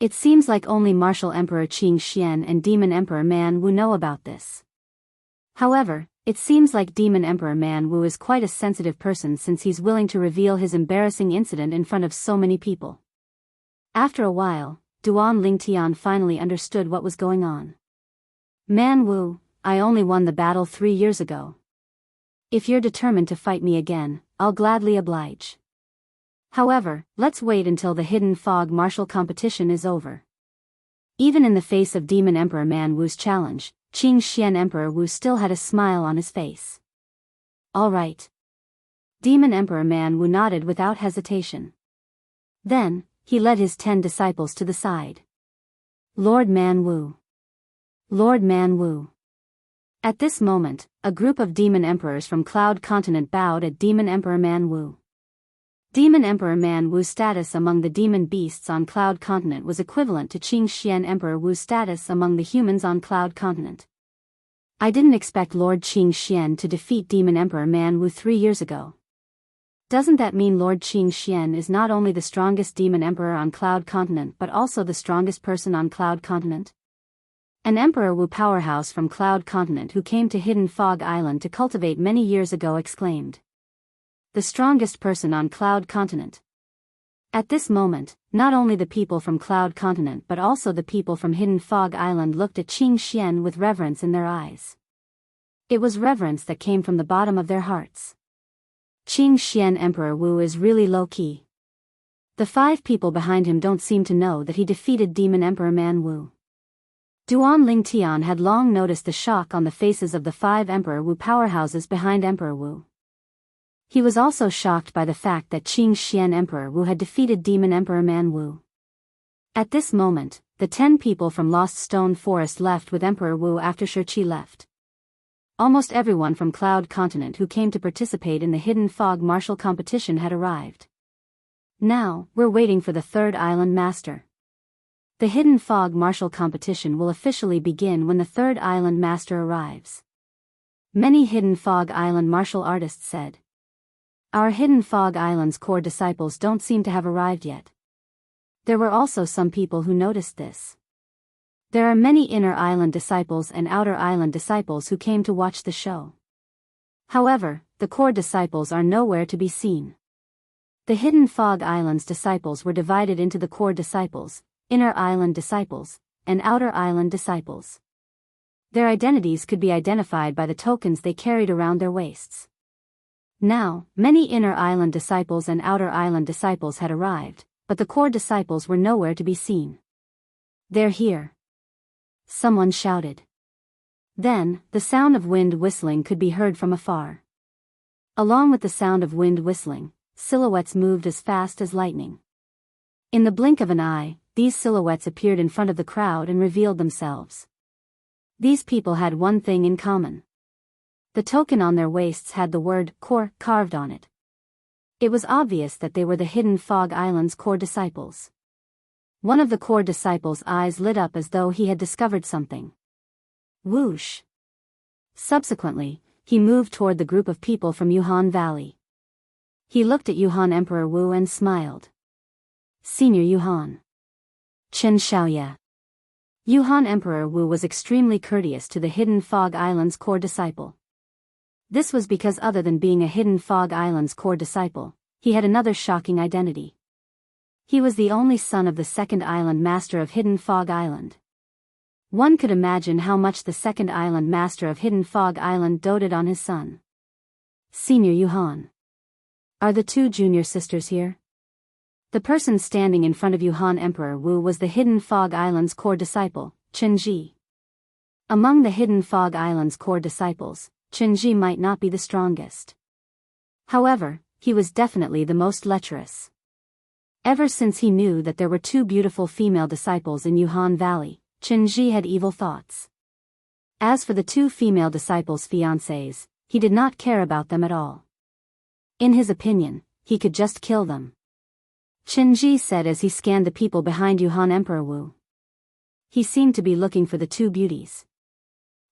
It seems like only Martial Emperor Qing Xian and Demon Emperor Man Wu know about this. However, it seems like Demon Emperor Man Wu is quite a sensitive person since he's willing to reveal his embarrassing incident in front of so many people. After a while, Duan Lingtian finally understood what was going on. Man Wu, I only won the battle 3 years ago. If you're determined to fight me again, I'll gladly oblige. However, let's wait until the Hidden Fog martial competition is over. Even in the face of Demon Emperor Man Wu's challenge, Qing Xian Emperor Wu still had a smile on his face. All right. Demon Emperor Man Wu nodded without hesitation. Then, he led his 10 disciples to the side. Lord Man Wu. Lord Man Wu. At this moment, a group of demon emperors from Cloud Continent bowed at Demon Emperor Man Wu. Demon Emperor Man Wu's status among the demon beasts on Cloud Continent was equivalent to Qing Xian Emperor Wu's status among the humans on Cloud Continent. I didn't expect Lord Qing Xian to defeat Demon Emperor Man Wu 3 years ago. Doesn't that mean Lord Qing Xian is not only the strongest demon emperor on Cloud Continent but also the strongest person on Cloud Continent? An Emperor Wu powerhouse from Cloud Continent who came to Hidden Fog Island to cultivate many years ago exclaimed. The strongest person on Cloud Continent. At this moment, not only the people from Cloud Continent but also the people from Hidden Fog Island looked at Qing Xian with reverence in their eyes. It was reverence that came from the bottom of their hearts. Qing Xian Emperor Wu is really low-key. The 5 people behind him don't seem to know that he defeated Demon Emperor Man Wu. Duan Lingtian had long noticed the shock on the faces of the 5 Emperor Wu powerhouses behind Emperor Wu. He was also shocked by the fact that Qing Xian Emperor Wu had defeated Demon Emperor Man Wu. At this moment, the 10 people from Lost Stone Forest left with Emperor Wu after Shi left. Almost everyone from Cloud Continent who came to participate in the Hidden Fog martial competition had arrived. Now, we're waiting for the 3rd Island Master. The Hidden Fog martial competition will officially begin when the 3rd Island Master arrives. Many Hidden Fog Island martial artists said. Our Hidden Fog Island's core disciples don't seem to have arrived yet. There were also some people who noticed this. There are many Inner Island disciples and Outer Island disciples who came to watch the show. However, the core disciples are nowhere to be seen. The Hidden Fog Island's disciples were divided into the core disciples, Inner Island disciples, and Outer Island disciples. Their identities could be identified by the tokens they carried around their waists. Now, many Inner Island disciples and Outer Island disciples had arrived, but the core disciples were nowhere to be seen. They're here. Someone shouted. Then, the sound of wind whistling could be heard from afar. Along with the sound of wind whistling, silhouettes moved as fast as lightning. In the blink of an eye, these silhouettes appeared in front of the crowd and revealed themselves. These people had one thing in common. The token on their waists had the word core carved on it. It was obvious that they were the Hidden Fog Island's core disciples. One of the core disciples' eyes lit up as though he had discovered something. Whoosh! Subsequently, he moved toward the group of people from Yuhan Valley. He looked at Yuhan Emperor Wu and smiled. Senior Yuhan. Chen Xiaoya. Yuhan Emperor Wu was extremely courteous to the Hidden Fog Island's core disciple. This was because other than being a Hidden Fog Island's core disciple, he had another shocking identity. He was the only son of the 2nd Island Master of Hidden Fog Island. One could imagine how much the 2nd Island Master of Hidden Fog Island doted on his son. Senior Yuhan. Are the 2 junior sisters here? The person standing in front of Yuhan Emperor Wu was the Hidden Fog Island's core disciple, Chen Ji. Among the Hidden Fog Island's core disciples, Chen Ji might not be the strongest. However, he was definitely the most lecherous. Ever since he knew that there were 2 beautiful female disciples in Yuhan Valley, Qinji had evil thoughts. As for the two female disciples' fiancés, he did not care about them at all. In his opinion, he could just kill them. Qinji said as he scanned the people behind Yuhan Emperor Wu. He seemed to be looking for the two beauties.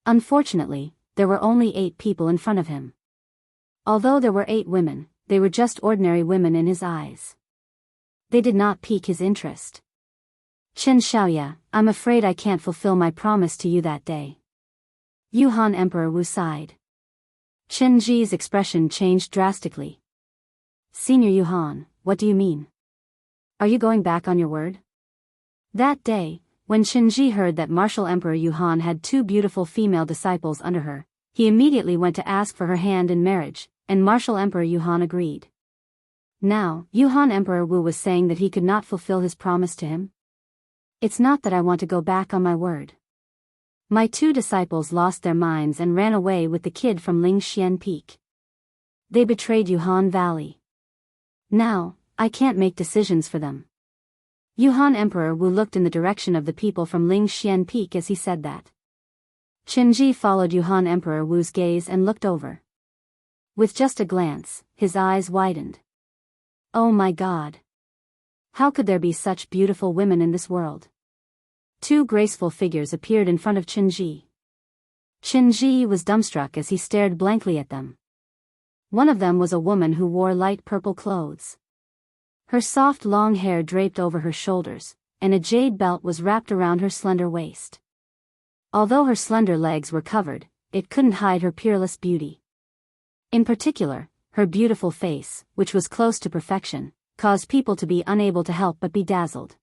Unfortunately, there were only 8 people in front of him. Although there were 8 women, they were just ordinary women in his eyes. They did not pique his interest. Qin Xiaoya, I'm afraid I can't fulfill my promise to you that day. Yuhan Emperor Wu sighed. Qinji's expression changed drastically. Senior Yuhan, what do you mean? Are you going back on your word? That day, when Qinji heard that Martial Emperor Yuhan had 2 beautiful female disciples under her, he immediately went to ask for her hand in marriage, and Martial Emperor Yuhan agreed. Now, Yuhan Emperor Wu was saying that he could not fulfill his promise to him. It's not that I want to go back on my word. My 2 disciples lost their minds and ran away with the kid from Lingxian Peak. They betrayed Yuhan Valley. Now, I can't make decisions for them. Yuhan Emperor Wu looked in the direction of the people from Lingxian Peak as he said that. Qinji followed Yuhan Emperor Wu's gaze and looked over. With just a glance, his eyes widened. Oh my God! How could there be such beautiful women in this world? 2 graceful figures appeared in front of Qinji. Qinji was dumbstruck as he stared blankly at them. One of them was a woman who wore light purple clothes. Her soft long hair draped over her shoulders, and a jade belt was wrapped around her slender waist. Although her slender legs were covered, it couldn't hide her peerless beauty. In particular, her beautiful face, which was close to perfection, caused people to be unable to help but be dazzled.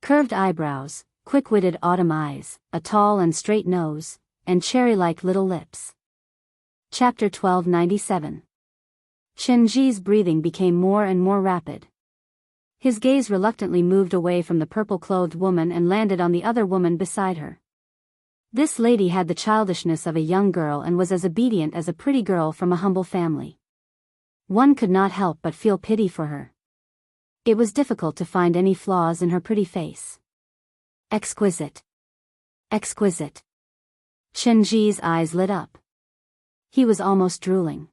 Curved eyebrows, quick-witted autumn eyes, a tall and straight nose, and cherry-like little lips. Chapter 1297. Qinji's breathing became more and more rapid. His gaze reluctantly moved away from the purple-clothed woman and landed on the other woman beside her. This lady had the childishness of a young girl and was as obedient as a pretty girl from a humble family. One could not help but feel pity for her. It was difficult to find any flaws in her pretty face. Exquisite. Exquisite. Qinji's eyes lit up. He was almost drooling.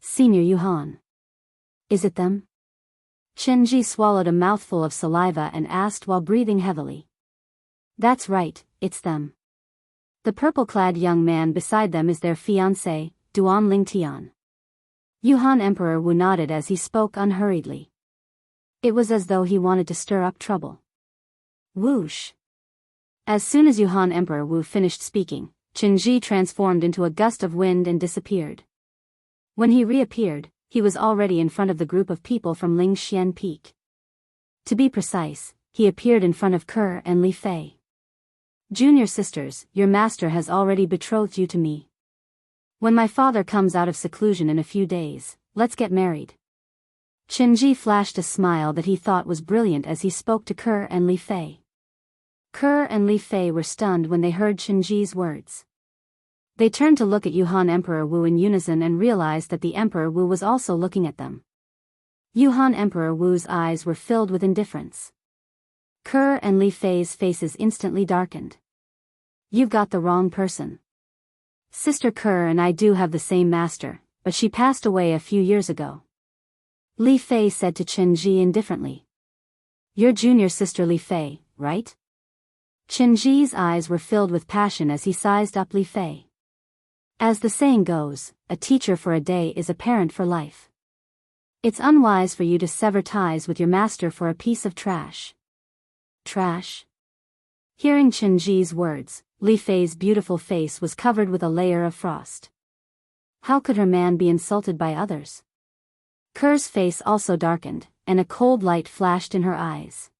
Senior Yuhan. Is it them? Qinji swallowed a mouthful of saliva and asked while breathing heavily. That's right, it's them. The purple-clad young man beside them is their fiancé, Duan Lingtian. Yuhan Emperor Wu nodded as he spoke unhurriedly. It was as though he wanted to stir up trouble. Whoosh! As soon as Yuhan Emperor Wu finished speaking, Qinji transformed into a gust of wind and disappeared. When he reappeared, he was already in front of the group of people from Lingxian Peak. To be precise, he appeared in front of Ke and Li Fei. Junior sisters, your master has already betrothed you to me. When my father comes out of seclusion in a few days, let's get married. Qinji flashed a smile that he thought was brilliant as he spoke to Ke and Li Fei. Ke and Li Fei were stunned when they heard Qinji's words. They turned to look at Yuhan Emperor Wu in unison and realized that the Emperor Wu was also looking at them. Yuhan Emperor Wu's eyes were filled with indifference. Ke and Li Fei's faces instantly darkened. You've got the wrong person. Sister Ke and I do have the same master, but she passed away a few years ago. Li Fei said to Qinji indifferently. Your junior sister Li Fei, right? Qinji's eyes were filled with passion as he sized up Li Fei. As the saying goes, a teacher for a day is a parent for life. It's unwise for you to sever ties with your master for a piece of trash. Trash? Hearing Qinji's words, Li Fei's beautiful face was covered with a layer of frost. How could her man be insulted by others? Ke's face also darkened, and a cold light flashed in her eyes.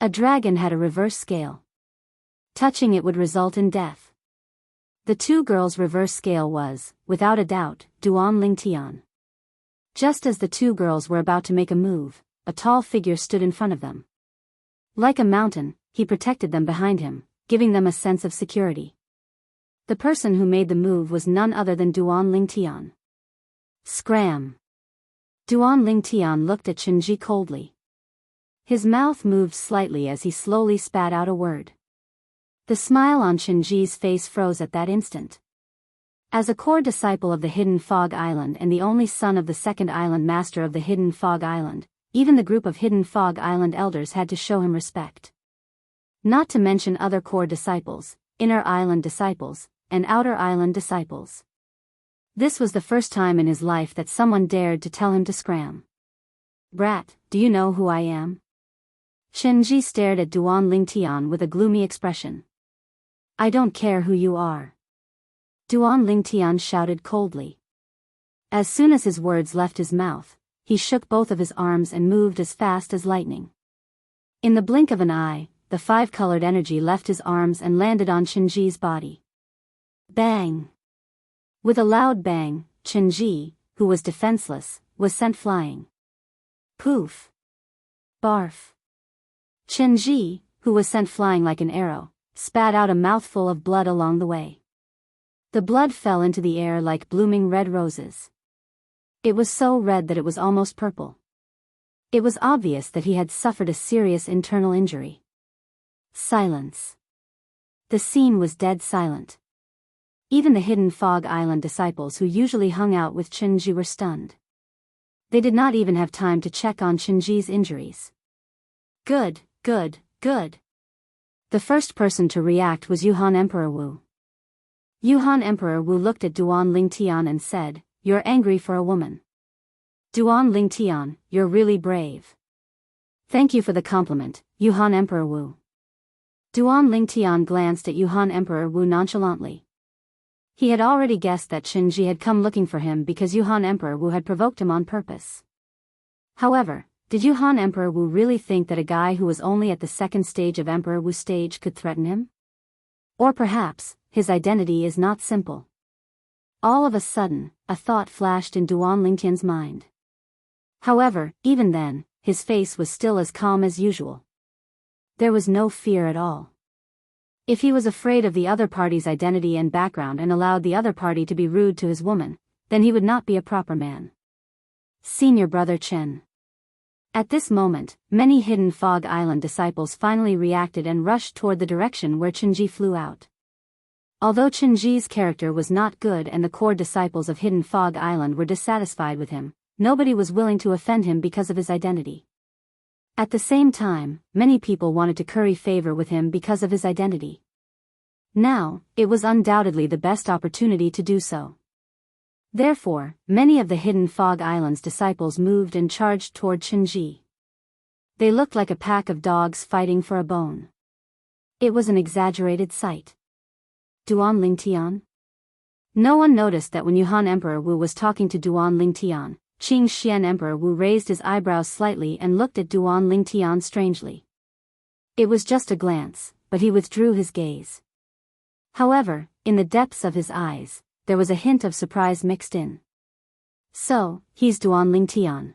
A dragon had a reverse scale. Touching it would result in death. The 2 girls' reverse scale was, without a doubt, Duan Lingtian. Just as the 2 girls were about to make a move, a tall figure stood in front of them. Like a mountain, he protected them behind him, giving them a sense of security. The person who made the move was none other than Duan Lingtian. Scram! Duan Lingtian looked at Qinji coldly. His mouth moved slightly as he slowly spat out a word. The smile on Qinji's face froze at that instant. As a core disciple of the Hidden Fog Island and the only son of the second island master of the Hidden Fog Island, even the group of Hidden Fog Island elders had to show him respect. Not to mention other core disciples, inner island disciples, and outer island disciples. This was the first time in his life that someone dared to tell him to scram. "Brat, do you know who I am?" Qinji stared at Duan Lingtian with a gloomy expression. "I don't care who you are," Duan Lingtian shouted coldly. As soon as his words left his mouth, he shook both of his arms and moved as fast as lightning. In the blink of an eye, the five-colored energy left his arms and landed on Qinji's body. Bang! With a loud bang, Qinji, who was defenseless, was sent flying. Poof! Barf! Qinji, who was sent flying like an arrow, spat out a mouthful of blood along the way. The blood fell into the air like blooming red roses. It was so red that it was almost purple. It was obvious that he had suffered a serious internal injury. Silence. The scene was dead silent. Even the Hidden Fog Island disciples who usually hung out with Qinji were stunned. They did not even have time to check on Qinji's injuries. Good, good, good. The first person to react was Yuhan Emperor Wu. Yuhan Emperor Wu looked at Duan Lingtian and said, "You're angry for a woman. Duan Lingtian, you're really brave." "Thank you for the compliment, Yuhan Emperor Wu." Duan Lingtian glanced at Yuhan Emperor Wu nonchalantly. He had already guessed that Qinji had come looking for him because Yuhan Emperor Wu had provoked him on purpose. However, did Yuhan Emperor Wu really think that a guy who was only at the second stage of Emperor Wu stage could threaten him? Or perhaps, his identity is not simple. All of a sudden, a thought flashed in Duan Lingtian's mind. However, even then, his face was still as calm as usual. There was no fear at all. If he was afraid of the other party's identity and background and allowed the other party to be rude to his woman, then he would not be a proper man. Senior Brother Chen. At this moment, many Hidden Fog Island disciples finally reacted and rushed toward the direction where Qinji flew out. Although Qinji's character was not good and the core disciples of Hidden Fog Island were dissatisfied with him, nobody was willing to offend him because of his identity. At the same time, many people wanted to curry favor with him because of his identity. Now, it was undoubtedly the best opportunity to do so. Therefore, many of the Hidden Fog Island's disciples moved and charged toward Qinji. They looked like a pack of dogs fighting for a bone. It was an exaggerated sight. Duan Lingtian? No one noticed that when Yuhan Emperor Wu was talking to Duan Lingtian, Qing Xian Emperor Wu raised his eyebrows slightly and looked at Duan Lingtian strangely. It was just a glance, but he withdrew his gaze. However, in the depths of his eyes, there was a hint of surprise mixed in. "So, he's Duan Lingtian."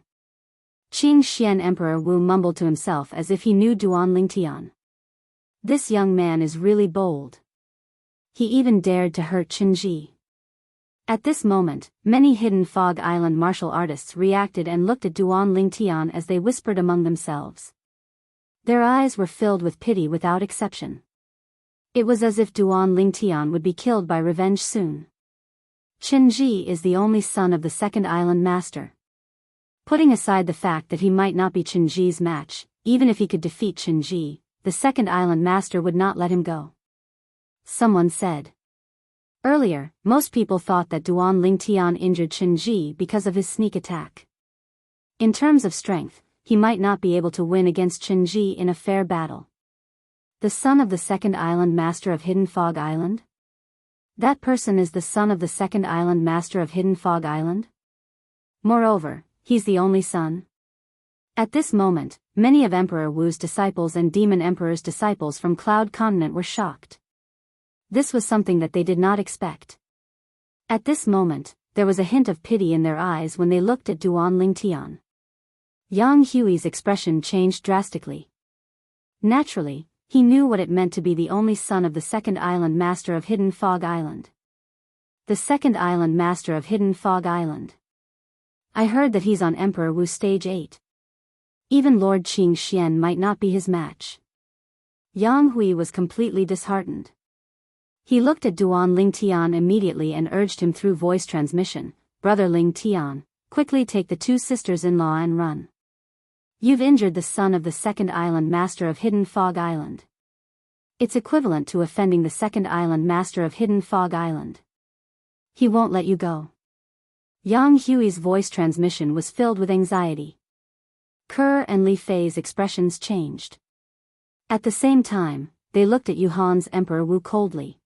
Qing Xian Emperor Wu mumbled to himself as if he knew Duan Lingtian. This young man is really bold. He even dared to hurt Qinji. At this moment, many Hidden Fog Island martial artists reacted and looked at Duan Lingtian as they whispered among themselves. Their eyes were filled with pity without exception. It was as if Duan Lingtian would be killed by revenge soon. Qinji is the only son of the second island master. Putting aside the fact that he might not be Qinji's match, even if he could defeat Qinji, the second island master would not let him go. Someone said. Earlier, most people thought that Duan Lingtian injured Qinji because of his sneak attack. In terms of strength, he might not be able to win against Qinji in a fair battle. The son of the second island master of Hidden Fog Island? That person is the son of the second island master of Hidden Fog Island? Moreover, he's the only son. At this moment, many of Emperor Wu's disciples and Demon Emperor's disciples from Cloud Continent were shocked. This was something that they did not expect. At this moment, there was a hint of pity in their eyes when they looked at Duan Lingtian. Yang Hui's expression changed drastically. Naturally, he knew what it meant to be the only son of the second island master of Hidden Fog Island. The second island master of Hidden Fog Island. I heard that he's on Emperor Wu Stage 8. Even Lord Qing Xian might not be his match. Jianghu was completely disheartened. He looked at Duan Lingtian immediately and urged him through voice transmission, "Brother Lingtian, quickly take the two sisters-in-law and run. You've injured the son of the second island master of Hidden Fog Island. It's equivalent to offending the second island master of Hidden Fog Island. He won't let you go." Yang Hui's voice transmission was filled with anxiety. Kerr and Li Fei's expressions changed. At the same time, they looked at Yuhan's Emperor Wu coldly.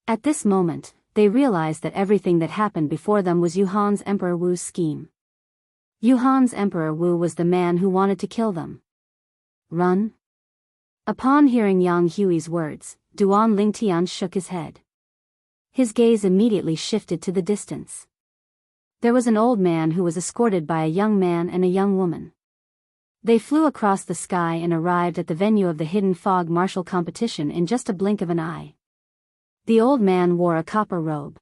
At this moment, they realized that everything that happened before them was Yuhan's Emperor Wu's scheme. Yuhan's Emperor Wu was the man who wanted to kill them. Run? Upon hearing Yang Hui's words, Duan Lingtian shook his head. His gaze immediately shifted to the distance. There was an old man who was escorted by a young man and a young woman. They flew across the sky and arrived at the venue of the Hidden Fog martial competition in just a blink of an eye. The old man wore a copper robe.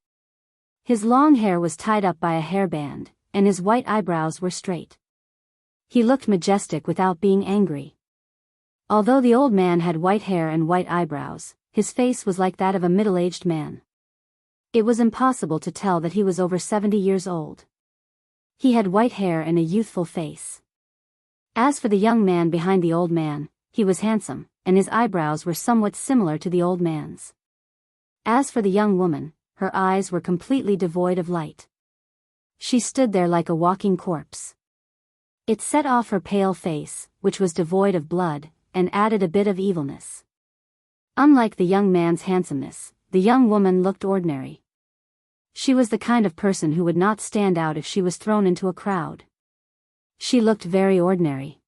His long hair was tied up by a hairband, and his white eyebrows were straight. He looked majestic without being angry. Although the old man had white hair and white eyebrows, his face was like that of a middle-aged man. It was impossible to tell that he was over 70 years old. He had white hair and a youthful face. As for the young man behind the old man, he was handsome, and his eyebrows were somewhat similar to the old man's. As for the young woman, her eyes were completely devoid of light. She stood there like a walking corpse. It set off her pale face, which was devoid of blood, and added a bit of evilness. Unlike the young man's handsomeness, the young woman looked ordinary. She was the kind of person who would not stand out if she was thrown into a crowd. She looked very ordinary.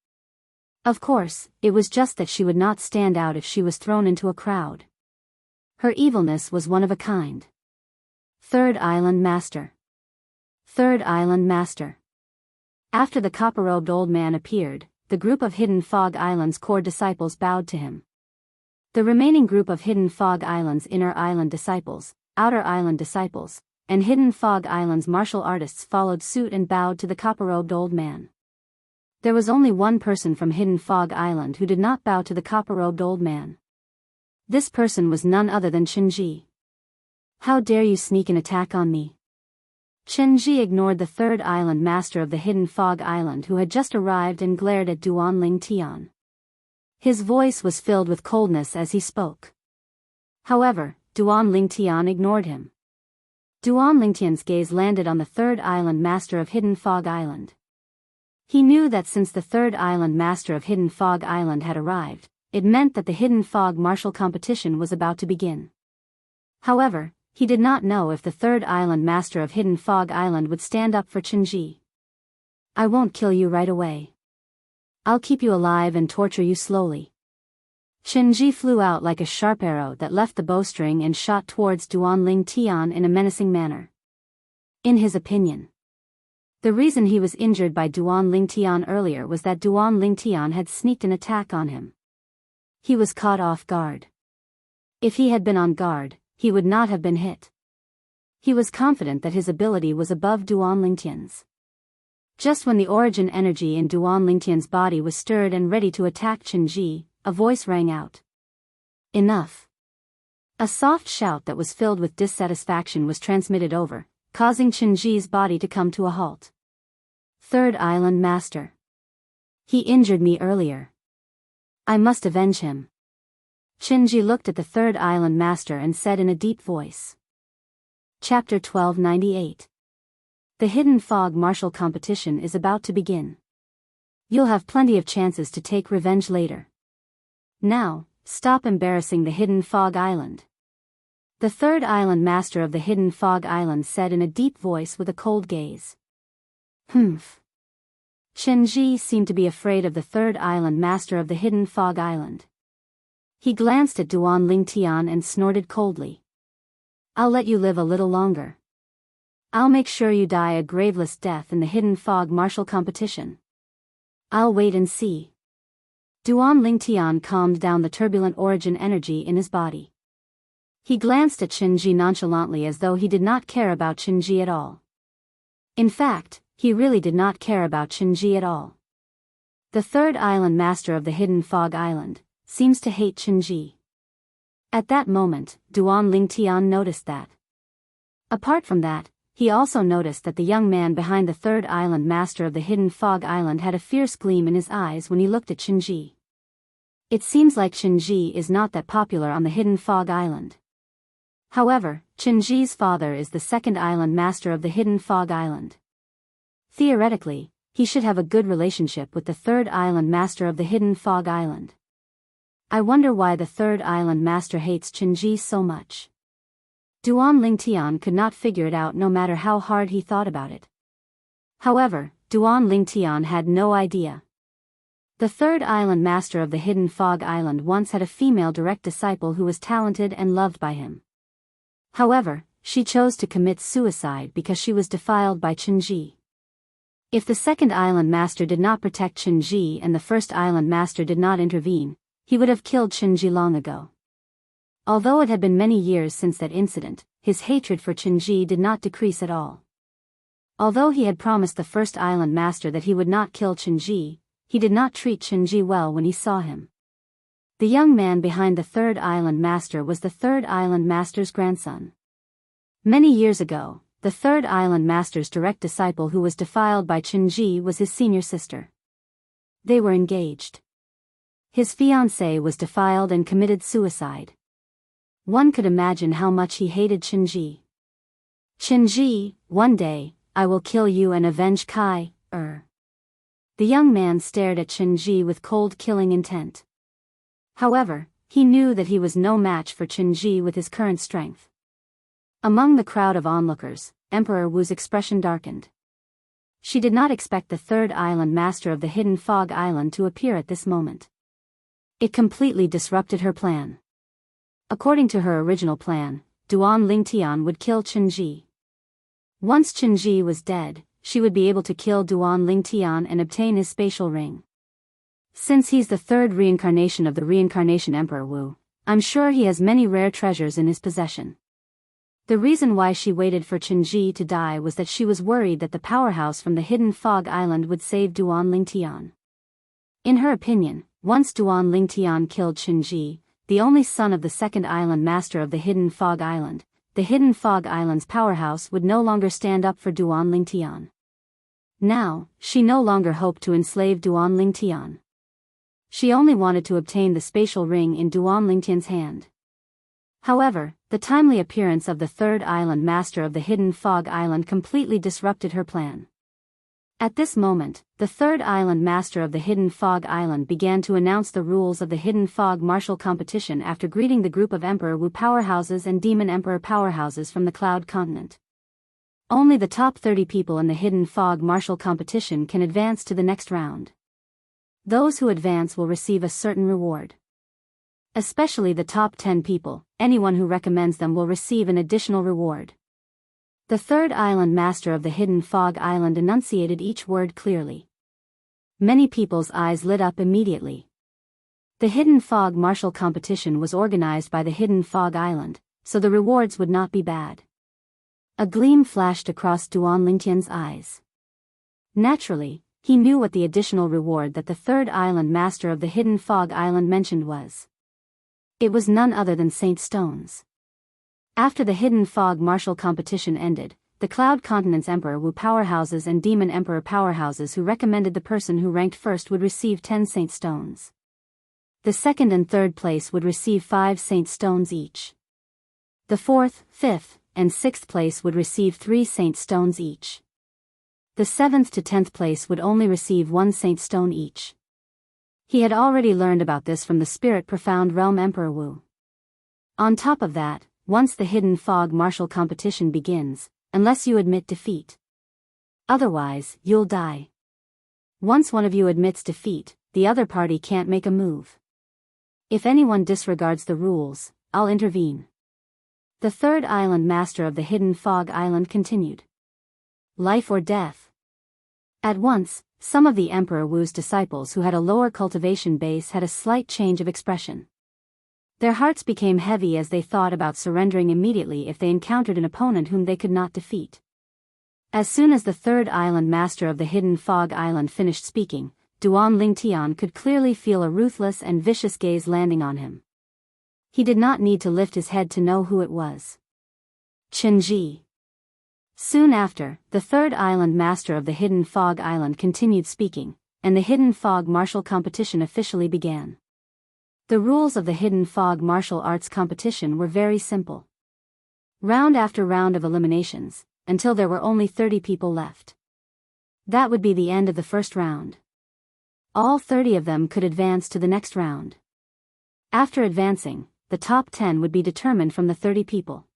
Of course, it was just that she would not stand out if she was thrown into a crowd. Her evilness was one of a kind. Third Island Master. Third Island Master. After the copper-robed old man appeared, the group of Hidden Fog Island's core disciples bowed to him. The remaining group of Hidden Fog Island's inner island disciples, outer island disciples, and Hidden Fog Island's martial artists followed suit and bowed to the copper-robed old man. There was only one person from Hidden Fog Island who did not bow to the copper-robed old man. This person was none other than Chenji. "How dare you sneak an attack on me?" Chenji ignored the third island master of the Hidden Fog Island who had just arrived and glared at Duan Lingtian. His voice was filled with coldness as he spoke. However, Duan Lingtian ignored him. Duan Lingtian's gaze landed on the third island master of Hidden Fog Island. He knew that since the third island master of Hidden Fog Island had arrived, it meant that the Hidden Fog martial competition was about to begin. However, he did not know if the third island master of Hidden Fog Island would stand up for Chenji. "I won't kill you right away. I'll keep you alive and torture you slowly." Chenji flew out like a sharp arrow that left the bowstring and shot towards Duan Lingtian in a menacing manner. In his opinion, the reason he was injured by Duan Lingtian earlier was that Duan Lingtian had sneaked an attack on him. He was caught off guard. If he had been on guard, he would not have been hit. He was confident that his ability was above Duan Lingtian's. Just when the origin energy in Duan Lingtian's body was stirred and ready to attack Chenji, a voice rang out. "Enough." A soft shout that was filled with dissatisfaction was transmitted over, causing Chenji's body to come to a halt. "Third Island Master. He injured me earlier. I must avenge him." Chenji looked at the third island master and said in a deep voice. Chapter 1298. The Hidden Fog martial competition is about to begin. You'll have plenty of chances to take revenge later. Now, stop embarrassing the Hidden Fog Island. The third island master of the Hidden Fog Island said in a deep voice with a cold gaze. Humph. Chenji seemed to be afraid of the third island master of the Hidden Fog Island. He glanced at Duan Lingtian and snorted coldly. "I'll let you live a little longer. I'll make sure you die a graveless death in the Hidden Fog martial competition. I'll wait and see." Duan Lingtian calmed down the turbulent origin energy in his body. He glanced at Chenji nonchalantly as though he did not care about Chenji at all. In fact, he really did not care about Chenji at all. The third island master of the Hidden Fog Island, seems to hate Qinji. At that moment, Duan Lingtian noticed that. Apart from that, he also noticed that the young man behind the third island master of the hidden fog island had a fierce gleam in his eyes when he looked at Qinji. It seems like Qinji is not that popular on the hidden fog island. However, Qinji's father is the second island master of the hidden fog island. Theoretically, he should have a good relationship with the third island master of the hidden fog island. I wonder why the third island master hates Qinji so much. Duan Lingtian could not figure it out no matter how hard he thought about it. However, Duan Lingtian had no idea. The third island master of the hidden fog island once had a female direct disciple who was talented and loved by him. However, she chose to commit suicide because she was defiled by Qinji. If the second island master did not protect Qinji and the first island master did not intervene, he would have killed Qinji long ago. Although it had been many years since that incident, his hatred for Qinji did not decrease at all. Although he had promised the first island master that he would not kill Qinji, he did not treat Qinji well when he saw him. The young man behind the third island master was the third island master's grandson. Many years ago, the third island master's direct disciple who was defiled by Qinji was his senior sister. They were engaged. His fiancée was defiled and committed suicide. One could imagine how much he hated Qinji. Qinji, one day, I will kill you and avenge Kai. The young man stared at Qinji with cold killing intent. However, he knew that he was no match for Qinji with his current strength. Among the crowd of onlookers, Emperor Wu's expression darkened. She did not expect the third island master of the hidden fog island to appear at this moment. It completely disrupted her plan. According to her original plan, Duan Lingtian would kill Qinji. Once Qinji was dead, she would be able to kill Duan Lingtian and obtain his spatial ring. Since he's the third reincarnation of the reincarnation Emperor Wu, I'm sure he has many rare treasures in his possession. The reason why she waited for Qinji to die was that she was worried that the powerhouse from the hidden fog island would save Duan Lingtian. In her opinion, once Duan Lingtian killed Qinji, the only son of the second island master of the hidden fog island, the hidden fog island's powerhouse would no longer stand up for Duan Lingtian. Now, she no longer hoped to enslave Duan Lingtian. She only wanted to obtain the spatial ring in Duan Lingtian's hand. However, the timely appearance of the third island master of the hidden fog island completely disrupted her plan. At this moment, the third island master of the hidden fog island began to announce the rules of the hidden fog martial competition after greeting the group of Emperor Wu powerhouses and Demon Emperor powerhouses from the Cloud Continent. Only the top 30 people in the hidden fog martial competition can advance to the next round. Those who advance will receive a certain reward. Especially the top 10 people, anyone who recommends them will receive an additional reward. The third island master of the hidden fog island enunciated each word clearly. Many people's eyes lit up immediately. The hidden fog martial competition was organized by the hidden fog island, so the rewards would not be bad. A gleam flashed across Duan Lingtian's eyes. Naturally, he knew what the additional reward that the third island master of the hidden fog island mentioned was. It was none other than Saint Stones. After the hidden fog martial competition ended, the Cloud Continent's Emperor Wu powerhouses and Demon Emperor powerhouses who recommended the person who ranked first would receive 10 Saint Stones. The second and third place would receive 5 Saint Stones each. The fourth, fifth, and sixth place would receive 3 Saint Stones each. The 7th to 10th place would only receive 1 Saint Stone each. He had already learned about this from the Spirit Profound Realm Emperor Wu. On top of that, once the hidden fog martial competition begins, unless you admit defeat. Otherwise, you'll die. Once one of you admits defeat, the other party can't make a move. If anyone disregards the rules, I'll intervene. The third island master of the hidden fog island continued. Life or death. At once, some of the Emperor Wu's disciples who had a lower cultivation base had a slight change of expression. Their hearts became heavy as they thought about surrendering immediately if they encountered an opponent whom they could not defeat. As soon as the third island master of the hidden fog island finished speaking, Duan Lingtian could clearly feel a ruthless and vicious gaze landing on him. He did not need to lift his head to know who it was. Qinji. Soon after, the third island master of the Hidden Fog Island continued speaking, and the Hidden Fog martial competition officially began. The rules of the Hidden Fog martial arts competition were very simple. Round after round of eliminations, until there were only 30 people left. That would be the end of the first round. All 30 of them could advance to the next round. After advancing, the top 10 would be determined from the 30 people.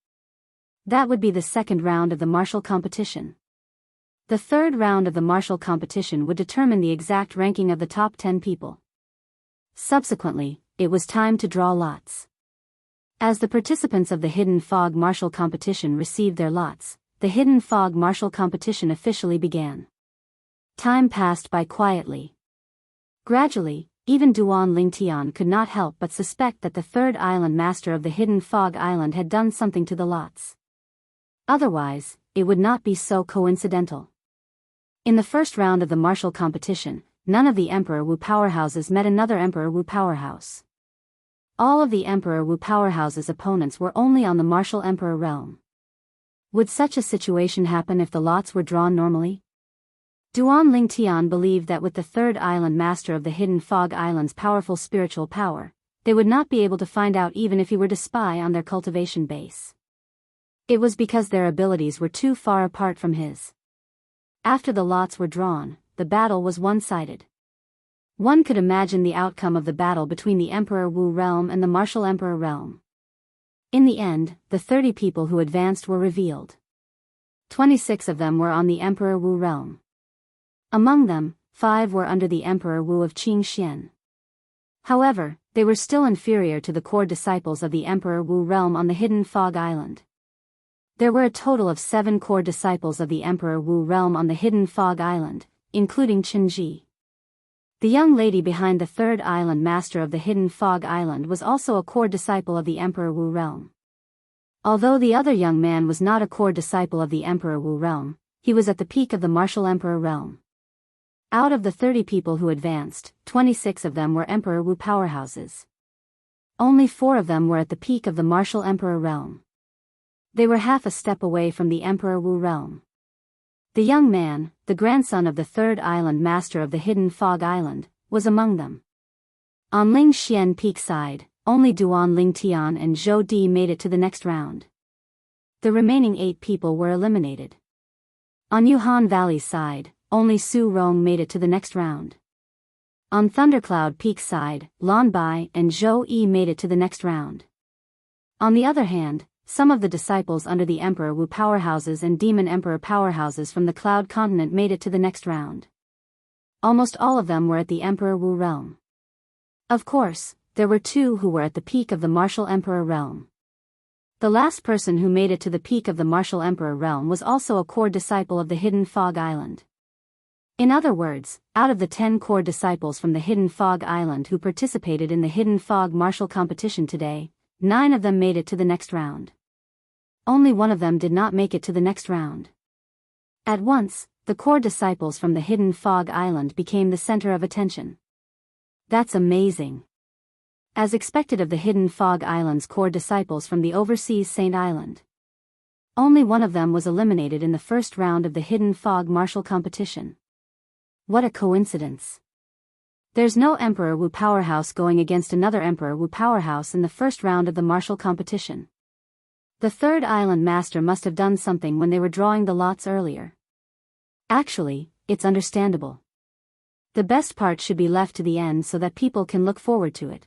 That would be the second round of the martial competition. The third round of the martial competition would determine the exact ranking of the top 10 people. Subsequently, it was time to draw lots. As the participants of the Hidden Fog martial competition received their lots, the Hidden Fog martial competition officially began. Time passed by quietly. Gradually, even Duan Lingtian could not help but suspect that the third island master of the Hidden Fog Island had done something to the lots. Otherwise, it would not be so coincidental. In the first round of the martial competition, none of the Emperor Wu powerhouses met another Emperor Wu powerhouse. All of the Emperor Wu powerhouse's opponents were only on the martial Emperor realm. Would such a situation happen if the lots were drawn normally? Duan Lingtian believed that with the third island master of the Hidden Fog Island's powerful spiritual power, they would not be able to find out even if he were to spy on their cultivation base. It was because their abilities were too far apart from his. After the lots were drawn, the battle was one-sided. One could imagine the outcome of the battle between the Emperor Wu realm and the martial Emperor realm. In the end, the 30 people who advanced were revealed. 26 of them were on the Emperor Wu realm. Among them, 5 were under the Emperor Wu of Qingxian. However, they were still inferior to the core disciples of the Emperor Wu realm on the Hidden Fog Island. There were a total of 7 core disciples of the Emperor Wu realm on the Hidden Fog Island, including Qinji. The young lady behind the third island master of the Hidden Fog Island was also a core disciple of the Emperor Wu realm. Although the other young man was not a core disciple of the Emperor Wu realm, he was at the peak of the martial Emperor realm. Out of the 30 people who advanced, 26 of them were Emperor Wu powerhouses. Only 4 of them were at the peak of the martial Emperor realm. They were half a step away from the Emperor Wu realm. The young man, the grandson of the third island master of the Hidden Fog Island, was among them. On Ling Xian Peak side, only Duan Lingtian and Zhou Di made it to the next round. The remaining 8 people were eliminated. On Yuhan Valley side, only Su Rong made it to the next round. On Thundercloud Peak side, Lan Bai and Zhou Yi made it to the next round. On the other hand, some of the disciples under the Emperor Wu powerhouses and Demon Emperor powerhouses from the Cloud Continent made it to the next round. Almost all of them were at the Emperor Wu realm. Of course, there were 2 who were at the peak of the martial Emperor realm. The last person who made it to the peak of the martial Emperor realm was also a core disciple of the Hidden Fog Island. In other words, out of the 10 core disciples from the Hidden Fog Island who participated in the Hidden Fog martial competition today, 9 of them made it to the next round. Only 1 of them did not make it to the next round. At once, the core disciples from the Hidden Fog Island became the center of attention. That's amazing. As expected of the Hidden Fog Island's core disciples from the overseas Saint Island. Only 1 of them was eliminated in the first round of the Hidden Fog martial competition. What a coincidence. There's no Emperor Wu powerhouse going against another Emperor Wu powerhouse in the first round of the martial competition. The third island master must have done something when they were drawing the lots earlier. Actually, it's understandable. The best part should be left to the end so that people can look forward to it.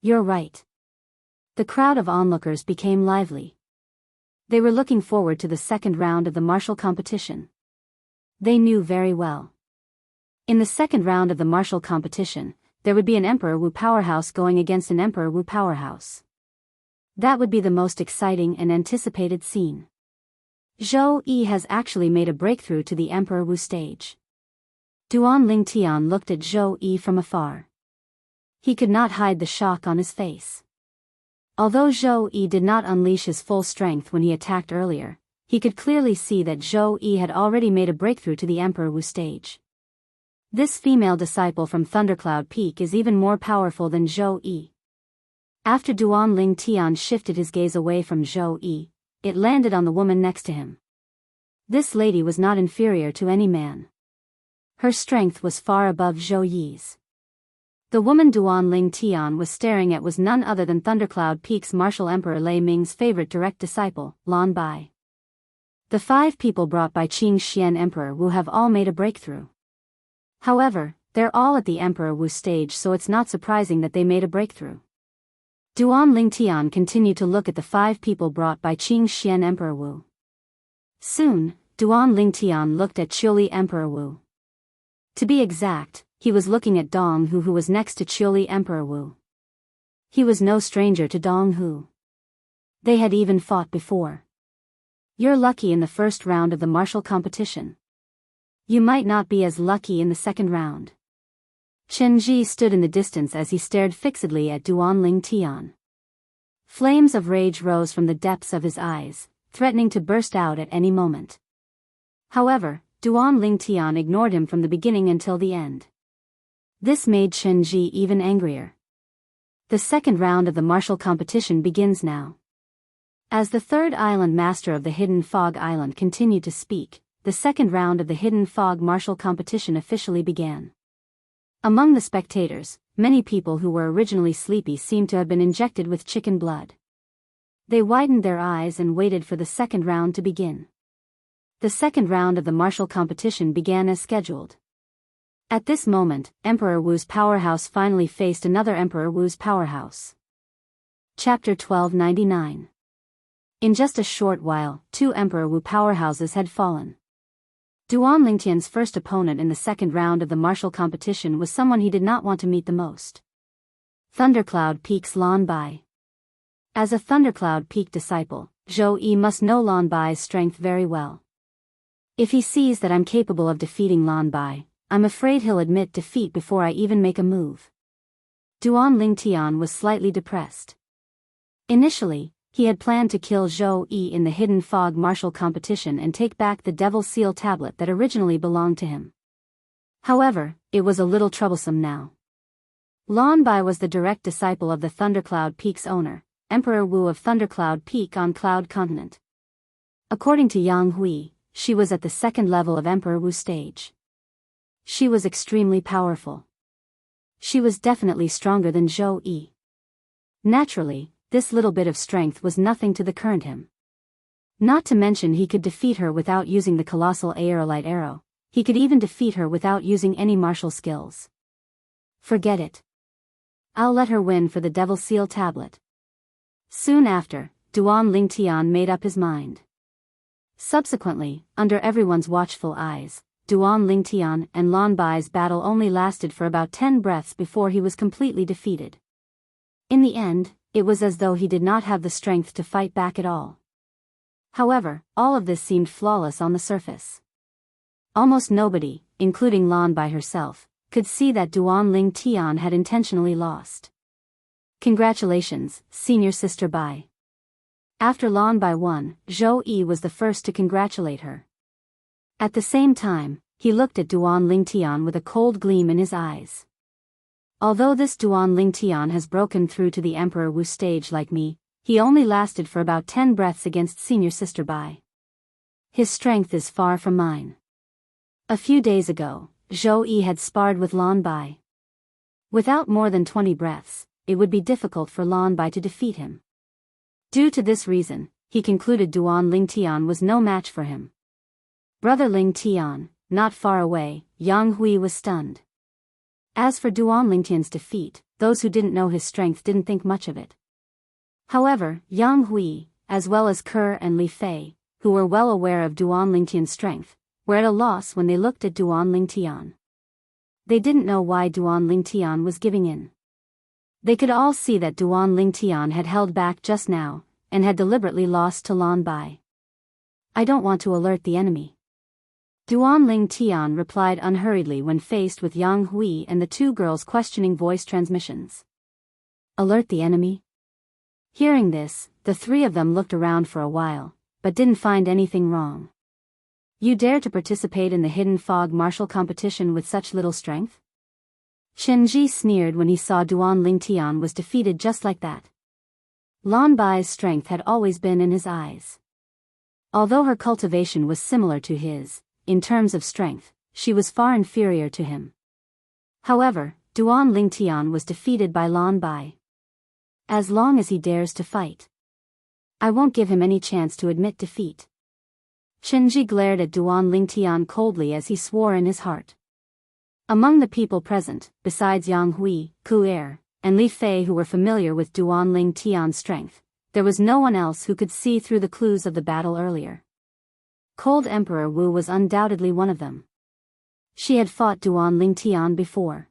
You're right. The crowd of onlookers became lively. They were looking forward to the second round of the martial competition. They knew very well. In the second round of the martial competition, there would be an Emperor Wu powerhouse going against an Emperor Wu powerhouse. That would be the most exciting and anticipated scene. Zhou Yi has actually made a breakthrough to the Emperor Wu stage. Duan Lingtian looked at Zhou Yi from afar. He could not hide the shock on his face. Although Zhou Yi did not unleash his full strength when he attacked earlier, he could clearly see that Zhou Yi had already made a breakthrough to the Emperor Wu stage. This female disciple from Thundercloud Peak is even more powerful than Zhou Yi. After Duanling Tian shifted his gaze away from Zhou Yi, it landed on the woman next to him. This lady was not inferior to any man. Her strength was far above Zhou Yi's. The woman Duanling Tian was staring at was none other than Thundercloud Peak's martial emperor Lei Ming's favorite direct disciple, Lan Bai. The 5 people brought by Qingxian Emperor Wu have all made a breakthrough. However, they're all at the Emperor Wu stage, so it's not surprising that they made a breakthrough. Duanling Tian continued to look at the 5 people brought by Qingxian Emperor Wu. Soon, Duanling Tian looked at Qiuli Emperor Wu. To be exact, he was looking at Donghu, who was next to Qiuli Emperor Wu. He was no stranger to Donghu. They had even fought before. You're lucky in the first round of the martial competition. You might not be as lucky in the second round. Chen Ji stood in the distance as he stared fixedly at Duanling Tian. Flames of rage rose from the depths of his eyes, threatening to burst out at any moment. However, Duanling Tian ignored him from the beginning until the end. This made Chen Ji even angrier. The second round of the martial competition begins now. As the third island master of the Hidden Fog Island continued to speak, the second round of the Hidden Fog martial competition officially began. Among the spectators, many people who were originally sleepy seemed to have been injected with chicken blood. They widened their eyes and waited for the second round to begin. The second round of the martial competition began as scheduled. At this moment, Emperor Wu's powerhouse finally faced another Emperor Wu's powerhouse. Chapter 1299. In just a short while, 2 Emperor Wu powerhouses had fallen. Duanling Tian's first opponent in the second round of the martial competition was someone he did not want to meet the most. Thundercloud Peak's Lan Bai. As a Thundercloud Peak disciple, Zhou Yi must know Lan Bai's strength very well. If he sees that I'm capable of defeating Lan Bai, I'm afraid he'll admit defeat before I even make a move. Duanling Tian was slightly depressed. Initially, he had planned to kill Zhou Yi in the Hidden Fog martial competition and take back the Devil Seal tablet that originally belonged to him. However, it was a little troublesome now. Lan Bai was the direct disciple of the Thundercloud Peak's owner, Emperor Wu of Thundercloud Peak on Cloud Continent. According to Jianghu, she was at the second level of Emperor Wu stage. She was extremely powerful. She was definitely stronger than Zhou Yi. Naturally, this little bit of strength was nothing to the current him. Not to mention he could defeat her without using the colossal aerolite arrow, he could even defeat her without using any martial skills. Forget it. I'll let her win for the Devil Seal tablet. Soon after, Duanling Tian made up his mind. Subsequently, under everyone's watchful eyes, Duanling Tian and Lan Bai's battle only lasted for about 10 breaths before he was completely defeated. In the end, it was as though he did not have the strength to fight back at all. However, all of this seemed flawless on the surface. Almost nobody, including Lan Bai herself, could see that Duanling Tian had intentionally lost. Congratulations, Senior Sister Bai. After Lan Bai won, Zhou Yi was the first to congratulate her. At the same time, he looked at Duanling Tian with a cold gleam in his eyes. Although this Duanling Tian has broken through to the Emperor Wu stage like me, he only lasted for about 10 breaths against Senior Sister Bai. His strength is far from mine. A few days ago, Zhou Yi had sparred with Lan Bai. Without more than 20 breaths, it would be difficult for Lan Bai to defeat him. Due to this reason, he concluded Duanling Tian was no match for him. Brother Ling Tian, not far away, Yang Hui was stunned. As for Duanling Tian's defeat, those who didn't know his strength didn't think much of it. However, Yang Hui, as well as Ke and Li Fei, who were well aware of Duanling Tian's strength, were at a loss when they looked at Duanling Tian. They didn't know why Duanling Tian was giving in. They could all see that Duanling Tian had held back just now, and had deliberately lost to Lan Bai. I don't want to alert the enemy. Duanling Tian replied unhurriedly when faced with Yang Hui and the 2 girls' questioning voice transmissions. Alert the enemy? Hearing this, the 3 of them looked around for a while, but didn't find anything wrong. You dare to participate in the hidden fog martial competition with such little strength? Qianji sneered when he saw Duan Lingtian was defeated just like that. Lan Bai's strength had always been in his eyes. Although her cultivation was similar to his, in terms of strength, she was far inferior to him. However, Duan Lingtian was defeated by Lan Bai. As long as he dares to fight, I won't give him any chance to admit defeat. Qianji glared at Duan Lingtian coldly as he swore in his heart. Among the people present, besides Yang Hui, Ku Er, and Li Fei who were familiar with Duan Lingtian's strength, there was no one else who could see through the clues of the battle earlier. Cold Emperor Wu was undoubtedly one of them. She had fought Duan Lingtian before.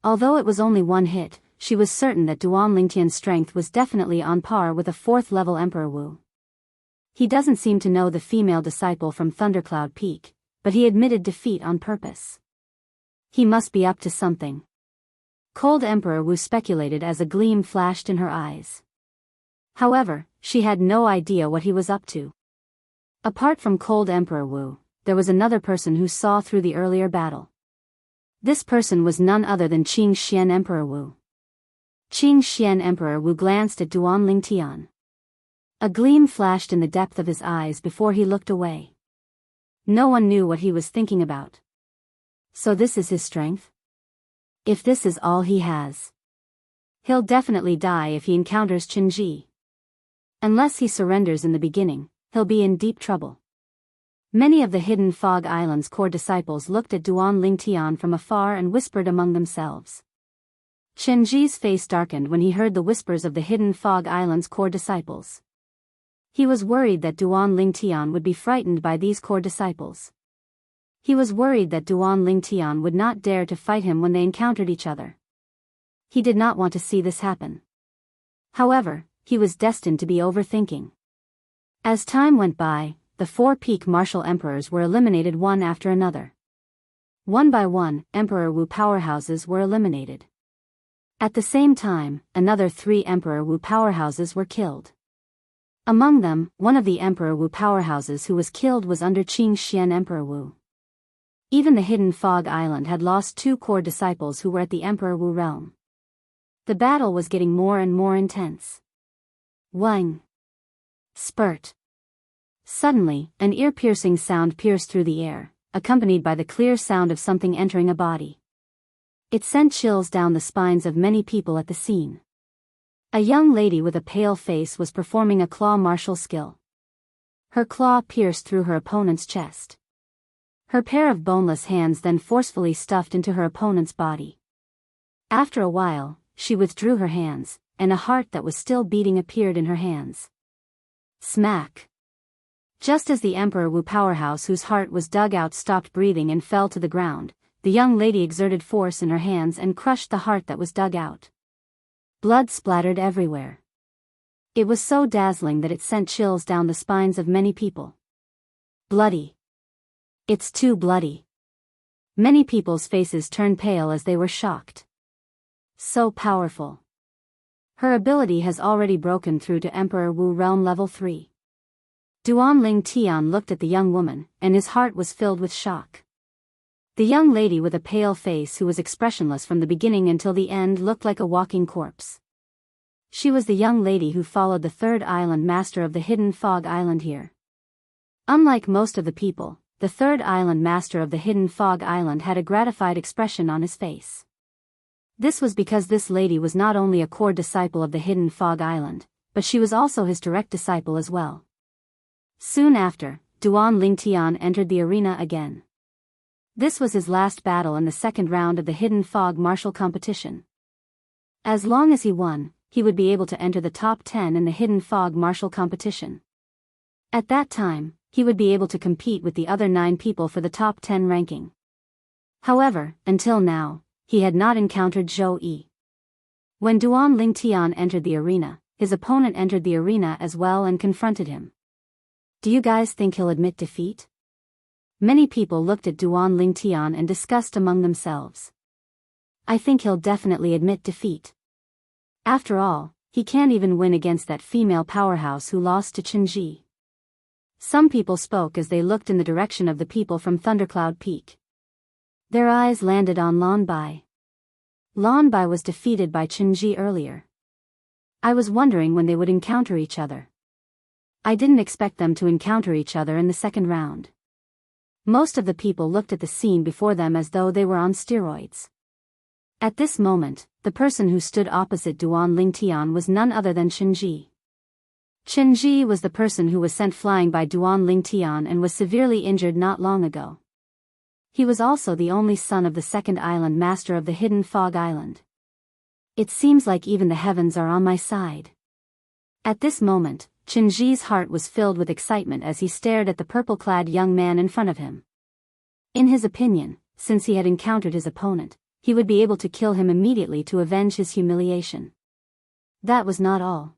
Although it was only one hit, she was certain that Duan Lingtian's strength was definitely on par with a 4th-level Emperor Wu. He doesn't seem to know the female disciple from Thundercloud Peak, but he admitted defeat on purpose. He must be up to something. Cold Emperor Wu speculated as a gleam flashed in her eyes. However, she had no idea what he was up to. Apart from Cold Emperor Wu, there was another person who saw through the earlier battle. This person was none other than Qing Xian Emperor Wu. Qing Xian Emperor Wu glanced at Duan Lingtian. A gleam flashed in the depth of his eyes before he looked away. No one knew what he was thinking about. So this is his strength? If this is all he has, he'll definitely die if he encounters Qianji. Unless he surrenders in the beginning, he'll be in deep trouble. Many of the Hidden Fog Island's core disciples looked at Duan Lingtian from afar and whispered among themselves. Qianji's face darkened when he heard the whispers of the Hidden Fog Island's core disciples. He was worried that Duan Lingtian would be frightened by these core disciples. He was worried that Duan Lingtian would not dare to fight him when they encountered each other. He did not want to see this happen. However, he was destined to be overthinking. As time went by, the 4 peak martial emperors were eliminated one after another. One by one, Emperor Wu powerhouses were eliminated. At the same time, another 3 Emperor Wu powerhouses were killed. Among them, one of the Emperor Wu powerhouses who was killed was under Qing Xian Emperor Wu. Even the Hidden Fog Island had lost 2 core disciples who were at the Emperor Wu realm. The battle was getting more and more intense. Wang! Spurt! Suddenly, an ear-piercing sound pierced through the air, accompanied by the clear sound of something entering a body. It sent chills down the spines of many people at the scene. A young lady with a pale face was performing a claw martial skill. Her claw pierced through her opponent's chest. Her pair of boneless hands then forcefully stuffed into her opponent's body. After a while, she withdrew her hands, and a heart that was still beating appeared in her hands. Smack! Just as the Emperor Wu powerhouse whose heart was dug out stopped breathing and fell to the ground, the young lady exerted force in her hands and crushed the heart that was dug out. Blood splattered everywhere. It was so dazzling that it sent chills down the spines of many people. Bloody! It's too bloody. Many people's faces turned pale as they were shocked. So powerful. Her ability has already broken through to Emperor Wu Realm Level 3. Duan Lingtian looked at the young woman, and his heart was filled with shock. The young lady with a pale face who was expressionless from the beginning until the end looked like a walking corpse. She was the young lady who followed the 3rd island master of the Hidden Fog Island here. Unlike most of the people, the 3rd island master of the Hidden Fog Island had a gratified expression on his face. This was because this lady was not only a core disciple of the Hidden Fog Island, but she was also his direct disciple as well. Soon after, Duan Lingtian entered the arena again. This was his last battle in the 2nd round of the Hidden Fog martial competition. As long as he won, he would be able to enter the top 10 in the Hidden Fog martial competition. At that time, he would be able to compete with the other 9 people for the top 10 ranking. However, until now, he had not encountered Zhou Yi. When Duan Lingtian entered the arena, his opponent entered the arena as well and confronted him. Do you guys think he'll admit defeat? Many people looked at Duan Lingtian and discussed among themselves. I think he'll definitely admit defeat. After all, he can't even win against that female powerhouse who lost to Qianji. Some people spoke as they looked in the direction of the people from Thundercloud Peak. Their eyes landed on Lan Bai. Lan Bai was defeated by Qinji earlier. I was wondering when they would encounter each other. I didn't expect them to encounter each other in the second round. Most of the people looked at the scene before them as though they were on steroids. At this moment, the person who stood opposite Duan Lingtian was none other than Qinji. Qinji was the person who was sent flying by Duan Lingtian and was severely injured not long ago. He was also the only son of the second island master of the hidden Fog Island. It seems like even the heavens are on my side. At this moment, Qinji's heart was filled with excitement as he stared at the purple-clad young man in front of him. In his opinion, since he had encountered his opponent, he would be able to kill him immediately to avenge his humiliation. That was not all.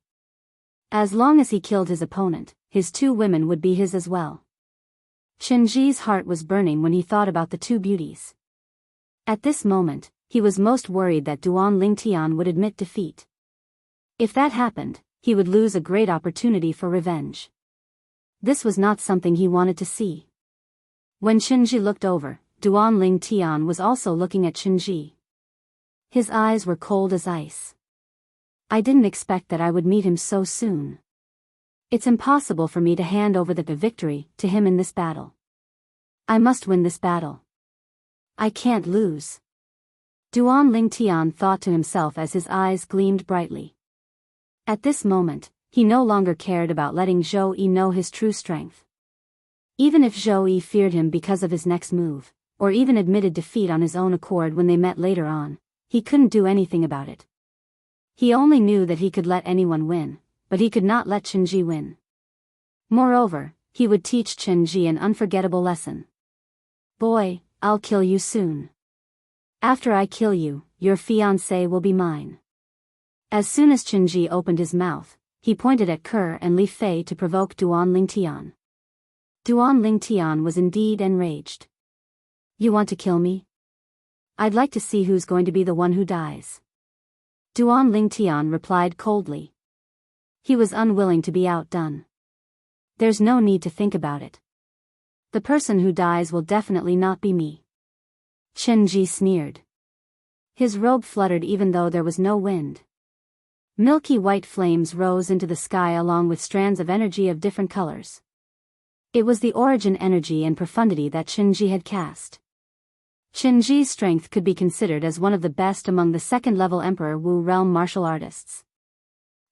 As long as he killed his opponent, his two women would be his as well. Qinji's heart was burning when he thought about the two beauties. At this moment, he was most worried that Duan Lingtian would admit defeat. If that happened, he would lose a great opportunity for revenge. This was not something he wanted to see. When Qinji looked over, Duan Lingtian was also looking at Qinji. His eyes were cold as ice. I didn't expect that I would meet him so soon. It's impossible for me to hand over the victory to him in this battle. I must win this battle. I can't lose. Duan Lingtian thought to himself as his eyes gleamed brightly. At this moment, he no longer cared about letting Zhou Yi know his true strength. Even if Zhou Yi feared him because of his next move, or even admitted defeat on his own accord when they met later on, he couldn't do anything about it. He only knew that he could let anyone win, but he could not let Qinji win. Moreover, he would teach Qinji an unforgettable lesson. Boy, I'll kill you soon. After I kill you, your fiancé will be mine. As soon as Qinji opened his mouth, he pointed at Ke and Li Fei to provoke Duan Lingtian. Duan Lingtian was indeed enraged. You want to kill me? I'd like to see who's going to be the one who dies. Duan Lingtian replied coldly. He was unwilling to be outdone. There's no need to think about it. The person who dies will definitely not be me. Qinji sneered. His robe fluttered even though there was no wind. Milky white flames rose into the sky along with strands of energy of different colors. It was the origin energy and profundity that Qinji had cast. Qinji's strength could be considered as one of the best among the second-level Emperor Wu realm martial artists.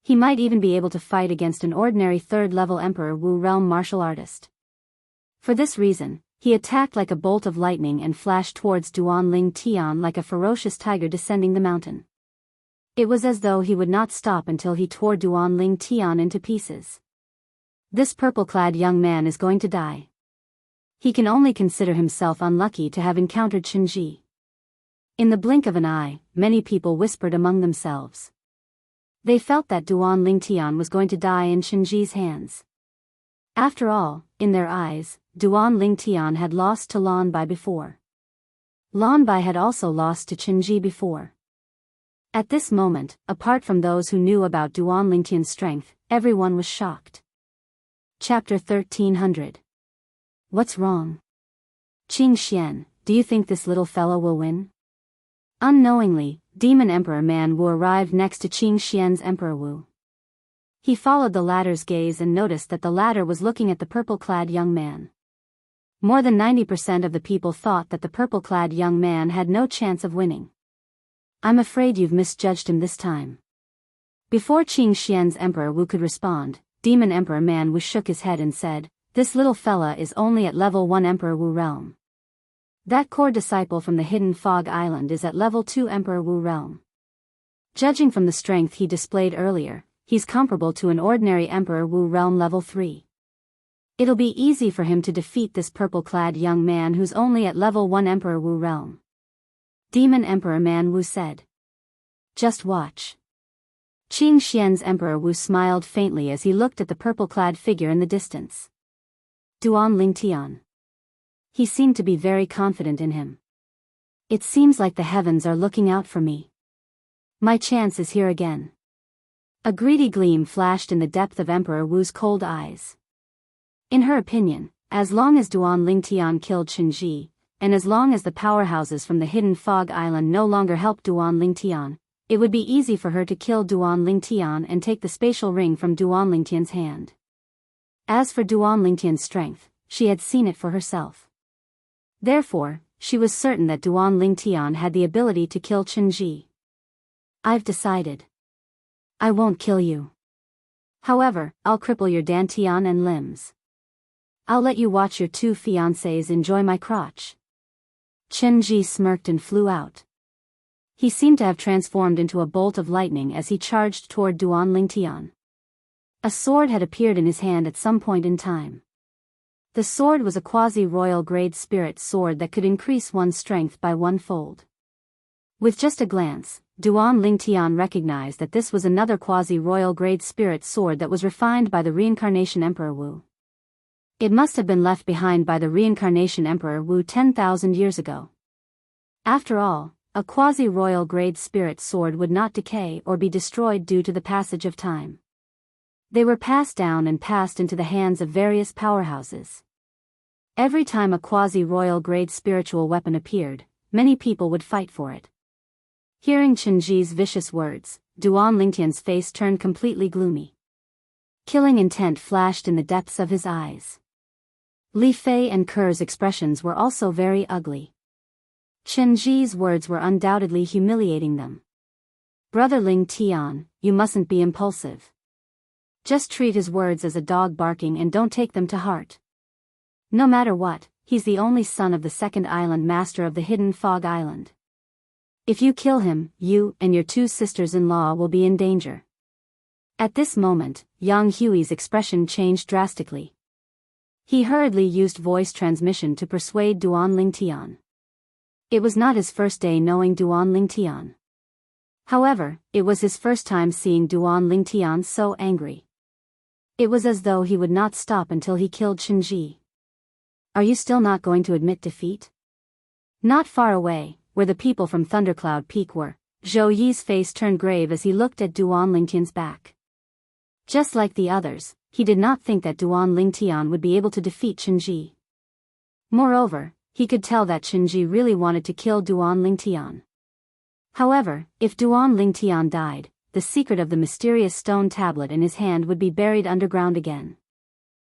He might even be able to fight against an ordinary third-level Emperor Wu realm martial artist. For this reason, he attacked like a bolt of lightning and flashed towards Duan Lingtian like a ferocious tiger descending the mountain. It was as though he would not stop until he tore Duan Lingtian into pieces. This purple-clad young man is going to die. He can only consider himself unlucky to have encountered Qinji. In the blink of an eye, many people whispered among themselves. They felt that Duan Lingtian was going to die in Qinji's hands. After all, in their eyes, Duan Lingtian had lost to Lan Bai before. Lan Bai had also lost to Qinji before. At this moment, apart from those who knew about Duan Lingtian's strength, everyone was shocked. Chapter 1300. What's wrong? Qing Xian, do you think this little fellow will win? Unknowingly, Demon Emperor Man Wu arrived next to Qing Xian's Emperor Wu. He followed the latter's gaze and noticed that the latter was looking at the purple-clad young man. More than 90% of the people thought that the purple-clad young man had no chance of winning. I'm afraid you've misjudged him this time. Before Qing Xian's Emperor Wu could respond, Demon Emperor Man Wu shook his head and said, this little fella is only at level 1 Emperor Wu realm. That core disciple from the hidden Fog Island is at level 2 Emperor Wu realm. Judging from the strength he displayed earlier, he's comparable to an ordinary Emperor Wu realm level 3. It'll be easy for him to defeat this purple-clad young man who's only at level 1 Emperor Wu realm. Demon Emperor Man Wu said. Just watch. Qing Xian's Emperor Wu smiled faintly as he looked at the purple-clad figure in the distance. Duan Lingtian. He seemed to be very confident in him. It seems like the heavens are looking out for me. My chance is here again. A greedy gleam flashed in the depth of Emperor Wu's cold eyes. In her opinion, as long as Duan Lingtian killed Qinji, and as long as the powerhouses from the hidden fog island no longer helped Duan Lingtian, it would be easy for her to kill Duan Lingtian and take the spatial ring from Duan Lingtian's hand. As for Duan Lingtian's strength, she had seen it for herself. Therefore, she was certain that Duan Lingtian had the ability to kill Qinji. I've decided. I won't kill you. However, I'll cripple your dantian and limbs. I'll let you watch your two fiancés enjoy my crotch. Qinji smirked and flew out. He seemed to have transformed into a bolt of lightning as he charged toward Duan Lingtian. A sword had appeared in his hand at some point in time. The sword was a quasi-royal grade spirit sword that could increase one's strength by 1-fold. With just a glance, Duan Lingtian recognized that this was another quasi-royal grade spirit sword that was refined by the reincarnation Emperor Wu. It must have been left behind by the reincarnation Emperor Wu 10,000 years ago. After all, a quasi-royal grade spirit sword would not decay or be destroyed due to the passage of time. They were passed down and passed into the hands of various powerhouses. Every time a quasi-royal grade spiritual weapon appeared, many people would fight for it. Hearing Qinji's vicious words, Duan Lingtian's face turned completely gloomy. Killing intent flashed in the depths of his eyes. Li Fei and Ker's expressions were also very ugly. Qinji's words were undoubtedly humiliating them. Brother Lingtian, you mustn't be impulsive. Just treat his words as a dog barking and don't take them to heart. No matter what, he's the only son of the second island master of the hidden fog island. If you kill him, you and your two sisters-in-law will be in danger. At this moment, Yang Hui's expression changed drastically. He hurriedly used voice transmission to persuade Duan Lingtian. It was not his first day knowing Duan Lingtian. However, it was his first time seeing Duan Lingtian so angry. It was as though he would not stop until he killed Qinji. Are you still not going to admit defeat? Not far away, where the people from Thundercloud Peak were, Zhou Yi's face turned grave as he looked at Duan Lingtian's back. Just like the others, he did not think that Duan Lingtian would be able to defeat Qinji. Moreover, he could tell that Qinji really wanted to kill Duan Lingtian. However, if Duan Lingtian died, the secret of the mysterious stone tablet in his hand would be buried underground again.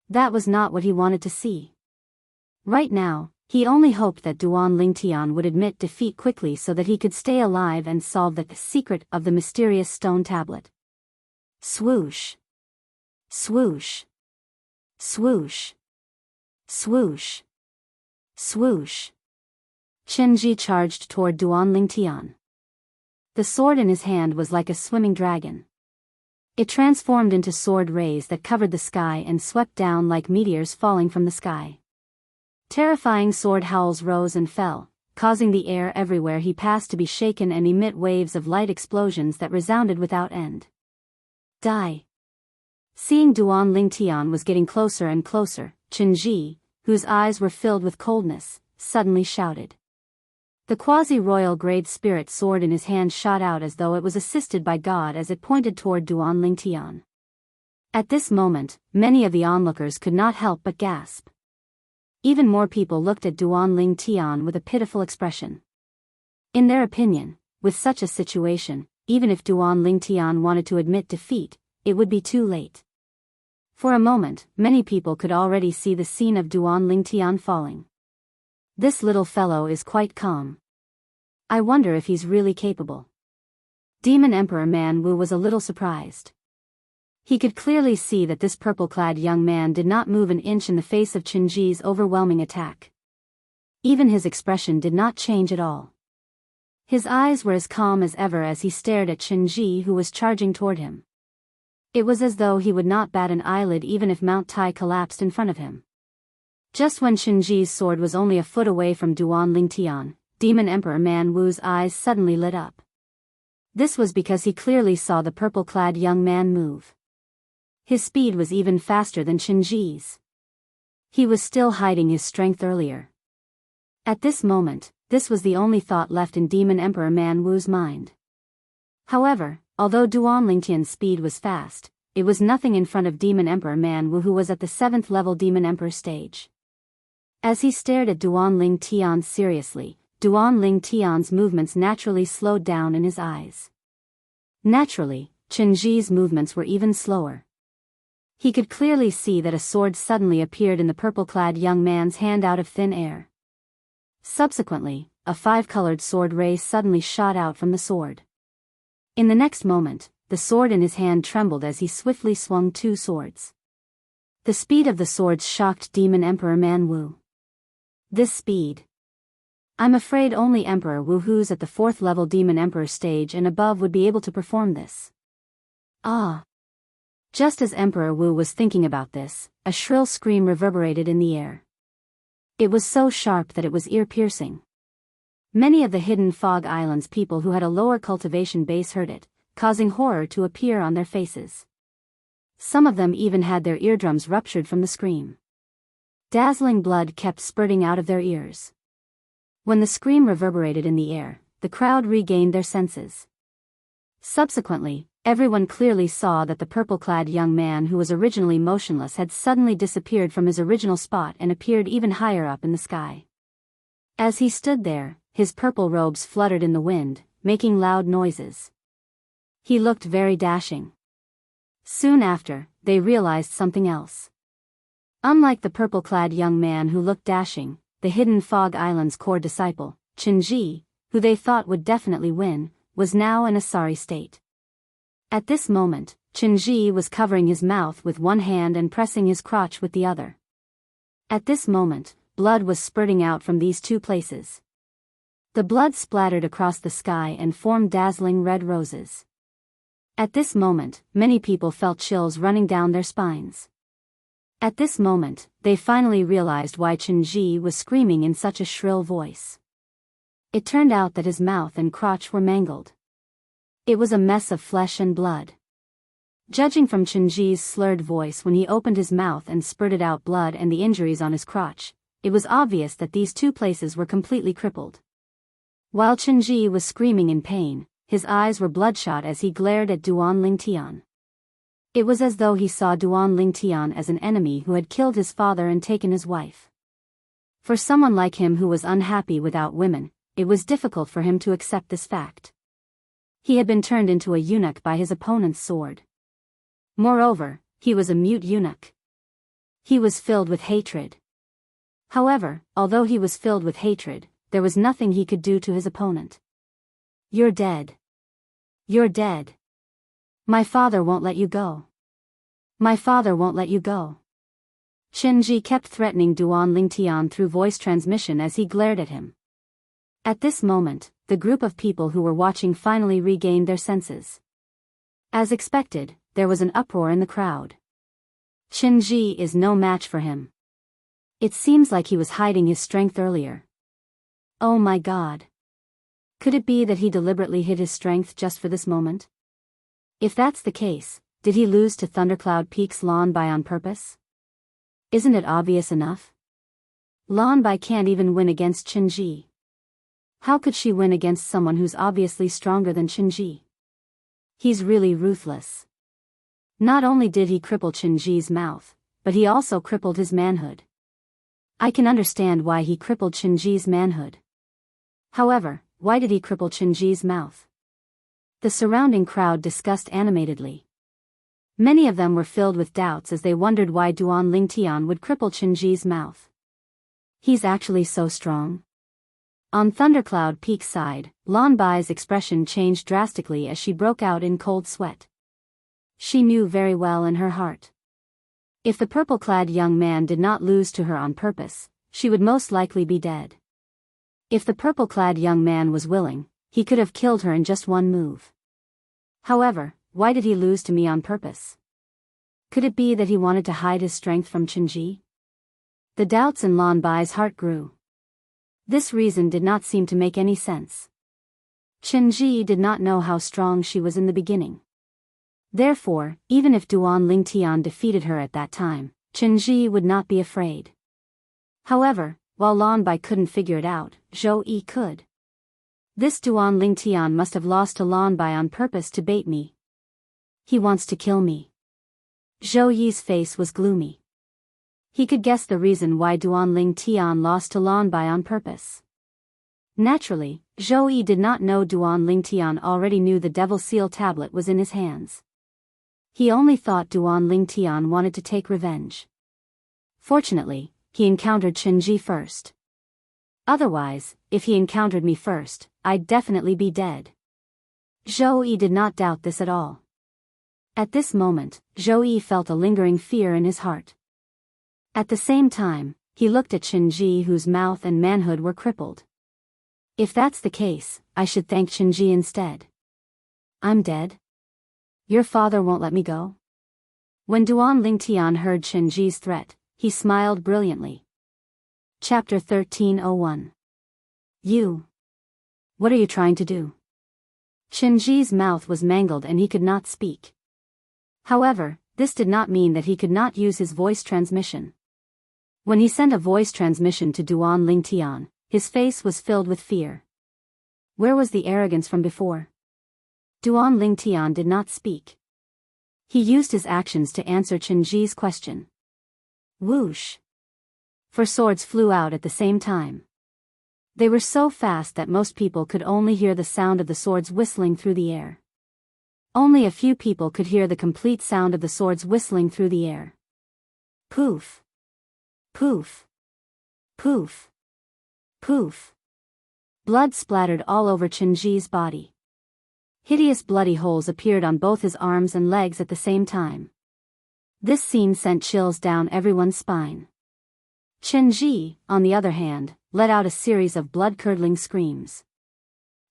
That was not what he wanted to see. Right now, he only hoped that Duan Lingtian would admit defeat quickly so that he could stay alive and solve the secret of the mysterious stone tablet. Swoosh. Swoosh. Swoosh. Swoosh. Swoosh. Qinji charged toward Duan Lingtian. The sword in his hand was like a swimming dragon. It transformed into sword rays that covered the sky and swept down like meteors falling from the sky. Terrifying sword howls rose and fell, causing the air everywhere he passed to be shaken and emit waves of light explosions that resounded without end. Die. Seeing Duan Lingtian was getting closer and closer, Qinji, whose eyes were filled with coldness, suddenly shouted. The quasi-royal grade spirit sword in his hand shot out as though it was assisted by God as it pointed toward Duan Lingtian. At this moment, many of the onlookers could not help but gasp. Even more people looked at Duan Lingtian with a pitiful expression. In their opinion, with such a situation, even if Duan Lingtian wanted to admit defeat, it would be too late. For a moment, many people could already see the scene of Duan Lingtian falling. This little fellow is quite calm. I wonder if he's really capable. Demon Emperor Man Wu was a little surprised. He could clearly see that this purple-clad young man did not move an inch in the face of Qinji's overwhelming attack. Even his expression did not change at all. His eyes were as calm as ever as he stared at Qinji, who was charging toward him. It was as though he would not bat an eyelid even if Mount Tai collapsed in front of him. Just when Qinji's sword was only a foot away from Duan Lingtian, Demon Emperor Man Wu's eyes suddenly lit up. This was because he clearly saw the purple-clad young man move. His speed was even faster than Qinji's. He was still hiding his strength earlier. At this moment, this was the only thought left in Demon Emperor Man Wu's mind. However, although Duan Lingtian's speed was fast, it was nothing in front of Demon Emperor Man Wu, who was at the 7th level Demon Emperor stage. As he stared at Duanling Tian seriously, Duanling Tian's movements naturally slowed down in his eyes. Naturally, Chen Ji's movements were even slower. He could clearly see that a sword suddenly appeared in the purple-clad young man's hand out of thin air. Subsequently, a 5-colored sword ray suddenly shot out from the sword. In the next moment, the sword in his hand trembled as he swiftly swung 2 swords. The speed of the swords shocked Demon Emperor Man Wu. This speed. I'm afraid only Emperor Wu, who's at the 4th level Demon Emperor stage and above, would be able to perform this. Ah! Just as Emperor Wu was thinking about this, a shrill scream reverberated in the air. It was so sharp that it was ear-piercing. Many of the hidden Fog Islands people who had a lower cultivation base heard it, causing horror to appear on their faces. Some of them even had their eardrums ruptured from the scream. Dazzling blood kept spurting out of their ears. When the scream reverberated in the air, the crowd regained their senses. Subsequently, everyone clearly saw that the purple-clad young man who was originally motionless had suddenly disappeared from his original spot and appeared even higher up in the sky. As he stood there, his purple robes fluttered in the wind, making loud noises. He looked very dashing. Soon after, they realized something else. Unlike the purple-clad young man who looked dashing, the hidden Fog Island's core disciple, Chen Ji, who they thought would definitely win, was now in a sorry state. At this moment, Chen Ji was covering his mouth with one hand and pressing his crotch with the other. At this moment, blood was spurting out from these 2 places. The blood splattered across the sky and formed dazzling red roses. At this moment, many people felt chills running down their spines. At this moment, they finally realized why Chen Ji was screaming in such a shrill voice. It turned out that his mouth and crotch were mangled. It was a mess of flesh and blood. Judging from Chen Ji's slurred voice when he opened his mouth and spurted out blood and the injuries on his crotch, it was obvious that these 2 places were completely crippled. While Chen Ji was screaming in pain, his eyes were bloodshot as he glared at Duanling Tian. It was as though he saw Duanling Tian as an enemy who had killed his father and taken his wife. For someone like him who was unhappy without women, it was difficult for him to accept this fact. He had been turned into a eunuch by his opponent's sword. Moreover, he was a mute eunuch. He was filled with hatred. However, although he was filled with hatred, there was nothing he could do to his opponent. You're dead. You're dead. My father won't let you go. My father won't let you go. Chen Ji kept threatening Duanling Tian through voice transmission as he glared at him. At this moment, the group of people who were watching finally regained their senses. As expected, there was an uproar in the crowd. Chen Ji is no match for him. It seems like he was hiding his strength earlier. Oh my God. Could it be that he deliberately hid his strength just for this moment? If that's the case, did he lose to Thundercloud Peak's Lan Bai on purpose? Isn't it obvious enough? Lan Bai can't even win against Chen Ji. How could she win against someone who's obviously stronger than Chen Ji? He's really ruthless. Not only did he cripple Chen Ji's mouth, but he also crippled his manhood. I can understand why he crippled Chen Ji's manhood. However, why did he cripple Chen Ji's mouth? The surrounding crowd discussed animatedly. Many of them were filled with doubts as they wondered why Duanling Tian would cripple Chen Ji's mouth. He's actually so strong. On Thundercloud Peak's side, Lan Bai's expression changed drastically as she broke out in cold sweat. She knew very well in her heart. If the purple-clad young man did not lose to her on purpose, she would most likely be dead. If the purple-clad young man was willing, he could have killed her in just one move. However, why did he lose to me on purpose? Could it be that he wanted to hide his strength from Chen Ji? The doubts in Lan Bai's heart grew. This reason did not seem to make any sense. Chen Ji did not know how strong she was in the beginning. Therefore, even if Duanling Tian defeated her at that time, Chen Ji would not be afraid. However, while Lan Bai couldn't figure it out, Zhou Yi could. This Duanling Tian must have lost to Lan Bai on purpose to bait me. He wants to kill me. Zhou Yi's face was gloomy. He could guess the reason why Duanling Tian lost to Lan Bai on purpose. Naturally, Zhou Yi did not know Duanling Tian already knew the Devil Seal tablet was in his hands. He only thought Duanling Tian wanted to take revenge. Fortunately, he encountered Qinji first. Otherwise, if he encountered me first, I'd definitely be dead. Zhou Yi did not doubt this at all. At this moment, Zhou Yi felt a lingering fear in his heart. At the same time, he looked at Qinji, whose mouth and manhood were crippled. If that's the case, I should thank Qinji instead. I'm dead? Your father won't let me go? When Duanling Tian heard Qinji's threat, he smiled brilliantly. Chapter 1301. You. What are you trying to do? Qinji's mouth was mangled and he could not speak. However, this did not mean that he could not use his voice transmission. When he sent a voice transmission to Duanling Tian, his face was filled with fear. Where was the arrogance from before? Duanling Tian did not speak. He used his actions to answer Qinji's question. Whoosh! 4 swords flew out at the same time. They were so fast that most people could only hear the sound of the swords whistling through the air. Only a few people could hear the complete sound of the swords whistling through the air. Poof! Poof! Poof! Poof! Blood splattered all over Qinji's body. Hideous bloody holes appeared on both his arms and legs at the same time. This scene sent chills down everyone's spine. Qinji, on the other hand, let out a series of blood-curdling screams.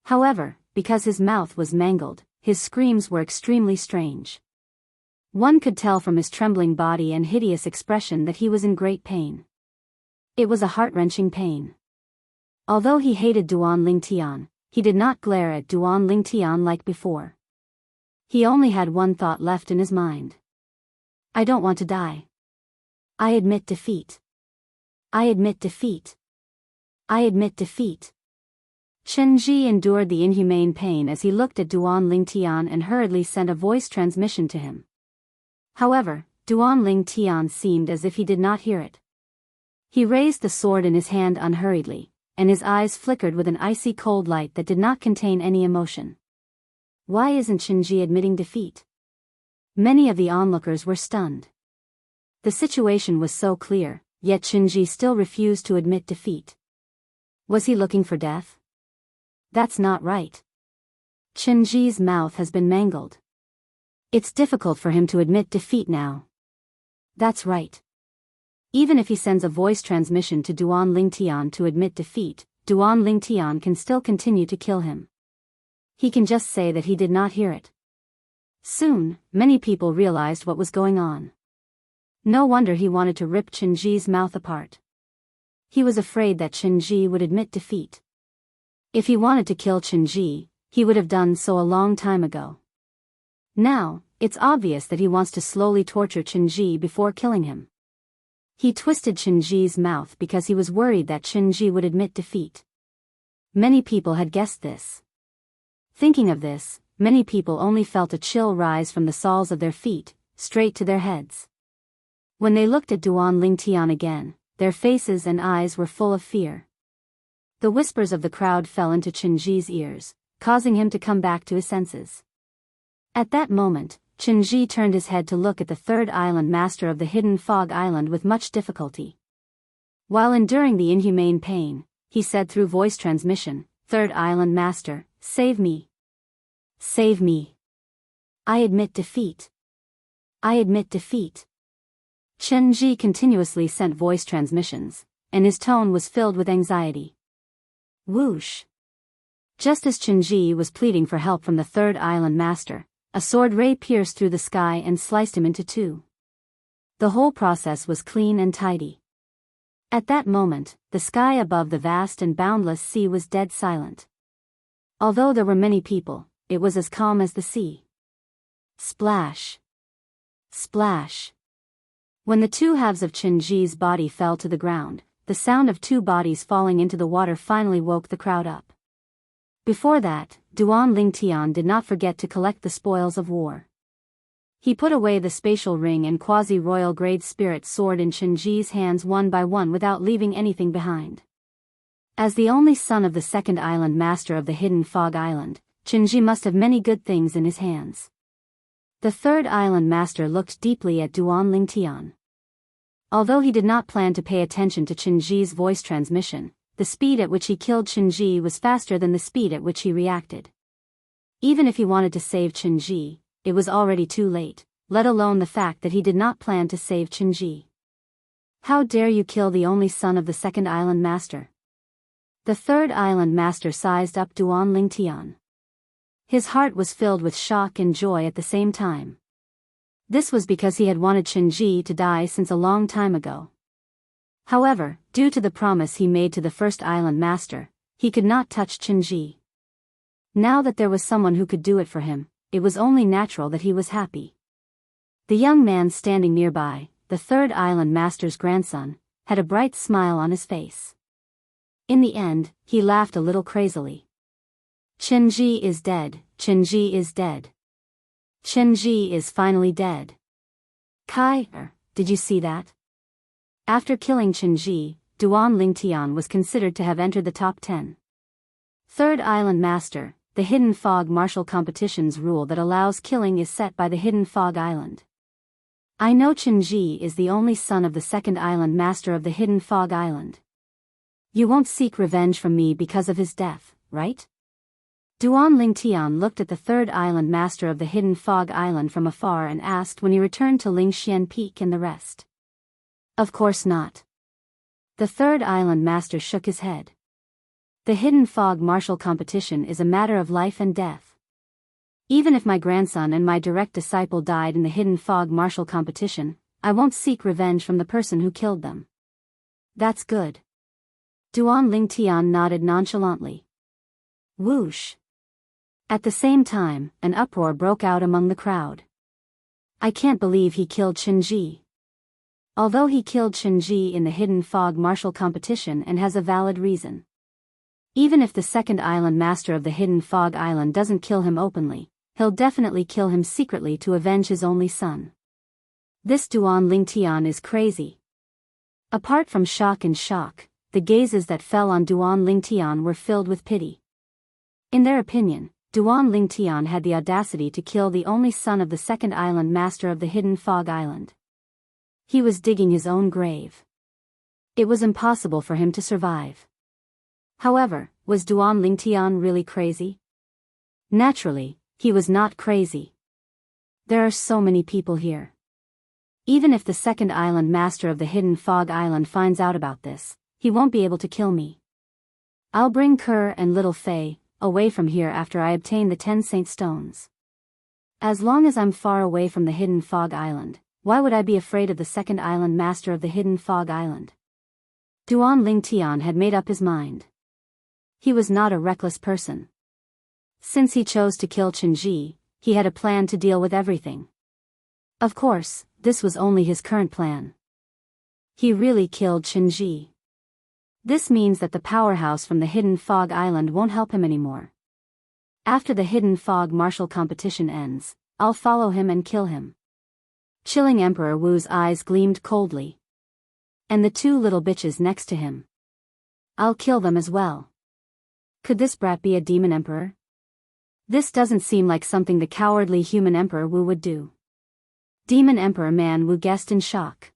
However, because his mouth was mangled, his screams were extremely strange. One could tell from his trembling body and hideous expression that he was in great pain. It was a heart-wrenching pain. Although he hated Duanling Tian, he did not glare at Duanling Tian like before. He only had one thought left in his mind. I don't want to die. I admit defeat. I admit defeat. I admit defeat. Qinji endured the inhumane pain as he looked at Duanling Tian and hurriedly sent a voice transmission to him. However, Duanling Tian seemed as if he did not hear it. He raised the sword in his hand unhurriedly, and his eyes flickered with an icy cold light that did not contain any emotion. Why isn't Qinji admitting defeat? Many of the onlookers were stunned. The situation was so clear, yet Qinji still refused to admit defeat. Was he looking for death? That's not right. Qinji's mouth has been mangled. It's difficult for him to admit defeat now. That's right. Even if he sends a voice transmission to Duanling Tian to admit defeat, Duanling Tian can still continue to kill him. He can just say that he did not hear it. Soon, many people realized what was going on. No wonder he wanted to rip Qinji's mouth apart. He was afraid that Qinji would admit defeat. If he wanted to kill Qinji, he would have done so a long time ago. Now, it's obvious that he wants to slowly torture Qinji before killing him. He twisted Qinji's mouth because he was worried that Qinji would admit defeat. Many people had guessed this. Thinking of this, many people only felt a chill rise from the soles of their feet, straight to their heads. When they looked at Duanling Tian again, their faces and eyes were full of fear. The whispers of the crowd fell into Qinji's ears, causing him to come back to his senses. At that moment, Qinji turned his head to look at the third island master of the hidden fog island with much difficulty. While enduring the inhumane pain, he said through voice transmission, "Third island master, save me. Save me. I admit defeat. I admit defeat." Qinji continuously sent voice transmissions, and his tone was filled with anxiety. Whoosh! Just as Qinji was pleading for help from the third island master, a sword ray pierced through the sky and sliced him into 2. The whole process was clean and tidy. At that moment, the sky above the vast and boundless sea was dead silent. Although there were many people, it was as calm as the sea. Splash! Splash! When the 2 halves of Qinji's body fell to the ground, the sound of 2 bodies falling into the water finally woke the crowd up. Before that, Duanling Tian did not forget to collect the spoils of war. He put away the spatial ring and quasi-royal grade spirit sword in Qinji's hands one by one without leaving anything behind. As the only son of the second island master of the hidden fog island, Qinji must have many good things in his hands. The third island master looked deeply at Duan Lingtian. Although he did not plan to pay attention to Qinji's voice transmission, the speed at which he killed Qinji was faster than the speed at which he reacted. Even if he wanted to save Qinji, it was already too late, let alone the fact that he did not plan to save Qinji. How dare you kill the only son of the second island master? The third island master sized up Duan Lingtian. His heart was filled with shock and joy at the same time. This was because he had wanted Qinji to die since a long time ago. However, due to the promise he made to the first island master, he could not touch Qinji. Now that there was someone who could do it for him, it was only natural that he was happy. The young man standing nearby, the third island master's grandson, had a bright smile on his face. In the end, he laughed a little crazily. Qinji is dead, Qinji is dead. Qinji is finally dead. Kai, did you see that? After killing Qinji, Duan Lingtian was considered to have entered the top 10. Third island master, the Hidden Fog martial competition's rule that allows killing is set by the Hidden Fog Island. I know Qinji is the only son of the second island master of the Hidden Fog Island. You won't seek revenge from me because of his death, right? Duan Lingtian looked at the third island master of the Hidden Fog Island from afar and asked when he returned to Lingxian Peak and the rest. Of course not. The third island master shook his head. The Hidden Fog martial competition is a matter of life and death. Even if my grandson and my direct disciple died in the Hidden Fog martial competition, I won't seek revenge from the person who killed them. That's good. Duan Lingtian nodded nonchalantly. Whoosh. At the same time, an uproar broke out among the crowd. I can't believe he killed Qinji. Although he killed Qinji in the Hidden Fog martial competition and has a valid reason. Even if the second island master of the Hidden Fog Island doesn't kill him openly, he'll definitely kill him secretly to avenge his only son. This Duan Lingtian is crazy. Apart from shock, the gazes that fell on Duan Lingtian were filled with pity. In their opinion, Duan Lingtian had the audacity to kill the only son of the second island master of the Hidden Fog Island. He was digging his own grave. It was impossible for him to survive. However, was Duan Lingtian really crazy? Naturally, he was not crazy. There are so many people here. Even if the second island master of the Hidden Fog Island finds out about this, he won't be able to kill me. I'll bring Kerr and little Fei away from here after I obtain the 10 Saint Stones. As long as I'm far away from the Hidden Fog Island, why would I be afraid of the second island master of the Hidden Fog Island? Duan Lingtian had made up his mind. He was not a reckless person. Since he chose to kill Qinji, he had a plan to deal with everything. Of course, this was only his current plan. He really killed Qinji. This means that the powerhouse from the Hidden Fog Island won't help him anymore. After the Hidden Fog martial competition ends, I'll follow him and kill him. Chilling Emperor Wu's eyes gleamed coldly. And the two little bitches next to him. I'll kill them as well. Could this brat be a demon emperor? This doesn't seem like something the cowardly human Emperor Wu would do. Demon Emperor Man Wu guessed in shock.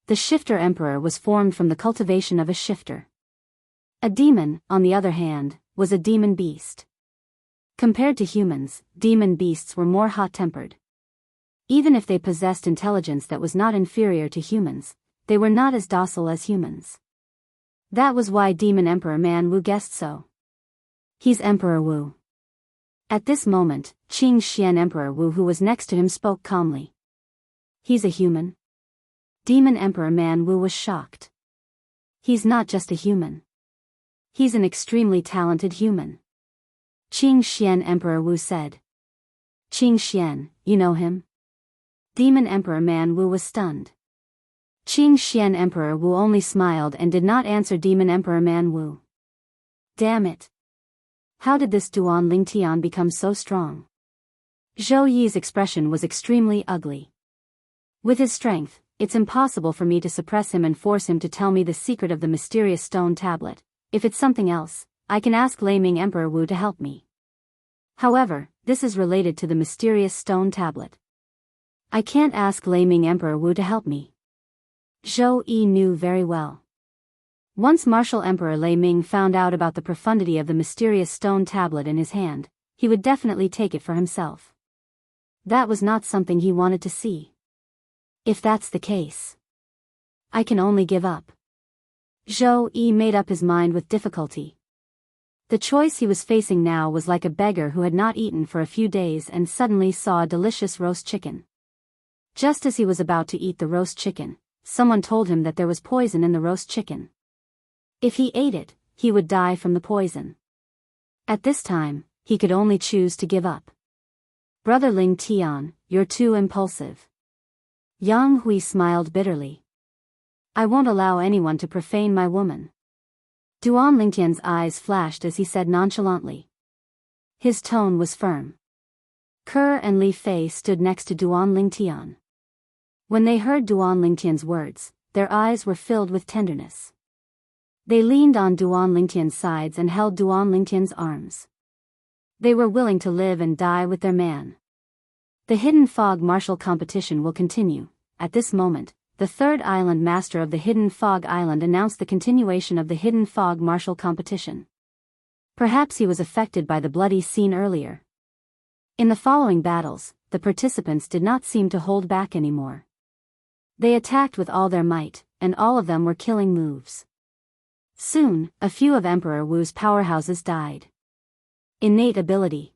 The Shifter Emperor was formed from the cultivation of a shifter. A demon, on the other hand, was a demon beast. Compared to humans, demon beasts were more hot-tempered. Even if they possessed intelligence that was not inferior to humans, they were not as docile as humans. That was why Demon Emperor Man Wu guessed so. He's Emperor Wu. At this moment, Qing Xian Emperor Wu, who was next to him, spoke calmly. He's a human? Demon Emperor Man Wu was shocked. He's not just a human. He's an extremely talented human. Qing Xian Emperor Wu said. Qing Xian, you know him? Demon Emperor Man Wu was stunned. Qing Xian Emperor Wu only smiled and did not answer Demon Emperor Man Wu. Damn it. How did this Duan Lingtian become so strong? Zhou Yi's expression was extremely ugly. With his strength, it's impossible for me to suppress him and force him to tell me the secret of the mysterious stone tablet. If it's something else, I can ask Lei Ming Emperor Wu to help me. However, this is related to the mysterious stone tablet. I can't ask Lei Ming Emperor Wu to help me. Zhou Yi knew very well. Once Martial Emperor Lei Ming found out about the profundity of the mysterious stone tablet in his hand, he would definitely take it for himself. That was not something he wanted to see. If that's the case, I can only give up. Zhou Yi made up his mind with difficulty. The choice he was facing now was like a beggar who had not eaten for a few days and suddenly saw a delicious roast chicken. Just as he was about to eat the roast chicken, someone told him that there was poison in the roast chicken. If he ate it, he would die from the poison. At this time, he could only choose to give up. Brother Ling Tian, you're too impulsive. Yang Hui smiled bitterly. I won't allow anyone to profane my woman. Duan Lingtian's eyes flashed as he said nonchalantly. His tone was firm. Ke and Li Fei stood next to Duan Lingtian. When they heard Duan Lingtian's words, their eyes were filled with tenderness. They leaned on Duan Lingtian's sides and held Duan Lingtian's arms. They were willing to live and die with their man. The Hidden Fog martial competition will continue. At this moment, the third island master of the Hidden Fog Island announced the continuation of the Hidden Fog martial competition. Perhaps he was affected by the bloody scene earlier. In the following battles, the participants did not seem to hold back anymore. They attacked with all their might, and all of them were killing moves. Soon, a few of Emperor Wu's powerhouses died. Innate ability.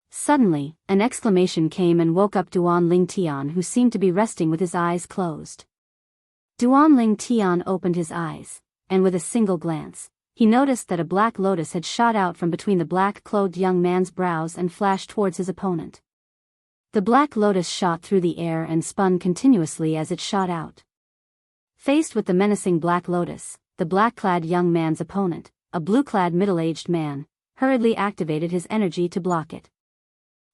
Suddenly, an exclamation came and woke up Duan Ling Tian, who seemed to be resting with his eyes closed. Duan Ling Tian opened his eyes, and with a single glance, he noticed that a black lotus had shot out from between the black-clothed young man's brows and flashed towards his opponent. The black lotus shot through the air and spun continuously as it shot out. Faced with the menacing black lotus, the black-clad young man's opponent, a blue-clad middle-aged man, hurriedly activated his energy to block it.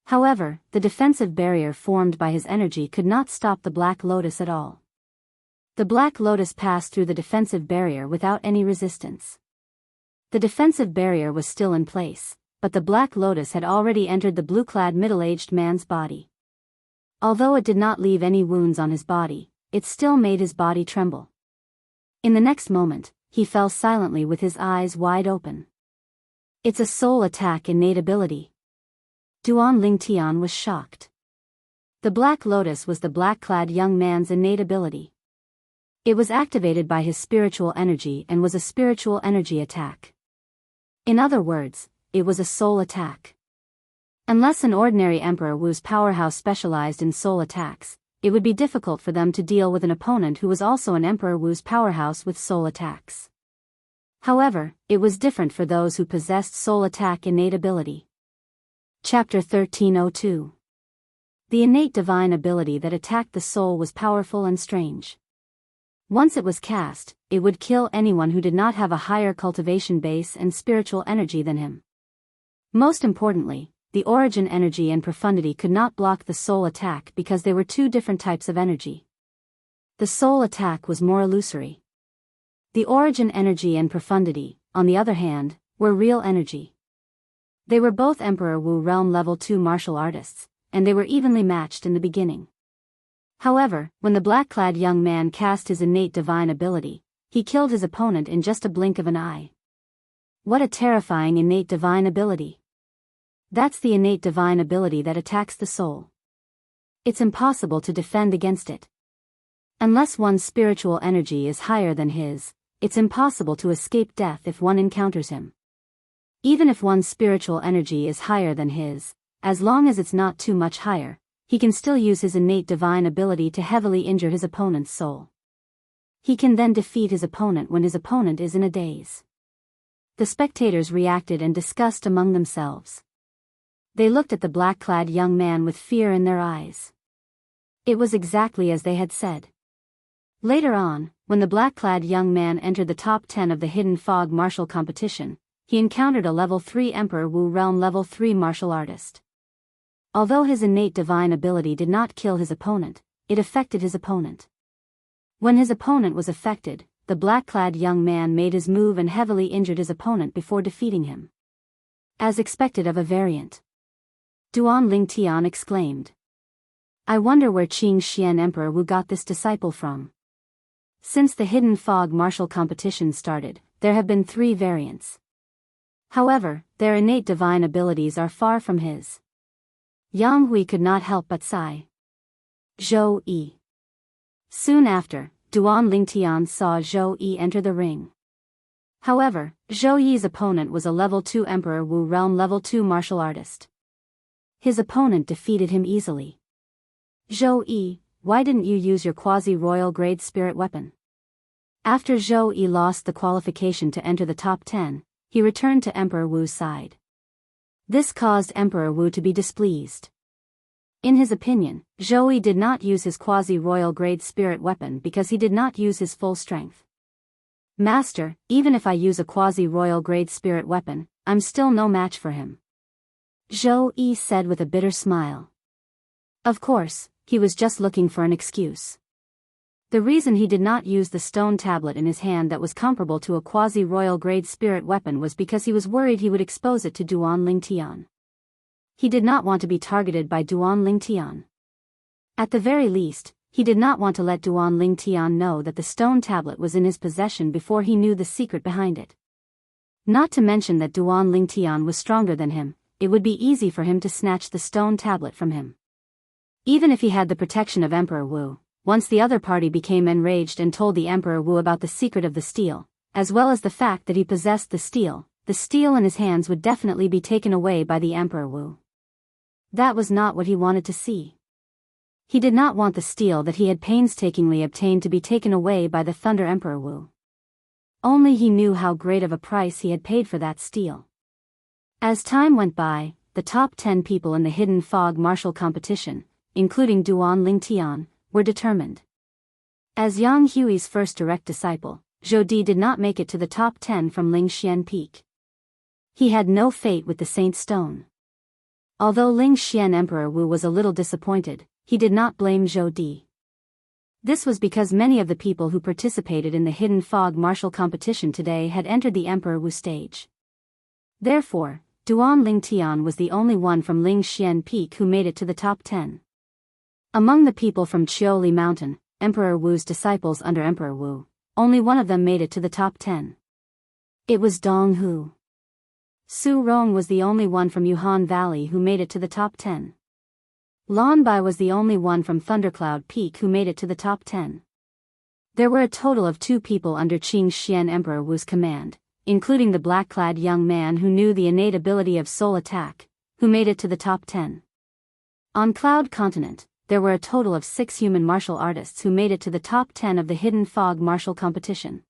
However, the defensive barrier formed by his energy could not stop the black lotus at all. The black lotus passed through the defensive barrier without any resistance. The defensive barrier was still in place, but the black lotus had already entered the blue-clad middle-aged man's body. Although it did not leave any wounds on his body, it still made his body tremble. In the next moment, he fell silently with his eyes wide open. It's a soul attack innate ability. Duan Ling Tian was shocked. The black lotus was the black-clad young man's innate ability. It was activated by his spiritual energy and was a spiritual energy attack. In other words, it was a soul attack. Unless an ordinary Emperor Wu's powerhouse specialized in soul attacks, it would be difficult for them to deal with an opponent who was also an Emperor Wu's powerhouse with soul attacks. However, it was different for those who possessed soul attack innate ability. Chapter 1302. The innate divine ability that attacked the soul was powerful and strange. Once it was cast, it would kill anyone who did not have a higher cultivation base and spiritual energy than him. Most importantly, the origin energy and profundity could not block the soul attack because they were two different types of energy. The soul attack was more illusory. The origin energy and profundity, on the other hand, were real energy. They were both Emperor Wu Realm Level 2 martial artists, and they were evenly matched in the beginning. However, when the black-clad young man cast his innate divine ability, he killed his opponent in just a blink of an eye. What a terrifying innate divine ability! That's the innate divine ability that attacks the soul. It's impossible to defend against it. Unless one's spiritual energy is higher than his, it's impossible to escape death if one encounters him. Even if one's spiritual energy is higher than his, as long as it's not too much higher, he can still use his innate divine ability to heavily injure his opponent's soul. He can then defeat his opponent when his opponent is in a daze. The spectators reacted and discussed among themselves. They looked at the black-clad young man with fear in their eyes. It was exactly as they had said. Later on, when the black-clad young man entered the top 10 of the Hidden Fog martial competition, he encountered a Level 3 Emperor Wu Realm Level 3 martial artist. Although his innate divine ability did not kill his opponent, it affected his opponent. When his opponent was affected, the black-clad young man made his move and heavily injured his opponent before defeating him. As expected of a variant. Duan Lingtian exclaimed. I wonder where Qing Xian Emperor Wu got this disciple from. Since the Hidden Fog martial competition started, there have been 3 variants. However, their innate divine abilities are far from his. Yang Hui could not help but sigh. Zhou Yi. Soon after, Duan Lingtian saw Zhou Yi enter the ring. However, Zhou Yi's opponent was a level 2 Emperor Wu realm level 2 martial artist. His opponent defeated him easily. Zhou Yi, why didn't you use your quasi-royal grade spirit weapon? After Zhou Yi lost the qualification to enter the top 10, he returned to Emperor Wu's side. This caused Emperor Wu to be displeased. In his opinion, Zhou Yi did not use his quasi-royal grade spirit weapon because he did not use his full strength. Master, even if I use a quasi-royal grade spirit weapon, I'm still no match for him. Zhou Yi said with a bitter smile. Of course, he was just looking for an excuse. The reason he did not use the stone tablet in his hand that was comparable to a quasi-royal grade spirit weapon was because he was worried he would expose it to Duan Lingtian. He did not want to be targeted by Duan Lingtian. At the very least, he did not want to let Duan Lingtian know that the stone tablet was in his possession before he knew the secret behind it. Not to mention that Duan Lingtian was stronger than him, it would be easy for him to snatch the stone tablet from him. Even if he had the protection of Emperor Wu, once the other party became enraged and told the Emperor Wu about the secret of the steel, as well as the fact that he possessed the steel in his hands would definitely be taken away by the Emperor Wu. That was not what he wanted to see. He did not want the steel that he had painstakingly obtained to be taken away by the Thunder Emperor Wu. Only he knew how great of a price he had paid for that steel. As time went by, the top 10 people in the Hidden Fog martial competition, including Duan Lingtian, were determined. As Yang Hui's first direct disciple, Zhou Di did not make it to the top 10 from Lingxian Peak. He had no fate with the Saint Stone. Although Lingxian Emperor Wu was a little disappointed, he did not blame Zhou Di. This was because many of the people who participated in the Hidden Fog martial competition today had entered the Emperor Wu stage. Therefore, Duan Lingtian was the only one from Lingxian Peak who made it to the top 10. Among the people from Qiuli Mountain, Emperor Wu's disciples under Emperor Wu, only one of them made it to the top 10. It was Dong Hu. Su Rong was the only one from Yuhan Valley who made it to the top 10. Lan Bai was the only one from Thundercloud Peak who made it to the top 10. There were a total of 2 people under Qing Xian Emperor Wu's command, including the black-clad young man who knew the innate ability of soul attack, who made it to the top 10. On Cloud Continent, there were a total of 6 human martial artists who made it to the top 10 of the Hidden Fog martial competition.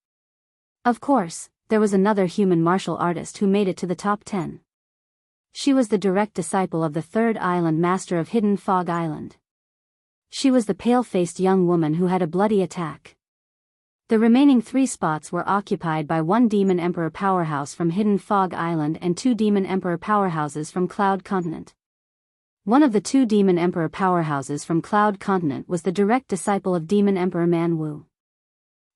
Of course, there was another human martial artist who made it to the top 10. She was the direct disciple of the 3rd Island Master of Hidden Fog Island. She was the pale-faced young woman who had a bloody attack. The remaining 3 spots were occupied by 1 Demon Emperor powerhouse from Hidden Fog Island and 2 Demon Emperor powerhouses from Cloud Continent. One of the 2 Demon Emperor powerhouses from Cloud Continent was the direct disciple of Demon Emperor Man Wu.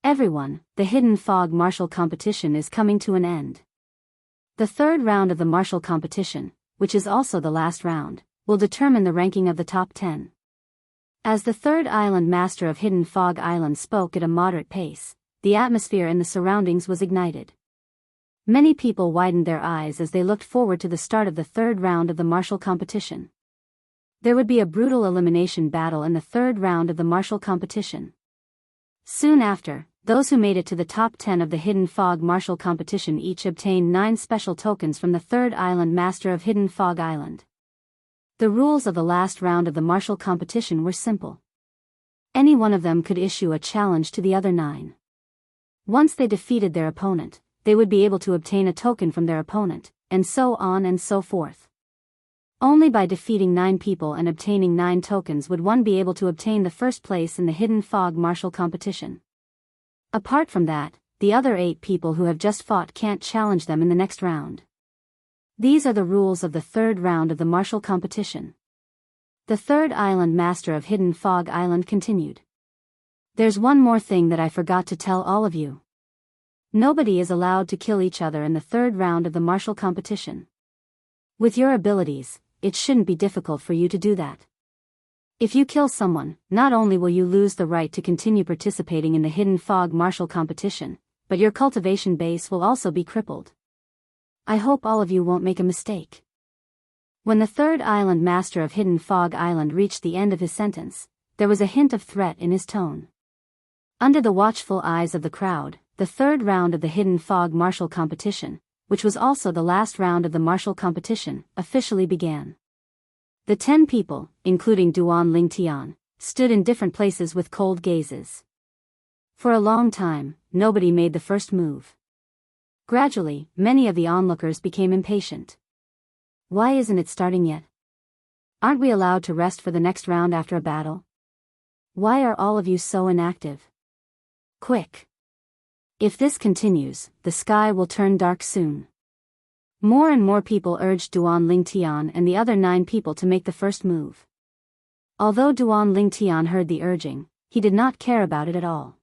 Everyone, the Hidden Fog martial competition is coming to an end. The 3rd round of the martial competition, which is also the last round, will determine the ranking of the top 10. As the 3rd Island Master of Hidden Fog Island spoke at a moderate pace, the atmosphere in the surroundings was ignited. Many people widened their eyes as they looked forward to the start of the 3rd round of the martial competition. There would be a brutal elimination battle in the 3rd round of the martial competition. Soon after, those who made it to the top 10 of the Hidden Fog martial competition each obtained 9 special tokens from the 3rd Island Master of Hidden Fog Island. The rules of the last round of the martial competition were simple. Any one of them could issue a challenge to the other 9. Once they defeated their opponent, they would be able to obtain a token from their opponent, and so on and so forth. Only by defeating 9 people and obtaining 9 tokens would one be able to obtain the first place in the Hidden Fog martial competition. Apart from that, the other 8 people who have just fought can't challenge them in the next round. These are the rules of the 3rd round of the martial competition. The third island master of Hidden Fog Island continued. There's one more thing that I forgot to tell all of you. Nobody is allowed to kill each other in the third round of the martial competition. With your abilities, it shouldn't be difficult for you to do that. If you kill someone, not only will you lose the right to continue participating in the Hidden Fog martial competition, but your cultivation base will also be crippled. I hope all of you won't make a mistake. When the third island master of Hidden Fog Island reached the end of his sentence, there was a hint of threat in his tone. Under the watchful eyes of the crowd, the third round of the Hidden Fog martial competition, which was also the last round of the martial competition, officially began. The 10 people, including Duan Lingtian, stood in different places with cold gazes. For a long time, nobody made the first move. Gradually, many of the onlookers became impatient. Why isn't it starting yet? Aren't we allowed to rest for the next round after a battle? Why are all of you so inactive? Quick! If this continues, the sky will turn dark soon. More and more people urged Duan Lingtian and the other 9 people to make the first move. Although Duan Lingtian heard the urging, he did not care about it at all.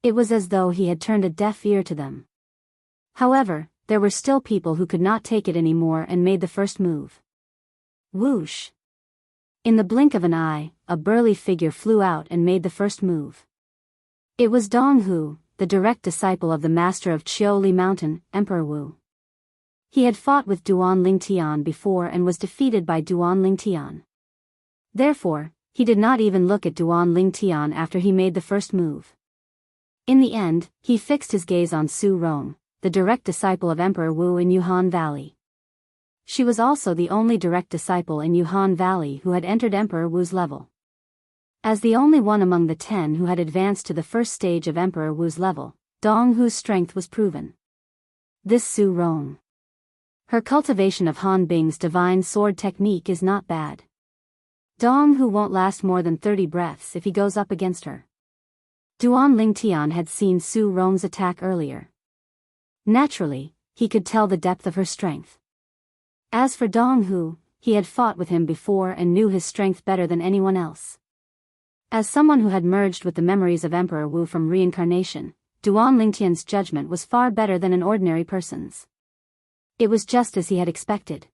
It was as though he had turned a deaf ear to them. However, there were still people who could not take it anymore and made the first move. Whoosh! In the blink of an eye, a burly figure flew out and made the first move. It was Jianghu, the direct disciple of the master of Qiuli Mountain, Emperor Wu. He had fought with Duan Lingtian before and was defeated by Duan Lingtian. Therefore, he did not even look at Duan Lingtian after he made the first move. In the end, he fixed his gaze on Su Rong, the direct disciple of Emperor Wu in Yuhan Valley. She was also the only direct disciple in Yuhan Valley who had entered Emperor Wu's level. As the only one among the 10 who had advanced to the first stage of Emperor Wu's level, Donghu's strength was proven. This Su Rong. Her cultivation of Han Bing's divine sword technique is not bad. Donghu won't last more than 30 breaths if he goes up against her. Duan Lingtian had seen Su Rong's attack earlier. Naturally, he could tell the depth of her strength. As for Donghu, he had fought with him before and knew his strength better than anyone else. As someone who had merged with the memories of Emperor Wu from reincarnation, Duan Lingtian's judgment was far better than an ordinary person's. It was just as he had expected.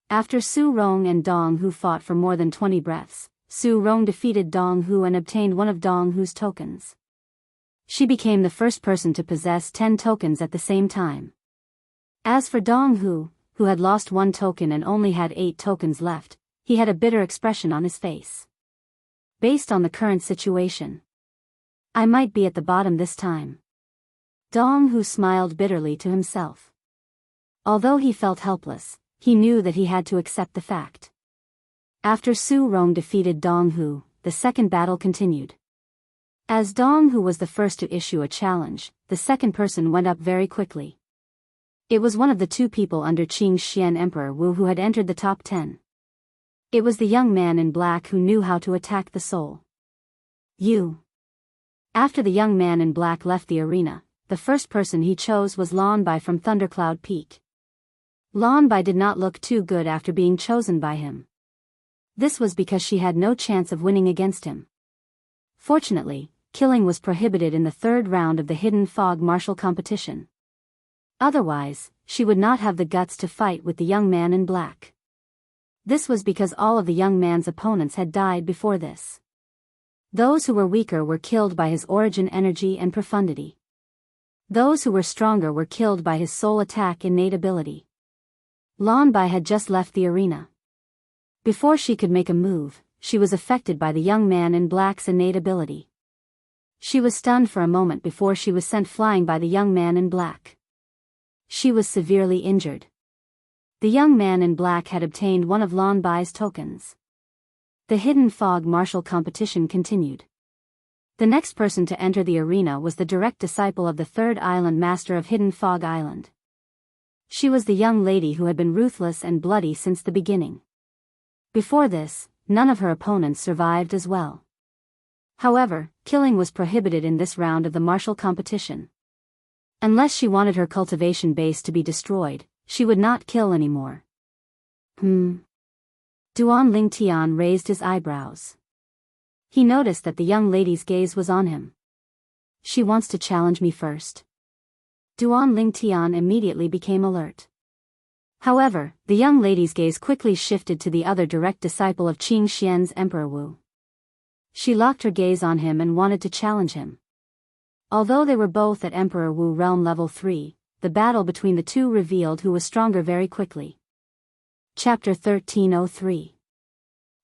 After Su Rong and Donghu fought for more than 20 breaths, Su Rong defeated Donghu and obtained one of Donghu's tokens. She became the first person to possess 10 tokens at the same time. As for Donghu, who had lost 1 token and only had 8 tokens left, he had a bitter expression on his face. Based on the current situation, I might be at the bottom this time. Donghu smiled bitterly to himself. Although he felt helpless, he knew that he had to accept the fact. After Su Rong defeated Donghu, the second battle continued. As Donghu was the first to issue a challenge, the second person went up very quickly. It was one of the 2 people under Qing Xian Emperor Wu who had entered the top 10. It was the young man in black who knew how to attack the soul. You. After the young man in black left the arena, the first person he chose was Lan Bai from Thundercloud Peak. Lan Bai did not look too good after being chosen by him. This was because she had no chance of winning against him. Fortunately, killing was prohibited in the third round of the Hidden Fog martial competition. Otherwise, she would not have the guts to fight with the young man in black. This was because all of the young man's opponents had died before this. Those who were weaker were killed by his origin energy and profundity. Those who were stronger were killed by his soul attack innate ability. Lan Bai had just left the arena. Before she could make a move, she was affected by the young man in black's innate ability. She was stunned for a moment before she was sent flying by the young man in black. She was severely injured. The young man in black had obtained one of Lan Bai's tokens. The Hidden Fog martial competition continued. The next person to enter the arena was the direct disciple of the third island master of Hidden Fog Island. She was the young lady who had been ruthless and bloody since the beginning. Before this, none of her opponents survived as well. However, killing was prohibited in this round of the martial competition. Unless she wanted her cultivation base to be destroyed, she would not kill anymore. Duan Lingtian raised his eyebrows. He noticed that the young lady's gaze was on him. She wants to challenge me first. Duan Lingtian immediately became alert. However, the young lady's gaze quickly shifted to the other direct disciple of Qing Xian's Emperor Wu. She locked her gaze on him and wanted to challenge him. Although they were both at Emperor Wu Realm Level 3, the battle between the two revealed who was stronger very quickly. Chapter 1303.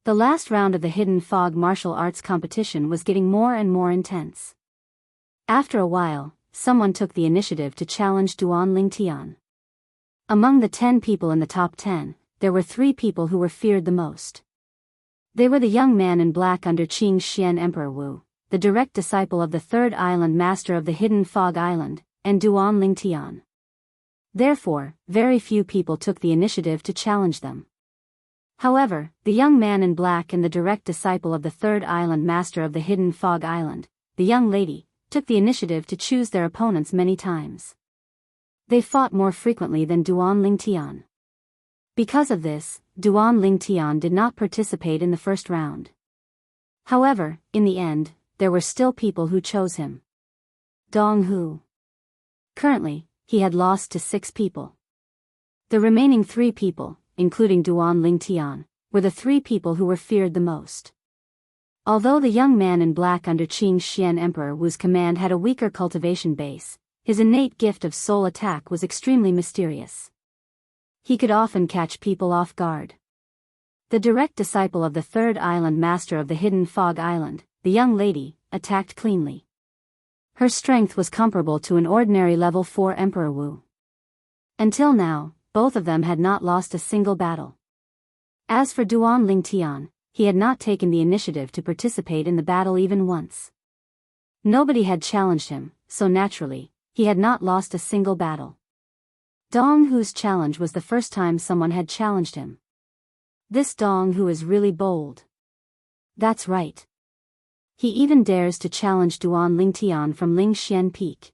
The last round of the Hidden Fog martial arts competition was getting more and more intense. After a while, someone took the initiative to challenge Duan Lingtian. Among the 10 people in the top 10, there were 3 people who were feared the most. They were the young man in black under Qing Xian Emperor Wu, the direct disciple of the third island master of the Hidden Fog Island, and Duan Lingtian. Therefore, very few people took the initiative to challenge them. However, the young man in black and the direct disciple of the third island master of the Hidden Fog Island, the young lady, took the initiative to choose their opponents many times. They fought more frequently than Duan Lingtian. Because of this, Duan Lingtian did not participate in the first round. However, in the end, there were still people who chose him. Dong Hu. Currently, he had lost to 6 people. The remaining 3 people, including Duan Lingtian, were the 3 people who were feared the most. Although the young man in black under Qing Xian Emperor Wu's command had a weaker cultivation base, his innate gift of soul attack was extremely mysterious. He could often catch people off guard. The direct disciple of the third island master of the Hidden Fog Island, the young lady, attacked cleanly. Her strength was comparable to an ordinary level 4 Emperor Wu. Until now, both of them had not lost a single battle. As for Duan Lingtian, he had not taken the initiative to participate in the battle even once. Nobody had challenged him, so naturally, he had not lost a single battle. Dong Hu's challenge was the first time someone had challenged him. This Dong Hu is really bold. That's right. He even dares to challenge Duan Lingtian from Lingxian Peak.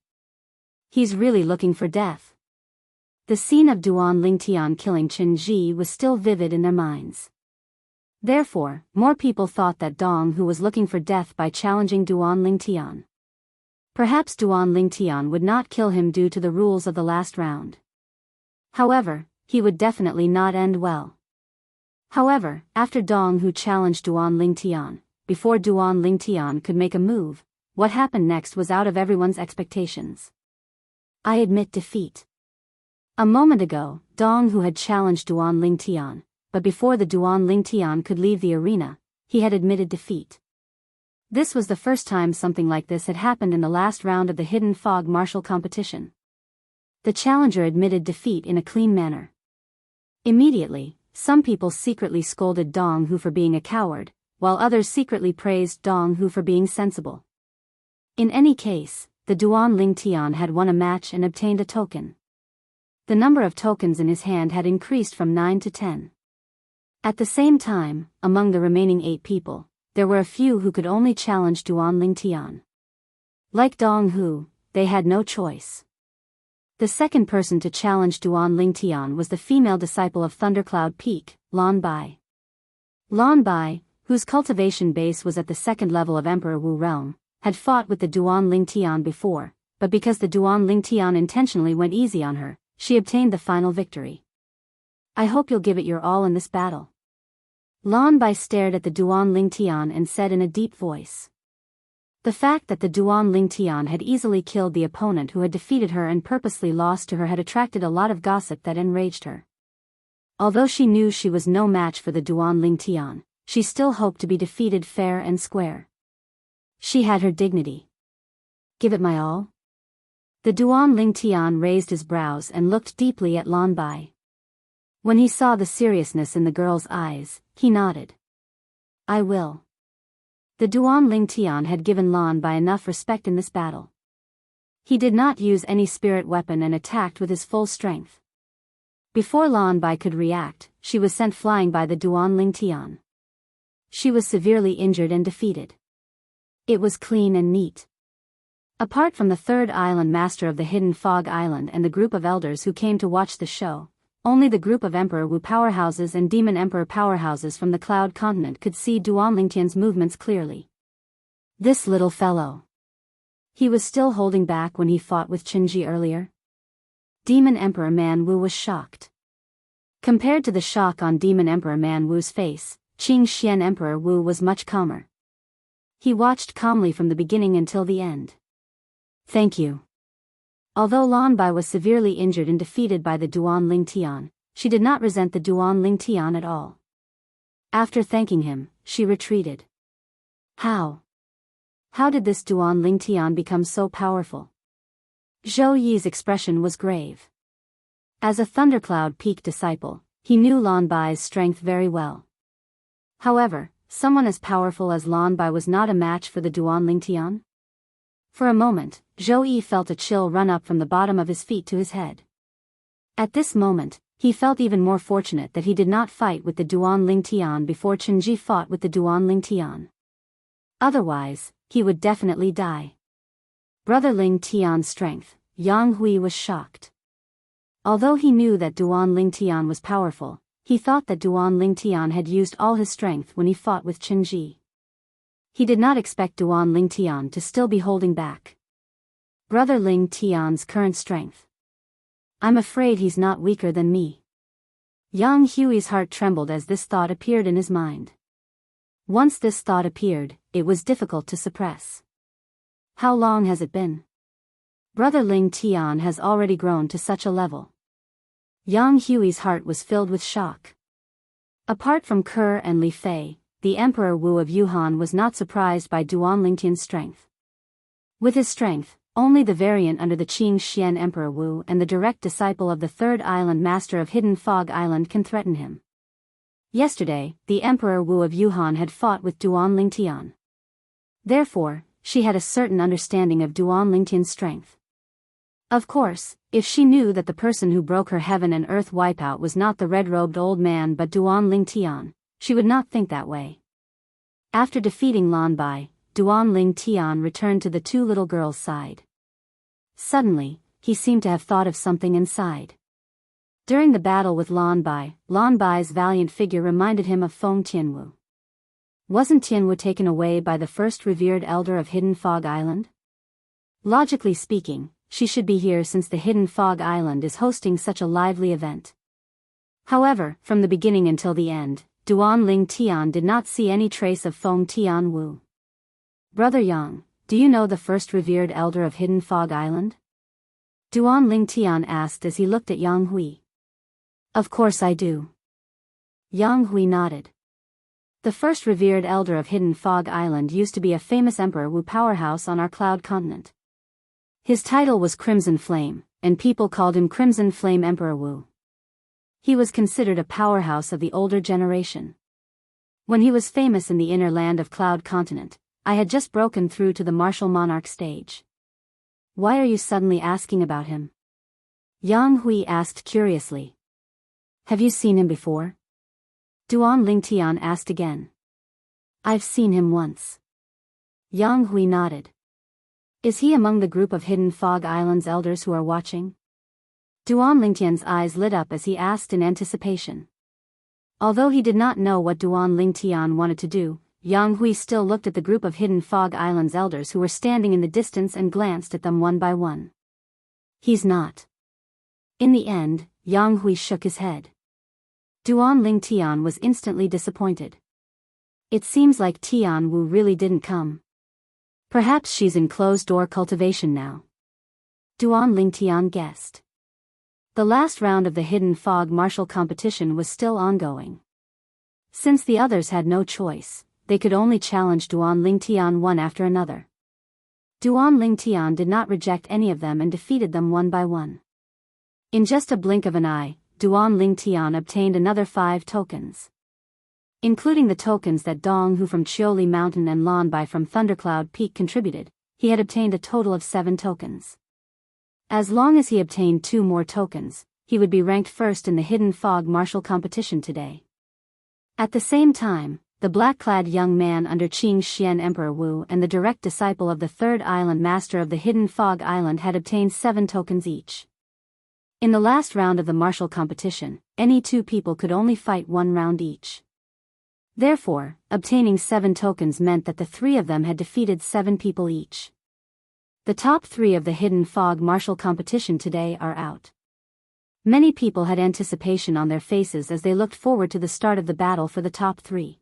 He's really looking for death. The scene of Duan Lingtian killing Chen Ji was still vivid in their minds. Therefore, more people thought that Dong Hu was looking for death by challenging Duan Lingtian. Perhaps Duan Lingtian would not kill him due to the rules of the last round. However, he would definitely not end well. However, after Dong Hu challenged Duan Lingtian, before Duan Lingtian could make a move, what happened next was out of everyone's expectations. I admit defeat. A moment ago, Dong Hu had challenged Duan Lingtian, but before the Duan Lingtian could leave the arena, he had admitted defeat. This was the first time something like this had happened in the last round of the Hidden Fog martial competition. The challenger admitted defeat in a clean manner. Immediately, some people secretly scolded Dong Hu for being a coward, while others secretly praised Dong Hu for being sensible. In any case, the Duan Lingtian had won a match and obtained a token. The number of tokens in his hand had increased from 9 to 10. At the same time, among the remaining 8 people, there were a few who could only challenge Duan Lingtian. Like Dong Hu, they had no choice. The second person to challenge Duan Lingtian was the female disciple of Thundercloud Peak, Lan Bai. Lan Bai, whose cultivation base was at the second level of Emperor Wu realm, had fought with the Duan Lingtian before, but because the Duan Lingtian intentionally went easy on her, she obtained the final victory. I hope you'll give it your all in this battle. Lan Bai stared at the Duan Lingtian and said in a deep voice. The fact that the Duan Lingtian had easily killed the opponent who had defeated her and purposely lost to her had attracted a lot of gossip that enraged her. Although she knew she was no match for the Duan Lingtian, she still hoped to be defeated fair and square. She had her dignity. Give it my all? The Duan Lingtian raised his brows and looked deeply at Lan Bai. When he saw the seriousness in the girl's eyes, he nodded. I will. The Duan Lingtian had given Lan Bai enough respect in this battle. He did not use any spirit weapon and attacked with his full strength. Before Lan Bai could react, she was sent flying by the Duan Lingtian. She was severely injured and defeated. It was clean and neat. Apart from the third island master of the Hidden Fog Island and the group of elders who came to watch the show, only the group of Emperor Wu powerhouses and Demon Emperor powerhouses from the Cloud Continent could see Duan Lingtian's movements clearly. This little fellow. He was still holding back when he fought with Qinji earlier. Demon Emperor Man Wu was shocked. Compared to the shock on Demon Emperor Man Wu's face, Qingxian Emperor Wu was much calmer. He watched calmly from the beginning until the end. Thank you. Although Lan Bai was severely injured and defeated by the Duan Lingtian, she did not resent the Duan Lingtian at all. After thanking him, she retreated. How? How did this Duan Lingtian become so powerful? Zhou Yi's expression was grave. As a Thundercloud Peak disciple, he knew Lan Bai's strength very well. However, someone as powerful as Lan Bai was not a match for the Duan Lingtian. For a moment, Zhou Yi felt a chill run up from the bottom of his feet to his head. At this moment, he felt even more fortunate that he did not fight with the Duan Lingtian before Qinji fought with the Duan Lingtian. Otherwise, he would definitely die. Brother Lingtian's strength, Yang Hui was shocked. Although he knew that Duan Lingtian was powerful, he thought that Duan Lingtian had used all his strength when he fought with Qinji. He did not expect Duan Lingtian to still be holding back. Brother Lingtian's current strength. I'm afraid he's not weaker than me. Yang Hui's heart trembled as this thought appeared in his mind. Once this thought appeared, it was difficult to suppress. How long has it been? Brother Lingtian has already grown to such a level. Yang Hui's heart was filled with shock. Apart from Ke and Li Fei, the Emperor Wu of Yuhan was not surprised by Duan Lingtian's strength. With his strength, only the variant under the Qingxian Emperor Wu and the direct disciple of the Third Island Master of Hidden Fog Island can threaten him. Yesterday, the Emperor Wu of Yuhan had fought with Duan Lingtian. Therefore, she had a certain understanding of Duan Lingtian's strength. Of course, if she knew that the person who broke her heaven and earth wipeout was not the red-robed old man but Duan Lingtian, she would not think that way. After defeating Lan Bai, Duan Lingtian returned to the two little girls' side. Suddenly, he seemed to have thought of something and sighed. During the battle with Lan Bai's valiant figure reminded him of Feng Tianwu. Wasn't Tianwu taken away by the first revered elder of Hidden Fog Island? Logically speaking, she should be here since the Hidden Fog Island is hosting such a lively event. However, from the beginning until the end, Duan Lingtian did not see any trace of Feng Tianwu. Brother Yang, do you know the first revered elder of Hidden Fog Island? Duan Lingtian asked as he looked at Yang Hui. Of course I do. Yang Hui nodded. The first revered elder of Hidden Fog Island used to be a famous Emperor Wu powerhouse on our Cloud Continent. His title was Crimson Flame, and people called him Crimson Flame Emperor Wu. He was considered a powerhouse of the older generation. When he was famous in the inner land of Cloud Continent, I had just broken through to the martial monarch stage. Why are you suddenly asking about him? Yang Hui asked curiously. Have you seen him before? Duan Lingtian asked again. I've seen him once. Yang Hui nodded. Is he among the group of Hidden Fog Island's elders who are watching? Duan Lingtian's eyes lit up as he asked in anticipation. Although he did not know what Duan Lingtian wanted to do, Yang Hui still looked at the group of Hidden Fog Island's elders who were standing in the distance and glanced at them one by one. He's not. In the end, Yang Hui shook his head. Duan Lingtian was instantly disappointed. It seems like Tian Wu really didn't come. Perhaps she's in closed-door cultivation now. Duan Lingtian guessed. The last round of the Hidden Fog martial competition was still ongoing. Since the others had no choice, they could only challenge Duan Lingtian one after another. Duan Lingtian did not reject any of them and defeated them one by one. In just a blink of an eye, Duan Lingtian obtained another 5 tokens. Including the tokens that Donghu from Chioli Mountain and Lan Bai from Thundercloud Peak contributed, he had obtained a total of 7 tokens. As long as he obtained 2 more tokens, he would be ranked first in the Hidden Fog martial competition today. At the same time, the black-clad young man under Qingxian Emperor Wu and the direct disciple of the Third Island Master of the Hidden Fog Island had obtained 7 tokens each. In the last round of the martial competition, any two people could only fight one round each. Therefore, obtaining 7 tokens meant that the 3 of them had defeated 7 people each. The top 3 of the Hidden Fog martial competition today are out. Many people had anticipation on their faces as they looked forward to the start of the battle for the top 3.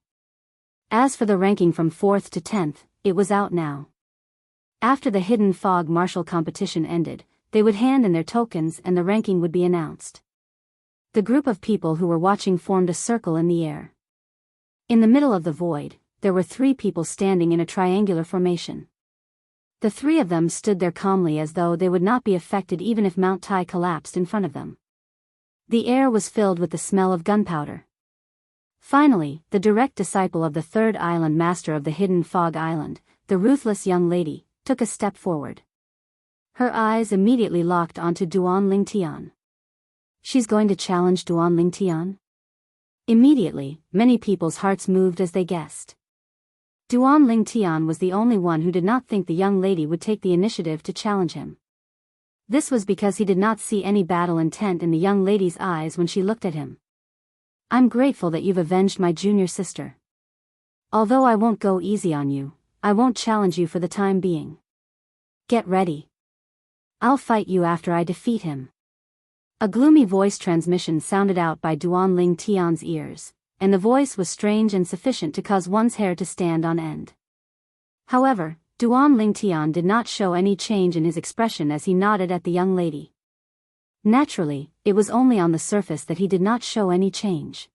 As for the ranking from 4th to 10th, it was out now. After the Hidden Fog martial competition ended, they would hand in their tokens and the ranking would be announced. The group of people who were watching formed a circle in the air. In the middle of the void, there were 3 people standing in a triangular formation. The 3 of them stood there calmly as though they would not be affected even if Mount Tai collapsed in front of them. The air was filled with the smell of gunpowder. Finally, the direct disciple of the 3rd island master of the Hidden Fog Island, the ruthless young lady, took a step forward. Her eyes immediately locked onto Duan Lingtian. She's going to challenge Duan Lingtian? Immediately, many people's hearts moved as they guessed. Duan Lingtian was the only one who did not think the young lady would take the initiative to challenge him. This was because he did not see any battle intent in the young lady's eyes when she looked at him. I'm grateful that you've avenged my junior sister. Although I won't go easy on you, I won't challenge you for the time being. Get ready. I'll fight you after I defeat him. A gloomy voice transmission sounded out by Duan Lingtian's ears, and the voice was strange and sufficient to cause one's hair to stand on end. However, Duan Lingtian did not show any change in his expression as he nodded at the young lady. Naturally, it was only on the surface that he did not show any change.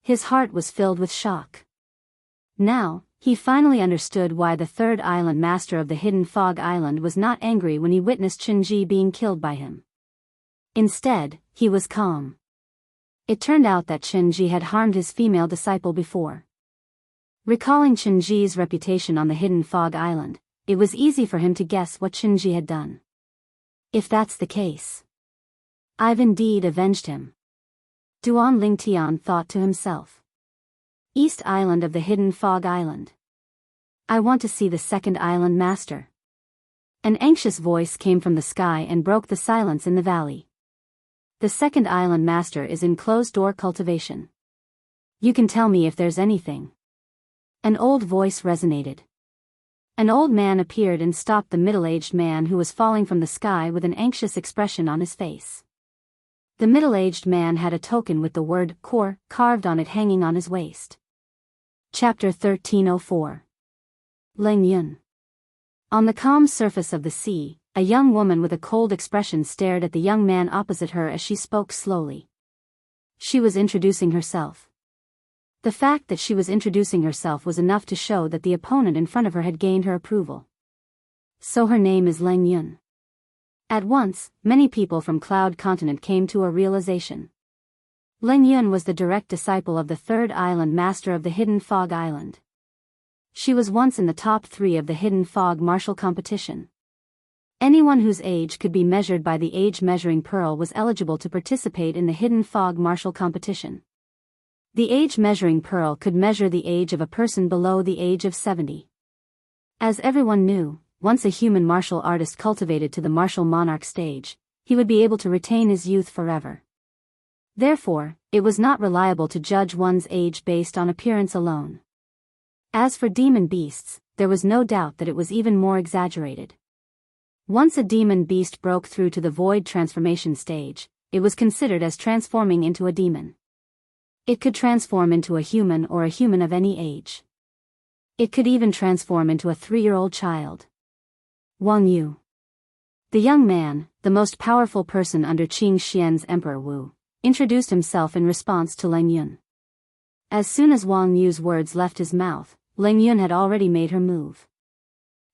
His heart was filled with shock. Now, he finally understood why the 3rd island master of the Hidden Fog Island was not angry when he witnessed Qinji being killed by him. Instead, he was calm. It turned out that Qinji had harmed his female disciple before. Recalling Qinji's reputation on the Hidden Fog Island, it was easy for him to guess what Qinji had done. If that's the case, I've indeed avenged him. Duan Lingtian thought to himself. East Island of the Hidden Fog Island. I want to see the 2nd island master. An anxious voice came from the sky and broke the silence in the valley. The 2nd island master is in closed-door cultivation. You can tell me if there's anything. An old voice resonated. An old man appeared and stopped the middle-aged man who was falling from the sky with an anxious expression on his face. The middle-aged man had a token with the word "Core" carved on it hanging on his waist. Chapter 1304. Leng Yun. On the calm surface of the sea, a young woman with a cold expression stared at the young man opposite her as she spoke slowly. She was introducing herself. The fact that she was introducing herself was enough to show that the opponent in front of her had gained her approval. So her name is Leng Yun. At once, many people from Cloud Continent came to a realization. Leng Yun was the direct disciple of the 3rd island master of the Hidden Fog Island. She was once in the top 3 of the Hidden Fog martial competition. Anyone whose age could be measured by the age measuring pearl was eligible to participate in the Hidden Fog martial competition. The age measuring pearl could measure the age of a person below the age of 70. As everyone knew, once a human martial artist cultivated to the martial monarch stage, he would be able to retain his youth forever. Therefore, it was not reliable to judge one's age based on appearance alone. As for demon beasts, there was no doubt that it was even more exaggerated. Once a demon beast broke through to the void transformation stage, it was considered as transforming into a demon. It could transform into a human or a human of any age. It could even transform into a 3-year-old child. Wang Yu. The young man, the most powerful person under Qing Xian's Emperor Wu, introduced himself in response to Leng Yun. As soon as Wang Yu's words left his mouth, Leng Yun had already made her move.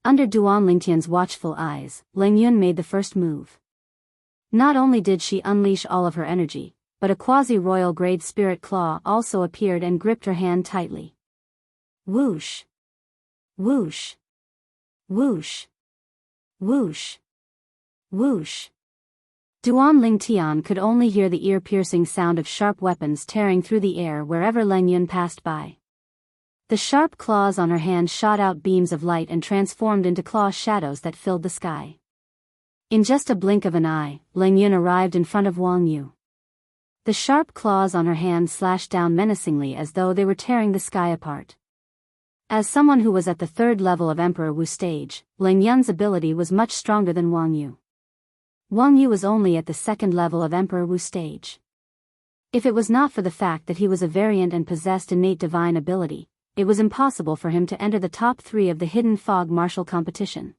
Under Duan Lingtian's watchful eyes, Leng Yun made the first move. Not only did she unleash all of her energy, but a quasi-royal grade spirit claw also appeared and gripped her hand tightly. Whoosh! Whoosh! Whoosh! Whoosh! Whoosh! Duan Lingtian could only hear the ear-piercing sound of sharp weapons tearing through the air wherever Leng Yun passed by. The sharp claws on her hand shot out beams of light and transformed into claw shadows that filled the sky. In just a blink of an eye, Lang Yun arrived in front of Wang Yu. The sharp claws on her hands slashed down menacingly as though they were tearing the sky apart. As someone who was at the third level of Emperor Wu stage, Lang Yun's ability was much stronger than Wang Yu. Wang Yu was only at the second level of Emperor Wu stage. If it was not for the fact that he was a variant and possessed innate divine ability, it was impossible for him to enter the top 3 of the Hidden Fog martial competition.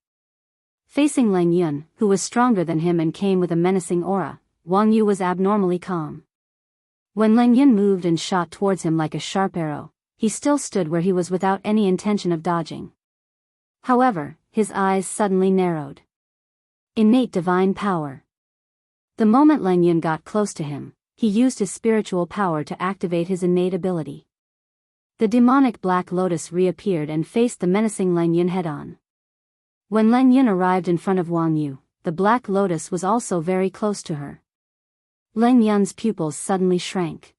Facing Lang Yun, who was stronger than him and came with a menacing aura, Wang Yu was abnormally calm. When Lang Yun moved and shot towards him like a sharp arrow, he still stood where he was without any intention of dodging. However, his eyes suddenly narrowed. Innate divine power. The moment Lang Yun got close to him, he used his spiritual power to activate his innate ability. The demonic Black Lotus reappeared and faced the menacing Lang Yun head-on. When Lang Yun arrived in front of Wang Yu, the Black Lotus was also very close to her. Lang Yun's pupils suddenly shrank.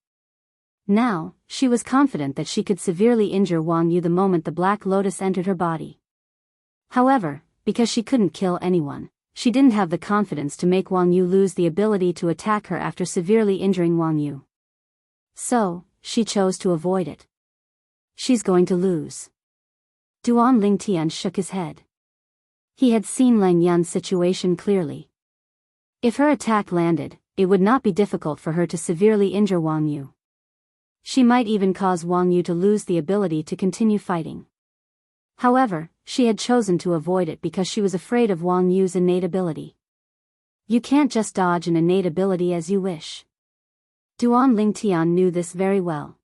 Now, she was confident that she could severely injure Wang Yu the moment the Black Lotus entered her body. However, because she couldn't kill anyone, she didn't have the confidence to make Wang Yu lose the ability to attack her after severely injuring Wang Yu. So, she chose to avoid it. She's going to lose. Duan Lingtian shook his head. He had seen Lang Yun's situation clearly. If her attack landed, it would not be difficult for her to severely injure Wang Yu. She might even cause Wang Yu to lose the ability to continue fighting. However, she had chosen to avoid it because she was afraid of Wang Yu's innate ability. You can't just dodge an innate ability as you wish. Duan Lingtian knew this very well.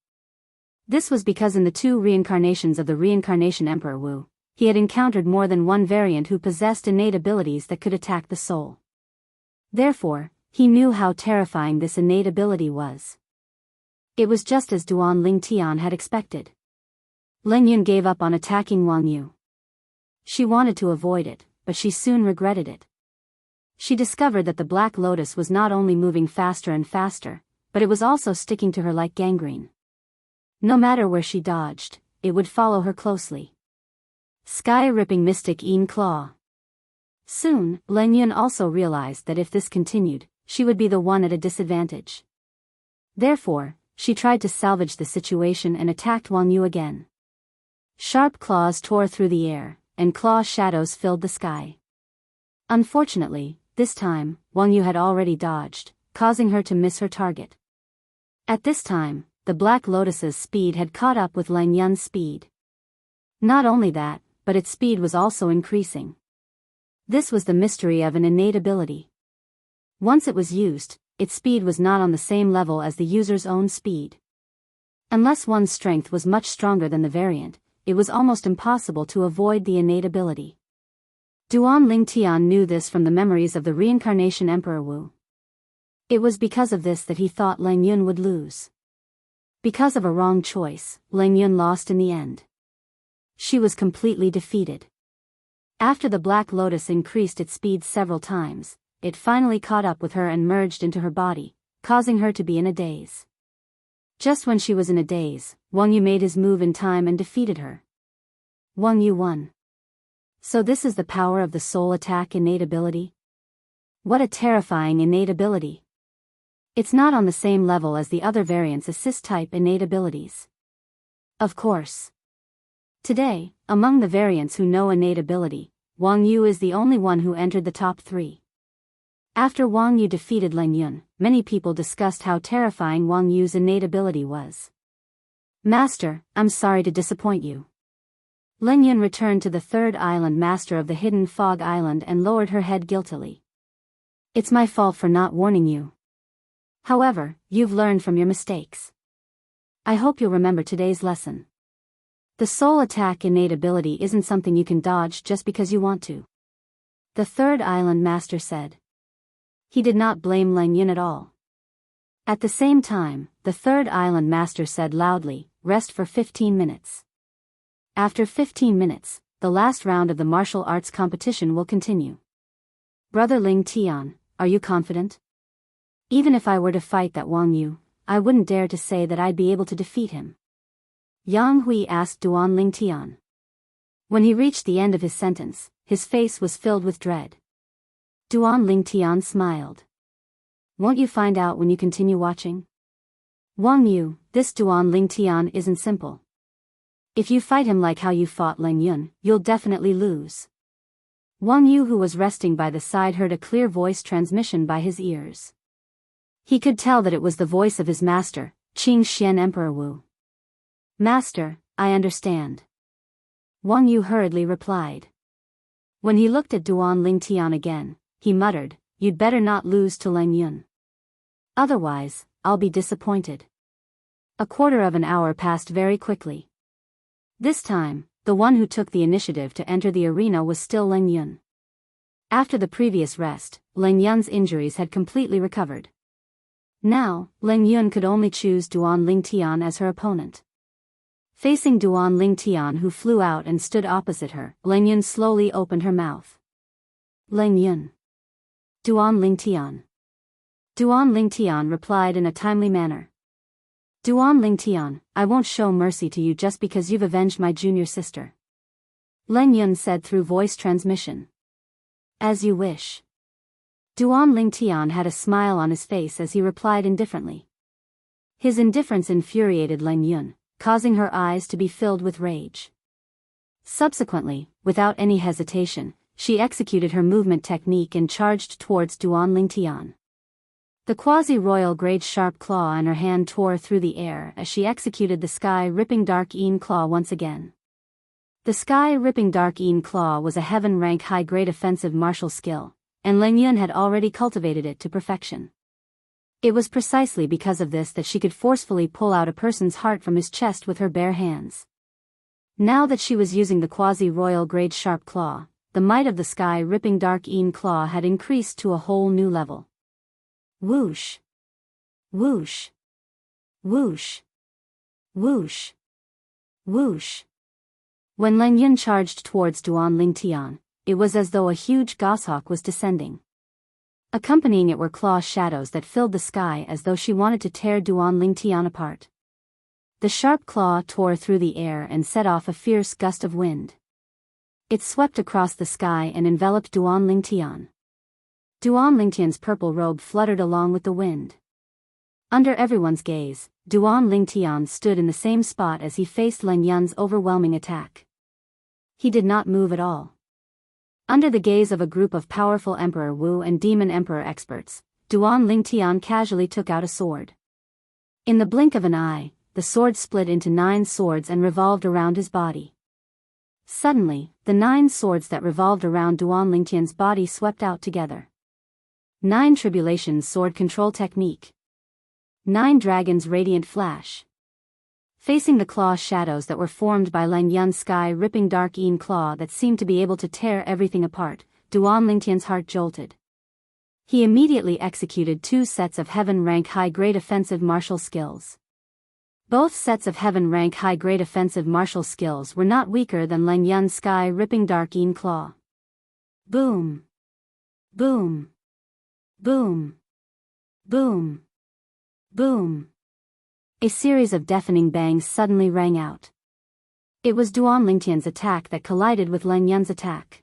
This was because in the 2 reincarnations of the reincarnation Emperor Wu, he had encountered more than one variant who possessed innate abilities that could attack the soul. Therefore, he knew how terrifying this innate ability was. It was just as Duan Lingtian had expected. Lang Yun gave up on attacking Wang Yu. She wanted to avoid it, but she soon regretted it. She discovered that the Black Lotus was not only moving faster and faster, but it was also sticking to her like gangrene. No matter where she dodged, it would follow her closely. Sky-ripping mystic Een Claw. Soon, Lang Yun also realized that if this continued, she would be the one at a disadvantage. Therefore, she tried to salvage the situation and attacked Wang Yu again. Sharp claws tore through the air, and claw shadows filled the sky. Unfortunately, this time, Wang Yu had already dodged, causing her to miss her target. At this time, the Black Lotus's speed had caught up with Lang Yun's speed. Not only that, but its speed was also increasing. This was the mystery of an innate ability. Once it was used, its speed was not on the same level as the user's own speed. Unless one's strength was much stronger than the variant, it was almost impossible to avoid the innate ability. Duan Lingtian knew this from the memories of the reincarnation Emperor Wu. It was because of this that he thought Lang Yun would lose. Because of a wrong choice, Lang Yun lost in the end. She was completely defeated. After the Black Lotus increased its speed several times, it finally caught up with her and merged into her body, causing her to be in a daze. Just when she was in a daze, Wang Yu made his move in time and defeated her. Wang Yu won. So this is the power of the soul attack innate ability? What a terrifying innate ability. It's not on the same level as the other variants' assist-type innate abilities. Of course. Today, among the variants who know innate ability, Wang Yu is the only one who entered the top 3. After Wang Yu defeated Lang Yun, many people discussed how terrifying Wang Yu's innate ability was. Master, I'm sorry to disappoint you. Lang Yun returned to the 3rd island master of the Hidden Fog Island and lowered her head guiltily. It's my fault for not warning you. However, you've learned from your mistakes. I hope you'll remember today's lesson. The soul attack innate ability isn't something you can dodge just because you want to. The 3rd island master said. He did not blame Lang Yun at all. At the same time, the 3rd island master said loudly, rest for 15 minutes. After 15 minutes, the last round of the martial arts competition will continue. Brother Ling Tian, are you confident? Even if I were to fight that Wang Yu, I wouldn't dare to say that I'd be able to defeat him. Yang Hui asked Duan Ling Tian. When he reached the end of his sentence, his face was filled with dread. Duan Lingtian smiled. Won't you find out when you continue watching? Wang Yu, this Duan Lingtian isn't simple. If you fight him like how you fought Leng Yun, you'll definitely lose. Wang Yu, who was resting by the side, heard a clear voice transmission by his ears. He could tell that it was the voice of his master, Qing Xian Emperor Wu. Master, I understand. Wang Yu hurriedly replied. When he looked at Duan Lingtian again, he muttered, You'd better not lose to Leng Yun. Otherwise, I'll be disappointed. A quarter of an hour passed very quickly. This time, the one who took the initiative to enter the arena was still Leng Yun. After the previous rest, Leng Yun's injuries had completely recovered. Now, Leng Yun could only choose Duan Lingtian as her opponent. Facing Duan Lingtian, who flew out and stood opposite her, Leng Yun slowly opened her mouth. Leng Yun. Duan Lingtian. Duan Lingtian replied in a timely manner. Duan Lingtian, I won't show mercy to you just because you've avenged my junior sister. Leng Yun said through voice transmission. As you wish. Duan Lingtian had a smile on his face as he replied indifferently. His indifference infuriated Leng Yun, causing her eyes to be filled with rage. Subsequently, without any hesitation, she executed her movement technique and charged towards Duan Lingtian. The quasi-royal grade sharp claw in her hand tore through the air as she executed the sky-ripping dark Een claw once again. The sky-ripping dark Een claw was a heaven-rank high-grade offensive martial skill, and Leng Yun had already cultivated it to perfection. It was precisely because of this that she could forcefully pull out a person's heart from his chest with her bare hands. Now that she was using the quasi-royal grade sharp claw, the might of the sky-ripping dark Een claw had increased to a whole new level. Whoosh! Whoosh! Whoosh! Whoosh! Whoosh! When Leng Yun charged towards Duan Lingtian, it was as though a huge goshawk was descending. Accompanying it were claw shadows that filled the sky as though she wanted to tear Duan Lingtian apart. The sharp claw tore through the air and set off a fierce gust of wind. It swept across the sky and enveloped Duan Lingtian. Duan Lingtian's purple robe fluttered along with the wind. Under everyone's gaze, Duan Lingtian stood in the same spot as he faced Leng Yun's overwhelming attack. He did not move at all. Under the gaze of a group of powerful Emperor Wu and Demon Emperor experts, Duan Lingtian casually took out a sword. In the blink of an eye, the sword split into 9 swords and revolved around his body. Suddenly, the 9 swords that revolved around Duan Lingtian's body swept out together. 9 Tribulations Sword Control Technique. 9 Dragons Radiant Flash. Facing the claw shadows that were formed by Leng Yun's sky-ripping dark Een claw that seemed to be able to tear everything apart, Duan Lingtian's heart jolted. He immediately executed 2 sets of heaven-rank high-grade offensive martial skills. Both sets of heaven-rank high-grade offensive martial skills were not weaker than Leng Yun's sky-ripping dark Een claw. Boom! Boom! Boom! Boom! Boom! A series of deafening bangs suddenly rang out. It was Duan Lingtian's attack that collided with Leng Yun's attack.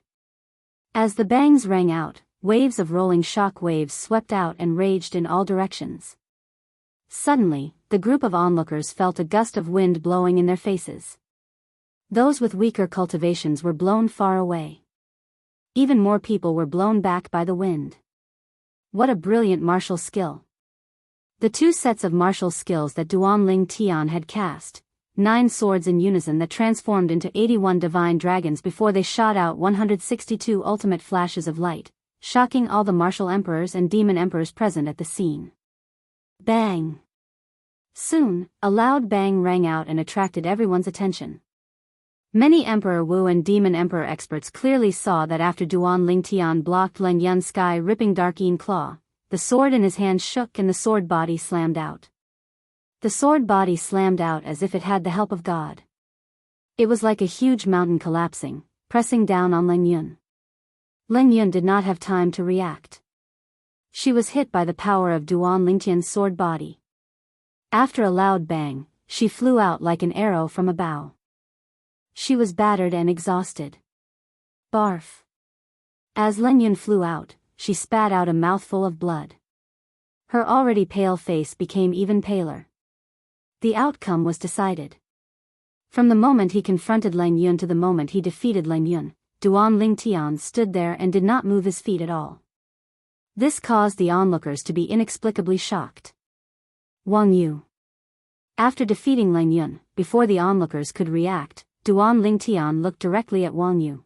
As the bangs rang out, waves of rolling shock waves swept out and raged in all directions. Suddenly, the group of onlookers felt a gust of wind blowing in their faces. Those with weaker cultivations were blown far away. Even more people were blown back by the wind. What a brilliant martial skill! The 2 sets of martial skills that Duan Lingtian had cast, 9 swords in unison that transformed into 81 divine dragons before they shot out 162 ultimate flashes of light, shocking all the martial emperors and demon emperors present at the scene. Bang! Soon, a loud bang rang out and attracted everyone's attention. Many Emperor Wu and Demon Emperor experts clearly saw that after Duan Lingtian blocked Leng Yun's sky-ripping dark Een claw, the sword in his hand shook and the sword body slammed out. The sword body slammed out as if it had the help of God. It was like a huge mountain collapsing, pressing down on Leng Yun. Leng Yun did not have time to react. She was hit by the power of Duan Lingtian's sword body. After a loud bang, she flew out like an arrow from a bow. She was battered and exhausted. Barf! As Leng Yun flew out, she spat out a mouthful of blood. Her already pale face became even paler. The outcome was decided. From the moment he confronted Lang Yun to the moment he defeated Lang Yun, Duan Lingtian stood there and did not move his feet at all. This caused the onlookers to be inexplicably shocked. Wang Yu. After defeating Lang Yun, before the onlookers could react, Duan Lingtian looked directly at Wang Yu.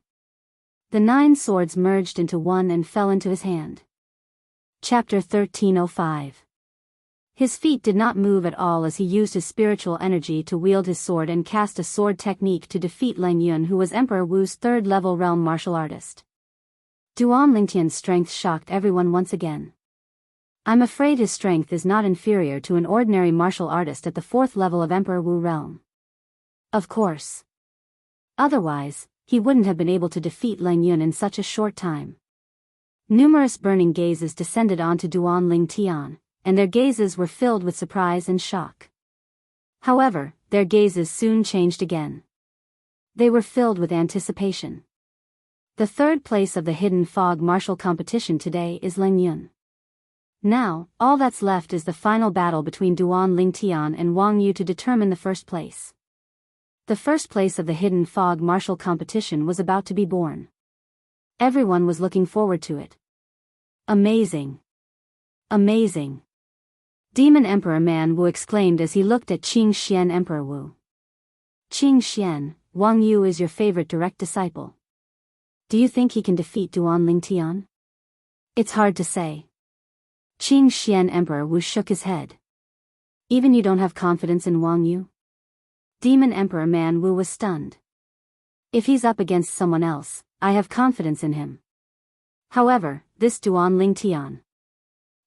The 9 swords merged into one and fell into his hand. Chapter 1305. His feet did not move at all as he used his spiritual energy to wield his sword and cast a sword technique to defeat Lang Yun, who was Emperor Wu's 3rd-level realm martial artist. Duan Lingtian's strength shocked everyone once again. I'm afraid his strength is not inferior to an ordinary martial artist at the 4th level of Emperor Wu realm. Of course. Otherwise, he wouldn't have been able to defeat Lang Yun in such a short time. Numerous burning gazes descended onto Duan Lingtian, and their gazes were filled with surprise and shock. However, their gazes soon changed again. They were filled with anticipation. The 3rd place of the Hidden Fog martial competition today is Lang Yun. Now, all that's left is the final battle between Duan Lingtian and Wang Yu to determine the 1st place. The 1st place of the Hidden Fog martial competition was about to be born. Everyone was looking forward to it. Amazing! Amazing! Demon Emperor Man Wu exclaimed as he looked at Qing Xian Emperor Wu. Qing Xian, Wang Yu is your favorite direct disciple. Do you think he can defeat Duan Lingtian? It's hard to say. Qing Xian Emperor Wu shook his head. Even you don't have confidence in Wang Yu? Demon Emperor Man Wu was stunned. If he's up against someone else, I have confidence in him. However, this Duan Lingtian.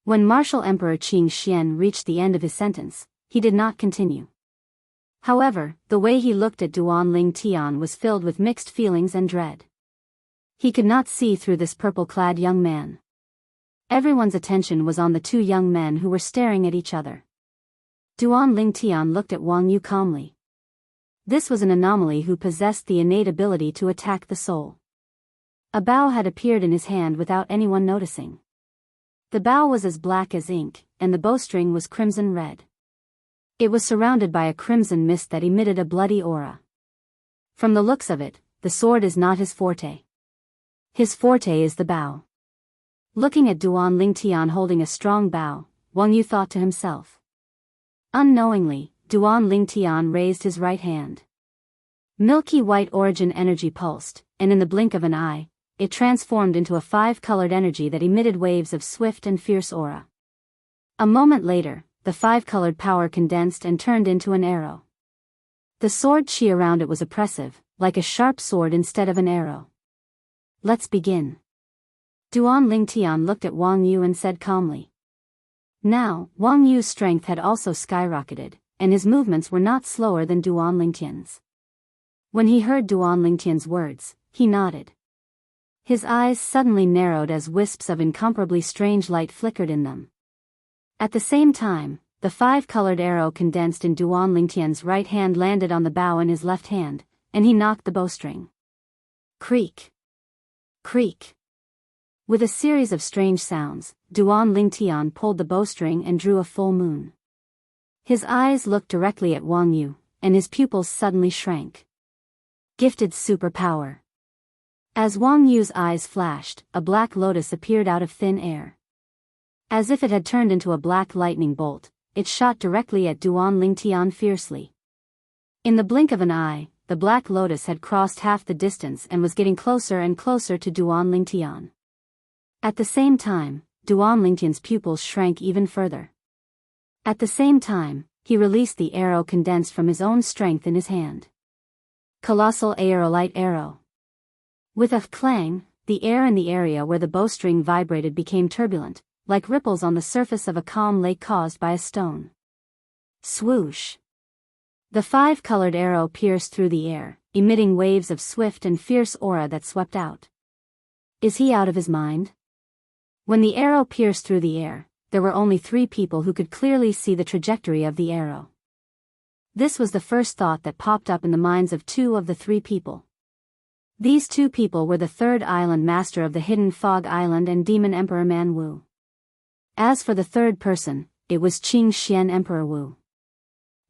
When Martial Emperor Qing Xian reached the end of his sentence, he did not continue. However, the way he looked at Duan Lingtian was filled with mixed feelings and dread. He could not see through this purple-clad young man. Everyone's attention was on the 2 young men who were staring at each other. Duan Lingtian looked at Wang Yu calmly. This was an anomaly who possessed the innate ability to attack the soul. A bow had appeared in his hand without anyone noticing. The bow was as black as ink, and the bowstring was crimson red. It was surrounded by a crimson mist that emitted a bloody aura. From the looks of it, the sword is not his forte. His forte is the bow. Looking at Duan Lingtian holding a strong bow, Wang Yu thought to himself. Unknowingly, Duan Lingtian raised his right hand. Milky white origin energy pulsed, and in the blink of an eye, it transformed into a 5-colored energy that emitted waves of swift and fierce aura. A moment later, the 5-colored power condensed and turned into an arrow. The sword chi around it was oppressive, like a sharp sword instead of an arrow. Let's begin. Duan Lingtian looked at Wang Yu and said calmly. Now, Wang Yu's strength had also skyrocketed, and his movements were not slower than Duan Lingtian's. When he heard Duan Lingtian's words, he nodded. His eyes suddenly narrowed as wisps of incomparably strange light flickered in them. At the same time, the 5-colored arrow condensed in Duan Lingtian's right hand landed on the bow in his left hand, and he knocked the bowstring. Creak! Creak! With a series of strange sounds, Duan Lingtian pulled the bowstring and drew a full moon. His eyes looked directly at Wang Yu, and his pupils suddenly shrank. Gifted superpower. As Wang Yu's eyes flashed, a black lotus appeared out of thin air. As if it had turned into a black lightning bolt, it shot directly at Duan Lingtian fiercely. In the blink of an eye, the black lotus had crossed half the distance and was getting closer and closer to Duan Lingtian. At the same time, Duan Lingtian's pupils shrank even further. At the same time, he released the arrow condensed from his own strength in his hand. Colossal aerolite arrow. With a clang, the air in the area where the bowstring vibrated became turbulent, like ripples on the surface of a calm lake caused by a stone. Swoosh! The 5-colored arrow pierced through the air, emitting waves of swift and fierce aura that swept out. Is he out of his mind? When the arrow pierced through the air, there were only 3 people who could clearly see the trajectory of the arrow. This was the first thought that popped up in the minds of 2 of the 3 people. These two people were the third island master of the hidden Fog Island and Demon Emperor Man Wu. As for the third person, it was Qing Xian Emperor Wu.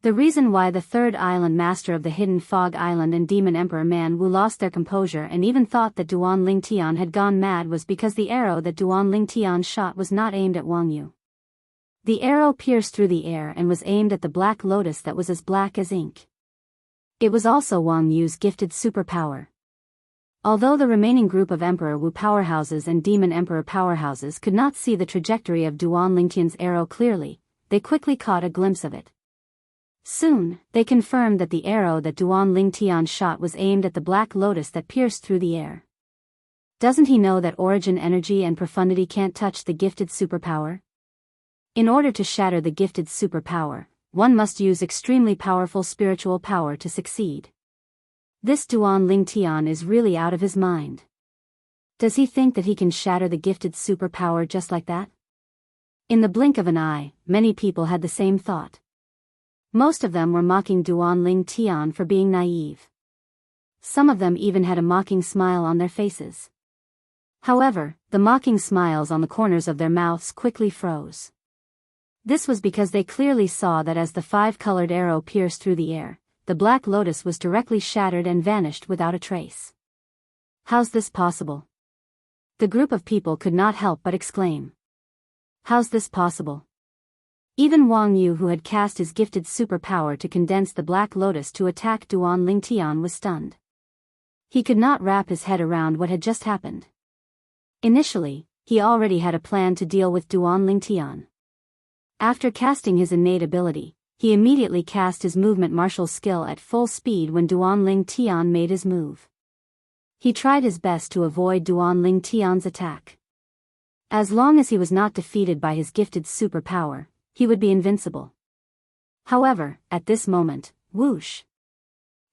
The reason why the third island master of the hidden Fog Island and Demon Emperor Man Wu lost their composure and even thought that Duan Lingtian had gone mad was because the arrow that Duan Lingtian shot was not aimed at Wang Yu. The arrow pierced through the air and was aimed at the black lotus that was as black as ink. It was also Wang Yu's gifted superpower. Although the remaining group of Emperor Wu powerhouses and Demon Emperor powerhouses could not see the trajectory of Duan Lingtian's arrow clearly, they quickly caught a glimpse of it. Soon, they confirmed that the arrow that Duan Lingtian shot was aimed at the black lotus that pierced through the air. Doesn't he know that origin energy and profundity can't touch the gifted superpower? In order to shatter the gifted superpower, one must use extremely powerful spiritual power to succeed. This Duan Lingtian is really out of his mind. Does he think that he can shatter the gifted superpower just like that? In the blink of an eye, many people had the same thought. Most of them were mocking Duan Lingtian for being naive. Some of them even had a mocking smile on their faces. However, the mocking smiles on the corners of their mouths quickly froze. This was because they clearly saw that as the five-colored arrow pierced through the air, the black lotus was directly shattered and vanished without a trace. How's this possible? The group of people could not help but exclaim. How's this possible? Even Wang Yu, who had cast his gifted superpower to condense the black lotus to attack Duan Lingtian, was stunned. He could not wrap his head around what had just happened. Initially, he already had a plan to deal with Duan Lingtian. After casting his innate ability, he immediately cast his movement martial skill at full speed when Duan Lingtian made his move. He tried his best to avoid Duan Lingtian's attack. As long as he was not defeated by his gifted superpower, he would be invincible. However, at this moment, whoosh!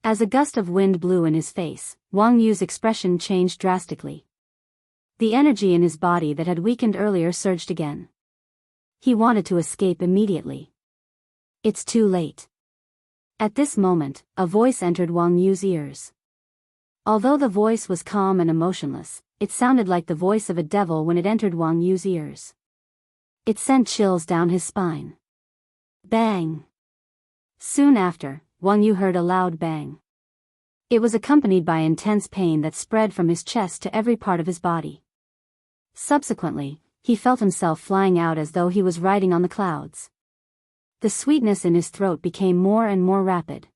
As a gust of wind blew in his face, Wang Yu's expression changed drastically. The energy in his body that had weakened earlier surged again. He wanted to escape immediately. It's too late. At this moment, a voice entered Wang Yu's ears. Although the voice was calm and emotionless, it sounded like the voice of a devil when it entered Wang Yu's ears. It sent chills down his spine. Bang! Soon after, Wang Yu heard a loud bang. It was accompanied by intense pain that spread from his chest to every part of his body. Subsequently, he felt himself flying out as though he was riding on the clouds. The sweetness in his throat became more and more rapid.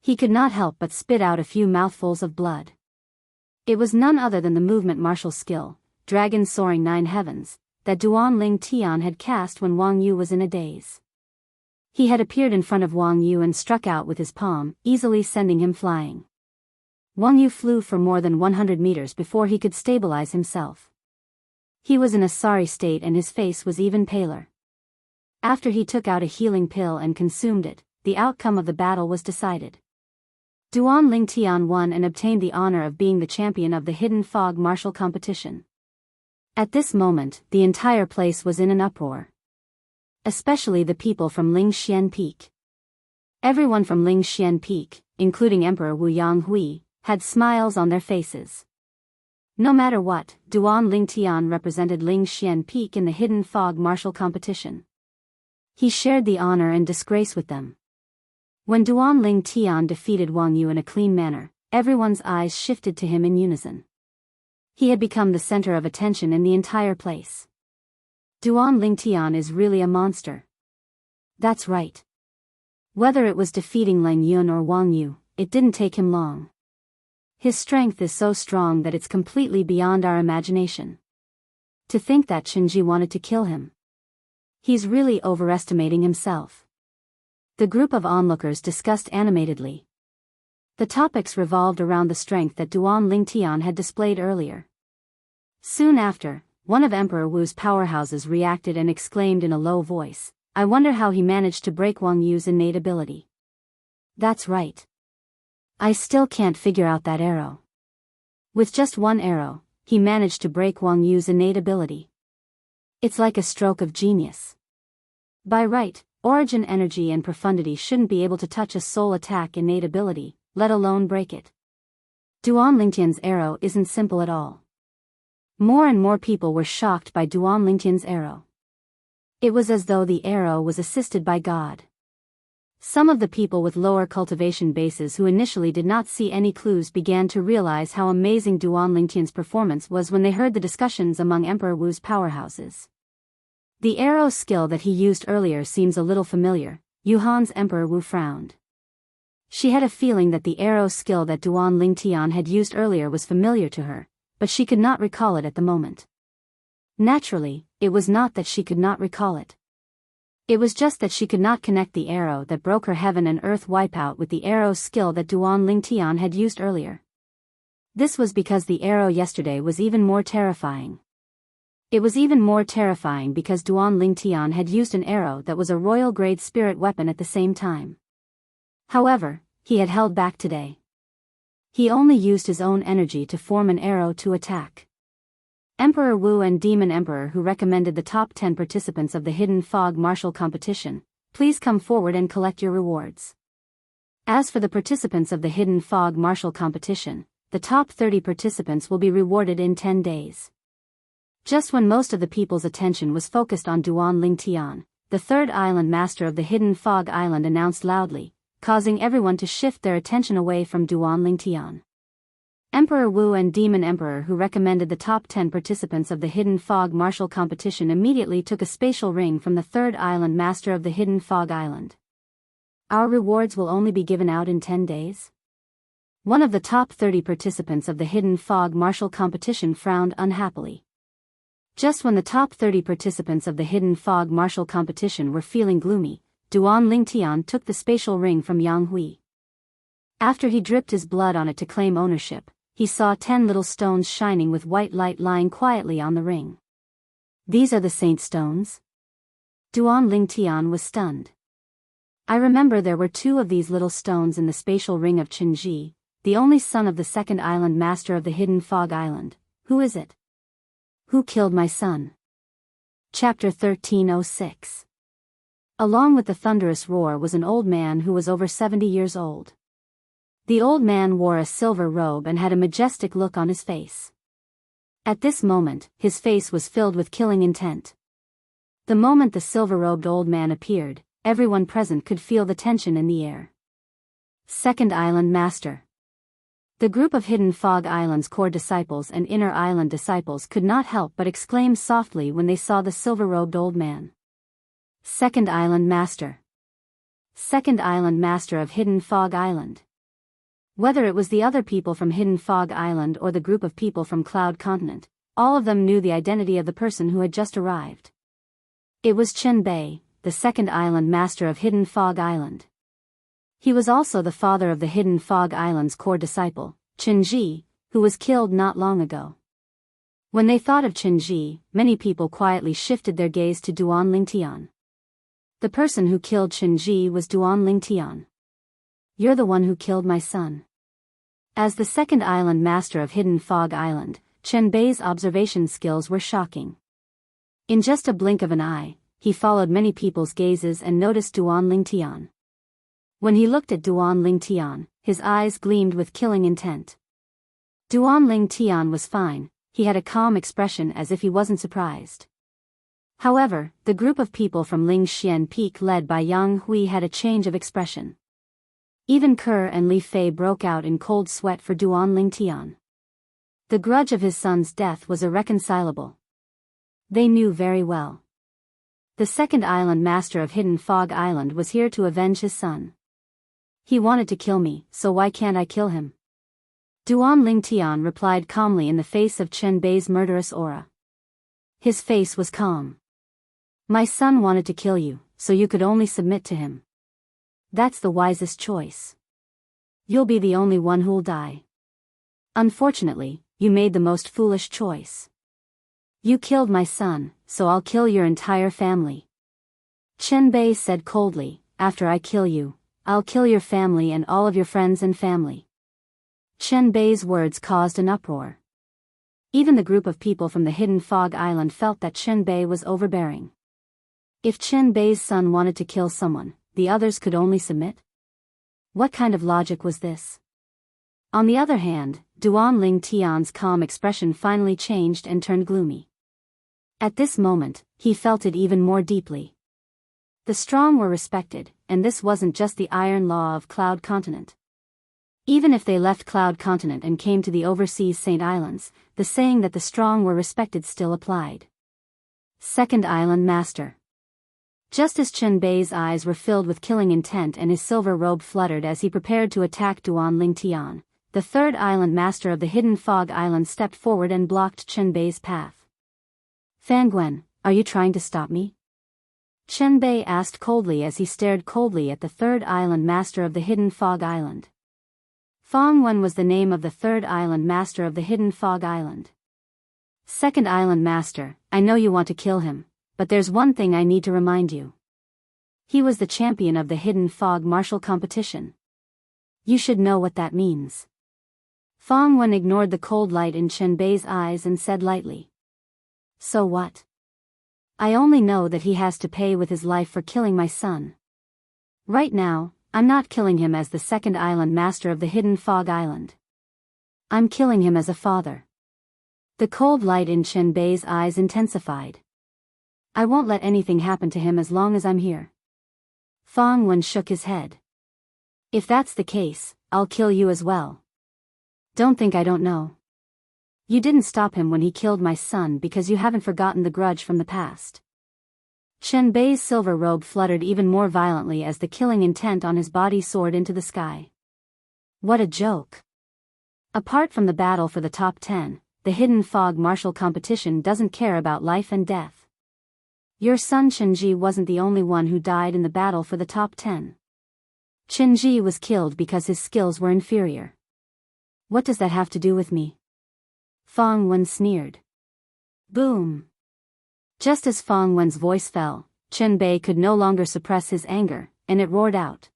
He could not help but spit out a few mouthfuls of blood. It was none other than the movement martial skill, Dragon Soaring Nine Heavens, that Duan Lingtian had cast when Wang Yu was in a daze. He had appeared in front of Wang Yu and struck out with his palm, easily sending him flying. Wang Yu flew for more than 100 meters before he could stabilize himself. He was in a sorry state and his face was even paler. After he took out a healing pill and consumed it, the outcome of the battle was decided. Duan Lingtian won and obtained the honor of being the champion of the Hidden Fog martial competition. At this moment, the entire place was in an uproar. Especially the people from Lingxian Peak. Everyone from Lingxian Peak, including Emperor Wu Yanghui, had smiles on their faces. No matter what, Duan Lingtian represented Lingxian Peak in the Hidden Fog martial competition. He shared the honor and disgrace with them. When Duan Lingtian defeated Wang Yu in a clean manner, everyone's eyes shifted to him in unison. He had become the center of attention in the entire place. Duan Lingtian is really a monster. That's right. Whether it was defeating Lang Yun or Wang Yu, it didn't take him long. His strength is so strong that it's completely beyond our imagination. To think that Shinji wanted to kill him. He's really overestimating himself. The group of onlookers discussed animatedly. The topics revolved around the strength that Duan Lingtian had displayed earlier. Soon after, one of Emperor Wu's powerhouses reacted and exclaimed in a low voice, "I wonder how he managed to break Wang Yu's innate ability." That's right. I still can't figure out that arrow. With just one arrow, he managed to break Wang Yu's innate ability. It's like a stroke of genius. By right, origin energy and profundity shouldn't be able to touch a soul attack innate ability, let alone break it. Duan Lingtian's arrow isn't simple at all. More and more people were shocked by Duan Lingtian's arrow. It was as though the arrow was assisted by God. Some of the people with lower cultivation bases who initially did not see any clues began to realize how amazing Duan Lingtian's performance was when they heard the discussions among Emperor Wu's powerhouses. The arrow skill that he used earlier seems a little familiar. Yuhan's Emperor Wu frowned. She had a feeling that the arrow skill that Duan Lingtian had used earlier was familiar to her, but she could not recall it at the moment. Naturally, it was not that she could not recall it. It was just that she could not connect the arrow that broke her heaven and earth wipeout with the arrow skill that Duan Lingtian had used earlier. This was because the arrow yesterday was even more terrifying. It was even more terrifying because Duan Lingtian had used an arrow that was a royal-grade spirit weapon at the same time. However, he had held back today. He only used his own energy to form an arrow to attack. Emperor Wu and Demon Emperor who recommended the top 10 participants of the Hidden Fog Martial Competition, please come forward and collect your rewards. As for the participants of the Hidden Fog Martial Competition, the top 30 participants will be rewarded in 10 days. Just when most of the people's attention was focused on Duan Lingtian, the third island master of the Hidden Fog Island announced loudly, causing everyone to shift their attention away from Duan Lingtian. Emperor Wu and Demon Emperor who recommended the top 10 participants of the Hidden Fog Martial Competition immediately took a spatial ring from the third island master of the Hidden Fog Island. Our rewards will only be given out in 10 days? One of the top 30 participants of the Hidden Fog Martial Competition frowned unhappily. Just when the top 30 participants of the Hidden Fog Martial Competition were feeling gloomy, Duan Lingtian took the spatial ring from Jianghu. After he dripped his blood on it to claim ownership, he saw 10 little stones shining with white light lying quietly on the ring. These are the saint stones? Duan Lingtian was stunned. I remember there were 2 of these little stones in the spatial ring of Qinji, the only son of the second island master of the Hidden Fog Island. Who is it? Who killed my son? Chapter 1306. Along with the thunderous roar was an old man who was over 70 years old. The old man wore a silver robe and had a majestic look on his face. At this moment, his face was filled with killing intent. The moment the silver-robed old man appeared, everyone present could feel the tension in the air. Second Island Master. The group of Hidden Fog Island's core disciples and inner island disciples could not help but exclaim softly when they saw the silver-robed old man. Second Island Master. Second Island Master of Hidden Fog Island. Whether it was the other people from Hidden Fog Island or the group of people from Cloud Continent, all of them knew the identity of the person who had just arrived. It was Chen Bei, the second island master of Hidden Fog Island. He was also the father of the Hidden Fog Island's core disciple, Qinji, who was killed not long ago. When they thought of Qinji, many people quietly shifted their gaze to Duan Lingtian. The person who killed Qinji was Duan Lingtian. You're the one who killed my son. As the second island master of Hidden Fog Island, Chen Bei's observation skills were shocking. In just a blink of an eye, he followed many people's gazes and noticed Duan Lingtian. When he looked at Duan Lingtian, his eyes gleamed with killing intent. Duan Lingtian was fine, he had a calm expression as if he wasn't surprised. However, the group of people from Lingxian Peak led by Yang Hui had a change of expression. Even Kerr and Li Fei broke out in cold sweat for Duan Lingtian. The grudge of his son's death was irreconcilable. They knew very well. The second island master of Hidden Fog Island was here to avenge his son. He wanted to kill me, so why can't I kill him? Duan Lingtian replied calmly in the face of Chen Bei's murderous aura. His face was calm. My son wanted to kill you, so you could only submit to him. That's the wisest choice. You'll be the only one who'll die. Unfortunately, you made the most foolish choice. You killed my son, so I'll kill your entire family. Chen Bei said coldly, after I kill you, I'll kill your family and all of your friends and family. Chen Bei's words caused an uproar. Even the group of people from the Hidden Fog Island felt that Chen Bei was overbearing. If Chen Bei's son wanted to kill someone, the others could only submit? What kind of logic was this? On the other hand, Duan Tian's calm expression finally changed and turned gloomy. At this moment, he felt it even more deeply. The strong were respected, and this wasn't just the iron law of Cloud Continent. Even if they left Cloud Continent and came to the overseas Saint Islands, the saying that the strong were respected still applied. Second Island Master. Just as Chen Bei's eyes were filled with killing intent and his silver robe fluttered as he prepared to attack Duan Tian, the third Island Master of the Hidden Fog Island stepped forward and blocked Chen Bei's path. Fangwen, are you trying to stop me? Chen Bei asked coldly as he stared coldly at the third Island Master of the Hidden Fog Island. Fangwen was the name of the third Island Master of the Hidden Fog Island. Second Island Master, I know you want to kill him, but there's one thing I need to remind you. He was the champion of the Hidden Fog martial competition. You should know what that means. Fangwen ignored the cold light in Chen Bei's eyes and said lightly. So what? I only know that he has to pay with his life for killing my son. Right now, I'm not killing him as the second Island Master of the Hidden Fog Island. I'm killing him as a father. The cold light in Chen Bei's eyes intensified. I won't let anything happen to him as long as I'm here. Fangwen shook his head. If that's the case, I'll kill you as well. Don't think I don't know. You didn't stop him when he killed my son because you haven't forgotten the grudge from the past. Chen Bei's silver robe fluttered even more violently as the killing intent on his body soared into the sky. What a joke. Apart from the battle for the top 10, the Hidden Fog martial competition doesn't care about life and death. Your son Chenji wasn't the only one who died in the battle for the top 10. Chenji was killed because his skills were inferior. What does that have to do with me? Fangwen sneered. Boom. Just as Fangwen's voice fell, Chen Bei could no longer suppress his anger, and it roared out.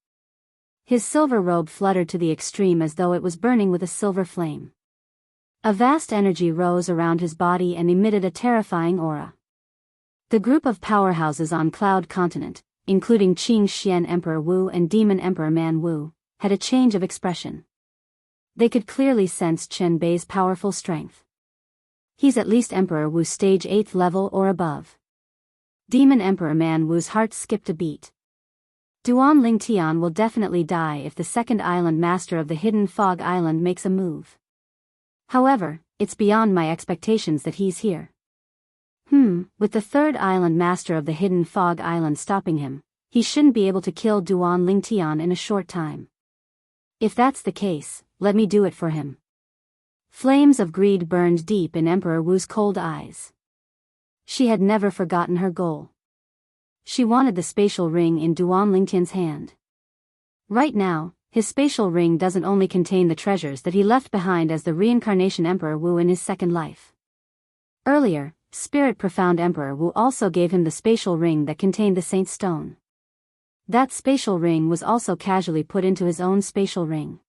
His silver robe fluttered to the extreme as though it was burning with a silver flame. A vast energy rose around his body and emitted a terrifying aura. The group of powerhouses on Cloud Continent, including Qing Xian Emperor Wu and Demon Emperor Man Wu, had a change of expression. They could clearly sense Chen Bei's powerful strength. He's at least Emperor Wu stage 8th level or above. Demon Emperor Man Wu's heart skipped a beat. Duan Tian will definitely die if the second Island Master of the Hidden Fog Island makes a move. However, it's beyond my expectations that he's here. With the third Island Master of the Hidden Fog Island stopping him, he shouldn't be able to kill Duan Tian in a short time. If that's the case, let me do it for him. Flames of greed burned deep in Emperor Wu's cold eyes. She had never forgotten her goal. She wanted the spatial ring in Duan Tian's hand. Right now, his spatial ring doesn't only contain the treasures that he left behind as the reincarnation Emperor Wu in his second life. Earlier, Spirit Profound Emperor Wu also gave him the spatial ring that contained the Saint Stone. That spatial ring was also casually put into his own spatial ring.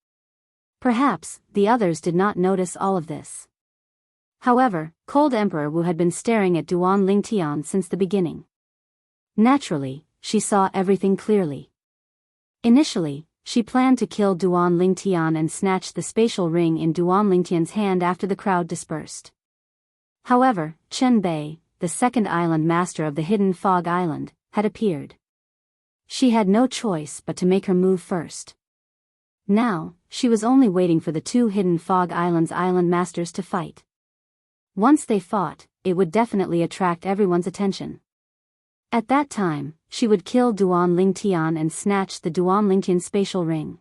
Perhaps, the others did not notice all of this. However, Cold Emperor Wu had been staring at Duan Tian since the beginning. Naturally, she saw everything clearly. Initially, she planned to kill Duan Tian and snatch the spatial ring in Duan Tian's hand after the crowd dispersed. However, Chen Bei, the second Island Master of the Hidden Fog Island, had appeared. She had no choice but to make her move first. Now, she was only waiting for the two Hidden Fog Islands Island Masters to fight. Once they fought, it would definitely attract everyone's attention. At that time, she would kill Duan Tian and snatch the Duan Tian spatial ring.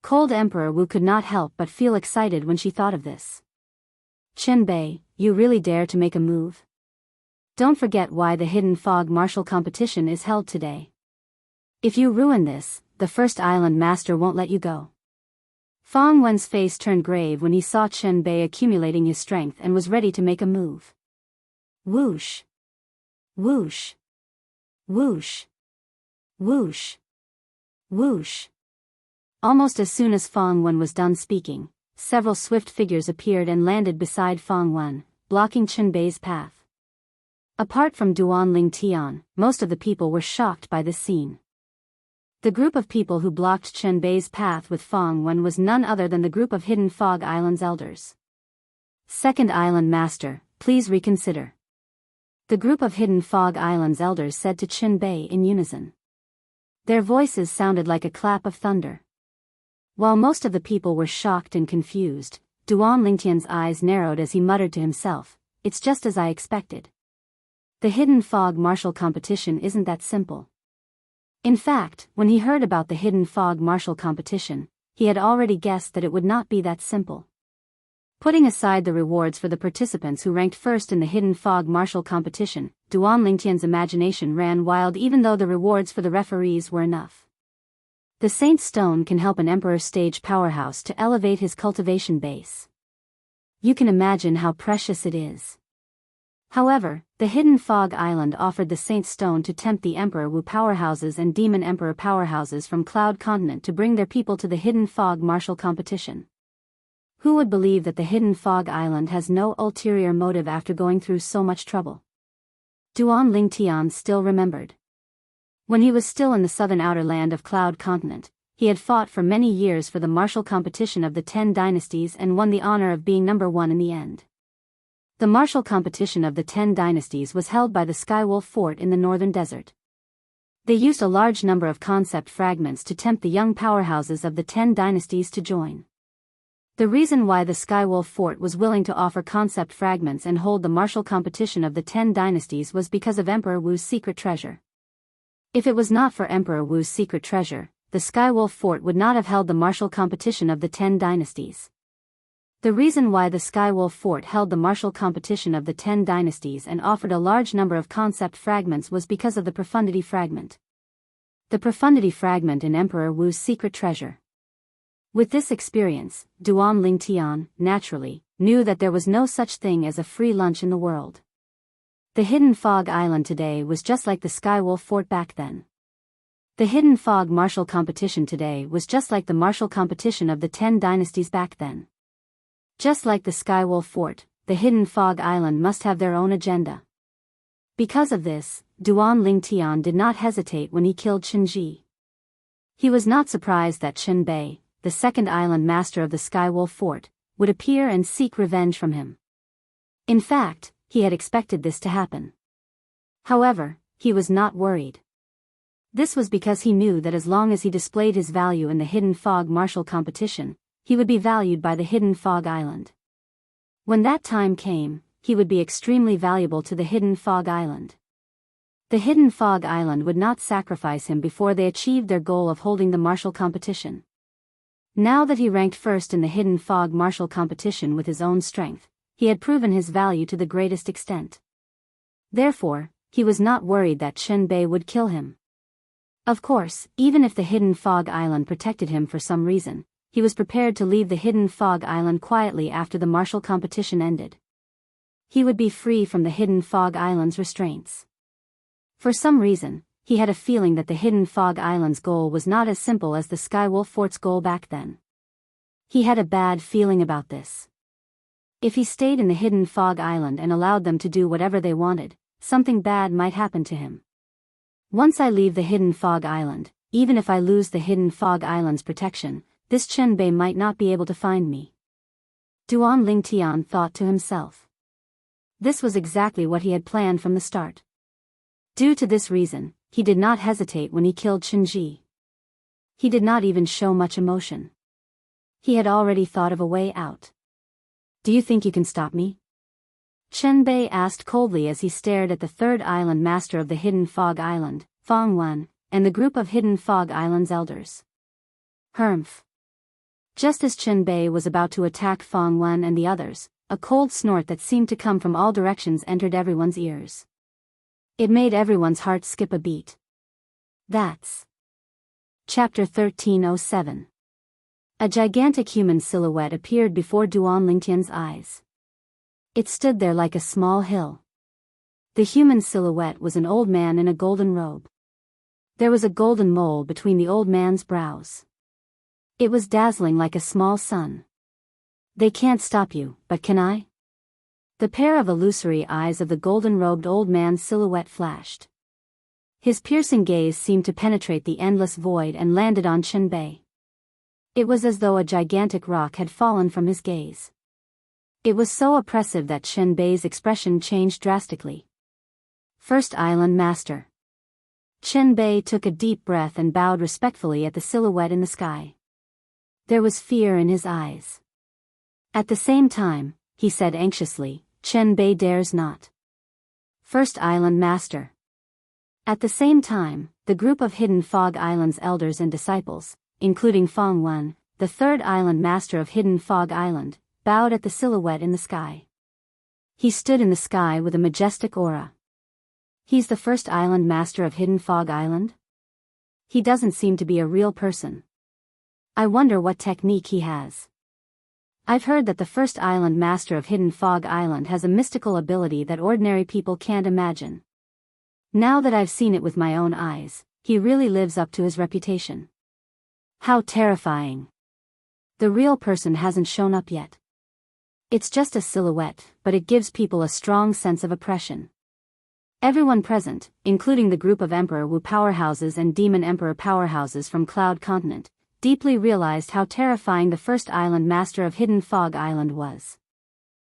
Cold Emperor Wu could not help but feel excited when she thought of this. Chen Bei, you really dare to make a move? Don't forget why the Hidden Fog martial competition is held today. If you ruin this, the first Island Master won't let you go. Fangwen's face turned grave when he saw Chen Bei accumulating his strength and was ready to make a move. Whoosh! Whoosh! Whoosh! Whoosh! Whoosh! Almost as soon as Fangwen was done speaking, several swift figures appeared and landed beside Fangwen, blocking Chen Bei's path. Apart from Duan Tian, most of the people were shocked by this scene. The group of people who blocked Chen Bei's path with Fong Wen was none other than the group of Hidden Fog Island's elders. Second Island Master, please reconsider. The group of Hidden Fog Island's elders said to Chen Bei in unison. Their voices sounded like a clap of thunder. While most of the people were shocked and confused, Duan Lingtian's eyes narrowed as he muttered to himself, "It's just as I expected. The Hidden Fog martial competition isn't that simple." In fact, when he heard about the Hidden Fog martial competition, he had already guessed that it would not be that simple. Putting aside the rewards for the participants who ranked first in the Hidden Fog martial competition, Duan Lingtian's imagination ran wild even though the rewards for the referees were enough. The Saint Stone can help an Emperor stage powerhouse to elevate his cultivation base. You can imagine how precious it is. However, the Hidden Fog Island offered the Saint Stone to tempt the Emperor Wu powerhouses and Demon Emperor powerhouses from Cloud Continent to bring their people to the Hidden Fog martial competition. Who would believe that the Hidden Fog Island has no ulterior motive after going through so much trouble? Duan Lingtian still remembered. When he was still in the southern outer land of Cloud Continent, he had fought for many years for the martial competition of the 10 dynasties and won the honor of being number 1 in the end. The martial competition of the 10 dynasties was held by the Skywolf Fort in the northern desert. They used a large number of concept fragments to tempt the young powerhouses of the 10 dynasties to join. The reason why the Skywolf Fort was willing to offer concept fragments and hold the martial competition of the 10 dynasties was because of Emperor Wu's secret treasure. If it was not for Emperor Wu's secret treasure, the Skywolf Fort would not have held the martial competition of the 10 dynasties. The reason why the Skywolf Fort held the martial competition of the 10 dynasties and offered a large number of concept fragments was because of the Profundity Fragment. The Profundity Fragment in Emperor Wu's secret treasure. With this experience, Duan Lingtian, naturally, knew that there was no such thing as a free lunch in the world. The Hidden Fog Island today was just like the Skywolf Fort back then. The Hidden Fog martial competition today was just like the martial competition of the 10 dynasties back then. Just like the Skywolf Fort, the Hidden Fog Island must have their own agenda. Because of this, Duan Lingtian did not hesitate when he killed Chen Ji. He was not surprised that Chen Bei, the second island master of the Skywolf Fort, would appear and seek revenge from him. In fact, he had expected this to happen. However, he was not worried. This was because he knew that as long as he displayed his value in the Hidden Fog martial competition, he would be valued by the Hidden Fog Island. When that time came, he would be extremely valuable to the Hidden Fog Island. The Hidden Fog Island would not sacrifice him before they achieved their goal of holding the martial competition. Now that he ranked first in the Hidden Fog martial competition with his own strength, he had proven his value to the greatest extent. Therefore, he was not worried that Chen Bei would kill him. Of course, even if the Hidden Fog Island protected him for some reason, he was prepared to leave the Hidden Fog Island quietly after the martial competition ended. He would be free from the Hidden Fog Island's restraints. For some reason, he had a feeling that the Hidden Fog Island's goal was not as simple as the Skywolf Fort's goal back then. He had a bad feeling about this. If he stayed in the Hidden Fog Island and allowed them to do whatever they wanted, something bad might happen to him. Once I leave the Hidden Fog Island, even if I lose the Hidden Fog Island's protection, this Chen Bei might not be able to find me. Duan Lingtian thought to himself. This was exactly what he had planned from the start. Due to this reason, he did not hesitate when he killed Chen Ji. He did not even show much emotion. He had already thought of a way out. Do you think you can stop me? Chen Bei asked coldly as he stared at the third island master of the Hidden Fog Island, Fong Wen, and the group of Hidden Fog Island's elders. Humph. Just as Chen Bei was about to attack Fong Wen and the others, a cold snort that seemed to come from all directions entered everyone's ears. It made everyone's heart skip a beat. That's Chapter 1307. A gigantic human silhouette appeared before Duan Lingtian's eyes. It stood there like a small hill. The human silhouette was an old man in a golden robe. There was a golden mole between the old man's brows. It was dazzling like a small sun. They can't stop you, but can I? The pair of illusory eyes of the golden-robed old man's silhouette flashed. His piercing gaze seemed to penetrate the endless void and landed on Chen Bei. It was as though a gigantic rock had fallen from his gaze. It was so oppressive that Chen Bei's expression changed drastically. First Island Master. Chen Bei took a deep breath and bowed respectfully at the silhouette in the sky. There was fear in his eyes. At the same time, he said anxiously, Chen Bei dares not. First Island Master. At the same time, the group of Hidden Fog Island's elders and disciples, including Fong Wen, the third island master of Hidden Fog Island, bowed at the silhouette in the sky. He stood in the sky with a majestic aura. He's the first island master of Hidden Fog Island? He doesn't seem to be a real person. I wonder what technique he has. I've heard that the first island master of Hidden Fog Island has a mystical ability that ordinary people can't imagine. Now that I've seen it with my own eyes, he really lives up to his reputation. How terrifying. The real person hasn't shown up yet. It's just a silhouette, but it gives people a strong sense of oppression. Everyone present, including the group of Emperor Wu powerhouses and Demon Emperor powerhouses from Cloud Continent, deeply realized how terrifying the first island master of Hidden Fog Island was.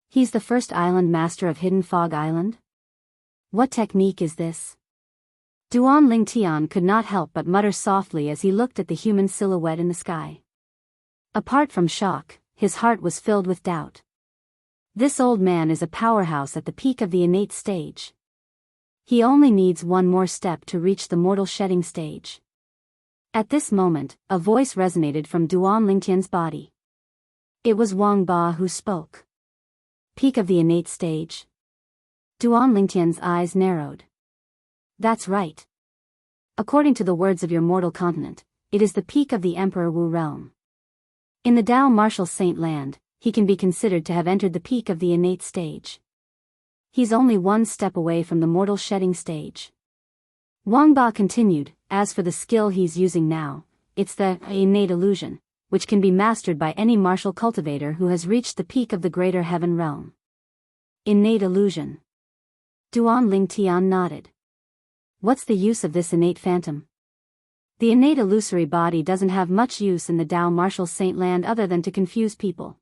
He's the first island master of Hidden Fog Island? What technique is this? Duan Lingtian could not help but mutter softly as he looked at the human silhouette in the sky. Apart from shock, his heart was filled with doubt. This old man is a powerhouse at the peak of the innate stage. He only needs one more step to reach the mortal shedding stage. At this moment, a voice resonated from Duan Lingtian's body. It was Wang Ba who spoke. Peak of the innate stage? Duan Lingtian's eyes narrowed. That's right. According to the words of your mortal continent, it is the peak of the Emperor Wu realm. In the Dao Martial Saint land, he can be considered to have entered the peak of the innate stage. He's only one step away from the mortal shedding stage. Wang Ba continued, as for the skill he's using now, it's the innate illusion, which can be mastered by any martial cultivator who has reached the peak of the greater heaven realm. Innate illusion. Duan Lingtian nodded. What's the use of this innate phantom? The innate illusory body doesn't have much use in the Dao Martial Saint land other than to confuse people.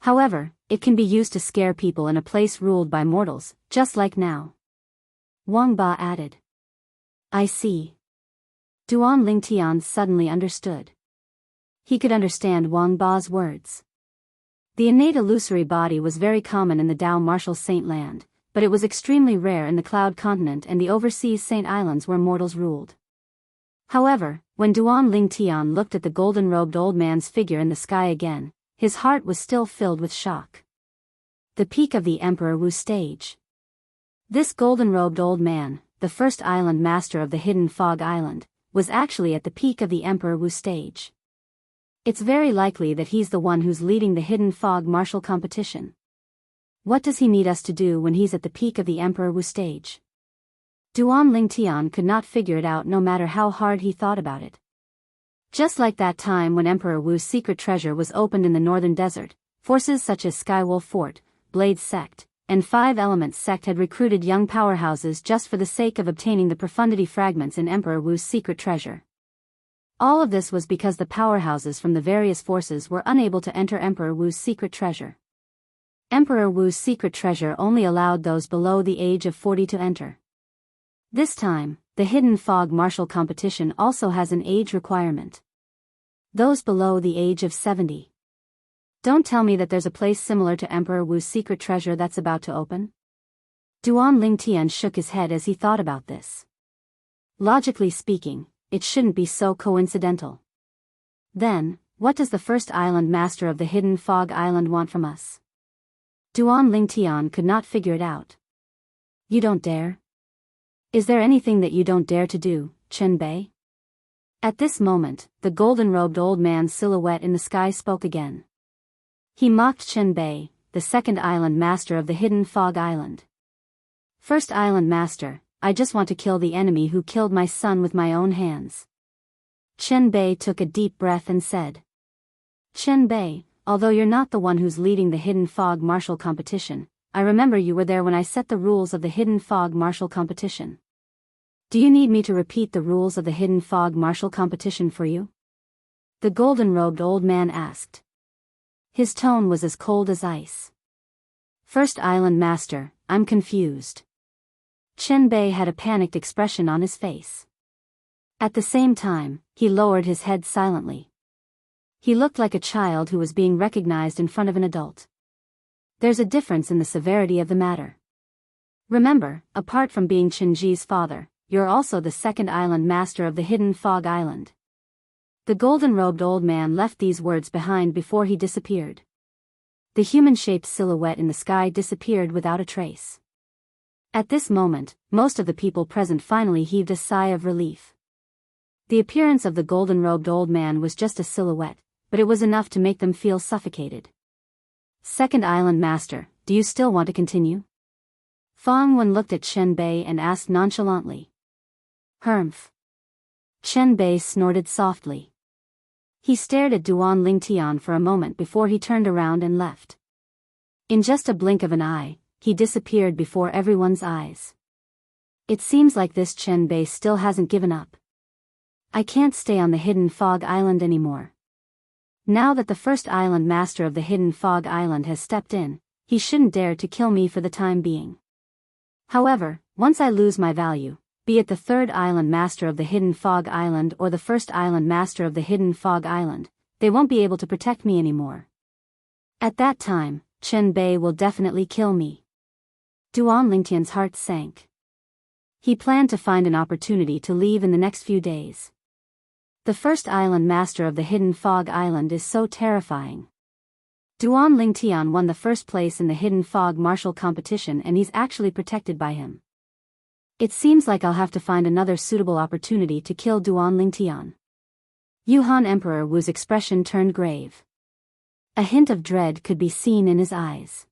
However, it can be used to scare people in a place ruled by mortals, just like now. Wang Ba added. I see. Duan Lingtian suddenly understood. He could understand Wang Ba's words. The innate illusory body was very common in the Dao Martial Saint land, but it was extremely rare in the Cloud Continent and the overseas Saint Islands where mortals ruled. However, when Duan Lingtian looked at the golden-robed old man's figure in the sky again, his heart was still filled with shock. The peak of the Emperor Wu stage. This golden-robed old man, the first island master of the Hidden Fog Island, was actually at the peak of the Emperor Wu stage. It's very likely that he's the one who's leading the Hidden Fog martial competition. What does he need us to do when he's at the peak of the Emperor Wu stage? Duan Lingtian could not figure it out no matter how hard he thought about it. Just like that time when Emperor Wu's secret treasure was opened in the northern desert, forces such as Skywolf Fort, Blade Sect, and Five Elements Sect had recruited young powerhouses just for the sake of obtaining the profundity fragments in Emperor Wu's secret treasure. All of this was because the powerhouses from the various forces were unable to enter Emperor Wu's secret treasure. Emperor Wu's secret treasure only allowed those below the age of 40 to enter. This time, the Hidden Fog martial competition also has an age requirement. Those below the age of 70. Don't tell me that there's a place similar to Emperor Wu's secret treasure that's about to open? Duan Lingtian shook his head as he thought about this. Logically speaking, it shouldn't be so coincidental. Then, what does the first island master of the Hidden Fog Island want from us? Duan Lingtian could not figure it out. You don't dare? Is there anything that you don't dare to do, Chen Bei? At this moment, the golden-robed old man's silhouette in the sky spoke again. He mocked Chen Bei, the second island master of the Hidden Fog Island. First island master, I just want to kill the enemy who killed my son with my own hands. Chen Bei took a deep breath and said. Chen Bei, although you're not the one who's leading the Hidden Fog martial competition, I remember you were there when I set the rules of the Hidden Fog martial competition. Do you need me to repeat the rules of the hidden fog martial competition for you? The golden-robed old man asked. His tone was as cold as ice. First Island Master, I'm confused. Chen Bei had a panicked expression on his face. At the same time, he lowered his head silently. He looked like a child who was being recognized in front of an adult. There's a difference in the severity of the matter. Remember, apart from being Qinji's father, you're also the second island master of the hidden fog island. The golden-robed old man left these words behind before he disappeared. The human-shaped silhouette in the sky disappeared without a trace. At this moment, most of the people present finally heaved a sigh of relief. The appearance of the golden-robed old man was just a silhouette, but it was enough to make them feel suffocated. Second Island Master, do you still want to continue? Fang Wen looked at Chen Bei and asked nonchalantly. Humph. Chen Bei snorted softly. He stared at Duan Lingtian for a moment before he turned around and left. In just a blink of an eye, he disappeared before everyone's eyes. It seems like this Chen Bei still hasn't given up. I can't stay on the hidden fog island anymore. Now that the first island master of the hidden fog island has stepped in, he shouldn't dare to kill me for the time being. However, once I lose my value, be it the third island master of the hidden fog island or the first island master of the hidden fog island, they won't be able to protect me anymore. At that time, Chen Bei will definitely kill me. Duan Lingtian's heart sank. He planned to find an opportunity to leave in the next few days. The first island master of the hidden fog island is so terrifying. Duan Lingtian won the first place in the hidden fog martial competition and he's actually protected by him. It seems like I'll have to find another suitable opportunity to kill Duan Lingtian. Yuhan Emperor Wu's expression turned grave. A hint of dread could be seen in his eyes.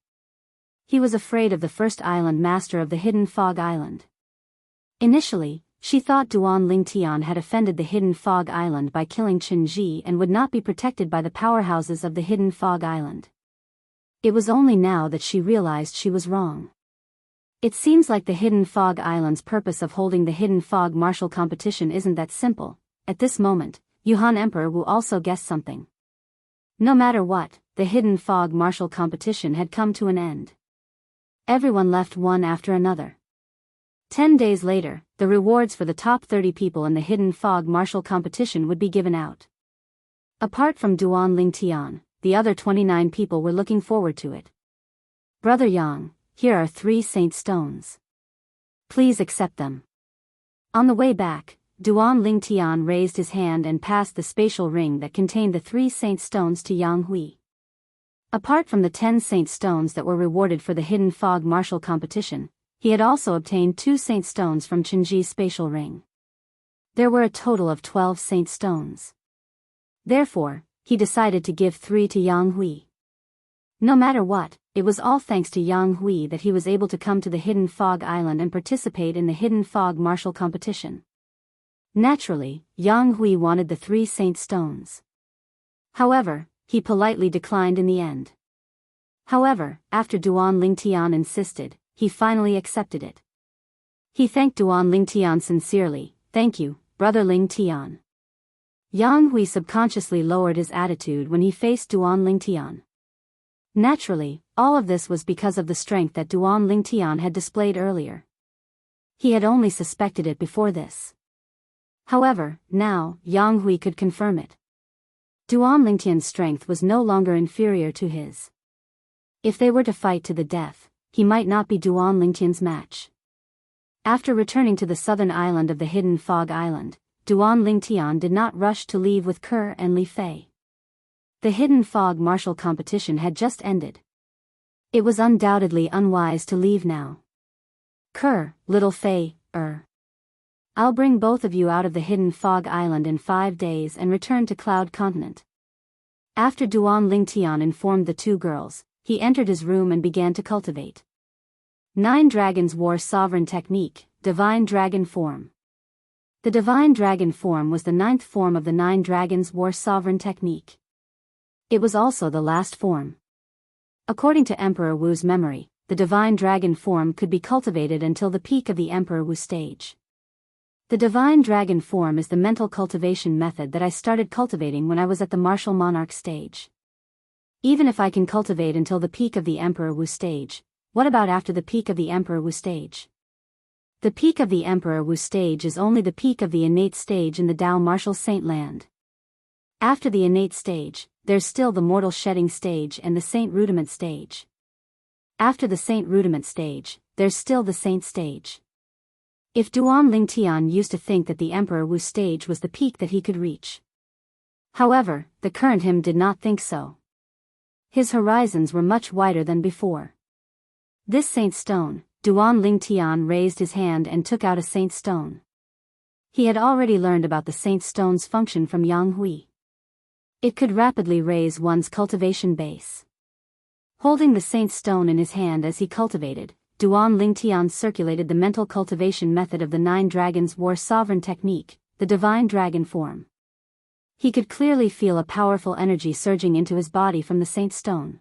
He was afraid of the first island master of the hidden fog island. Initially, she thought Duan Lingtian had offended the hidden fog island by killing Qinji and would not be protected by the powerhouses of the hidden fog island. It was only now that she realized she was wrong. It seems like the hidden fog island's purpose of holding the hidden fog martial competition isn't that simple. At this moment, Yuhan Emperor Wu also guessed something. No matter what, the hidden fog martial competition had come to an end. Everyone left one after another. 10 days later, the rewards for the top 30 people in the hidden fog martial competition would be given out. Apart from Duan Lingtian, the other 29 people were looking forward to it. Brother Yang, here are 3 saint stones. Please accept them. On the way back, Duan Lingtian raised his hand and passed the spatial ring that contained the 3 saint stones to Yang Hui. Apart from the 10 saint stones that were rewarded for the hidden fog martial competition, he had also obtained 2 saint stones from Qinji's spatial ring. There were a total of 12 saint stones. Therefore, he decided to give 3 to Yang Hui. No matter what, it was all thanks to Yang Hui that he was able to come to the hidden fog island and participate in the hidden fog martial competition. Naturally, Yang Hui wanted the 3 saint stones. However, he politely declined in the end. However, after Duan Lingtian insisted, he finally accepted it. He thanked Duan Lingtian sincerely. Thank you, Brother Lingtian. Yang Hui subconsciously lowered his attitude when he faced Duan Lingtian. Naturally, all of this was because of the strength that Duan Lingtian had displayed earlier. He had only suspected it before this. However, now, Yang Hui could confirm it. Duan Lingtian's strength was no longer inferior to his. If they were to fight to the death, he might not be Duan Lingtian's match. After returning to the southern island of the hidden fog island, Duan Lingtian did not rush to leave with Ke and Li Fei. The hidden fog martial competition had just ended. It was undoubtedly unwise to leave now. Ke, little Fei, I'll bring both of you out of the hidden fog island in 5 days and return to Cloud Continent. After Duan Lingtian informed the 2 girls, he entered his room and began to cultivate. 9 Dragons War Sovereign Technique, Divine Dragon Form. The Divine Dragon Form was the 9th form of the 9 Dragons War Sovereign Technique. It was also the last form. According to Emperor Wu's memory, the Divine Dragon Form could be cultivated until the peak of the Emperor Wu stage. The divine dragon form is the mental cultivation method that I started cultivating when I was at the martial monarch stage. Even if I can cultivate until the peak of the Emperor Wu stage, what about after the peak of the Emperor Wu stage? The peak of the Emperor Wu stage is only the peak of the innate stage in the Tao martial saint land. After the innate stage, there's still the mortal shedding stage and the saint rudiment stage. After the saint rudiment stage, there's still the saint stage. If Duan Lingtian used to think that the Emperor Wu stage was the peak that he could reach. However, the current him did not think so. His horizons were much wider than before. This saint stone, Duan Lingtian raised his hand and took out a saint stone. He had already learned about the saint stone's function from Jianghu. It could rapidly raise one's cultivation base. Holding the saint stone in his hand as he cultivated, Duan Lingtian circulated the mental cultivation method of the 9 dragons war sovereign technique, the divine dragon form. He could clearly feel a powerful energy surging into his body from the saint stone.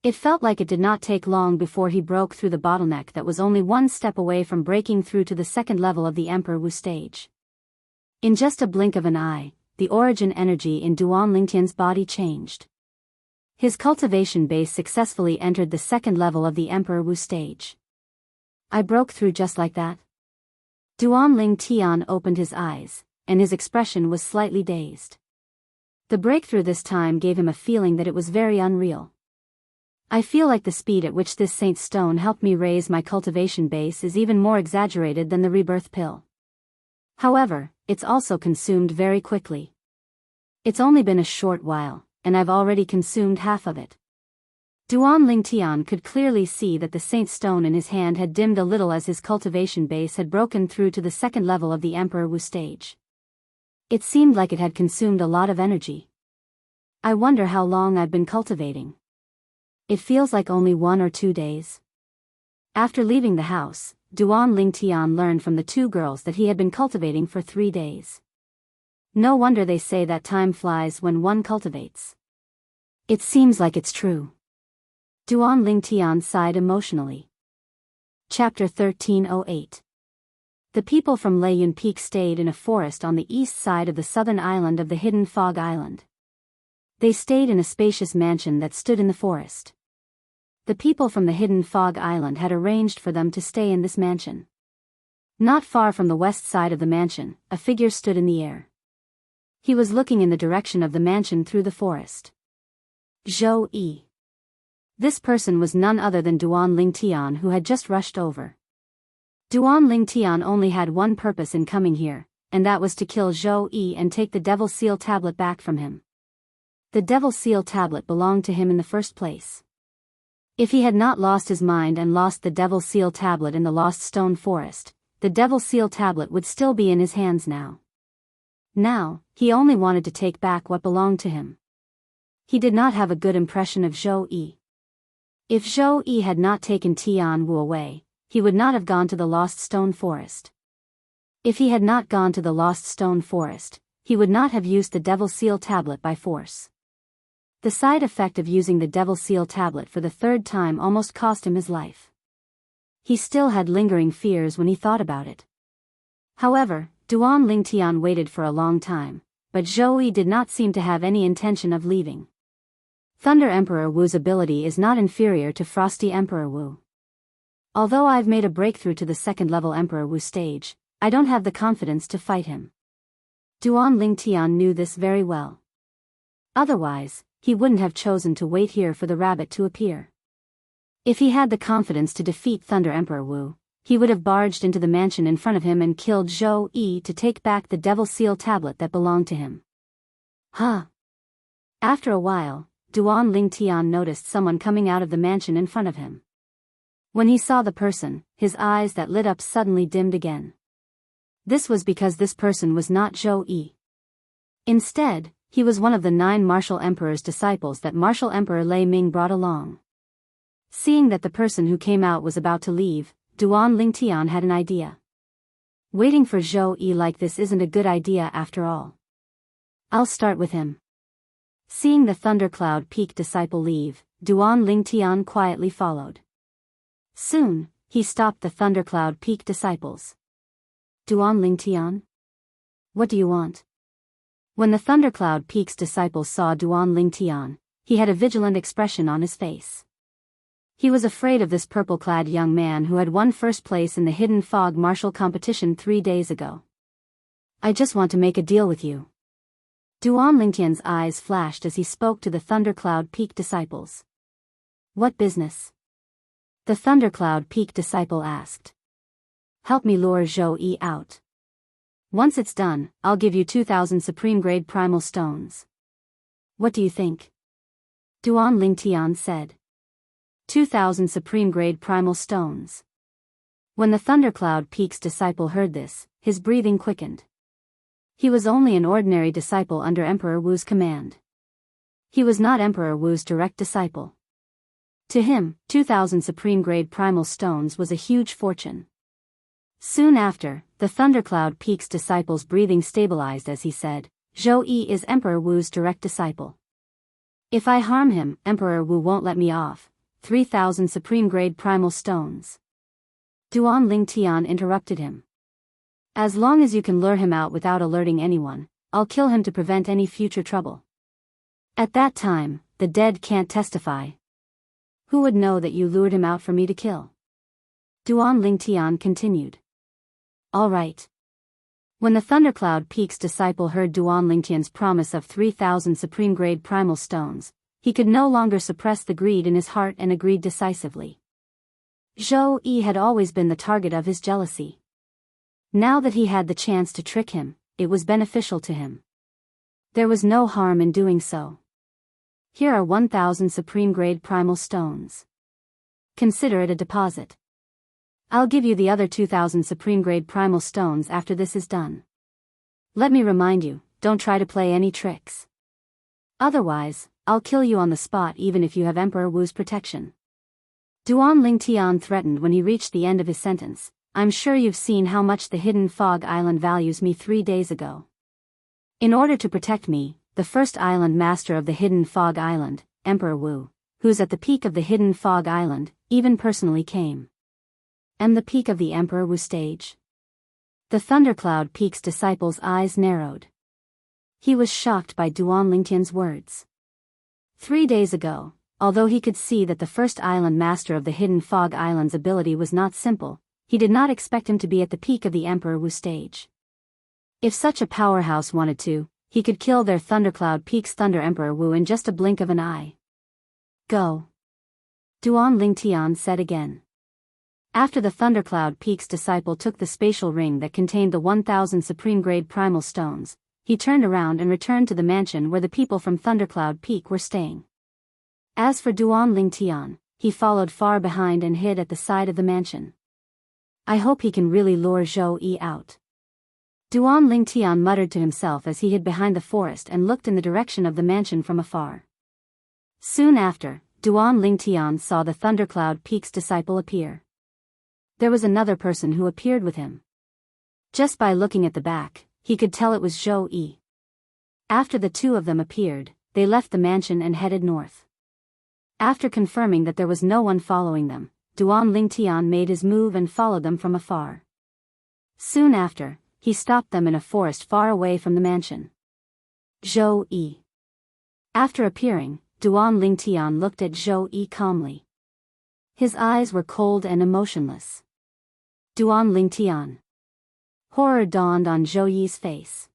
It felt like it did not take long before he broke through the bottleneck that was only one step away from breaking through to the second level of the Emperor Wu stage. In just a blink of an eye, the origin energy in Duan Lingtian's body changed. His cultivation base successfully entered the second level of the Emperor Wu stage. I broke through just like that? Duan Lingtian opened his eyes, and his expression was slightly dazed. The breakthrough this time gave him a feeling that it was very unreal. I feel like the speed at which this saint stone helped me raise my cultivation base is even more exaggerated than the rebirth pill. However, it's also consumed very quickly. It's only been a short while, and I've already consumed half of it. Duan Lingtian could clearly see that the saint stone in his hand had dimmed a little as his cultivation base had broken through to the second level of the Emperor Wu stage. It seemed like it had consumed a lot of energy. I wonder how long I've been cultivating. It feels like only 1 or 2 days. After leaving the house, Duan Lingtian learned from the 2 girls that he had been cultivating for 3 days. No wonder they say that time flies when one cultivates. It seems like it's true. Duan Lingtian sighed emotionally. Chapter 1308. The people from Layun Peak stayed in a forest on the east side of the southern island of the hidden Fog Island. They stayed in a spacious mansion that stood in the forest. The people from the hidden Fog Island had arranged for them to stay in this mansion. Not far from the west side of the mansion, a figure stood in the air. He was looking in the direction of the mansion through the forest. Zhou Yi. This person was none other than Duan Lingtian, who had just rushed over. Duan Lingtian only had one purpose in coming here, and that was to kill Zhou Yi and take the Devil Seal tablet back from him. The Devil Seal tablet belonged to him in the first place. If he had not lost his mind and lost the Devil Seal tablet in the Lost Stone Forest, the Devil Seal tablet would still be in his hands now. Now, he only wanted to take back what belonged to him. He did not have a good impression of Zhou Yi. If Zhou Yi had not taken Tian Wu away, he would not have gone to the Lost Stone Forest. If he had not gone to the Lost Stone Forest, he would not have used the Devil Seal tablet by force. The side effect of using the Devil Seal tablet for the 3rd time almost cost him his life. He still had lingering fears when he thought about it. However, Duan Lingtian waited for a long time, but Zhou Yi did not seem to have any intention of leaving. Thunder Emperor Wu's ability is not inferior to Frosty Emperor Wu. Although I've made a breakthrough to the 2nd level Emperor Wu stage, I don't have the confidence to fight him. Duan Lingtian knew this very well. Otherwise, he wouldn't have chosen to wait here for the rabbit to appear. If he had the confidence to defeat Thunder Emperor Wu, he would have barged into the mansion in front of him and killed Zhou Yi to take back the Devil Seal tablet that belonged to him. Huh. After a while, Duan Lingtian noticed someone coming out of the mansion in front of him. When he saw the person, his eyes that lit up suddenly dimmed again. This was because this person was not Zhou Yi. Instead, he was one of the 9 martial emperor's disciples that martial emperor Lei Ming brought along. Seeing that the person who came out was about to leave, Duan Lingtian had an idea. Waiting for Zhou Yi like this isn't a good idea after all. I'll start with him. Seeing the Thundercloud Peak disciple leave, Duan Lingtian quietly followed. Soon, he stopped the Thundercloud Peak disciples. Duan Lingtian? What do you want? When the Thundercloud Peak's disciples saw Duan Lingtian, he had a vigilant expression on his face. He was afraid of this purple-clad young man who had won first place in the Hidden Fog martial competition 3 days ago. I just want to make a deal with you. Duan Lingtian's eyes flashed as he spoke to the Thundercloud Peak disciples. What business? The Thundercloud Peak disciple asked. Help me lure Zhou Yi out. Once it's done, I'll give you 2,000 supreme-grade primal stones. What do you think? Duan Lingtian said. 2,000 supreme-grade primal stones. When the Thundercloud Peak's disciple heard this, his breathing quickened. He was only an ordinary disciple under Emperor Wu's command. He was not Emperor Wu's direct disciple. To him, 2,000 supreme-grade primal stones was a huge fortune. Soon after, the Thundercloud Peak's disciple's breathing stabilized as he said, Zhou Yi is Emperor Wu's direct disciple. If I harm him, Emperor Wu won't let me off. 3,000 supreme-grade primal stones. Duan Lingtian interrupted him. As long as you can lure him out without alerting anyone, I'll kill him to prevent any future trouble. At that time, the dead can't testify. Who would know that you lured him out for me to kill? Duan Lingtian continued. All right. When the Thundercloud Peak's disciple heard Duan Lingtian's promise of 3,000 supreme-grade primal stones, he could no longer suppress the greed in his heart and agreed decisively. Zhou Yi had always been the target of his jealousy. Now that he had the chance to trick him, it was beneficial to him. There was no harm in doing so. Here are 1,000 supreme-grade primal stones. Consider it a deposit. I'll give you the other 2,000 supreme-grade primal stones after this is done. Let me remind you, don't try to play any tricks. Otherwise, I'll kill you on the spot even if you have Emperor Wu's protection. Duan Lingtian threatened when he reached the end of his sentence. I'm sure you've seen how much the Hidden Fog Island values me 3 days ago. In order to protect me, the first island master of the Hidden Fog Island, Emperor Wu, who's at the peak of the Hidden Fog Island, even personally came. And the peak of the Emperor Wu stage? The Thundercloud Peak's disciple's eyes narrowed. He was shocked by Duan Lingtian's words. 3 days ago, although he could see that the first island master of the Hidden Fog Island's ability was not simple, he did not expect him to be at the peak of the Emperor Wu stage. If such a powerhouse wanted to, he could kill their Thundercloud Peak's Thunder Emperor Wu in just a blink of an eye. Go. Duan Lingtian said again. After the Thundercloud Peak's disciple took the spatial ring that contained the 1,000 supreme-grade primal stones, he turned around and returned to the mansion where the people from Thundercloud Peak were staying. As for Duan Lingtian, he followed far behind and hid at the side of the mansion. I hope he can really lure Zhou Yi out. Duan Lingtian muttered to himself as he hid behind the forest and looked in the direction of the mansion from afar. Soon after, Duan Lingtian saw the Thundercloud Peak's disciple appear. There was another person who appeared with him. Just by looking at the back, he could tell it was Zhou Yi. After the two of them appeared, they left the mansion and headed north. After confirming that there was no one following them, Duan Lingtian made his move and followed them from afar. Soon after, he stopped them in a forest far away from the mansion. Zhou Yi. After appearing, Duan Lingtian looked at Zhou Yi calmly. His eyes were cold and emotionless. Duan Lingtian. Horror dawned on Zhou Yi's face.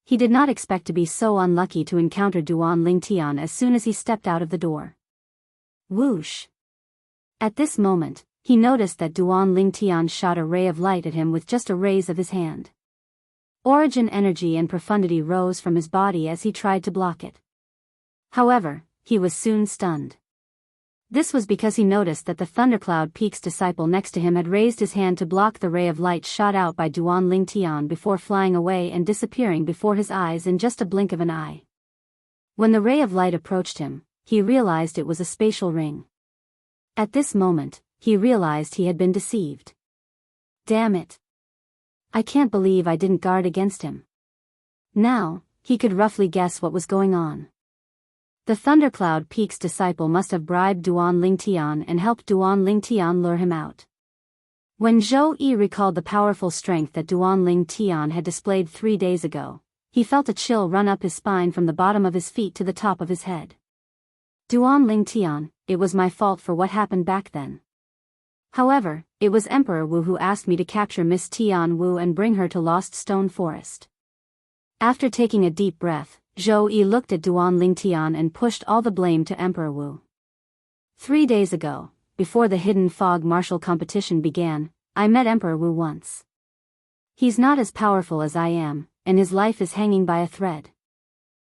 He did not expect to be so unlucky to encounter Duan Lingtian as soon as he stepped out of the door. Whoosh! At this moment, he noticed that Duan Lingtian shot a ray of light at him with just a raise of his hand. Origin energy and profundity rose from his body as he tried to block it. However, he was soon stunned. This was because he noticed that the Thundercloud Peak's disciple next to him had raised his hand to block the ray of light shot out by Duan Lingtian before flying away and disappearing before his eyes in just a blink of an eye. When the ray of light approached him, he realized it was a spatial ring. At this moment, he realized he had been deceived. Damn it! I can't believe I didn't guard against him. Now, he could roughly guess what was going on. The Thundercloud Peak's disciple must have bribed Duan Lingtian and helped Duan Lingtian lure him out. When Zhou Yi recalled the powerful strength that Duanling Tian had displayed 3 days ago, he felt a chill run up his spine from the bottom of his feet to the top of his head. Duanling Tian, it was my fault for what happened back then. However, it was Emperor Wu who asked me to capture Miss Tian Wu and bring her to Lost Stone Forest. After taking a deep breath, Zhou Yi looked at Duanling Tian and pushed all the blame to Emperor Wu. 3 days ago, before the Hidden Fog martial competition began, I met Emperor Wu once. He's not as powerful as I am, and his life is hanging by a thread.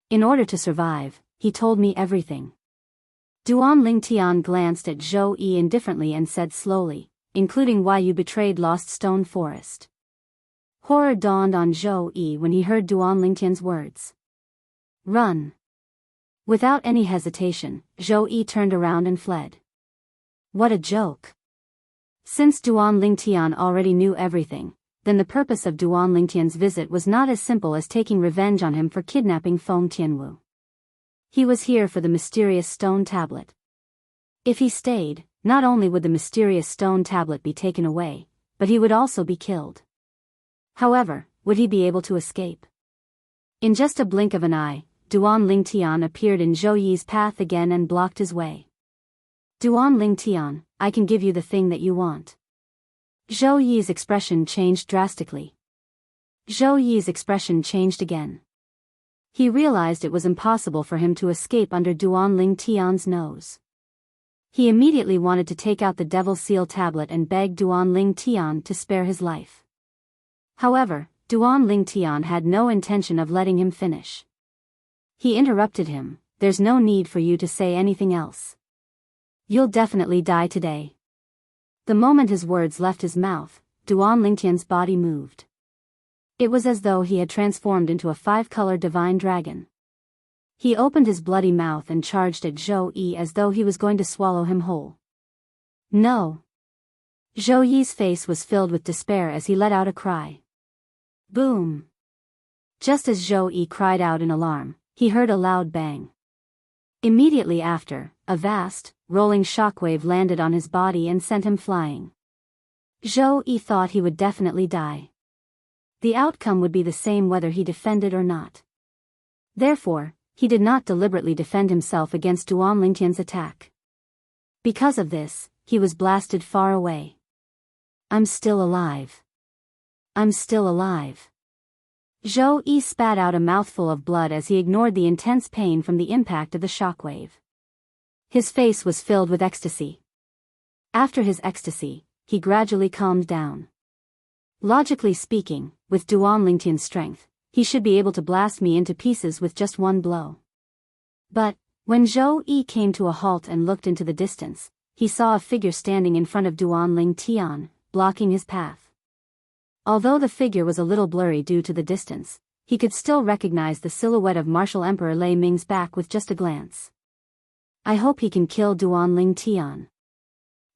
In order to survive, he told me everything. Duanling Tian glanced at Zhou Yi indifferently and said slowly, including why you betrayed Lost Stone Forest. Horror dawned on Zhou Yi when he heard Duanling Tian's words. Run. Without any hesitation, Zhou Yi turned around and fled. What a joke. Since Duanling Tian already knew everything, then the purpose of Duanling Tian's visit was not as simple as taking revenge on him for kidnapping Feng Tianwu. He was here for the mysterious stone tablet. If he stayed, not only would the mysterious stone tablet be taken away, but he would also be killed. However, would he be able to escape? In just a blink of an eye, Duanling Tian appeared in Zhou Yi's path again and blocked his way. Duanling Tian, I can give you the thing that you want. Zhou Yi's expression changed drastically. Zhou Yi's expression changed again. He realized it was impossible for him to escape under Duanling Tian's nose. He immediately wanted to take out the Devil Seal tablet and beg Duanling Tian to spare his life. However, Duanling Tian had no intention of letting him finish. He interrupted him, there's no need for you to say anything else. You'll definitely die today. The moment his words left his mouth, Duanling Tian's body moved. It was as though he had transformed into a 5-color divine dragon. He opened his bloody mouth and charged at Zhou Yi as though he was going to swallow him whole. No. Zhou Yi's face was filled with despair as he let out a cry. Boom. Just as Zhou Yi cried out in alarm, he heard a loud bang. Immediately after, a vast, rolling shockwave landed on his body and sent him flying. Zhou Yi thought he would definitely die. The outcome would be the same whether he defended or not. Therefore, he did not deliberately defend himself against Duanling Tian's attack. Because of this, he was blasted far away. I'm still alive. I'm still alive. Zhou Yi spat out a mouthful of blood as he ignored the intense pain from the impact of the shockwave. His face was filled with ecstasy. After his ecstasy, he gradually calmed down. Logically speaking, with Duanling Tian's strength, he should be able to blast me into pieces with just one blow. But, when Zhou Yi came to a halt and looked into the distance, he saw a figure standing in front of Duanling Tian, blocking his path. Although the figure was a little blurry due to the distance, he could still recognize the silhouette of Martial Emperor Lei Ming's back with just a glance. I hope he can kill Duanling Tian.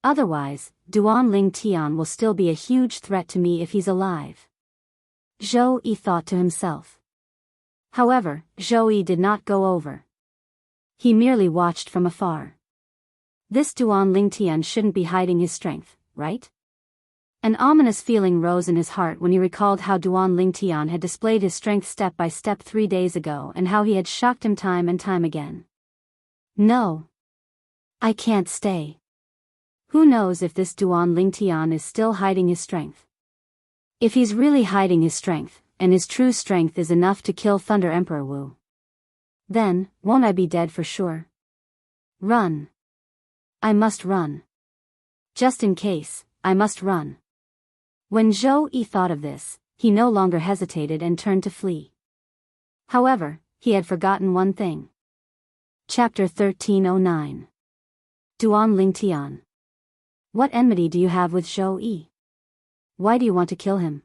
Otherwise, Duanling Tian will still be a huge threat to me if he's alive. Zhou Yi thought to himself. However, Zhou Yi did not go over. He merely watched from afar. This Duanling Tian shouldn't be hiding his strength, right? An ominous feeling rose in his heart when he recalled how Duanling Tian had displayed his strength step by step 3 days ago and how he had shocked him time and time again. No. I can't stay. Who knows if this Duanling Tian is still hiding his strength? If he's really hiding his strength, and his true strength is enough to kill Thunder Emperor Wu, then, won't I be dead for sure? Run. I must run. Just in case, I must run. When Zhou Yi thought of this, he no longer hesitated and turned to flee. However, he had forgotten one thing. Chapter 1309. Duanling Tian. What enmity do you have with Zhou Yi? Why do you want to kill him?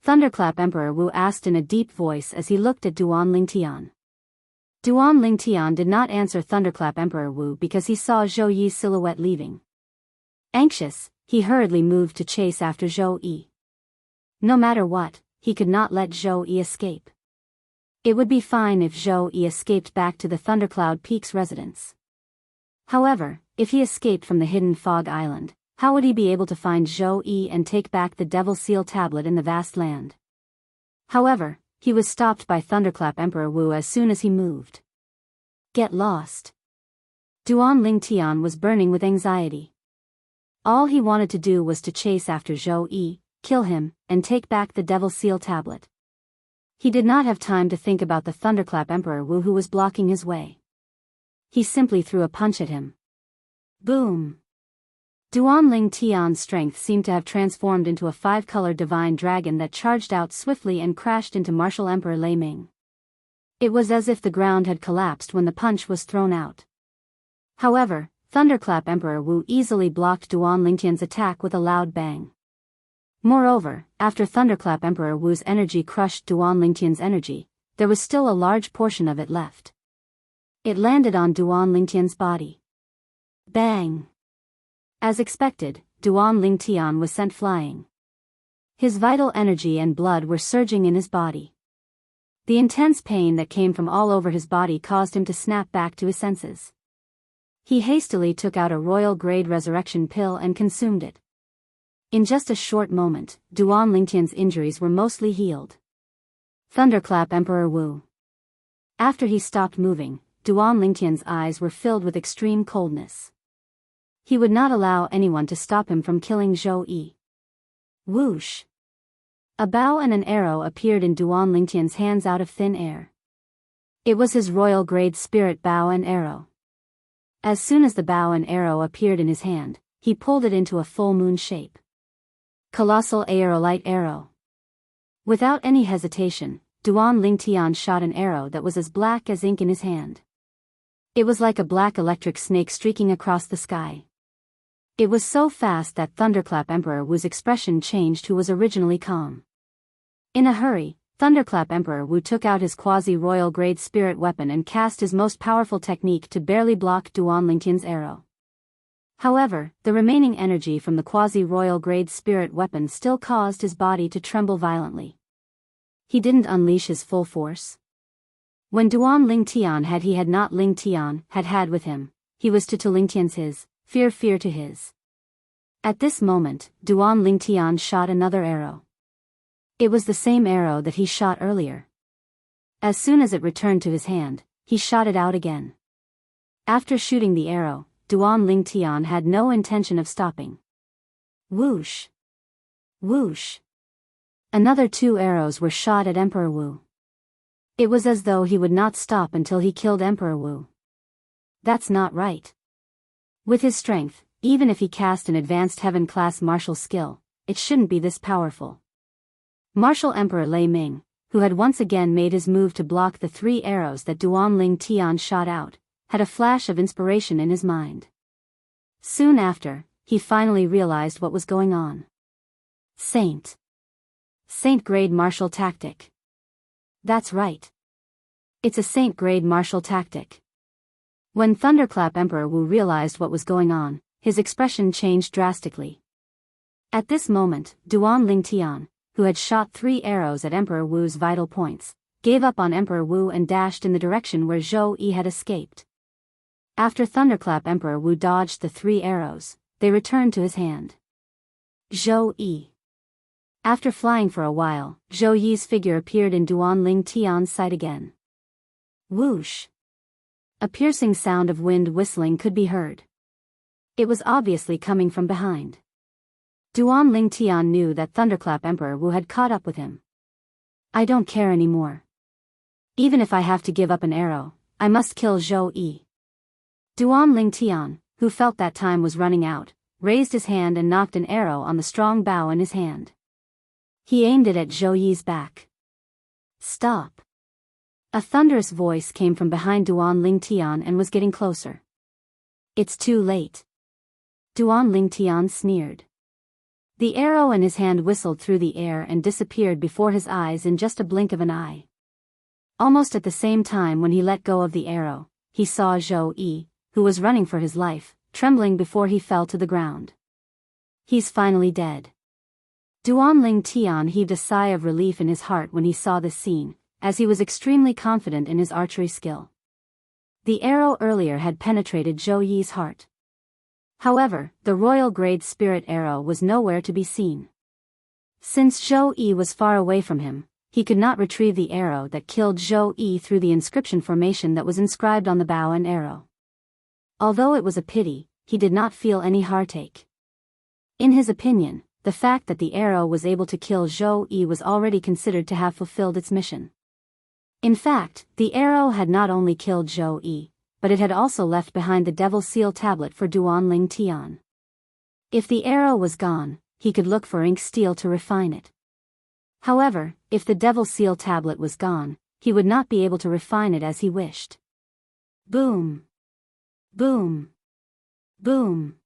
Thunderclap Emperor Wu asked in a deep voice as he looked at Duanling Tian. Duanling Tian did not answer Thunderclap Emperor Wu because he saw Zhou Yi's silhouette leaving. Anxious, he hurriedly moved to chase after Zhou Yi. No matter what, he could not let Zhou Yi escape. It would be fine if Zhou Yi escaped back to the Thundercloud Peak's residence. However, if he escaped from the Hidden Fog Island, How would he be able to find Zhou Yi and take back the Devil Seal tablet in the vast land? However, he was stopped by Thunderclap Emperor Wu as soon as he moved. Get lost. Duan Lingtian was burning with anxiety. All he wanted to do was to chase after Zhou Yi, kill him, and take back the Devil Seal tablet. He did not have time to think about the Thunderclap Emperor Wu who was blocking his way. He simply threw a punch at him. Boom! Duan Lingtian's strength seemed to have transformed into a five-colored divine dragon that charged out swiftly and crashed into Martial Emperor Lei Ming. It was as if the ground had collapsed when the punch was thrown out. However, Thunderclap Emperor Wu easily blocked Duan Lingtian's attack with a loud bang. Moreover, after Thunderclap Emperor Wu's energy crushed Duan Lingtian's energy, there was still a large portion of it left. It landed on Duan Lingtian's body. Bang! As expected, Duan Lingtian was sent flying. His vital energy and blood were surging in his body. The intense pain that came from all over his body caused him to snap back to his senses. He hastily took out a royal-grade resurrection pill and consumed it. In just a short moment, Duan Lingtian's injuries were mostly healed. Thunderclap Emperor Wu. After he stopped moving, Duan Lingtian's eyes were filled with extreme coldness. He would not allow anyone to stop him from killing Zhou Yi. Whoosh! A bow and an arrow appeared in Duan Lingtian's hands out of thin air. It was his royal-grade spirit bow and arrow. As soon as the bow and arrow appeared in his hand, he pulled it into a full moon shape. Colossal Aerolite Arrow. Without any hesitation, Duan Lingtian shot an arrow that was as black as ink in his hand. It was like a black electric snake streaking across the sky. It was so fast that Thunderclap Emperor Wu's expression changed, who was originally calm. In a hurry, Thunderclap Emperor Wu took out his quasi-royal grade spirit weapon and cast his most powerful technique to barely block Duan Lingtian's arrow. However, the remaining energy from the quasi-royal grade spirit weapon still caused his body to tremble violently. He didn't unleash his full force. When Duan Lingtian had not Lingtian had with him, he was to Lingtian's his, fear to his. At this moment, Duan Lingtian shot another arrow. It was the same arrow that he shot earlier. As soon as it returned to his hand, he shot it out again. After shooting the arrow, Duan Lingtian had no intention of stopping. Whoosh! Whoosh! Another 2 arrows were shot at Emperor Wu. It was as though he would not stop until he killed Emperor Wu. That's not right. With his strength, even if he cast an advanced heaven-class martial skill, it shouldn't be this powerful. Martial Emperor Lei Ming, who had once again made his move to block the 3 arrows that Duan Lingtian shot out, had a flash of inspiration in his mind. Soon after, he finally realized what was going on. Saint grade martial tactic. That's right. It's a Saint-grade martial tactic. When Thunderclap Emperor Wu realized what was going on, his expression changed drastically. At this moment, Duan Lingtian, who had shot 3 arrows at Emperor Wu's vital points, gave up on Emperor Wu and dashed in the direction where Zhou Yi had escaped. After Thunderclap Emperor Wu dodged the 3 arrows, they returned to his hand. Zhou Yi. After flying for a while, Zhou Yi's figure appeared in Duan Lingtian's sight again. Whoosh! A piercing sound of wind whistling could be heard. It was obviously coming from behind. Duan Lingtian knew that Thunderclap Emperor Wu had caught up with him. I don't care anymore. Even if I have to give up an arrow, I must kill Zhou Yi. Duan Lingtian, who felt that time was running out, raised his hand and knocked an arrow on the strong bow in his hand. He aimed it at Zhou Yi's back. Stop! A thunderous voice came from behind Duan Lingtian and was getting closer. It's too late. Duan Lingtian sneered. The arrow in his hand whistled through the air and disappeared before his eyes in just a blink of an eye. Almost at the same time when he let go of the arrow, he saw Zhou Yi, who was running for his life, trembling before he fell to the ground. He's finally dead. Duan Lingtian heaved a sigh of relief in his heart when he saw this scene, as he was extremely confident in his archery skill. The arrow earlier had penetrated Zhou Yi's heart. However, the royal-grade spirit arrow was nowhere to be seen. Since Zhou Yi was far away from him, he could not retrieve the arrow that killed Zhou Yi through the inscription formation that was inscribed on the bow and arrow. Although it was a pity, he did not feel any heartache. In his opinion, the fact that the arrow was able to kill Zhou Yi was already considered to have fulfilled its mission. In fact, the arrow had not only killed Zhou Yi, but it had also left behind the Devil Seal tablet for Duanling Tian. If the arrow was gone, he could look for ink steel to refine it. However, if the Devil Seal tablet was gone, he would not be able to refine it as he wished. Boom! Boom! Boom!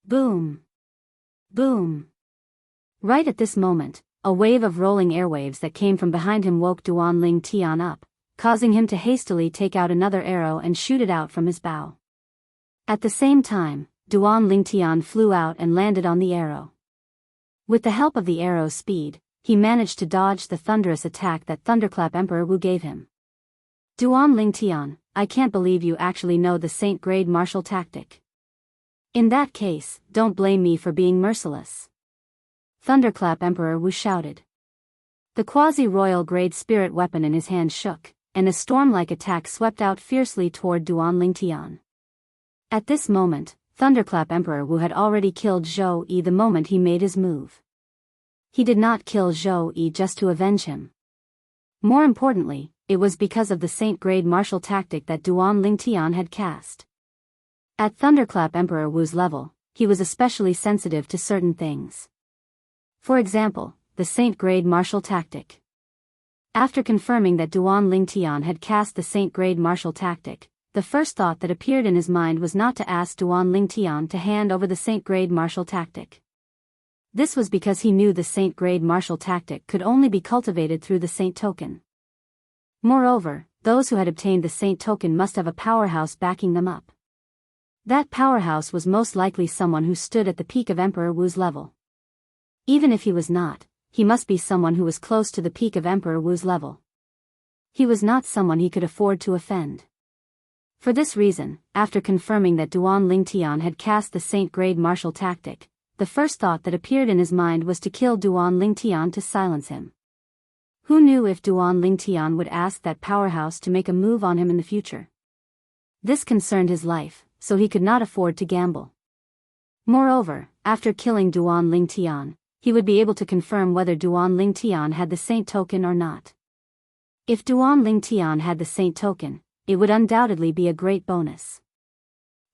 Boom! Boom! Right at this moment, a wave of rolling airwaves that came from behind him woke Duanling Tian up, causing him to hastily take out another arrow and shoot it out from his bow. At the same time, Duanling Tian flew out and landed on the arrow. With the help of the arrow's speed, he managed to dodge the thunderous attack that Thunderclap Emperor Wu gave him. Duanling Tian, I can't believe you actually know the Saint grade martial tactic. In that case, don't blame me for being merciless. Thunderclap Emperor Wu shouted. The quasi-royal grade spirit weapon in his hand shook, and a storm-like attack swept out fiercely toward Duanling Tian. At this moment, Thunderclap Emperor Wu had already killed Zhou Yi the moment he made his move. He did not kill Zhou Yi just to avenge him. More importantly, it was because of the Saint grade martial tactic that Duanling Tian had cast. At Thunderclap Emperor Wu's level, he was especially sensitive to certain things. For example, the Saint grade martial tactic. After confirming that Duanling Tian had cast the Saint grade martial tactic, the first thought that appeared in his mind was not to ask Duanling Tian to hand over the Saint grade martial tactic. This was because he knew the Saint grade martial tactic could only be cultivated through the Saint token. Moreover, those who had obtained the Saint token must have a powerhouse backing them up. That powerhouse was most likely someone who stood at the peak of Emperor Wu's level. Even if he was not, he must be someone who was close to the peak of Emperor Wu's level. He was not someone he could afford to offend. For this reason, after confirming that Duanling Tian had cast the Saint grade martial tactic, the first thought that appeared in his mind was to kill Duanling Tian to silence him. Who knew if Duanling Tian would ask that powerhouse to make a move on him in the future? This concerned his life, so he could not afford to gamble. Moreover, after killing Duanling Tian, he would be able to confirm whether Duanling Tian had the Saint token or not. If Duanling Tian had the Saint token, it would undoubtedly be a great bonus.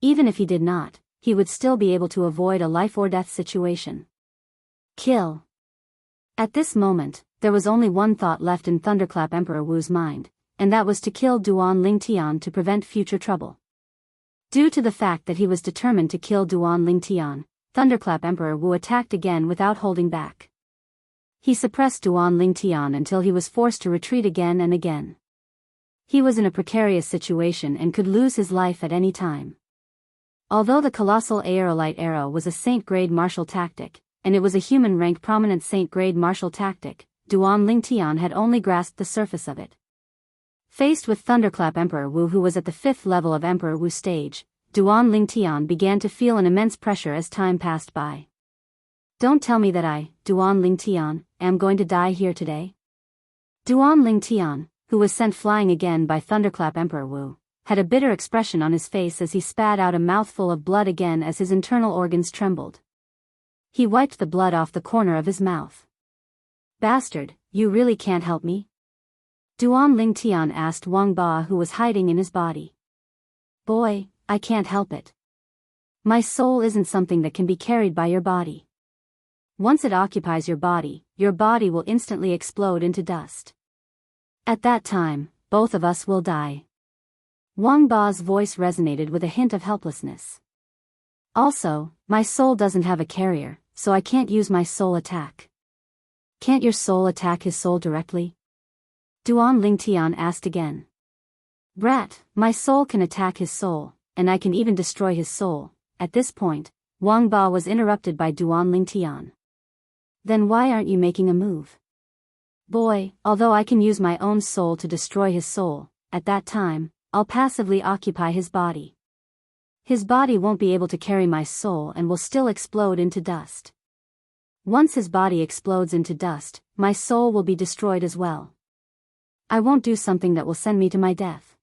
Even if he did not, he would still be able to avoid a life-or-death situation. Kill. At this moment, there was only one thought left in Thunderclap Emperor Wu's mind, and that was to kill Duanling Tian to prevent future trouble. Due to the fact that he was determined to kill Duanling Tian, Thunderclap Emperor Wu attacked again without holding back. He suppressed Duanling Tian until he was forced to retreat again and again. He was in a precarious situation and could lose his life at any time. Although the colossal aerolite arrow was a Saint grade martial tactic, and it was a human rank prominent Saint grade martial tactic, Duanling Tian had only grasped the surface of it. Faced with Thunderclap Emperor Wu, who was at the 5th level of Emperor Wu stage, Duanling Tian began to feel an immense pressure as time passed by. Don't tell me that I, Duanling Tian, am going to die here today. Duanling Tian, who was sent flying again by Thunderclap Emperor Wu, had a bitter expression on his face as he spat out a mouthful of blood again as his internal organs trembled. He wiped the blood off the corner of his mouth. Bastard, you really can't help me? Duanling Tian asked Wang Ba, who was hiding in his body. Boy, I can't help it. My soul isn't something that can be carried by your body. Once it occupies your body will instantly explode into dust. At that time, both of us will die. Wang Ba's voice resonated with a hint of helplessness. Also, my soul doesn't have a carrier, so I can't use my soul attack. Can't your soul attack his soul directly? Duanling Tian asked again. Brat, my soul can attack his soul, and I can even destroy his soul. At this point, Wang Ba was interrupted by Duanling Tian. Then why aren't you making a move? Boy, although I can use my own soul to destroy his soul, at that time, I'll passively occupy his body. His body won't be able to carry my soul and will still explode into dust. Once his body explodes into dust, my soul will be destroyed as well. I won't do something that will send me to my death.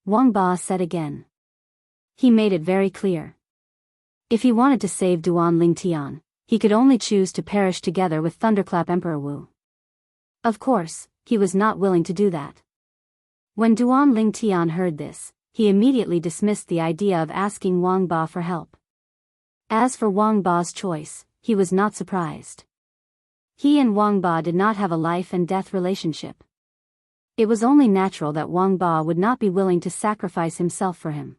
Wang Ba said again. He made it very clear. If he wanted to save Duan Lingtian, he could only choose to perish together with Thunderclap Emperor Wu. Of course, he was not willing to do that. When Duan Lingtian heard this, he immediately dismissed the idea of asking Wang Ba for help. As for Wang Ba's choice, he was not surprised. He and Wang Ba did not have a life and death relationship. It was only natural that Wang Ba would not be willing to sacrifice himself for him.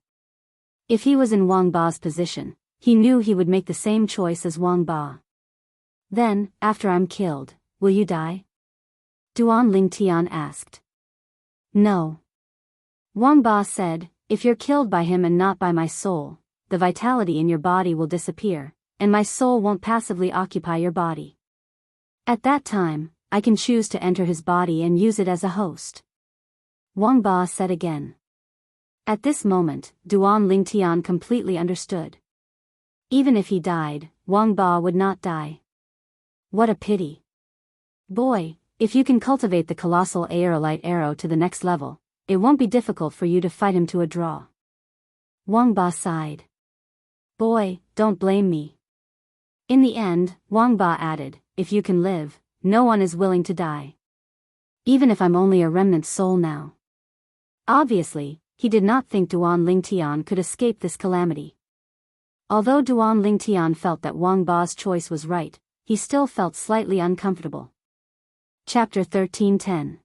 If he was in Wang Ba's position, he knew he would make the same choice as Wang Ba. Then, after I'm killed, will you die? Duan Lingtian asked. No. Wang Ba said, if you're killed by him and not by my soul, the vitality in your body will disappear, and my soul won't passively occupy your body. At that time, I can choose to enter his body and use it as a host. Wang Ba said again. At this moment, Duan Lingtian completely understood. Even if he died, Wang Ba would not die. What a pity. Boy, if you can cultivate the colossal aerolite arrow to the next level, it won't be difficult for you to fight him to a draw. Wang Ba sighed. Boy, don't blame me. In the end, Wang Ba added, if you can live, no one is willing to die. Even if I'm only a remnant soul now. Obviously, he did not think Duan Lingtian could escape this calamity. Although Duan Lingtian felt that Wang Ba's choice was right, he still felt slightly uncomfortable. Chapter 13:10.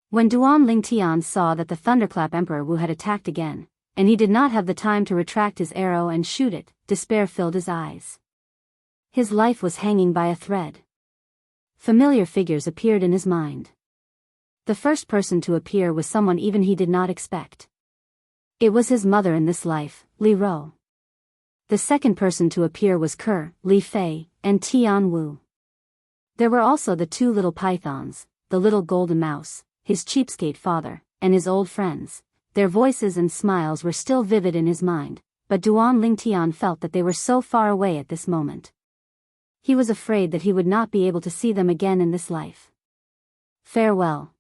When Duan Lingtian saw that the Thunderclap Emperor Wu had attacked again, and he did not have the time to retract his arrow and shoot it, despair filled his eyes. His life was hanging by a thread. Familiar figures appeared in his mind. The first person to appear was someone even he did not expect. It was his mother in this life, Li Ro. The second person to appear was Ke, Li Fei, and Tian Wu. There were also the two little pythons, the little golden mouse, his cheapskate father, and his old friends. Their voices and smiles were still vivid in his mind, but Duan Lingtian felt that they were so far away at this moment. He was afraid that he would not be able to see them again in this life. Farewell.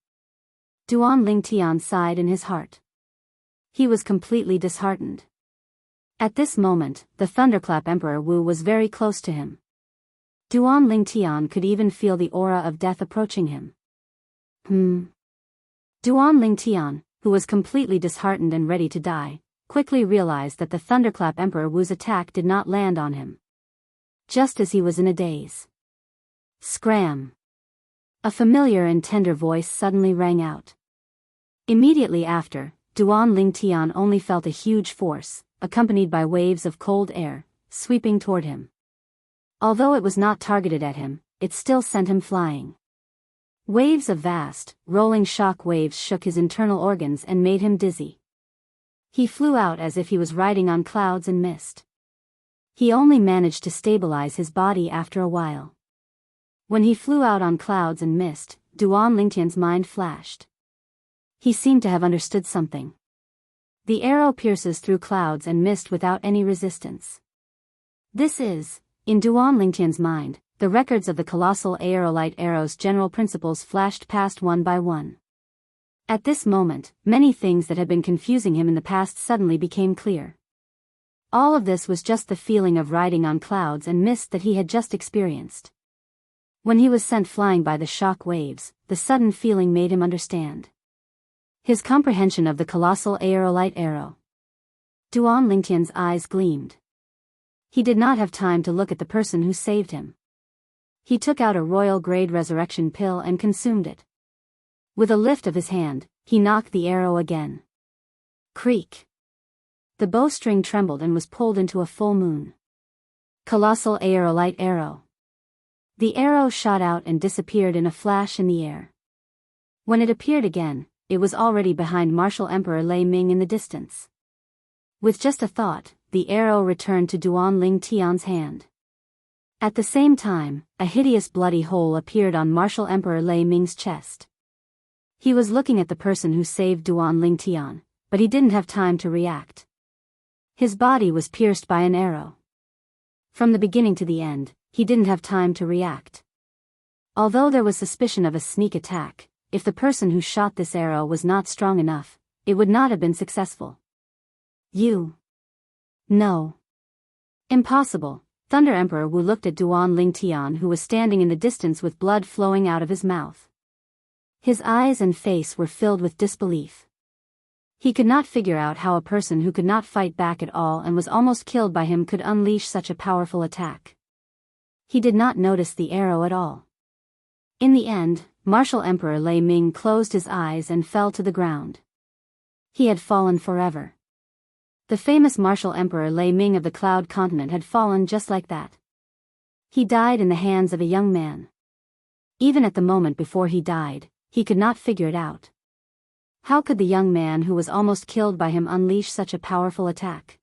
Duan Lingtian sighed in his heart. He was completely disheartened. At this moment, the Thunderclap Emperor Wu was very close to him. Duan Lingtian could even feel the aura of death approaching him. Duan Lingtian, who was completely disheartened and ready to die, quickly realized that the Thunderclap Emperor Wu's attack did not land on him. Just as he was in a daze. Scram! A familiar and tender voice suddenly rang out. Immediately after, Duan Lingtian only felt a huge force, accompanied by waves of cold air, sweeping toward him. Although it was not targeted at him, it still sent him flying. Waves of vast, rolling shock waves shook his internal organs and made him dizzy. He flew out as if he was riding on clouds and mist. He only managed to stabilize his body after a while. When he flew out on clouds and mist, Duan Lingtian's mind flashed. He seemed to have understood something. The arrow pierces through clouds and mist without any resistance. This is, in Duan Lingtian's mind, the records of the colossal aerolite arrow's general principles flashed past one by one. At this moment, many things that had been confusing him in the past suddenly became clear. All of this was just the feeling of riding on clouds and mist that he had just experienced. When he was sent flying by the shock waves, the sudden feeling made him understand. His comprehension of the colossal aerolite arrow. Duan Lingtian's eyes gleamed. He did not have time to look at the person who saved him. He took out a royal-grade resurrection pill and consumed it. With a lift of his hand, he knocked the arrow again. Creak! The bowstring trembled and was pulled into a full moon. Colossal aerolite arrow. The arrow shot out and disappeared in a flash in the air. When it appeared again, it was already behind Martial Emperor Lei Ming in the distance. With just a thought, the arrow returned to Duan Lingtian's hand. At the same time, a hideous bloody hole appeared on Martial Emperor Lei Ming's chest. He was looking at the person who saved Duan Lingtian, but he didn't have time to react. His body was pierced by an arrow. From the beginning to the end, he didn't have time to react. Although there was suspicion of a sneak attack, if the person who shot this arrow was not strong enough, it would not have been successful. You. No. Impossible. Thunder Emperor Wu looked at Duan Lingtian, who was standing in the distance with blood flowing out of his mouth. His eyes and face were filled with disbelief. He could not figure out how a person who could not fight back at all and was almost killed by him could unleash such a powerful attack. He did not notice the arrow at all. In the end, Martial Emperor Lei Ming closed his eyes and fell to the ground. He had fallen forever. The famous martial Emperor Lei Ming of the Cloud Continent had fallen just like that. He died in the hands of a young man. Even at the moment before he died, he could not figure it out. How could the young man who was almost killed by him unleash such a powerful attack?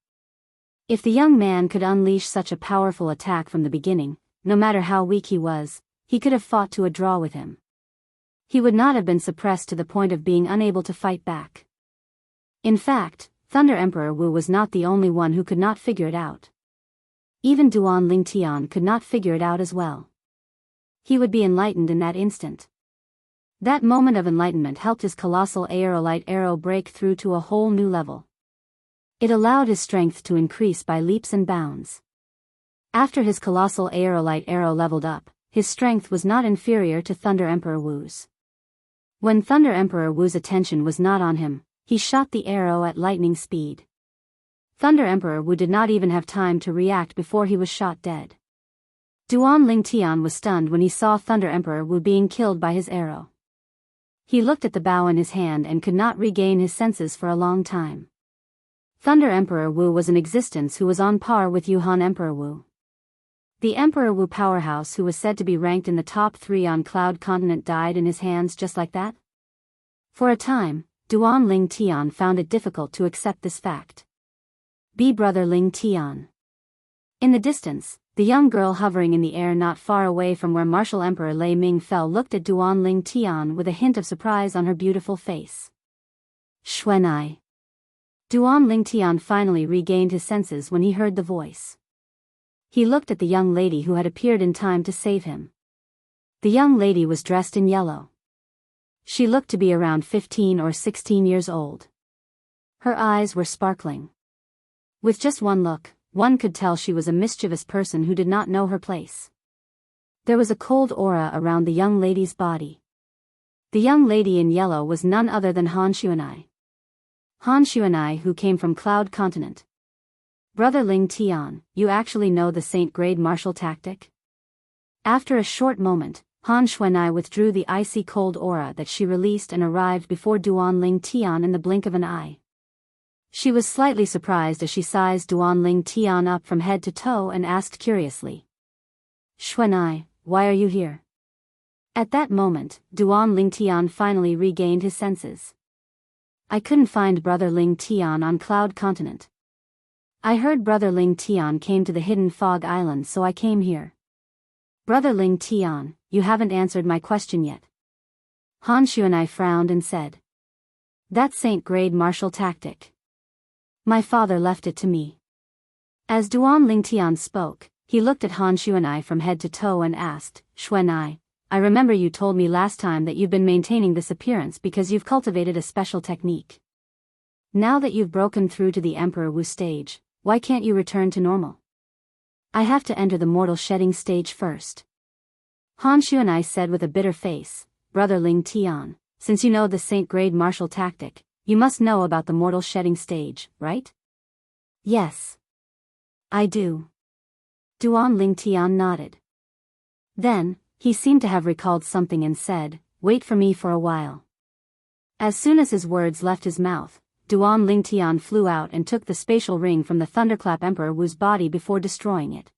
If the young man could unleash such a powerful attack from the beginning, no matter how weak he was, he could have fought to a draw with him. He would not have been suppressed to the point of being unable to fight back. In fact, Thunder Emperor Wu was not the only one who could not figure it out. Even Duan Lingtian could not figure it out as well. He would be enlightened in that instant. That moment of enlightenment helped his colossal aerolite arrow break through to a whole new level. It allowed his strength to increase by leaps and bounds. After his colossal aerolite arrow leveled up, his strength was not inferior to Thunder Emperor Wu's. When Thunder Emperor Wu's attention was not on him, he shot the arrow at lightning speed. Thunder Emperor Wu did not even have time to react before he was shot dead. Duan Lingtian was stunned when he saw Thunder Emperor Wu being killed by his arrow. He looked at the bow in his hand and could not regain his senses for a long time. Thunder Emperor Wu was an existence who was on par with Yuhan Emperor Wu. The Emperor Wu powerhouse who was said to be ranked in the top 3 on Cloud Continent died in his hands just like that? For a time, Duan Lingtian found it difficult to accept this fact. Brother Lingtian. In the distance, the young girl hovering in the air not far away from where Martial Emperor Lei Ming fell looked at Duan Lingtian with a hint of surprise on her beautiful face. Xuanai. Duan Lingtian finally regained his senses when he heard the voice. He looked at the young lady who had appeared in time to save him. The young lady was dressed in yellow. She looked to be around 15 or 16 years old. Her eyes were sparkling. With just one look, one could tell she was a mischievous person who did not know her place. There was a cold aura around the young lady's body. The young lady in yellow was none other than Han Xuanai. Han Xuanai, who came from Cloud Continent. Brother Lingtian, you actually know the Saint Grade martial tactic? After a short moment, Han Xuanai withdrew the icy cold aura that she released and arrived before Duan Lingtian in the blink of an eye. She was slightly surprised as she sized Duan Lingtian up from head to toe and asked curiously. Xuanai, why are you here? At that moment, Duan Lingtian finally regained his senses. I couldn't find Brother Lingtian on Cloud Continent. I heard Brother Lingtian came to the Hidden Fog Island, so I came here. Brother Lingtian, you haven't answered my question yet. Han Xuanai frowned and said. That Saint Grade martial tactic. My father left it to me. As Duan Lingtian spoke, he looked at Han Xuanai from head to toe and asked, Xuanai, I remember you told me last time that you've been maintaining this appearance because you've cultivated a special technique. Now that you've broken through to the Emperor Wu stage, why can't you return to normal? I have to enter the mortal shedding stage first. Han Xuanai said with a bitter face, Brother Lingtian, since you know the Saint Grade martial tactic, you must know about the mortal shedding stage, right? Yes. I do. Duan Lingtian nodded. Then, he seemed to have recalled something and said, wait for me for a while. As soon as his words left his mouth, Duan Lingtian flew out and took the spatial ring from the Thunderclap Emperor Wu's body before destroying it.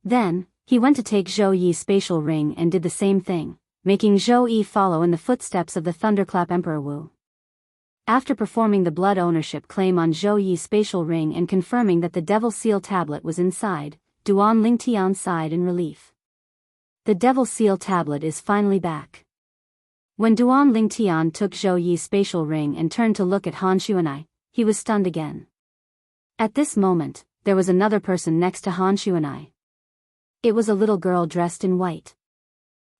Then, he went to take Zhou Yi's spatial ring and did the same thing, making Zhou Yi follow in the footsteps of the Thunderclap Emperor Wu. After performing the blood ownership claim on Zhou Yi's spatial ring and confirming that the Devil Seal tablet was inside, Duan Lingtian sighed in relief. The Devil Seal tablet is finally back. When Duan Lingtian took Zhou Yi's spatial ring and turned to look at Han Xuanai, he was stunned again. At this moment, there was another person next to Han Xuanai. It was a little girl dressed in white.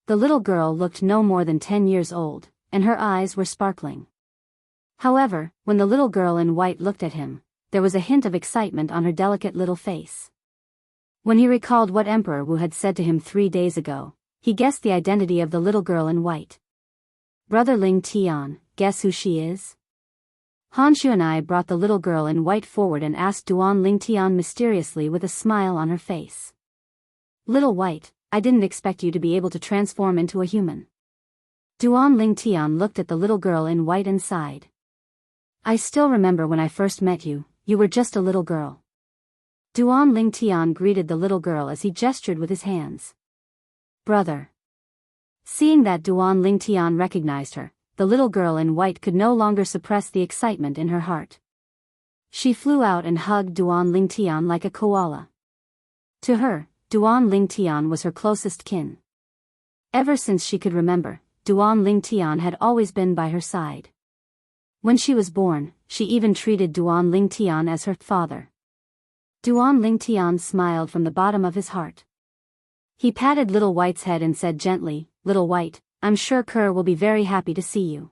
The little girl looked no more than 10 years old, and her eyes were sparkling. However, when the little girl in white looked at him, there was a hint of excitement on her delicate little face. When he recalled what Emperor Wu had said to him 3 days ago, he guessed the identity of the little girl in white. Brother Ling Tian, guess who she is? Han Xuanai brought the little girl in white forward and asked Duan Ling Tian mysteriously with a smile on her face. Little white, I didn't expect you to be able to transform into a human. Duan Ling Tian looked at the little girl in white and sighed. I still remember when I first met you, you were just a little girl. Duan Ling Tian greeted the little girl as he gestured with his hands. Brother. Seeing that Duan Ling Tian recognized her, the little girl in white could no longer suppress the excitement in her heart. She flew out and hugged Duan Ling Tian like a koala. To her, Duan Ling Tian was her closest kin. Ever since she could remember, Duan Ling Tian had always been by her side. When she was born, she even treated Duan Ling Tian as her father. Duan Ling Tian smiled from the bottom of his heart. He patted Little White's head and said gently, Little White, I'm sure Kerr will be very happy to see you.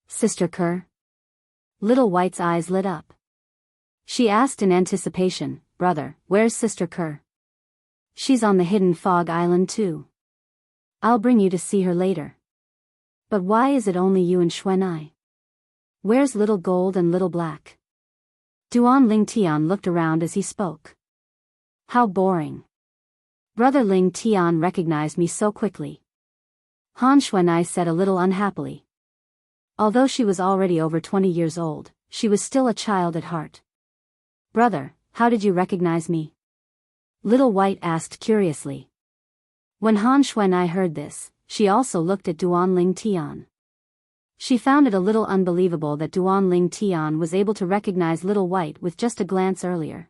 Sister Kerr? Little White's eyes lit up. She asked in anticipation, Brother, where's Sister Kerr? She's on the hidden fog island too. I'll bring you to see her later. But why is it only you and Xuanai? Where's Little Gold and Little Black? Duan Ling Tian looked around as he spoke. How boring. Brother Ling Tian recognized me so quickly. Han Xuanai said a little unhappily. Although she was already over 20 years old, she was still a child at heart. Brother, how did you recognize me? Little White asked curiously. When Han Xuanai heard this, she also looked at Duan Ling Tian. She found it a little unbelievable that Duan Ling Tian was able to recognize Little White with just a glance earlier.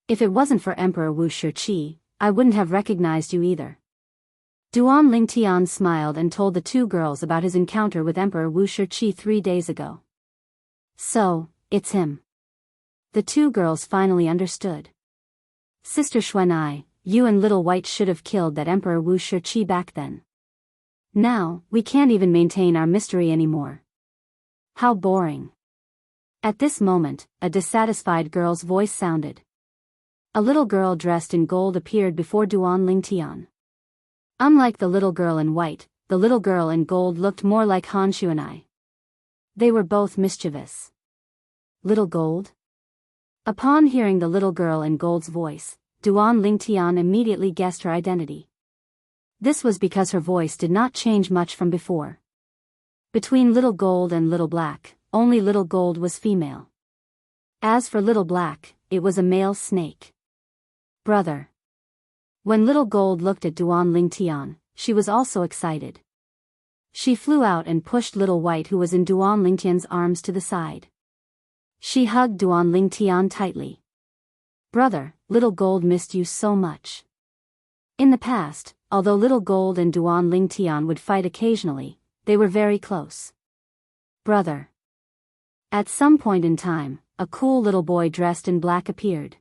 If it wasn't for Emperor Wuxia Xianxia, I wouldn't have recognized you either. Duan Ling Tian smiled and told the two girls about his encounter with Emperor Wuxia Xianxia 3 days ago. So, it's him. The two girls finally understood. Sister Xuanai, you and Little White should have killed that Emperor Wuxia Xianxia back then. Now, we can't even maintain our mystery anymore. How boring. At this moment, a dissatisfied girl's voice sounded. A little girl dressed in gold appeared before Duan Ling Tian. Unlike the little girl in white, the little girl in gold looked more like Han Xuanai. They were both mischievous. Little Gold? Upon hearing the little girl in gold's voice, Duan Ling Tian immediately guessed her identity. This was because her voice did not change much from before. Between Little Gold and Little Black, only Little Gold was female. As for Little Black, it was a male snake. Brother. When Little Gold looked at Duan Ling Tian, she was also excited. She flew out and pushed Little White, who was in Duan Ling Tian's arms, to the side. She hugged Duan Ling Tian tightly. Brother, Little Gold missed you so much. In the past, although Little Gold and Duan Ling Tian would fight occasionally, they were very close. Brother. At some point in time, a cool little boy dressed in black appeared.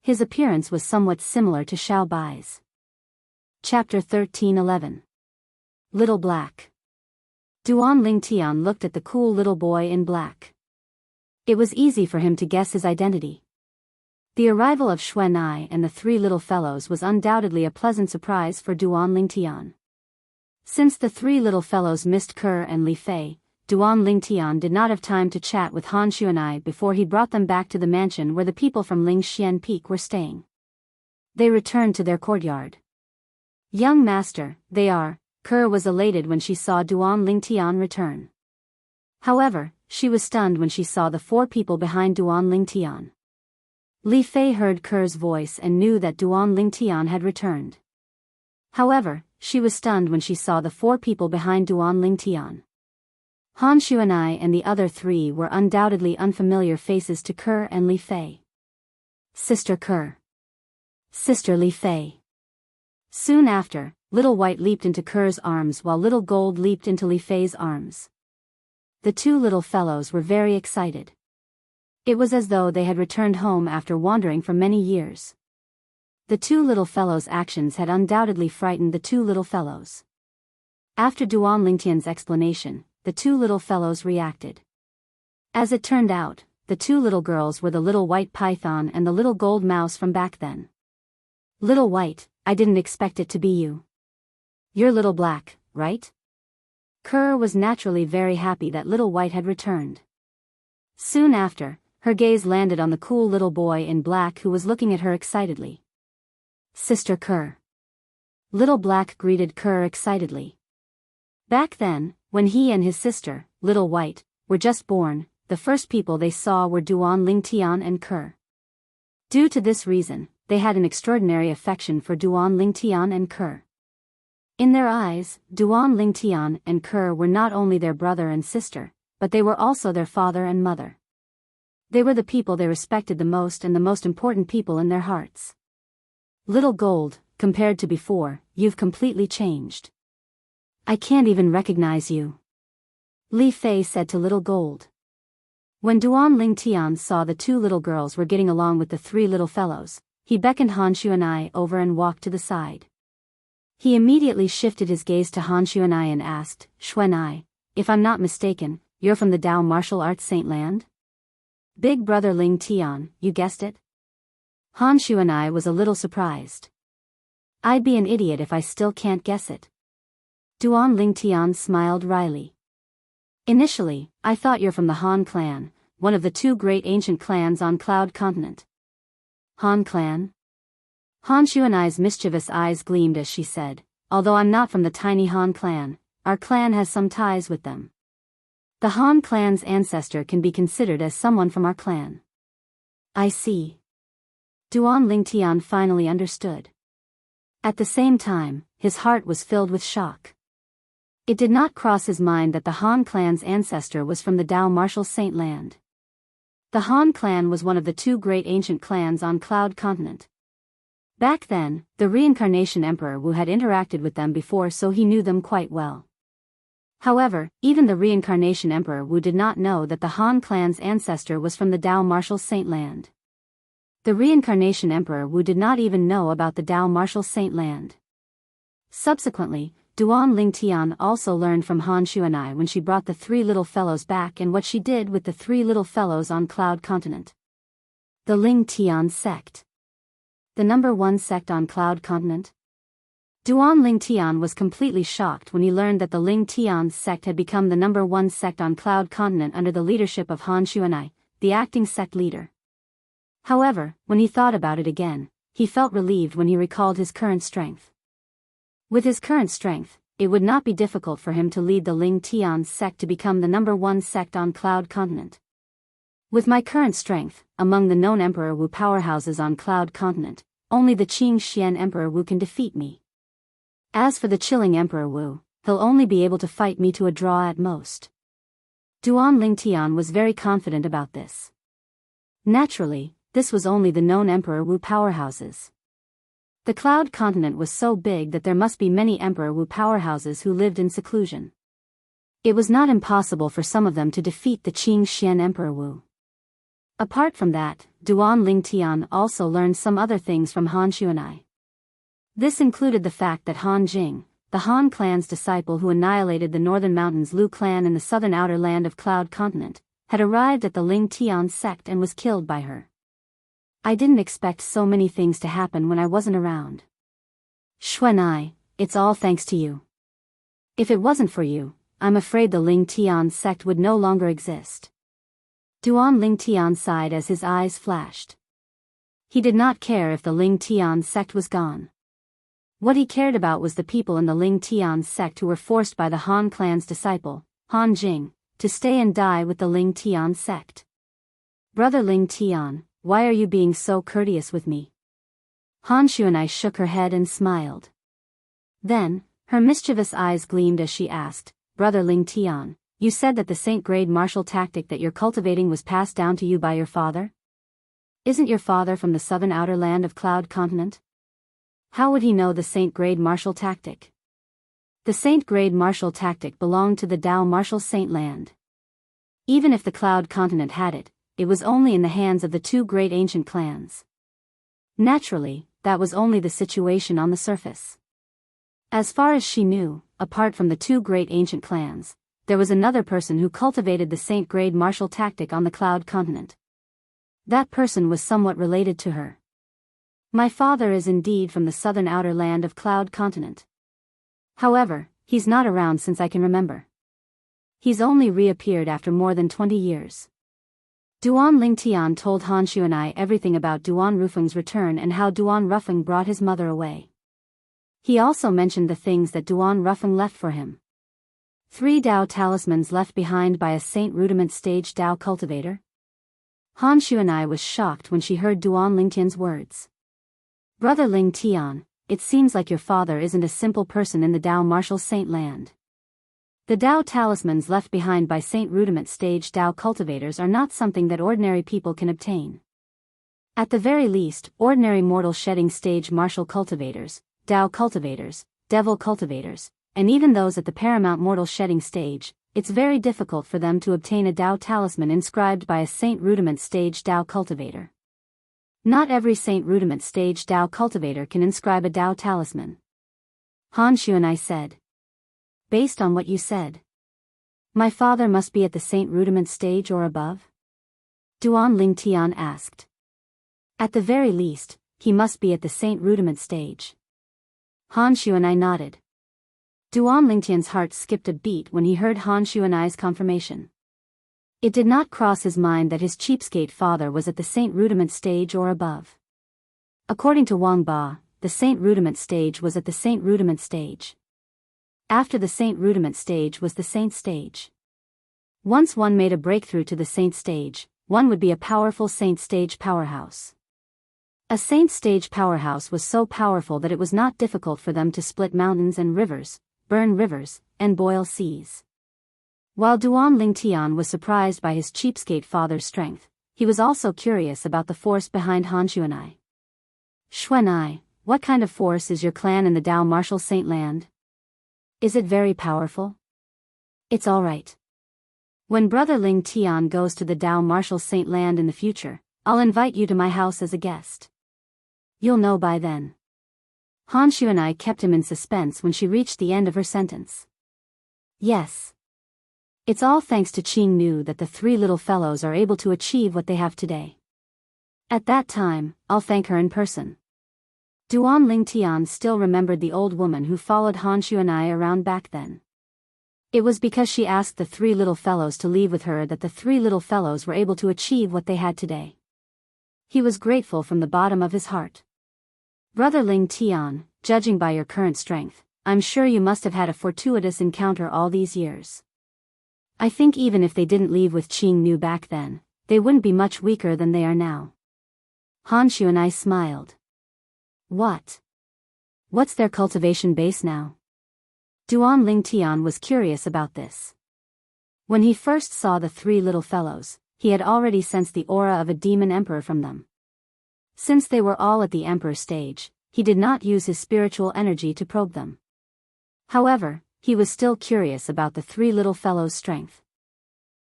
His appearance was somewhat similar to Xiao Bai's. Chapter 13:11. Little Black. Duan Ling Tian looked at the cool little boy in black. It was easy for him to guess his identity. The arrival of Xuanai and the three little fellows was undoubtedly a pleasant surprise for Duan Ling Tian. Since the three little fellows missed Kerr and Li Fei, Duan Ling Tian did not have time to chat with Han Xuanai before he brought them back to the mansion where the people from Ling Xian Peak were staying. They returned to their courtyard. Young master, they are. Kerr was elated when she saw Duan Ling Tian return. However, she was stunned when she saw the four people behind Duan Ling Tian. Li Fei heard Kerr's voice and knew that Duan Ling Tian had returned. However, she was stunned when she saw the four people behind Duan Ling Tian. Han Xuanai and the other three were undoubtedly unfamiliar faces to Kerr and Li Fei. Sister Kerr. Sister Li Fei. Soon after, Little White leaped into Kerr's arms while Little Gold leaped into Li Fei's arms. The two little fellows were very excited. It was as though they had returned home after wandering for many years. The two little fellows' actions had undoubtedly frightened the two little fellows. After Duan Lingtian's explanation, the two little fellows reacted. As it turned out, the two little girls were the little white python and the little gold mouse from back then. Little White, I didn't expect it to be you. You're Little Black, right? Kerr was naturally very happy that Little White had returned. Soon after, her gaze landed on the cool little boy in black who was looking at her excitedly. Sister Kerr. Little Black greeted Kerr excitedly. Back then, when he and his sister, Little White, were just born, the first people they saw were Duan Lingtian and Kerr. Due to this reason, they had an extraordinary affection for Duan Lingtian and Kerr. In their eyes, Duan Lingtian and Kerr were not only their brother and sister, but they were also their father and mother. They were the people they respected the most and the most important people in their hearts. Little Gold, compared to before, you've completely changed. I can't even recognize you. Li Fei said to Little Gold. When Duan Lingtian saw the two little girls were getting along with the three little fellows, he beckoned Han Xuan'ai over and walked to the side. He immediately shifted his gaze to Han Xuan'ai and asked, Xuan'ai, if I'm not mistaken, you're from the Dao martial arts Saint Land? Big brother Ling Tian, you guessed it? Han Xuan'ai was a little surprised. I'd be an idiot if I still can't guess it. Duan Lingtian smiled wryly. Initially, I thought you're from the Han clan, one of the two great ancient clans on Cloud Continent. Han clan? Han Xuan'ai's mischievous eyes gleamed as she said, although I'm not from the tiny Han clan, our clan has some ties with them. The Han clan's ancestor can be considered as someone from our clan. I see. Duan Lingtian finally understood. At the same time, his heart was filled with shock. It did not cross his mind that the Han clan's ancestor was from the Dao martial Saint Land. The Han clan was one of the two great ancient clans on Cloud Continent. Back then, the reincarnation Emperor Wu had interacted with them before, so he knew them quite well. However, even the reincarnation Emperor Wu did not know that the Han clan's ancestor was from the Dao martial Saint Land. The reincarnation Emperor Wu did not even know about the Dao martial Saint Land. Subsequently, Duan Lingtian also learned from Han Xuan'ai when she brought the three little fellows back and what she did with the three little fellows on Cloud Continent. The Lingtian sect. The number one sect on Cloud Continent? Duan Lingtian was completely shocked when he learned that the Lingtian sect had become the number one sect on Cloud Continent under the leadership of Han Xuan'ai, the acting sect leader. However, when he thought about it again, he felt relieved when he recalled his current strength. With his current strength, it would not be difficult for him to lead the Lingtian sect to become the number one sect on Cloud Continent. With my current strength, among the known Emperor Wu powerhouses on Cloud Continent, only the Qing Xian Emperor Wu can defeat me. As for the chilling Emperor Wu, he'll only be able to fight me to a draw at most. Duan Lingtian was very confident about this. Naturally, this was only the known Emperor Wu powerhouses. The Cloud Continent was so big that there must be many Emperor Wu powerhouses who lived in seclusion. It was not impossible for some of them to defeat the Qing Xian Emperor Wu. Apart from that, Duan Lingtian also learned some other things from Han Xuan'ai. This included the fact that Han Jing, the Han clan's disciple who annihilated the Northern Mountains Lu clan in the southern outer land of Cloud Continent, had arrived at the Lingtian sect and was killed by her. I didn't expect so many things to happen when I wasn't around. Xuan'ai, it's all thanks to you. If it wasn't for you, I'm afraid the Lingtian sect would no longer exist. Duan Lingtian sighed as his eyes flashed. He did not care if the Lingtian sect was gone. What he cared about was the people in the Lingtian sect who were forced by the Han clan's disciple, Han Jing, to stay and die with the Lingtian sect. Brother Lingtian, why are you being so courteous with me? Han Xuan'ai shook her head and smiled. Then, her mischievous eyes gleamed as she asked, Brother Lingtian, you said that the Saint-grade martial tactic that you're cultivating was passed down to you by your father? Isn't your father from the southern outer land of Cloud Continent? How would he know the Saint-grade martial tactic? The Saint-grade martial tactic belonged to the Dao martial Saint Land. Even if the Cloud Continent had it, it was only in the hands of the two great ancient clans. Naturally, that was only the situation on the surface. As far as she knew, apart from the two great ancient clans, there was another person who cultivated the Saint-grade martial tactic on the Cloud Continent. That person was somewhat related to her. My father is indeed from the southern outer land of Cloud Continent. However, he's not around since I can remember. He's only reappeared after more than 20 years. Duan Lingtian told Han Xuanai everything about Duan Rufeng's return and how Duan Rufeng brought his mother away. He also mentioned the things that Duan Rufeng left for him. 3 Dao talismans left behind by a Saint Rudiment stage Dao cultivator. Han Xuanai was shocked when she heard Duan Lingtian's words. Brother Ling Tian, it seems like your father isn't a simple person in the Dao martial saint land. The Dao talismans left behind by Saint Rudiment stage Dao cultivators are not something that ordinary people can obtain. At the very least, ordinary mortal shedding stage martial cultivators, Dao cultivators, devil cultivators, and even those at the paramount mortal shedding stage, it's very difficult for them to obtain a Dao talisman inscribed by a Saint Rudiment stage Dao cultivator. Not every Saint Rudiment stage Dao cultivator can inscribe a Dao talisman. Han Xuanai said. Based on what you said, my father must be at the Saint Rudiment stage or above? Duan Lingtian asked. At the very least, he must be at the Saint Rudiment stage. Han Xuanai nodded. Duan Lingtian's heart skipped a beat when he heard Han Xuanai's confirmation. It did not cross his mind that his cheapskate father was at the Saint Rudiment stage or above. According to Wang Ba, the Saint Rudiment stage was at the Saint Rudiment stage. After the Saint Rudiment stage was the Saint stage. Once one made a breakthrough to the Saint stage, one would be a powerful Saint stage powerhouse. A Saint stage powerhouse was so powerful that it was not difficult for them to split mountains and rivers, burn rivers, and boil seas. While Duan Lingtian was surprised by his cheapskate father's strength, he was also curious about the force behind Han Xuanai. Xuanai, what kind of force is your clan in the Dao martial saint land? Is it very powerful? It's alright. When Brother Ling Tian goes to the Dao martial saint land in the future, I'll invite you to my house as a guest. You'll know by then. Han Xuanai kept him in suspense when she reached the end of her sentence. Yes. It's all thanks to Qing Nu that the 3 little fellows are able to achieve what they have today. At that time, I'll thank her in person. Duan Lingtian still remembered the old woman who followed Han Xuanai around back then. It was because she asked the 3 little fellows to leave with her that the 3 little fellows were able to achieve what they had today. He was grateful from the bottom of his heart. Brother Ling Tian, judging by your current strength, I'm sure you must have had a fortuitous encounter all these years. I think even if they didn't leave with Qing Nu back then, they wouldn't be much weaker than they are now. Han Xuanai smiled. What? What's their cultivation base now? Duan Lingtian was curious about this. When he first saw the 3 little fellows, he had already sensed the aura of a demon emperor from them. Since they were all at the emperor stage, he did not use his spiritual energy to probe them. However, he was still curious about the 3 little fellows' strength.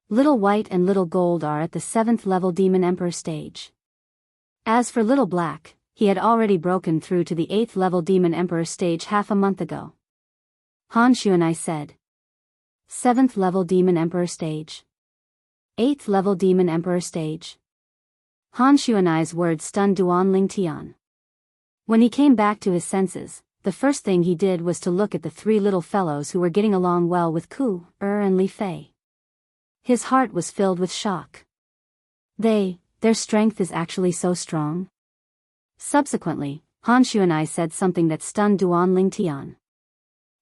Little White and Little Gold are at the 7th level demon emperor stage. As for Little Black, he had already broken through to the 8th level demon emperor stage half a month ago. Han Xuanai said. 7th level demon emperor stage. 8th level demon emperor stage. Han Xuanai's words stunned Duan Lingtian. When he came back to his senses, the first thing he did was to look at the 3 little fellows who were getting along well with Ku, and Li Fei. His heart was filled with shock. Their strength is actually so strong? Subsequently, Han Xuanai said something that stunned Duan Lingtian.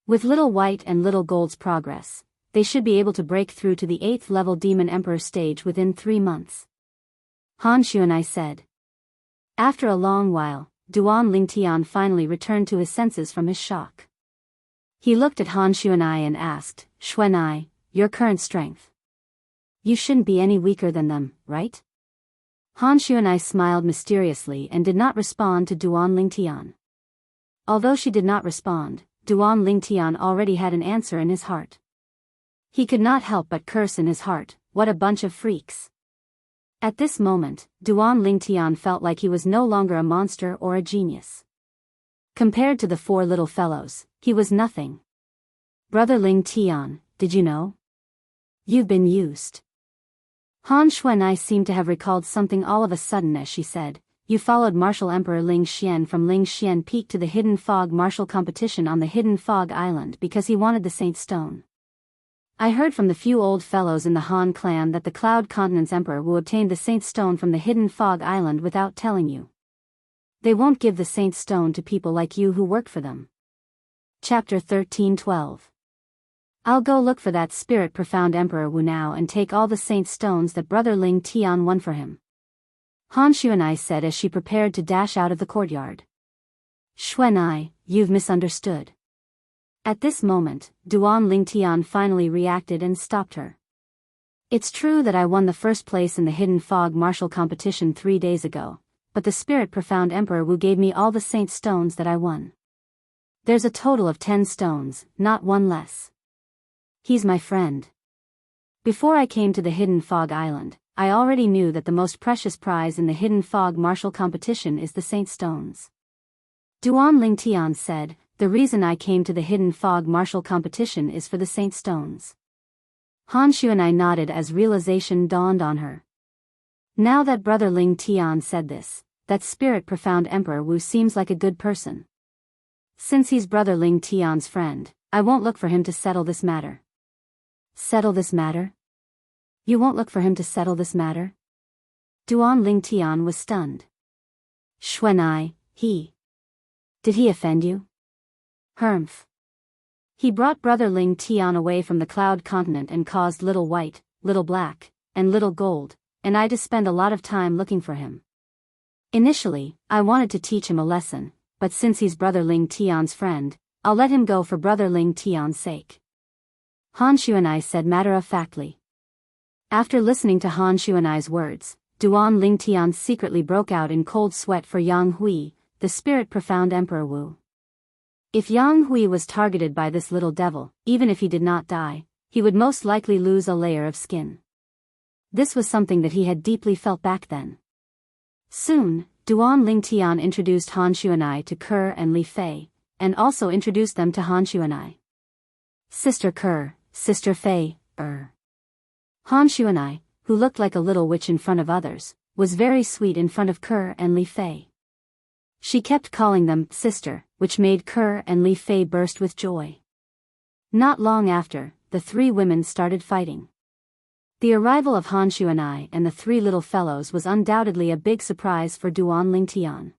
With Little White and Little Gold's progress, they should be able to break through to the 8th level demon emperor stage within 3 months. Han Xuanai said. After a long while, Duan Lingtian finally returned to his senses from his shock. He looked at Han Xuanai and asked, Xuanai, your current strength. You shouldn't be any weaker than them, right? Han Xuanai smiled mysteriously and did not respond to Duan Lingtian. Although she did not respond, Duan Lingtian already had an answer in his heart. He could not help but curse in his heart, what a bunch of freaks. At this moment, Duan Lingtian felt like he was no longer a monster or a genius. Compared to the four little fellows, he was nothing. Brother Lingtian, did you know? You've been used. Han Xuanai seemed to have recalled something all of a sudden as she said, you followed Martial Emperor Ling Xian from Ling Xian Peak to the Hidden Fog Martial Competition on the Hidden Fog Island because he wanted the Saint Stone. I heard from the few old fellows in the Han clan that the Cloud Continent's Emperor will obtain the Saint Stone from the Hidden Fog Island without telling you. They won't give the Saint Stone to people like you who work for them. Chapter 13:12. I'll go look for that spirit profound Emperor Wu now and take all the Saint Stones that Brother Ling Tian won for him. Han Xuanai said as she prepared to dash out of the courtyard. Xuanai, you've misunderstood. At this moment, Duan Lingtian finally reacted and stopped her. It's true that I won the first place in the Hidden Fog Martial Competition 3 days ago, but the Spirit Profound Emperor Wu gave me all the Saint Stones that I won. There's a total of 10 stones, not one less. He's my friend. Before I came to the Hidden Fog Island, I already knew that the most precious prize in the Hidden Fog Martial Competition is the Saint Stones. Duan Lingtian said, the reason I came to the Hidden Fog Martial Competition is for the Saint Stones. Han Xuanai nodded as realization dawned on her. Now that Brother Ling Tian said this, that Spirit Profound Emperor Wu seems like a good person. Since he's Brother Ling Tian's friend, I won't look for him to settle this matter. Settle this matter? You won't look for him to settle this matter? Duan Lingtian was stunned. Xuanai, did he offend you? Humph. He brought Brother Ling Tian away from the Cloud Continent and caused Little White, Little Black, and Little Gold, and I to spend a lot of time looking for him. Initially, I wanted to teach him a lesson, but since he's Brother Ling Tian's friend, I'll let him go for Brother Ling Tian's sake. Han Xuanai said matter-of-factly. After listening to Han Xuanai's words, Duan Lingtian secretly broke out in cold sweat for Yang Hui, the Spirit Profound Emperor Wu. If Yang Hui was targeted by this little devil, even if he did not die, he would most likely lose a layer of skin. This was something that he had deeply felt back then. Soon, Duan Lingtian introduced Han Xuanai to Ke and Li Fei, and also introduced them to Han Xuanai. Sister Ke, Sister Fei, Han Xuanai, who looked like a little witch in front of others, was very sweet in front of Ke and Li Fei. She kept calling them sister, which made Ke and Li Fei burst with joy. Not long after, the three women started fighting. The arrival of Han Xuanai and the three little fellows was undoubtedly a big surprise for Duan Lingtian.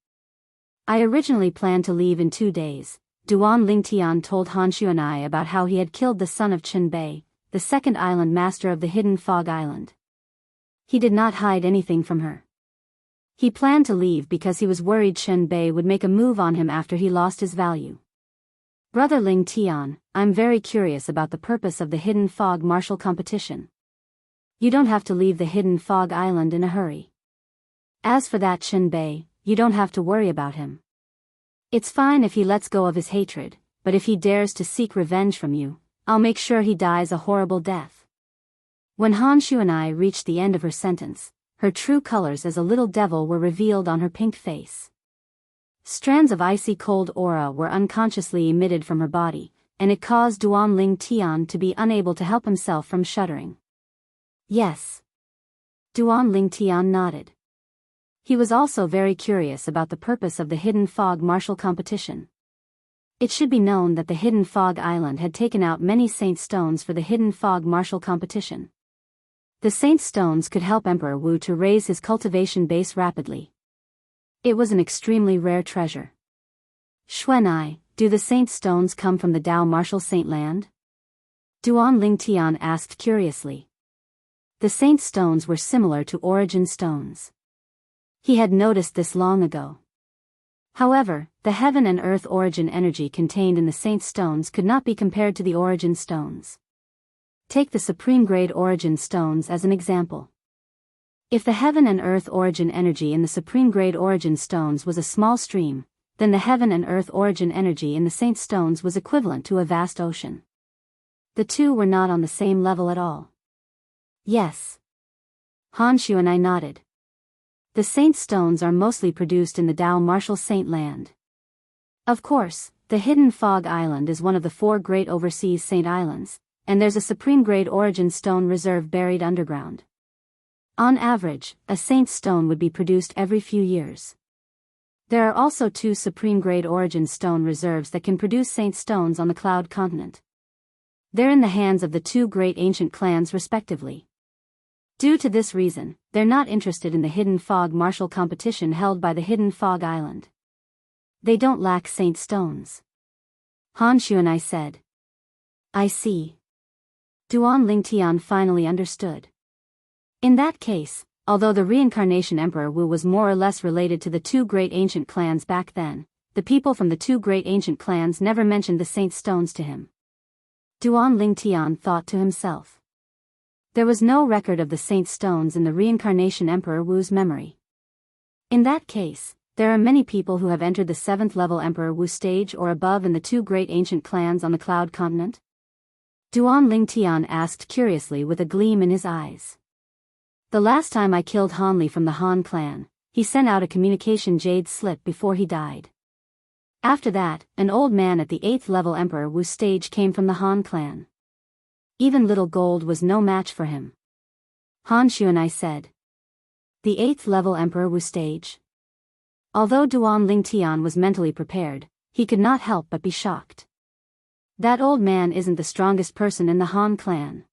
I originally planned to leave in 2 days. Duan Lingtian told Han Xuanai about how he had killed the son of Chen Bei, the second island master of the Hidden Fog Island. He did not hide anything from her. He planned to leave because he was worried Chen Bei would make a move on him after he lost his value. Brother Ling Tian, I'm very curious about the purpose of the Hidden Fog Martial Competition. You don't have to leave the Hidden Fog Island in a hurry. As for that Chen Bei, you don't have to worry about him. It's fine if he lets go of his hatred, but if he dares to seek revenge from you, I'll make sure he dies a horrible death. When Han Xuanai reached the end of her sentence, her true colors as a little devil were revealed on her pink face. Strands of icy cold aura were unconsciously emitted from her body, and it caused Duan Lingtian to be unable to help himself from shuddering. Yes. Duan Lingtian nodded. He was also very curious about the purpose of the Hidden Fog Martial Competition. It should be known that the Hidden Fog Island had taken out many Saint Stones for the Hidden Fog Martial Competition. The Saint Stones could help Emperor Wu to raise his cultivation base rapidly. It was an extremely rare treasure. Xuanai, do the Saint Stones come from the Dao Martial Saint Land? Duan Lingtian asked curiously. The Saint Stones were similar to Origin Stones. He had noticed this long ago. However, the heaven and earth origin energy contained in the Saint Stones could not be compared to the Origin Stones. Take the Supreme Grade Origin Stones as an example. If the heaven and earth origin energy in the Supreme Grade Origin Stones was a small stream, then the heaven and earth origin energy in the Saint Stones was equivalent to a vast ocean. The two were not on the same level at all. Yes. Han Shu and I nodded. The saint stones are mostly produced in the Dao Martial Saint Land. Of course, the Hidden Fog Island is one of the 4 great overseas saint islands, and there's a supreme-grade origin stone reserve buried underground. On average, a saint stone would be produced every few years. There are also 2 supreme-grade origin stone reserves that can produce saint stones on the Cloud Continent. They're in the hands of the 2 great ancient clans respectively. Due to this reason, they're not interested in the Hidden Fog martial competition held by the Hidden Fog Island. They don't lack saint stones. Han Shu and I said. I see. Duan Lingtian finally understood. In that case, although the reincarnation Emperor Wu was more or less related to the 2 great ancient clans back then, the people from the 2 great ancient clans never mentioned the saint stones to him. Duan Lingtian thought to himself. There was no record of the saint stones in the reincarnation Emperor Wu's memory. In that case, there are many people who have entered the 7th level Emperor Wu stage or above in the 2 great ancient clans on the Cloud Continent? Duan Lingtian asked curiously with a gleam in his eyes. The last time I killed Han Li from the Han clan, he sent out a communication jade slip before he died. After that, an old man at the 8th level Emperor Wu stage came from the Han clan. Even little gold was no match for him. Han Shu and I said. The 8th level Emperor Wu stage? Although Duan Lingtian was mentally prepared, he could not help but be shocked. That old man isn't the strongest person in the Han clan.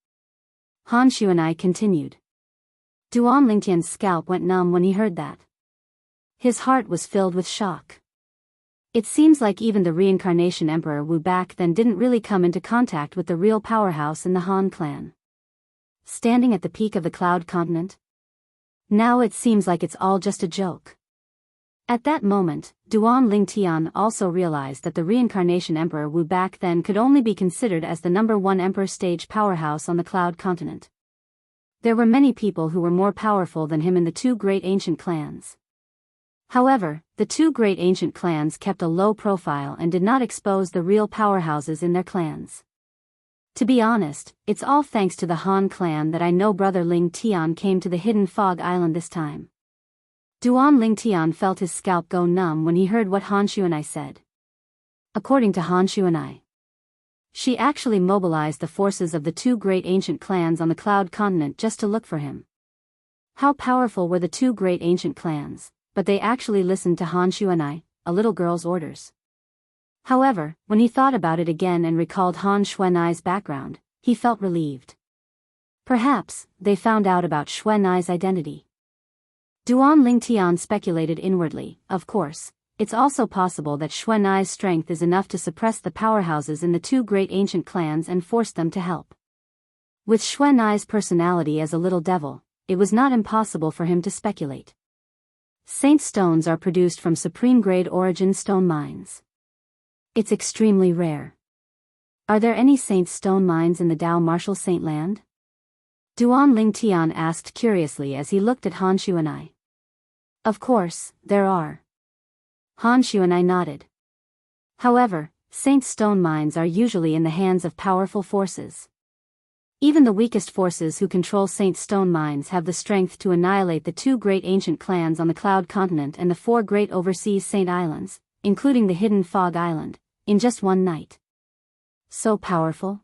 Han Shu and I continued. Duan Lingtian's scalp went numb when he heard that. His heart was filled with shock. It seems like even the reincarnation Emperor Wu back then didn't really come into contact with the real powerhouse in the Han clan. Standing at the peak of the Cloud Continent? Now it seems like it's all just a joke. At that moment, Duan Lingtian also realized that the reincarnation Emperor Wu back then could only be considered as the number 1 Emperor stage powerhouse on the Cloud Continent. There were many people who were more powerful than him in the 2 great ancient clans. However, the 2 great ancient clans kept a low profile and did not expose the real powerhouses in their clans. To be honest, it's all thanks to the Han clan that I know Brother Ling Tian came to the Hidden Fog Island this time. Duan Lingtian felt his scalp go numb when he heard what Han Shu and I said. According to Han Shu and I, she actually mobilized the forces of the 2 great ancient clans on the Cloud Continent just to look for him. How powerful were the 2 great ancient clans, but they actually listened to Han Shu and I, a little girl's orders. However, when he thought about it again and recalled Han Xuanai's background, he felt relieved. Perhaps, they found out about Xuanai's identity. Duan Lingtian speculated inwardly. Of course, it's also possible that Xuanai's strength is enough to suppress the powerhouses in the 2 great ancient clans and force them to help. With Xuanai's personality as a little devil, it was not impossible for him to speculate. Saint stones are produced from supreme-grade origin stone mines. It's extremely rare. Are there any saint stone mines in the Dao Martial Saint Land? Duan Lingtian asked curiously as he looked at Han Shu and I. Of course, there are. Han Shu and I nodded. However, saint stone mines are usually in the hands of powerful forces. Even the weakest forces who control saint stone mines have the strength to annihilate the 2 great ancient clans on the Cloud Continent and the 4 great overseas saint islands, including the Hidden Fog Island, in just one night. So powerful?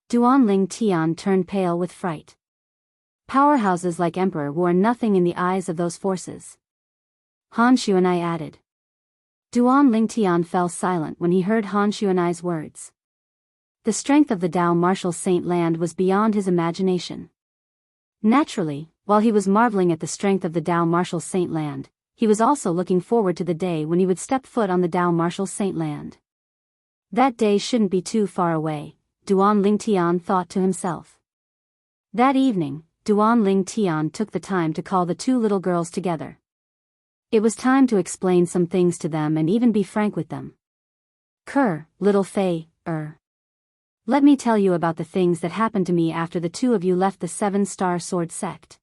Duan Lingtian turned pale with fright. Powerhouses like Emperor Wu are nothing in the eyes of those forces. Han Shu and I added. Duan Lingtian fell silent when he heard Han Shu and I's words. The strength of the Dao Martial Saint Land was beyond his imagination. Naturally, while he was marveling at the strength of the Dao Martial Saint Land, he was also looking forward to the day when he would step foot on the Dao Martial Saint Land. That day shouldn't be too far away, Duan Lingtian thought to himself. That evening, Duan Lingtian took the time to call the 2 little girls together. It was time to explain some things to them and even be frank with them. Little Fei, let me tell you about the things that happened to me after the 2 of you left the 7-star sword sect.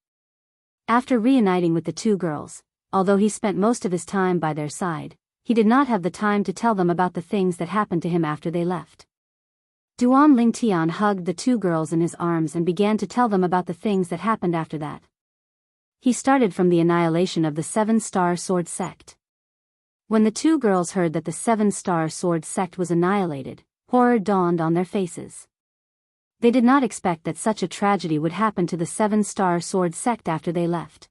After reuniting with the 2 girls, although he spent most of his time by their side, he did not have the time to tell them about the things that happened to him after they left. Duan Lingtian hugged the 2 girls in his arms and began to tell them about the things that happened after that. He started from the annihilation of the Seven-Star Sword Sect. When the two girls heard that the Seven-Star Sword Sect was annihilated, horror dawned on their faces. They did not expect that such a tragedy would happen to the Seven-Star Sword Sect after they left.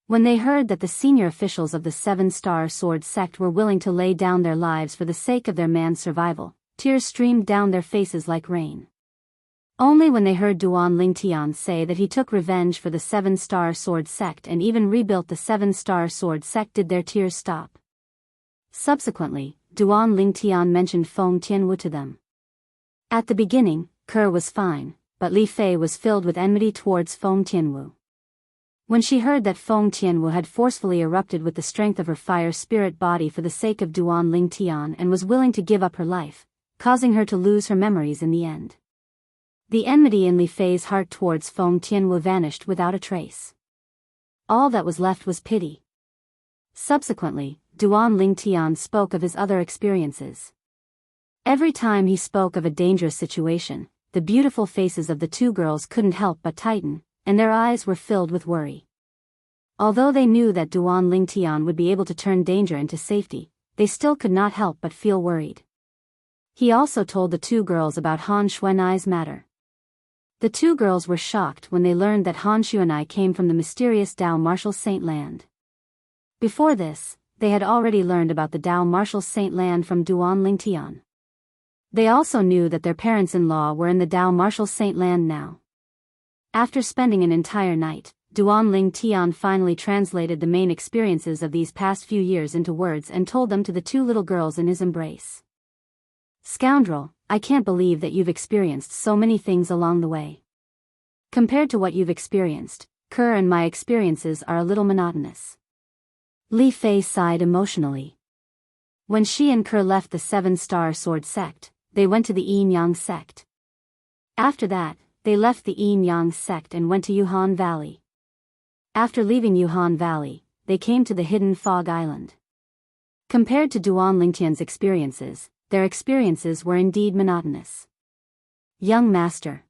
When they heard that the senior officials of the Seven-Star Sword Sect were willing to lay down their lives for the sake of their man's survival, tears streamed down their faces like rain. Only when they heard Duan Lingtian say that he took revenge for the Seven-Star Sword Sect and even rebuilt the Seven-Star Sword Sect did their tears stop. Subsequently, Duan Lingtian mentioned Feng Tianwu to them. At the beginning, Ke was fine, but Li Fei was filled with enmity towards Feng Tianwu. When she heard that Feng Tianwu had forcefully erupted with the strength of her fire spirit body for the sake of Duan Lingtian and was willing to give up her life, causing her to lose her memories in the end. The enmity in Li Fei's heart towards Feng Tianwu vanished without a trace. All that was left was pity. Subsequently, Duan Lingtian spoke of his other experiences. Every time he spoke of a dangerous situation, the beautiful faces of the two girls couldn't help but tighten, and their eyes were filled with worry. Although they knew that Duan Lingtian would be able to turn danger into safety, they still could not help but feel worried. He also told the two girls about Han Xuanai's matter. The two girls were shocked when they learned that Han Xuanai came from the mysterious Dao Martial Saint Land. Before this, they had already learned about the Dao Martial Saint Land from Duan Lingtian. They also knew that their parents-in-law were in the Dao Martial Saint Land now. After spending an entire night, Duan Lingtian finally translated the main experiences of these past few years into words and told them to the two little girls in his embrace. Scoundrel, I can't believe that you've experienced so many things along the way. Compared to what you've experienced, Ke and my experiences are a little monotonous. Li Fei sighed emotionally. When she and Ke left the Seven-Star Sword Sect, they went to the Yin-Yang sect. After that, they left the Yin-Yang sect and went to Yuhan Valley. After leaving Yuhan Valley, they came to the Hidden Fog Island. Compared to Duan Lingtian's experiences, their experiences were indeed monotonous. Young master,